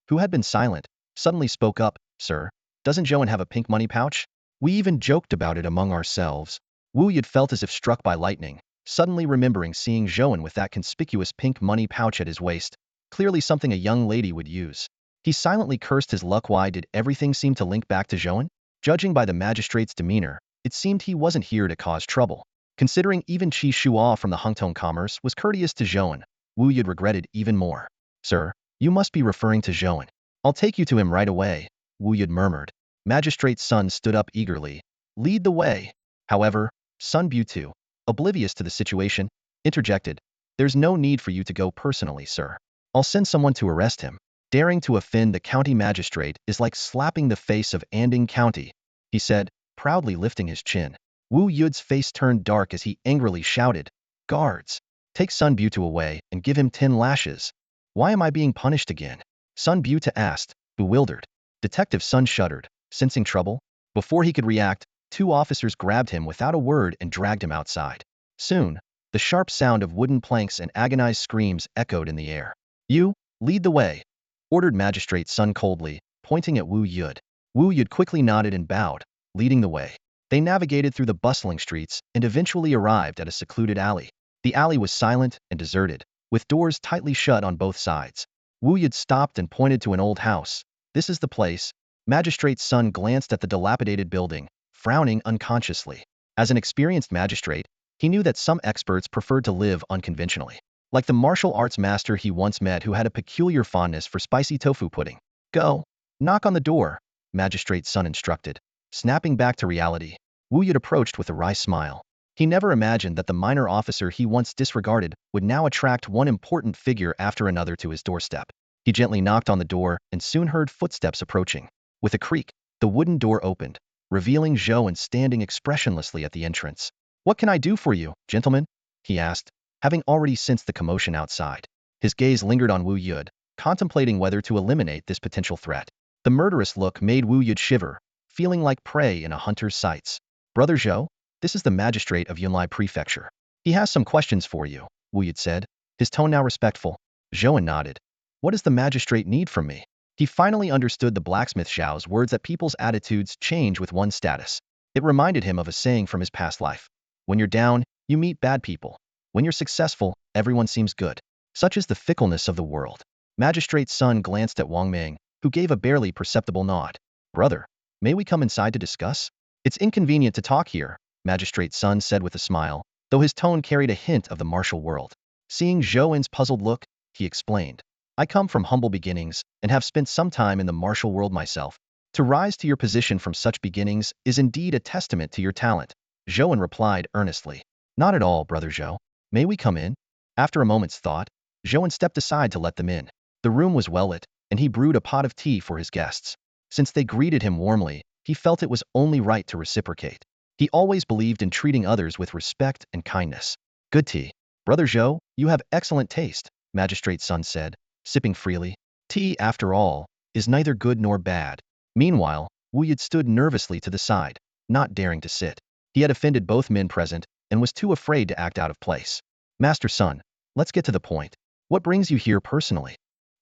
who had been silent, suddenly spoke up. Sir, doesn't Zhou An have a pink money pouch? We even joked about it among ourselves. Wu Yud felt as if struck by lightning, suddenly remembering seeing Zhou An with that conspicuous pink money pouch at his waist, clearly something a young lady would use. He silently cursed his luck. Why did everything seem to link back to Zhou An? Judging by the magistrate's demeanor, it seemed he wasn't here to cause trouble. Considering even Qi Shuo from the Hungtong Commerce was courteous to Zhou An, Wu Yud regretted even more. Sir, you must be referring to Zhou An. I'll take you to him right away, Wu Yud murmured. Magistrate's son stood up eagerly. Lead the way. However, Sun Bu, oblivious to the situation, interjected. There's no need for you to go personally, sir. I'll send someone to arrest him. Daring to offend the county magistrate is like slapping the face of Anding County, he said, proudly lifting his chin. Wu Yud's face turned dark as he angrily shouted, Guards! Take Sun Bu away and give him 10 lashes. Why am I being punished again? Sun Bu asked, bewildered. Detective Sun shuddered, sensing trouble. Before he could react, 2 officers grabbed him without a word and dragged him outside. Soon, the sharp sound of wooden planks and agonized screams echoed in the air. You, lead the way, ordered Magistrate Sun coldly, pointing at Wu Yud. Wu Yud quickly nodded and bowed, leading the way. They navigated through the bustling streets and eventually arrived at a secluded alley. The alley was silent and deserted, with doors tightly shut on both sides. Wu Yud stopped and pointed to an old house. This is the place. Magistrate Sun glanced at the dilapidated building, frowning unconsciously. As an experienced magistrate, he knew that some experts preferred to live unconventionally. Like the martial arts master he once met who had a peculiar fondness for spicy tofu pudding. Go. Knock on the door, Magistrate Sun instructed. Snapping back to reality, Wu Yud approached with a wry smile. He never imagined that the minor officer he once disregarded would now attract one important figure after another to his doorstep. He gently knocked on the door and soon heard footsteps approaching. With a creak, the wooden door opened, revealing Zhou An standing expressionlessly at the entrance. What can I do for you, gentlemen? He asked, having already sensed the commotion outside. His gaze lingered on Wu Yud, contemplating whether to eliminate this potential threat. The murderous look made Wu Yud shiver, feeling like prey in a hunter's sights. Brother Zhou, this is the magistrate of Yunlai Prefecture. He has some questions for you, Wu Yud said, his tone now respectful. Zhou An nodded. What does the magistrate need from me? He finally understood the blacksmith Zhao's words that people's attitudes change with one's status. It reminded him of a saying from his past life. When you're down, you meet bad people. When you're successful, everyone seems good. Such is the fickleness of the world. Magistrate Sun glanced at Wang Ming, who gave a barely perceptible nod. Brother, may we come inside to discuss? It's inconvenient to talk here, Magistrate Sun said with a smile, though his tone carried a hint of the martial world. Seeing Zhou An's puzzled look, he explained. I come from humble beginnings and have spent some time in the martial world myself. To rise to your position from such beginnings is indeed a testament to your talent. Zhou An replied earnestly. Not at all, Brother Zhou. May we come in? After a moment's thought, Zhou An stepped aside to let them in. The room was well lit, and he brewed a pot of tea for his guests. Since they greeted him warmly, he felt it was only right to reciprocate. He always believed in treating others with respect and kindness. Good tea. Brother Zhou, you have excellent taste, Magistrate Sun said, sipping freely. Tea, after all, is neither good nor bad. Meanwhile, Wu Yud stood nervously to the side, not daring to sit. He had offended both men present and was too afraid to act out of place. Master Sun, let's get to the point. What brings you here personally?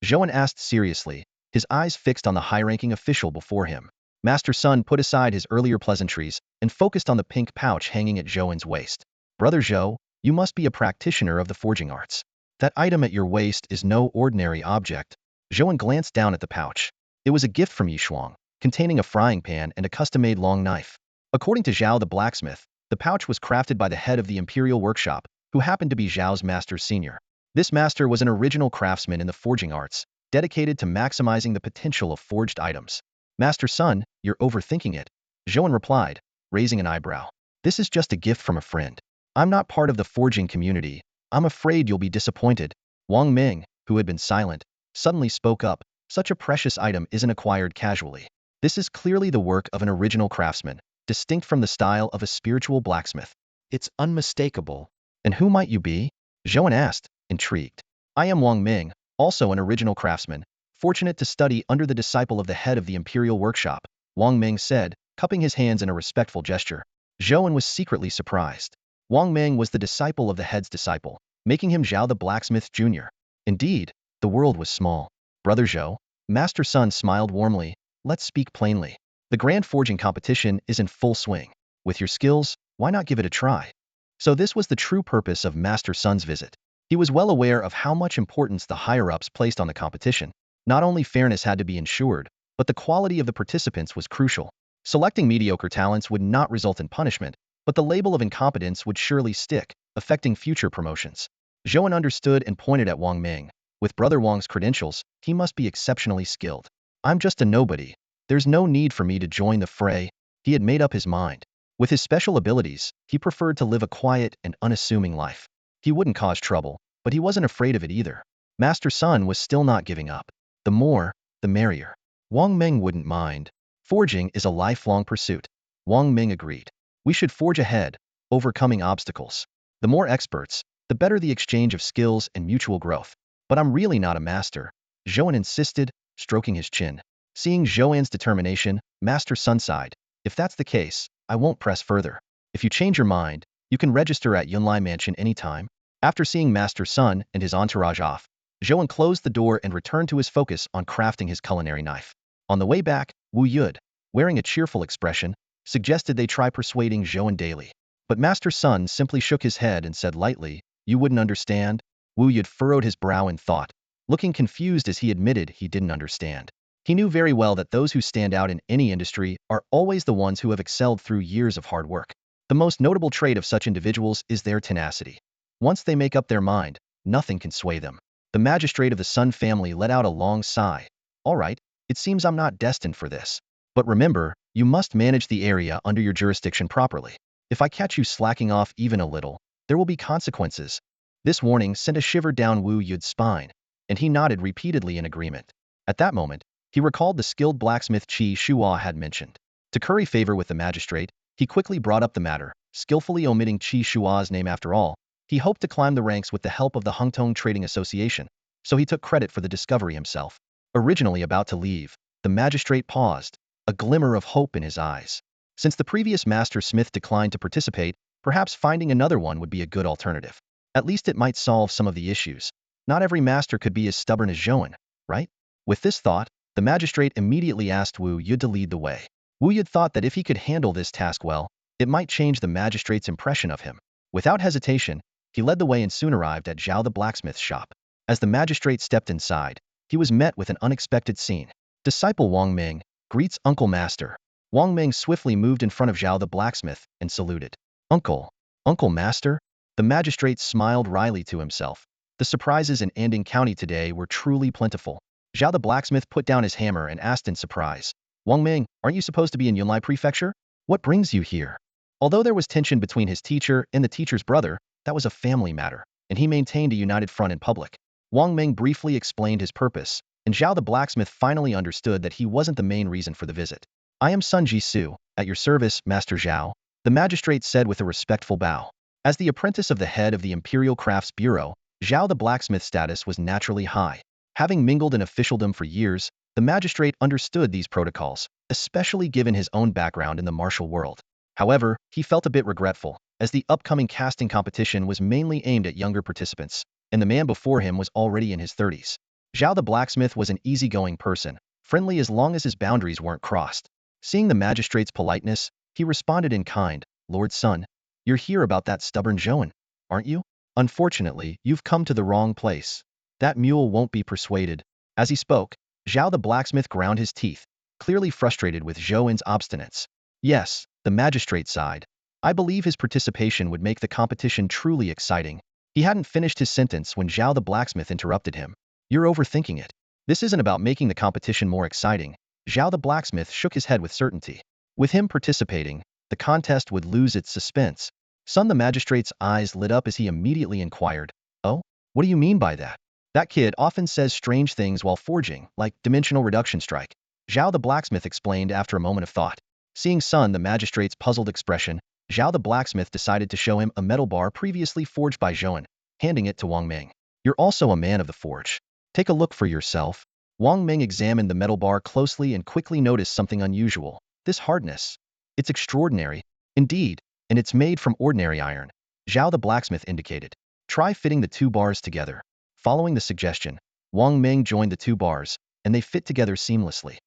Zhou An asked seriously, his eyes fixed on the high-ranking official before him. Master Sun put aside his earlier pleasantries and focused on the pink pouch hanging at Zhou An's waist. Brother Zhou, you must be a practitioner of the forging arts. That item at your waist is no ordinary object. Zhou An glanced down at the pouch. It was a gift from Yishuang, containing a frying pan and a custom-made long knife. According to Zhao the blacksmith, the pouch was crafted by the head of the Imperial Workshop, who happened to be Zhao's master's senior. This master was an original craftsman in the forging arts, dedicated to maximizing the potential of forged items. Master Sun, you're overthinking it, Zhou An replied, raising an eyebrow. This is just a gift from a friend. I'm not part of the forging community. I'm afraid you'll be disappointed. Wang Ming, who had been silent, suddenly spoke up. Such a precious item isn't acquired casually. This is clearly the work of an original craftsman, distinct from the style of a spiritual blacksmith. It's unmistakable. And who might you be? Zhou An asked, intrigued. I am Wang Ming, also an original craftsman, fortunate to study under the disciple of the head of the Imperial Workshop, Wang Ming said, cupping his hands in a respectful gesture. Zhou An was secretly surprised. Wang Ming was the disciple of the head's disciple, making him Zhao the blacksmith junior. Indeed, the world was small. Brother Zhou, Master Sun smiled warmly. Let's speak plainly. The grand forging competition is in full swing. With your skills, why not give it a try? So this was the true purpose of Master Sun's visit. He was well aware of how much importance the higher-ups placed on the competition. Not only fairness had to be ensured, but the quality of the participants was crucial. Selecting mediocre talents would not result in punishment, but the label of incompetence would surely stick, affecting future promotions. Zhou An understood and pointed at Wang Ming. With Brother Wang's credentials, he must be exceptionally skilled. I'm just a nobody. There's no need for me to join the fray. He had made up his mind. With his special abilities, he preferred to live a quiet and unassuming life. He wouldn't cause trouble, but he wasn't afraid of it either. Master Sun was still not giving up. The more, the merrier. Wang Ming wouldn't mind. Forging is a lifelong pursuit. Wang Ming agreed. We should forge ahead, overcoming obstacles. The more experts, the better the exchange of skills and mutual growth. But I'm really not a master, Zhou An insisted, stroking his chin. Seeing Zhou An's determination, Master Sun sighed. If that's the case, I won't press further. If you change your mind, you can register at Yunlai Mansion anytime. After seeing Master Sun and his entourage off, Zhou An closed the door and returned to his focus on crafting his culinary knife. On the way back, Wu Yud, wearing a cheerful expression, suggested they try persuading Zhou An daily. But Master Sun simply shook his head and said lightly, "You wouldn't understand?" Wu Yud furrowed his brow in thought, looking confused as he admitted he didn't understand. He knew very well that those who stand out in any industry are always the ones who have excelled through years of hard work. The most notable trait of such individuals is their tenacity. Once they make up their mind, nothing can sway them. The magistrate of the Sun family let out a long sigh. All right, it seems I'm not destined for this. But remember, you must manage the area under your jurisdiction properly. If I catch you slacking off even a little, there will be consequences. This warning sent a shiver down Wu Yud's spine, and he nodded repeatedly in agreement. At that moment, he recalled the skilled blacksmith Qi Shuo had mentioned. To curry favor with the magistrate, he quickly brought up the matter, skillfully omitting Qi Shuo's name after all. He hoped to climb the ranks with the help of the Hungtong Trading Association, so he took credit for the discovery himself. Originally about to leave, the magistrate paused, a glimmer of hope in his eyes. Since the previous master smith declined to participate, perhaps finding another one would be a good alternative. At least it might solve some of the issues. Not every master could be as stubborn as Zhou An, right? With this thought, the magistrate immediately asked Wu Yud to lead the way. Wu Yud thought that if he could handle this task well, it might change the magistrate's impression of him. Without hesitation, he led the way and soon arrived at Zhao the blacksmith's shop. As the magistrate stepped inside, he was met with an unexpected scene. Disciple Wang Ming greets Uncle Master. Wang Ming swiftly moved in front of Zhao the blacksmith and saluted. Uncle. Uncle Master? The magistrate smiled wryly to himself. The surprises in Anding County today were truly plentiful. Zhao the blacksmith put down his hammer and asked in surprise. Wang Ming, aren't you supposed to be in Yunlai Prefecture? What brings you here? Although there was tension between his teacher and the teacher's brother, that was a family matter, and he maintained a united front in public. Wang Ming briefly explained his purpose, and Zhao the blacksmith finally understood that he wasn't the main reason for the visit. I am Sun Jisoo, at your service, Master Zhao, the magistrate said with a respectful bow. As the apprentice of the head of the Imperial Crafts Bureau, Zhao the blacksmith's status was naturally high. Having mingled in officialdom for years, the magistrate understood these protocols, especially given his own background in the martial world. However, he felt a bit regretful, as the upcoming casting competition was mainly aimed at younger participants, and the man before him was already in his 30s. Zhao the blacksmith was an easygoing person, friendly as long as his boundaries weren't crossed. Seeing the magistrate's politeness, he responded in kind, Lord Sun, you're here about that stubborn Zhou An, aren't you? Unfortunately, you've come to the wrong place. That mule won't be persuaded. As he spoke, Zhao the blacksmith ground his teeth, clearly frustrated with Zhou An's obstinance. Yes, the magistrate sighed. I believe his participation would make the competition truly exciting. He hadn't finished his sentence when Zhao the blacksmith interrupted him. You're overthinking it. This isn't about making the competition more exciting. Zhao the blacksmith shook his head with certainty. With him participating, the contest would lose its suspense. Sun the magistrate's eyes lit up as he immediately inquired, oh, what do you mean by that? That kid often says strange things while forging, like dimensional reduction strike. Zhao the blacksmith explained after a moment of thought. Seeing Sun the magistrate's puzzled expression, Zhao the blacksmith decided to show him a metal bar previously forged by Zhou An, handing it to Wang Ming. You're also a man of the forge. Take a look for yourself. Wang Ming examined the metal bar closely and quickly noticed something unusual. This hardness. It's extraordinary. Indeed, and it's made from ordinary iron. Zhao the blacksmith indicated. Try fitting the two bars together. Following the suggestion, Wang Ming joined the two bars, and they fit together seamlessly.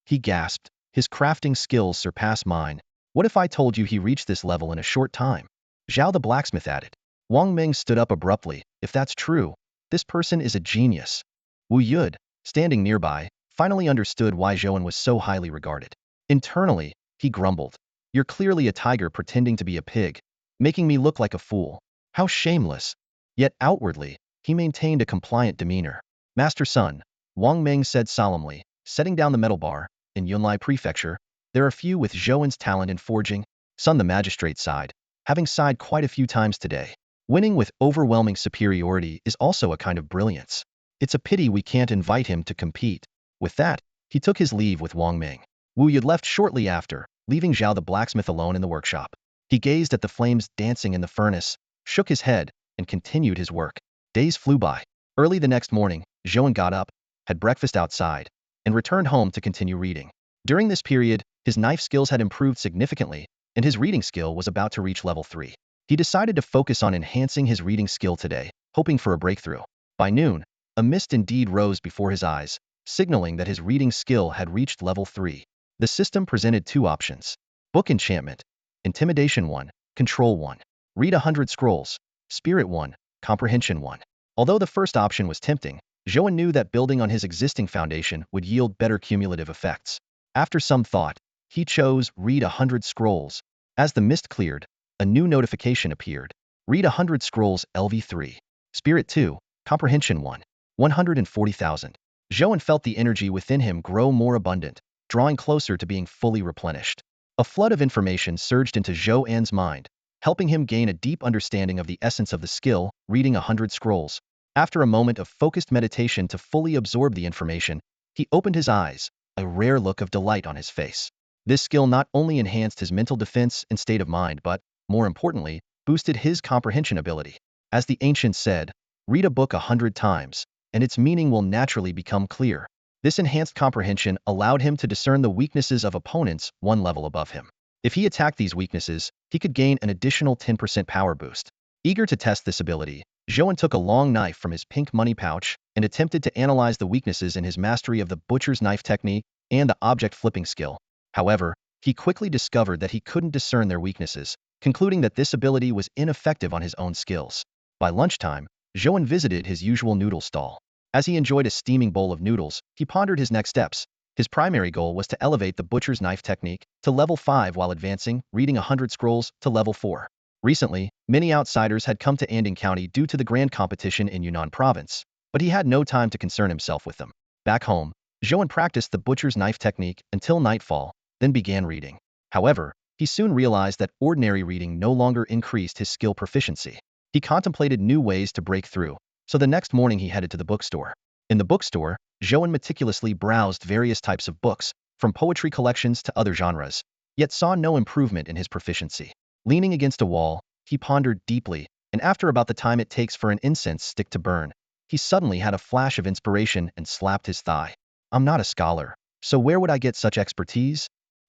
He gasped. His crafting skills surpass mine. What if I told you he reached this level in a short time? Zhao the blacksmith added. Wang Ming stood up abruptly. If that's true, this person is a genius. Wu Yud, standing nearby, finally understood why Zhou An was so highly regarded. Internally, he grumbled. You're clearly a tiger pretending to be a pig, making me look like a fool. How shameless. Yet outwardly, he maintained a compliant demeanor. Master Sun, Wang Meng said solemnly, setting down the metal bar. In Yunlai Prefecture, there are few with Zhou An's talent in forging. Sun the magistrate sighed, having sighed quite a few times today. Winning with overwhelming superiority is also a kind of brilliance. It's a pity we can't invite him to compete. With that, he took his leave with Wang Meng. Wu Yud left shortly after, leaving Zhao the blacksmith alone in the workshop. He gazed at the flames dancing in the furnace, shook his head, and continued his work. Days flew by. Early the next morning, Zhou An got up, had breakfast outside, and returned home to continue reading. During this period, his knife skills had improved significantly, and his reading skill was about to reach level 3. He decided to focus on enhancing his reading skill today, hoping for a breakthrough. By noon, a mist indeed rose before his eyes, signaling that his reading skill had reached level 3. The system presented 2 options. Book Enchantment, Intimidation 1, Control 1. Read 100 scrolls, Spirit 1, Comprehension 1. Although the first option was tempting, Zhou An knew that building on his existing foundation would yield better cumulative effects. After some thought, he chose Read 100 scrolls. As the mist cleared, a new notification appeared. Read 100 scrolls LV3. Spirit 2, Comprehension 1. 140,000. Zhou An felt the energy within him grow more abundant, drawing closer to being fully replenished. A flood of information surged into Zhou An's mind, helping him gain a deep understanding of the essence of the skill, reading 100 scrolls. After a moment of focused meditation to fully absorb the information, he opened his eyes, a rare look of delight on his face. This skill not only enhanced his mental defense and state of mind but, more importantly, boosted his comprehension ability. As the ancients said, read a book 100 times, and its meaning will naturally become clear. This enhanced comprehension allowed him to discern the weaknesses of opponents 1 level above him. If he attacked these weaknesses, he could gain an additional 10% power boost. Eager to test this ability, Zhou An took a long knife from his pink money pouch and attempted to analyze the weaknesses in his mastery of the butcher's knife technique and the object flipping skill. However, he quickly discovered that he couldn't discern their weaknesses, concluding that this ability was ineffective on his own skills. By lunchtime, Zhou An visited his usual noodle stall. As he enjoyed a steaming bowl of noodles, he pondered his next steps. His primary goal was to elevate the butcher's knife technique to level 5 while advancing, reading 100 scrolls, to level 4. Recently, many outsiders had come to Anding County due to the grand competition in Yunnan province, but he had no time to concern himself with them. Back home, Zhou An practiced the butcher's knife technique until nightfall, then began reading. However, he soon realized that ordinary reading no longer increased his skill proficiency. He contemplated new ways to break through, so the next morning he headed to the bookstore. In the bookstore, Zhou An meticulously browsed various types of books, from poetry collections to other genres, yet saw no improvement in his proficiency. Leaning against a wall, he pondered deeply, and after about the time it takes for an incense stick to burn, he suddenly had a flash of inspiration and slapped his thigh. I'm not a scholar, so where would I get such expertise?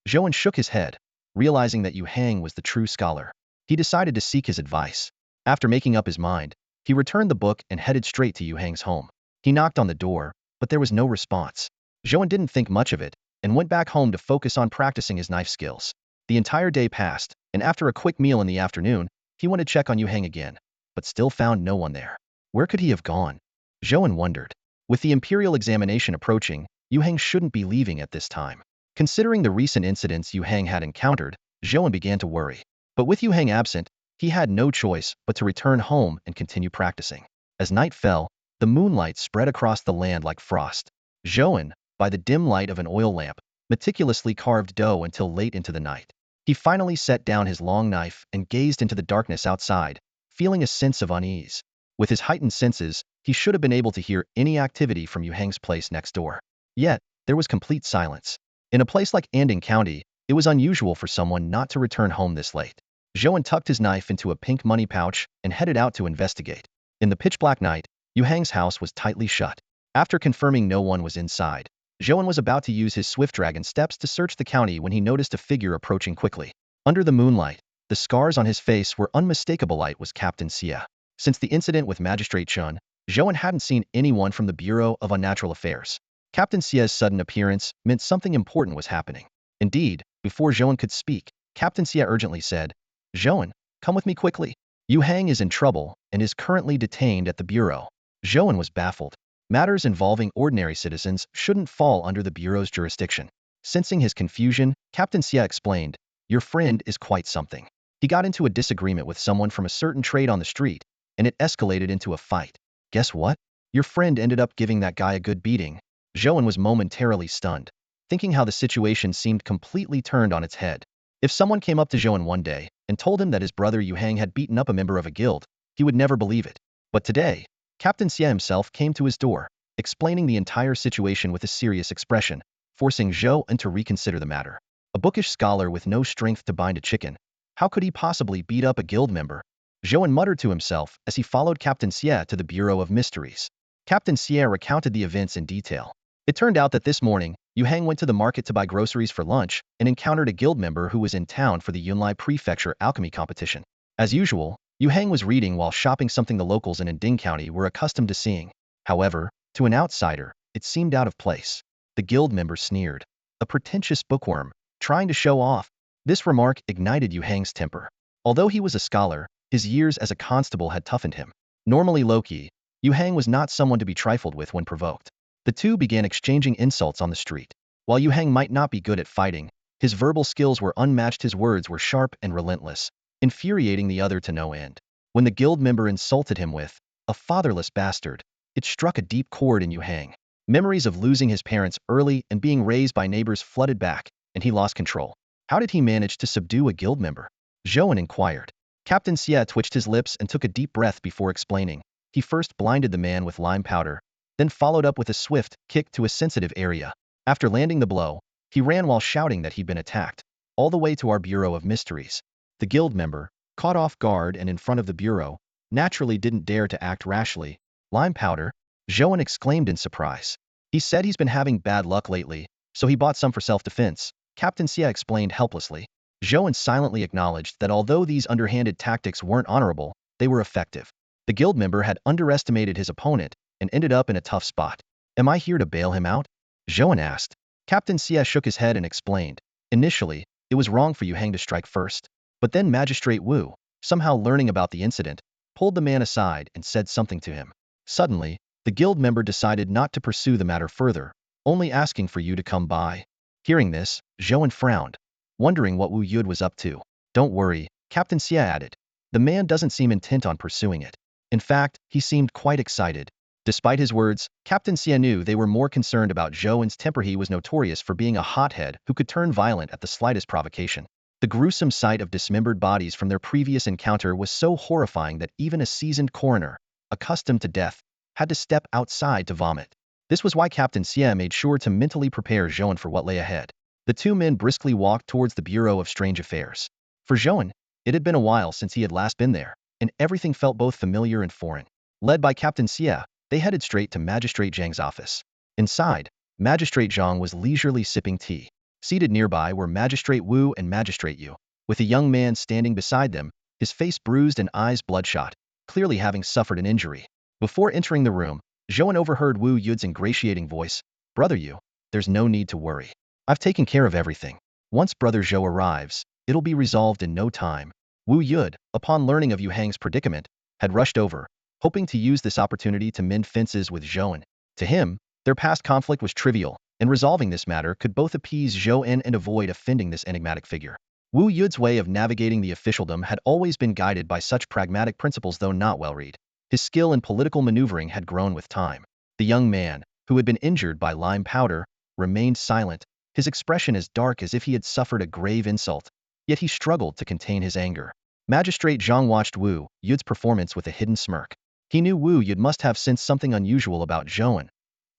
Zhou An shook his head, realizing that Yu Hang was the true scholar. He decided to seek his advice. After making up his mind, he returned the book and headed straight to Yu Hang's home. He knocked on the door, but there was no response. Zhou An didn't think much of it, and went back home to focus on practicing his knife skills. The entire day passed, and after a quick meal in the afternoon, he went to check on Yu Hang again, but still found no one there. Where could he have gone? Zhou An wondered. With the imperial examination approaching, Yu Hang shouldn't be leaving at this time. Considering the recent incidents Yu Hang had encountered, Zhou An began to worry. But with Yu Hang absent, he had no choice but to return home and continue practicing. As night fell, the moonlight spread across the land like frost. Zhou An, by the dim light of an oil lamp, meticulously carved dough until late into the night. He finally set down his long knife and gazed into the darkness outside, feeling a sense of unease. With his heightened senses, he should have been able to hear any activity from Yu Hang's place next door. Yet, there was complete silence. In a place like Anding County, it was unusual for someone not to return home this late. Zhou An tucked his knife into a pink money pouch and headed out to investigate. In the pitch-black night, Yu Hang's house was tightly shut. After confirming no one was inside, Zhou An was about to use his swift dragon steps to search the county when he noticed a figure approaching quickly. Under the moonlight, the scars on his face were unmistakable. It was Captain Xia. Since the incident with Magistrate Chun, Zhou An hadn't seen anyone from the Bureau of Unnatural Affairs. Captain Xia's sudden appearance meant something important was happening. Indeed, before Zhou An could speak, Captain Xia urgently said, Zhou An, come with me quickly. Yu Hang is in trouble and is currently detained at the Bureau. Zhou An was baffled. Matters involving ordinary citizens shouldn't fall under the Bureau's jurisdiction. Sensing his confusion, Captain Xie explained, "Your friend is quite something. He got into a disagreement with someone from a certain trade on the street, and it escalated into a fight. Guess what? Your friend ended up giving that guy a good beating." Zhou An was momentarily stunned, thinking how the situation seemed completely turned on its head. If someone came up to Zhou An one day and told him that his brother Yu Hang had beaten up a member of a guild, he would never believe it. But today, Captain Xie himself came to his door, explaining the entire situation with a serious expression, forcing Zhou An to reconsider the matter. A bookish scholar with no strength to bind a chicken. How could he possibly beat up a guild member? Zhou An muttered to himself as he followed Captain Xie to the Bureau of Mysteries. Captain Xie recounted the events in detail. It turned out that this morning, Yu Hang went to the market to buy groceries for lunch and encountered a guild member who was in town for the Yunlai Prefecture alchemy competition. As usual, Yu Hang was reading while shopping, something the locals in Anding County were accustomed to seeing. However, to an outsider, it seemed out of place. The guild member sneered. A pretentious bookworm, trying to show off. This remark ignited Yu Hang's temper. Although he was a scholar, his years as a constable had toughened him. Normally low-key, Yu Hang was not someone to be trifled with when provoked. The two began exchanging insults on the street. While Yu Hang might not be good at fighting, his verbal skills were unmatched. His words were sharp and relentless, infuriating the other to no end. When the guild member insulted him with, "a fatherless bastard," it struck a deep chord in Yu Hang. Memories of losing his parents early and being raised by neighbors flooded back, and he lost control. How did he manage to subdue a guild member? Zhou An inquired. Captain Xie twitched his lips and took a deep breath before explaining. He first blinded the man with lime powder, then followed up with a swift kick to a sensitive area. After landing the blow, he ran while shouting that he'd been attacked, all the way to our Bureau of Mysteries. The guild member, caught off guard and in front of the bureau, naturally didn't dare to act rashly. "Lime powder?" Zhou An exclaimed in surprise. "He said he's been having bad luck lately, so he bought some for self-defense," Captain Xie explained helplessly. Zhou An silently acknowledged that although these underhanded tactics weren't honorable, they were effective. The guild member had underestimated his opponent and ended up in a tough spot. "Am I here to bail him out?" Zhou An asked. Captain Xie shook his head and explained. "Initially, it was wrong for Yu Hang to strike first. But then Magistrate Wu, somehow learning about the incident, pulled the man aside and said something to him. Suddenly, the guild member decided not to pursue the matter further, only asking for you to come by." Hearing this, Zhou An frowned, wondering what Wu Yud was up to. "Don't worry," Captain Xie added. "The man doesn't seem intent on pursuing it. In fact, he seemed quite excited." Despite his words, Captain Xie knew they were more concerned about Zhou An's temper. He was notorious for being a hothead who could turn violent at the slightest provocation. The gruesome sight of dismembered bodies from their previous encounter was so horrifying that even a seasoned coroner, accustomed to death, had to step outside to vomit. This was why Captain Xie made sure to mentally prepare Zhou An for what lay ahead. The two men briskly walked towards the Bureau of Strange Affairs. For Zhou An, it had been a while since he had last been there, and everything felt both familiar and foreign. Led by Captain Xie, they headed straight to Magistrate Zhang's office. Inside, Magistrate Zhang was leisurely sipping tea. Seated nearby were Magistrate Wu and Magistrate Yu, with a young man standing beside them, his face bruised and eyes bloodshot, clearly having suffered an injury. Before entering the room, Zhou An overheard Wu Yud's ingratiating voice. "Brother Yu, there's no need to worry. I've taken care of everything. Once Brother Zhou arrives, it'll be resolved in no time." Wu Yud, upon learning of Yu Hang's predicament, had rushed over, hoping to use this opportunity to mend fences with Zhou An. To him, their past conflict was trivial, and resolving this matter could both appease Zhou An and avoid offending this enigmatic figure. Wu Yud's way of navigating the officialdom had always been guided by such pragmatic principles, though not well-read. His skill in political maneuvering had grown with time. The young man, who had been injured by lime powder, remained silent, his expression as dark as if he had suffered a grave insult, yet he struggled to contain his anger. Magistrate Zhang watched Wu Yud's performance with a hidden smirk. He knew Wu Yud must have sensed something unusual about Zhou An.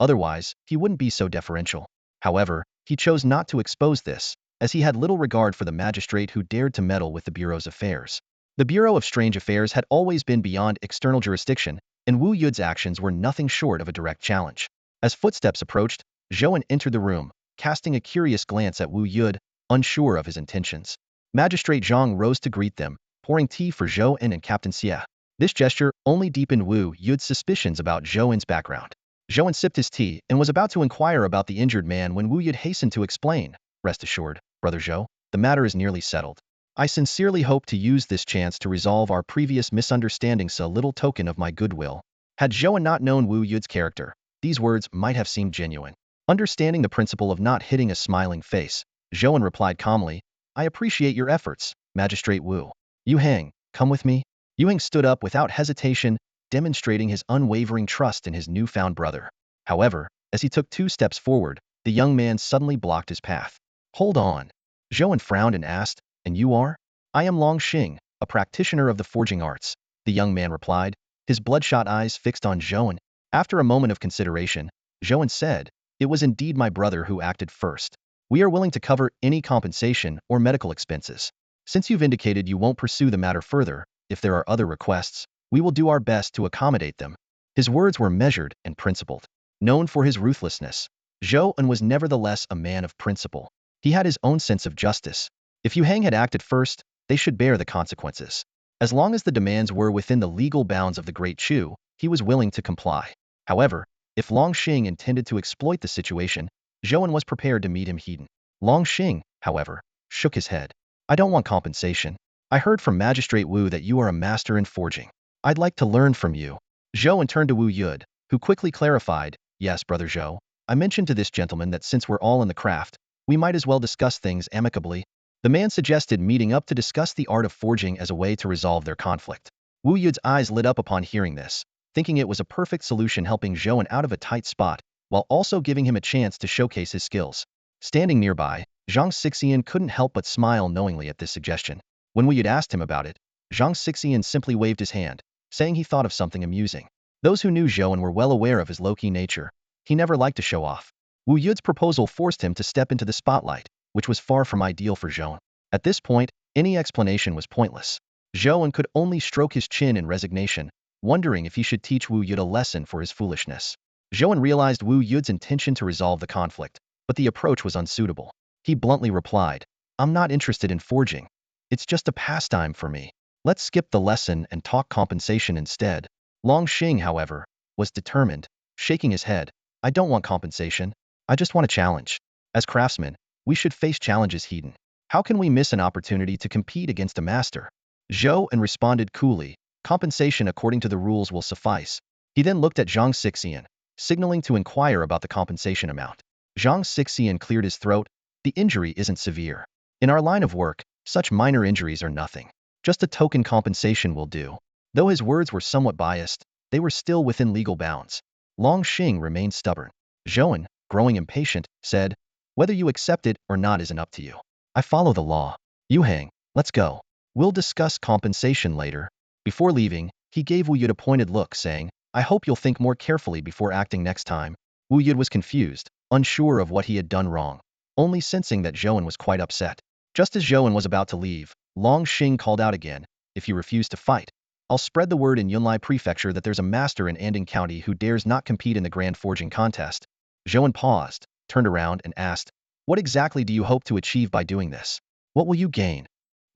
Otherwise, he wouldn't be so deferential. However, he chose not to expose this, as he had little regard for the magistrate who dared to meddle with the Bureau's affairs. The Bureau of Strange Affairs had always been beyond external jurisdiction, and Wu Yud's actions were nothing short of a direct challenge. As footsteps approached, Zhou An entered the room, casting a curious glance at Wu Yud, unsure of his intentions. Magistrate Zhang rose to greet them, pouring tea for Zhou An and Captain Xie. This gesture only deepened Wu Yud's suspicions about Zhou An's background. Zhou An sipped his tea and was about to inquire about the injured man when Wu Yud hastened to explain. "Rest assured, Brother Zhou, the matter is nearly settled. I sincerely hope to use this chance to resolve our previous misunderstandings, a little token of my goodwill." Had Zhou An not known Wu Yud's character, these words might have seemed genuine. Understanding the principle of not hitting a smiling face, Zhou An replied calmly, I appreciate your efforts, Magistrate Wu. Yu Hang, come with me. Yu Hang stood up without hesitation, demonstrating his unwavering trust in his newfound brother. However, as he took 2 steps forward, the young man suddenly blocked his path. Hold on. Zhou An frowned and asked, and you are? I am Long Xing, a practitioner of the forging arts, the young man replied, his bloodshot eyes fixed on Zhou An. After a moment of consideration, Zhou An said, it was indeed my brother who acted first. We are willing to cover any compensation or medical expenses. Since you've indicated you won't pursue the matter further, if there are other requests, we will do our best to accommodate them. His words were measured and principled. Known for his ruthlessness, Zhou An was nevertheless a man of principle. He had his own sense of justice. If Yu Hang had acted first, they should bear the consequences. As long as the demands were within the legal bounds of the Great Chu, he was willing to comply. However, if Long Xing intended to exploit the situation, Zhou An was prepared to meet him head-on. Long Xing, however, shook his head. I don't want compensation. I heard from Magistrate Wu that you are a master in forging. I'd like to learn from you. Zhou An turned to Wu Yud, who quickly clarified, yes, Brother Zhou. I mentioned to this gentleman that since we're all in the craft, we might as well discuss things amicably. The man suggested meeting up to discuss the art of forging as a way to resolve their conflict. Wu Yud's eyes lit up upon hearing this, thinking it was a perfect solution helping Zhou An out of a tight spot, while also giving him a chance to showcase his skills. Standing nearby, Zhang Xixian couldn't help but smile knowingly at this suggestion. When Wu Yud asked him about it, Zhang Xixian simply waved his hand, saying he thought of something amusing. Those who knew Zhou An were well aware of his low-key nature. He never liked to show off. Wu Yud's proposal forced him to step into the spotlight, which was far from ideal for Zhou An. At this point, any explanation was pointless. Zhou An could only stroke his chin in resignation, wondering if he should teach Wu Yud a lesson for his foolishness. Zhou An realized Wu Yud's intention to resolve the conflict, but the approach was unsuitable. He bluntly replied, I'm not interested in forging. It's just a pastime for me. Let's skip the lesson and talk compensation instead. Long Xing, however, was determined, shaking his head. I don't want compensation. I just want a challenge. As craftsmen, we should face challenges head-on. How can we miss an opportunity to compete against a master? Zhou An responded coolly, compensation according to the rules will suffice. He then looked at Zhang Xixian, signaling to inquire about the compensation amount. Zhang Xixian cleared his throat. The injury isn't severe. In our line of work, such minor injuries are nothing. Just a token compensation will do. Though his words were somewhat biased, they were still within legal bounds. Long Xing remained stubborn. Zhou An, growing impatient, said, whether you accept it or not isn't up to you. I follow the law. Yu Hang, let's go. We'll discuss compensation later. Before leaving, he gave Wu Yud a pointed look, saying, I hope you'll think more carefully before acting next time. Wu Yud was confused, unsure of what he had done wrong, only sensing that Zhou An was quite upset. Just as Zhou An was about to leave, Long Xing called out again, if you refuse to fight, I'll spread the word in Yunlai Prefecture that there's a master in Anding County who dares not compete in the Grand Forging Contest. Zhou An paused, turned around and asked, what exactly do you hope to achieve by doing this? What will you gain?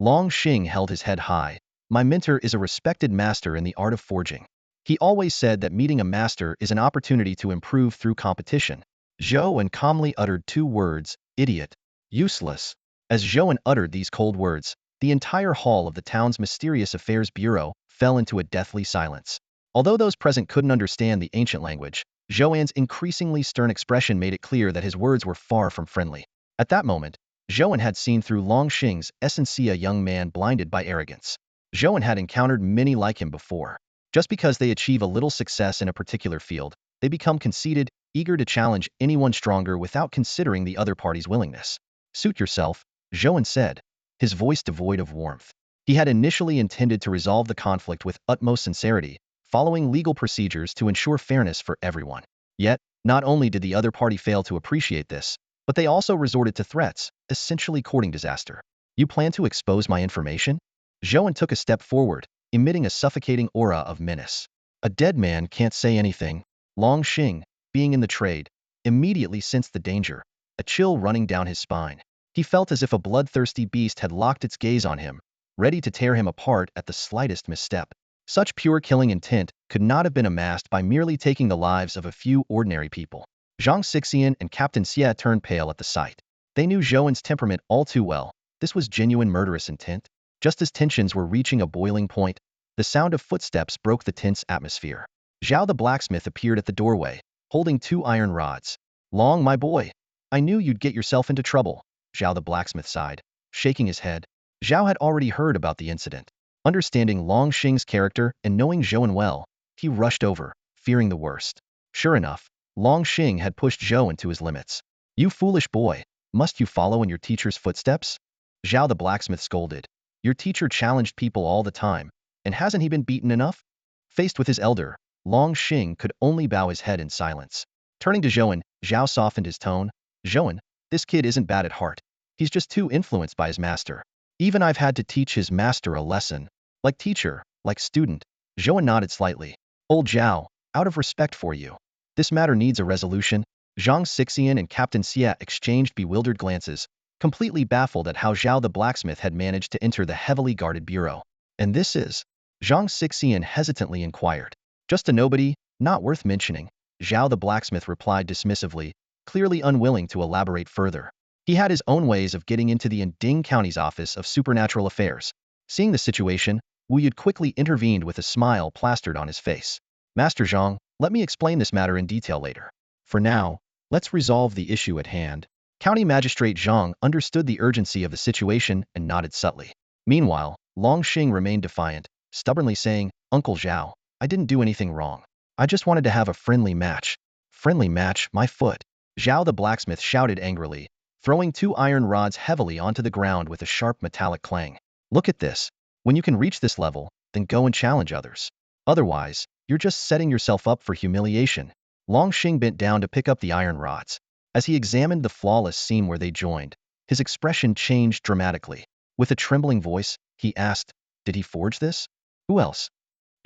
Long Xing held his head high. My mentor is a respected master in the art of forging. He always said that meeting a master is an opportunity to improve through competition. Zhou An calmly uttered 2 words, idiot, useless. As Zhou An uttered these cold words, the entire hall of the town's Mysterious Affairs Bureau fell into a deathly silence. Although those present couldn't understand the ancient language, Zhou An's increasingly stern expression made it clear that his words were far from friendly. At that moment, Zhou An had seen through Long Xing's essence a young man blinded by arrogance. Zhou An had encountered many like him before. Just because they achieve a little success in a particular field, they become conceited, eager to challenge anyone stronger without considering the other party's willingness. Suit yourself, Zhou An said, his voice devoid of warmth. He had initially intended to resolve the conflict with utmost sincerity, following legal procedures to ensure fairness for everyone. Yet, not only did the other party fail to appreciate this, but they also resorted to threats, essentially courting disaster. You plan to expose my information? Zhou An took a step forward, emitting a suffocating aura of menace. A dead man can't say anything. Long Xing, being in the trade, immediately sensed the danger, a chill running down his spine. He felt as if a bloodthirsty beast had locked its gaze on him, ready to tear him apart at the slightest misstep. Such pure killing intent could not have been amassed by merely taking the lives of a few ordinary people. Zhang Xixian and Captain Xie turned pale at the sight. They knew Zhou An's temperament all too well. This was genuine murderous intent. Just as tensions were reaching a boiling point, the sound of footsteps broke the tense atmosphere. Zhao the blacksmith appeared at the doorway, holding 2 iron rods. Long, my boy. I knew you'd get yourself into trouble, Zhao the blacksmith sighed, shaking his head. Zhao had already heard about the incident. Understanding Long Xing's character and knowing Zhou An well, he rushed over, fearing the worst. Sure enough, Long Xing had pushed Zhou into his limits. You foolish boy, must you follow in your teacher's footsteps? Zhao the blacksmith scolded. Your teacher challenged people all the time, and hasn't he been beaten enough? Faced with his elder, Long Xing could only bow his head in silence. Turning to Zhou An, Zhao softened his tone. Zhou An, this kid isn't bad at heart. He's just too influenced by his master. Even I've had to teach his master a lesson. Like teacher, like student. Zhou An nodded slightly. Old Zhao, out of respect for you, this matter needs a resolution. Zhang Xixian and Captain Xia exchanged bewildered glances, completely baffled at how Zhao the blacksmith had managed to enter the heavily guarded bureau. And this is? Zhang Xixian hesitantly inquired. Just a nobody, not worth mentioning, Zhao the blacksmith replied dismissively, clearly unwilling to elaborate further. He had his own ways of getting into the Yinding County's Office of Supernatural Affairs. Seeing the situation, Wu Yud quickly intervened with a smile plastered on his face. Master Zhang, let me explain this matter in detail later. For now, let's resolve the issue at hand. County Magistrate Zhang understood the urgency of the situation and nodded subtly. Meanwhile, Long Xing remained defiant, stubbornly saying, Uncle Zhao, I didn't do anything wrong. I just wanted to have a friendly match. Friendly match, my foot. Zhao the blacksmith shouted angrily, throwing two iron rods heavily onto the ground with a sharp metallic clang. Look at this. When you can reach this level, then go and challenge others. Otherwise, you're just setting yourself up for humiliation. Long Xing bent down to pick up the iron rods. As he examined the flawless seam where they joined, his expression changed dramatically. With a trembling voice, he asked, did he forge this? Who else?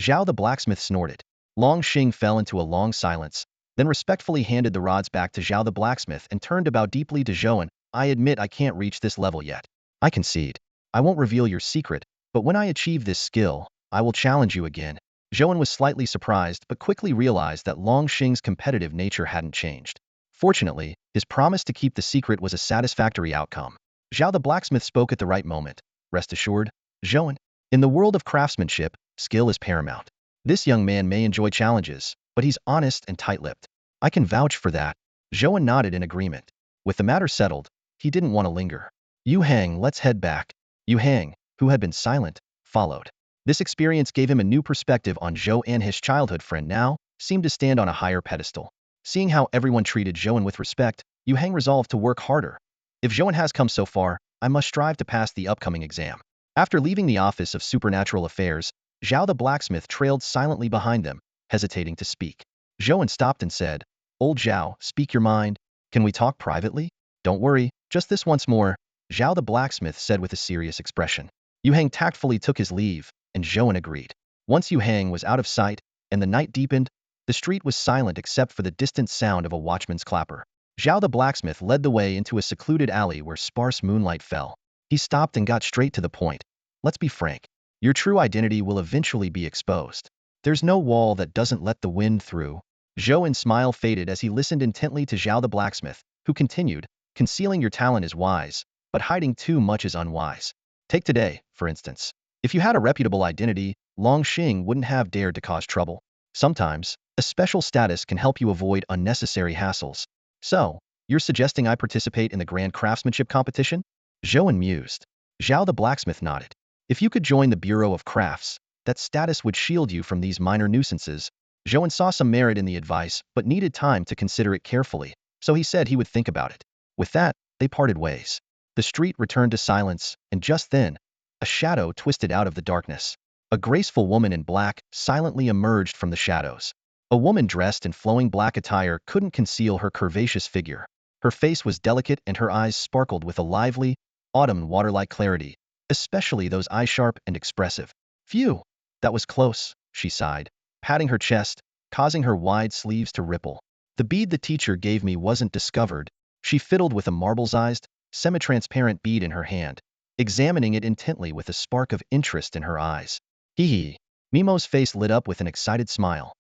Zhao the blacksmith snorted. Long Xing fell into a long silence, then respectfully handed the rods back to Zhao the blacksmith and turned to bow deeply to Zhou An. I admit I can't reach this level yet. I concede. I won't reveal your secret, but when I achieve this skill, I will challenge you again. Zhou An was slightly surprised but quickly realized that Long Xing's competitive nature hadn't changed. Fortunately, his promise to keep the secret was a satisfactory outcome. Zhao the blacksmith spoke at the right moment. Rest assured, Zhou An, in the world of craftsmanship, skill is paramount. This young man may enjoy challenges, but he's honest and tight-lipped. I can vouch for that. Zhou An nodded in agreement. With the matter settled, he didn't want to linger. Yu Hang, let's head back. Yu Hang, who had been silent, followed. This experience gave him a new perspective on Zhou An. His childhood friend now seemed to stand on a higher pedestal. Seeing how everyone treated Zhou An with respect, Yu Hang resolved to work harder. If Zhou An has come so far, I must strive to pass the upcoming exam. After leaving the Office of Supernatural Affairs, Zhao the blacksmith trailed silently behind them, hesitating to speak. Zhou An stopped and said, Old Zhao, speak your mind. Can we talk privately? Don't worry, just this once more, Zhao the blacksmith said with a serious expression. Yu Hang tactfully took his leave, and Zhou An agreed. Once Yu Hang was out of sight, and the night deepened, the street was silent except for the distant sound of a watchman's clapper. Zhao the blacksmith led the way into a secluded alley where sparse moonlight fell. He stopped and got straight to the point. Let's be frank. Your true identity will eventually be exposed. There's no wall that doesn't let the wind through. Zhou An's smile faded as he listened intently to Zhao the blacksmith, who continued, concealing your talent is wise, but hiding too much is unwise. Take today, for instance. If you had a reputable identity, Long Xing wouldn't have dared to cause trouble. Sometimes, a special status can help you avoid unnecessary hassles. So, you're suggesting I participate in the grand craftsmanship competition? Zhou An mused. Zhao the blacksmith nodded. If you could join the Bureau of Crafts, that status would shield you from these minor nuisances. Zhou An saw some merit in the advice, but needed time to consider it carefully, so he said he would think about it. With that, they parted ways. The street returned to silence, and just then, a shadow twisted out of the darkness. A graceful woman in black silently emerged from the shadows. A woman dressed in flowing black attire couldn't conceal her curvaceous figure. Her face was delicate and her eyes sparkled with a lively, autumn water-like clarity, especially those eyes sharp and expressive. Phew, that was close, she sighed, patting her chest, causing her wide sleeves to ripple. The bead the teacher gave me wasn't discovered. She fiddled with a marble-sized, semi-transparent bead in her hand, examining it intently with a spark of interest in her eyes. Hee hee. Mimo's face lit up with an excited smile.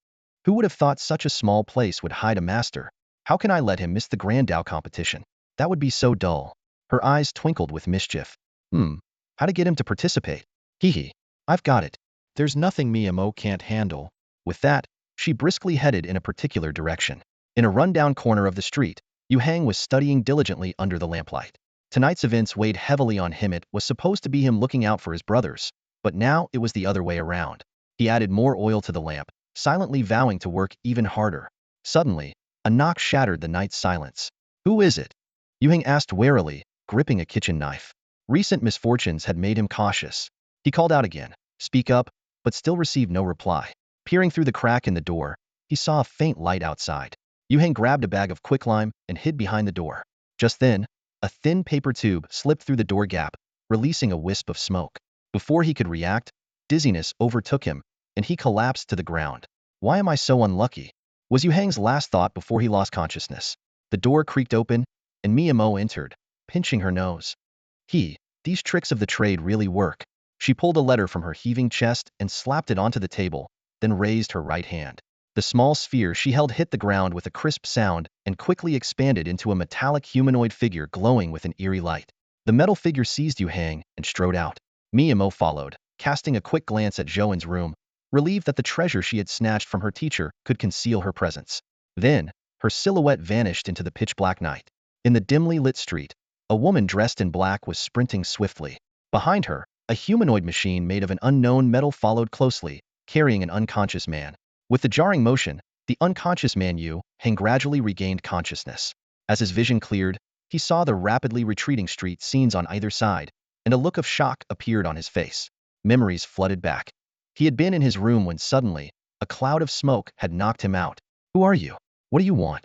Who would have thought such a small place would hide a master? How can I let him miss the Grand Dao competition? That would be so dull. Her eyes twinkled with mischief. How to get him to participate? Hee hee. I've got it. There's nothing Mimo can't handle. With that, she briskly headed in a particular direction. In a rundown corner of the street, Yu Hang was studying diligently under the lamplight. Tonight's events weighed heavily on him. It was supposed to be him looking out for his brothers, but now it was the other way around. He added more oil to the lamp, silently vowing to work even harder. Suddenly, a knock shattered the night's silence. "Who is it?" Yu Hang asked warily, gripping a kitchen knife. Recent misfortunes had made him cautious. He called out again, "Speak up," but still received no reply. Peering through the crack in the door, he saw a faint light outside. Yu Hang grabbed a bag of quicklime and hid behind the door. Just then, a thin paper tube slipped through the door gap, releasing a wisp of smoke. Before he could react, dizziness overtook him, and he collapsed to the ground. "Why am I so unlucky?" was Yu Hang's last thought before he lost consciousness. The door creaked open, and Miyamo entered, pinching her nose. These tricks of the trade really work." She pulled a letter from her heaving chest and slapped it onto the table, then raised her right hand. The small sphere she held hit the ground with a crisp sound and quickly expanded into a metallic humanoid figure glowing with an eerie light. The metal figure seized Yu Hang and strode out. Miyamo followed, casting a quick glance at Zhou An's room, relieved that the treasure she had snatched from her teacher could conceal her presence. Then, her silhouette vanished into the pitch-black night. In the dimly lit street, a woman dressed in black was sprinting swiftly. Behind her, a humanoid machine made of an unknown metal followed closely, carrying an unconscious man. With the jarring motion, the unconscious man Yu Hang gradually regained consciousness. As his vision cleared, he saw the rapidly retreating street scenes on either side, and a look of shock appeared on his face. Memories flooded back. He had been in his room when suddenly, a cloud of smoke had knocked him out. "Who are you? What do you want?"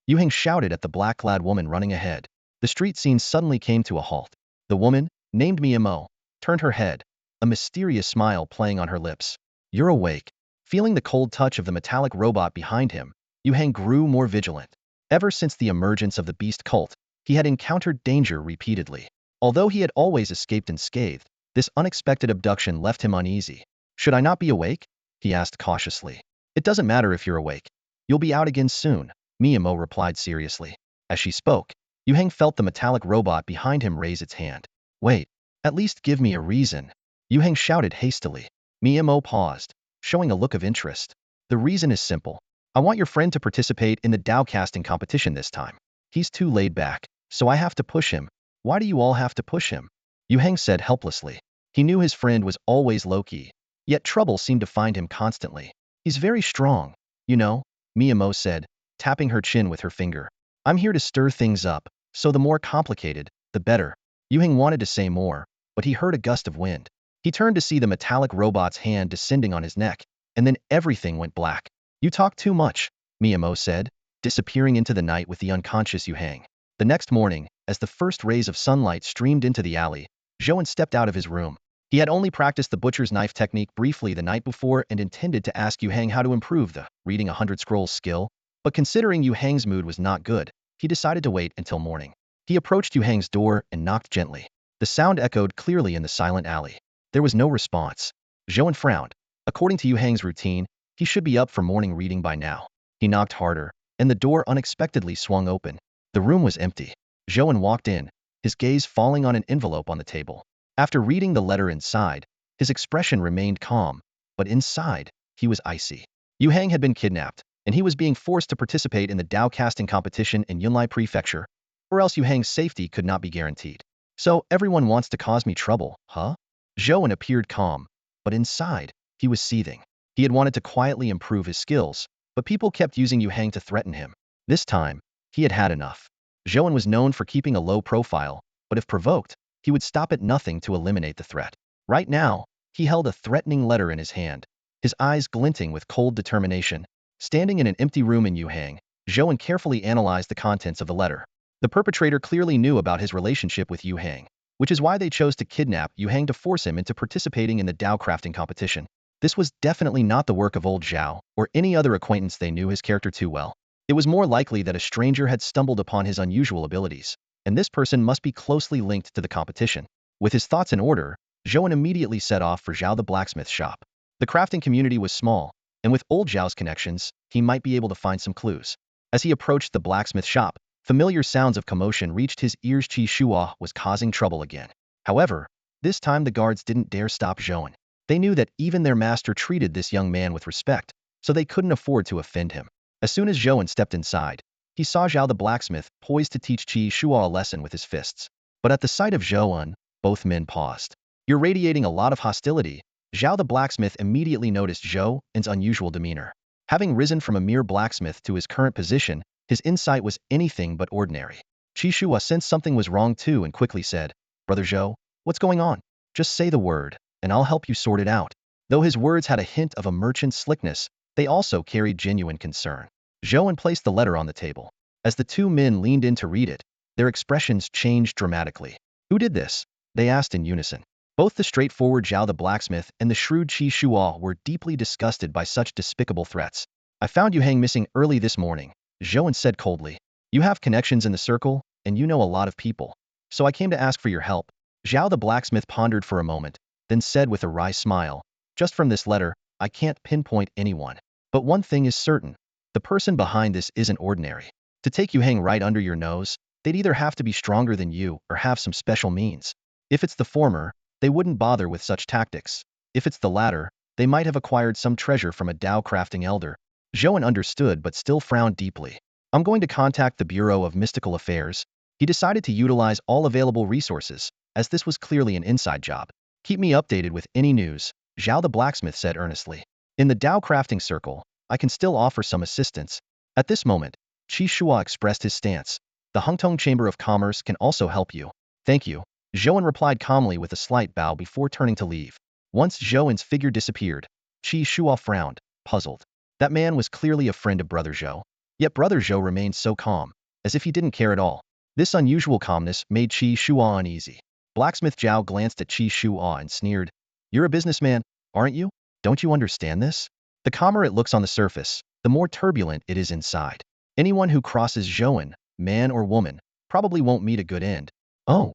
Yu Hang shouted at the black-clad woman running ahead. The street scene suddenly came to a halt. The woman, named Miyamo, turned her head, a mysterious smile playing on her lips. "You're awake." Feeling the cold touch of the metallic robot behind him, Yu Hang grew more vigilant. Ever since the emergence of the beast cult, he had encountered danger repeatedly. Although he had always escaped unscathed, this unexpected abduction left him uneasy. "Should I not be awake?" he asked cautiously. "It doesn't matter if you're awake. You'll be out again soon," Miyamo replied seriously. As she spoke, Yu Hang felt the metallic robot behind him raise its hand. "Wait, at least give me a reason," Yu Hang shouted hastily. Miyamo paused, showing a look of interest. "The reason is simple. I want your friend to participate in the Dao casting competition this time. He's too laid back, so I have to push him." "Why do you all have to push him?" Yu Hang said helplessly. He knew his friend was always low-key, yet trouble seemed to find him constantly. "He's very strong, you know," Miyamo said, tapping her chin with her finger. "I'm here to stir things up, so the more complicated, the better." Yu Hang wanted to say more, but he heard a gust of wind. He turned to see the metallic robot's hand descending on his neck, and then everything went black. "You talk too much," Miyamo said, disappearing into the night with the unconscious Yu Hang. The next morning, as the first rays of sunlight streamed into the alley, Zhou An stepped out of his room. He had only practiced the butcher's knife technique briefly the night before and intended to ask Yu Hang how to improve the reading 100 scrolls skill, but considering Yu Hang's mood was not good, he decided to wait until morning. He approached Yu Hang's door and knocked gently. The sound echoed clearly in the silent alley. There was no response. Zhou An frowned. According to Yu Hang's routine, he should be up for morning reading by now. He knocked harder, and the door unexpectedly swung open. The room was empty. Zhou An walked in, his gaze falling on an envelope on the table. After reading the letter inside, his expression remained calm, but inside, he was icy. Yu Hang had been kidnapped, and he was being forced to participate in the Dao casting competition in Yunlai Prefecture, or else Yu Hang's safety could not be guaranteed. "So everyone wants to cause me trouble, huh?" Zhou An appeared calm, but inside, he was seething. He had wanted to quietly improve his skills, but people kept using Yu Hang to threaten him. This time, he had had enough. Zhou An was known for keeping a low profile, but if provoked, he would stop at nothing to eliminate the threat. Right now, he held a threatening letter in his hand, his eyes glinting with cold determination. Standing in an empty room in Yu Hang, Zhou An carefully analyzed the contents of the letter. The perpetrator clearly knew about his relationship with Yu Hang, which is why they chose to kidnap Yu Hang to force him into participating in the Dao crafting competition. This was definitely not the work of old Zhao or any other acquaintance. They knew his character too well. It was more likely that a stranger had stumbled upon his unusual abilities, and this person must be closely linked to the competition. With his thoughts in order, Zhou An immediately set off for Zhao the blacksmith shop. The crafting community was small, and with old Zhao's connections, he might be able to find some clues. As he approached the blacksmith shop, familiar sounds of commotion reached his ears. Qi Shuo was causing trouble again. However, this time the guards didn't dare stop Zhou An. They knew that even their master treated this young man with respect, so they couldn't afford to offend him. As soon as Zhou An stepped inside, He saw Zhao the blacksmith poised to teach Qi Shua a lesson with his fists. But at the sight of Zhou An, both men paused. "You're radiating a lot of hostility." Zhao the blacksmith immediately noticed Zhou An's unusual demeanor. Having risen from a mere blacksmith to his current position, his insight was anything but ordinary. Qi Shua sensed something was wrong too and quickly said, "Brother Zhou, what's going on? Just say the word, and I'll help you sort it out." Though his words had a hint of a merchant's slickness, they also carried genuine concern. Zhou An placed the letter on the table. As the two men leaned in to read it, their expressions changed dramatically. "Who did this?" they asked in unison. Both the straightforward Zhao the blacksmith and the shrewd Qi Shua were deeply disgusted by such despicable threats. "I found Yu Hang missing early this morning," Zhou An said coldly. "You have connections in the circle, and you know a lot of people. So I came to ask for your help." Zhao the blacksmith pondered for a moment, then said with a wry smile, "Just from this letter, I can't pinpoint anyone. But one thing is certain. The person behind this isn't ordinary. To take Yu Hang right under your nose, they'd either have to be stronger than you or have some special means. If it's the former, they wouldn't bother with such tactics. If it's the latter, they might have acquired some treasure from a Dao crafting elder." Zhou An understood but still frowned deeply. "I'm going to contact the Bureau of Mystical Affairs." He decided to utilize all available resources, as this was clearly an inside job. "Keep me updated with any news," Zhao the blacksmith said earnestly. "In the Dao crafting circle, I can still offer some assistance." At this moment, Qi Shua expressed his stance. "The Hungtong Chamber of Commerce can also help you." "Thank you," Zhou An replied calmly with a slight bow before turning to leave. Once Zhou An's figure disappeared, Qi Shua frowned, puzzled. That man was clearly a friend of Brother Zhou. Yet Brother Zhou remained so calm, as if he didn't care at all. This unusual calmness made Qi Shua uneasy. Blacksmith Zhao glanced at Qi Shua and sneered, "You're a businessman, aren't you? Don't you understand this? The calmer it looks on the surface, the more turbulent it is inside. Anyone who crosses Zhou An, man or woman, probably won't meet a good end." "Oh."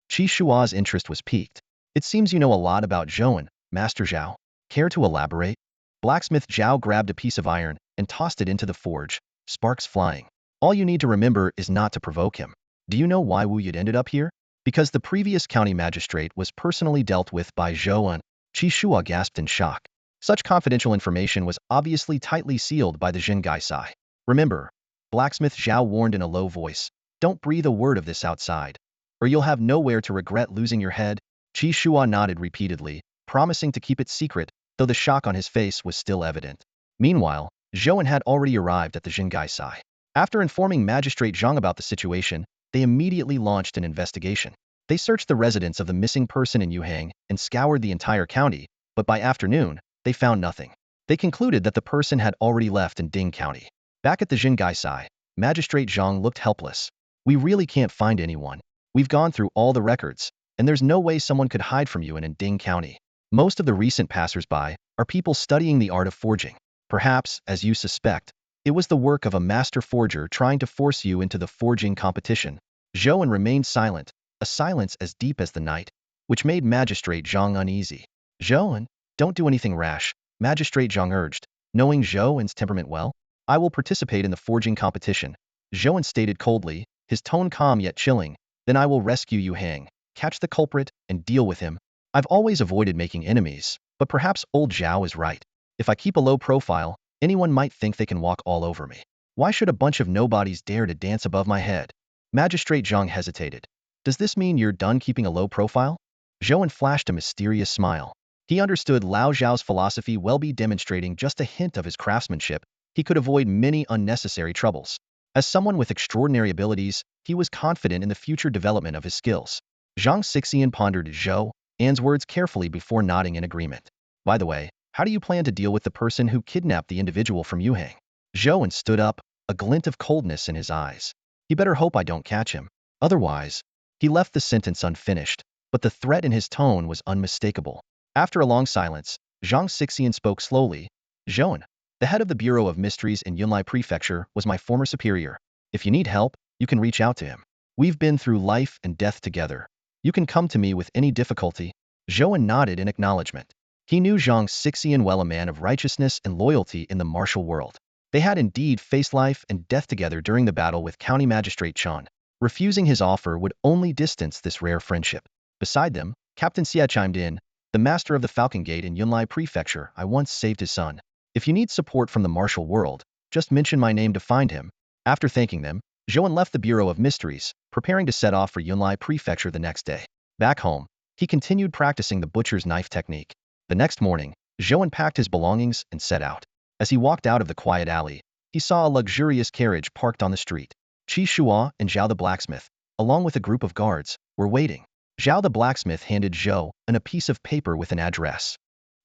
Qi Shua's interest was piqued. "It seems you know a lot about Zhou An, Master Zhao. Care to elaborate?" Blacksmith Zhao grabbed a piece of iron and tossed it into the forge, sparks flying. "All you need to remember is not to provoke him. Do you know why Wu Yud ended up here? Because the previous county magistrate was personally dealt with by Zhou An." Qi Shua gasped in shock. Such confidential information was obviously tightly sealed by the Zhengai Sai. "Remember," Blacksmith Zhao warned in a low voice, "don't breathe a word of this outside, or you'll have nowhere to regret losing your head." Qi Shua nodded repeatedly, promising to keep it secret, though the shock on his face was still evident. Meanwhile, Zhou An had already arrived at the Zhengai Sai. After informing Magistrate Zhang about the situation, they immediately launched an investigation. They searched the residence of the missing person in Yuhang and scoured the entire county, but by afternoon, they found nothing. They concluded that the person had already left in Ding County. Back at the Zhengai Sai, Magistrate Zhang looked helpless. "We really can't find anyone. We've gone through all the records, and there's no way someone could hide from you in Ding County. Most of the recent passers-by are people studying the art of forging. Perhaps, as you suspect, it was the work of a master forger trying to force you into the forging competition." Zhou An remained silent, a silence as deep as the night, which made Magistrate Zhang uneasy. "Zhou An, don't do anything rash," Magistrate Zhang urged. Knowing Zhou An's temperament well, "I will participate in the forging competition," Zhou An stated coldly, his tone calm yet chilling. "Then I will rescue Yu Hang, catch the culprit, and deal with him. I've always avoided making enemies, but perhaps old Zhao is right. If I keep a low profile, anyone might think they can walk all over me. Why should a bunch of nobodies dare to dance above my head?" Magistrate Zhang hesitated. "Does this mean you're done keeping a low profile?" Zhou An flashed a mysterious smile. He understood Lao Zhao's philosophy well. By demonstrating just a hint of his craftsmanship, he could avoid many unnecessary troubles. As someone with extraordinary abilities, he was confident in the future development of his skills. Zhang Xixian pondered Zhou An's words carefully before nodding in agreement. "By the way, how do you plan to deal with the person who kidnapped the individual from Yuhang?" Zhou An stood up, a glint of coldness in his eyes. "He better hope I don't catch him. Otherwise..." He left the sentence unfinished, but the threat in his tone was unmistakable. After a long silence, Zhang Xixian spoke slowly. "Zhou An, the head of the Bureau of Mysteries in Yunlai Prefecture, was my former superior. If you need help, you can reach out to him. We've been through life and death together. You can come to me with any difficulty." Zhou An nodded in acknowledgement. He knew Zhang Xixian well, a man of righteousness and loyalty in the martial world. They had indeed faced life and death together during the battle with County Magistrate Chan. Refusing his offer would only distance this rare friendship. Beside them, Captain Xie chimed in, "The master of the Falcon Gate in Yunlai Prefecture, I once saved his son. If you need support from the martial world, just mention my name to find him." After thanking them, Zhou An left the Bureau of Mysteries, preparing to set off for Yunlai Prefecture the next day. Back home, he continued practicing the butcher's knife technique. The next morning, Zhou An packed his belongings and set out. As he walked out of the quiet alley, he saw a luxurious carriage parked on the street. Qi Shua and Zhao the blacksmith, along with a group of guards, were waiting. Zhao the blacksmith handed Zhou An a piece of paper with an address.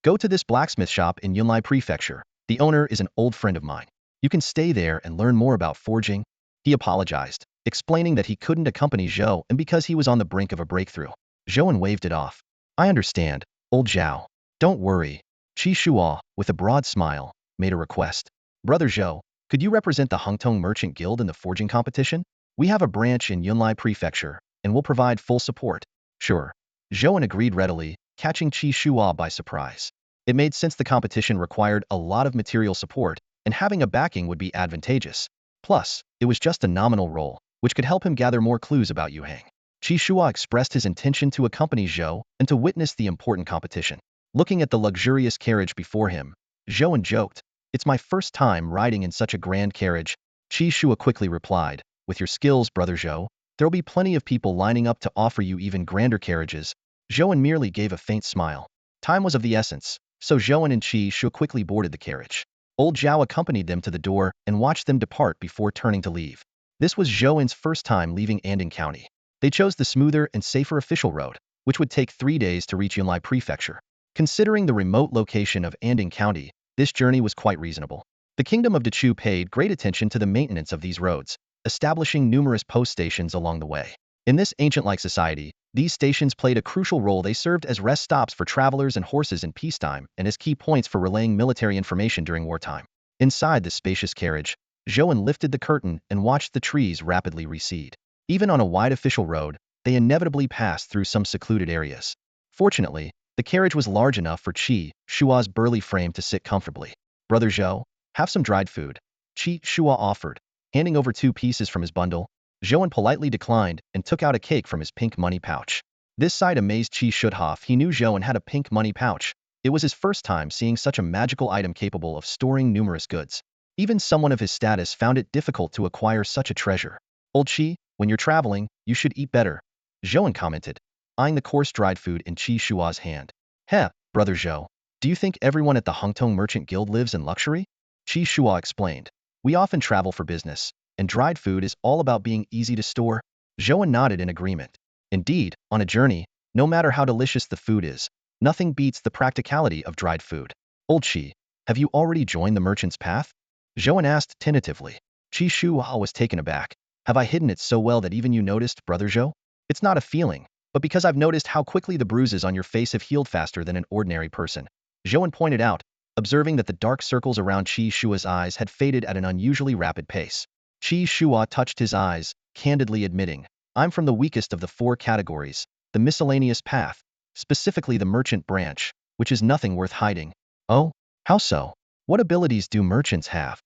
Go to this blacksmith shop in Yunlai Prefecture. The owner is an old friend of mine. You can stay there and learn more about forging. He apologized, explaining that he couldn't accompany Zhou An because he was on the brink of a breakthrough. Zhou An waved it off. I understand, old Zhao. Don't worry. Qi Shua, with a broad smile, made a request. Brother Zhou, could you represent the Hungtong Merchant Guild in the forging competition? We have a branch in Yunlai Prefecture, and will provide full support. Sure. Zhou An agreed readily, catching Qi Shua by surprise. It made sense the competition required a lot of material support, and having a backing would be advantageous. Plus, it was just a nominal role, which could help him gather more clues about Yuhang. Qi Shua expressed his intention to accompany Zhou and to witness the important competition. Looking at the luxurious carriage before him, Zhou An joked, "It's my first time riding in such a grand carriage." Qi Shua quickly replied, "With your skills, Brother Zhou, there'll be plenty of people lining up to offer you even grander carriages." Zhou An merely gave a faint smile. Time was of the essence, so Zhou An and Qi Shua quickly boarded the carriage. Old Zhao accompanied them to the door and watched them depart before turning to leave. This was Zhou An's first time leaving Anding County. They chose the smoother and safer official road, which would take 3 days to reach Yunlai Prefecture. Considering the remote location of Anding County, this journey was quite reasonable. The Kingdom of Dechu paid great attention to the maintenance of these roads, establishing numerous post stations along the way. In this ancient-like society, these stations played a crucial role. They served as rest stops for travelers and horses in peacetime and as key points for relaying military information during wartime. Inside the spacious carriage, Zhou An lifted the curtain and watched the trees rapidly recede. Even on a wide official road, they inevitably passed through some secluded areas. Fortunately, the carriage was large enough for Qi Shua's burly frame to sit comfortably. Brother Zhou, have some dried food. Qi Shua offered, handing over 2 pieces from his bundle. Zhou An politely declined and took out a cake from his pink money pouch. This sight amazed Qi Shudhoff. He knew Zhou An had a pink money pouch. It was his first time seeing such a magical item capable of storing numerous goods. Even someone of his status found it difficult to acquire such a treasure. Old Qi, when you're traveling, you should eat better, Zhou An commented, eyeing the coarse dried food in Qi Shua's hand. Heh, Brother Zhou, do you think everyone at the Hungtong Merchant Guild lives in luxury? Qi Shua explained. We often travel for business, and dried food is all about being easy to store. Zhou An nodded in agreement. Indeed, on a journey, no matter how delicious the food is, nothing beats the practicality of dried food. Old Qi, have you already joined the merchant's path? Zhou An asked tentatively. Qi Shua was taken aback. Have I hidden it so well that even you noticed, Brother Zhou? It's not a feeling, but because I've noticed how quickly the bruises on your face have healed faster than an ordinary person. Zhou An pointed out, observing that the dark circles around Qi Shua's eyes had faded at an unusually rapid pace. Qi Shua touched his eyes, candidly admitting, I'm from the weakest of the 4 categories, the miscellaneous path, specifically the merchant branch, which is nothing worth hiding. Oh, how so? What abilities do merchants have?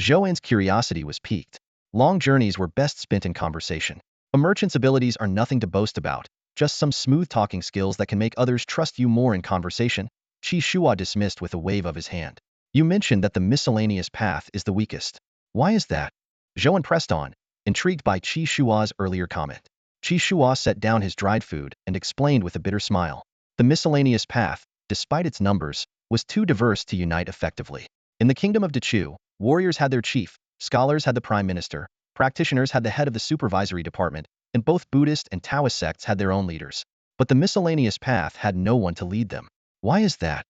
Zhou An's curiosity was piqued. Long journeys were best spent in conversation. A merchant's abilities are nothing to boast about, just some smooth-talking skills that can make others trust you more in conversation. Qi Shua dismissed with a wave of his hand. You mentioned that the miscellaneous path is the weakest. Why is that? Zhou An pressed on, intrigued by Qi Shua's earlier comment. Qi Shua set down his dried food and explained with a bitter smile. The miscellaneous path, despite its numbers, was too diverse to unite effectively. In the Kingdom of Dechu, warriors had their chief, scholars had the prime minister, practitioners had the head of the supervisory department, and both Buddhist and Taoist sects had their own leaders. But the miscellaneous path had no one to lead them. Why is that?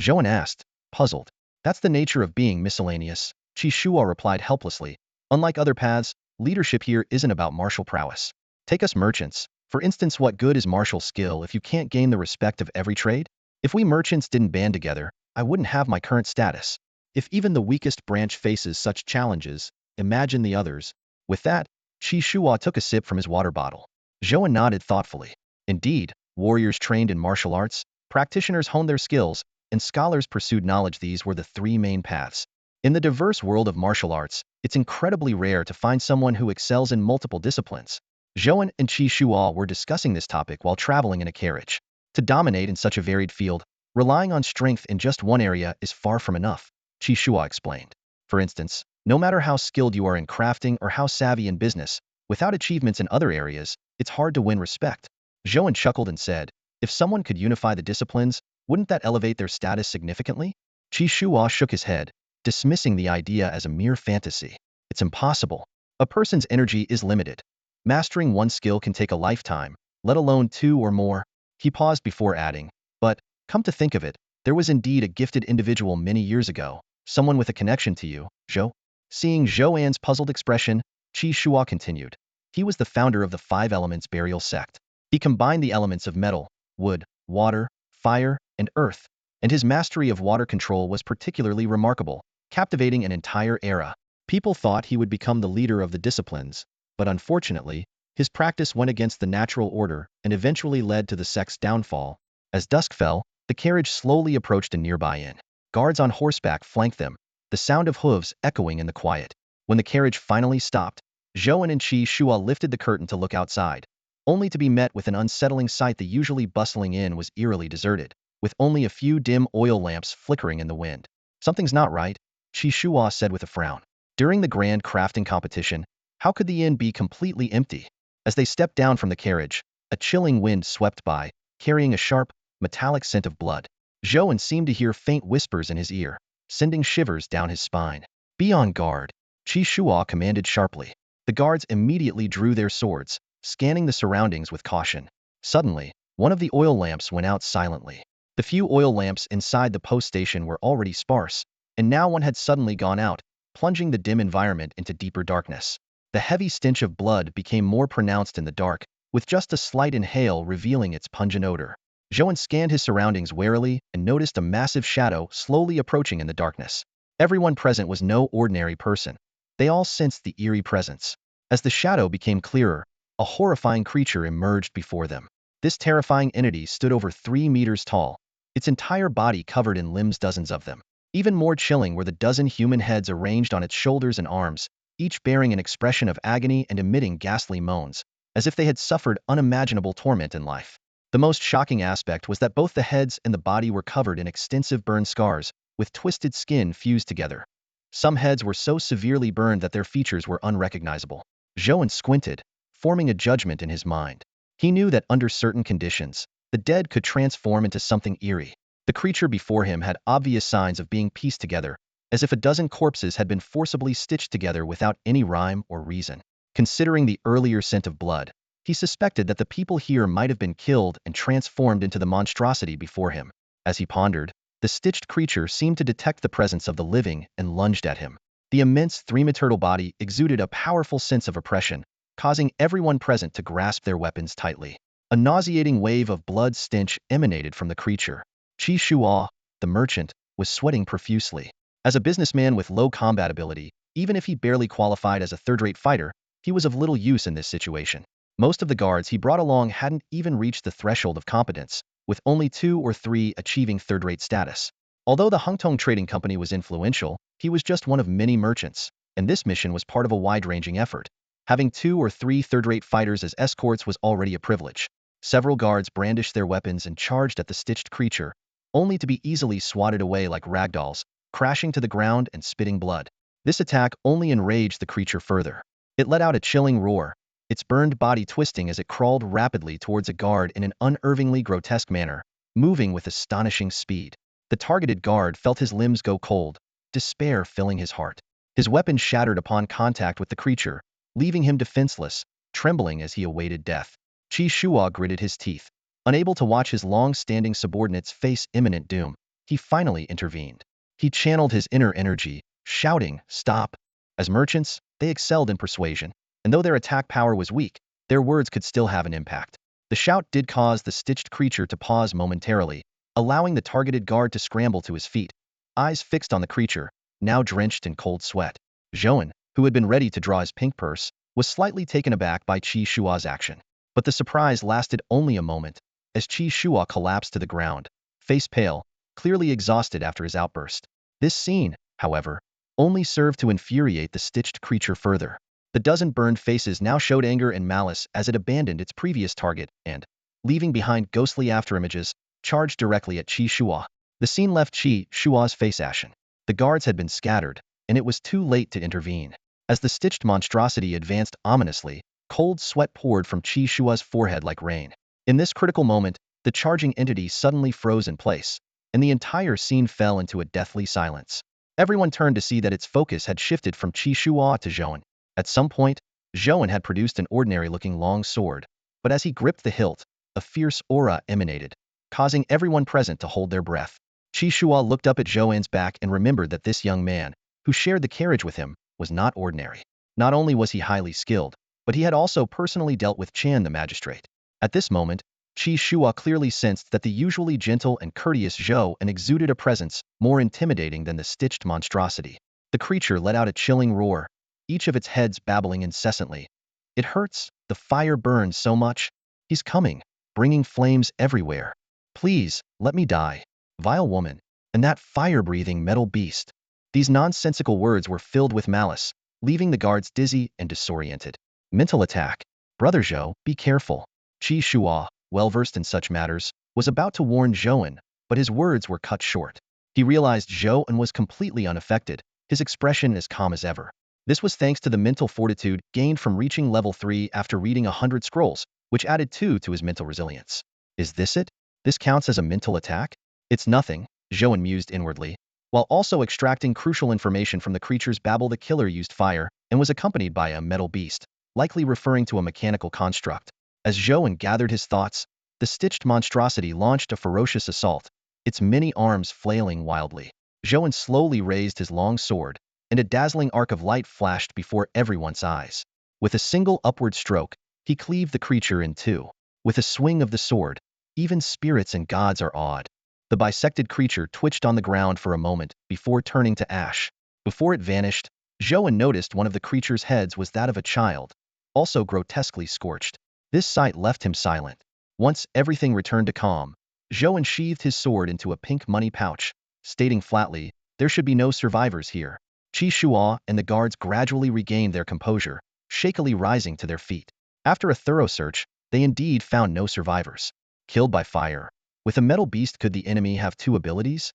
Zhou An asked, puzzled. That's the nature of being miscellaneous, Qi Shua replied helplessly. Unlike other paths, leadership here isn't about martial prowess. Take us merchants. For instance, what good is martial skill if you can't gain the respect of every trade? If we merchants didn't band together, I wouldn't have my current status. If even the weakest branch faces such challenges, imagine the others. With that, Qi Shua took a sip from his water bottle. Zhou An nodded thoughtfully. Indeed, warriors trained in martial arts, practitioners honed their skills, and scholars pursued knowledge. These were the 3 main paths. In the diverse world of martial arts, it's incredibly rare to find someone who excels in multiple disciplines. Zhou An and Qi Shua were discussing this topic while traveling in a carriage. To dominate in such a varied field, relying on strength in just one area is far from enough, Qi Shua explained. For instance, No matter how skilled you are in crafting or how savvy in business, without achievements in other areas, it's hard to win respect. Zhou An chuckled and said, if someone could unify the disciplines, wouldn't that elevate their status significantly? Qi Shuo shook his head, dismissing the idea as a mere fantasy. It's impossible. A person's energy is limited. Mastering one skill can take a lifetime, let alone two or more. He paused before adding, but, come to think of it, there was indeed a gifted individual many years ago, someone with a connection to you, Zhou. Seeing Zhou An's puzzled expression, Qi Shuo continued. He was the founder of the Five Elements burial sect. He combined the elements of metal, wood, water, fire, and earth, and his mastery of water control was particularly remarkable, captivating an entire era. People thought he would become the leader of the disciplines, but unfortunately, his practice went against the natural order and eventually led to the sect's downfall. As dusk fell, the carriage slowly approached a nearby inn. Guards on horseback flanked them, the sound of hooves echoing in the quiet. When the carriage finally stopped, Zhou An and Qi Shuo lifted the curtain to look outside, only to be met with an unsettling sight. The usually bustling inn was eerily deserted, with only a few dim oil lamps flickering in the wind. Something's not right, Qi Shuo said with a frown. During the grand crafting competition, how could the inn be completely empty? As they stepped down from the carriage, a chilling wind swept by, carrying a sharp, metallic scent of blood. Zhou An seemed to hear faint whispers in his ear, sending shivers down his spine. Be on guard, Qi Shuo commanded sharply. The guards immediately drew their swords, scanning the surroundings with caution. Suddenly, one of the oil lamps went out silently. The few oil lamps inside the post station were already sparse, and now one had suddenly gone out, plunging the dim environment into deeper darkness. The heavy stench of blood became more pronounced in the dark, with just a slight inhale revealing its pungent odor. Zhou An scanned his surroundings warily and noticed a massive shadow slowly approaching in the darkness. Everyone present was no ordinary person. They all sensed the eerie presence. As the shadow became clearer, a horrifying creature emerged before them. This terrifying entity stood over 3 meters tall, its entire body covered in limbs, dozens of them. Even more chilling were the dozen human heads arranged on its shoulders and arms, each bearing an expression of agony and emitting ghastly moans, as if they had suffered unimaginable torment in life. The most shocking aspect was that both the heads and the body were covered in extensive burn scars, with twisted skin fused together. Some heads were so severely burned that their features were unrecognizable. Zhou An squinted, forming a judgment in his mind. He knew that under certain conditions, the dead could transform into something eerie. The creature before him had obvious signs of being pieced together, as if a dozen corpses had been forcibly stitched together without any rhyme or reason. Considering the earlier scent of blood, he suspected that the people here might have been killed and transformed into the monstrosity before him. As he pondered, the stitched creature seemed to detect the presence of the living and lunged at him. The immense three-meter body exuded a powerful sense of oppression, causing everyone present to grasp their weapons tightly. A nauseating wave of blood stench emanated from the creature. Qi Shuo, the merchant, was sweating profusely. As a businessman with low combat ability, even if he barely qualified as a third-rate fighter, he was of little use in this situation. Most of the guards he brought along hadn't even reached the threshold of competence, with only 2 or 3 achieving third-rate status. Although the Hungtong Trading Company was influential, he was just one of many merchants, and this mission was part of a wide-ranging effort. Having 2 or 3 third-rate fighters as escorts was already a privilege. Several guards brandished their weapons and charged at the stitched creature, only to be easily swatted away like ragdolls, crashing to the ground and spitting blood. This attack only enraged the creature further. It let out a chilling roar, its burned body twisting as it crawled rapidly towards a guard in an unervingly grotesque manner, moving with astonishing speed. The targeted guard felt his limbs go cold, despair filling his heart. His weapon shattered upon contact with the creature, leaving him defenseless, trembling as he awaited death. Qi Shuo gritted his teeth. Unable to watch his long-standing subordinates face imminent doom, he finally intervened. He channeled his inner energy, shouting, "Stop!" As merchants, they excelled in persuasion, and though their attack power was weak, their words could still have an impact. The shout did cause the stitched creature to pause momentarily, allowing the targeted guard to scramble to his feet, eyes fixed on the creature, now drenched in cold sweat. Zhou An, who had been ready to draw his pink purse, was slightly taken aback by Qi Shuo's action. But the surprise lasted only a moment, as Qi Shuo collapsed to the ground, face pale, clearly exhausted after his outburst. This scene, however, only served to infuriate the stitched creature further. The dozen burned faces now showed anger and malice as it abandoned its previous target and, leaving behind ghostly afterimages, charged directly at Qi Shuo. The scene left Qi Shuo's face ashen. The guards had been scattered, and it was too late to intervene. As the stitched monstrosity advanced ominously, cold sweat poured from Qi Shua's forehead like rain. In this critical moment, the charging entity suddenly froze in place, and the entire scene fell into a deathly silence. Everyone turned to see that its focus had shifted from Qi Shua to Zhou An. At some point, Zhou An had produced an ordinary-looking long sword, but as he gripped the hilt, a fierce aura emanated, causing everyone present to hold their breath. Qi Shua looked up at Zhou An's back and remembered that this young man, who shared the carriage with him, was not ordinary. Not only was he highly skilled, but he had also personally dealt with Chan the magistrate. At this moment, Qi Shua clearly sensed that the usually gentle and courteous Zhou An exuded a presence more intimidating than the stitched monstrosity. The creature let out a chilling roar, each of its heads babbling incessantly. It hurts, the fire burns so much. He's coming, bringing flames everywhere. Please, let me die. Vile woman, and that fire-breathing metal beast. These nonsensical words were filled with malice, leaving the guards dizzy and disoriented. Mental attack. Brother Zhou, be careful. Qi Shua, well-versed in such matters, was about to warn Zhou An, but his words were cut short. He realized Zhou An was completely unaffected, his expression as calm as ever. This was thanks to the mental fortitude gained from reaching level 3 after reading 100 scrolls, which added 2 to his mental resilience. Is this it? This counts as a mental attack? It's nothing, Zhou An mused inwardly. While also extracting crucial information from the creature's babble, the killer used fire and was accompanied by a metal beast, likely referring to a mechanical construct. As Zhou An gathered his thoughts, the stitched monstrosity launched a ferocious assault, its many arms flailing wildly. Zhou An slowly raised his long sword, and a dazzling arc of light flashed before everyone's eyes. With a single upward stroke, he cleaved the creature in two. With a swing of the sword, even spirits and gods are awed. The bisected creature twitched on the ground for a moment before turning to ash. Before it vanished, Zhou An noticed one of the creature's heads was that of a child, also grotesquely scorched. This sight left him silent. Once everything returned to calm, Zhou An sheathed his sword into a pink money pouch, stating flatly, "There should be no survivors here." Qi Shua and the guards gradually regained their composure, shakily rising to their feet. After a thorough search, they indeed found no survivors. Killed by fire. With a metal beast, could the enemy have two abilities?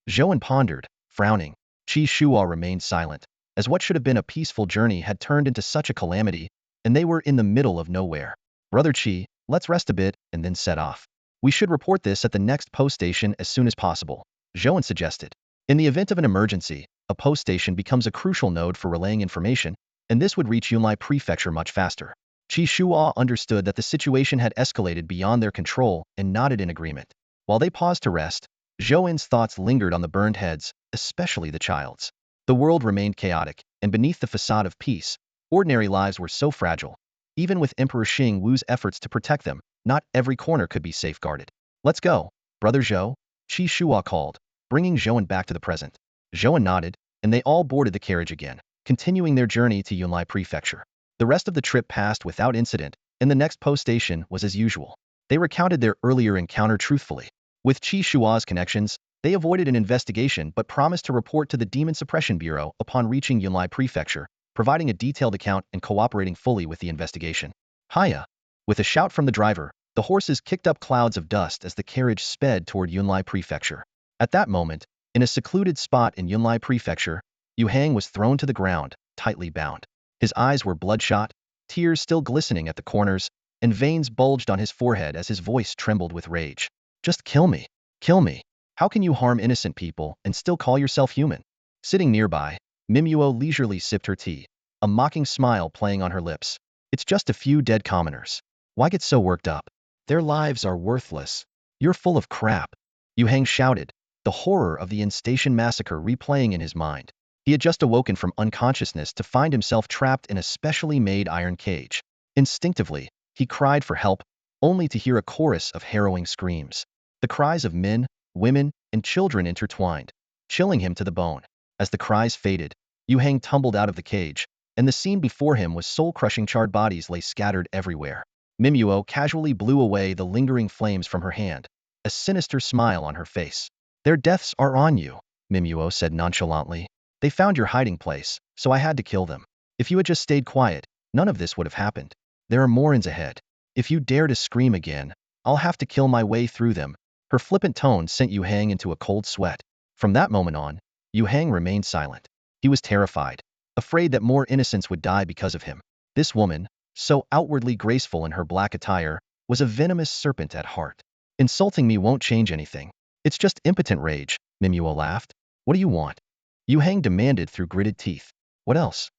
Zhou An pondered, frowning. Qi Shua remained silent, as what should have been a peaceful journey had turned into such a calamity, and they were in the middle of nowhere. Brother Qi, let's rest a bit and then set off. We should report this at the next post station as soon as possible, Zhou An suggested. In the event of an emergency, a post station becomes a crucial node for relaying information, and this would reach Yunlai Prefecture much faster. Qi Shua understood that the situation had escalated beyond their control and nodded in agreement. While they paused to rest, Zhou An's thoughts lingered on the burned heads, especially the child's. The world remained chaotic, and beneath the facade of peace, ordinary lives were so fragile. Even with Emperor Xing Wu's efforts to protect them, not every corner could be safeguarded. Let's go, Brother Zhou, Qi Shua called, bringing Zhou An back to the present. Zhou An nodded, and they all boarded the carriage again, continuing their journey to Yunlai Prefecture. The rest of the trip passed without incident, and the next post station was as usual. They recounted their earlier encounter truthfully. With Qi Shua's connections, they avoided an investigation but promised to report to the Demon Suppression Bureau upon reaching Yunlai Prefecture, providing a detailed account and cooperating fully with the investigation. Hiya! With a shout from the driver, the horses kicked up clouds of dust as the carriage sped toward Yunlai Prefecture. At that moment, in a secluded spot in Yunlai Prefecture, Yu Hang was thrown to the ground, tightly bound. His eyes were bloodshot, tears still glistening at the corners, and veins bulged on his forehead as his voice trembled with rage. Just kill me. Kill me. How can you harm innocent people and still call yourself human? Sitting nearby, Mimuo leisurely sipped her tea, a mocking smile playing on her lips. It's just a few dead commoners. Why get so worked up? Their lives are worthless. You're full of crap. Yu Hang shouted, the horror of the in-station massacre replaying in his mind. He had just awoken from unconsciousness to find himself trapped in a specially made iron cage. Instinctively, he cried for help, only to hear a chorus of harrowing screams. The cries of men, women, and children intertwined, chilling him to the bone. As the cries faded, Yu Hang tumbled out of the cage, and the scene before him was soul-crushing. Charred bodies lay scattered everywhere. Mimuo casually blew away the lingering flames from her hand, a sinister smile on her face. Their deaths are on you, Mimuo said nonchalantly. They found your hiding place, so I had to kill them. If you had just stayed quiet, none of this would have happened. There are more ends ahead. If you dare to scream again, I'll have to kill my way through them. Her flippant tone sent Yu Hang into a cold sweat. From that moment on, Yu Hang remained silent. He was terrified, afraid that more innocents would die because of him. This woman, so outwardly graceful in her black attire, was a venomous serpent at heart. Insulting me won't change anything. It's just impotent rage, Mimuo laughed. What do you want? Yu Hang demanded through gritted teeth. What else?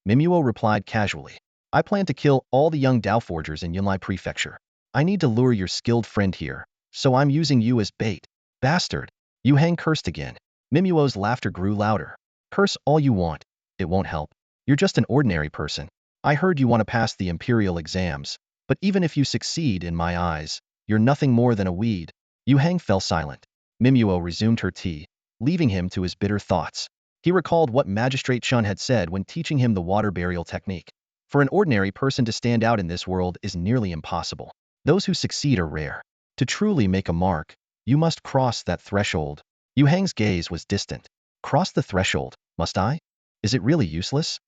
Mimuo replied casually. I plan to kill all the young Dao forgers in Yunlai Prefecture. I need to lure your skilled friend here, so I'm using you as bait. Bastard. Yu Hang cursed again. Mimuo's laughter grew louder. Curse all you want. It won't help. You're just an ordinary person. I heard you want to pass the imperial exams, but even if you succeed in my eyes, you're nothing more than a weed. Yu Hang fell silent. Mimuo resumed her tea, leaving him to his bitter thoughts. He recalled what Magistrate Shun had said when teaching him the water burial technique. For an ordinary person to stand out in this world is nearly impossible. Those who succeed are rare. To truly make a mark, you must cross that threshold. Yu Hang's gaze was distant. Cross the threshold, must I? Is it really useless?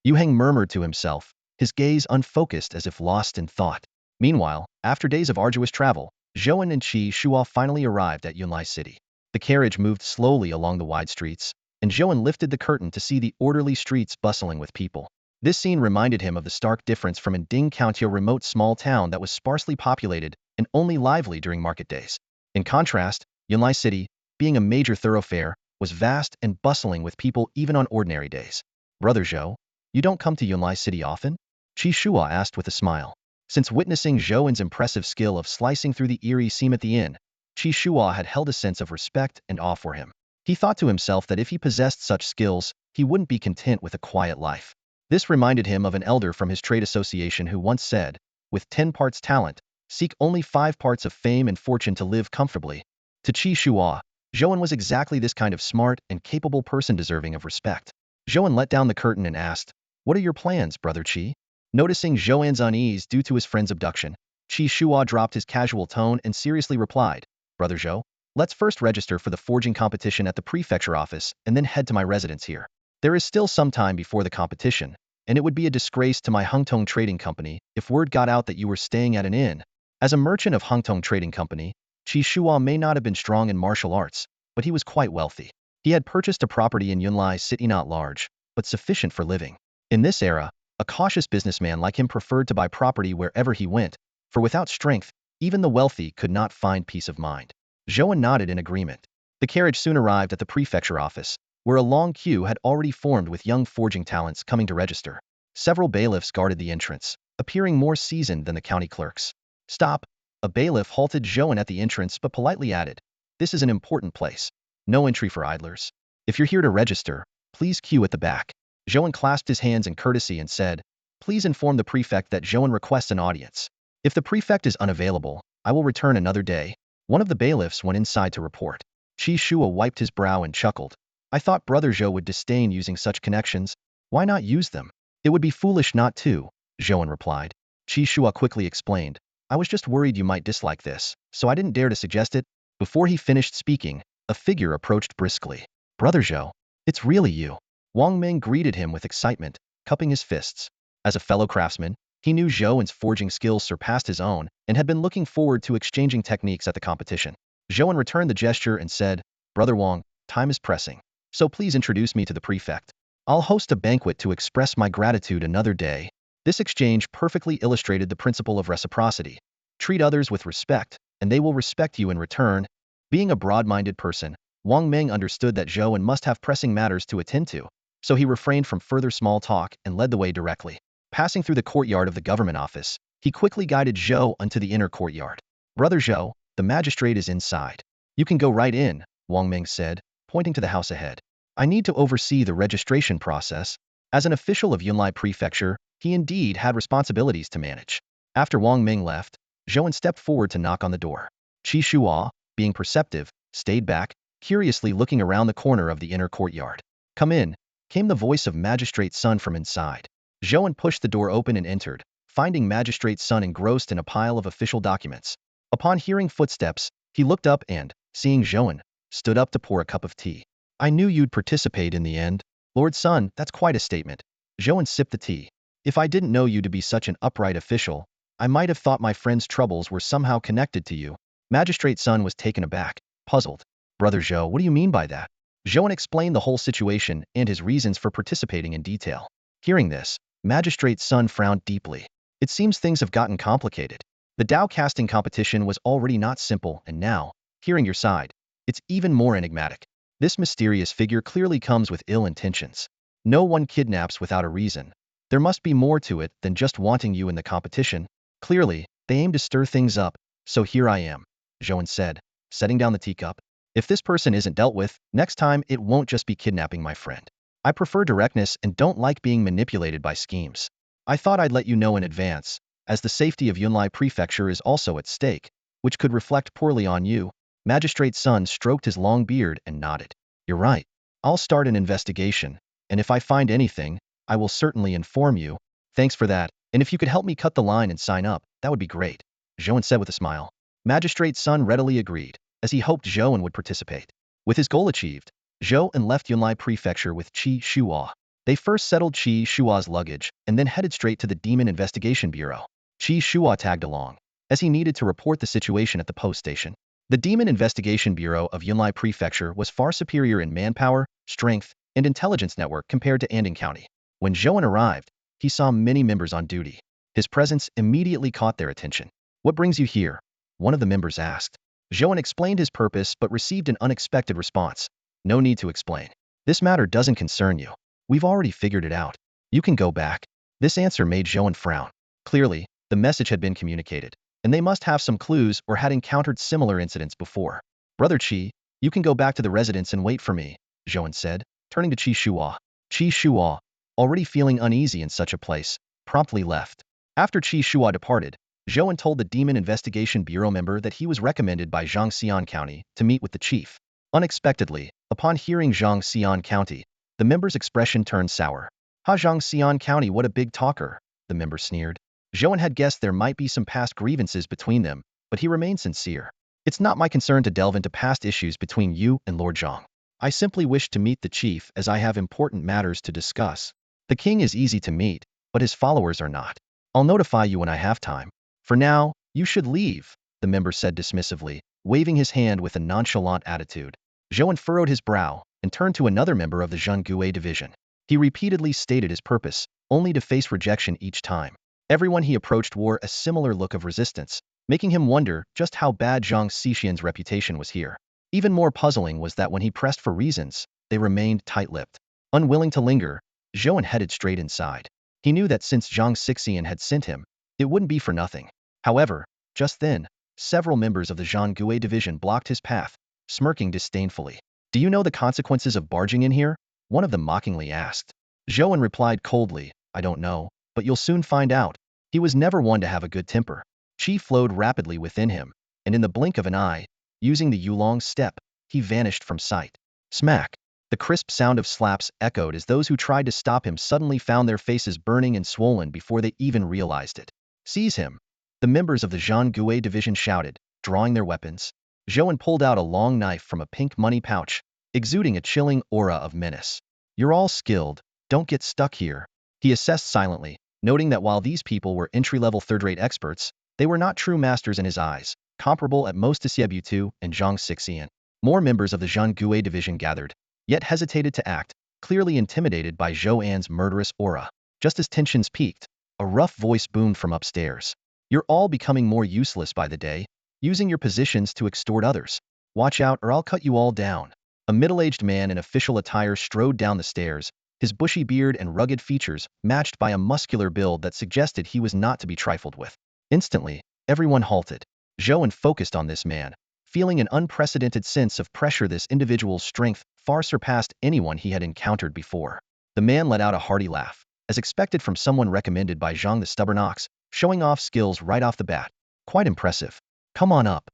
Yu Hang murmured to himself, his gaze unfocused as if lost in thought. Meanwhile, after days of arduous travel, Zhou An and Qi Shuo finally arrived at Yunlai City. The carriage moved slowly along the wide streets, and Zhou An lifted the curtain to see the orderly streets bustling with people. This scene reminded him of the stark difference from in Ding County, a remote small town that was sparsely populated and only lively during market days. In contrast, Yunlai City, being a major thoroughfare, was vast and bustling with people even on ordinary days. Brother Zhou, you don't come to Yunlai City often? Qi Shuo asked with a smile. Since witnessing Zhou An's impressive skill of slicing through the eerie seam at the inn, Qi Shuo had held a sense of respect and awe for him. He thought to himself that if he possessed such skills, he wouldn't be content with a quiet life. This reminded him of an elder from his trade association who once said, with 10 parts talent, seek only 5 parts of fame and fortune to live comfortably. To Qi Shuo, Zhou An was exactly this kind of smart and capable person deserving of respect. Zhou An let down the curtain and asked, what are your plans, Brother Qi? Noticing Zhou An's unease due to his friend's abduction, Qi Shuo dropped his casual tone and seriously replied, Brother Zhou, let's first register for the forging competition at the prefecture office and then head to my residence here. There is still some time before the competition, and it would be a disgrace to my Hungtong Trading Company if word got out that you were staying at an inn. As a merchant of Hungtong Trading Company, Qi Shuo may not have been strong in martial arts, but he was quite wealthy. He had purchased a property in Yunlai City, not large, but sufficient for living. In this era, a cautious businessman like him preferred to buy property wherever he went, for without strength, even the wealthy could not find peace of mind. Zhou An nodded in agreement. The carriage soon arrived at the prefecture office, where a long queue had already formed with young forging talents coming to register. Several bailiffs guarded the entrance, appearing more seasoned than the county clerks. Stop! A bailiff halted Zhou An at the entrance but politely added, this is an important place. No entry for idlers. If you're here to register, please queue at the back. Zhou An clasped his hands in courtesy and said, please inform the prefect that Zhou An requests an audience. If the prefect is unavailable, I will return another day. One of the bailiffs went inside to report. Qi Shuo wiped his brow and chuckled. I thought Brother Zhou would disdain using such connections. Why not use them? It would be foolish not to, Zhou An replied. Qi Shuo quickly explained. I was just worried you might dislike this, so I didn't dare to suggest it. Before he finished speaking, a figure approached briskly. Brother Zhou, it's really you. Wang Ming greeted him with excitement, cupping his fists. As a fellow craftsman, he knew Zhou An's forging skills surpassed his own and had been looking forward to exchanging techniques at the competition. Zhou An returned the gesture and said, Brother Wang, time is pressing, so please introduce me to the prefect. I'll host a banquet to express my gratitude another day. This exchange perfectly illustrated the principle of reciprocity. Treat others with respect, and they will respect you in return. Being a broad-minded person, Wang Ming understood that Zhou An must have pressing matters to attend to, so he refrained from further small talk and led the way directly. Passing through the courtyard of the government office, he quickly guided Zhou An to the inner courtyard. Brother Zhou, the magistrate is inside. You can go right in, Wang Ming said, pointing to the house ahead. I need to oversee the registration process. As an official of Yunlai Prefecture, he indeed had responsibilities to manage. After Wang Ming left, Zhou An stepped forward to knock on the door. Qi Shuo, being perceptive, stayed back, curiously looking around the corner of the inner courtyard. Come in, came the voice of Magistrate Sun from inside. Zhou An pushed the door open and entered, finding Magistrate Sun engrossed in a pile of official documents. Upon hearing footsteps, he looked up and, seeing Zhou An, stood up to pour a cup of tea. I knew you'd participate in the end. Lord Sun, that's quite a statement. Zhou An sipped the tea. If I didn't know you to be such an upright official, I might have thought my friend's troubles were somehow connected to you. Magistrate Sun was taken aback, puzzled. Brother Zhou, what do you mean by that? Zhou An explained the whole situation and his reasons for participating in detail. Hearing this, Magistrate Sun frowned deeply. It seems things have gotten complicated. The Dao casting competition was already not simple, and now, hearing your side, it's even more enigmatic. This mysterious figure clearly comes with ill intentions. No one kidnaps without a reason. There must be more to it than just wanting you in the competition. Clearly, they aim to stir things up, so here I am, Zhou An said, setting down the teacup. If this person isn't dealt with, next time it won't just be kidnapping my friend. I prefer directness and don't like being manipulated by schemes. I thought I'd let you know in advance, as the safety of Yunlai Prefecture is also at stake, which could reflect poorly on you. Magistrate Sun stroked his long beard and nodded. You're right. I'll start an investigation, and if I find anything, I will certainly inform you. Thanks for that, and if you could help me cut the line and sign up, that would be great, Zhou An said with a smile. Magistrate Sun readily agreed, as he hoped Zhou An would participate. With his goal achieved, Zhou An left Yunlai Prefecture with Qi Shuo. They first settled Qi Shuo's luggage and then headed straight to the Demon Investigation Bureau. Qi Shuo tagged along, as he needed to report the situation at the post station. The Demon Investigation Bureau of Yunlai Prefecture was far superior in manpower, strength, and intelligence network compared to Anding County. When Zhou An arrived, he saw many members on duty. His presence immediately caught their attention. What brings you here? One of the members asked. Zhou An explained his purpose but received an unexpected response. No need to explain. This matter doesn't concern you. We've already figured it out. You can go back. This answer made Zhou An frown. Clearly, the message had been communicated, and they must have some clues or had encountered similar incidents before. Brother Qi, you can go back to the residence and wait for me, Zhou An said, turning to Qi Shuo. Qi Shuo, already feeling uneasy in such a place, promptly left. After Qi Shuo departed, Zhou An told the Demon Investigation Bureau member that he was recommended by Zhangxian County to meet with the chief. Unexpectedly, upon hearing Zhangxian County, the member's expression turned sour. Ha, Zhangxian County, what a big talker, the member sneered. Zhou An had guessed there might be some past grievances between them, but he remained sincere. It's not my concern to delve into past issues between you and Lord Zhang. I simply wish to meet the chief as I have important matters to discuss. The king is easy to meet, but his followers are not. I'll notify you when I have time. For now, you should leave, the member said dismissively, waving his hand with a nonchalant attitude. Zhou An furrowed his brow and turned to another member of the Zhengui division. He repeatedly stated his purpose, only to face rejection each time. Everyone he approached wore a similar look of resistance, making him wonder just how bad Zhang Xixian's reputation was here. Even more puzzling was that when he pressed for reasons, they remained tight-lipped. Unwilling to linger, Zhou An headed straight inside. He knew that since Zhang Xixian had sent him, it wouldn't be for nothing. However, just then, several members of the Zhengui division blocked his path, smirking disdainfully. Do you know the consequences of barging in here? One of them mockingly asked. Zhou An replied coldly, I don't know, but you'll soon find out. He was never one to have a good temper. Qi flowed rapidly within him, and in the blink of an eye, using the Yulong step, he vanished from sight. Smack! The crisp sound of slaps echoed as those who tried to stop him suddenly found their faces burning and swollen before they even realized it. Seize him! The members of the Zhengui division shouted, drawing their weapons. Zhou An pulled out a long knife from a pink money pouch, exuding a chilling aura of menace. You're all skilled, don't get stuck here. He assessed silently, noting that while these people were entry-level third-rate experts, they were not true masters in his eyes, comparable at most to Xiebu and Zhang Xixian. More members of the Zhengui division gathered, yet hesitated to act, clearly intimidated by Zhou An's murderous aura. Just as tensions peaked, a rough voice boomed from upstairs. You're all becoming more useless by the day, using your positions to extort others. Watch out or I'll cut you all down. A middle-aged man in official attire strode down the stairs, his bushy beard and rugged features matched by a muscular build that suggested he was not to be trifled with. Instantly, everyone halted. Zhou An focused on this man, feeling an unprecedented sense of pressure. This individual's strength far surpassed anyone he had encountered before. The man let out a hearty laugh, as expected from someone recommended by Zhang the Stubborn Ox, showing off skills right off the bat. Quite impressive. Come on up.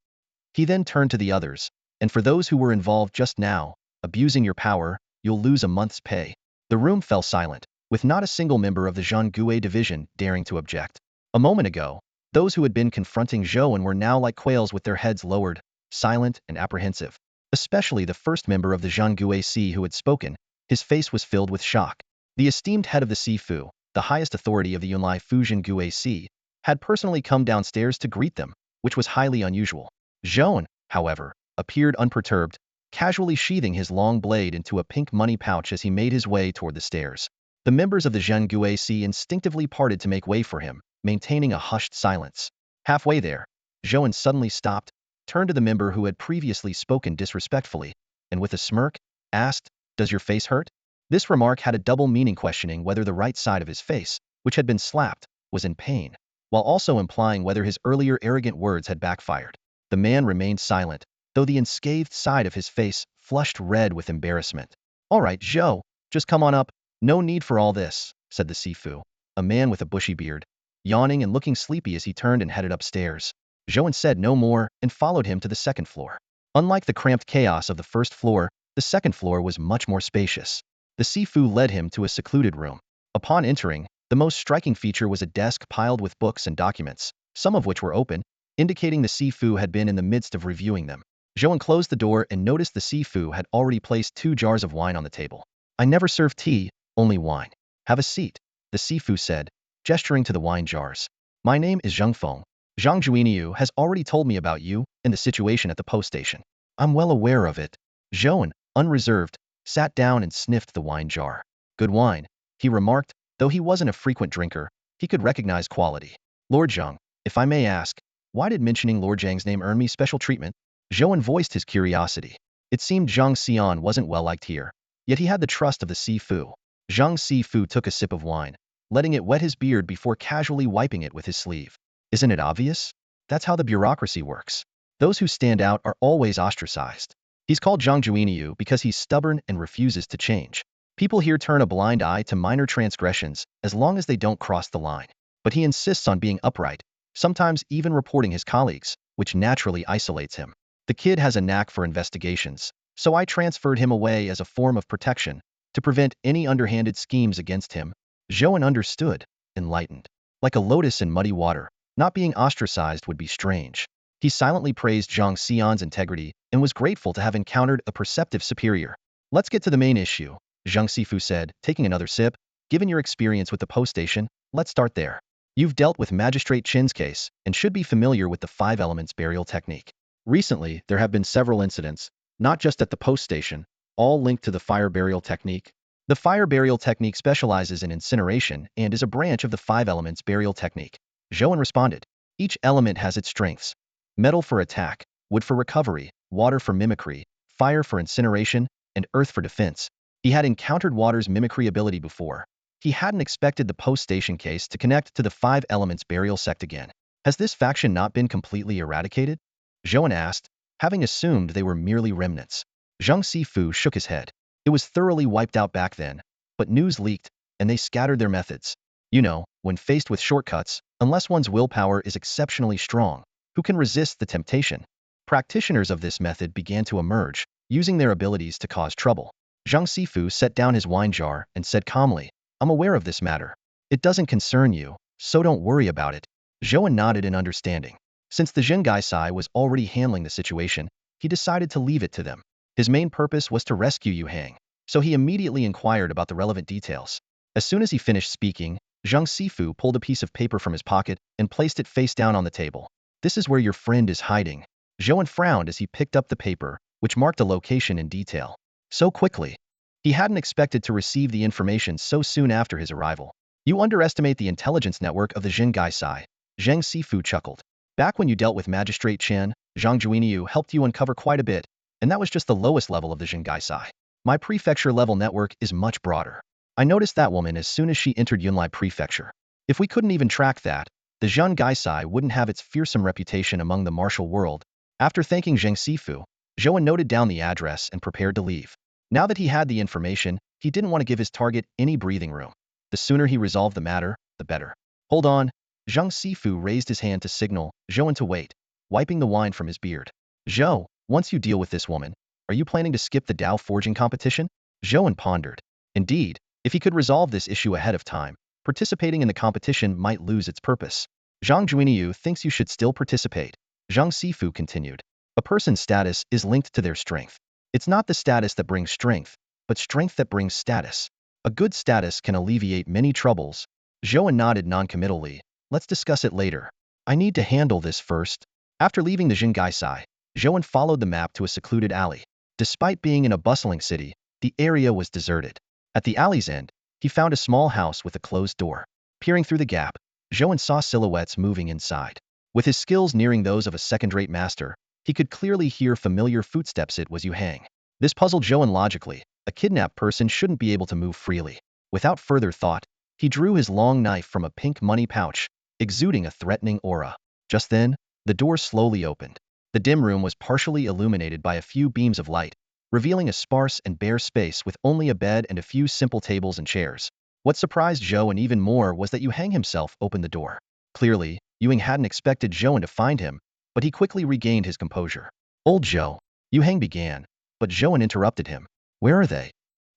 He then turned to the others, and for those who were involved just now, abusing your power, you'll lose a month's pay. The room fell silent, with not a single member of the Zhengui division daring to object. A moment ago, those who had been confronting Zhou An were now like quails with their heads lowered, silent and apprehensive. Especially the first member of the Zhengui who had spoken, his face was filled with shock. The esteemed head of the Sifu, the highest authority of the Yunlai Zhengui, had personally come downstairs to greet them, which was highly unusual. Zhou An, however, appeared unperturbed, casually sheathing his long blade into a pink money pouch as he made his way toward the stairs. The members of the Zheng instinctively parted to make way for him, maintaining a hushed silence. Halfway there, Zhou An suddenly stopped, turned to the member who had previously spoken disrespectfully, and with a smirk, asked, "Does your face hurt?" This remark had a double meaning, questioning whether the right side of his face, which had been slapped, was in pain, while also implying whether his earlier arrogant words had backfired. The man remained silent, though the unscathed side of his face flushed red with embarrassment. "All right, Zhou, just come on up. No need for all this," said the Sifu, a man with a bushy beard, yawning and looking sleepy as he turned and headed upstairs. Zhou An said no more and followed him to the second floor. Unlike the cramped chaos of the first floor, the second floor was much more spacious. The Sifu led him to a secluded room. Upon entering, the most striking feature was a desk piled with books and documents, some of which were open, indicating the Sifu had been in the midst of reviewing them. Zhou An closed the door and noticed the Sifu had already placed 2 jars of wine on the table. "I never serve tea, only wine. Have a seat," the Sifu said, gesturing to the wine jars. "My name is Zheng Feng. Zhang Juiniu has already told me about you and the situation at the post station." "I'm well aware of it." Zhou An, unreserved, sat down and sniffed the wine jar. "Good wine," he remarked, though he wasn't a frequent drinker, he could recognize quality. "Lord Zhang, if I may ask, why did mentioning Lord Zhang's name earn me special treatment?" Zhou An voiced his curiosity. It seemed Zhang Xian wasn't well liked here, yet he had the trust of the Sifu. Zhang Sifu took a sip of wine, letting it wet his beard before casually wiping it with his sleeve. "Isn't it obvious? That's how the bureaucracy works. Those who stand out are always ostracized. He's called Zhang Juiniu because he's stubborn and refuses to change. People here turn a blind eye to minor transgressions as long as they don't cross the line. But he insists on being upright, sometimes even reporting his colleagues, which naturally isolates him. The kid has a knack for investigations, so I transferred him away as a form of protection to prevent any underhanded schemes against him." Zhou An understood, enlightened. Like a lotus in muddy water, not being ostracized would be strange. He silently praised Zhang Xian's integrity and was grateful to have encountered a perceptive superior. "Let's get to the main issue," Zhang Sifu said, taking another sip. "Given your experience with the post station, let's start there. You've dealt with Magistrate Chin's case and should be familiar with the 5 elements burial technique. Recently, there have been several incidents, not just at the post station, all linked to the fire burial technique. The fire burial technique specializes in incineration and is a branch of the 5 elements burial technique." Zhou An responded. "Each element has its strengths. Metal for attack, wood for recovery, water for mimicry, fire for incineration, and earth for defense." He had encountered water's mimicry ability before. He hadn't expected the post station case to connect to the 5 elements burial sect again. "Has this faction not been completely eradicated?" Zhou An asked, having assumed they were merely remnants. Zhang Sifu shook his head. "It was thoroughly wiped out back then, but news leaked, and they scattered their methods. You know, when faced with shortcuts, unless one's willpower is exceptionally strong, who can resist the temptation?" Practitioners of this method began to emerge, using their abilities to cause trouble. Zhang Sifu set down his wine jar and said calmly, "I'm aware of this matter. It doesn't concern you, so don't worry about it." Zhou An nodded in understanding. Since the Zhengaisai was already handling the situation, he decided to leave it to them. His main purpose was to rescue Yu Hang, so he immediately inquired about the relevant details. As soon as he finished speaking, Zhang Sifu pulled a piece of paper from his pocket and placed it face down on the table. "This is where your friend is hiding." Zhou An frowned as he picked up the paper, which marked a location in detail. So quickly. He hadn't expected to receive the information so soon after his arrival. "You underestimate the intelligence network of the Zhengaisai," Zhang Sifu chuckled. "Back when you dealt with Magistrate Chen, Zhang Juiniu helped you uncover quite a bit, and that was just the lowest level of the Zhengaisai. My prefecture-level network is much broader. I noticed that woman as soon as she entered Yunlai Prefecture. If we couldn't even track that, the Zhengaisai wouldn't have its fearsome reputation among the martial world." After thanking Zhang Sifu, Zhou An noted down the address and prepared to leave. Now that he had the information, he didn't want to give his target any breathing room. The sooner he resolved the matter, the better. "Hold on." Zhang Sifu raised his hand to signal Zhou An to wait, wiping the wine from his beard. "Zhou, once you deal with this woman, are you planning to skip the Dao forging competition?" Zhou An pondered. Indeed, if he could resolve this issue ahead of time, participating in the competition might lose its purpose. "Zhang Juiniu thinks you should still participate," Zhang Sifu continued. "A person's status is linked to their strength. It's not the status that brings strength, but strength that brings status. A good status can alleviate many troubles." Zhou An nodded noncommittally. "Let's discuss it later. I need to handle this first." After leaving the Zhengaisai, Zhou An followed the map to a secluded alley. Despite being in a bustling city, the area was deserted. At the alley's end, he found a small house with a closed door. Peering through the gap, Zhou An saw silhouettes moving inside. With his skills nearing those of a second-rate master, he could clearly hear familiar footsteps. It was Yu Hang. This puzzled Zhou An logically. A kidnapped person shouldn't be able to move freely. Without further thought, he drew his long knife from a pink money pouch, exuding a threatening aura. Just then, the door slowly opened. The dim room was partially illuminated by a few beams of light, revealing a sparse and bare space with only a bed and a few simple tables and chairs. What surprised Zhou An even more was that Yu Hang himself opened the door. Clearly, Yu Hang hadn't expected Zhou An to find him, but he quickly regained his composure. "Old Zhou," Yu Hang began, but Zhou An interrupted him. "Where are they?"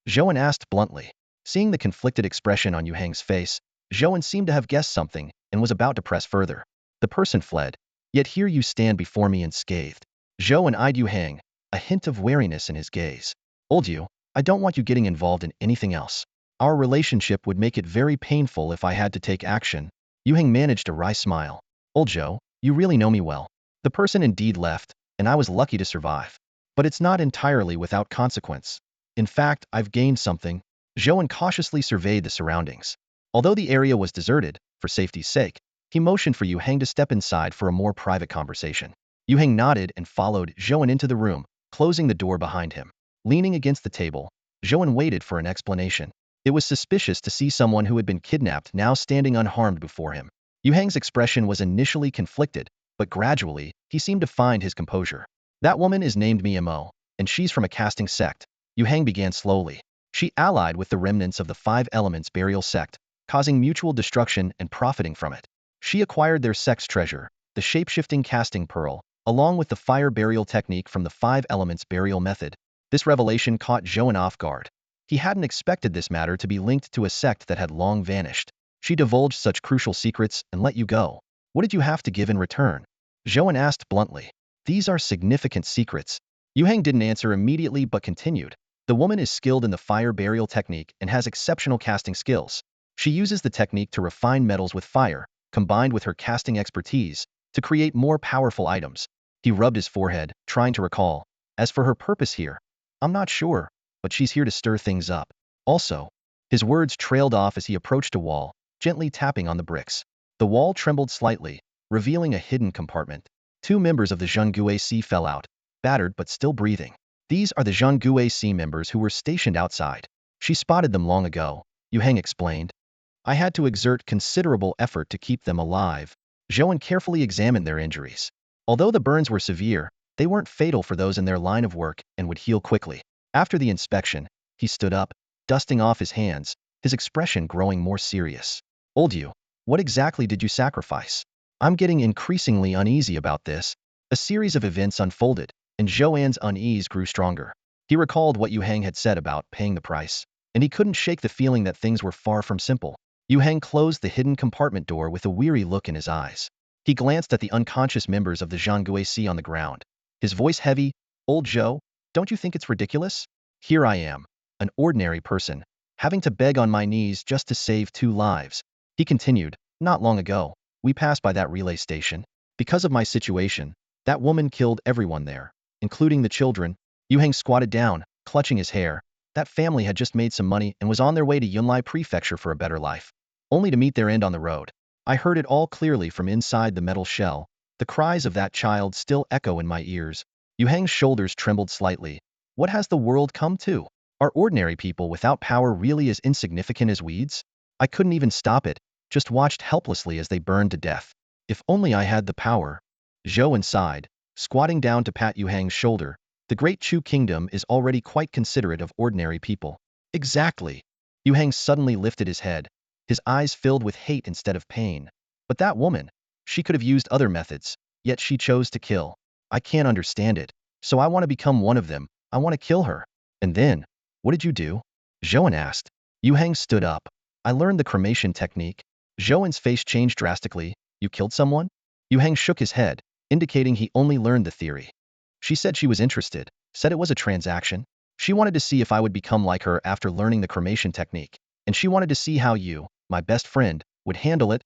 Zhou An asked bluntly. Seeing the conflicted expression on Yu Hang's face, Zhou An seemed to have guessed something and was about to press further. "The person fled. Yet here you stand before me unscathed." Zhou An eyed Yu Hang, a hint of wariness in his gaze. "Old Yu, I don't want you getting involved in anything else. Our relationship would make it very painful if I had to take action." Yu Hang managed a wry smile. "Old Zhou, you really know me well. The person indeed left, and I was lucky to survive. But it's not entirely without consequence. In fact, I've gained something." Zhou An cautiously surveyed the surroundings. Although the area was deserted, for safety's sake, he motioned for Yu Hang to step inside for a more private conversation. Yu Hang nodded and followed Zhou An into the room, closing the door behind him. Leaning against the table, Zhou An waited for an explanation. It was suspicious to see someone who had been kidnapped now standing unharmed before him. Yu Hang's expression was initially conflicted, but gradually, he seemed to find his composure. "That woman is named Mimo, and she's from a casting sect," Yu Hang began slowly. "She allied with the remnants of the Five Elements burial sect, causing mutual destruction and profiting from it. She acquired their sect's treasure, the shape-shifting casting pearl, along with the fire burial technique from the Five Elements burial method." This revelation caught Zhou An off guard. He hadn't expected this matter to be linked to a sect that had long vanished. "She divulged such crucial secrets and let you go. What did you have to give in return?" Zhou An asked bluntly. "These are significant secrets." Yu Hang didn't answer immediately but continued. "The woman is skilled in the fire burial technique and has exceptional casting skills. She uses the technique to refine metals with fire, combined with her casting expertise, to create more powerful items." He rubbed his forehead, trying to recall. "As for her purpose here, I'm not sure, but she's here to stir things up. Also," his words trailed off as he approached a wall, gently tapping on the bricks. The wall trembled slightly, revealing a hidden compartment. Two members of the Zhang-tall fell out, battered but still breathing. "These are the Zhang-tall members who were stationed outside. She spotted them long ago," Yu Hang explained. "I had to exert considerable effort to keep them alive." Zhou An carefully examined their injuries. Although the burns were severe, they weren't fatal for those in their line of work and would heal quickly. After the inspection, he stood up, dusting off his hands, his expression growing more serious. "Old Yu, what exactly did you sacrifice? I'm getting increasingly uneasy about this." A series of events unfolded, and Zhou An's unease grew stronger. He recalled what Yu Hang had said about paying the price, and he couldn't shake the feeling that things were far from simple. Yu Hang closed the hidden compartment door with a weary look in his eyes. He glanced at the unconscious members of the Zhang-tall on the ground. His voice heavy. "Old Zhou, don't you think it's ridiculous? Here I am, an ordinary person, having to beg on my knees just to save two lives." He continued, "Not long ago, we passed by that relay station. Because of my situation, that woman killed everyone there, including the children." Yu Hang squatted down, clutching his hair. That family had just made some money and was on their way to Yunlai Prefecture for a better life, only to meet their end on the road. I heard it all clearly from inside the metal shell. The cries of that child still echo in my ears. Yu Hang's shoulders trembled slightly. What has the world come to? Are ordinary people without power really as insignificant as weeds? I couldn't even stop it, just watched helplessly as they burned to death. If only I had the power. Zhou An sighed, squatting down to pat Yu Hang's shoulder. The Great Chu Kingdom is already quite considerate of ordinary people. Exactly. Yu Hang suddenly lifted his head, his eyes filled with hate instead of pain. But that woman, she could have used other methods, yet she chose to kill. I can't understand it. So I want to become one of them. I want to kill her. And then, what did you do? Zhou An asked. Yu Hang stood up. I learned the cremation technique. Zhou An's face changed drastically. You killed someone? Yu Hang shook his head, indicating he only learned the theory. She said she was interested, said it was a transaction. She wanted to see if I would become like her after learning the cremation technique, and she wanted to see how you, my best friend, would handle it.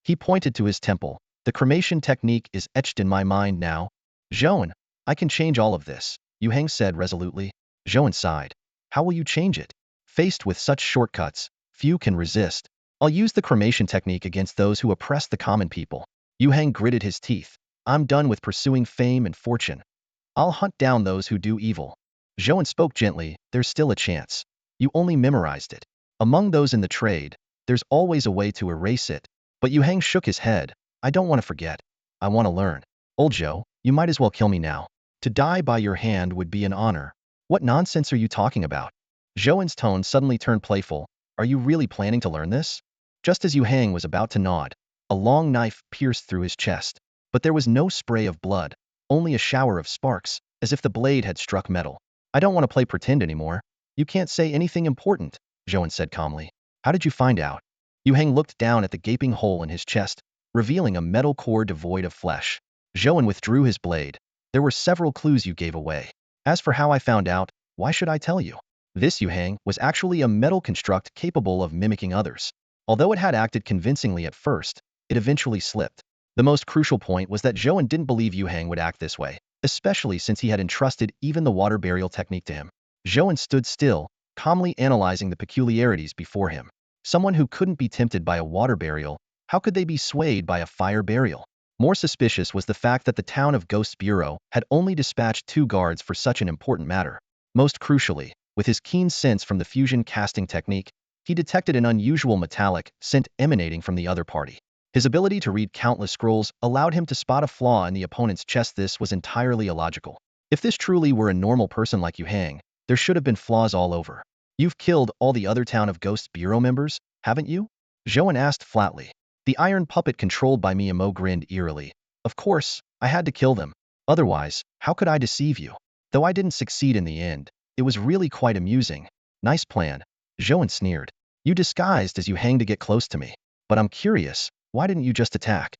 He pointed to his temple. The cremation technique is etched in my mind now. Zhou An, I can change all of this. Yu Hang said resolutely. Zhou An sighed. How will you change it? Faced with such shortcuts, few can resist. I'll use the cremation technique against those who oppress the common people. Yu Hang gritted his teeth. I'm done with pursuing fame and fortune. I'll hunt down those who do evil. Zhou An spoke gently. There's still a chance. You only memorized it. Among those in the trade, there's always a way to erase it. But Yu Hang shook his head. I don't want to forget. I want to learn. Old Zhou, you might as well kill me now. To die by your hand would be an honor. What nonsense are you talking about? Zhou An's tone suddenly turned playful. Are you really planning to learn this? Just as Yu Hang was about to nod, a long knife pierced through his chest. But there was no spray of blood, only a shower of sparks, as if the blade had struck metal. I don't want to play pretend anymore. You can't say anything important, Zhou An said calmly. How did you find out? Yu Hang looked down at the gaping hole in his chest, revealing a metal core devoid of flesh. Zhou An withdrew his blade. There were several clues you gave away. As for how I found out, why should I tell you? This Yu Hang was actually a metal construct capable of mimicking others. Although it had acted convincingly at first, it eventually slipped. The most crucial point was that Zhou An didn't believe Yu Hang would act this way, especially since he had entrusted even the water burial technique to him. Zhou An stood still, calmly analyzing the peculiarities before him. Someone who couldn't be tempted by a water burial, how could they be swayed by a fire burial? More suspicious was the fact that the town of Ghost's Bureau had only dispatched 2 guards for such an important matter. Most crucially, with his keen sense from the fusion casting technique, he detected an unusual metallic scent emanating from the other party. His ability to read countless scrolls allowed him to spot a flaw in the opponent's chest. This was entirely illogical. If this truly were a normal person like Yu Hang, there should have been flaws all over. You've killed all the other town of Ghost's Bureau members, haven't you? Zhou An asked flatly. The iron puppet controlled by Miyamoto grinned eerily. Of course, I had to kill them. Otherwise, how could I deceive you? Though I didn't succeed in the end, it was really quite amusing. Nice plan. Zhou An sneered. You disguised as Yu Hang to get close to me. But I'm curious, why didn't you just attack?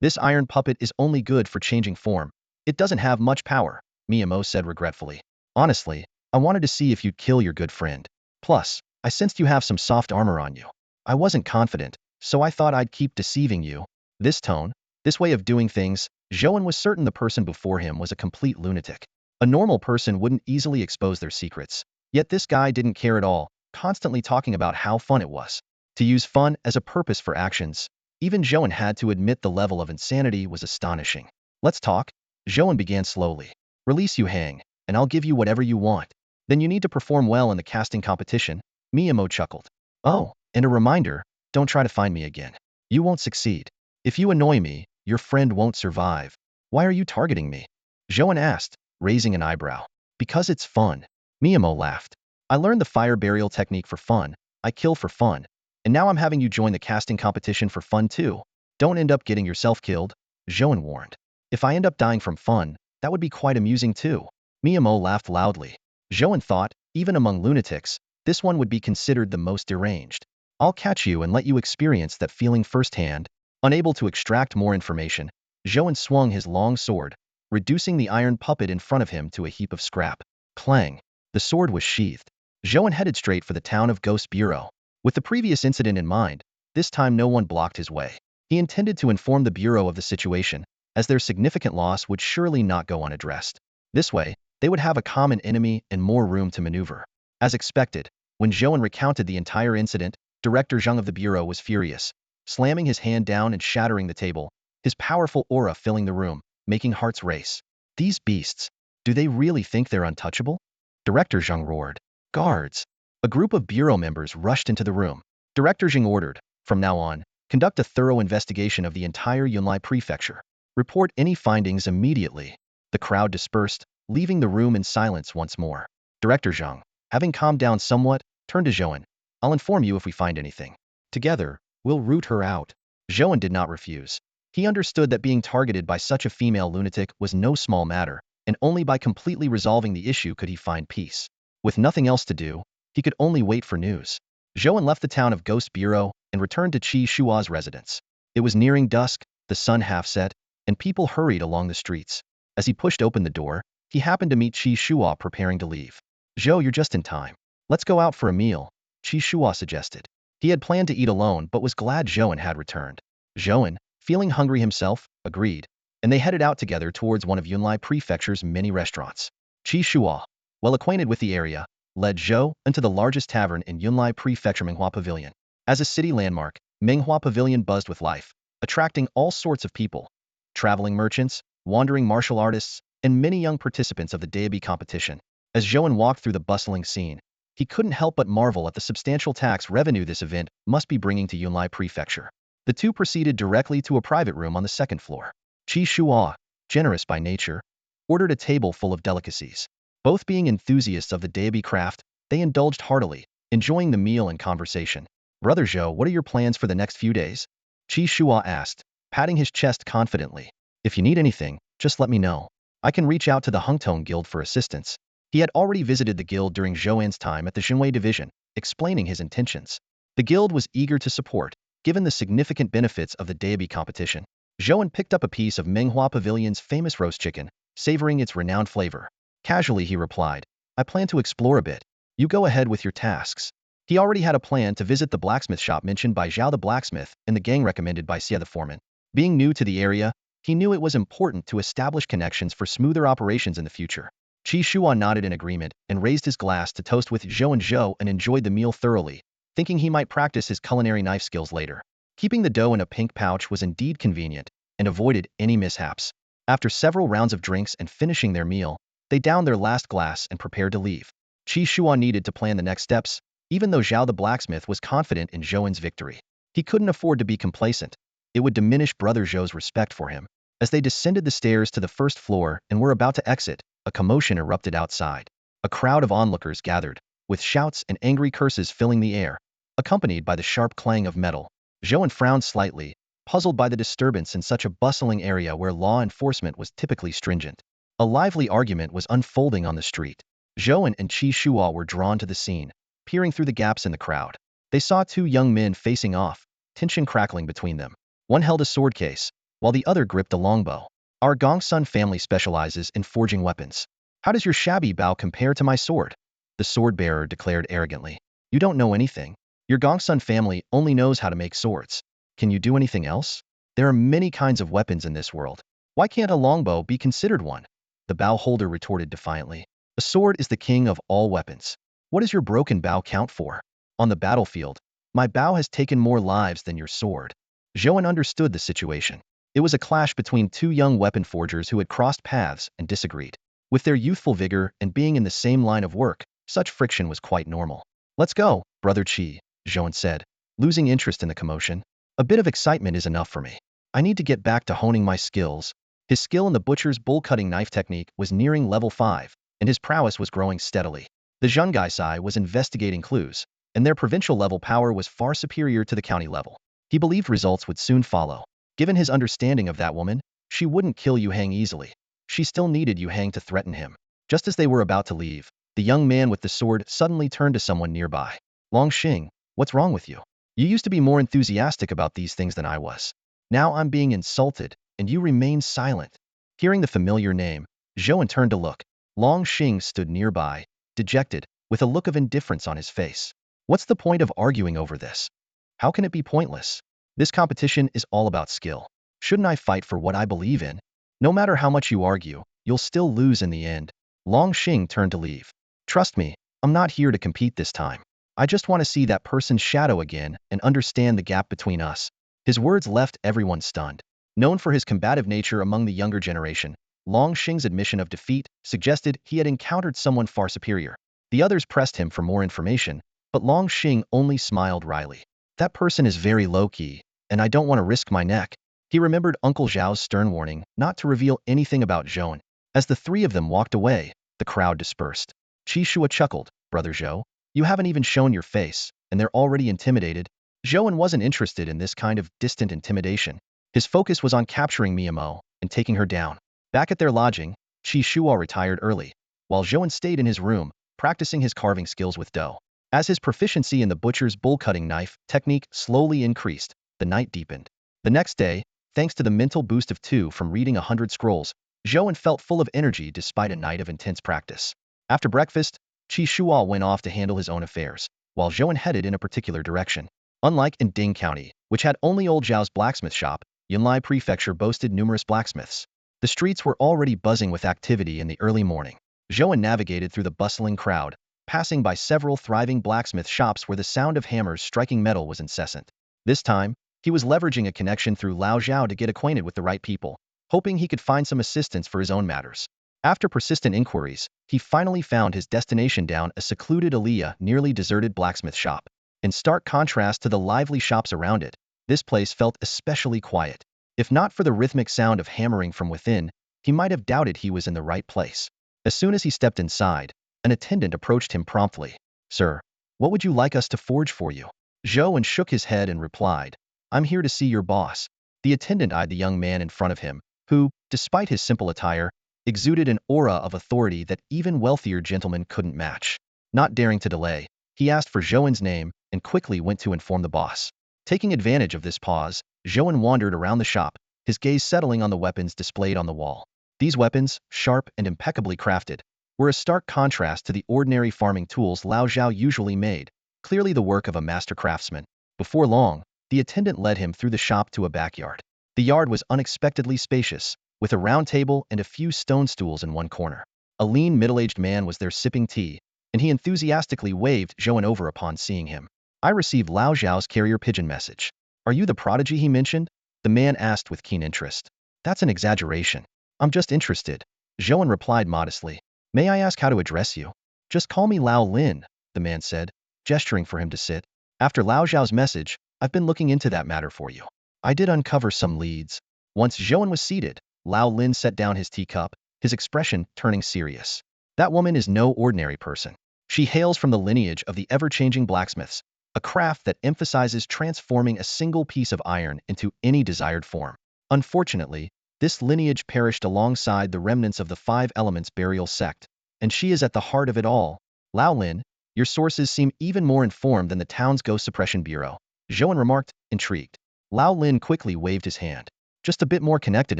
This iron puppet is only good for changing form. It doesn't have much power, Miyamoto said regretfully. Honestly, I wanted to see if you'd kill your good friend. Plus, I sensed you have some soft armor on you. I wasn't confident, so I thought I'd keep deceiving you. This tone, this way of doing things, Zhou An was certain the person before him was a complete lunatic. A normal person wouldn't easily expose their secrets. Yet this guy didn't care at all, constantly talking about how fun it was. To use fun as a purpose for actions, even Zhou An had to admit the level of insanity was astonishing. Let's talk. Zhou An began slowly. Release Yu Hang, and I'll give you whatever you want. Then you need to perform well in the casting competition, Miyamoto chuckled. Oh, and a reminder, don't try to find me again. You won't succeed. If you annoy me, your friend won't survive. Why are you targeting me? Zhou An asked, raising an eyebrow. Because it's fun. Miyamoto laughed. I learned the fire burial technique for fun. I kill for fun. And now I'm having you join the casting competition for fun too. Don't end up getting yourself killed, Zhou An warned. If I end up dying from fun, that would be quite amusing too. Miyamoto laughed loudly. Zhou An thought, even among lunatics, this one would be considered the most deranged. I'll catch you and let you experience that feeling firsthand. Unable to extract more information, Zhou An swung his long sword, reducing the iron puppet in front of him to a heap of scrap. Clang! The sword was sheathed. Zhou An headed straight for the town of Ghost Bureau. With the previous incident in mind, this time no one blocked his way. He intended to inform the Bureau of the situation, as their significant loss would surely not go unaddressed. This way, they would have a common enemy and more room to maneuver. As expected, when Zhou An recounted the entire incident, Director Zhang of the Bureau was furious, slamming his hand down and shattering the table, his powerful aura filling the room, making hearts race. These beasts, do they really think they're untouchable? Director Zhang roared. Guards! A group of Bureau members rushed into the room. Director Zhang ordered, from now on, conduct a thorough investigation of the entire Yunlai prefecture. Report any findings immediately. The crowd dispersed, leaving the room in silence once more. Director Zhang, having calmed down somewhat, turned to Zhou An. I'll inform you if we find anything. Together, we'll root her out. Zhou An did not refuse. He understood that being targeted by such a female lunatic was no small matter, and only by completely resolving the issue could he find peace. With nothing else to do, he could only wait for news. Zhou An left the town of Ghost Bureau and returned to Qi Shua's residence. It was nearing dusk, the sun half set, and people hurried along the streets. As he pushed open the door, he happened to meet Qi Shua preparing to leave. Zhou, you're just in time. Let's go out for a meal, Qi Shua suggested. He had planned to eat alone but was glad Zhou An had returned. Zhou An, feeling hungry himself, agreed, and they headed out together towards one of Yunlai Prefecture's many restaurants. Qi Shua, well acquainted with the area, led Zhou into the largest tavern in Yunlai Prefecture Minghua Pavilion. As a city landmark, Minghua Pavilion buzzed with life, attracting all sorts of people, traveling merchants, wandering martial artists, and many young participants of the Daebi competition. As Zhou An walked through the bustling scene, he couldn't help but marvel at the substantial tax revenue this event must be bringing to Yunlai Prefecture. The two proceeded directly to a private room on the second floor. Qi Shua, generous by nature, ordered a table full of delicacies. Both being enthusiasts of the Daebi craft, they indulged heartily, enjoying the meal and conversation. Brother Zhou, what are your plans for the next few days? Qi Shua asked, patting his chest confidently. If you need anything, just let me know. I can reach out to the Hungtong Guild for assistance. He had already visited the guild during Zhou An's time at the Xinwei division, explaining his intentions. The guild was eager to support, given the significant benefits of the Daebi competition. Zhou An picked up a piece of Minghua Pavilion's famous roast chicken, savoring its renowned flavor. Casually he replied, I plan to explore a bit. You go ahead with your tasks. He already had a plan to visit the blacksmith shop mentioned by Zhao the blacksmith and the gang recommended by Xia the foreman. Being new to the area, he knew it was important to establish connections for smoother operations in the future. Qi Shua nodded in agreement and raised his glass to toast with Zhou and enjoyed the meal thoroughly, thinking he might practice his culinary knife skills later. Keeping the dough in a pink pouch was indeed convenient and avoided any mishaps. After several rounds of drinks and finishing their meal, they downed their last glass and prepared to leave. Qi Shua needed to plan the next steps, even though Zhao the blacksmith was confident in Zhou An's victory. He couldn't afford to be complacent. It would diminish Brother Zhou's respect for him. As they descended the stairs to the first floor and were about to exit, a commotion erupted outside. A crowd of onlookers gathered, with shouts and angry curses filling the air, accompanied by the sharp clang of metal. Zhou An frowned slightly, puzzled by the disturbance in such a bustling area where law enforcement was typically stringent. A lively argument was unfolding on the street. Zhou An and Qi Shua were drawn to the scene, peering through the gaps in the crowd. They saw two young men facing off, tension crackling between them. One held a sword case, while the other gripped a longbow. Our Gongsun family specializes in forging weapons. How does your shabby bow compare to my sword? The sword-bearer declared arrogantly. You don't know anything. Your Gongsun family only knows how to make swords. Can you do anything else? There are many kinds of weapons in this world. Why can't a longbow be considered one? The bow holder retorted defiantly. A sword is the king of all weapons. What does your broken bow count for? On the battlefield, my bow has taken more lives than your sword. Zhou An understood the situation. It was a clash between two young weapon forgers who had crossed paths and disagreed. With their youthful vigor and being in the same line of work, such friction was quite normal. Let's go, Brother Qi, Zhou An said, losing interest in the commotion. A bit of excitement is enough for me. I need to get back to honing my skills. His skill in the butcher's bull-cutting knife technique was nearing level 5, and his prowess was growing steadily. The Zhenghaisai was investigating clues, and their provincial-level power was far superior to the county level. He believed results would soon follow. Given his understanding of that woman, she wouldn't kill Yu Hang easily. She still needed Yu Hang to threaten him. Just as they were about to leave, the young man with the sword suddenly turned to someone nearby. Long Xing, what's wrong with you? You used to be more enthusiastic about these things than I was. Now I'm being insulted, and you remain silent. Hearing the familiar name, Zhou An turned to look. Long Xing stood nearby, dejected, with a look of indifference on his face. What's the point of arguing over this? How can it be pointless? This competition is all about skill. Shouldn't I fight for what I believe in? No matter how much you argue, you'll still lose in the end. Long Xing turned to leave. Trust me, I'm not here to compete this time. I just want to see that person's shadow again and understand the gap between us. His words left everyone stunned. Known for his combative nature among the younger generation, Long Xing's admission of defeat suggested he had encountered someone far superior. The others pressed him for more information, but Long Xing only smiled wryly. That person is very low-key, and I don't want to risk my neck. He remembered Uncle Zhao's stern warning not to reveal anything about Zhou An. As the three of them walked away, the crowd dispersed. Qi Shua chuckled, Brother Zhou, you haven't even shown your face, and they're already intimidated. Zhou An wasn't interested in this kind of distant intimidation. His focus was on capturing Miyamo and taking her down. Back at their lodging, Qi Shua retired early, while Zhou An stayed in his room, practicing his carving skills with dough. As his proficiency in the butcher's bull-cutting knife technique slowly increased, the night deepened. The next day, thanks to the mental boost of 2 from reading 100 scrolls, Zhou An felt full of energy despite a night of intense practice. After breakfast, Qi Shua went off to handle his own affairs, while Zhou An headed in a particular direction. Unlike in Ding County, which had only old Zhao's blacksmith shop, Yunlai Prefecture boasted numerous blacksmiths. The streets were already buzzing with activity in the early morning. Zhou An navigated through the bustling crowd, passing by several thriving blacksmith shops where the sound of hammers striking metal was incessant. This time, he was leveraging a connection through Lao Zhao to get acquainted with the right people, hoping he could find some assistance for his own matters. After persistent inquiries, he finally found his destination down a secluded alley, nearly deserted blacksmith shop. In stark contrast to the lively shops around it, this place felt especially quiet. If not for the rhythmic sound of hammering from within, he might have doubted he was in the right place. As soon as he stepped inside, an attendant approached him promptly. "Sir, what would you like us to forge for you?" Zhou An shook his head and replied, "I'm here to see your boss." The attendant eyed the young man in front of him, who, despite his simple attire, exuded an aura of authority that even wealthier gentlemen couldn't match. Not daring to delay, he asked for Zhou An's name and quickly went to inform the boss. Taking advantage of this pause, Zhou An wandered around the shop, his gaze settling on the weapons displayed on the wall. These weapons, sharp and impeccably crafted, were a stark contrast to the ordinary farming tools Lao Zhao usually made, clearly the work of a master craftsman. Before long, the attendant led him through the shop to a backyard. The yard was unexpectedly spacious, with a round table and a few stone stools in one corner. A lean, middle-aged man was there sipping tea, and he enthusiastically waved Zhou An over upon seeing him. "I received Lao Zhao's carrier pigeon message. Are you the prodigy he mentioned?" the man asked with keen interest. "That's an exaggeration. I'm just interested," Zhou An replied modestly. "May I ask how to address you?" "Just call me Lao Lin," the man said, gesturing for him to sit. "After Lao Zhao's message, I've been looking into that matter for you. I did uncover some leads." Once Zhou An was seated, Lao Lin set down his teacup, his expression turning serious. "That woman is no ordinary person. She hails from the lineage of the ever-changing blacksmiths, a craft that emphasizes transforming a single piece of iron into any desired form. Unfortunately, this lineage perished alongside the remnants of the Five Elements burial sect, and she is at the heart of it all." "Lao Lin, your sources seem even more informed than the town's ghost suppression bureau," Zhou An remarked, intrigued. Lao Lin quickly waved his hand. "Just a bit more connected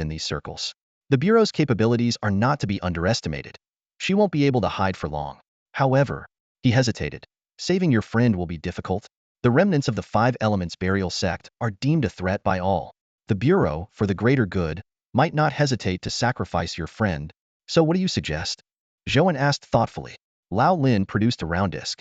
in these circles. The bureau's capabilities are not to be underestimated. She won't be able to hide for long. However," he hesitated, "saving your friend will be difficult. The remnants of the Five Elements burial sect are deemed a threat by all. The bureau, for the greater good, might not hesitate to sacrifice your friend. So what do you suggest?" Zhou An asked thoughtfully. Lao Lin produced a round disc.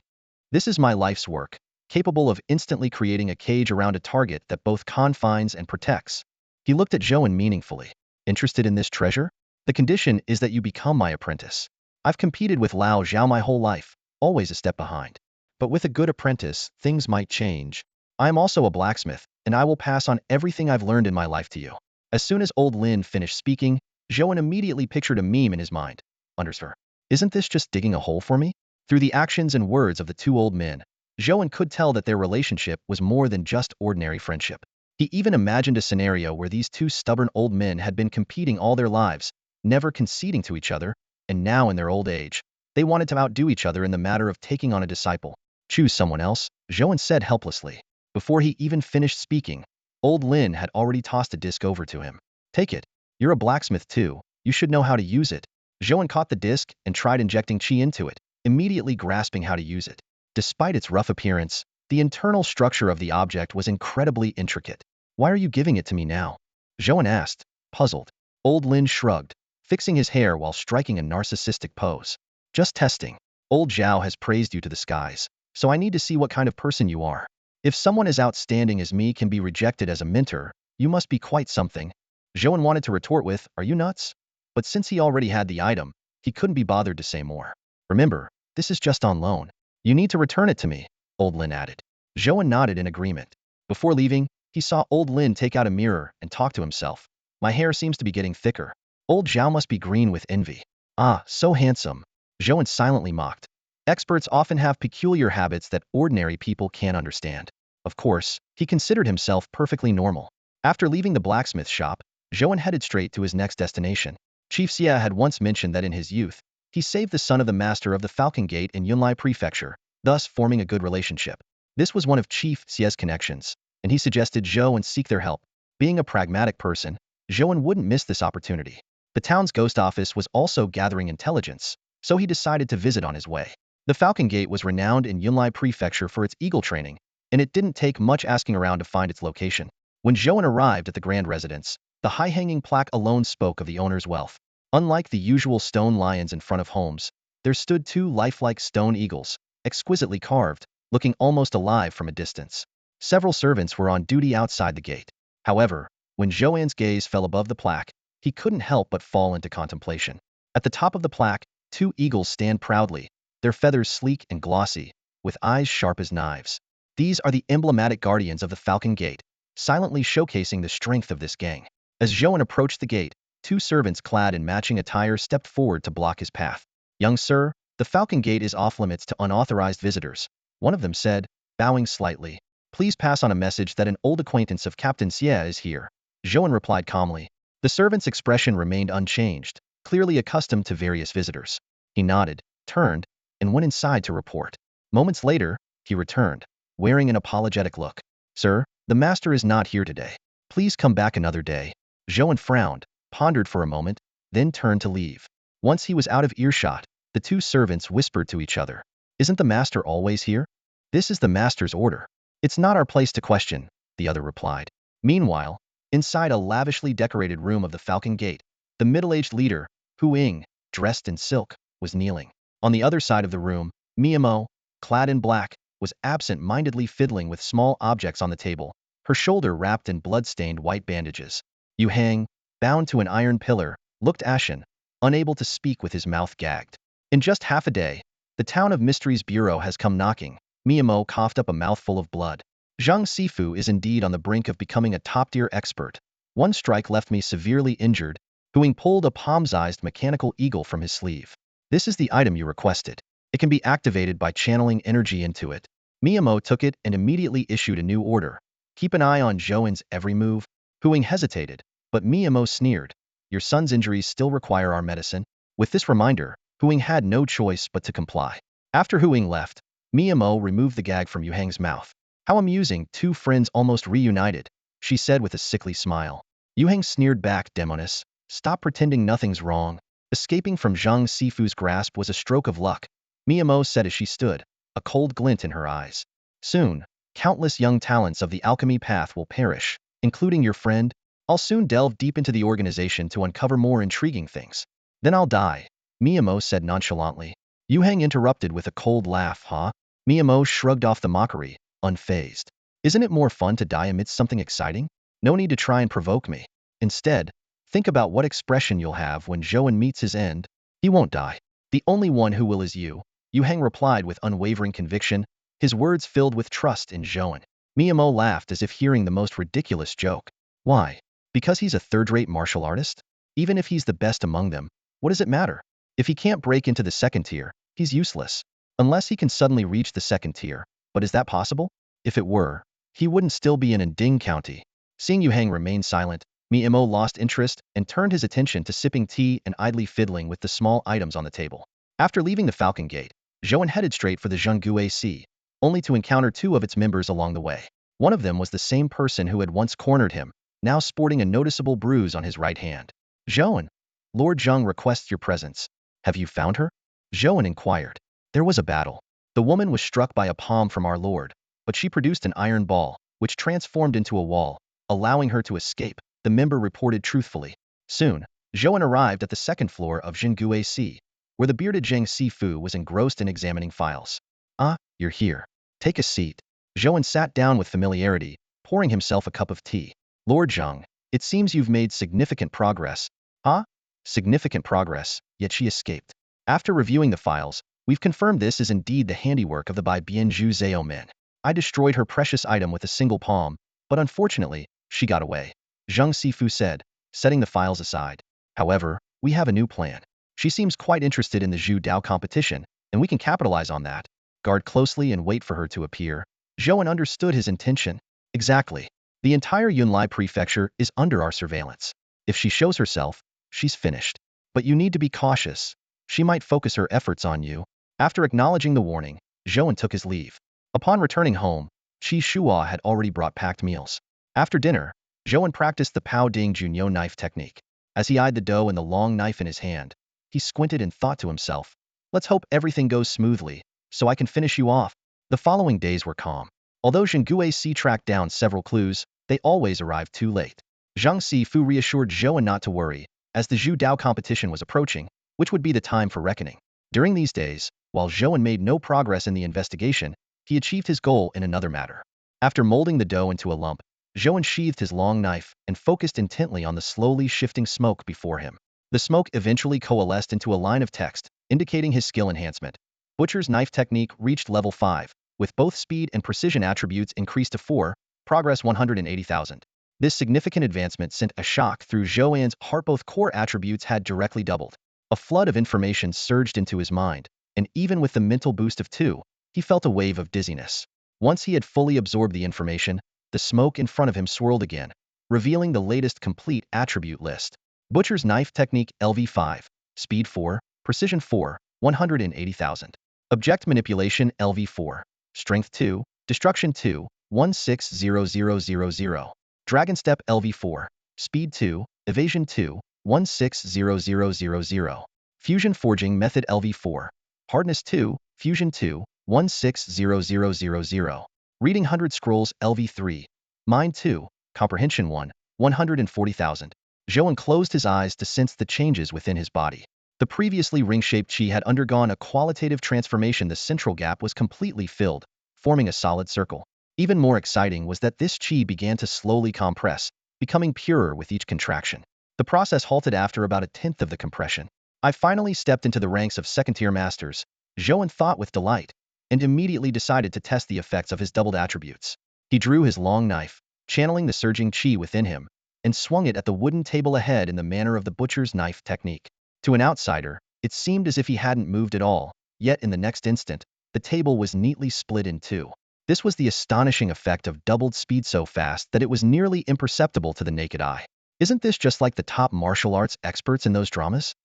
"This is my life's work, capable of instantly creating a cage around a target that both confines and protects." He looked at Zhou An meaningfully. "Interested in this treasure? The condition is that you become my apprentice. I've competed with Lao Zhao my whole life, always a step behind. But with a good apprentice, things might change. I am also a blacksmith, and I will pass on everything I've learned in my life to you." As soon as old Lin finished speaking, Zhou An immediately pictured a meme in his mind. Understood. "Isn't this just digging a hole for me?" Through the actions and words of the two old men, Zhou An could tell that their relationship was more than just ordinary friendship. He even imagined a scenario where these two stubborn old men had been competing all their lives, never conceding to each other, and now in their old age, they wanted to outdo each other in the matter of taking on a disciple. "Choose someone else," Zhou An said helplessly. Before he even finished speaking, old Lin had already tossed a disc over to him. "Take it. You're a blacksmith too. You should know how to use it." Zhou An caught the disc and tried injecting qi into it, immediately grasping how to use it. Despite its rough appearance, the internal structure of the object was incredibly intricate. "Why are you giving it to me now?" Zhou An asked, puzzled. Old Lin shrugged, fixing his hair while striking a narcissistic pose. "Just testing. Old Zhao has praised you to the skies, so I need to see what kind of person you are. If someone as outstanding as me can be rejected as a mentor, you must be quite something." Zhou An wanted to retort with, "Are you nuts?" But since he already had the item, he couldn't be bothered to say more. "Remember, this is just on loan. You need to return it to me," old Lin added. Zhou An nodded in agreement. Before leaving, he saw old Lin take out a mirror and talk to himself. "My hair seems to be getting thicker. Old Zhao must be green with envy. Ah, so handsome." Zhou An silently mocked. Experts often have peculiar habits that ordinary people can't understand. Of course, he considered himself perfectly normal. After leaving the blacksmith shop, Zhou An headed straight to his next destination. Chief Xia had once mentioned that in his youth, he saved the son of the master of the Falcon Gate in Yunlai Prefecture, thus forming a good relationship. This was one of Chief Xia's connections, and he suggested Zhou An seek their help. Being a pragmatic person, Zhou An wouldn't miss this opportunity. The town's ghost office was also gathering intelligence, so he decided to visit on his way. The Falcon Gate was renowned in Yunlai Prefecture for its eagle training, and it didn't take much asking around to find its location. When Zhou An arrived at the grand residence, the high-hanging plaque alone spoke of the owner's wealth. Unlike the usual stone lions in front of homes, there stood two lifelike stone eagles, exquisitely carved, looking almost alive from a distance. Several servants were on duty outside the gate. However, when Zhou An's gaze fell above the plaque, he couldn't help but fall into contemplation. At the top of the plaque, two eagles stand proudly, their feathers sleek and glossy, with eyes sharp as knives. These are the emblematic guardians of the Falcon Gate, silently showcasing the strength of this gang. As Zhou An approached the gate, two servants clad in matching attire stepped forward to block his path. "Young sir, the Falcon Gate is off-limits to unauthorized visitors," one of them said, bowing slightly. "Please pass on a message that an old acquaintance of Captain Xie is here." Zhou An replied calmly. The servant's expression remained unchanged, clearly accustomed to various visitors. He nodded, turned, and went inside to report. Moments later, he returned, wearing an apologetic look. "Sir, the master is not here today. Please come back another day." Zhou An frowned, pondered for a moment, then turned to leave. Once he was out of earshot, the two servants whispered to each other. "Isn't the master always here?" "This is the master's order. It's not our place to question," the other replied. Meanwhile, inside a lavishly decorated room of the Falcon Gate, the middle-aged leader, Hu Ying, dressed in silk, was kneeling. On the other side of the room, Miyamo, clad in black, was absent-mindedly fiddling with small objects on the table, her shoulder wrapped in blood-stained white bandages. Yu Hang, bound to an iron pillar, looked ashen, unable to speak with his mouth gagged. "In just half a day, the Town of Mysteries Bureau has come knocking." Miyamo coughed up a mouthful of blood. "Zhang Sifu is indeed on the brink of becoming a top-tier expert. One strike left me severely injured." Hu Ying pulled a palm-sized mechanical eagle from his sleeve. "This is the item you requested. It can be activated by channeling energy into it." Miyamo took it and immediately issued a new order. "Keep an eye on Zhou An's every move." Hu Ying hesitated, but Miyamo sneered. "Your son's injuries still require our medicine." With this reminder, Hu Ying had no choice but to comply. After Hu Ying left, Miyamo removed the gag from Yu Hang's mouth. "How amusing, two friends almost reunited," she said with a sickly smile. Yu Hang sneered back, "Demoness, stop pretending nothing's wrong." Escaping from Zhang Sifu's grasp was a stroke of luck, Miyamo said as she stood, a cold glint in her eyes. "Soon, countless young talents of the alchemy path will perish, including your friend. I'll soon delve deep into the organization to uncover more intriguing things. Then I'll die," Miyamo said nonchalantly. Yu Hang interrupted with a cold laugh. "Huh?" Miyamo shrugged off the mockery, unfazed. "Isn't it more fun to die amidst something exciting? No need to try and provoke me. Instead, think about what expression you'll have when Zhou An meets his end. He won't die. The only one who will is you." Yu Hang replied with unwavering conviction, his words filled with trust in Zhou An. Miyamo laughed as if hearing the most ridiculous joke. "Why? Because he's a third-rate martial artist? Even if he's the best among them, what does it matter? If he can't break into the second tier, he's useless. Unless he can suddenly reach the second tier. But is that possible? If it were, he wouldn't still be in Ding County." Seeing Yu Hang remain silent, Miyamo lost interest and turned his attention to sipping tea and idly fiddling with the small items on the table. After leaving the Falcon Gate, Zhou An headed straight for the Zhengguo Sea, only to encounter two of its members along the way. One of them was the same person who had once cornered him, now sporting a noticeable bruise on his right hand. "Zhou An, Lord Zheng requests your presence. Have you found her?" Zhou An inquired. "There was a battle. The woman was struck by a palm from our lord, but she produced an iron ball, which transformed into a wall, allowing her to escape," the member reported truthfully. Soon, Zhou An arrived at the second floor of Zhengguo Sea, where the bearded Zhang Sifu was engrossed in examining files. "Ah, you're here. Take a seat." Zhou An sat down with familiarity, pouring himself a cup of tea. "Lord Zheng, it seems you've made significant progress." "Huh? Significant progress," yet she escaped. "After reviewing the files, we've confirmed this is indeed the handiwork of the Bai Bianzhu Zhao men. I destroyed her precious item with a single palm, but unfortunately, she got away," Zhang Sifu said, setting the files aside. "However, we have a new plan. She seems quite interested in the Zhu Dao competition, and we can capitalize on that. Guard closely and wait for her to appear." Zhou An understood his intention. "Exactly. The entire Yunlai prefecture is under our surveillance. If she shows herself, she's finished. But you need to be cautious. She might focus her efforts on you." After acknowledging the warning, Zhou An took his leave. Upon returning home, Qi Shuo had already brought packed meals. After dinner, Zhou An practiced the Pao Ding Junyo knife technique. As he eyed the dough and the long knife in his hand, he squinted and thought to himself, "Let's hope everything goes smoothly, so I can finish you off." The following days were calm. Although Zhengguo Xi tracked down several clues, they always arrived too late. Zhang Sifu reassured Zhou An not to worry, as the Zhu Dao competition was approaching, which would be the time for reckoning. During these days, while Zhou An made no progress in the investigation, he achieved his goal in another matter. After molding the dough into a lump, Zhou An sheathed his long knife and focused intently on the slowly shifting smoke before him. The smoke eventually coalesced into a line of text, indicating his skill enhancement. Butcher's knife technique reached level 5, with both speed and precision attributes increased to 4, progress 180,000. This significant advancement sent a shock through Zhou An's heart. Both core attributes had directly doubled. A flood of information surged into his mind, and even with the mental boost of 2, he felt a wave of dizziness. Once he had fully absorbed the information, the smoke in front of him swirled again, revealing the latest complete attribute list. Butcher's knife technique LV5, speed 4, precision 4, 180,000. Object manipulation LV4, strength 2, destruction 2, 160000. Dragon step LV4, speed 2, evasion 2, 160000. Fusion forging method LV4, hardness 2, fusion 2, 160000. Reading 100 scrolls LV3, mind 2, comprehension 1, 140,000. Zhou An closed his eyes to sense the changes within his body. The previously ring-shaped chi had undergone a qualitative transformation. The central gap was completely filled, forming a solid circle. Even more exciting was that this chi began to slowly compress, becoming purer with each contraction. The process halted after about a tenth of the compression. I finally stepped into the ranks of second-tier masters, Zhou An thought with delight, and immediately decided to test the effects of his doubled attributes. He drew his long knife, channeling the surging chi within him, and swung it at the wooden table ahead in the manner of the butcher's knife technique. To an outsider, it seemed as if he hadn't moved at all, yet in the next instant, the table was neatly split in two. This was the astonishing effect of doubled speed so fast that it was nearly imperceptible to the naked eye. Isn't this just like the top martial arts experts in those dramas?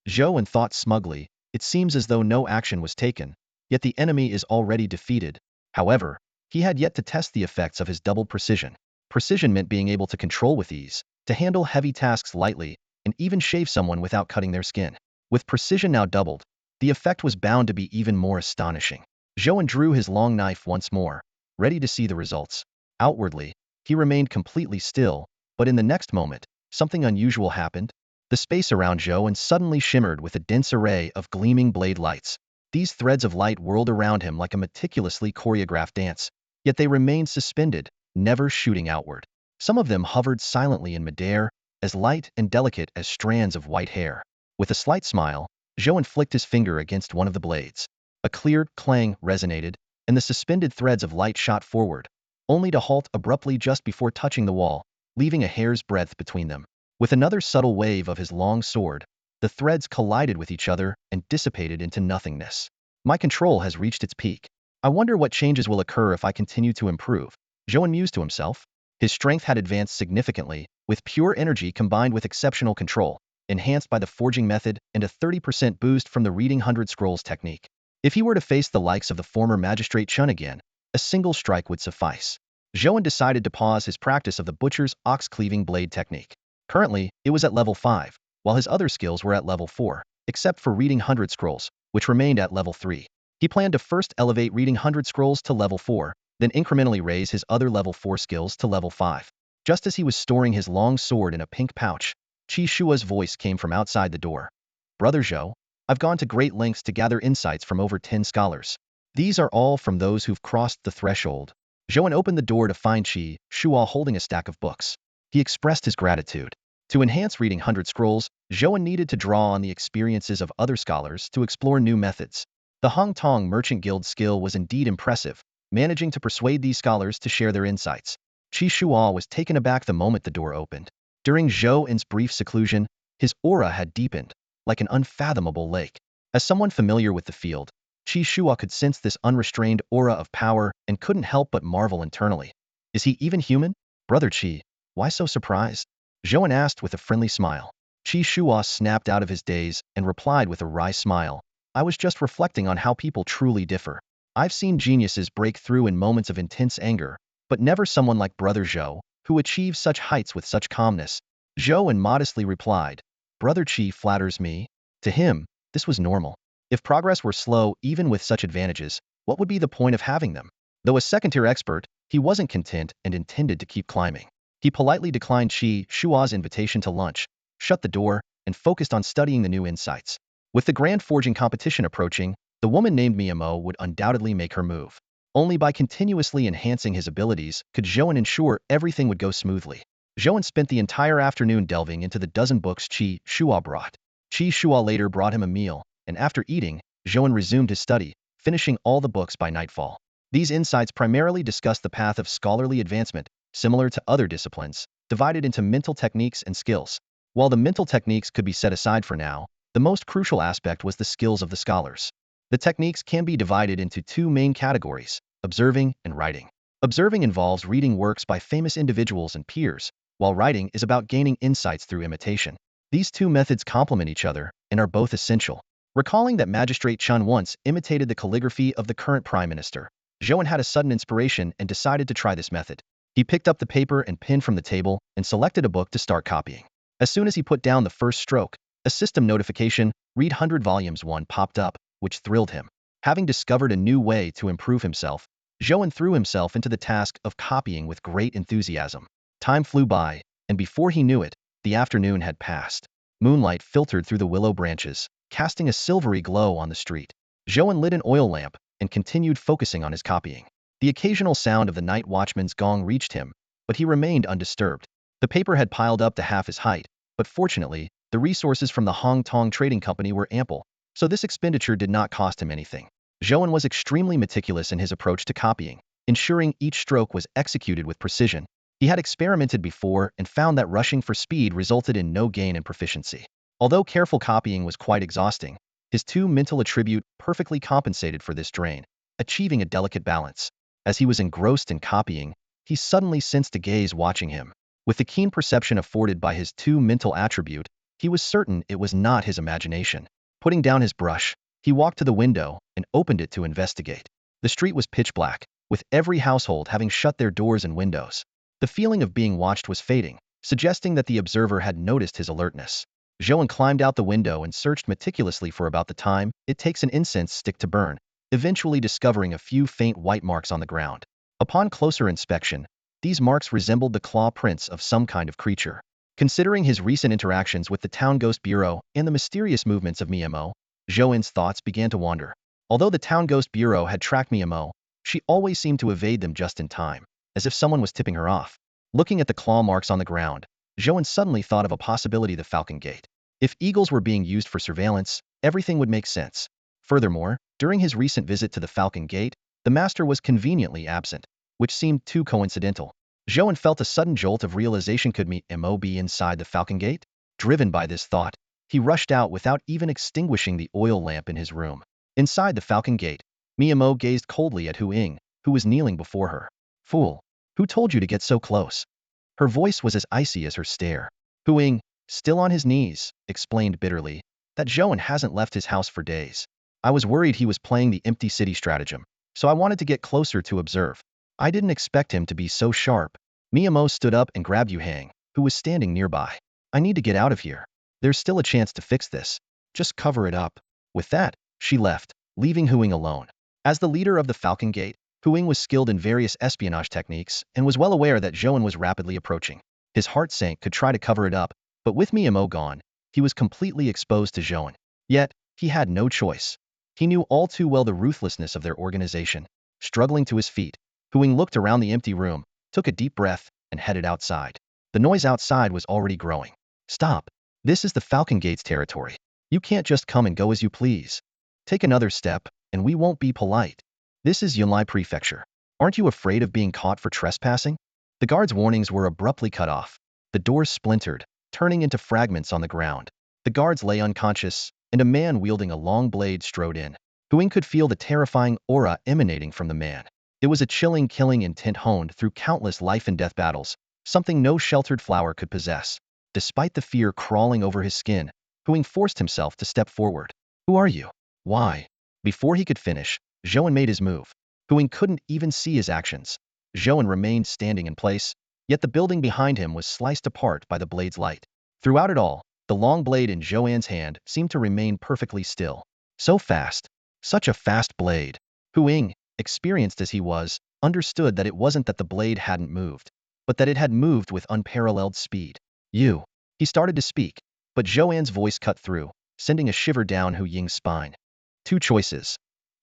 Zhou An thought smugly. It seems as though no action was taken, yet the enemy is already defeated. However, he had yet to test the effects of his doubled precision. Precision meant being able to control with ease, to handle heavy tasks lightly, and even shave someone without cutting their skin. With precision now doubled, the effect was bound to be even more astonishing. Zhou An drew his long knife once more, ready to see the results. Outwardly, he remained completely still, but in the next moment, something unusual happened. The space around Zhou An suddenly shimmered with a dense array of gleaming blade lights. These threads of light whirled around him like a meticulously choreographed dance, yet they remained suspended, never shooting outward. Some of them hovered silently in midair, as light and delicate as strands of white hair. With a slight smile, Zhou An flicked his finger against one of the blades. A clear clang resonated, and the suspended threads of light shot forward, only to halt abruptly just before touching the wall, leaving a hair's breadth between them. With another subtle wave of his long sword, the threads collided with each other and dissipated into nothingness. My control has reached its peak. I wonder what changes will occur if I continue to improve, Zhou An mused to himself. His strength had advanced significantly, with pure energy combined with exceptional control, enhanced by the forging method and a 30% boost from the reading 100 scrolls technique. If he were to face the likes of the former magistrate Chun again, a single strike would suffice. Zhou An decided to pause his practice of the butcher's ox-cleaving blade technique. Currently, it was at level 5, while his other skills were at level 4, except for reading 100 scrolls, which remained at level 3. He planned to first elevate reading 100 scrolls to level 4, then incrementally raise his other level 4 skills to level 5. Just as he was storing his long sword in a pink pouch, Qi Shua's voice came from outside the door. Brother Zhou, I've gone to great lengths to gather insights from over 10 scholars. These are all from those who've crossed the threshold. Zhou An opened the door to find Qi Shua holding a stack of books. He expressed his gratitude. To enhance reading 100 scrolls, Zhou An needed to draw on the experiences of other scholars to explore new methods. The Hong Tong Merchant Guild skill was indeed impressive, managing to persuade these scholars to share their insights. Qi Shua was taken aback the moment the door opened. During Zhou An's brief seclusion, his aura had deepened, like an unfathomable lake. As someone familiar with the field, Qi Shua could sense this unrestrained aura of power and couldn't help but marvel internally. Is he even human? Brother Qi, why so surprised? Zhou An asked with a friendly smile. Qi Shua snapped out of his daze and replied with a wry smile. I was just reflecting on how people truly differ. I've seen geniuses break through in moments of intense anger, but never someone like Brother Zhou, who achieves such heights with such calmness. Zhou An modestly replied, Brother Qi flatters me. To him, this was normal. If progress were slow even with such advantages, what would be the point of having them? Though a second-tier expert, he wasn't content and intended to keep climbing. He politely declined Qi Shua's invitation to lunch, shut the door, and focused on studying the new insights. With the grand forging competition approaching, the woman named Miyamo would undoubtedly make her move. Only by continuously enhancing his abilities could Zhou An ensure everything would go smoothly. Zhou An spent the entire afternoon delving into the dozen books Qi Shuo brought. Qi Shuo later brought him a meal, and after eating, Zhou An resumed his study, finishing all the books by nightfall. These insights primarily discuss the path of scholarly advancement, similar to other disciplines, divided into mental techniques and skills. While the mental techniques could be set aside for now, the most crucial aspect was the skills of the scholars. The techniques can be divided into two main categories: observing and writing. Observing involves reading works by famous individuals and peers, while writing is about gaining insights through imitation. These two methods complement each other and are both essential. Recalling that Magistrate Chun once imitated the calligraphy of the current prime minister, Zhou An had a sudden inspiration and decided to try this method. He picked up the paper and pen from the table and selected a book to start copying. As soon as he put down the first stroke, a system notification, "Read 100 volumes 1" popped up, which thrilled him. Having discovered a new way to improve himself, Zhou An threw himself into the task of copying with great enthusiasm. Time flew by, and before he knew it, the afternoon had passed. Moonlight filtered through the willow branches, casting a silvery glow on the street. Zhou An lit an oil lamp and continued focusing on his copying. The occasional sound of the night watchman's gong reached him, but he remained undisturbed. The paper had piled up to half his height, but fortunately, the resources from the Hong Tong Trading Company were ample, so this expenditure did not cost him anything. Zhou An was extremely meticulous in his approach to copying, ensuring each stroke was executed with precision. He had experimented before and found that rushing for speed resulted in no gain in proficiency. Although careful copying was quite exhausting, his two mental attribute perfectly compensated for this drain, achieving a delicate balance. As he was engrossed in copying, he suddenly sensed a gaze watching him. With the keen perception afforded by his two mental attribute, he was certain it was not his imagination. Putting down his brush, he walked to the window and opened it to investigate. The street was pitch black, with every household having shut their doors and windows. The feeling of being watched was fading, suggesting that the observer had noticed his alertness. Zhou An climbed out the window and searched meticulously for about the time it takes an incense stick to burn, eventually discovering a few faint white marks on the ground. Upon closer inspection, these marks resembled the claw prints of some kind of creature. Considering his recent interactions with the Town Ghost Bureau and the mysterious movements of Miyamo, Zhou An's thoughts began to wander. Although the Town Ghost Bureau had tracked Miyamo, she always seemed to evade them just in time, as if someone was tipping her off. Looking at the claw marks on the ground, Zhou An suddenly thought of a possibility: the Falcon Gate. If eagles were being used for surveillance, everything would make sense. Furthermore, during his recent visit to the Falcon Gate, the master was conveniently absent, which seemed too coincidental. Zhou An felt a sudden jolt of realization: could Miyamo be inside the Falcon Gate? Driven by this thought, he rushed out without even extinguishing the oil lamp in his room. Inside the Falcon Gate, Miyamo gazed coldly at Hu Ying, who was kneeling before her. "Fool! Who told you to get so close?" Her voice was as icy as her stare. Hu Ying, still on his knees, explained bitterly that Zhou An hasn't left his house for days. "I was worried he was playing the empty city stratagem, so I wanted to get closer to observe. I didn't expect him to be so sharp." Miyamo stood up and grabbed Yu Hang, who was standing nearby. "I need to get out of here. There's still a chance to fix this. Just cover it up." With that, she left, leaving Hu Ying alone. As the leader of the Falcon Gate, Hu Ying was skilled in various espionage techniques and was well aware that Zhou An was rapidly approaching. His heart sank to try to cover it up, but with Miyamo gone, he was completely exposed to Zhou An. Yet, he had no choice. He knew all too well the ruthlessness of their organization. Struggling to his feet, Hu Ying looked around the empty room, took a deep breath, and headed outside. The noise outside was already growing. "Stop. This is the Falcon Gate's territory. You can't just come and go as you please. Take another step, and we won't be polite. This is Yunlai Prefecture. Aren't you afraid of being caught for trespassing?" The guard's warnings were abruptly cut off. The doors splintered, turning into fragments on the ground. The guards lay unconscious, and a man wielding a long blade strode in. Hu Ying could feel the terrifying aura emanating from the man. It was a chilling, killing intent honed through countless life-and-death battles, something no sheltered flower could possess. Despite the fear crawling over his skin, Hu Ying forced himself to step forward. "Who are you? Why?" Before he could finish, Zhou An made his move. Hu Ying couldn't even see his actions. Zhou An remained standing in place, yet the building behind him was sliced apart by the blade's light. Throughout it all, the long blade in Zhou An's hand seemed to remain perfectly still. So fast. Such a fast blade. Hu Ying, experienced as he was, understood that it wasn't that the blade hadn't moved, but that it had moved with unparalleled speed. "You." He started to speak, But Zhou An's voice cut through, sending a shiver down Hu Ying's spine. Two choices.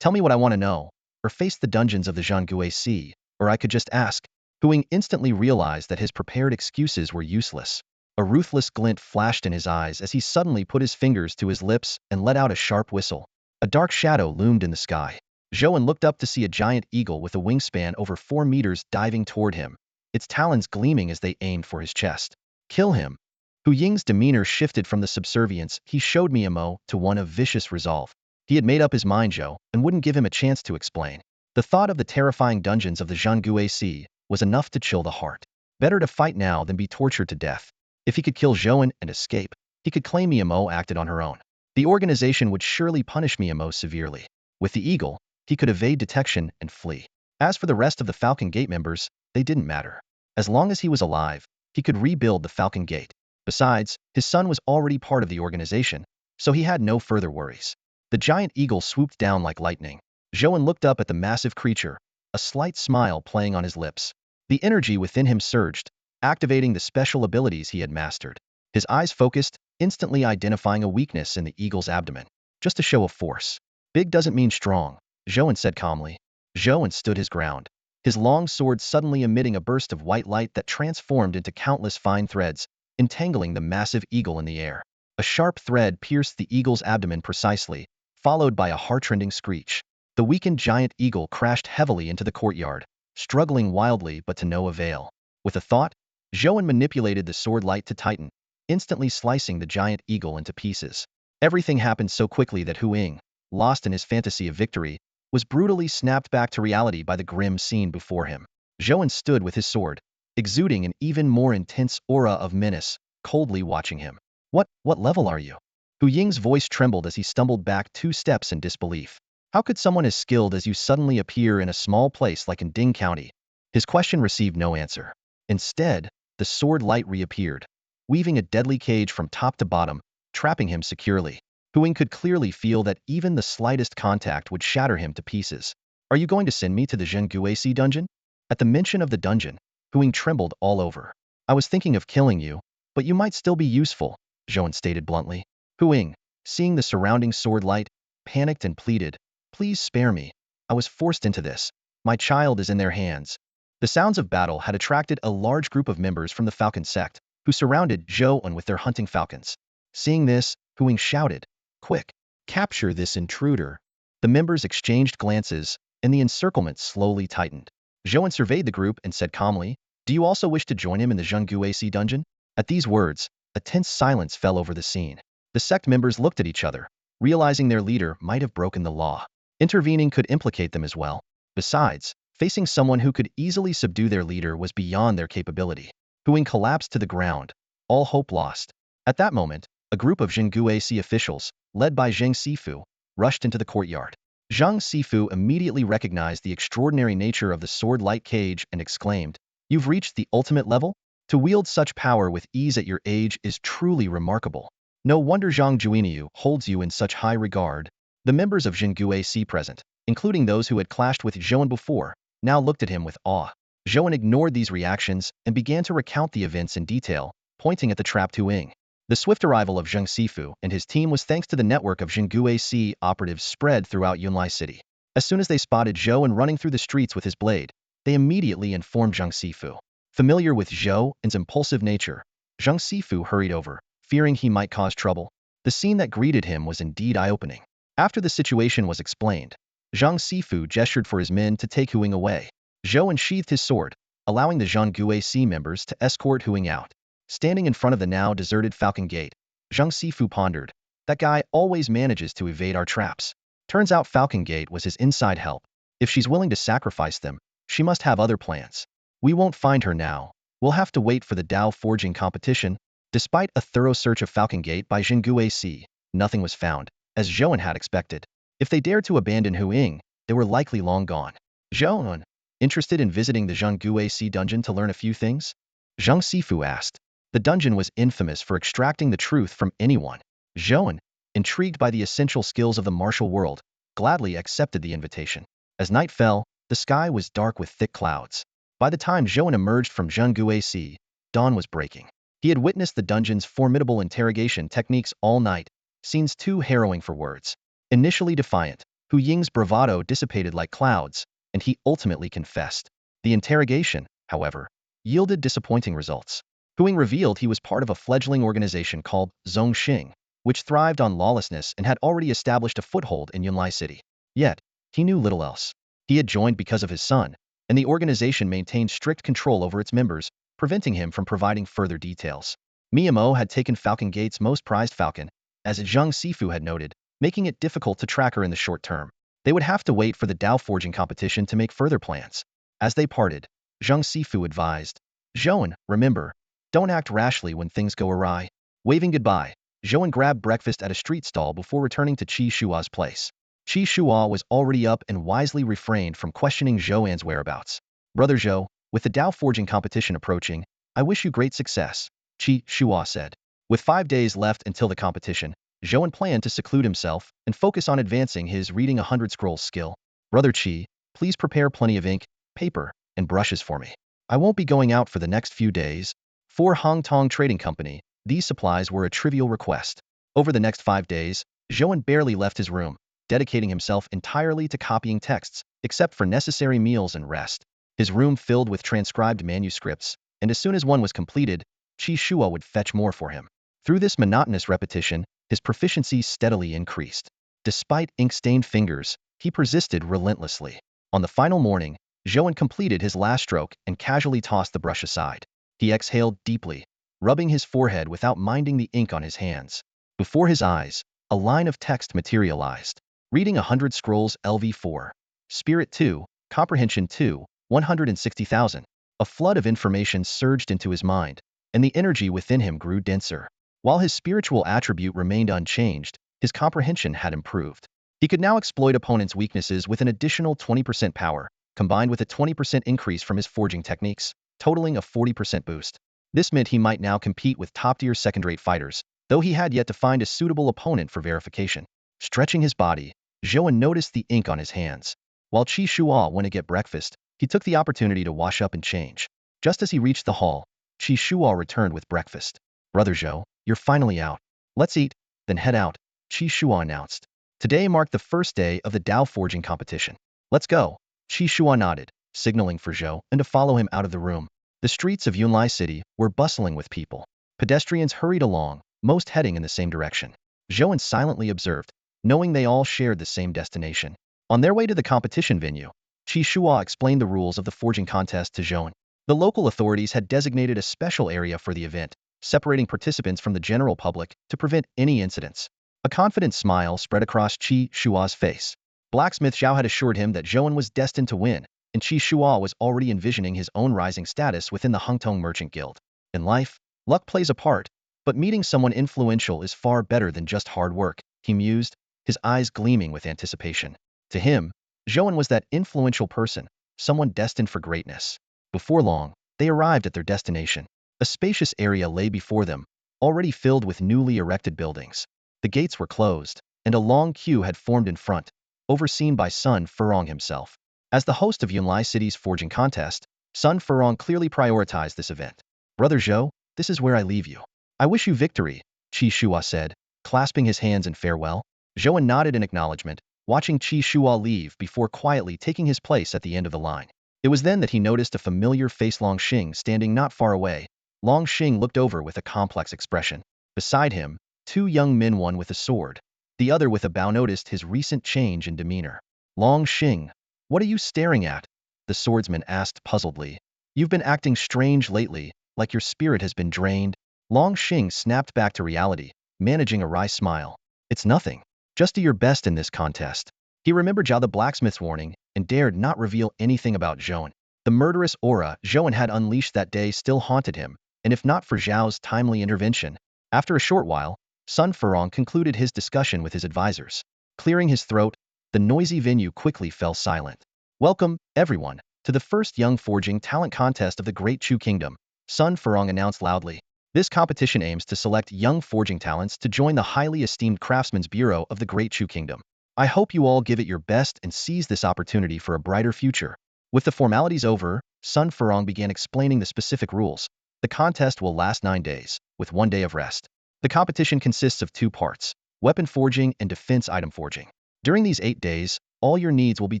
Tell me what I want to know, or face the dungeons of the Zhangguo Sea, or I could just ask. Hu Ying instantly realized that his prepared excuses were useless. A ruthless glint flashed in his eyes as he suddenly put his fingers to his lips and let out a sharp whistle. A dark shadow loomed in the sky. Zhou An looked up to see a giant eagle with a wingspan over 4 meters diving toward him, its talons gleaming as they aimed for his chest. Kill him. Hu Ying's demeanor shifted from the subservience he showed Miamo to one of vicious resolve. He had made up his mind, Zhou, and wouldn't give him a chance to explain. The thought of the terrifying dungeons of the Zhangguo Sea was enough to chill the heart. Better to fight now than be tortured to death. If he could kill Zhou An and escape, he could claim Miamo acted on her own. The organization would surely punish Miamo severely. With the eagle, he could evade detection and flee. As for the rest of the Falcon Gate members, they didn't matter. As long as he was alive, he could rebuild the Falcon Gate. Besides, his son was already part of the organization, so he had no further worries. The giant eagle swooped down like lightning. Zhou An looked up at the massive creature, a slight smile playing on his lips. The energy within him surged, activating the special abilities he had mastered. His eyes focused, instantly identifying a weakness in the eagle's abdomen. Just a show of force. Big doesn't mean strong, Zhou An said calmly. Zhou An stood his ground, his long sword suddenly emitting a burst of white light that transformed into countless fine threads, entangling the massive eagle in the air. A sharp thread pierced the eagle's abdomen precisely, followed by a heart-rending screech. The weakened giant eagle crashed heavily into the courtyard, struggling wildly but to no avail. With a thought, Zhou An manipulated the sword light to tighten, instantly slicing the giant eagle into pieces. Everything happened so quickly that Hu Ying, lost in his fantasy of victory, was brutally snapped back to reality by the grim scene before him. Zhou An stood with his sword, exuding an even more intense aura of menace, coldly watching him. What level are you? Hu Ying's voice trembled as he stumbled back 2 steps in disbelief. How could someone as skilled as you suddenly appear in a small place like in Ding County? His question received no answer. Instead, the sword light reappeared, weaving a deadly cage from top to bottom, trapping him securely. Hu Ying could clearly feel that even the slightest contact would shatter him to pieces. Are you going to send me to the Zhangguo dungeon? At the mention of the dungeon, Hu Ying trembled all over. I was thinking of killing you, but you might still be useful, Zhou An stated bluntly. Hu Ying, seeing the surrounding sword light, panicked and pleaded, please spare me. I was forced into this. My child is in their hands. The sounds of battle had attracted a large group of members from the Falcon sect, who surrounded Zhou An with their hunting falcons. Seeing this, Hu Ying shouted, quick, capture this intruder. The members exchanged glances, and the encirclement slowly tightened. Zhou An surveyed the group and said calmly, do you also wish to join him in the Zhangguo dungeon? At these words, a tense silence fell over the scene. The sect members looked at each other, realizing their leader might have broken the law. Intervening could implicate them as well. Besides, facing someone who could easily subdue their leader was beyond their capability. Hu Ying collapsed to the ground, all hope lost. At that moment, a group of Zhangguo officials, led by Zhang Sifu, rushed into the courtyard. Zhang Sifu immediately recognized the extraordinary nature of the sword light cage and exclaimed, you've reached the ultimate level? To wield such power with ease at your age is truly remarkable. No wonder Zhang Juiniu holds you in such high regard. The members of Zhangguo present, including those who had clashed with Zhou An before, now looked at him with awe. Zhou An ignored these reactions and began to recount the events in detail, pointing at the trapped Hu Ying. The swift arrival of Zhang Sifu and his team was thanks to the network of Zhangguo operatives spread throughout Yunlai City. As soon as they spotted Zhou An running through the streets with his blade, they immediately informed Zhang Sifu. Familiar with Zhou An's impulsive nature, Zhang Sifu hurried over, fearing he might cause trouble. The scene that greeted him was indeed eye-opening. After the situation was explained, Zhang Sifu gestured for his men to take Hu Ying away. Zhou An sheathed his sword, allowing the Zhangguo members to escort Hu Ying out. Standing in front of the now deserted Falcon Gate, Zhang Sifu pondered, that guy always manages to evade our traps. Turns out Falcon Gate was his inside help. If she's willing to sacrifice them, she must have other plans. We won't find her now. We'll have to wait for the Dao forging competition. Despite a thorough search of Falcon Gate by Zhangguo, nothing was found, as Zhou An had expected. If they dared to abandon Hu Ying, they were likely long gone. Zhou An, interested in visiting the Zhangguo dungeon to learn a few things? Zhang Sifu asked. The dungeon was infamous for extracting the truth from anyone. Zhou An, intrigued by the essential skills of the martial world, gladly accepted the invitation. As night fell, the sky was dark with thick clouds. By the time Zhou An emerged from Zhangguo, dawn was breaking. He had witnessed the dungeon's formidable interrogation techniques all night, scenes too harrowing for words. Initially defiant, Hu Ying's bravado dissipated like clouds, and he ultimately confessed. The interrogation, however, yielded disappointing results. Hu Ying revealed he was part of a fledgling organization called Zhongxing, which thrived on lawlessness and had already established a foothold in Yunlai City. Yet, he knew little else. He had joined because of his son, and the organization maintained strict control over its members, preventing him from providing further details. Miyamo had taken Falcon Gate's most prized falcon, as Zhang Sifu had noted, making it difficult to track her in the short term. They would have to wait for the Dao forging competition to make further plans. As they parted, Zhang Sifu advised, Zhou An, remember, don't act rashly when things go awry. Waving goodbye, Zhou An grabbed breakfast at a street stall before returning to Qi Shua's place. Qi Shua was already up and wisely refrained from questioning Zhou An's whereabouts. Brother Zhou, with the Dao forging competition approaching, I wish you great success, Qi Shua said. With 5 days left until the competition, Zhou An planned to seclude himself and focus on advancing his reading 100 scrolls skill. Brother Qi, please prepare plenty of ink, paper, and brushes for me. I won't be going out for the next few days. For Hong Tong Trading Company, these supplies were a trivial request. Over the next 5 days, Zhou An barely left his room, dedicating himself entirely to copying texts, except for necessary meals and rest. His room filled with transcribed manuscripts, and as soon as one was completed, Qi Shua would fetch more for him. Through this monotonous repetition, his proficiency steadily increased. Despite ink-stained fingers, he persisted relentlessly. On the final morning, Zhou An completed his last stroke and casually tossed the brush aside. He exhaled deeply, rubbing his forehead without minding the ink on his hands. Before his eyes, a line of text materialized. Reading 100 scrolls LV4. Spirit 2, Comprehension 2, 160,000. A flood of information surged into his mind, and the energy within him grew denser. While his spiritual attribute remained unchanged, his comprehension had improved. He could now exploit opponents' weaknesses with an additional 20% power, combined with a 20% increase from his forging techniques, totaling a 40% boost. This meant he might now compete with top-tier second-rate fighters, though he had yet to find a suitable opponent for verification. Stretching his body, Zhou An noticed the ink on his hands. While Qi Shua went to get breakfast, he took the opportunity to wash up and change. Just as he reached the hall, Qi Shua returned with breakfast. Brother Zhou, you're finally out. Let's eat, then head out, Qi Shua announced. Today marked the first day of the Dao forging competition. Let's go. Qi Shua nodded, signaling for Zhou An to follow him out of the room. The streets of Yunlai City were bustling with people. Pedestrians hurried along, most heading in the same direction. Zhou An silently observed, knowing they all shared the same destination. On their way to the competition venue, Qi Shua explained the rules of the forging contest to Zhou An. The local authorities had designated a special area for the event, separating participants from the general public to prevent any incidents. A confident smile spread across Qi Shua's face. Blacksmith Zhao had assured him that Zhou An was destined to win, and Qi Shua was already envisioning his own rising status within the Hongtong Merchant Guild. In life, luck plays a part, but meeting someone influential is far better than just hard work, he mused, his eyes gleaming with anticipation. To him, Zhou An was that influential person, someone destined for greatness. Before long, they arrived at their destination. A spacious area lay before them, already filled with newly erected buildings. The gates were closed, and a long queue had formed in front, overseen by Sun Furong himself. As the host of Yunlai City's forging contest, Sun Furong clearly prioritized this event. Brother Zhou, this is where I leave you. I wish you victory, Qi Shua said, clasping his hands in farewell. Zhou An nodded in acknowledgement, watching Qi Shua leave before quietly taking his place at the end of the line. It was then that he noticed a familiar face Long Xing standing not far away. Long Xing looked over with a complex expression. Beside him, 2 young men, one with a sword, the other with a bow, noticed his recent change in demeanor. Long Xing, what are you staring at? The swordsman asked puzzledly. You've been acting strange lately, like your spirit has been drained. Long Xing snapped back to reality, managing a wry smile. It's nothing. Just do your best in this contest. He remembered Zhao the blacksmith's warning and dared not reveal anything about Zhou An. The murderous aura Zhou An had unleashed that day still haunted him, and if not for Zhao's timely intervention, after a short while, Sun Furong concluded his discussion with his advisors. Clearing his throat, the noisy venue quickly fell silent. Welcome, everyone, to the first Young Forging Talent Contest of the Great Chu Kingdom, Sun Furong announced loudly. This competition aims to select young forging talents to join the highly esteemed Craftsman's Bureau of the Great Chu Kingdom. I hope you all give it your best and seize this opportunity for a brighter future. With the formalities over, Sun Furong began explaining the specific rules. The contest will last 9 days, with 1 day of rest. The competition consists of 2 parts, weapon forging and defense item forging. During these 8 days, all your needs will be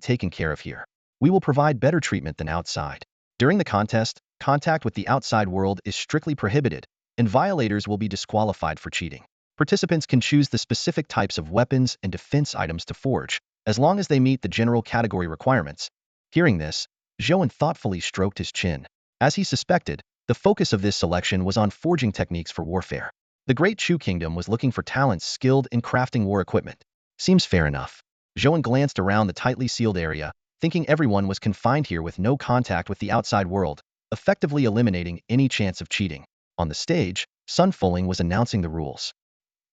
taken care of here. We will provide better treatment than outside. During the contest, contact with the outside world is strictly prohibited, and violators will be disqualified for cheating. Participants can choose the specific types of weapons and defense items to forge, as long as they meet the general category requirements. Hearing this, Zhou An thoughtfully stroked his chin. As he suspected, the focus of this selection was on forging techniques for warfare. The Great Chu Kingdom was looking for talents skilled in crafting war equipment. Seems fair enough. Zhou An glanced around the tightly sealed area, thinking everyone was confined here with no contact with the outside world, effectively eliminating any chance of cheating. On the stage, Sun Fuling was announcing the rules.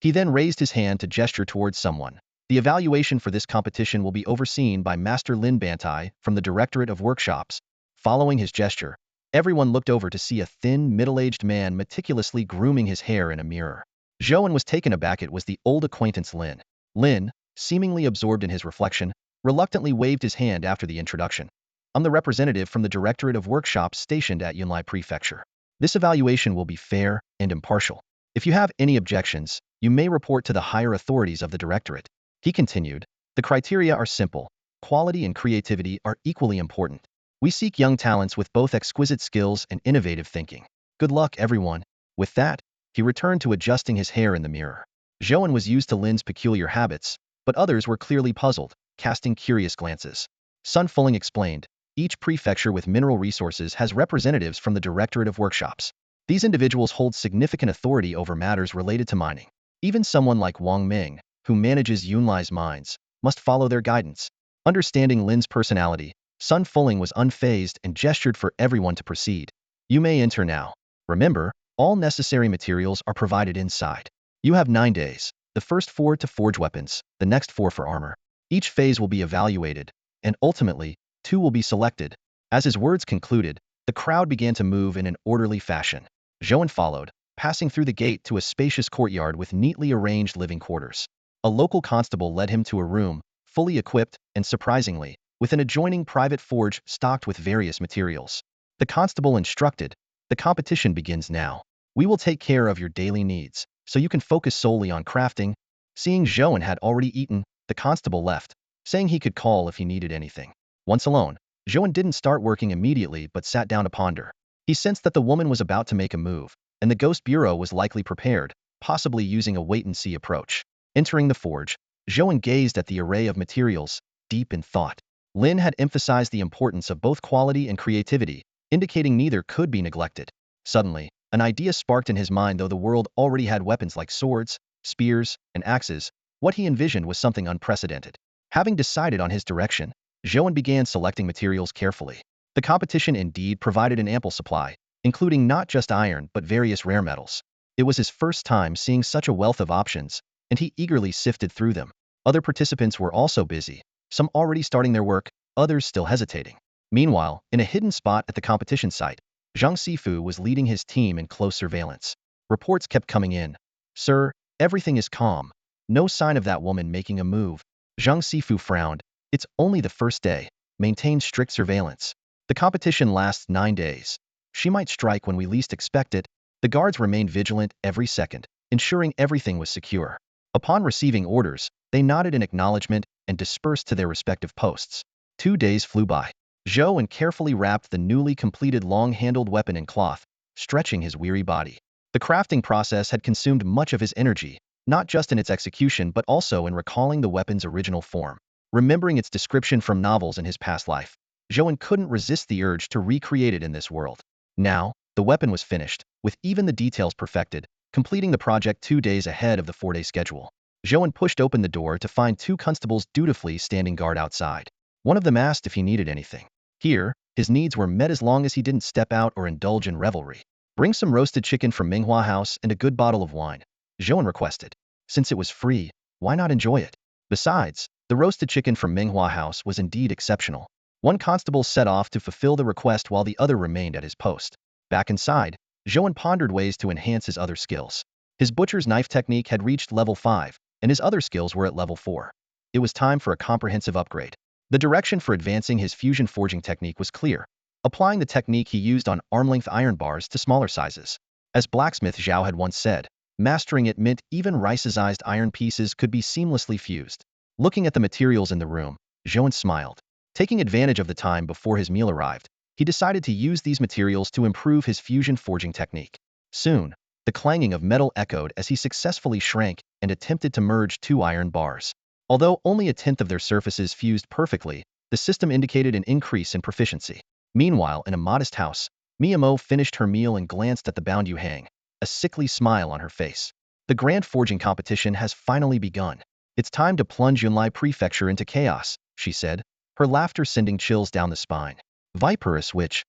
He then raised his hand to gesture towards someone. The evaluation for this competition will be overseen by Master Lin Bantai from the Directorate of Workshops. Following his gesture, everyone looked over to see a thin, middle-aged man meticulously grooming his hair in a mirror. Zhou An was taken aback. It was the old acquaintance Lin. Lin, seemingly absorbed in his reflection, reluctantly waved his hand after the introduction. I'm the representative from the Directorate of Workshops stationed at Yunlai Prefecture. This evaluation will be fair and impartial. If you have any objections, you may report to the higher authorities of the Directorate. He continued, the criteria are simple. Quality and creativity are equally important. We seek young talents with both exquisite skills and innovative thinking. Good luck, everyone. With that, he returned to adjusting his hair in the mirror. Zhou An was used to Lin's peculiar habits, but others were clearly puzzled, casting curious glances. Sun Fuling explained, each prefecture with mineral resources has representatives from the Directorate of Workshops. These individuals hold significant authority over matters related to mining. Even someone like Wang Ming, who manages Yunlai's mines, must follow their guidance. Understanding Lin's personality, Sun Fuling was unfazed and gestured for everyone to proceed. You may enter now. Remember, all necessary materials are provided inside. You have 9 days, the first 4 to forge weapons, the next 4 for armor. Each phase will be evaluated, and ultimately, 2 will be selected. As his words concluded, the crowd began to move in an orderly fashion. Zhou An followed, passing through the gate to a spacious courtyard with neatly arranged living quarters. A local constable led him to a room, fully equipped, and surprisingly, with an adjoining private forge stocked with various materials. The constable instructed, the competition begins now. We will take care of your daily needs, so you can focus solely on crafting. Seeing Zhou An had already eaten, the constable left, saying he could call if he needed anything. Once alone, Zhou An didn't start working immediately but sat down to ponder. He sensed that the woman was about to make a move, and the Ghost Bureau was likely prepared, possibly using a wait-and-see approach. Entering the forge, Zhou An gazed at the array of materials, deep in thought. Lin had emphasized the importance of both quality and creativity, indicating neither could be neglected. Suddenly, an idea sparked in his mind. Though the world already had weapons like swords, spears, and axes, what he envisioned was something unprecedented. Having decided on his direction, Zhou An began selecting materials carefully. The competition indeed provided an ample supply, including not just iron but various rare metals. It was his first time seeing such a wealth of options, and he eagerly sifted through them. Other participants were also busy, some already starting their work, others still hesitating. Meanwhile, in a hidden spot at the competition site, Zhang Sifu was leading his team in close surveillance. Reports kept coming in. Sir, everything is calm. No sign of that woman making a move. Zhang Sifu frowned. It's only the first day. Maintain strict surveillance. The competition lasts 9 days. She might strike when we least expect it. The guards remained vigilant every second, ensuring everything was secure. Upon receiving orders, they nodded in acknowledgement and dispersed to their respective posts. 2 days flew by. Zhou An carefully wrapped the newly completed long-handled weapon in cloth, stretching his weary body. The crafting process had consumed much of his energy, not just in its execution but also in recalling the weapon's original form. Remembering its description from novels in his past life, Zhou An couldn't resist the urge to recreate it in this world. Now, the weapon was finished, with even the details perfected, completing the project 2 days ahead of the 4-day schedule. Zhou An pushed open the door to find 2 constables dutifully standing guard outside. One of them asked if he needed anything. Here, his needs were met as long as he didn't step out or indulge in revelry. Bring some roasted chicken from Minghua House and a good bottle of wine, Zhou An requested. Since it was free, why not enjoy it? Besides, the roasted chicken from Minghua House was indeed exceptional. One constable set off to fulfill the request while the other remained at his post. Back inside, Zhou An pondered ways to enhance his other skills. His butcher's knife technique had reached level 5, and his other skills were at level 4. It was time for a comprehensive upgrade. The direction for advancing his fusion forging technique was clear. applying the technique he used on arm-length iron bars to smaller sizes. As blacksmith Zhao had once said, mastering it meant even rice-sized iron pieces could be seamlessly fused. Looking at the materials in the room, Zhou An smiled. Taking advantage of the time before his meal arrived, he decided to use these materials to improve his fusion forging technique. Soon, the clanging of metal echoed as he successfully shrank and attempted to merge two iron bars. Although only a tenth of their surfaces fused perfectly, the system indicated an increase in proficiency. Meanwhile, in a modest house, Miyamo finished her meal and glanced at the bound Yuhang, a sickly smile on her face. The grand forging competition has finally begun. It's time to plunge Yunlai Prefecture into chaos, she said, her laughter sending chills down the spine. Viperous witch.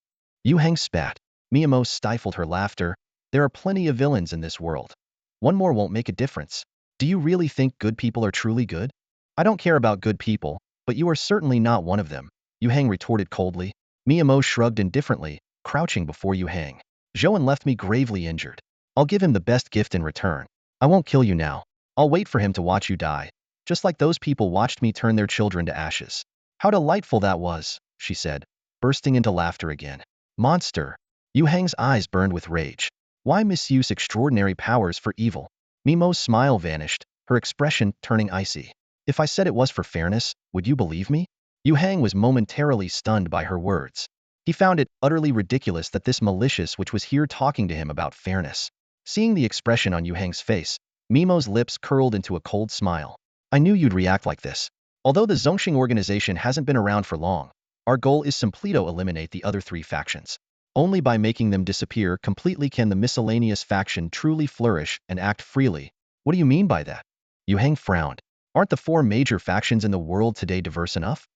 Yuhang spat. Miyamo stifled her laughter. There are plenty of villains in this world. One more won't make a difference. Do you really think good people are truly good? I don't care about good people, but you are certainly not one of them, Yuhang retorted coldly. Miyamo shrugged indifferently, crouching before Yuhang. Zhou An left me gravely injured. I'll give him the best gift in return. I won't kill you now. I'll wait for him to watch you die, just like those people watched me turn their children to ashes. How delightful that was, she said, bursting into laughter again. Monster. Yuhang's eyes burned with rage. Why misuse extraordinary powers for evil? Mimo's smile vanished, her expression turning icy. If I said it was for fairness, would you believe me? Yuhang was momentarily stunned by her words. He found it utterly ridiculous that this malicious witch was here talking to him about fairness. Seeing the expression on Yuhang's face, Mimo's lips curled into a cold smile. I knew you'd react like this. Although the Zhongxing organization hasn't been around for long, our goal is simply to eliminate the other three factions. Only by making them disappear completely can the miscellaneous faction truly flourish and act freely. What do you mean by that? Yuhang frowned. Aren't the four major factions in the world today diverse enough?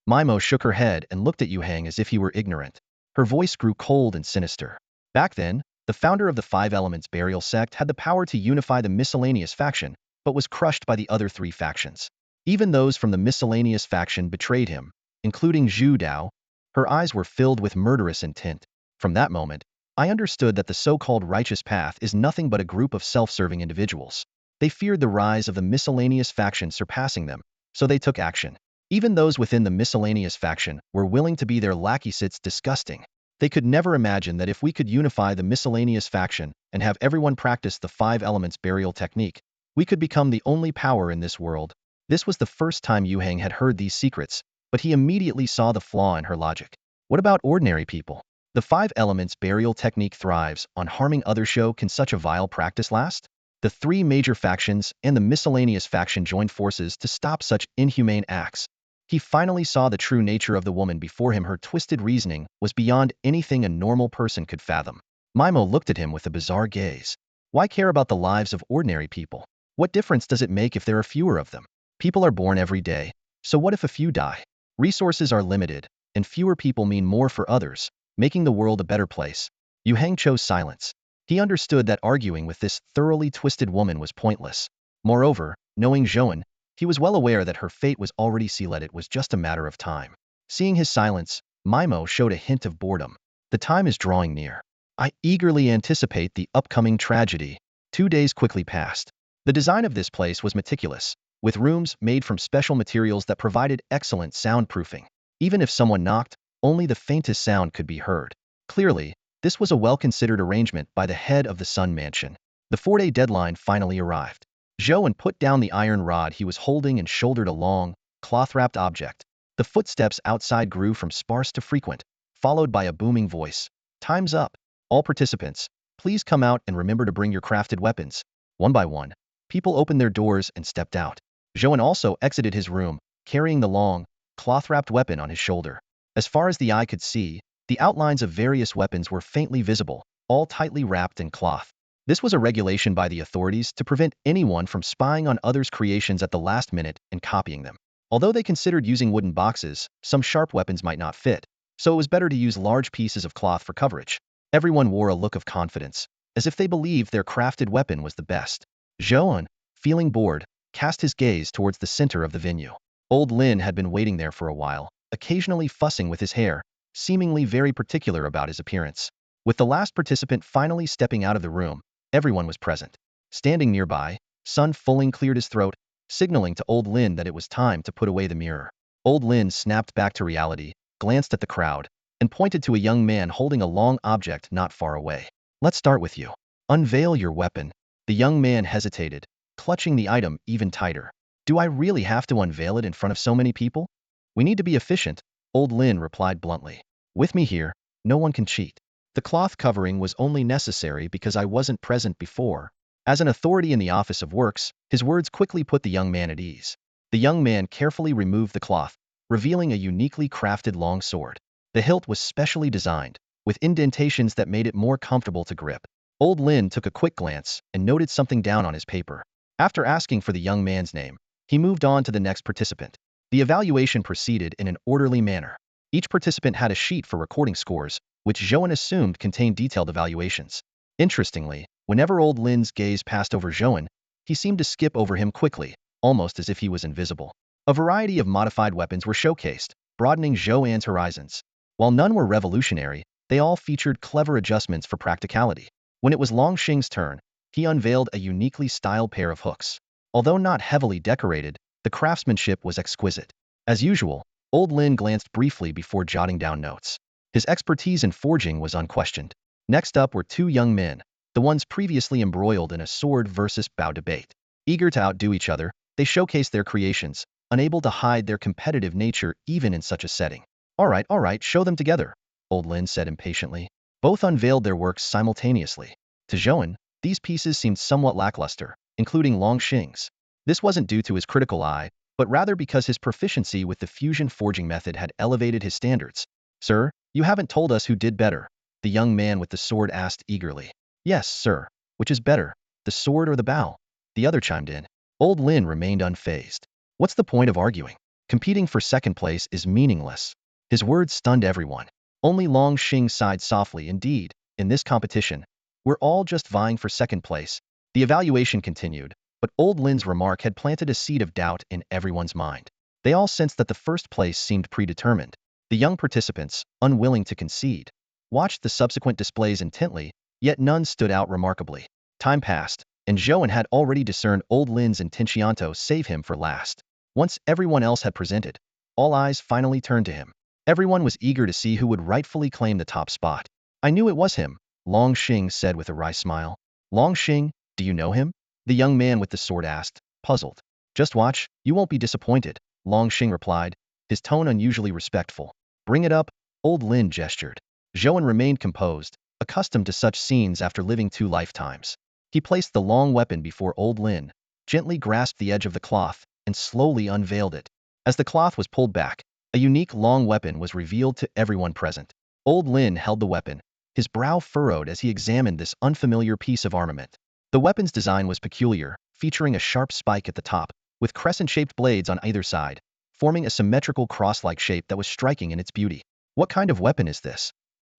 Mimo shook her head and looked at Yuhang as if he were ignorant. Her voice grew cold and sinister. Back then, the founder of the Five Elements Burial Sect had the power to unify the miscellaneous faction, but was crushed by the other three factions. Even those from the miscellaneous faction betrayed him, including Zhu Dao. Her eyes were filled with murderous intent. From that moment, I understood that the so-called righteous path is nothing but a group of self-serving individuals. They feared the rise of the miscellaneous faction surpassing them, so they took action. Even those within the miscellaneous faction were willing to be their lackeys. It's disgusting. They could never imagine that if we could unify the miscellaneous faction and have everyone practice the Five Elements burial technique, we could become the only power in this world. This was the first time Yuhang had heard these secrets, but he immediately saw the flaw in her logic. What about ordinary people? The Five Elements burial technique thrives on harming others. Can such a vile practice last? The three major factions and the miscellaneous faction joined forces to stop such inhumane acts. He finally saw the true nature of the woman before him. Her twisted reasoning was beyond anything a normal person could fathom. Mimo looked at him with a bizarre gaze. Why care about the lives of ordinary people? What difference does it make if there are fewer of them? People are born every day, so what if a few die? Resources are limited, and fewer people mean more for others, making the world a better place. Yuhang chose silence. He understood that arguing with this thoroughly twisted woman was pointless. Moreover, knowing Zhou An, he was well aware that her fate was already sealed. It was just a matter of time. Seeing his silence, Mimo showed a hint of boredom. The time is drawing near. I eagerly anticipate the upcoming tragedy. 2 days quickly passed. The design of this place was meticulous, with rooms made from special materials that provided excellent soundproofing. Even if someone knocked, only the faintest sound could be heard. Clearly, this was a well-considered arrangement by the head of the Sun Mansion. The 4-day deadline finally arrived. Zhou An put down the iron rod he was holding and shouldered a long, cloth-wrapped object. The footsteps outside grew from sparse to frequent, followed by a booming voice. Time's up. All participants, please come out and remember to bring your crafted weapons. One by one, people opened their doors and stepped out. Zhou An also exited his room, carrying the long, cloth-wrapped weapon on his shoulder. As far as the eye could see, the outlines of various weapons were faintly visible, all tightly wrapped in cloth. This was a regulation by the authorities to prevent anyone from spying on others' creations at the last minute and copying them. Although they considered using wooden boxes, some sharp weapons might not fit, so it was better to use large pieces of cloth for coverage. Everyone wore a look of confidence, as if they believed their crafted weapon was the best. Zhou An, feeling bored, cast his gaze towards the center of the venue. Old Lin had been waiting there for a while, occasionally fussing with his hair, seemingly very particular about his appearance. With the last participant finally stepping out of the room, everyone was present. Standing nearby, Sun Fuling cleared his throat, signaling to Old Lin that it was time to put away the mirror. Old Lin snapped back to reality, glanced at the crowd, and pointed to a young man holding a long object not far away. Let's start with you. Unveil your weapon. The young man hesitated, clutching the item even tighter. Do I really have to unveil it in front of so many people? We need to be efficient, old Lin replied bluntly. With me here, no one can cheat. The cloth covering was only necessary because I wasn't present before. As an authority in the Office of Works, his words quickly put the young man at ease. The young man carefully removed the cloth, revealing a uniquely crafted long sword. The hilt was specially designed, with indentations that made it more comfortable to grip. Old Lin took a quick glance and noted something down on his paper. After asking for the young man's name, he moved on to the next participant. The evaluation proceeded in an orderly manner. Each participant had a sheet for recording scores, which Zhou An assumed contained detailed evaluations. Interestingly, whenever old Lin's gaze passed over Zhou An, he seemed to skip over him quickly, almost as if he was invisible. A variety of modified weapons were showcased, broadening Zhou An's horizons. While none were revolutionary, they all featured clever adjustments for practicality. When it was Long Xing's turn, he unveiled a uniquely styled pair of hooks. Although not heavily decorated, the craftsmanship was exquisite. As usual, old Lin glanced briefly before jotting down notes. His expertise in forging was unquestioned. Next up were two young men, the ones previously embroiled in a sword versus bow debate. Eager to outdo each other, they showcased their creations, unable to hide their competitive nature even in such a setting. All right, show them together, old Lin said impatiently. Both unveiled their works simultaneously. To Zhou An, these pieces seemed somewhat lackluster, including Long Xing's. This wasn't due to his critical eye, but rather because his proficiency with the fusion forging method had elevated his standards. Sir, you haven't told us who did better, the young man with the sword asked eagerly. Yes, sir. Which is better, the sword or the bow? The other chimed in. Old Lin remained unfazed. What's the point of arguing? Competing for second place is meaningless. His words stunned everyone. Only Long Xing sighed softly. Indeed, in this competition, we're all just vying for second place. The evaluation continued, but old Lin's remark had planted a seed of doubt in everyone's mind. They all sensed that the first place seemed predetermined. The young participants, unwilling to concede, watched the subsequent displays intently, yet none stood out remarkably. Time passed, and Zhou An had already discerned old Lin's intentiento save him for last. Once everyone else had presented, all eyes finally turned to him. Everyone was eager to see who would rightfully claim the top spot. I knew it was him, Long Xing said with a wry smile. Long Xing, do you know him? The young man with the sword asked, puzzled. Just watch, you won't be disappointed, Long Xing replied, his tone unusually respectful. Bring it up, old Lin gestured. Zhou An remained composed, accustomed to such scenes after living 2 lifetimes. He placed the long weapon before old Lin, gently grasped the edge of the cloth, and slowly unveiled it. As the cloth was pulled back, a unique long weapon was revealed to everyone present. Old Lin held the weapon, his brow furrowed as he examined this unfamiliar piece of armament. The weapon's design was peculiar, featuring a sharp spike at the top, with crescent-shaped blades on either side, forming a symmetrical cross-like shape that was striking in its beauty. What kind of weapon is this?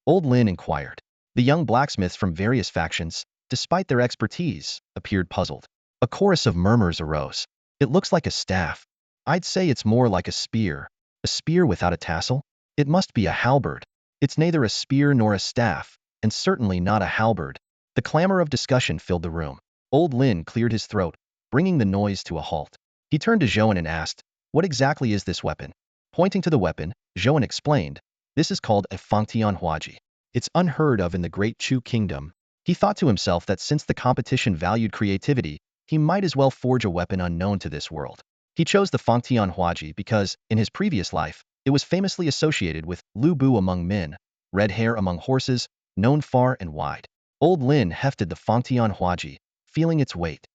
Old Lin inquired. The young blacksmiths from various factions, despite their expertise, appeared puzzled. A chorus of murmurs arose. It looks like a staff. I'd say it's more like a spear. A spear without a tassel? It must be a halberd. It's neither a spear nor a staff, and certainly not a halberd. The clamor of discussion filled the room. Old Lin cleared his throat, bringing the noise to a halt. He turned to Zhou An and asked, what exactly is this weapon? Pointing to the weapon, Zhou An explained, this is called a fangtianhuaji. It's unheard of in the Great Chu Kingdom. He thought to himself that since the competition valued creativity, he might as well forge a weapon unknown to this world. He chose the fangtianhuaji because, in his previous life, it was famously associated with Lu Bu among men, red hair among horses, known far and wide. Old Lin hefted the fangtianhuaji, feeling its weight.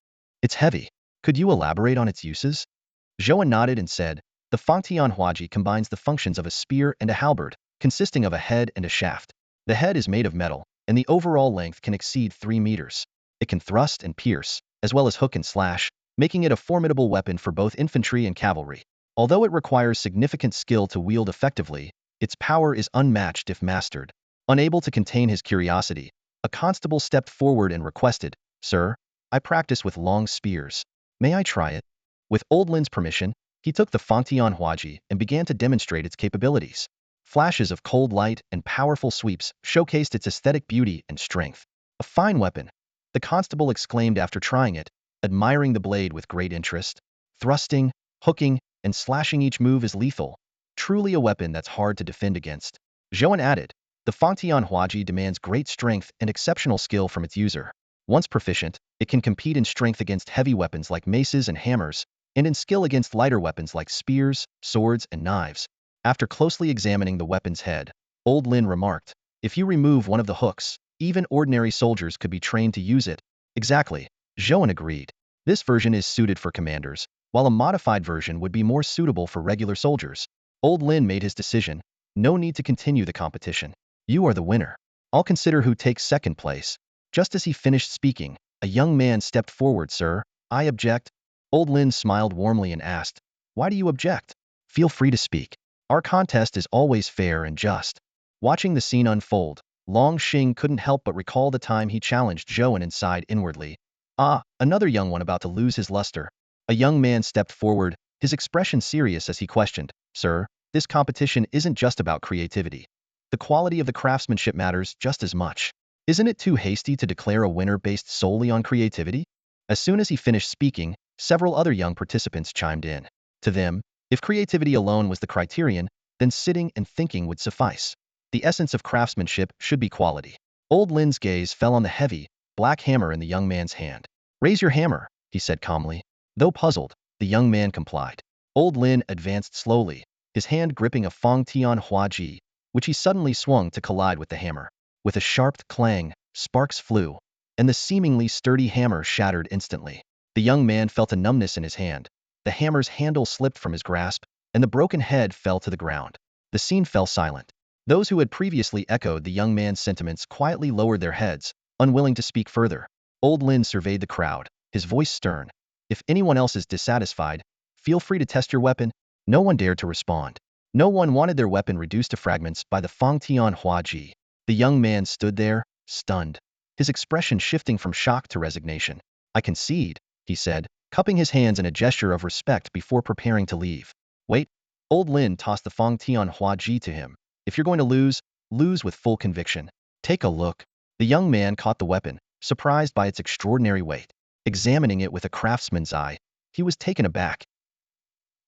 It's heavy. Could you elaborate on its uses? Zhou An nodded and said, the fangtianhuaji combines the functions of a spear and a halberd, consisting of a head and a shaft. The head is made of metal, and the overall length can exceed 3 meters. It can thrust and pierce, as well as hook and slash, making it a formidable weapon for both infantry and cavalry. Although it requires significant skill to wield effectively, its power is unmatched if mastered. Unable to contain his curiosity, a constable stepped forward and requested, Sir, I practice with long spears. May I try it? With old Lin's permission, he took the fangtianhuaji and began to demonstrate its capabilities. Flashes of cold light and powerful sweeps showcased its aesthetic beauty and strength. A fine weapon, the constable exclaimed after trying it, admiring the blade with great interest. Thrusting, hooking, and slashing each move is lethal. Truly a weapon that's hard to defend against. Zhou An added. The Fangtian Huaji demands great strength and exceptional skill from its user. Once proficient, it can compete in strength against heavy weapons like maces and hammers, and in skill against lighter weapons like spears, swords, and knives. After closely examining the weapon's head, Old Lin remarked, if you remove one of the hooks, even ordinary soldiers could be trained to use it. Exactly, Zhou An agreed. This version is suited for commanders, while a modified version would be more suitable for regular soldiers. Old Lin made his decision. No need to continue the competition. You are the winner. I'll consider who takes second place. Just as he finished speaking, a young man stepped forward. Sir, I object. Old Lin smiled warmly and asked, why do you object? Feel free to speak. Our contest is always fair and just. Watching the scene unfold, Long Xing couldn't help but recall the time he challenged Zhou An and sighed inwardly. Ah, another young one about to lose his luster. A young man stepped forward, his expression serious as he questioned, Sir, this competition isn't just about creativity. The quality of the craftsmanship matters just as much. Isn't it too hasty to declare a winner based solely on creativity? As soon as he finished speaking, several other young participants chimed in. To them, if creativity alone was the criterion, then sitting and thinking would suffice. The essence of craftsmanship should be quality. Old Lin's gaze fell on the heavy, black hammer in the young man's hand. Raise your hammer, he said calmly. Though puzzled, the young man complied. Old Lin advanced slowly, his hand gripping a Fangtian Huaji, which he suddenly swung to collide with the hammer. With a sharp clang, sparks flew, and the seemingly sturdy hammer shattered instantly. The young man felt a numbness in his hand. The hammer's handle slipped from his grasp, and the broken head fell to the ground. The scene fell silent. Those who had previously echoed the young man's sentiments quietly lowered their heads, unwilling to speak further. Old Lin surveyed the crowd, his voice stern. If anyone else is dissatisfied, feel free to test your weapon. No one dared to respond. No one wanted their weapon reduced to fragments by the Fangtian Huaji. The young man stood there, stunned, his expression shifting from shock to resignation. I concede, he said, cupping his hands in a gesture of respect before preparing to leave. Wait. Old Lin tossed the Fangtian Huaji to him. If you're going to lose, lose with full conviction. Take a look. The young man caught the weapon, surprised by its extraordinary weight. Examining it with a craftsman's eye, he was taken aback.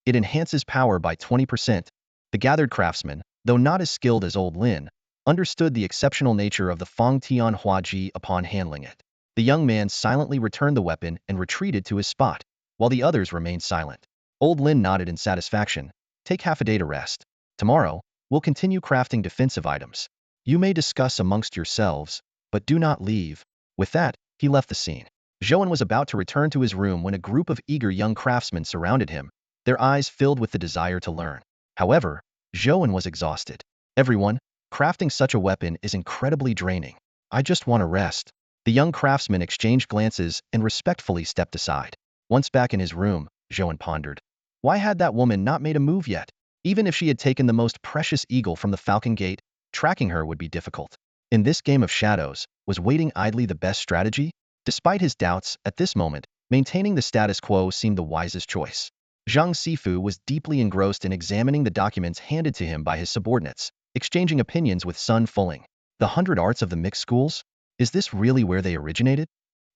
It enhances power by 20%. The gathered craftsman, though not as skilled as Old Lin, understood the exceptional nature of the Fangtian Huaji upon handling it. The young man silently returned the weapon and retreated to his spot, while the others remained silent. Old Lin nodded in satisfaction. Take half a day to rest. Tomorrow, we'll continue crafting defensive items. You may discuss amongst yourselves, but do not leave. With that, he left the scene. Zhou An was about to return to his room when a group of eager young craftsmen surrounded him, their eyes filled with the desire to learn. However, Zhou An was exhausted. Everyone, crafting such a weapon is incredibly draining. I just want to rest. The young craftsman exchanged glances and respectfully stepped aside. Once back in his room, Zhou An pondered. Why had that woman not made a move yet? Even if she had taken the most precious eagle from the Falcon Gate, tracking her would be difficult. In this game of shadows, was waiting idly the best strategy? Despite his doubts, at this moment, maintaining the status quo seemed the wisest choice. Zhang Sifu was deeply engrossed in examining the documents handed to him by his subordinates, exchanging opinions with Sun Fuling. The 100 arts of the mixed schools? Is this really where they originated?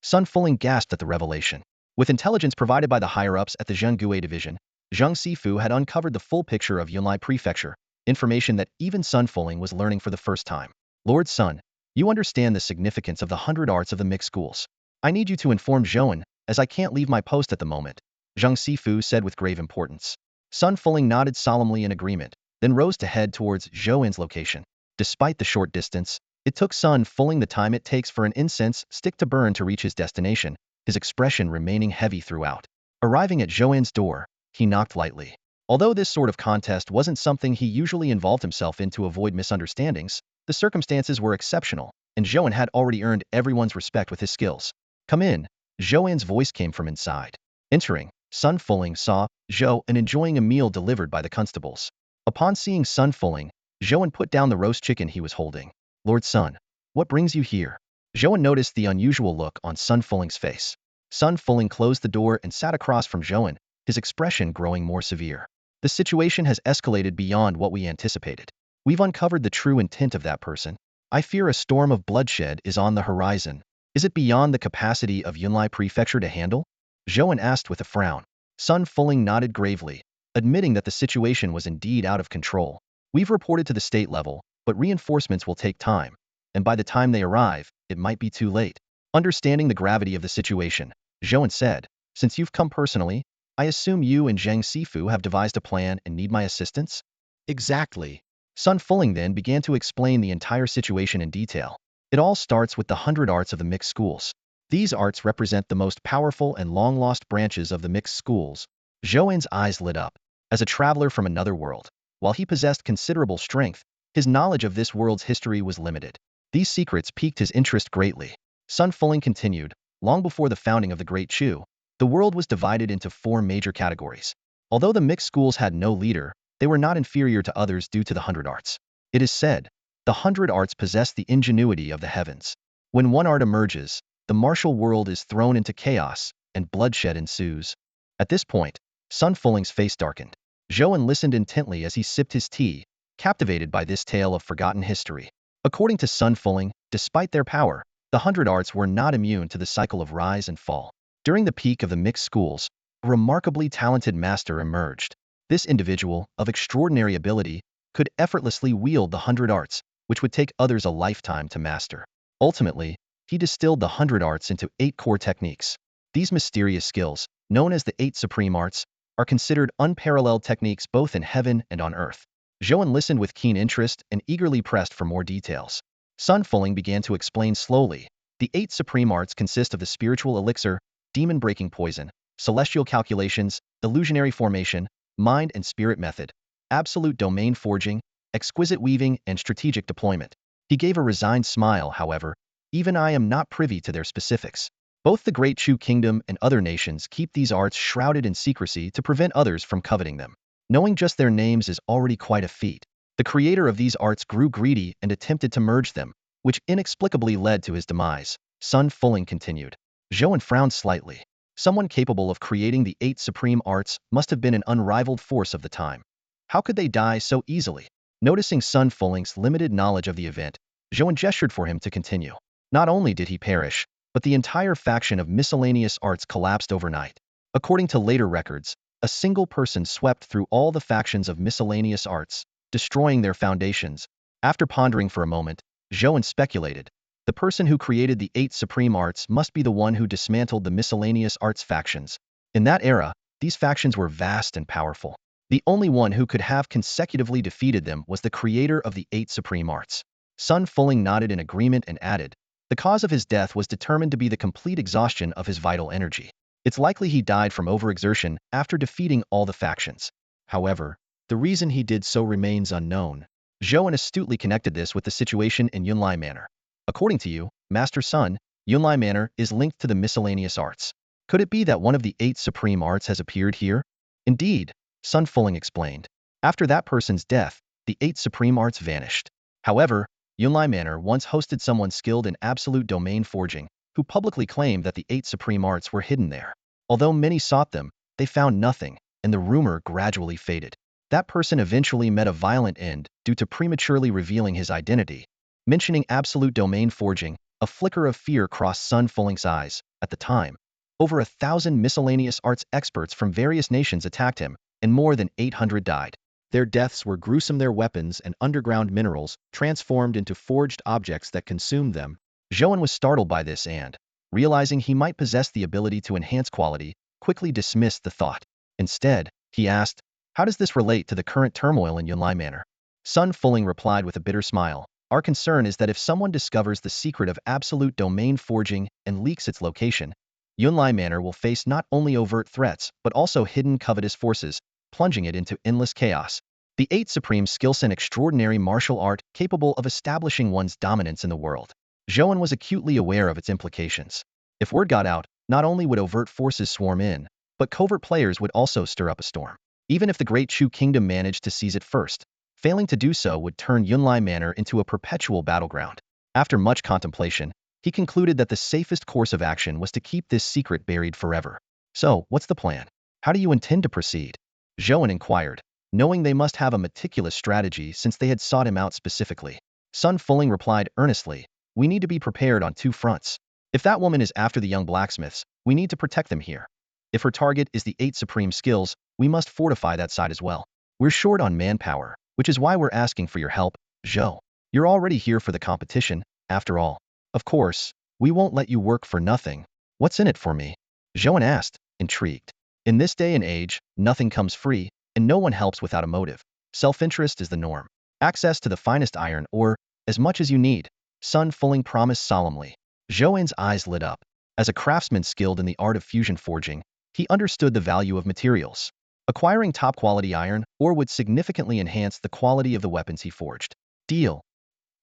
Sun Fuling gasped at the revelation. With intelligence provided by the higher-ups at the Zhenggui division, Zhang Sifu had uncovered the full picture of Yunlai Prefecture, information that even Sun Fuling was learning for the first time. Lord Sun, you understand the significance of the 100 arts of the mixed schools. I need you to inform Zhou An, as I can't leave my post at the moment, Zhang Sifu said with grave importance. Sun Fuling nodded solemnly in agreement, then rose to head towards Zhou An's location. Despite the short distance, it took Sun Fuling the time it takes for an incense stick to burn to reach his destination, his expression remaining heavy throughout. Arriving at Zhou An's door, he knocked lightly. Although this sort of contest wasn't something he usually involved himself in to avoid misunderstandings, the circumstances were exceptional, and Zhou An had already earned everyone's respect with his skills. Come in, Zhou An's voice came from inside. Entering, Sun Fuling saw Zhou An enjoying a meal delivered by the constables. Upon seeing Sun Fuling, Zhou An put down the roast chicken he was holding. Lord Sun, what brings you here? Zhou An noticed the unusual look on Sun Fuling's face. Sun Fuling closed the door and sat across from Zhou An, his expression growing more severe. The situation has escalated beyond what we anticipated. We've uncovered the true intent of that person. I fear a storm of bloodshed is on the horizon. Is it beyond the capacity of Yunlai Prefecture to handle? Zhou An asked with a frown. Sun Fuling nodded gravely, admitting that the situation was indeed out of control. We've reported to the state level, but reinforcements will take time, and by the time they arrive, it might be too late. Understanding the gravity of the situation, Zhou An said, since you've come personally, I assume you and Zhang Sifu have devised a plan and need my assistance? Exactly. Sun Fuling then began to explain the entire situation in detail. It all starts with the 100 arts of the mixed schools. These arts represent the most powerful and long-lost branches of the mixed schools. Zhou An's eyes lit up. As a traveler from another world, while he possessed considerable strength, his knowledge of this world's history was limited. These secrets piqued his interest greatly. Sun Fuling continued, long before the founding of the Great Chu, the world was divided into 4 major categories. Although the mixed schools had no leader, they were not inferior to others due to the 100 arts. It is said, the 100 arts possess the ingenuity of the heavens. When one art emerges, the martial world is thrown into chaos, and bloodshed ensues. At this point, Sun Fuling's face darkened. Zhou An listened intently as he sipped his tea, captivated by this tale of forgotten history. According to Sun Fuling, despite their power, the 100 arts were not immune to the cycle of rise and fall. During the peak of the mixed schools, a remarkably talented master emerged. This individual, of extraordinary ability, could effortlessly wield the 100 arts, which would take others a lifetime to master. Ultimately, he distilled the 100 arts into 8 core techniques. These mysterious skills, known as the 8 supreme arts, are considered unparalleled techniques both in heaven and on earth. Zhou An listened with keen interest and eagerly pressed for more details. Sun Fuling began to explain slowly. The 8 supreme arts consist of the spiritual elixir, demon-breaking poison, celestial calculations, illusionary formation, mind and spirit method, absolute domain forging, exquisite weaving, and strategic deployment. He gave a resigned smile, however. Even I am not privy to their specifics. Both the Great Chu Kingdom and other nations keep these arts shrouded in secrecy to prevent others from coveting them. Knowing just their names is already quite a feat. The creator of these arts grew greedy and attempted to merge them, which inexplicably led to his demise. Sun Fuling continued. Zhou An frowned slightly. Someone capable of creating the 8 supreme arts must have been an unrivaled force of the time. How could they die so easily? Noticing Sun Fuling's limited knowledge of the event, Zhou An gestured for him to continue. Not only did he perish, but the entire faction of miscellaneous arts collapsed overnight. According to later records, a single person swept through all the factions of miscellaneous arts, destroying their foundations. After pondering for a moment, Zhou An speculated. The person who created the 8 supreme arts must be the one who dismantled the miscellaneous arts factions. In that era, these factions were vast and powerful. The only one who could have consecutively defeated them was the creator of the 8 supreme arts. Sun Fuling nodded in agreement and added, the cause of his death was determined to be the complete exhaustion of his vital energy. It's likely he died from overexertion after defeating all the factions. However, the reason he did so remains unknown. Zhou An astutely connected this with the situation in Yunlai Manor. According to you, Master Sun, Yunlai Manor is linked to the miscellaneous arts. Could it be that one of the 8 supreme arts has appeared here? Indeed, Sun Fuling explained. After that person's death, the 8 supreme arts vanished. However, Yunlai Manor once hosted someone skilled in absolute domain forging, who publicly claimed that the 8 supreme arts were hidden there. Although many sought them, they found nothing, and the rumor gradually faded. That person eventually met a violent end due to prematurely revealing his identity. Mentioning absolute domain forging, a flicker of fear crossed Sun Fuling's eyes. At the time, over 1,000 miscellaneous arts experts from various nations attacked him, and more than 800 died. Their deaths were gruesome. Their weapons and underground minerals transformed into forged objects that consumed them. Zhou An was startled by this and, realizing he might possess the ability to enhance quality, quickly dismissed the thought. Instead, he asked, how does this relate to the current turmoil in Yunlai Manor? Sun Fuling replied with a bitter smile. Our concern is that if someone discovers the secret of absolute domain forging and leaks its location, Yunlai Manor will face not only overt threats, but also hidden covetous forces, plunging it into endless chaos. The 8 supreme skills an extraordinary martial art capable of establishing one's dominance in the world. Zhou An was acutely aware of its implications. If word got out, not only would overt forces swarm in, but covert players would also stir up a storm. Even if the Great Chu Kingdom managed to seize it first, failing to do so would turn Yunlai Manor into a perpetual battleground. After much contemplation, he concluded that the safest course of action was to keep this secret buried forever. So, what's the plan? How do you intend to proceed? Zhou An inquired, knowing they must have a meticulous strategy since they had sought him out specifically. Sun Fuling replied earnestly, we need to be prepared on 2 fronts. If that woman is after the young blacksmiths, we need to protect them here. If her target is the 8 supreme skills, we must fortify that side as well. We're short on manpower, which is why we're asking for your help, Zhou. You're already here for the competition, after all. Of course, we won't let you work for nothing. What's in it for me? Zhou An asked, intrigued. In this day and age, nothing comes free, and no one helps without a motive. Self-interest is the norm. Access to the finest iron ore, as much as you need. Sun Fulling promised solemnly. Zhou An's eyes lit up. As a craftsman skilled in the art of fusion forging, he understood the value of materials. Acquiring top-quality iron ore would significantly enhance the quality of the weapons he forged. Deal.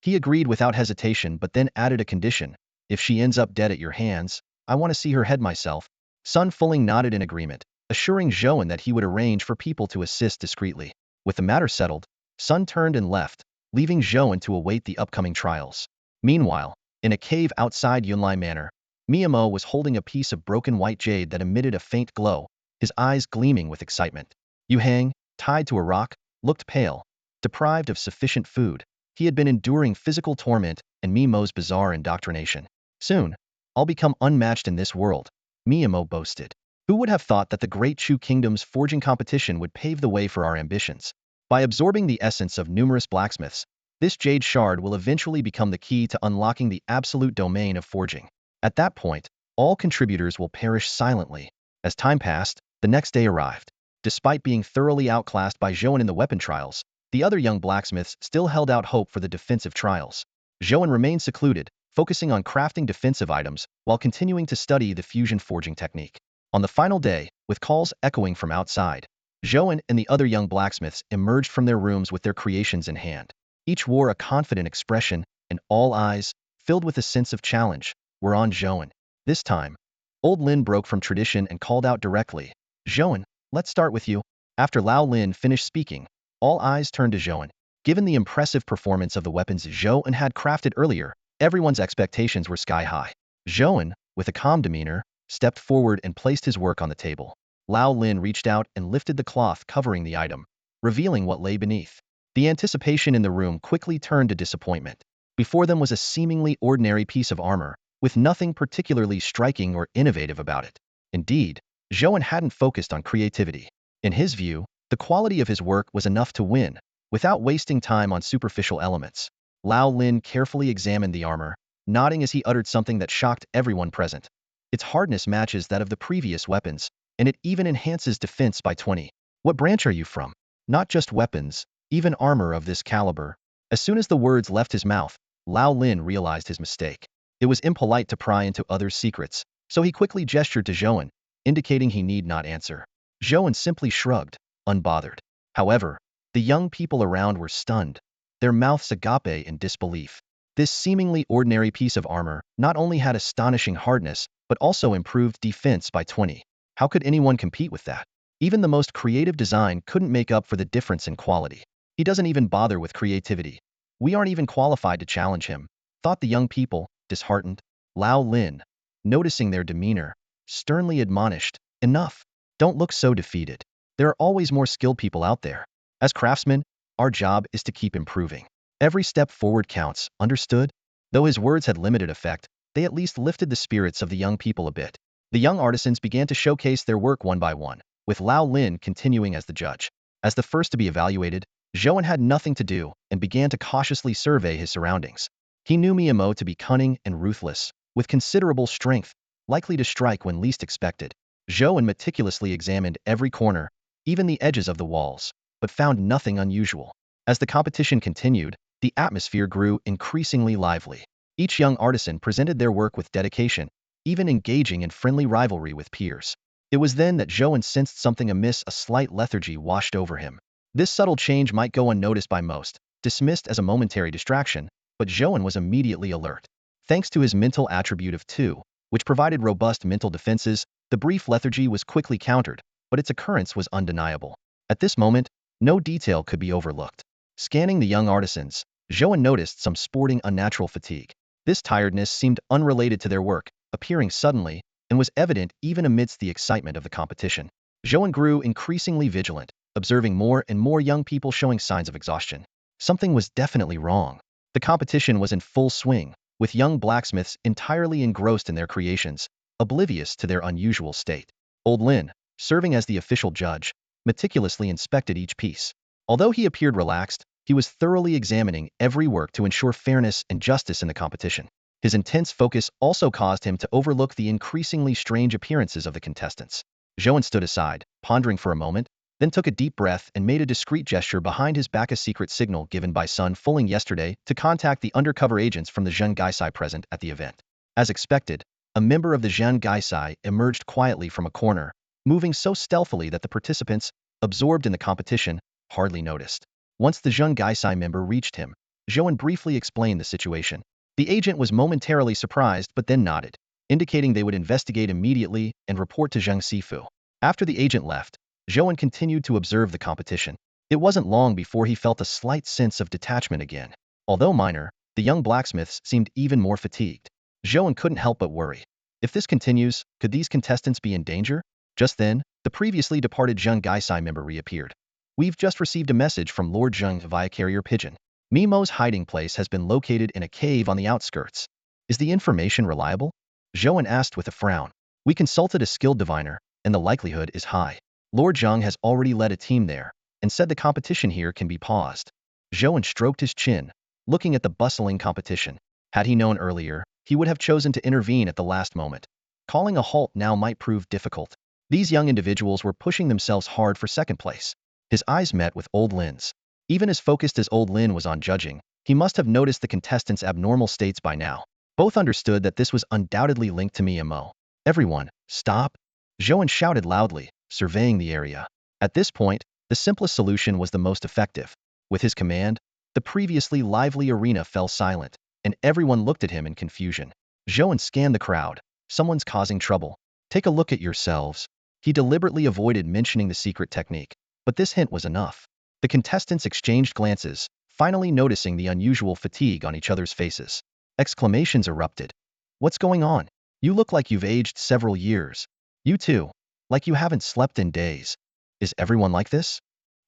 He agreed without hesitation, but then added a condition. If she ends up dead at your hands, I want to see her head myself. Sun Fulling nodded in agreement, assuring Zhou An that he would arrange for people to assist discreetly. With the matter settled, Sun turned and left, leaving Zhou An to await the upcoming trials. Meanwhile, in a cave outside Yunlai Manor, Miyamo was holding a piece of broken white jade that emitted a faint glow, his eyes gleaming with excitement. Yu Hang, tied to a rock, looked pale, deprived of sufficient food. He had been enduring physical torment and Miyamo's bizarre indoctrination. Soon, I'll become unmatched in this world, Miyamo boasted. Who would have thought that the Great Chu Kingdom's forging competition would pave the way for our ambitions? By absorbing the essence of numerous blacksmiths, this jade shard will eventually become the key to unlocking the absolute domain of forging. At that point, all contributors will perish silently. As time passed, the next day arrived. Despite being thoroughly outclassed by Zhou An in the weapon trials, the other young blacksmiths still held out hope for the defensive trials. Zhou An remained secluded, focusing on crafting defensive items while continuing to study the fusion forging technique. On the final day, with calls echoing from outside, Zhou An and the other young blacksmiths emerged from their rooms with their creations in hand. Each wore a confident expression, and all eyes, filled with a sense of challenge, were on Zhou An. This time, Old Lin broke from tradition and called out directly, "Zhou An, let's start with you." After Lao Lin finished speaking, all eyes turned to Zhou An. Given the impressive performance of the weapons Zhou An had crafted earlier, everyone's expectations were sky-high. Zhou An, with a calm demeanor, stepped forward and placed his work on the table. Lao Lin reached out and lifted the cloth covering the item, revealing what lay beneath. The anticipation in the room quickly turned to disappointment. Before them was a seemingly ordinary piece of armor, with nothing particularly striking or innovative about it. Indeed, Zhou An hadn't focused on creativity. In his view, the quality of his work was enough to win, without wasting time on superficial elements. Lao Lin carefully examined the armor, nodding as he uttered something that shocked everyone present. Its hardness matches that of the previous weapons, and it even enhances defense by 20. What branch are you from? Not just weapons, even armor of this caliber. As soon as the words left his mouth, Lao Lin realized his mistake. It was impolite to pry into others' secrets, so he quickly gestured to Zhou An, indicating he need not answer. Zhou An simply shrugged, unbothered. However, the young people around were stunned, their mouths agape in disbelief. This seemingly ordinary piece of armor not only had astonishing hardness, but also improved defense by 20. How could anyone compete with that? Even the most creative design couldn't make up for the difference in quality. He doesn't even bother with creativity. We aren't even qualified to challenge him, thought the young people, disheartened. Lao Lin, noticing their demeanor, sternly admonished, "Enough. Don't look so defeated. There are always more skilled people out there. As craftsmen, our job is to keep improving. Every step forward counts, understood?" Though his words had limited effect, they at least lifted the spirits of the young people a bit. The young artisans began to showcase their work one by one, with Lao Lin continuing as the judge. As the first to be evaluated, Zhou An had nothing to do and began to cautiously survey his surroundings. He knew Miyamo to be cunning and ruthless, with considerable strength, likely to strike when least expected. Zhou An meticulously examined every corner, even the edges of the walls, but found nothing unusual. As the competition continued, the atmosphere grew increasingly lively. Each young artisan presented their work with dedication, even engaging in friendly rivalry with peers. It was then that Zhou An sensed something amiss. A slight lethargy washed over him. This subtle change might go unnoticed by most, dismissed as a momentary distraction, but Zhou An was immediately alert. Thanks to his mental attribute of 2, which provided robust mental defenses, the brief lethargy was quickly countered, but its occurrence was undeniable. At this moment, no detail could be overlooked. Scanning the young artisans, Zhou An noticed some sporting unnatural fatigue. This tiredness seemed unrelated to their work, appearing suddenly, and was evident even amidst the excitement of the competition. Zhou An grew increasingly vigilant, observing more and more young people showing signs of exhaustion. Something was definitely wrong. The competition was in full swing, with young blacksmiths entirely engrossed in their creations, oblivious to their unusual state. Old Lin, serving as the official judge, meticulously inspected each piece. Although he appeared relaxed, He was thoroughly examining every work to ensure fairness and justice in the competition. His intense focus also caused him to overlook the increasingly strange appearances of the contestants. Zhou An stood aside, pondering for a moment, then took a deep breath and made a discreet gesture behind his back, a secret signal given by Sun Fuling yesterday to contact the undercover agents from the Zheng Gaisai present at the event. As expected, a member of the Zheng Gaisai emerged quietly from a corner, moving so stealthily that the participants, absorbed in the competition, hardly noticed. Once the Zheng Gaisai member reached him, Zhou An briefly explained the situation. The agent was momentarily surprised but then nodded, indicating they would investigate immediately and report to Zheng Sifu. After the agent left, Zhou An continued to observe the competition. It wasn't long before he felt a slight sense of detachment again. Although minor, the young blacksmiths seemed even more fatigued. Zhou An couldn't help but worry. If this continues, could these contestants be in danger? Just then, the previously departed Zheng Gaisai member reappeared. We've just received a message from Lord Zheng via carrier pigeon. Mimo's hiding place has been located in a cave on the outskirts. Is the information reliable? Zhou An asked with a frown. We consulted a skilled diviner, and the likelihood is high. Lord Zheng has already led a team there, and said the competition here can be paused. Zhou An stroked his chin, looking at the bustling competition. Had he known earlier, he would have chosen to intervene at the last moment. Calling a halt now might prove difficult. These young individuals were pushing themselves hard for second place. His eyes met with Old Lin's. Even as focused as Old Lin was on judging, he must have noticed the contestants' abnormal states by now. Both understood that this was undoubtedly linked to Mimo. Everyone, stop! Zhou An shouted loudly, surveying the area. At this point, the simplest solution was the most effective. With his command, the previously lively arena fell silent, and everyone looked at him in confusion. Zhou An scanned the crowd. Someone's causing trouble. Take a look at yourselves. He deliberately avoided mentioning the secret technique, but this hint was enough. The contestants exchanged glances, finally noticing the unusual fatigue on each other's faces. Exclamations erupted. What's going on? You look like you've aged several years. You too. Like you haven't slept in days. Is everyone like this?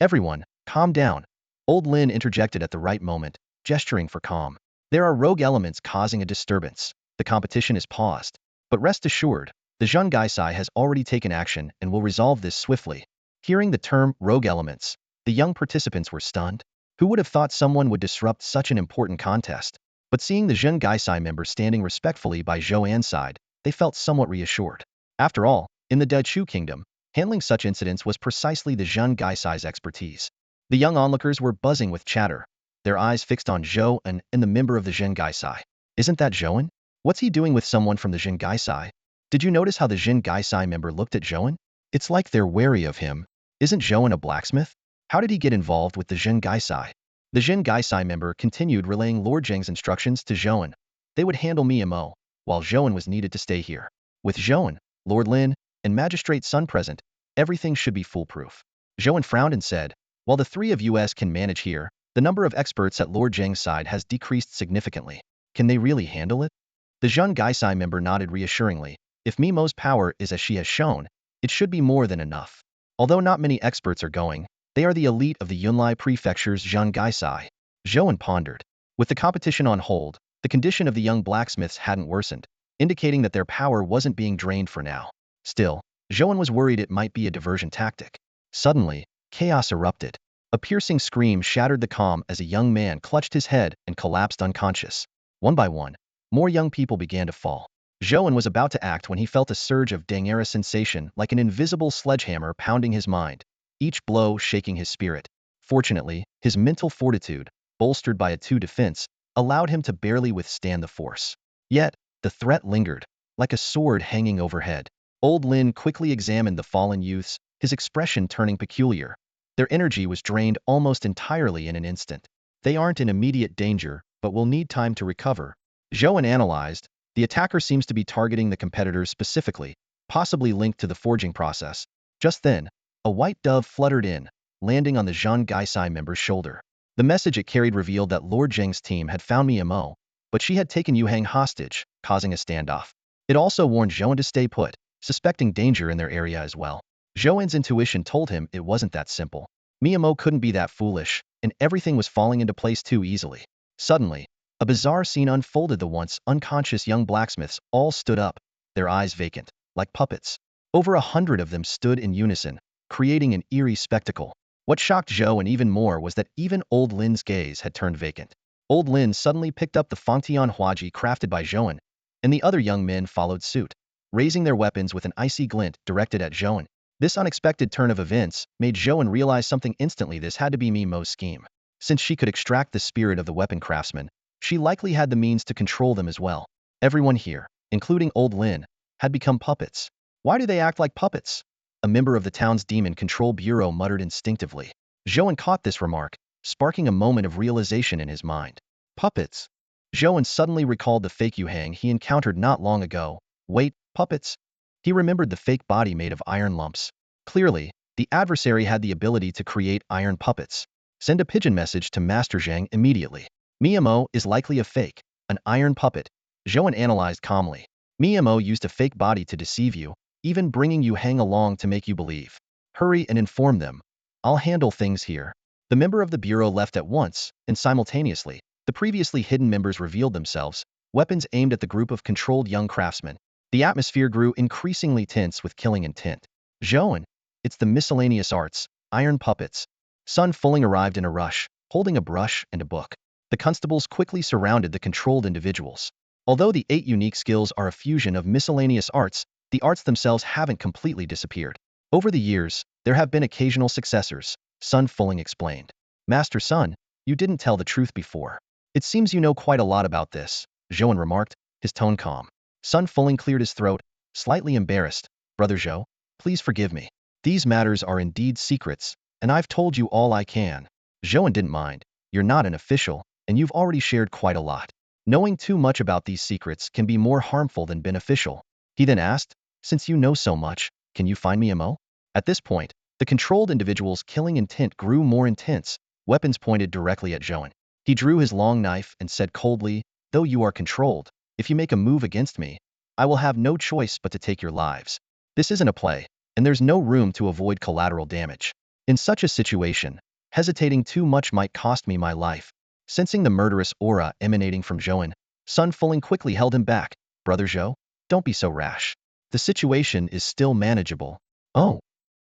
Everyone, calm down. Old Lin interjected at the right moment, gesturing for calm. There are rogue elements causing a disturbance. The competition is paused. But rest assured, the Zheng Gaisai has already taken action and will resolve this swiftly. Hearing the term rogue elements, the young participants were stunned. Who would have thought someone would disrupt such an important contest? But seeing the Zheng Gaisai member standing respectfully by Zhou An's side, they felt somewhat reassured. After all, in the Dechu kingdom, handling such incidents was precisely the Zheng Gaisai's expertise. The young onlookers were buzzing with chatter, their eyes fixed on Zhou An and the member of the Zheng Gaisai. Isn't that Zhou An? What's he doing with someone from the Zheng Gaisai? Did you notice how the Zheng Gaisai member looked at Zhou An? It's like they're wary of him. Isn't Zhou An a blacksmith? How did he get involved with the Zheng Gaisai? The Zheng Gaisai member continued relaying Lord Zheng's instructions to Zhou An. They would handle Mimo, while Zhou An was needed to stay here. With Zhou An, Lord Lin, and Magistrate Sun present, everything should be foolproof. Zhou An frowned and said, while the three of us can manage here, the number of experts at Lord Zheng's side has decreased significantly. Can they really handle it? The Zheng Gaisai member nodded reassuringly. If Mimo's power is as she has shown, it should be more than enough. Although not many experts are going, they are the elite of the Yunlai Prefecture's Zheng Gaisai. Zhou An pondered. With the competition on hold, the condition of the young blacksmiths hadn't worsened, indicating that their power wasn't being drained for now. Still, Zhou An was worried it might be a diversion tactic. Suddenly, chaos erupted. A piercing scream shattered the calm as a young man clutched his head and collapsed unconscious. One by one, more young people began to fall. Zhou An was about to act when he felt a surge of dangera sensation like an invisible sledgehammer pounding his mind, each blow shaking his spirit. Fortunately, his mental fortitude, bolstered by a 2 defense, allowed him to barely withstand the force. Yet, the threat lingered, like a sword hanging overhead. Old Lin quickly examined the fallen youths, his expression turning peculiar. Their energy was drained almost entirely in an instant. They aren't in immediate danger, but will need time to recover. Zhou An analyzed. The attacker seems to be targeting the competitors specifically, possibly linked to the forging process. Just then, a white dove fluttered in, landing on the Zheng Gaisai member's shoulder. The message it carried revealed that Lord Zheng's team had found Mimo, but she had taken Yu Hang hostage, causing a standoff. It also warned Zhou An to stay put, suspecting danger in their area as well. Zhou An's intuition told him it wasn't that simple. Mimo couldn't be that foolish, and everything was falling into place too easily. Suddenly, a bizarre scene unfolded. The once unconscious young blacksmiths all stood up, their eyes vacant, like puppets. Over 100 of them stood in unison, creating an eerie spectacle. What shocked Zhou and even more was that even old Lin's gaze had turned vacant. Old Lin suddenly picked up the Fangtian Huaji crafted by Zhou An, and the other young men followed suit, raising their weapons with an icy glint directed at Zhou An. This unexpected turn of events made Zhou An realize something instantly: this had to be Mo's scheme. Since she could extract the spirit of the weapon craftsman, she likely had the means to control them as well. Everyone here, including old Lin, had become puppets. Why do they act like puppets? A member of the town's demon control bureau muttered instinctively. Zhou An caught this remark, sparking a moment of realization in his mind. Puppets. Zhou An suddenly recalled the fake Yuhang he encountered not long ago. Wait, puppets? He remembered the fake body made of iron lumps. Clearly, the adversary had the ability to create iron puppets. Send a pigeon message to Master Zhang immediately. Mo is likely a fake, an iron puppet. Zhou An analyzed calmly. Mo used a fake body to deceive you, even bringing Yuhang along to make you believe. Hurry and inform them. I'll handle things here. The member of the bureau left at once, and simultaneously, the previously hidden members revealed themselves, weapons aimed at the group of controlled young craftsmen. The atmosphere grew increasingly tense with killing intent. Zhou An, it's the miscellaneous arts, iron puppets. Sun Fuling arrived in a rush, holding a brush and a book. The constables quickly surrounded the controlled individuals. Although the 8 unique skills are a fusion of miscellaneous arts, the arts themselves haven't completely disappeared. Over the years, there have been occasional successors, Sun Fuling explained. Master Sun, you didn't tell the truth before. It seems you know quite a lot about this, Zhou An remarked, his tone calm. Sun Fuling cleared his throat, slightly embarrassed. Brother Zhou, please forgive me. These matters are indeed secrets, and I've told you all I can. Zhou An didn't mind. You're not an official, and you've already shared quite a lot. Knowing too much about these secrets can be more harmful than beneficial. He then asked, since you know so much, can you find me a Mo? At this point, the controlled individual's killing intent grew more intense, weapons pointed directly at Zhou An. He drew his long knife and said coldly, though you are controlled, if you make a move against me, I will have no choice but to take your lives. This isn't a play, and there's no room to avoid collateral damage. In such a situation, hesitating too much might cost me my life. Sensing the murderous aura emanating from Zhou An, Sun Fuling quickly held him back. Brother Zhou, don't be so rash. The situation is still manageable. Oh.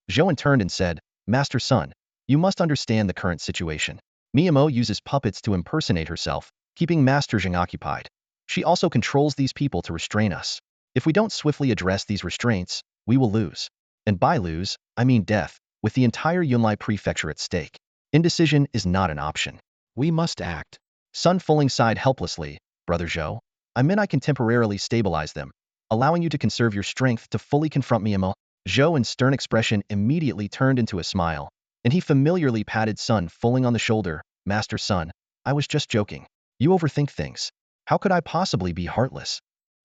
Zhou An turned and said, Master Sun, you must understand the current situation. Mo uses puppets to impersonate herself, keeping Master Zhang occupied. She also controls these people to restrain us. If we don't swiftly address these restraints, we will lose. And by lose, I mean death, with the entire Yunlai prefecture at stake. Indecision is not an option. We must act. Sun Fuling sighed helplessly. Brother Zhou, I meant I can temporarily stabilize them, allowing you to conserve your strength to fully confront Mo. Zhou An's stern expression immediately turned into a smile, and he familiarly patted Sun Fuling on the shoulder. Master Sun, I was just joking. You overthink things. How could I possibly be heartless?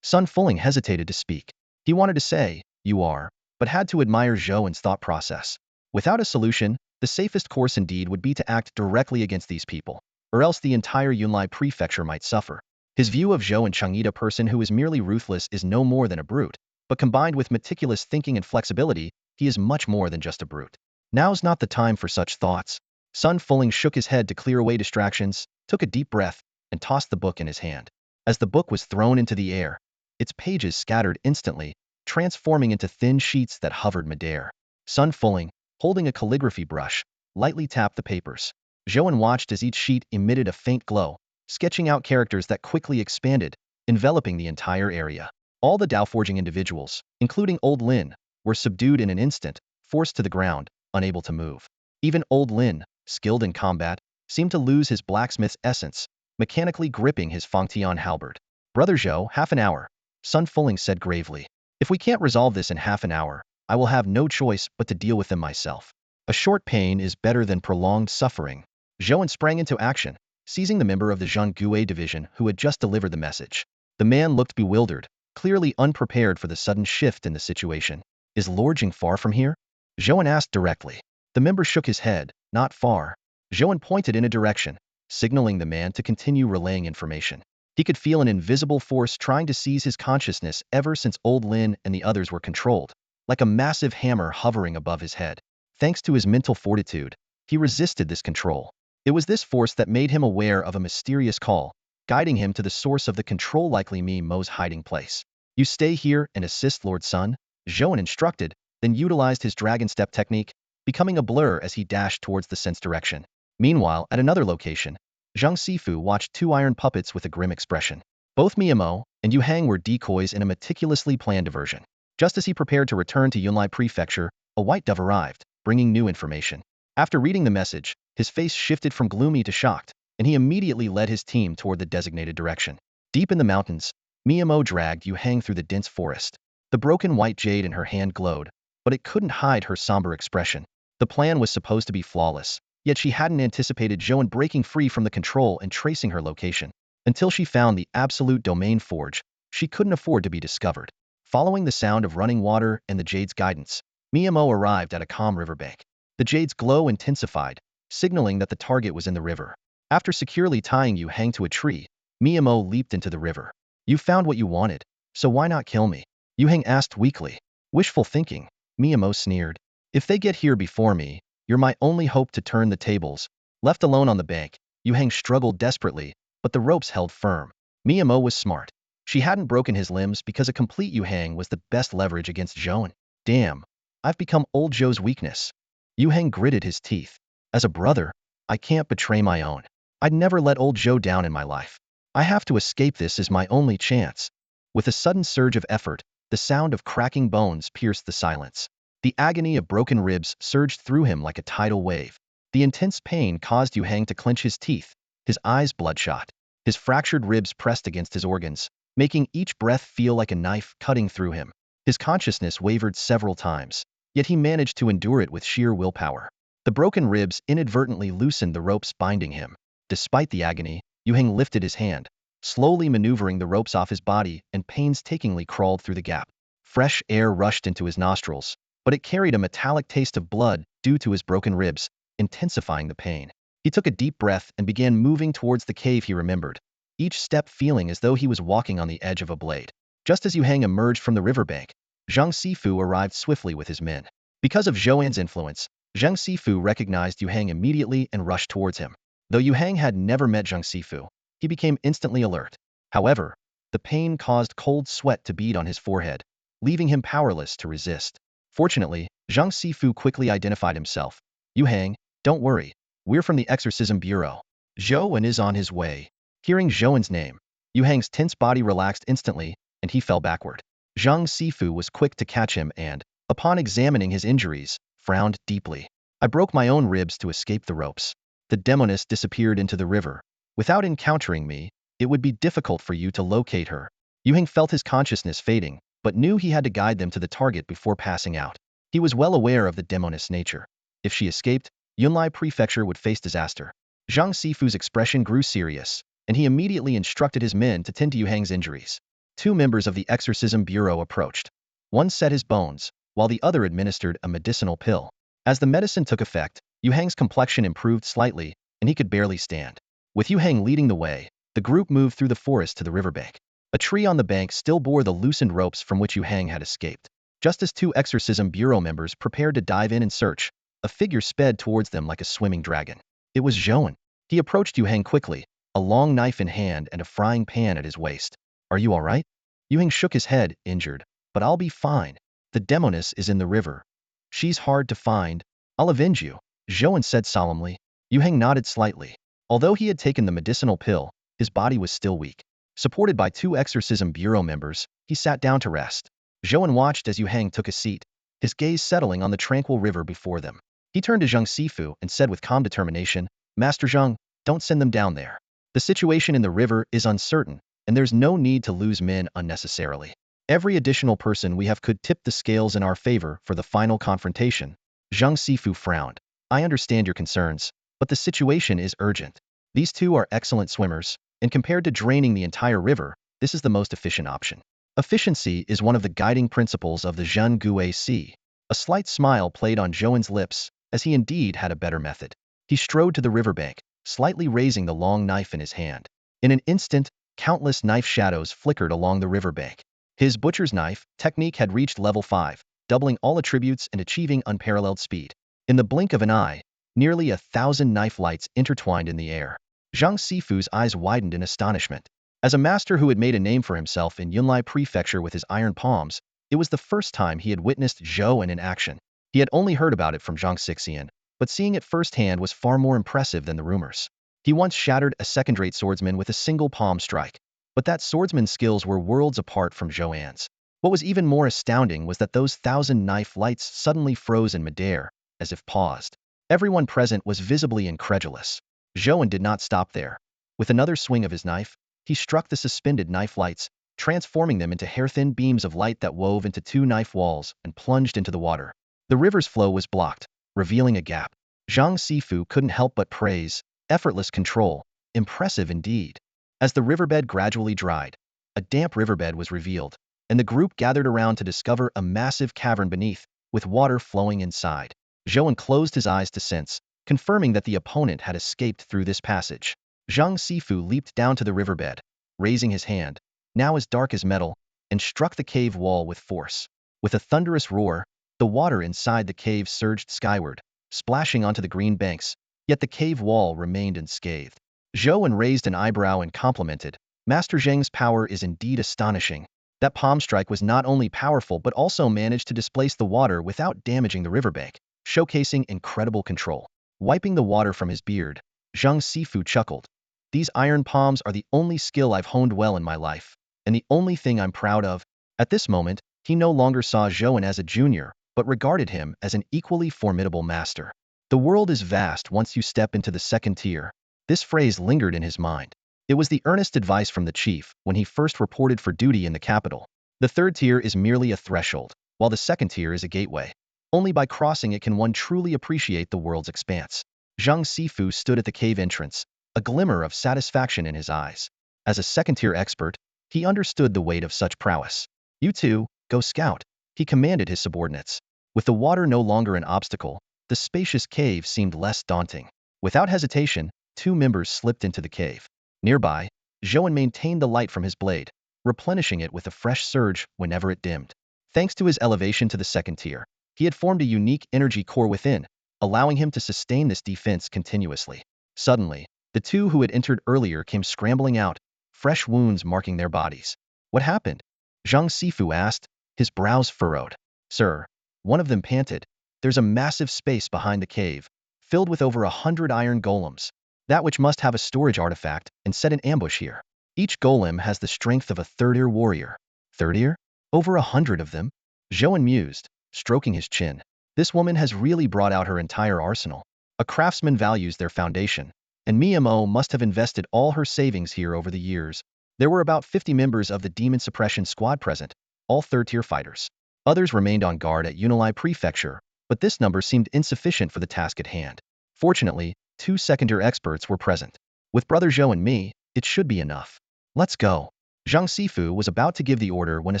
Sun Fuling hesitated to speak. He wanted to say, you are, but had to admire Zhou An's thought process. Without a solution, the safest course indeed would be to act directly against these people, or else the entire Yunlai prefecture might suffer. His view of Zhou An Chang'e, a person who is merely ruthless, is no more than a brute, but combined with meticulous thinking and flexibility, he is much more than just a brute. Now's not the time for such thoughts. Sun Fuling shook his head to clear away distractions, took a deep breath, and tossed the book in his hand. As the book was thrown into the air, its pages scattered instantly, transforming into thin sheets that hovered midair. Sun Fuling, holding a calligraphy brush, lightly tapped the papers. Zhou An watched as each sheet emitted a faint glow, sketching out characters that quickly expanded, enveloping the entire area. All the Daoforging individuals, including Old Lin, were subdued in an instant, forced to the ground, unable to move. Even Old Lin, skilled in combat, seemed to lose his blacksmith's essence, mechanically gripping his Fangtian halberd. Brother Zhou, half an hour, Sun Fuling said gravely. If we can't resolve this in half an hour, I will have no choice but to deal with them myself. A short pain is better than prolonged suffering. Zhou An sprang into action, seizing the member of the Zhangguo division who had just delivered the message. The man looked bewildered, clearly unprepared for the sudden shift in the situation. Is Lord Jing far from here? Zhou An asked directly. The member shook his head. Not far. Zhou An pointed in a direction, signaling the man to continue relaying information. He could feel an invisible force trying to seize his consciousness ever since Old Lin and the others were controlled, like a massive hammer hovering above his head. Thanks to his mental fortitude, he resisted this control. It was this force that made him aware of a mysterious call, guiding him to the source of the control, likely Mo's hiding place. You stay here and assist Lord Sun, Zhou An instructed, then utilized his dragon step technique. becoming a blur as he dashed towards the sense direction. Meanwhile, at another location, Zhang Sifu watched two iron puppets with a grim expression. Both Miyamo and Yu Hang were decoys in a meticulously planned diversion. Just as he prepared to return to Yunlai Prefecture, a white dove arrived, bringing new information. After reading the message, his face shifted from gloomy to shocked, and he immediately led his team toward the designated direction. Deep in the mountains, Miyamo dragged Yu Hang through the dense forest. The broken white jade in her hand glowed, but it couldn't hide her somber expression. The plan was supposed to be flawless, yet she hadn't anticipated Zhou An breaking free from the control and tracing her location. Until she found the absolute domain forge, she couldn't afford to be discovered. Following the sound of running water and the jade's guidance, Miyamo arrived at a calm riverbank. The jade's glow intensified, signaling that the target was in the river. After securely tying Yu Hang to a tree, Miyamo leaped into the river. You found what you wanted, so why not kill me? Yu Hang asked weakly. Wishful thinking, Miyamo sneered. If they get here before me, you're my only hope to turn the tables. Left alone on the bank, Yu Hang struggled desperately, but the ropes held firm. Miyamo was smart. She hadn't broken his limbs because a complete Yu Hang was the best leverage against Zhou An. Damn, I've become old Zhou's weakness. Yu Hang gritted his teeth. As a brother, I can't betray my own. I'd never let old Zhou down in my life. I have to escape, this is my only chance. With a sudden surge of effort, the sound of cracking bones pierced the silence. The agony of broken ribs surged through him like a tidal wave. The intense pain caused Yu Hang to clench his teeth, his eyes bloodshot. His fractured ribs pressed against his organs, making each breath feel like a knife cutting through him. His consciousness wavered several times, yet he managed to endure it with sheer willpower. The broken ribs inadvertently loosened the ropes binding him. Despite the agony, Yu Hang lifted his hand, slowly maneuvering the ropes off his body, and painstakingly crawled through the gap. Fresh air rushed into his nostrils, but it carried a metallic taste of blood due to his broken ribs, intensifying the pain. He took a deep breath and began moving towards the cave he remembered, each step feeling as though he was walking on the edge of a blade. Just as Yu Hang emerged from the riverbank, Zhang Sifu arrived swiftly with his men. Because of Zhou An's influence, Zhang Sifu recognized Yu Hang immediately and rushed towards him. Though Yu Hang had never met Zhang Sifu, he became instantly alert. However, the pain caused cold sweat to bead on his forehead, leaving him powerless to resist. Fortunately, Zhang Sifu quickly identified himself. Yu Hang, don't worry. We're from the Exorcism Bureau. Zhou An is on his way. Hearing Zhou An's name, Yu Hang's tense body relaxed instantly, and he fell backward. Zhang Sifu was quick to catch him and, upon examining his injuries, frowned deeply. I broke my own ribs to escape the ropes. The demoness disappeared into the river. Without encountering me, it would be difficult for you to locate her. Yu Hang felt his consciousness fading, but knew he had to guide them to the target before passing out. He was well aware of the demoness' nature. If she escaped, Yunlai Prefecture would face disaster. Zhang Sifu's expression grew serious, and he immediately instructed his men to tend to Yu Hang's injuries. Two members of the Exorcism Bureau approached. One set his bones, while the other administered a medicinal pill. As the medicine took effect, Yu Hang's complexion improved slightly, and he could barely stand. With Yu Hang leading the way, the group moved through the forest to the riverbank. A tree on the bank still bore the loosened ropes from which Yu Hang had escaped. Just as two Exorcism Bureau members prepared to dive in and search, a figure sped towards them like a swimming dragon. It was Zhou An. He approached Yu Hang quickly, a long knife in hand and a frying pan at his waist. Are you all right? Yu Hang shook his head, injured. But I'll be fine. The demoness is in the river. She's hard to find. I'll avenge you, Zhou An said solemnly. Yu Hang nodded slightly. Although he had taken the medicinal pill, his body was still weak. Supported by two Exorcism Bureau members, he sat down to rest. Zhou An watched as Yu Hang took a seat, his gaze settling on the tranquil river before them. He turned to Zhang Sifu and said with calm determination, Master Zhang, don't send them down there. The situation in the river is uncertain, and there's no need to lose men unnecessarily. Every additional person we have could tip the scales in our favor for the final confrontation. Zhang Sifu frowned. I understand your concerns, but the situation is urgent. These two are excellent swimmers, and compared to draining the entire river, this is the most efficient option. Efficiency is one of the guiding principles of the Zhen Gui Sea. A slight smile played on Zhou An's lips, as he indeed had a better method. He strode to the riverbank, slightly raising the long knife in his hand. In an instant, countless knife shadows flickered along the riverbank. His butcher's knife technique had reached level 5, doubling all attributes and achieving unparalleled speed. In the blink of an eye, nearly 1,000 knife lights intertwined in the air. Zhang Sifu's eyes widened in astonishment. As a master who had made a name for himself in Yunlai Prefecture with his iron palms, it was the first time he had witnessed Zhou An in action. He had only heard about it from Zhang Xixian, but seeing it firsthand was far more impressive than the rumors. He once shattered a second-rate swordsman with a single palm strike, but that swordsman's skills were worlds apart from Zhou An's. What was even more astounding was that those 1,000 knife lights suddenly froze in midair, as if paused. Everyone present was visibly incredulous. Zhou An did not stop there. With another swing of his knife, he struck the suspended knife lights, transforming them into hair-thin beams of light that wove into two knife walls and plunged into the water. The river's flow was blocked, revealing a gap. Zhang Sifu couldn't help but praise, effortless control, impressive indeed. As the riverbed gradually dried, a damp riverbed was revealed, and the group gathered around to discover a massive cavern beneath, with water flowing inside. Zhou An closed his eyes to sense, confirming that the opponent had escaped through this passage. Zhang Sifu leaped down to the riverbed, raising his hand, now as dark as metal, and struck the cave wall with force. With a thunderous roar, the water inside the cave surged skyward, splashing onto the green banks, yet the cave wall remained unscathed. Zhou An raised an eyebrow and complimented, "Master Zheng's power is indeed astonishing. That palm strike was not only powerful but also managed to displace the water without damaging the riverbank, showcasing incredible control." Wiping the water from his beard, Zhang Sifu chuckled. "These iron palms are the only skill I've honed well in my life, and the only thing I'm proud of." At this moment, he no longer saw Zhou An as a junior, but regarded him as an equally formidable master. The world is vast once you step into the second tier. This phrase lingered in his mind. It was the earnest advice from the chief when he first reported for duty in the capital. The third tier is merely a threshold, while the second tier is a gateway. Only by crossing it can one truly appreciate the world's expanse. Zhang Sifu stood at the cave entrance, a glimmer of satisfaction in his eyes. As a second-tier expert, he understood the weight of such prowess. "You two, go scout," he commanded his subordinates. With the water no longer an obstacle, the spacious cave seemed less daunting. Without hesitation, two members slipped into the cave. Nearby, Zhou An maintained the light from his blade, replenishing it with a fresh surge whenever it dimmed. Thanks to his elevation to the second tier, he had formed a unique energy core within, allowing him to sustain this defense continuously. Suddenly, the two who had entered earlier came scrambling out, fresh wounds marking their bodies. "What happened?" Zhang Sifu asked, his brows furrowed. "Sir," one of them panted, "there's a massive space behind the cave, filled with over 100 iron golems. That which must have a storage artifact and set an ambush here. Each golem has the strength of a third-ear warrior." "Third ear? Over 100 of them?" Zhou An mused, stroking his chin. This woman has really brought out her entire arsenal. A craftsman values their foundation, and Mimo must have invested all her savings here over the years. There were about 50 members of the Demon Suppression Squad present, all third-tier fighters. Others remained on guard at Yunlai Prefecture, but this number seemed insufficient for the task at hand. Fortunately, 2 second-tier experts were present. "With Brother Zhou and me, it should be enough. Let's go." Zhang Sifu was about to give the order when a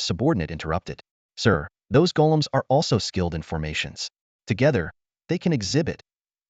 subordinate interrupted. "Sir, those golems are also skilled in formations. Together, they can exhibit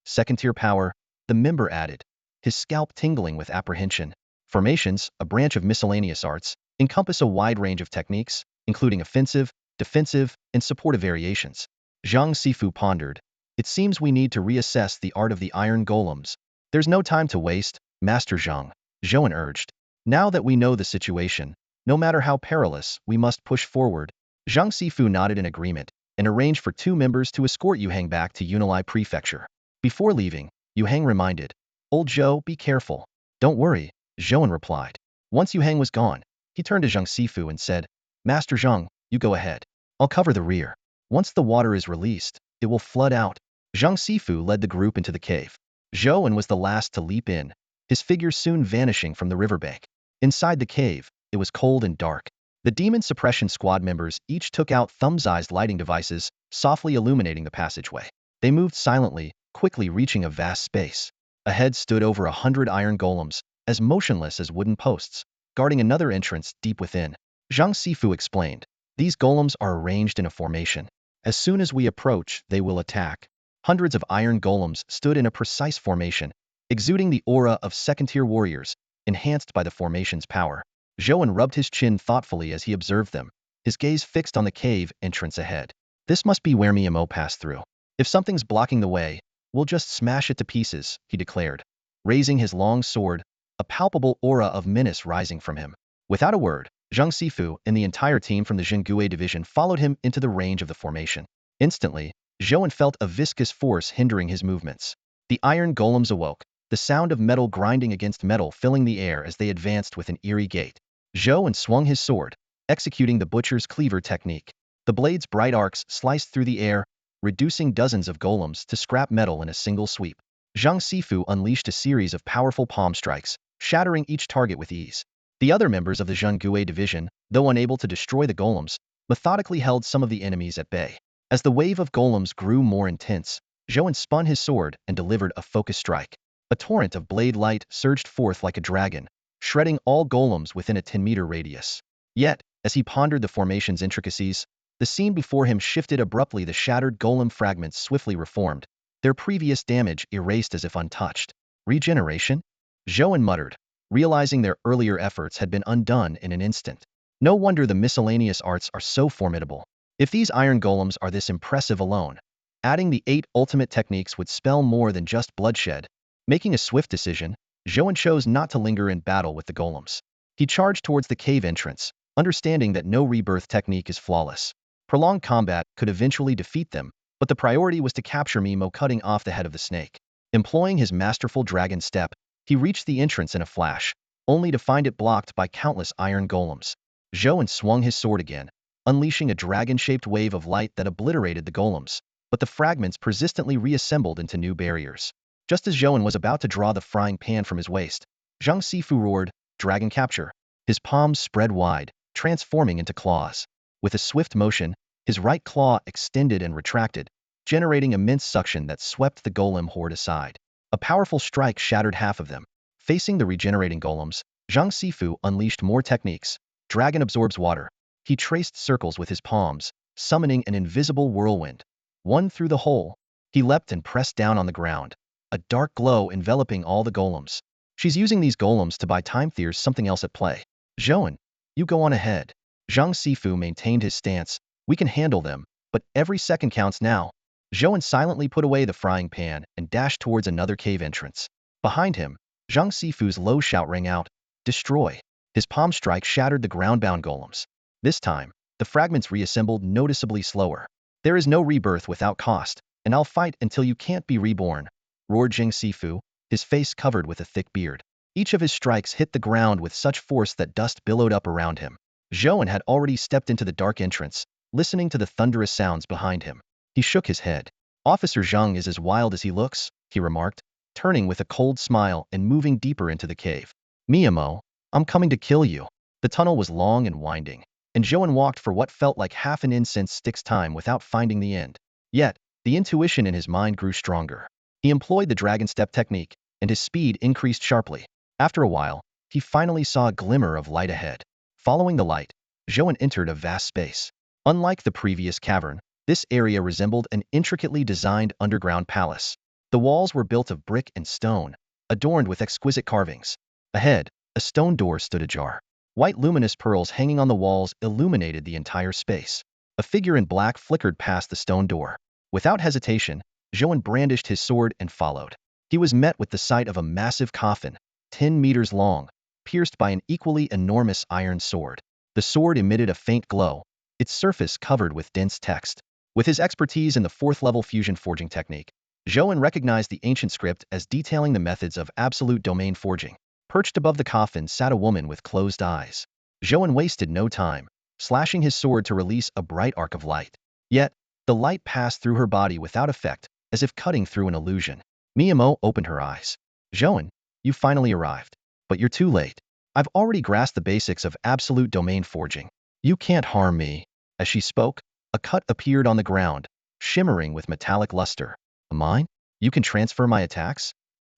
second-tier power," the member added, his scalp tingling with apprehension. Formations, a branch of miscellaneous arts, encompass a wide range of techniques, including offensive, defensive, and supportive variations. Zhang Sifu pondered. "It seems we need to reassess the art of the iron golems." "There's no time to waste, Master Zhang," Zhou An urged. "Now that we know the situation, no matter how perilous, we must push forward." Zhang Sifu nodded in agreement and arranged for 2 members to escort Yuhang back to Yunlai Prefecture. Before leaving, Yuhang reminded, "Old Zhou, be careful." "Don't worry," Zhou An replied. Once Yuhang was gone, he turned to Zhang Sifu and said, "Master Zhang, you go ahead. I'll cover the rear. Once the water is released, it will flood out." Zhang Sifu led the group into the cave. Zhou An was the last to leap in, his figure soon vanishing from the riverbank. Inside the cave, it was cold and dark. The Demon Suppression Squad members each took out thumb-sized lighting devices, softly illuminating the passageway. They moved silently, quickly reaching a vast space. Ahead stood over 100 iron golems, as motionless as wooden posts, guarding another entrance deep within. Zhang Sifu explained, "These golems are arranged in a formation. As soon as we approach, they will attack." Hundreds of iron golems stood in a precise formation, exuding the aura of second-tier warriors, enhanced by the formation's power. Zhou An rubbed his chin thoughtfully as he observed them, his gaze fixed on the cave entrance ahead. "This must be where Mimo passed through. If something's blocking the way, we'll just smash it to pieces," he declared, raising his long sword, a palpable aura of menace rising from him. Without a word, Zhang Sifu and the entire team from the Zhengue division followed him into the range of the formation. Instantly, Zhou An felt a viscous force hindering his movements. The iron golems awoke, the sound of metal grinding against metal filling the air as they advanced with an eerie gait. Zhou An swung his sword, executing the butcher's cleaver technique. The blade's bright arcs sliced through the air, reducing dozens of golems to scrap metal in a single sweep. Zhang Sifu unleashed a series of powerful palm strikes, shattering each target with ease. The other members of the Zhengui division, though unable to destroy the golems, methodically held some of the enemies at bay. As the wave of golems grew more intense, Zhou An spun his sword and delivered a focused strike. A torrent of blade light surged forth like a dragon, shredding all golems within a 10-meter radius. Yet, as he pondered the formation's intricacies, the scene before him shifted abruptly. The shattered golem fragments swiftly reformed, their previous damage erased as if untouched. Regeneration? Zhou An muttered, realizing their earlier efforts had been undone in an instant. No wonder the miscellaneous arts are so formidable. If these iron golems are this impressive alone, adding the 8 ultimate techniques would spell more than just bloodshed. Making a swift decision, Zhou An chose not to linger in battle with the golems. He charged towards the cave entrance, understanding that no rebirth technique is flawless. Prolonged combat could eventually defeat them, but the priority was to capture Mimo, cutting off the head of the snake. Employing his masterful dragon step, he reached the entrance in a flash, only to find it blocked by countless iron golems. Zhou An swung his sword again, unleashing a dragon-shaped wave of light that obliterated the golems, but the fragments persistently reassembled into new barriers. Just as Zhou An was about to draw the frying pan from his waist, Zhang Sifu roared, "Dragon capture!" His palms spread wide, transforming into claws. With a swift motion, his right claw extended and retracted, generating immense suction that swept the golem horde aside. A powerful strike shattered half of them. Facing the regenerating golems, Zhang Sifu unleashed more techniques. Dragon absorbs water. He traced circles with his palms, summoning an invisible whirlwind. One through the hole. He leapt and pressed down on the ground, a dark glow enveloping all the golems. "She's using these golems to buy time. There's something else at play. Zhou An, you go on ahead." Zhang Sifu maintained his stance. "We can handle them, but every second counts now." Zhou An silently put away the frying pan and dashed towards another cave entrance. Behind him, Zhang Sifu's low shout rang out, "Destroy!" His palm strike shattered the ground-bound golems. This time, the fragments reassembled noticeably slower. "There is no rebirth without cost, and I'll fight until you can't be reborn," roared Zhang Sifu, his face covered with a thick beard. Each of his strikes hit the ground with such force that dust billowed up around him. Zhou An had already stepped into the dark entrance, listening to the thunderous sounds behind him. He shook his head. "Officer Zhang is as wild as he looks," he remarked, turning with a cold smile and moving deeper into the cave. "Miyamo, I'm coming to kill you." The tunnel was long and winding, and Zhou An walked for what felt like half an incense stick's time without finding the end. Yet, the intuition in his mind grew stronger. He employed the dragon step technique, and his speed increased sharply. After a while, he finally saw a glimmer of light ahead. Following the light, Zhou An entered a vast space. Unlike the previous cavern, this area resembled an intricately designed underground palace. The walls were built of brick and stone, adorned with exquisite carvings. Ahead, a stone door stood ajar. White luminous pearls hanging on the walls illuminated the entire space. A figure in black flickered past the stone door. Without hesitation, Zhou An brandished his sword and followed. He was met with the sight of a massive coffin, 10 meters long, pierced by an equally enormous iron sword. The sword emitted a faint glow, its surface covered with dense text. With his expertise in the 4th-level fusion forging technique, Zhou An recognized the ancient script as detailing the methods of absolute domain forging. Perched above the coffin sat a woman with closed eyes. Zhou An wasted no time, slashing his sword to release a bright arc of light. Yet, the light passed through her body without effect, as if cutting through an illusion. Miyamo opened her eyes. "Zhou An, you finally arrived. But you're too late. I've already grasped the basics of absolute domain forging. You can't harm me." As she spoke, a cut appeared on the ground, shimmering with metallic luster. "A mine? You can transfer my attacks?"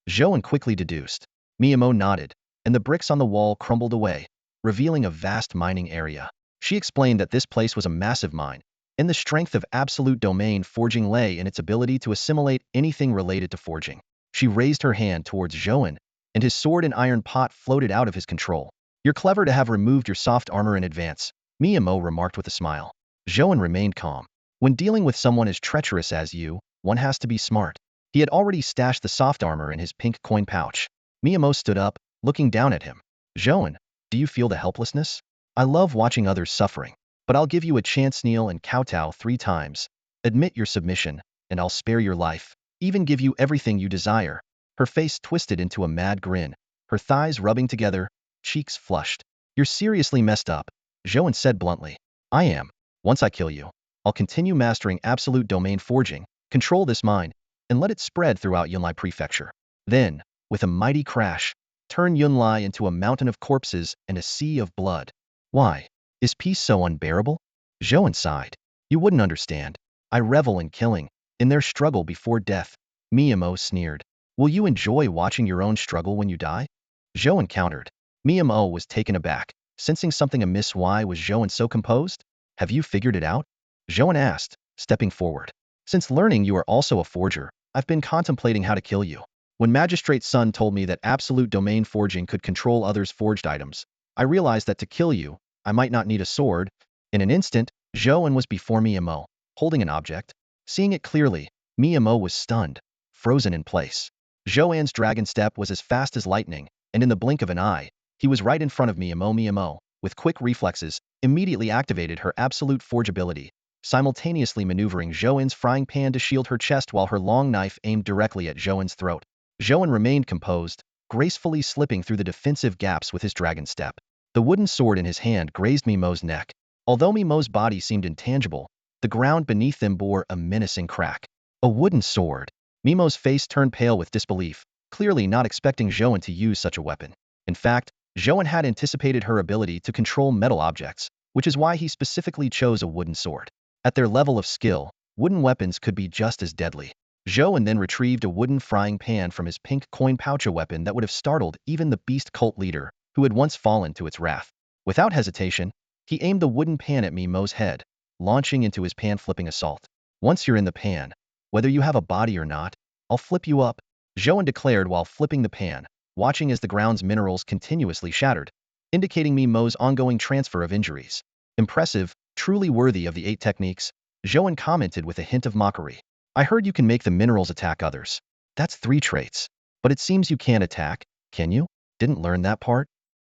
Zhou An quickly deduced. Miyamo nodded, and the bricks on the wall crumbled away, revealing a vast mining area. She explained that this place was a massive mine, and the strength of absolute domain forging lay in its ability to assimilate anything related to forging. She raised her hand towards Zhou An, and his sword and iron pot floated out of his control. "You're clever to have removed your soft armor in advance," Miyamo remarked with a smile. Zhou An remained calm. When dealing with someone as treacherous as you, one has to be smart. He had already stashed the soft armor in his pink coin pouch. Miyamo stood up, looking down at him. "Zhou An, do you feel the helplessness? I love watching others suffering, but I'll give you a chance. Kneel and kowtow 3 times." Admit your submission, and I'll spare your life, even give you everything you desire. Her face twisted into a mad grin, her thighs rubbing together, cheeks flushed. You're seriously messed up, Zhou An said bluntly. I am. Once I kill you, I'll continue mastering absolute domain forging, control this mind, and let it spread throughout Yunlai Prefecture. Then, with a mighty crash, turn Yunlai into a mountain of corpses and a sea of blood. Why? Is peace so unbearable? Zhou An sighed. You wouldn't understand. I revel in killing, in their struggle before death. Miyamo sneered. Will you enjoy watching your own struggle when you die? Zhou An countered. Miyamo was taken aback, sensing something amiss. Why was Zhou An so composed? Have you figured it out? Zhou An asked, stepping forward. Since learning you are also a forger, I've been contemplating how to kill you. When Magistrate Sun told me that absolute domain forging could control others' forged items, I realized that to kill you, I might not need a sword. In an instant, Zhou An was before Miyamo, holding an object. Seeing it clearly, Miyamo was stunned, frozen in place. Zhou An's dragon step was as fast as lightning, and in the blink of an eye, he was right in front of Miyamo. Miyamo, with quick reflexes, immediately activated her absolute forgeability, simultaneously maneuvering Zhou An's frying pan to shield her chest while her long knife aimed directly at Zhou An's throat. Zhou An remained composed, gracefully slipping through the defensive gaps with his dragon step. The wooden sword in his hand grazed Mimo's neck. Although Mimo's body seemed intangible, the ground beneath them bore a menacing crack. A wooden sword. Mimo's face turned pale with disbelief, clearly not expecting Zhou An to use such a weapon. In fact, Zhou An had anticipated her ability to control metal objects, which is why he specifically chose a wooden sword. At their level of skill, wooden weapons could be just as deadly. Zhou An then retrieved a wooden frying pan from his pink coin pouch, a weapon that would have startled even the beast cult leader, who had once fallen to its wrath. Without hesitation, he aimed the wooden pan at Mimo's head, launching into his pan-flipping assault. Once you're in the pan, whether you have a body or not, I'll flip you up, Zhou An declared while flipping the pan, watching as the ground's minerals continuously shattered, indicating Mimo's ongoing transfer of injuries. Impressive, truly worthy of the 8 techniques, Zhou An commented with a hint of mockery. I heard you can make the minerals attack others. That's 3 traits. But it seems you can't attack, can you? Didn't learn that part?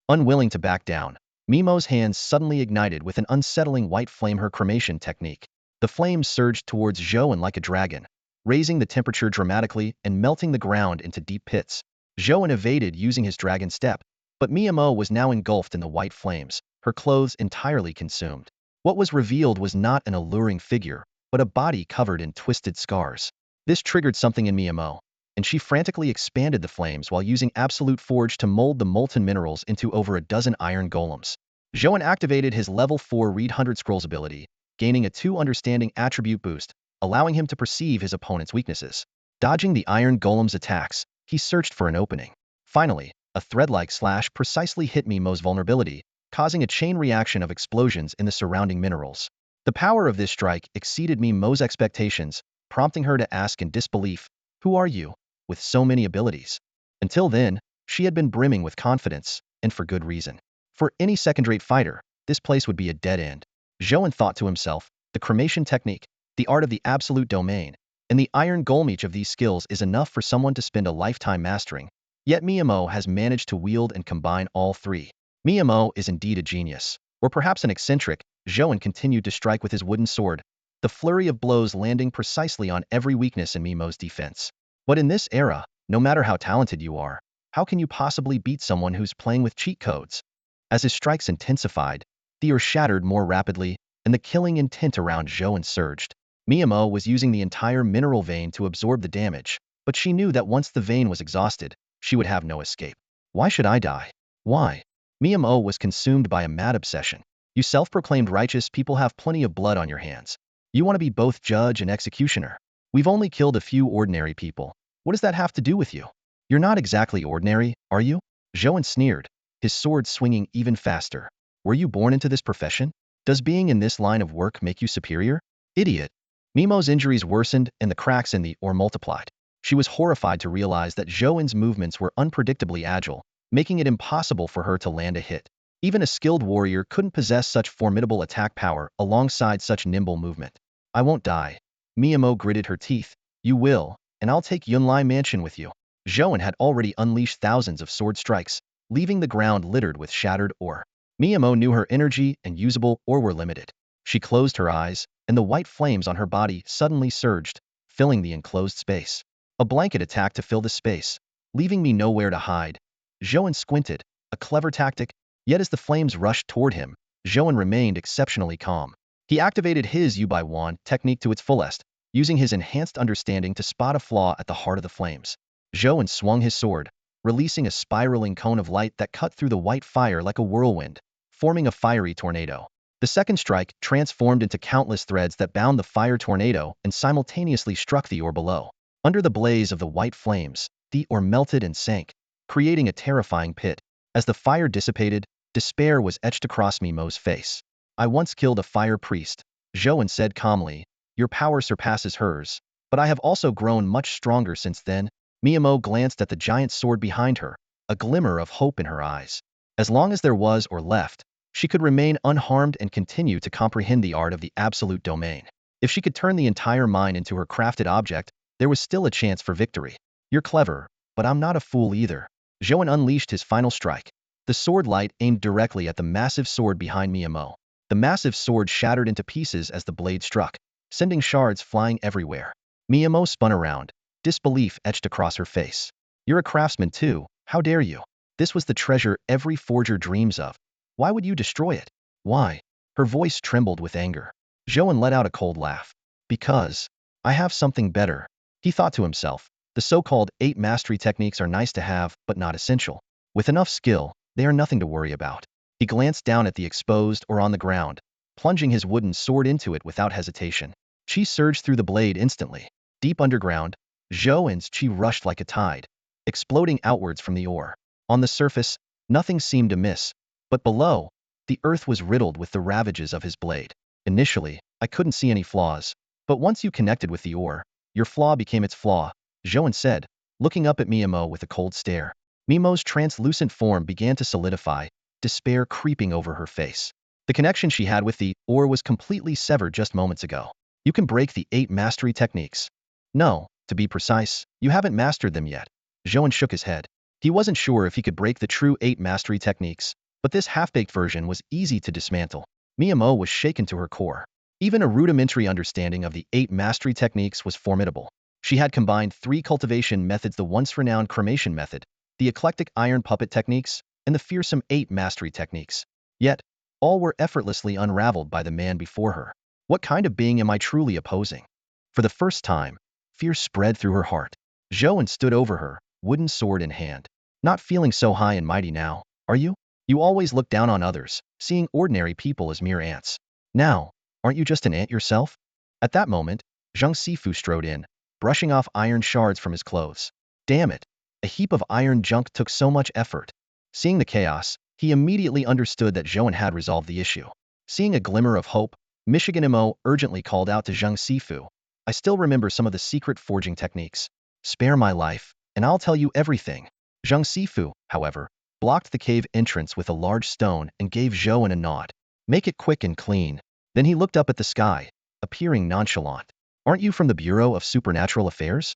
Unwilling to back down, Mimo's hands suddenly ignited with an unsettling white flame, her cremation technique. The flames surged towards Zhou An like a dragon, raising the temperature dramatically and melting the ground into deep pits. Zhou An evaded using his dragon step, but Miyamo was now engulfed in the white flames, her clothes entirely consumed. What was revealed was not an alluring figure, but a body covered in twisted scars. This triggered something in Miyamo, and she frantically expanded the flames while using Absolute Forge to mold the molten minerals into over a dozen iron golems. Zhou An activated his level 4 Read 100 Scrolls ability, gaining a 2 Understanding attribute boost, allowing him to perceive his opponent's weaknesses. Dodging the iron golem's attacks, he searched for an opening. Finally, a thread-like slash precisely hit Mimo's vulnerability, causing a chain reaction of explosions in the surrounding minerals. The power of this strike exceeded Mimo's expectations, prompting her to ask in disbelief, "Who are you, with so many abilities?" Until then, she had been brimming with confidence, and for good reason. For any second-rate fighter, this place would be a dead end. Zhou An thought to himself, the cremation technique, the art of the absolute domain, and the iron golem, each of these skills is enough for someone to spend a lifetime mastering. Yet Miyamo has managed to wield and combine all 3. Miyamo is indeed a genius, or perhaps an eccentric. Zhou An continued to strike with his wooden sword, the flurry of blows landing precisely on every weakness in Mimo's defense. But in this era, no matter how talented you are, how can you possibly beat someone who's playing with cheat codes? As his strikes intensified, the earth shattered more rapidly, and the killing intent around Zhou An surged. Miyamo was using the entire mineral vein to absorb the damage, but she knew that once the vein was exhausted, she would have no escape. Why should I die? Why? Miyamo was consumed by a mad obsession. You self-proclaimed righteous people have plenty of blood on your hands. You want to be both judge and executioner. We've only killed a few ordinary people. What does that have to do with you? You're not exactly ordinary, are you? Zhou An sneered, his sword swinging even faster. Were you born into this profession? Does being in this line of work make you superior? Idiot. Mimo's injuries worsened and the cracks in the ore multiplied. She was horrified to realize that Zhou An's movements were unpredictably agile, making it impossible for her to land a hit. Even a skilled warrior couldn't possess such formidable attack power alongside such nimble movement. I won't die. Miyamo gritted her teeth. You will, and I'll take Yunlai Mansion with you. Zhou An had already unleashed thousands of sword strikes, leaving the ground littered with shattered ore. Miyamo knew her energy and usable ore were limited. She closed her eyes, and the white flames on her body suddenly surged, filling the enclosed space. A blanket attacked to fill the space, leaving me nowhere to hide. Zhou An squinted, a clever tactic, yet as the flames rushed toward him, Zhou An remained exceptionally calm. He activated his Yu Bai Wan technique to its fullest, using his enhanced understanding to spot a flaw at the heart of the flames. Zhou An swung his sword, releasing a spiraling cone of light that cut through the white fire like a whirlwind, forming a fiery tornado. The second strike transformed into countless threads that bound the fire tornado and simultaneously struck the ore below. Under the blaze of the white flames, the ore melted and sank, creating a terrifying pit. As the fire dissipated, despair was etched across Mimo's face. I once killed a fire priest, Zhou An said calmly. Your power surpasses hers, but I have also grown much stronger since then. Mimo glanced at the giant sword behind her, a glimmer of hope in her eyes. As long as there was or left, she could remain unharmed and continue to comprehend the art of the absolute domain. If she could turn the entire mine into her crafted object, there was still a chance for victory. You're clever, but I'm not a fool either. Zhou An unleashed his final strike. The sword light aimed directly at the massive sword behind Mimo. The massive sword shattered into pieces as the blade struck, sending shards flying everywhere. Mimo spun around, disbelief etched across her face. You're a craftsman too, how dare you? This was the treasure every forger dreams of. Why would you destroy it? Why? Her voice trembled with anger. Zhou An let out a cold laugh. Because I have something better. He thought to himself. The so-called 8 mastery techniques are nice to have, but not essential. With enough skill, they are nothing to worry about. He glanced down at the exposed ore on the ground, plunging his wooden sword into it without hesitation. Qi surged through the blade instantly. Deep underground, Zhou An's qi rushed like a tide, exploding outwards from the ore. On the surface, nothing seemed amiss, but below, the earth was riddled with the ravages of his blade. Initially, I couldn't see any flaws, but once you connected with the ore, your flaw became its flaw, Zhou An said, looking up at Mimo with a cold stare. Mimo's translucent form began to solidify, despair creeping over her face. The connection she had with the ore was completely severed just moments ago. You can break the 8 mastery techniques. No, to be precise, you haven't mastered them yet. Zhou An shook his head. He wasn't sure if he could break the true 8 mastery techniques, but this half-baked version was easy to dismantle. Mimo was shaken to her core. Even a rudimentary understanding of the 8 mastery techniques was formidable. She had combined 3 cultivation methods: the once-renowned cremation method, the eclectic iron puppet techniques, and the fearsome 8 mastery techniques. Yet, all were effortlessly unraveled by the man before her. What kind of being am I truly opposing? For the first time, fear spread through her heart. Zhou An stood over her, wooden sword in hand. Not feeling so high and mighty now, are you? You always look down on others, seeing ordinary people as mere ants. Now, aren't you just an ant yourself? At that moment, Zhang Sifu strode in, brushing off iron shards from his clothes. Damn it! A heap of iron junk took so much effort. Seeing the chaos, he immediately understood that Zhou An had resolved the issue. Seeing a glimmer of hope, Michigan Mo urgently called out to Zhang Sifu. I still remember some of the secret forging techniques. Spare my life, and I'll tell you everything. Zhang Sifu, however, blocked the cave entrance with a large stone and gave Zhou An a nod. Make it quick and clean. Then he looked up at the sky, appearing nonchalant. Aren't you from the Bureau of Supernatural Affairs?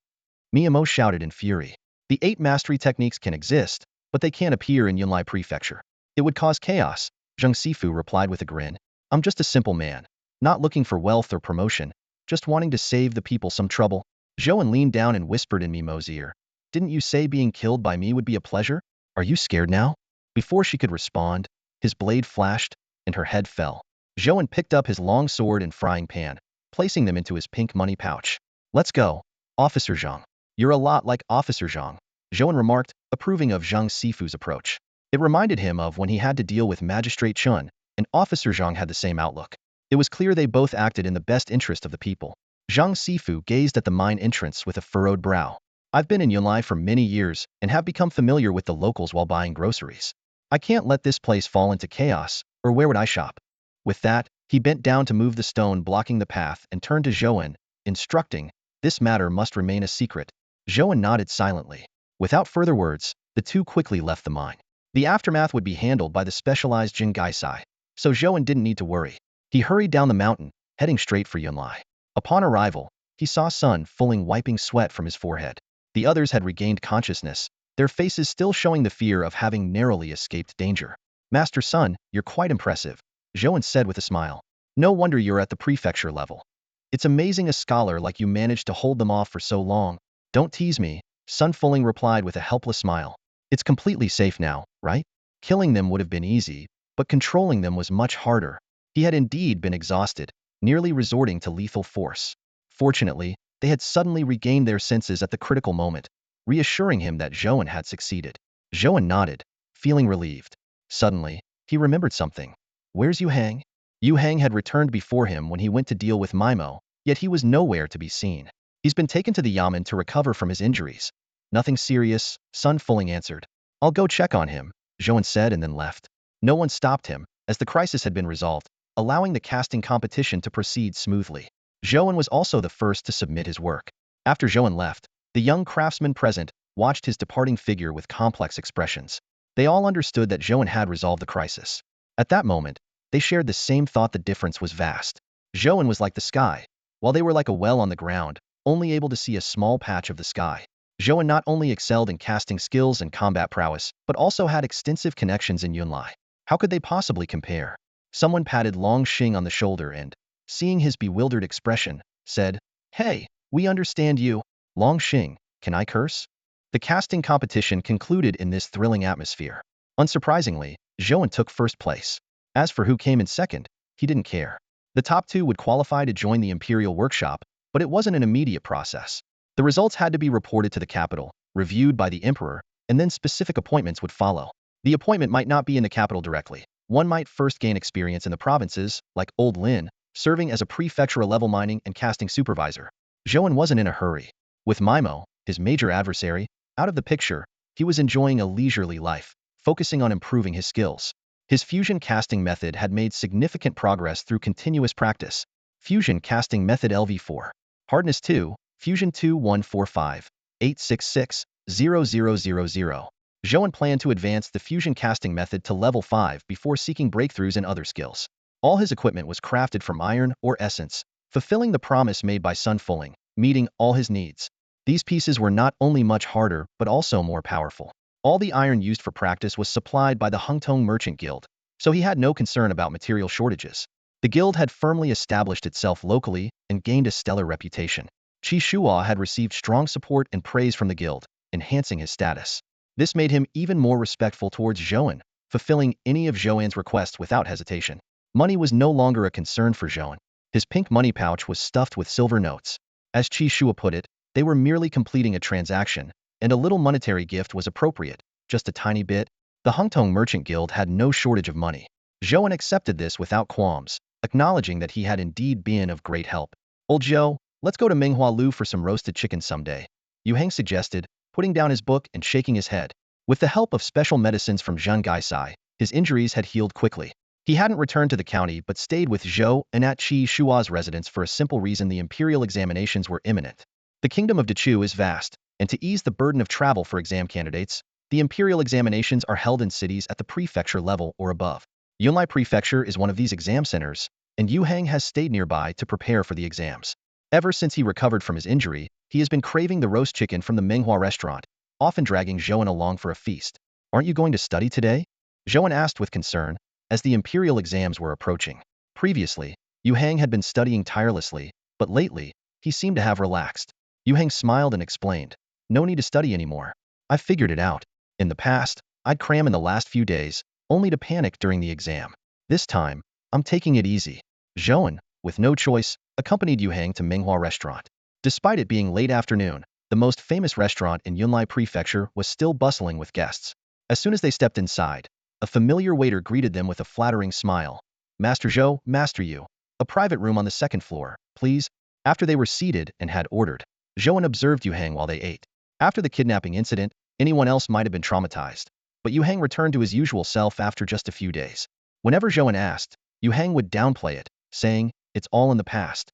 Miyamo shouted in fury. The 8 mastery techniques can exist, but they can't appear in Yunlai Prefecture. It would cause chaos, Zhang Sifu replied with a grin. I'm just a simple man, not looking for wealth or promotion, just wanting to save the people some trouble. Zhou An leaned down and whispered in Mimo's ear. Didn't you say being killed by me would be a pleasure? Are you scared now? Before she could respond, his blade flashed, and her head fell. Zhou An picked up his long sword and frying pan, placing them into his pink money pouch. Let's go, Officer Zhang. You're a lot like Officer Zhang, Zhou An remarked, approving of Zhang Sifu's approach. It reminded him of when he had to deal with Magistrate Chun, and Officer Zhang had the same outlook. It was clear they both acted in the best interest of the people. Zhang Sifu gazed at the mine entrance with a furrowed brow. I've been in Yunlai for many years and have become familiar with the locals while buying groceries. I can't let this place fall into chaos, or where would I shop? With that, he bent down to move the stone blocking the path and turned to Zhou An, instructing, this matter must remain a secret. Zhou An nodded silently. Without further words, the two quickly left the mine. The aftermath would be handled by the specialized Jin Gaisai, so Zhou An didn't need to worry. He hurried down the mountain, heading straight for Yunlai. Upon arrival, he saw Sun Fuling wiping sweat from his forehead. The others had regained consciousness, their faces still showing the fear of having narrowly escaped danger. Master Sun, you're quite impressive, Zhou An said with a smile. No wonder you're at the prefecture level. It's amazing a scholar like you managed to hold them off for so long. Don't tease me, Sun Fuling replied with a helpless smile. It's completely safe now, right? Killing them would have been easy, but controlling them was much harder. He had indeed been exhausted, nearly resorting to lethal force. Fortunately, they had suddenly regained their senses at the critical moment, reassuring him that Zhou An had succeeded. Zhou An nodded, feeling relieved. Suddenly, he remembered something. Where's Yu Hang? Yu Hang had returned before him when he went to deal with Mimo, yet he was nowhere to be seen. He's been taken to the yamen to recover from his injuries. Nothing serious, Sun Fuling answered. I'll go check on him, Zhou An said and then left. No one stopped him, as the crisis had been resolved, allowing the casting competition to proceed smoothly. Zhou An was also the first to submit his work. After Zhou An left, the young craftsmen present watched his departing figure with complex expressions. They all understood that Zhou An had resolved the crisis. At that moment, they shared the same thought: the difference was vast. Zhou An was like the sky, while they were like a well on the ground, only able to see a small patch of the sky. Zhou An not only excelled in casting skills and combat prowess, but also had extensive connections in Yunlai. How could they possibly compare? Someone patted Long Xing on the shoulder and, seeing his bewildered expression, said, Hey, we understand you. Long Xing, can I curse? The casting competition concluded in this thrilling atmosphere. Unsurprisingly, Zhou An took first place. As for who came in second, he didn't care. The top two would qualify to join the Imperial Workshop, but it wasn't an immediate process. The results had to be reported to the capital, reviewed by the Emperor, and then specific appointments would follow. The appointment might not be in the capital directly. One might first gain experience in the provinces, like Old Lin, serving as a prefectural-level mining and casting supervisor. Zhou An wasn't in a hurry. With Mimo, his major adversary, out of the picture, he was enjoying a leisurely life, focusing on improving his skills. His fusion casting method had made significant progress through continuous practice. Fusion casting method LV4. Hardness 2, Fusion 2145, 866, 0000. Zhou An planned to advance the fusion casting method to level 5 before seeking breakthroughs in other skills. All his equipment was crafted from iron or essence, fulfilling the promise made by Sun Fuling, meeting all his needs. These pieces were not only much harder, but also more powerful. All the iron used for practice was supplied by the Hungtong Merchant Guild, so he had no concern about material shortages. The guild had firmly established itself locally and gained a stellar reputation. Qi Shuo had received strong support and praise from the guild, enhancing his status. This made him even more respectful towards Zhou An, fulfilling any of Zhou An's requests without hesitation. Money was no longer a concern for Zhou An. His pink money pouch was stuffed with silver notes. As Qi Shuo put it, they were merely completing a transaction, and a little monetary gift was appropriate, just a tiny bit. The Hungtong Merchant Guild had no shortage of money. Zhou An accepted this without qualms, acknowledging that he had indeed been of great help. Old Zhou, let's go to Minghua Lu for some roasted chicken someday, Yu Hang suggested, putting down his book and shaking his head. With the help of special medicines from Zhang Gaisai, his injuries had healed quickly. He hadn't returned to the county but stayed with Zhou An at Qi Shuo's residence for a simple reason: the imperial examinations were imminent. The kingdom of Dechu is vast, and to ease the burden of travel for exam candidates, the imperial examinations are held in cities at the prefecture level or above. Yunlai Prefecture is one of these exam centers, and Yu Hang has stayed nearby to prepare for the exams. Ever since he recovered from his injury, he has been craving the roast chicken from the Minghua restaurant, often dragging Zhou An along for a feast. Aren't you going to study today? Zhou An asked with concern, as the imperial exams were approaching. Previously, Yu Hang had been studying tirelessly, but lately, he seemed to have relaxed. Yu Hang smiled and explained, no need to study anymore. I figured it out. In the past, I'd cram in the last few days, only to panic during the exam. This time, I'm taking it easy. Zhou An, with no choice, accompanied Yu Hang to Minghua restaurant. Despite it being late afternoon, the most famous restaurant in Yunlai Prefecture was still bustling with guests. As soon as they stepped inside, a familiar waiter greeted them with a flattering smile. Master Zhou, Master Yu. A private room on the second floor, please. After they were seated and had ordered, Zhou An observed Yu Hang while they ate. After the kidnapping incident, anyone else might have been traumatized, but Yu Hang returned to his usual self after just a few days. Whenever Zhou An asked, Yu Hang would downplay it, saying, it's all in the past.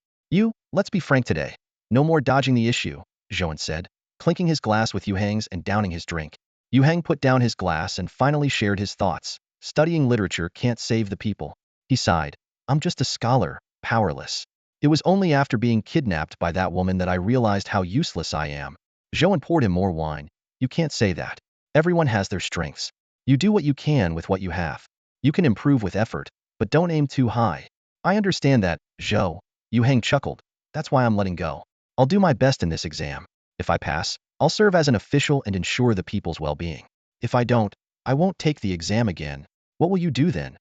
Let's be frank today. No more dodging the issue, Zhou An said, clinking his glass with Yu Hang's and downing his drink. Yu Hang put down his glass and finally shared his thoughts. Studying literature can't save the people. He sighed. I'm just a scholar, powerless. It was only after being kidnapped by that woman that I realized how useless I am. Zhou An poured him more wine. You can't say that. Everyone has their strengths. You do what you can with what you have. You can improve with effort, but don't aim too high. I understand that, Zhou. Yu Hang chuckled. That's why I'm letting go. I'll do my best in this exam. If I pass, I'll serve as an official and ensure the people's well-being. If I don't, I won't take the exam again. What will you do then?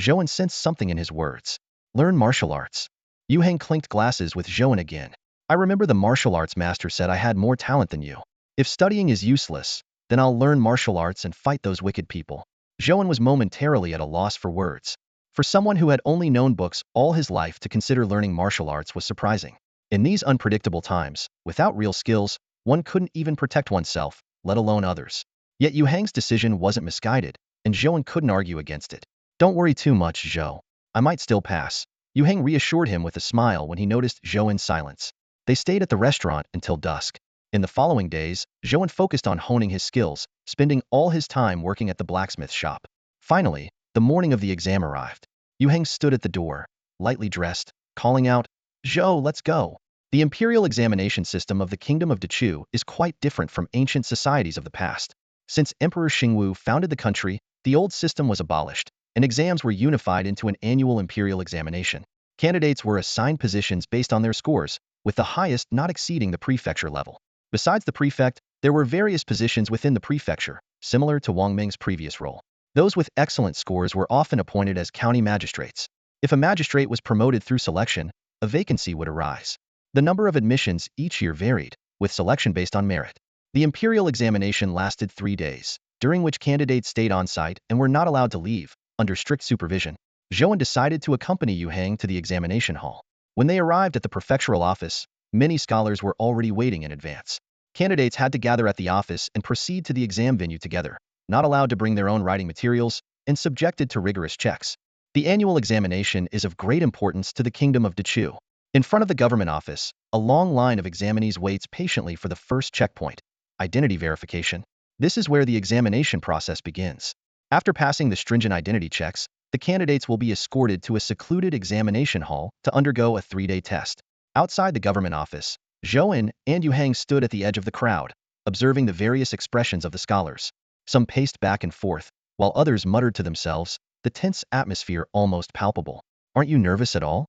Zhou An sensed something in his words. Learn martial arts. Yu Hang clinked glasses with Zhou An again. I remember the martial arts master said I had more talent than you. If studying is useless, then I'll learn martial arts and fight those wicked people. Zhou An was momentarily at a loss for words. For someone who had only known books all his life, to consider learning martial arts was surprising. In these unpredictable times, without real skills, one couldn't even protect oneself, let alone others. Yet Yu Hang's decision wasn't misguided, and Zhou An couldn't argue against it. Don't worry too much, Zhou. I might still pass. Yu Hang reassured him with a smile when he noticed Zhou An's silence. They stayed at the restaurant until dusk. In the following days, Zhou An focused on honing his skills, spending all his time working at the blacksmith shop. Finally, the morning of the exam arrived. Yu Hang stood at the door, lightly dressed, calling out, Zhou, let's go. The imperial examination system of the Kingdom of Dechu is quite different from ancient societies of the past. Since Emperor Xingwu founded the country, the old system was abolished, and exams were unified into an annual imperial examination. Candidates were assigned positions based on their scores, with the highest not exceeding the prefecture level. Besides the prefect, there were various positions within the prefecture, similar to Wang Ming's previous role. Those with excellent scores were often appointed as county magistrates. If a magistrate was promoted through selection, a vacancy would arise. The number of admissions each year varied, with selection based on merit. The imperial examination lasted 3 days, during which candidates stayed on site and were not allowed to leave, under strict supervision. Zhou An decided to accompany Yu Hang to the examination hall. When they arrived at the prefectural office, many scholars were already waiting in advance. Candidates had to gather at the office and proceed to the exam venue together, not allowed to bring their own writing materials, and subjected to rigorous checks. The annual examination is of great importance to the Kingdom of Dechu. In front of the government office, a long line of examinees waits patiently for the first checkpoint, identity verification. This is where the examination process begins. After passing the stringent identity checks, the candidates will be escorted to a secluded examination hall to undergo a 3-day test. Outside the government office, Zhou An and Yu Hang stood at the edge of the crowd, observing the various expressions of the scholars. Some paced back and forth, while others muttered to themselves, the tense atmosphere almost palpable. Aren't you nervous at all?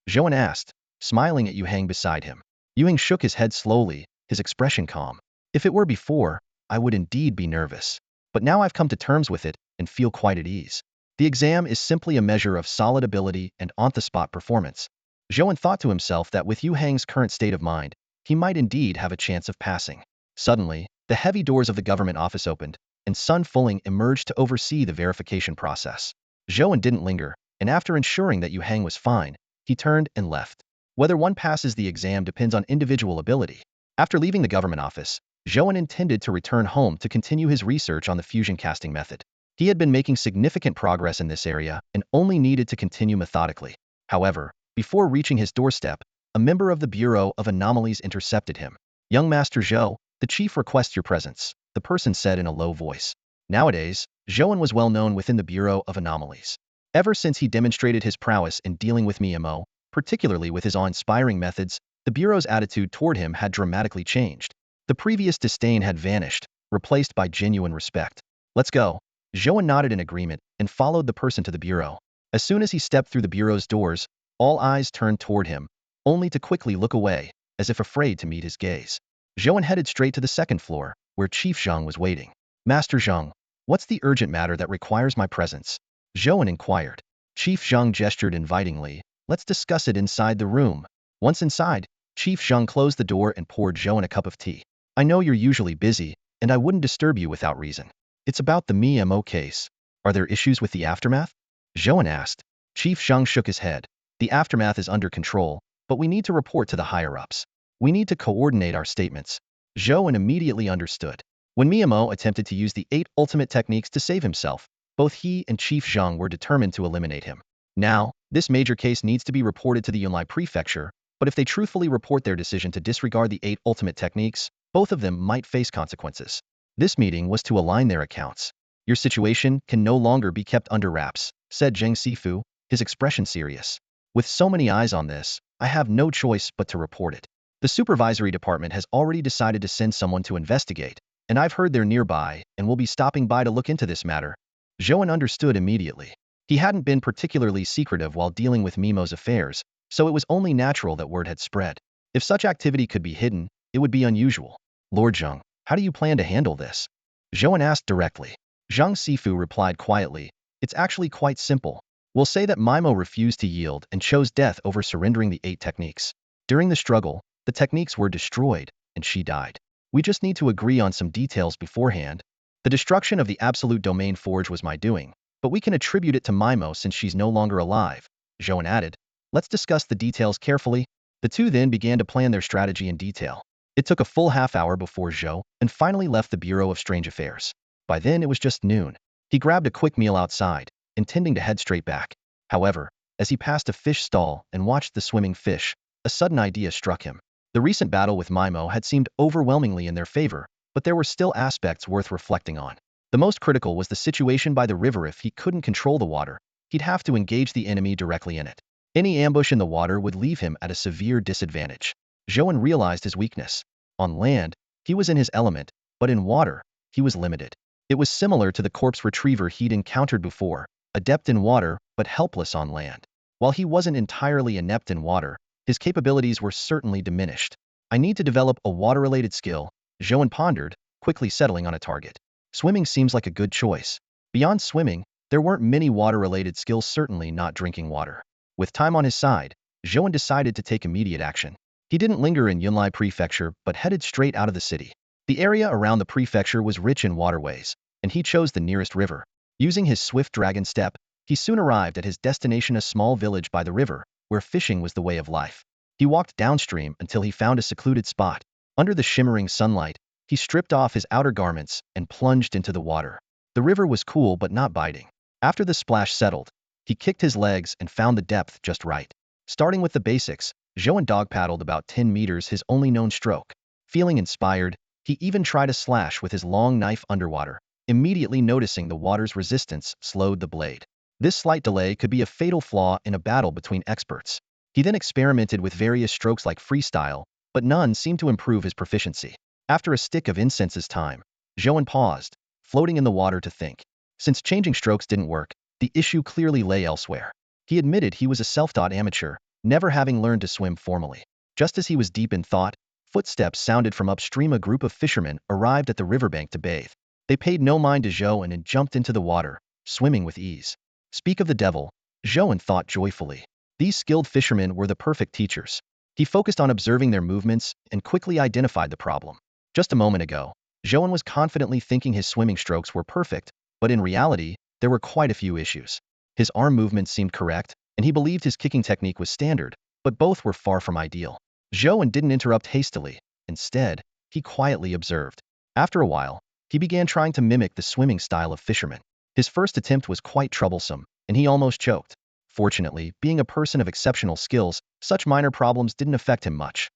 Zhou An asked, smiling at Yu Hang beside him. Yu Hang shook his head slowly, his expression calm. If it were before, I would indeed be nervous. But now I've come to terms with it and feel quite at ease. The exam is simply a measure of solid ability and on-the-spot performance. Zhou An thought to himself that with Yu Hang's current state of mind, he might indeed have a chance of passing. Suddenly, the heavy doors of the government office opened, and Sun Fuling emerged to oversee the verification process. Zhou An didn't linger, and after ensuring that Yu Hang was fine, he turned and left. Whether one passes the exam depends on individual ability. After leaving the government office, Zhou An intended to return home to continue his research on the fusion casting method. He had been making significant progress in this area and only needed to continue methodically. However, before reaching his doorstep, a member of the Bureau of Anomalies intercepted him. Young Master Zhou, the chief requests your presence, the person said in a low voice. Nowadays, Zhou An was well known within the Bureau of Anomalies. Ever since he demonstrated his prowess in dealing with MMO, particularly with his awe-inspiring methods, the Bureau's attitude toward him had dramatically changed. The previous disdain had vanished, replaced by genuine respect. Let's go. Zhou An nodded in agreement and followed the person to the Bureau. As soon as he stepped through the Bureau's doors, all eyes turned toward him, only to quickly look away, as if afraid to meet his gaze. Zhou An headed straight to the second floor, where Chief Zhang was waiting. Master Zhang, what's the urgent matter that requires my presence? Zhou An inquired. Chief Zhang gestured invitingly. Let's discuss it inside the room. Once inside, Chief Zhang closed the door and poured Zhou An a cup of tea. I know you're usually busy, and I wouldn't disturb you without reason. It's about the MMO case. Are there issues with the aftermath? Zhou An asked. Chief Zhang shook his head. The aftermath is under control, but we need to report to the higher-ups. We need to coordinate our statements. Zhou An immediately understood. When MMO attempted to use the 8 ultimate techniques to save himself, both he and Chief Zhang were determined to eliminate him. Now, this major case needs to be reported to the Yunlai Prefecture, but if they truthfully report their decision to disregard the 8 ultimate techniques, both of them might face consequences. This meeting was to align their accounts. Your situation can no longer be kept under wraps, said Zheng Sifu, his expression serious. With so many eyes on this, I have no choice but to report it. The supervisory department has already decided to send someone to investigate, and I've heard they're nearby and will be stopping by to look into this matter. Zhou An understood immediately. He hadn't been particularly secretive while dealing with Mimo's affairs, so it was only natural that word had spread. If such activity could be hidden, it would be unusual. Lord Zheng, how do you plan to handle this? Zhou An asked directly. Zhang Sifu replied quietly, it's actually quite simple. We'll say that Mimo refused to yield and chose death over surrendering the 8 techniques. During the struggle, the techniques were destroyed, and she died. We just need to agree on some details beforehand. The destruction of the Absolute Domain Forge was my doing, but we can attribute it to Mimo since she's no longer alive. Zhou An added, let's discuss the details carefully. The two then began to plan their strategy in detail. It took a full half-hour before Zhou An finally left the Bureau of Strange Affairs. By then it was just noon. He grabbed a quick meal outside, intending to head straight back. However, as he passed a fish stall and watched the swimming fish, a sudden idea struck him. The recent battle with Mimo had seemed overwhelmingly in their favor, but there were still aspects worth reflecting on. The most critical was the situation by the river. If he couldn't control the water, he'd have to engage the enemy directly in it. Any ambush in the water would leave him at a severe disadvantage. Zhou An realized his weakness. On land, he was in his element, but in water, he was limited. It was similar to the corpse retriever he'd encountered before, adept in water, but helpless on land. While he wasn't entirely inept in water, his capabilities were certainly diminished. I need to develop a water-related skill, Zhou An pondered, quickly settling on a target. Swimming seems like a good choice. Beyond swimming, there weren't many water-related skills, certainly not drinking water. With time on his side, Zhou An decided to take immediate action. He didn't linger in Yunlai Prefecture, but headed straight out of the city. The area around the prefecture was rich in waterways, and he chose the nearest river. Using his swift dragon step, he soon arrived at his destination, a small village by the river, where fishing was the way of life. He walked downstream until he found a secluded spot. Under the shimmering sunlight, he stripped off his outer garments and plunged into the water. The river was cool but not biting. After the splash settled, he kicked his legs and found the depth just right. Starting with the basics, Zhou An dog-paddled about 10 meters, his only known stroke. Feeling inspired, he even tried a slash with his long knife underwater. Immediately noticing the water's resistance slowed the blade. This slight delay could be a fatal flaw in a battle between experts. He then experimented with various strokes like freestyle, but none seemed to improve his proficiency. After a stick of incense's time, Zhou An paused, floating in the water to think. Since changing strokes didn't work, the issue clearly lay elsewhere. He admitted he was a self-taught amateur, never having learned to swim formally. Just as he was deep in thought, footsteps sounded from upstream. A group of fishermen arrived at the riverbank to bathe. They paid no mind to Zhou An and jumped into the water, swimming with ease. Speak of the devil, Zhou An thought joyfully. These skilled fishermen were the perfect teachers. He focused on observing their movements and quickly identified the problem. Just a moment ago, Zhou An was confidently thinking his swimming strokes were perfect, but in reality, there were quite a few issues. His arm movements seemed correct, and he believed his kicking technique was standard, but both were far from ideal. Zhou An didn't interrupt hastily. Instead, he quietly observed. After a while, he began trying to mimic the swimming style of fishermen. His first attempt was quite troublesome, and he almost choked. Fortunately, being a person of exceptional skills, such minor problems didn't affect him much.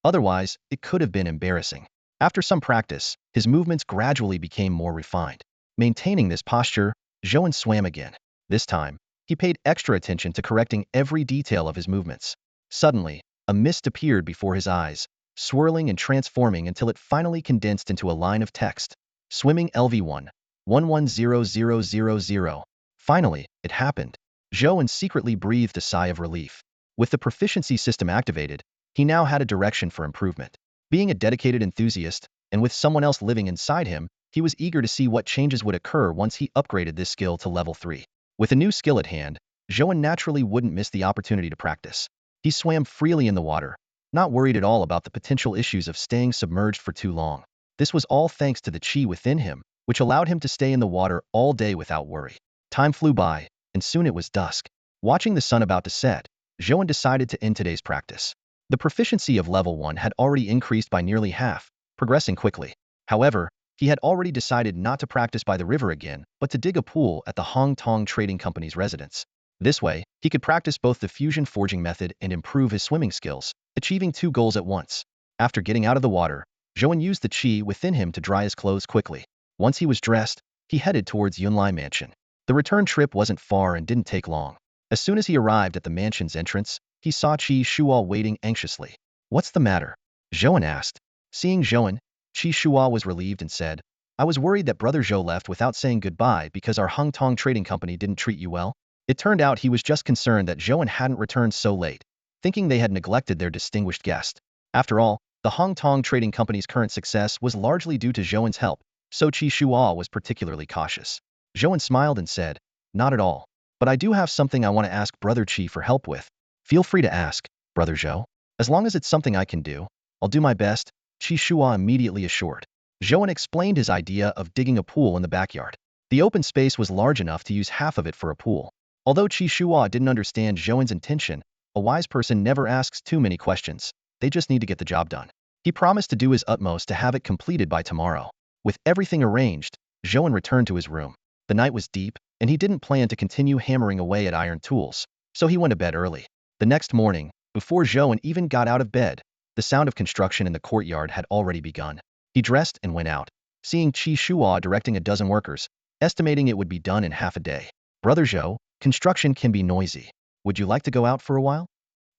Otherwise, it could have been embarrassing. After some practice, his movements gradually became more refined. Maintaining this posture, Zhou An swam again. This time, he paid extra attention to correcting every detail of his movements. Suddenly, a mist appeared before his eyes, swirling and transforming until it finally condensed into a line of text. Swimming LV1. 110000. Finally, it happened. Zhou An secretly breathed a sigh of relief. With the proficiency system activated, he now had a direction for improvement. Being a dedicated enthusiast, and with someone else living inside him, he was eager to see what changes would occur once he upgraded this skill to level 3. With a new skill at hand, Zhou An naturally wouldn't miss the opportunity to practice. He swam freely in the water, not worried at all about the potential issues of staying submerged for too long. This was all thanks to the chi within him, which allowed him to stay in the water all day without worry. Time flew by, and soon it was dusk. Watching the sun about to set, Zhou An decided to end today's practice. The proficiency of level 1 had already increased by nearly half, progressing quickly. However, he had already decided not to practice by the river again, but to dig a pool at the Hong Tong Trading Company's residence. This way, he could practice both the fusion forging method and improve his swimming skills, achieving 2 goals at once. After getting out of the water, Zhou An used the chi within him to dry his clothes quickly. Once he was dressed, he headed towards Yunlai Mansion. The return trip wasn't far and didn't take long. As soon as he arrived at the mansion's entrance, he saw Qi Shuo waiting anxiously. What's the matter? Zhou An asked. Seeing Zhou An, Qi Shuo was relieved and said, I was worried that Brother Zhou left without saying goodbye because our Hong Tong Trading Company didn't treat you well. It turned out he was just concerned that Zhou An hadn't returned so late, thinking they had neglected their distinguished guest. After all, the Hong Tong Trading Company's current success was largely due to Zhou An's help, so Qi Shuo was particularly cautious. Zhou An smiled and said, "Not at all. But I do have something I want to ask Brother Qi for help with." "Feel free to ask, Brother Zhou. As long as it's something I can do, I'll do my best," Qi Shuo immediately assured. Zhou An explained his idea of digging a pool in the backyard. The open space was large enough to use half of it for a pool. Although Qi Shuo didn't understand Zhou An's intention, a wise person never asks too many questions. They just need to get the job done. He promised to do his utmost to have it completed by tomorrow. With everything arranged, Zhou An returned to his room. The night was deep, and he didn't plan to continue hammering away at iron tools, so he went to bed early. The next morning, before Zhou An even got out of bed, the sound of construction in the courtyard had already begun. He dressed and went out, seeing Qi Shuo directing a dozen workers, estimating it would be done in half a day. "Brother Zhou, construction can be noisy. Would you like to go out for a while?"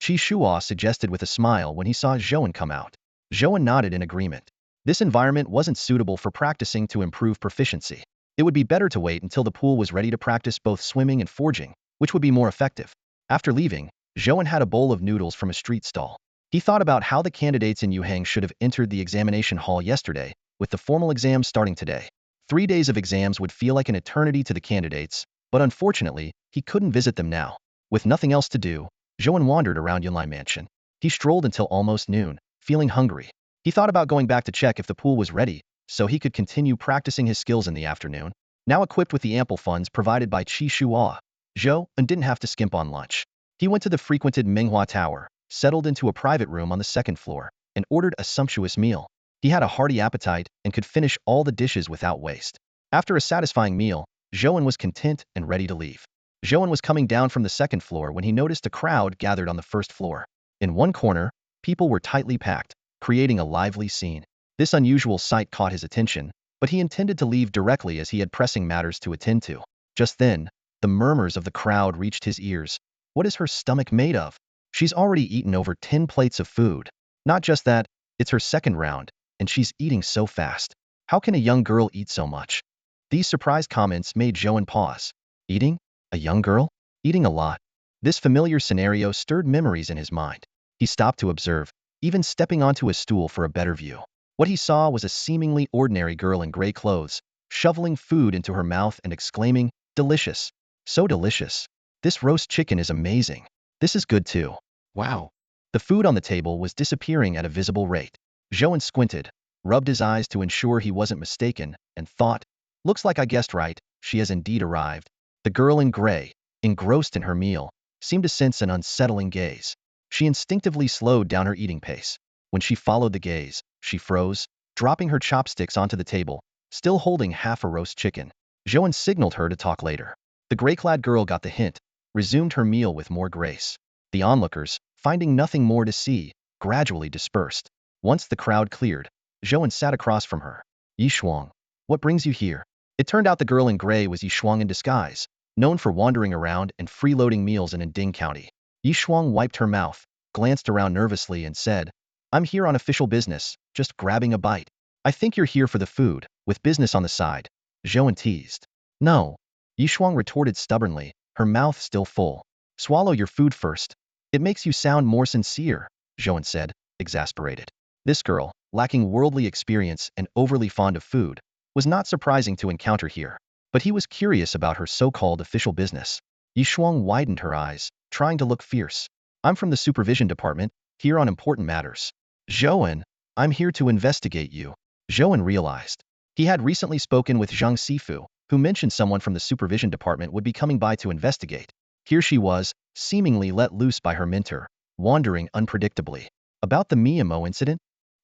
Qi Shuo suggested with a smile when he saw Zhou An come out. Zhou An nodded in agreement. This environment wasn't suitable for practicing to improve proficiency. It would be better to wait until the pool was ready to practice both swimming and forging, which would be more effective. After leaving, Zhou An had a bowl of noodles from a street stall. He thought about how the candidates in Yuhang should have entered the examination hall yesterday, with the formal exams starting today. 3 days of exams would feel like an eternity to the candidates, but unfortunately, he couldn't visit them now. With nothing else to do, Zhou An wandered around Yunlai Mansion. He strolled until almost noon, feeling hungry. He thought about going back to check if the pool was ready, so he could continue practicing his skills in the afternoon. Now equipped with the ample funds provided by Qi Shuo, Zhou An didn't have to skimp on lunch. He went to the frequented Minghua Tower, settled into a private room on the second floor, and ordered a sumptuous meal. He had a hearty appetite and could finish all the dishes without waste. After a satisfying meal, Zhou An was content and ready to leave. Zhou An was coming down from the second floor when he noticed a crowd gathered on the first floor. In one corner, people were tightly packed, creating a lively scene. This unusual sight caught his attention, but he intended to leave directly as he had pressing matters to attend to. Just then, the murmurs of the crowd reached his ears. What is her stomach made of? She's already eaten over 10 plates of food. Not just that, it's her second round, and she's eating so fast. How can a young girl eat so much? These surprise comments made Zhou An pause. Eating? A young girl? Eating a lot. This familiar scenario stirred memories in his mind. He stopped to observe, even stepping onto a stool for a better view. What he saw was a seemingly ordinary girl in gray clothes, shoveling food into her mouth and exclaiming, "Delicious. So delicious. This roast chicken is amazing. This is good too. Wow." The food on the table was disappearing at a visible rate. Zhou An squinted, rubbed his eyes to ensure he wasn't mistaken, and thought, "Looks like I guessed right, she has indeed arrived." The girl in gray, engrossed in her meal, seemed to sense an unsettling gaze. She instinctively slowed down her eating pace. When she followed the gaze, she froze, dropping her chopsticks onto the table, still holding half a roast chicken. Zhou An signaled her to talk later. The gray-clad girl got the hint, resumed her meal with more grace. The onlookers, finding nothing more to see, gradually dispersed. Once the crowd cleared, Zhou An sat across from her. "Yi Shuang, what brings you here?" It turned out the girl in gray was Yi Shuang in disguise, known for wandering around and freeloading meals in Ding County. Yi Shuang wiped her mouth, glanced around nervously and said, "I'm here on official business, just grabbing a bite." "I think you're here for the food, with business on the side," Zhou An teased. "No," Yi Shuang retorted stubbornly, her mouth still full. "Swallow your food first. It makes you sound more sincere," Zhou An said, exasperated. This girl, lacking worldly experience and overly fond of food, was not surprising to encounter here. But he was curious about her so-called official business. Yi Shuang widened her eyes, trying to look fierce. "I'm from the supervision department, here on important matters." "Zhou An, I'm here to investigate you." Zhou An realized. He had recently spoken with Zhang Sifu, who mentioned someone from the supervision department would be coming by to investigate. Here she was, seemingly let loose by her mentor, wandering unpredictably. "About the Miyamo incident?"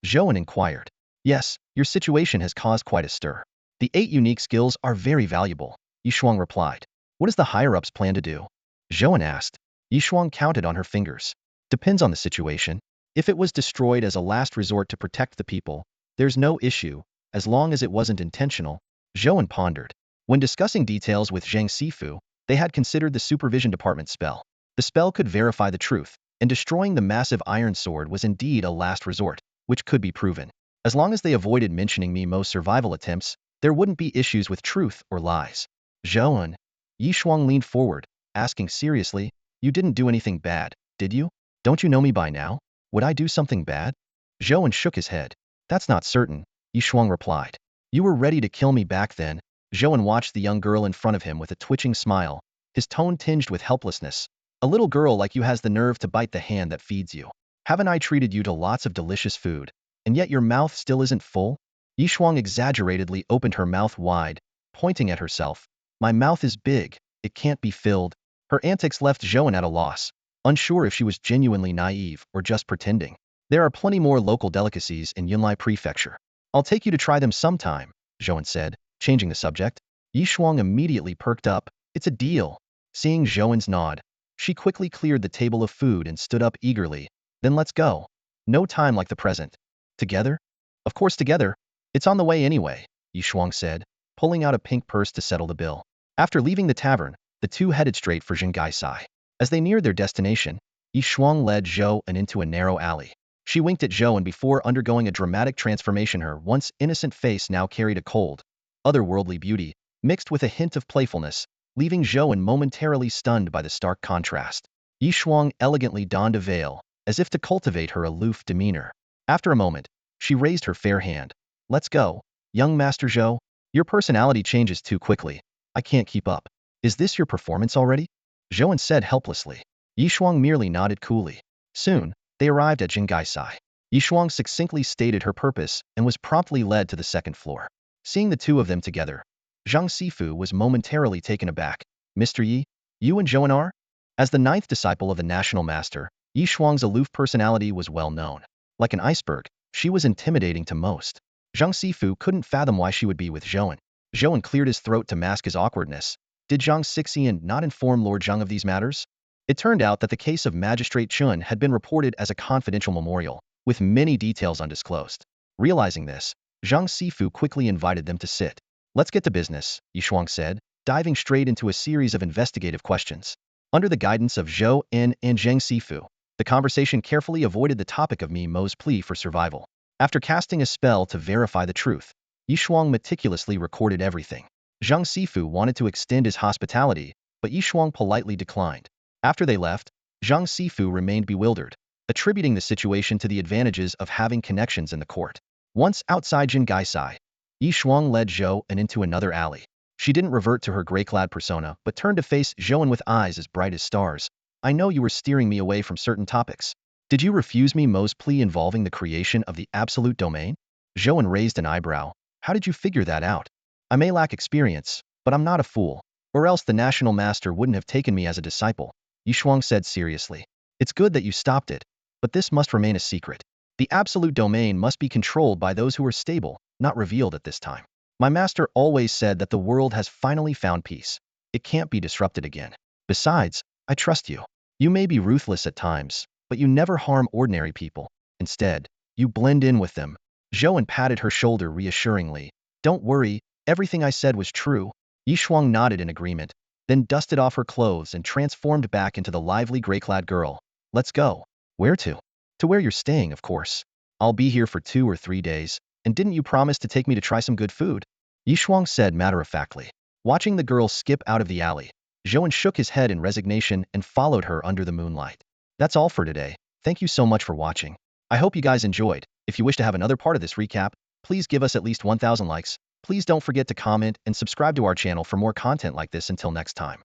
Zhou An inquired. "Yes, your situation has caused quite a stir. The 8 unique skills are very valuable," Yi Shuang replied. "What does the higher-ups plan to do?" Zhou An asked. Yi Shuang counted on her fingers. "Depends on the situation. If it was destroyed as a last resort to protect the people, there's no issue, as long as it wasn't intentional." Zhou An pondered. When discussing details with Zhang Sifu, they had considered the supervision department spell. The spell could verify the truth, and destroying the massive iron sword was indeed a last resort, which could be proven. As long as they avoided mentioning Mimo's survival attempts, there wouldn't be issues with truth or lies. "Zhou An." Yi Shuang leaned forward, asking seriously, "You didn't do anything bad, did you? Don't you know me by now? Would I do something bad?" Zhou An shook his head. "That's not certain," Yishuang replied. "You were ready to kill me back then." Zhou An watched the young girl in front of him with a twitching smile, his tone tinged with helplessness. "A little girl like you has the nerve to bite the hand that feeds you. Haven't I treated you to lots of delicious food, and yet your mouth still isn't full?" Yishuang exaggeratedly opened her mouth wide, pointing at herself. "My mouth is big, it can't be filled." Her antics left Zhou An at a loss, unsure if she was genuinely naive or just pretending. "There are plenty more local delicacies in Yunlai Prefecture. I'll take you to try them sometime," Zhou An said, changing the subject. Yishuang immediately perked up. "It's a deal." Seeing Zhou An's nod, she quickly cleared the table of food and stood up eagerly. "Then let's go. No time like the present." "Together?" "Of course together. It's on the way anyway," Yishuang said, pulling out a pink purse to settle the bill. After leaving the tavern, the two headed straight for Zhengaisai. As they neared their destination, Yishuang led Zhou An into a narrow alley. She winked at Zhou An before undergoing a dramatic transformation. Her once innocent face now carried a cold, otherworldly beauty, mixed with a hint of playfulness, leaving Zhou An momentarily stunned by the stark contrast. Yishuang elegantly donned a veil, as if to cultivate her aloof demeanor. After a moment, she raised her fair hand. "Let's go, young Master Zhou. Your personality changes too quickly. I can't keep up." "Is this your performance already?" Zhou An said helplessly. Yishuang merely nodded coolly. Soon, they arrived at Zhengaisai. Yishuang succinctly stated her purpose and was promptly led to the second floor. Seeing the two of them together, Zhang Sifu was momentarily taken aback. "Mr. Yi, you and Zhou An are?" As the ninth disciple of the national master, Yishuang's aloof personality was well known. Like an iceberg, she was intimidating to most. Zhang Sifu couldn't fathom why she would be with Zhou An. Zhou An cleared his throat to mask his awkwardness. Did Zhang Sixian not inform Lord Zhang of these matters? It turned out that the case of Magistrate Chun had been reported as a confidential memorial, with many details undisclosed. Realizing this, Zhang Sifu quickly invited them to sit. "Let's get to business," Yishuang said, diving straight into a series of investigative questions. Under the guidance of Zhou An and Zhang Sifu, the conversation carefully avoided the topic of Mo's plea for survival. After casting a spell to verify the truth, Yishuang meticulously recorded everything. Zhang Sifu wanted to extend his hospitality, but Yishuang politely declined. After they left, Zhang Sifu remained bewildered, attributing the situation to the advantages of having connections in the court. Once outside Zhengaisai, Yishuang led Zhou An into another alley. She didn't revert to her gray-clad persona, but turned to face Zhou An with eyes as bright as stars. "I know you were steering me away from certain topics. Did you refuse Mo's plea involving the creation of the absolute domain?" Zhou An raised an eyebrow. "How did you figure that out?" "I may lack experience, but I'm not a fool. Or else the national master wouldn't have taken me as a disciple," Yishuang said seriously. "It's good that you stopped it, but this must remain a secret. The absolute domain must be controlled by those who are stable, not revealed at this time. My master always said that the world has finally found peace. It can't be disrupted again. Besides, I trust you. You may be ruthless at times, but you never harm ordinary people. Instead, you blend in with them." Zhou An patted her shoulder reassuringly. "Don't worry, everything I said was true." Yishuang nodded in agreement, then dusted off her clothes and transformed back into the lively gray-clad girl. "Let's go." "Where to?" "To where you're staying, of course. I'll be here for 2 or 3 days, and didn't you promise to take me to try some good food?" Yishuang said matter-of-factly. Watching the girl skip out of the alley, Zhou An shook his head in resignation and followed her under the moonlight. That's all for today. Thank you so much for watching. I hope you guys enjoyed. If you wish to have another part of this recap, please give us at least 1,000 likes. Please don't forget to comment and subscribe to our channel for more content like this. Until next time.